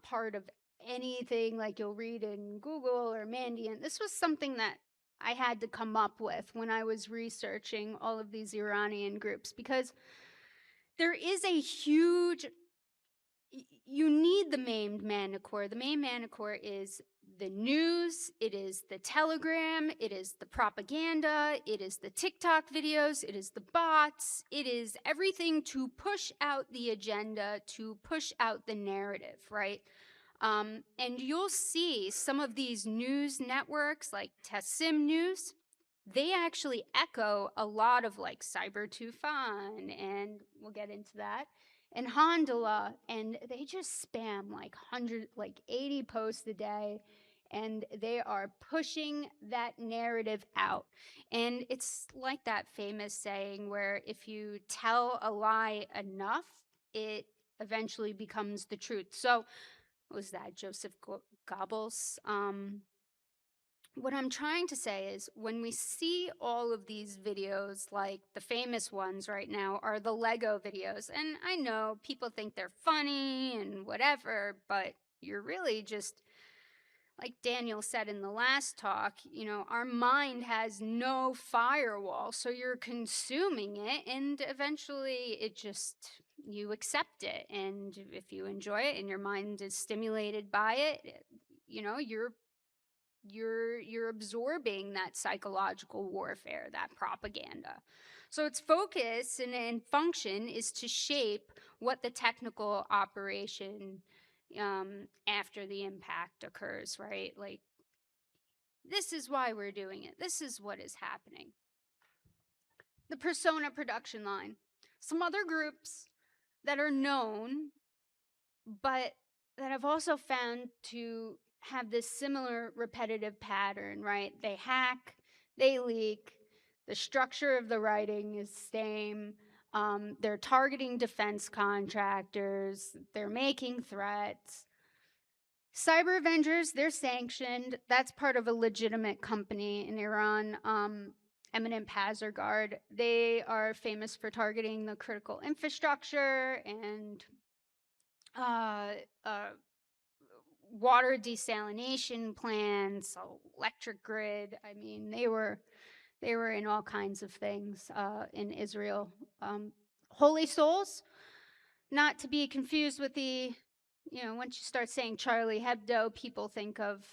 part of anything like you'll read in Google or Mandiant. This was something that I had to come up with when I was researching all of these Iranian groups, because there is a huge, you need the maimed Manticore. The maimed Manticore is the news, it is the telegram, it is the propaganda, it is the TikTok videos, it is the bots, it is everything to push out the agenda, to push out the narrative, right? And you'll see some of these news networks like Tassim News, they actually echo a lot of like Cyber Tufan, and we'll get into that, and Hondola, and they just spam like 80 posts a day, and they are pushing that narrative out. And it's like that famous saying where if you tell a lie enough, it eventually becomes the truth. So, what was that, Joseph Goebbels? What I'm trying to say is when we see all of these videos, like the famous ones right now are the Lego videos. And I know people think they're funny and whatever, but you're really just, like Daniel said in the last talk, our mind has no firewall. So you're consuming it, and eventually you accept it. And if you enjoy it and your mind is stimulated by it, you're absorbing that psychological warfare, that propaganda. So its focus and function is to shape what the technical operation after the impact occurs, right? Like, this is why we're doing it. This is what is happening. The persona production line. Some other groups that are known, but that I've also found to have this similar repetitive pattern, right? They hack, they leak, the structure of the writing is same. They're targeting defense contractors, they're making threats. Cyber Avengers, they're sanctioned. That's part of a legitimate company in Iran. Eminent Pazargard, they are famous for targeting the critical infrastructure and water desalination plants, electric grid. I mean, they were in all kinds of things in Israel. Holy souls, not to be confused with the, once you start saying Charlie Hebdo, people think of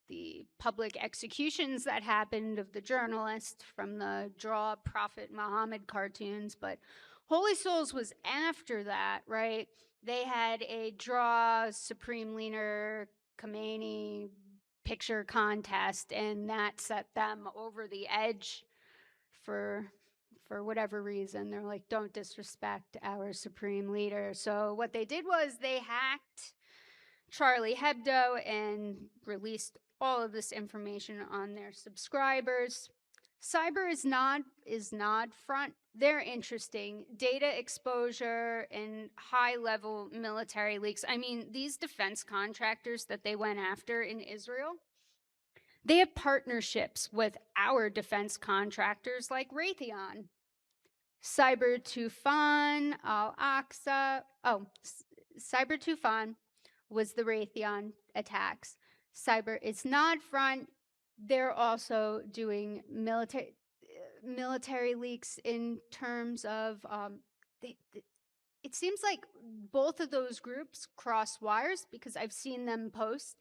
the public executions that happened of the journalist from the Draw Prophet Muhammad cartoons. But Holy Souls was after that, right? They had a Draw Supreme Leader Khomeini picture contest, and that set them over the edge for whatever reason. They're like, don't disrespect our supreme leader. So what they did was they hacked Charlie Hebdo and released all of this information on their subscribers. Cyber is not front. They're interesting. Data exposure and high-level military leaks. I mean, these defense contractors that they went after in Israel, they have partnerships with our defense contractors like Raytheon, Cyber Tufan, Al-Aqsa. Cyber Tufan was the Raytheon attacks. Cyber is not front. They're also doing military leaks in terms of it seems like both of those groups cross wires because I've seen them post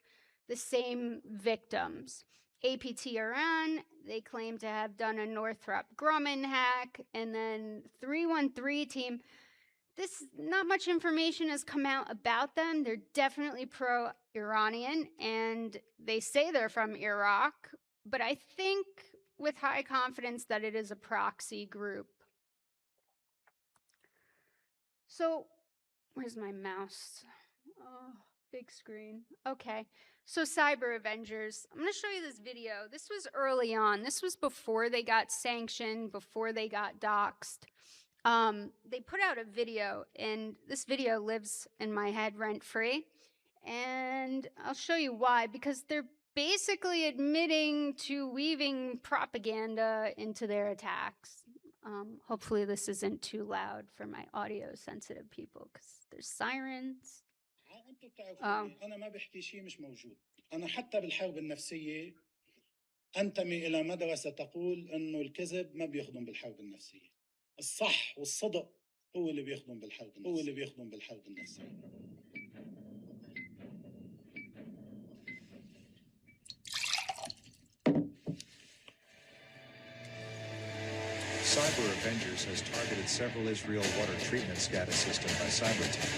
the same victims. APT Iran, they claim to have done a Northrop Grumman hack, and then 313 team. Not much information has come out about them. They're definitely pro-Iranian, and they say they're from Iraq, but I think with high confidence that it is a proxy group. So, where's my mouse? Oh, big screen. Okay. So Cyber Avengers, I'm going to show you this video. This was early on. This was before they got sanctioned, before they got doxxed. They put out a video, and this video lives in my head rent-free. And I'll show you why, because they're basically admitting to weaving propaganda into their attacks. Hopefully this isn't too loud for my audio-sensitive people, because there's sirens. أنا ما بحكي شيء مش موجود. أنا حتى بالحرب النفسية أنتمي إلى مدرسة تقول إنه الكذب ما بيخدم بالحرب النفسية. الصح والصدق هو اللي بيخدم بالحرب النفسية. Cyber Avengers has targeted several Israel water treatment SCADA system by cyber attack.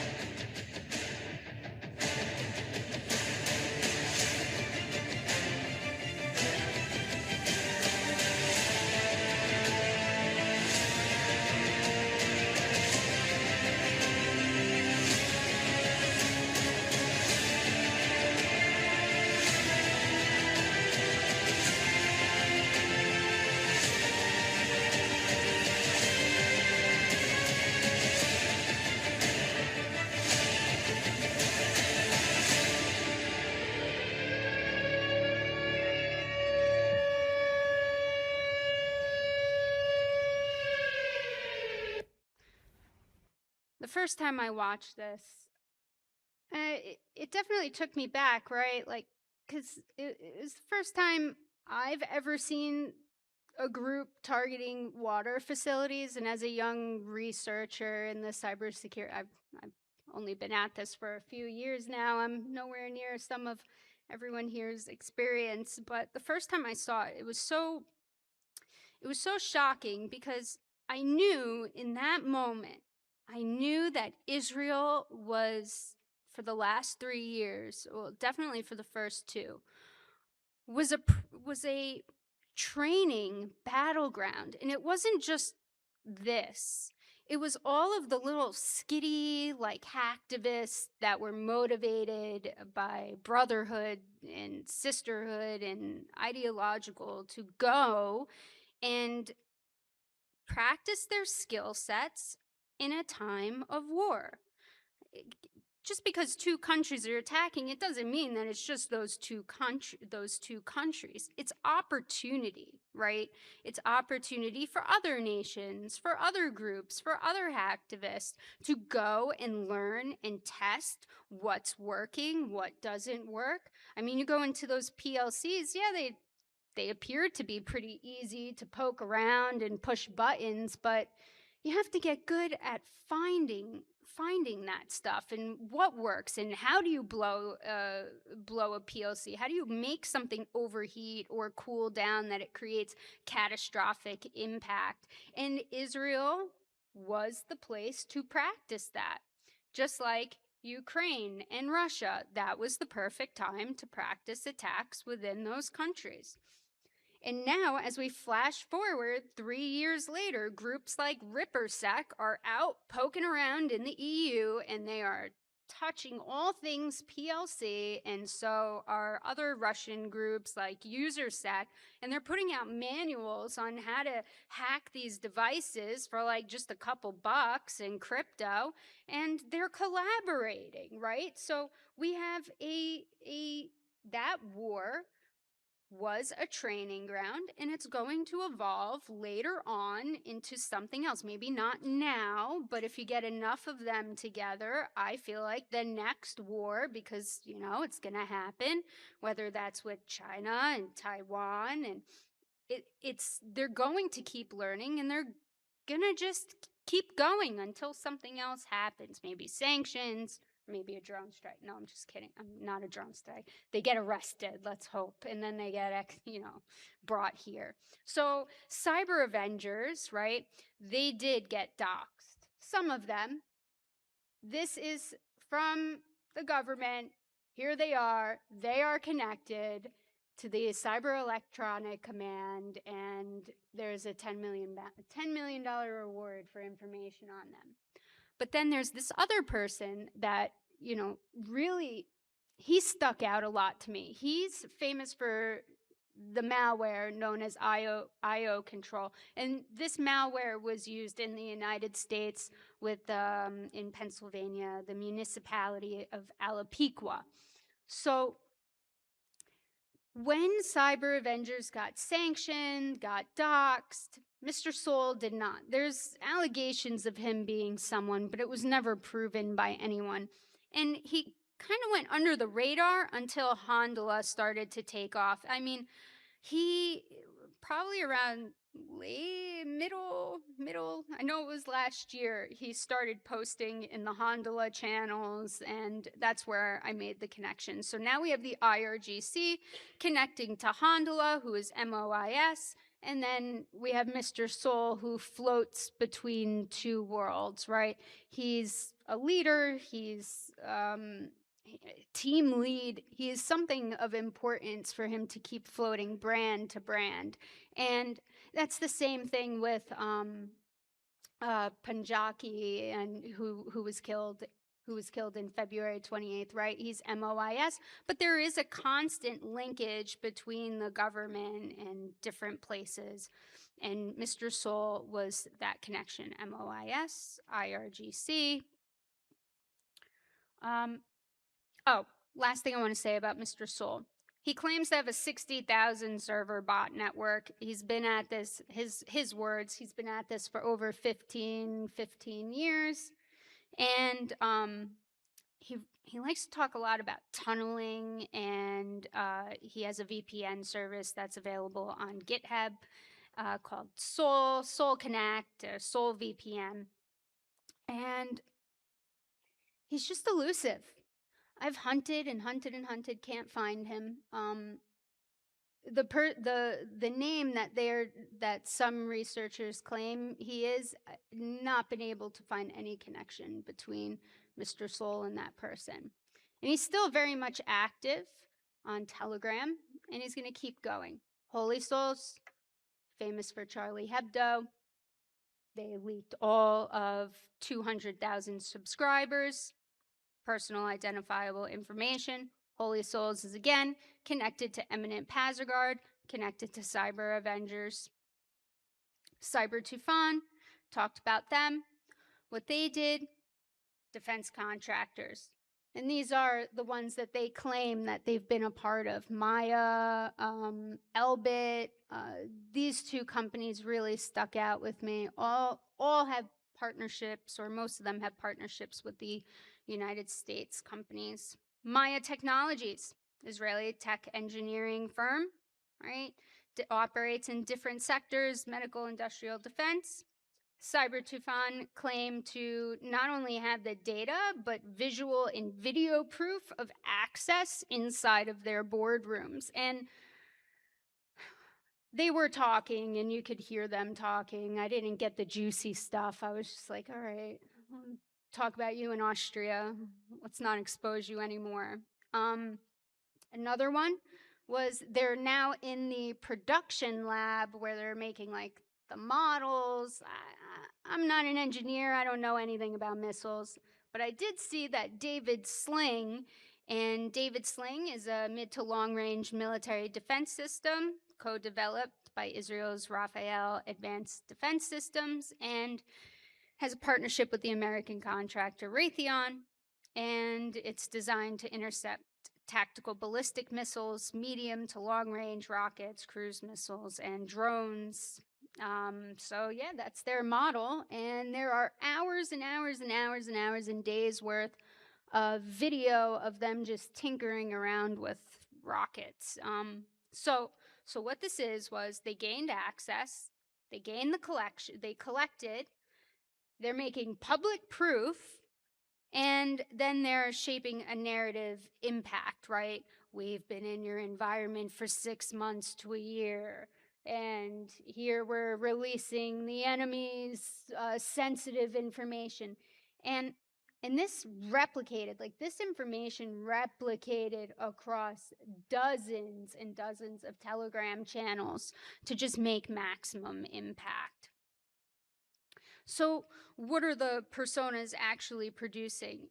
The first time I watched this, it definitely took me back, right? Like, because it was the first time I've ever seen a group targeting water facilities. And as a young researcher in the cybersecurity, I've only been at this for a few years now. I'm nowhere near some of everyone here's experience. But the first time I saw it, it was so shocking because I knew in that moment, I knew that Israel was, for the last 3 years, well, definitely for the first 2, was a training battleground. And it wasn't just this. It was all of the little skitty, like, hacktivists that were motivated by brotherhood and sisterhood and ideological to go and practice their skill sets in a time of war. just because two countries are attacking, it doesn't mean that it's just those two countries. It's opportunity, right? It's opportunity for other nations, for other groups, for other hacktivists to go and learn and test what's working, what doesn't work. I mean, you go into those PLCs, yeah, they appear to be pretty easy to poke around and push buttons, but you have to get good at finding that stuff and what works and how do you blow a PLC? How do you make something overheat or cool down that it creates catastrophic impact? And Israel was the place to practice that. Just like Ukraine and Russia, that was the perfect time to practice attacks within those countries. And now, as we flash forward 3 years later, groups like RipperSec are out poking around in the EU, and they are touching all things PLC, and so are other Russian groups like UserSec, and they're putting out manuals on how to hack these devices for like just a couple bucks in crypto, and they're collaborating, right? So we have that war was a training ground, and it's going to evolve later on into something else. Maybe not now, but if you get enough of them together, I feel like the next war, because, you know, it's going to happen, whether that's with China and Taiwan, and they're going to keep learning, and they're going to just keep going until something else happens. Maybe sanctions, maybe a drone strike. No, I'm just kidding. I'm not a drone strike. They get arrested, let's hope, and then they get, brought here. So cyber avengers, right? They did get doxxed. Some of them. This is from the government. Here they are. They are connected to the Cyber Electronic Command, and there's a $10 million reward for information on them. But then there's this other person that, really, he stuck out a lot to me. He's famous for the malware known as IO control. And this malware was used in the United States with, in Pennsylvania, the municipality of Alapequa. So when Cyber Avengers got sanctioned, got doxxed, Mr. Soul did not. There's allegations of him being someone, but it was never proven by anyone. And he kind of went under the radar until Hondola started to take off. I mean, he probably around middle, I know it was last year, he started posting in the Hondola channels, and that's where I made the connection. So now we have the IRGC connecting to Hondola, who is MOIS, and then we have Mr. Soul, who floats between two worlds, right? He's a leader, he's team lead. He is something of importance for him to keep floating brand to brand. And that's the same thing with Panjaki, and who was killed in February 28th, right? He's MOIS, but there is a constant linkage between the government and different places. And Mr. Soul was that connection, MOIS, IRGC. Last thing I want to say about Mr. Soul. He claims to have a 60,000 server bot network. He's been at this, his words, he's been at this for over 15 years. And he likes to talk a lot about tunneling, and he has a VPN service that's available on GitHub called Soul Connect, or Soul VPN. And he's just elusive. I've hunted and hunted and hunted, can't find him. The name that some researchers claim he is, not been able to find any connection between Mr. Soul and that person. And he's still very much active on Telegram, and he's going to keep going. Holy Souls, famous for Charlie Hebdo. They leaked all of 200,000 subscribers. Personal identifiable information. Holy Souls is again connected to Eminent Pazerguard, connected to Cyber Avengers. Cyber Tufan, talked about them. What they did, defense contractors. And these are the ones that they claim that they've been a part of. Maya, Elbit, these two companies really stuck out with me. All have partnerships, or most of them have partnerships with the United States companies. Maya Technologies, Israeli tech engineering firm, right? Operates in different sectors, medical, industrial, defense. Cyber Tufan claimed to not only have the data, but visual and video proof of access inside of their boardrooms. And they were talking, and you could hear them talking. I didn't get the juicy stuff. I was just like, all right, talk about you in Austria. Let's not expose you anymore. Another one was they're now in the production lab where they're making like the models. I'm not an engineer. I don't know anything about missiles, but I did see that David Sling, and David Sling is a mid to long range military defense system co-developed by Israel's Rafael Advanced Defense Systems and has a partnership with the American contractor Raytheon, and it's designed to intercept tactical ballistic missiles, medium to long range rockets, cruise missiles, and drones. So yeah, that's their model. And there are hours and hours and hours and hours and days worth of video of them just tinkering around with rockets. So what this was they gained access, they gained the collection, they collected, they're making public proof, and then they're shaping a narrative impact, right? We've been in your environment for 6 months to a year, and here we're releasing the enemy's sensitive information. And this replicated, like this information replicated across dozens and dozens of Telegram channels to just make maximum impact. So what are the personas actually producing?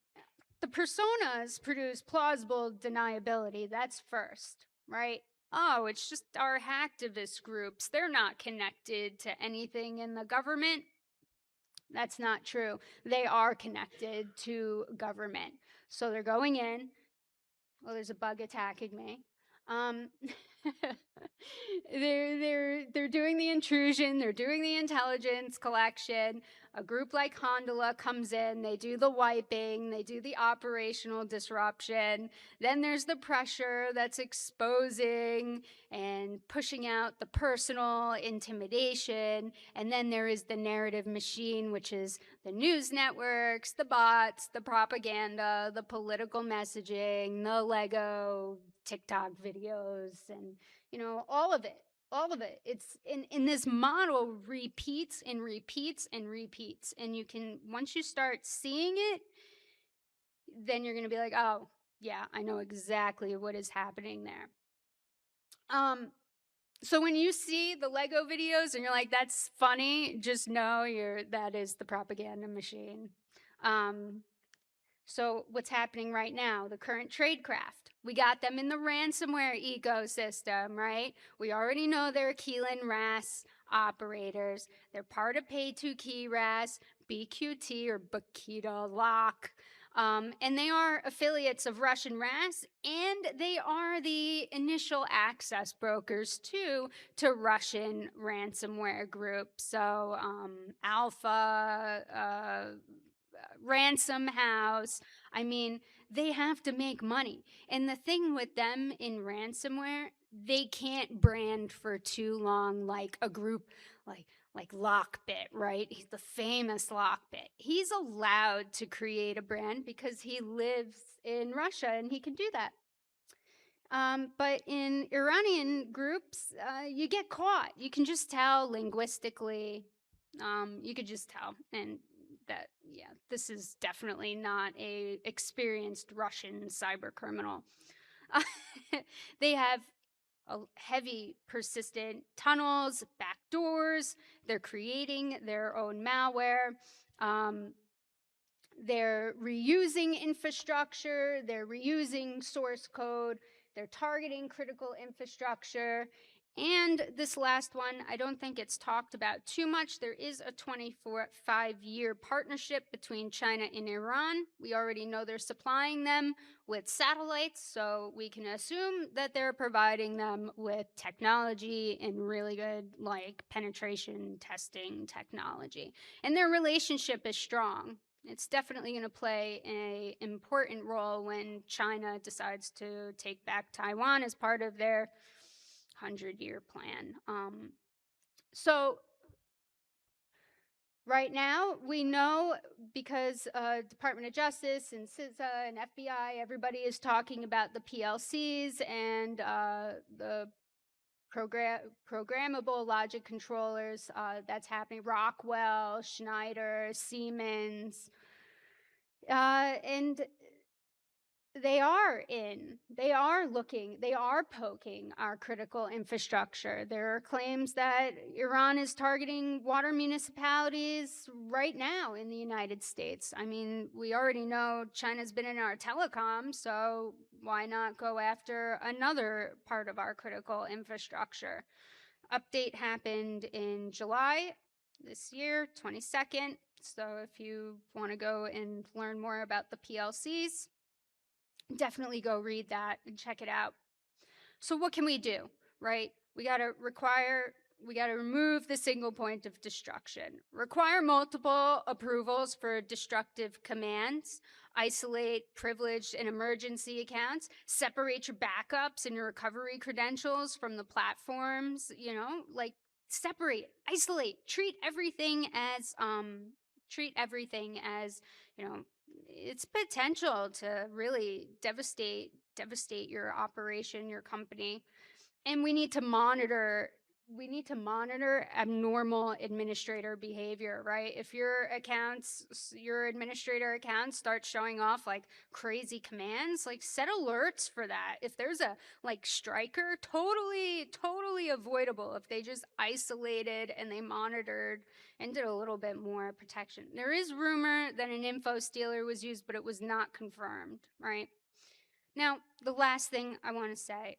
The personas produce plausible deniability. That's first, right? Oh, it's just our hacktivist groups. They're not connected to anything in the government. That's not true. They are connected to government. So they're going in. Well, there's a bug attacking me. They're doing the intrusion, they're doing the intelligence collection. A group like Hondola comes in, they do the wiping, they do the operational disruption. Then there's the pressure that's exposing and pushing out the personal intimidation. And then there is the narrative machine, which is the news networks, the bots, the propaganda, the political messaging, the Lego TikTok videos, and all of it. All of it. It's in this model repeats and repeats and repeats. And you can, once you start seeing it, then you're going to be like, oh, yeah, I know exactly what is happening there. So when you see the Lego videos and you're like, that's funny, just know that is the propaganda machine. So what's happening right now? The current tradecraft. We got them in the ransomware ecosystem, right? We already know they're Keelan RAS operators. They're part of Pay2Key RAS, BQT or Bakita Lock. And they are affiliates of Russian RAS, and they are the initial access brokers too to Russian ransomware groups. So Alpha, Ransom House. I mean, they have to make money. And the thing with them in ransomware, they can't brand for too long like a group like Lockbit, right? He's the famous Lockbit. He's allowed to create a brand because he lives in Russia and he can do that. But in Iranian groups, you get caught. You can just tell linguistically. You could just tell. And that, yeah, this is definitely not a experienced Russian cyber criminal. They have heavy, persistent tunnels, back doors. They're creating their own malware. They're reusing infrastructure. They're reusing source code. They're targeting critical infrastructure. And this last one, I don't think it's talked about too much. There is a 25-year partnership between China and Iran. We already know they're supplying them with satellites, so we can assume that they're providing them with technology and really good, like, penetration testing technology. And their relationship is strong. It's definitely going to play an important role when China decides to take back Taiwan as part of their 100-year plan. So right now, we know because Department of Justice and CISA and FBI, everybody is talking about the PLCs and the programmable logic controllers. That's happening. Rockwell, Schneider, Siemens. And they are looking, they are poking our critical infrastructure. There are claims that Iran is targeting water municipalities right now in the United States. I mean, we already know China's been in our telecom, so why not go after another part of our critical infrastructure? Update happened in July this year, 22nd. So if you want to go and learn more about the PLCs, definitely go read that and check it out. So what can we do, right? We got to remove the single point of destruction, require multiple approvals for destructive commands, isolate privileged and emergency accounts, separate your backups and your recovery credentials from the platforms, like separate, isolate, treat everything as, its potential to really devastate your operation, your company. And we need to monitor abnormal administrator behavior, right? If your administrator accounts start showing off like crazy commands, like set alerts for that. If there's a Stryker, totally avoidable if they just isolated and they monitored and did a little bit more protection. There is rumor that an info stealer was used, but it was not confirmed, right? Now, the last thing I want to say,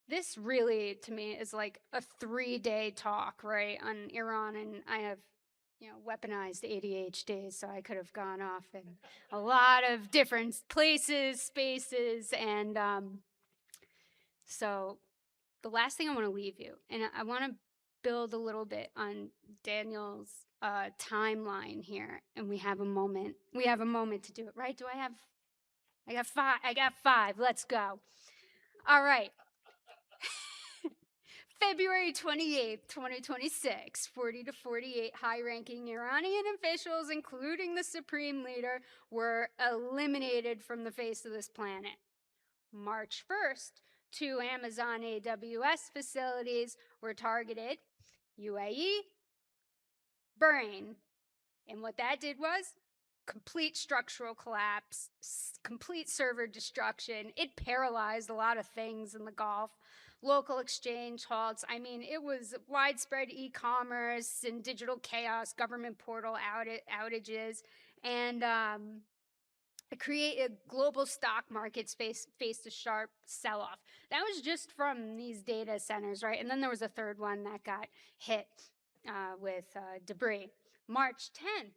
this really, to me, is like a 3-day talk, right, on Iran, and I have, weaponized ADHD, so I could have gone off in a lot of different places, spaces, and so the last thing I want to leave you, and I want to build a little bit on Daniel's timeline here, and we have a moment to do it, right? I got five, let's go. All right. February 28th, 2026, 40 to 48 high-ranking Iranian officials, including the supreme leader, were eliminated from the face of this planet. March 1st, 2 Amazon AWS facilities were targeted, UAE, Bahrain. And what that did was complete structural collapse, complete server destruction. It paralyzed a lot of things in the Gulf. Local exchange halts. I mean, it was widespread e-commerce and digital chaos, government portal outages, and a global stock market faced a sharp sell-off. That was just from these data centers, right? And then there was a third one that got hit with debris. March 10th,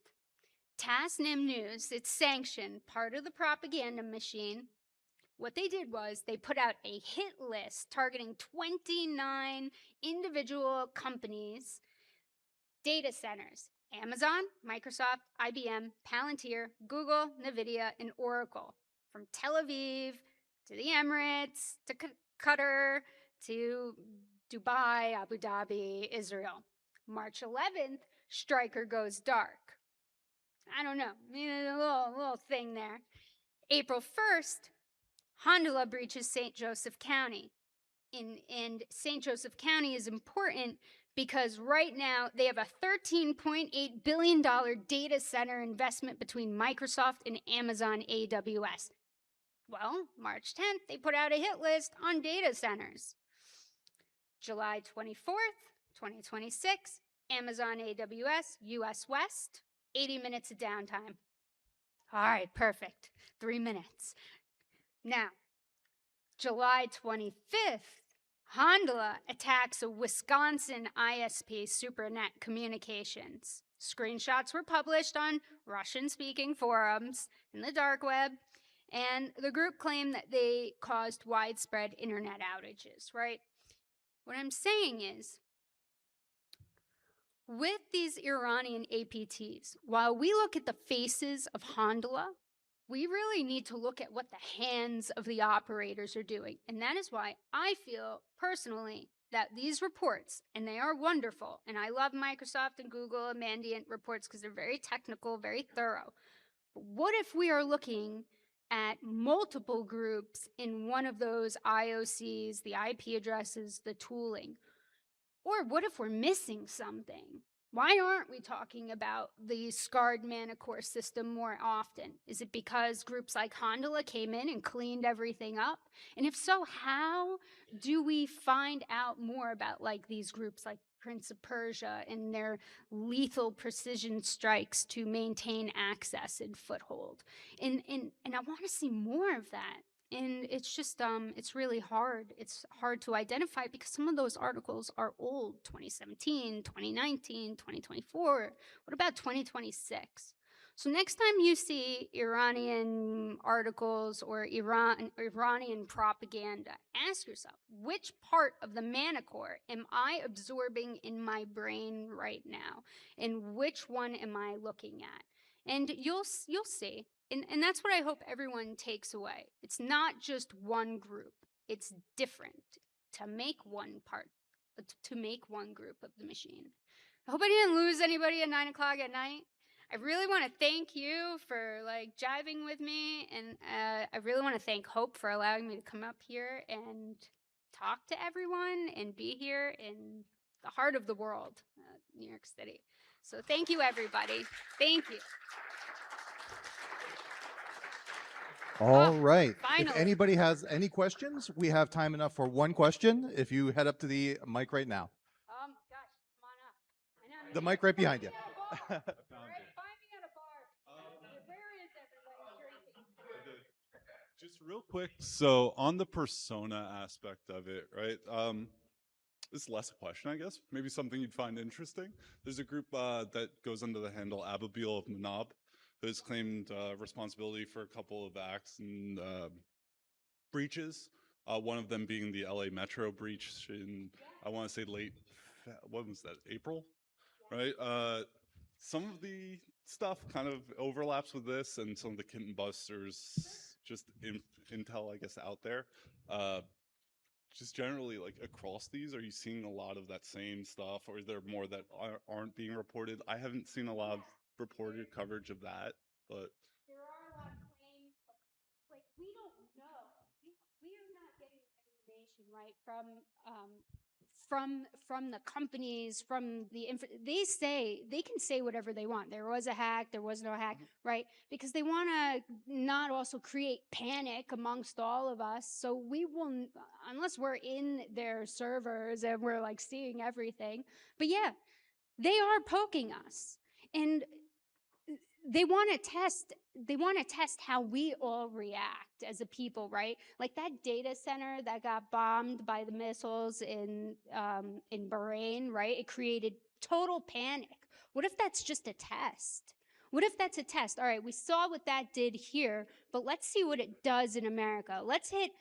Tasnim News, it's sanctioned, part of the propaganda machine. What they did was they put out a hit list targeting 29 individual companies, data centers, Amazon, Microsoft, IBM, Palantir, Google, NVIDIA, and Oracle. From Tel Aviv to the Emirates, to Qatar, to Dubai, Abu Dhabi, Israel. March 11th, Stryker goes dark. I don't know, a little thing there. April 1st, Honduras breaches St. Joseph County. And St. Joseph County is important because right now they have a $13.8 billion data center investment between Microsoft and Amazon AWS. Well, March 10th, they put out a hit list on data centers. July 24th, 2026, Amazon AWS, US West, 80 minutes of downtime. All right, perfect. 3 minutes. Now, July 25th, Honda attacks a Wisconsin ISP, SuperNet Communications. Screenshots were published on Russian-speaking forums in the dark web, and the group claimed that they caused widespread internet outages, right? What I'm saying is, with these Iranian APTs, while we look at the faces of Honda, we really need to look at what the hands of the operators are doing. And that is why I feel personally that these reports, and they are wonderful, and I love Microsoft and Google and Mandiant reports because they're very technical, very thorough. But what if we are looking at multiple groups in one of those IOCs, the IP addresses, the tooling? Or what if we're missing something? Why aren't we talking about the scarred Manicore system more often? Is it because groups like Honda came in and cleaned everything up? And if so, how do we find out more about like these groups like Prince of Persia and their lethal precision strikes to maintain access and foothold? And I want to see more of that. And it's just, it's really hard. It's hard to identify because some of those articles are old, 2017, 2019, 2024. What about 2026? So next time you see Iranian articles or Iranian propaganda, ask yourself, which part of the Manicore am I absorbing in my brain right now? And which one am I looking at? And you'll see. And that's what I hope everyone takes away. It's not just one group. It's different to make one part, to make one group of the machine. I hope I didn't lose anybody at 9 o'clock at night. I really want to thank you for like jiving with me. And I really want to thank Hope for allowing me to come up here and talk to everyone and be here in the heart of the world, New York City. So thank you, everybody. Thank you. All right. finally. If anybody has any questions, we have time enough for one question. If you head up to the mic right now. Gosh, come on up. I know, The mic right behind you. Find me at a bar. Where is everybody drinking? Just real quick, so on the persona aspect of it, right? This is less a question, I guess. Maybe something you'd find interesting. There's a group that goes under the handle Ababil of Manab, who has claimed responsibility for a couple of acts and breaches. One of them being the LA Metro breach in, I want to say what was that, April? Right? Some of the stuff kind of overlaps with this, and some of the kitten busters, just intel, I guess, out there. Just generally, like across these, are you seeing a lot of that same stuff, or is there more that aren't being reported? I haven't seen a lot of reported coverage of that, but There are a lot of claims, but like we don't know. We are not getting information right from the companies, from the they can say whatever they want. There was a hack, there was no hack, right? Because they want to not also create panic amongst all of us. So we will, unless we're in their servers and we're like seeing everything. But yeah, they are poking us, and they want to test how we all react as a people, right? Like that data center that got bombed by the missiles in Bahrain, right? It created total panic. What if that's just a test? What if that's a test? All right, we saw what that did here, but let's see what it does in America. Let's hit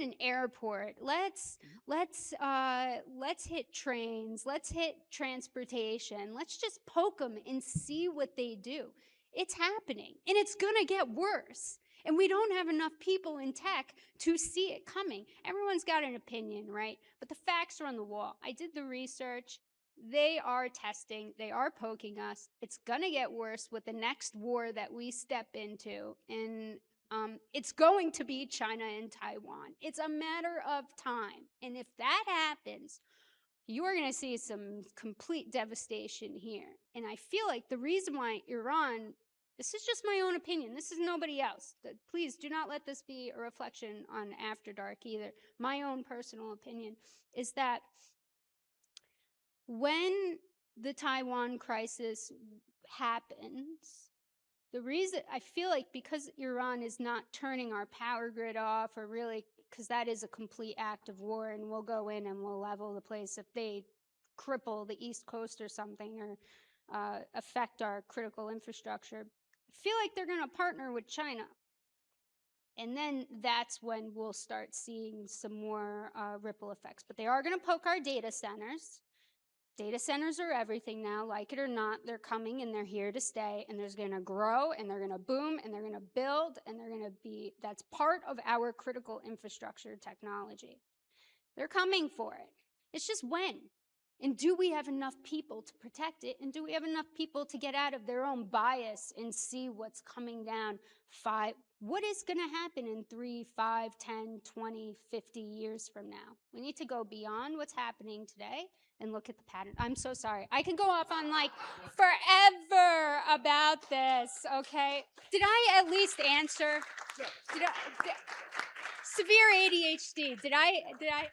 an airport. Let's hit trains. Let's hit transportation. Let's just poke them and see what they do. It's happening, and it's gonna get worse. And we don't have enough people in tech to see it coming. Everyone's got an opinion, right? But the facts are on the wall. I did the research. They are testing. They are poking us. It's gonna get worse with the next war that we step into. And it's going to be China and Taiwan. It's a matter of time. And if that happens, you are going to see some complete devastation here. And I feel like the reason why Iran, this is just my own opinion, this is nobody else. Please do not let this be a reflection on After Dark either. My own personal opinion is that when the Taiwan crisis happens, the reason I feel like because Iran is not turning our power grid off or really because that is a complete act of war, and we'll go in and we'll level the place if they cripple the East Coast or something, or affect our critical infrastructure. I feel like they're going to partner with China. And then that's when we'll start seeing some more ripple effects. But they are going to poke our data centers. Data centers are everything now, like it or not. They're coming and they're here to stay, and there's going to grow and they're going to boom and they're going to build and they're going to be, that's part of our critical infrastructure technology. They're coming for it. It's just when. And do we have enough people to protect it? And do we have enough people to get out of their own bias and see what's coming down what is going to happen in 3, 5, 10, 20, 50 years from now? We need to go beyond what's happening today and look at the pattern. I'm so sorry. I could go off on like forever about this, okay? Did I at least answer? Severe ADHD. Did I? Okay.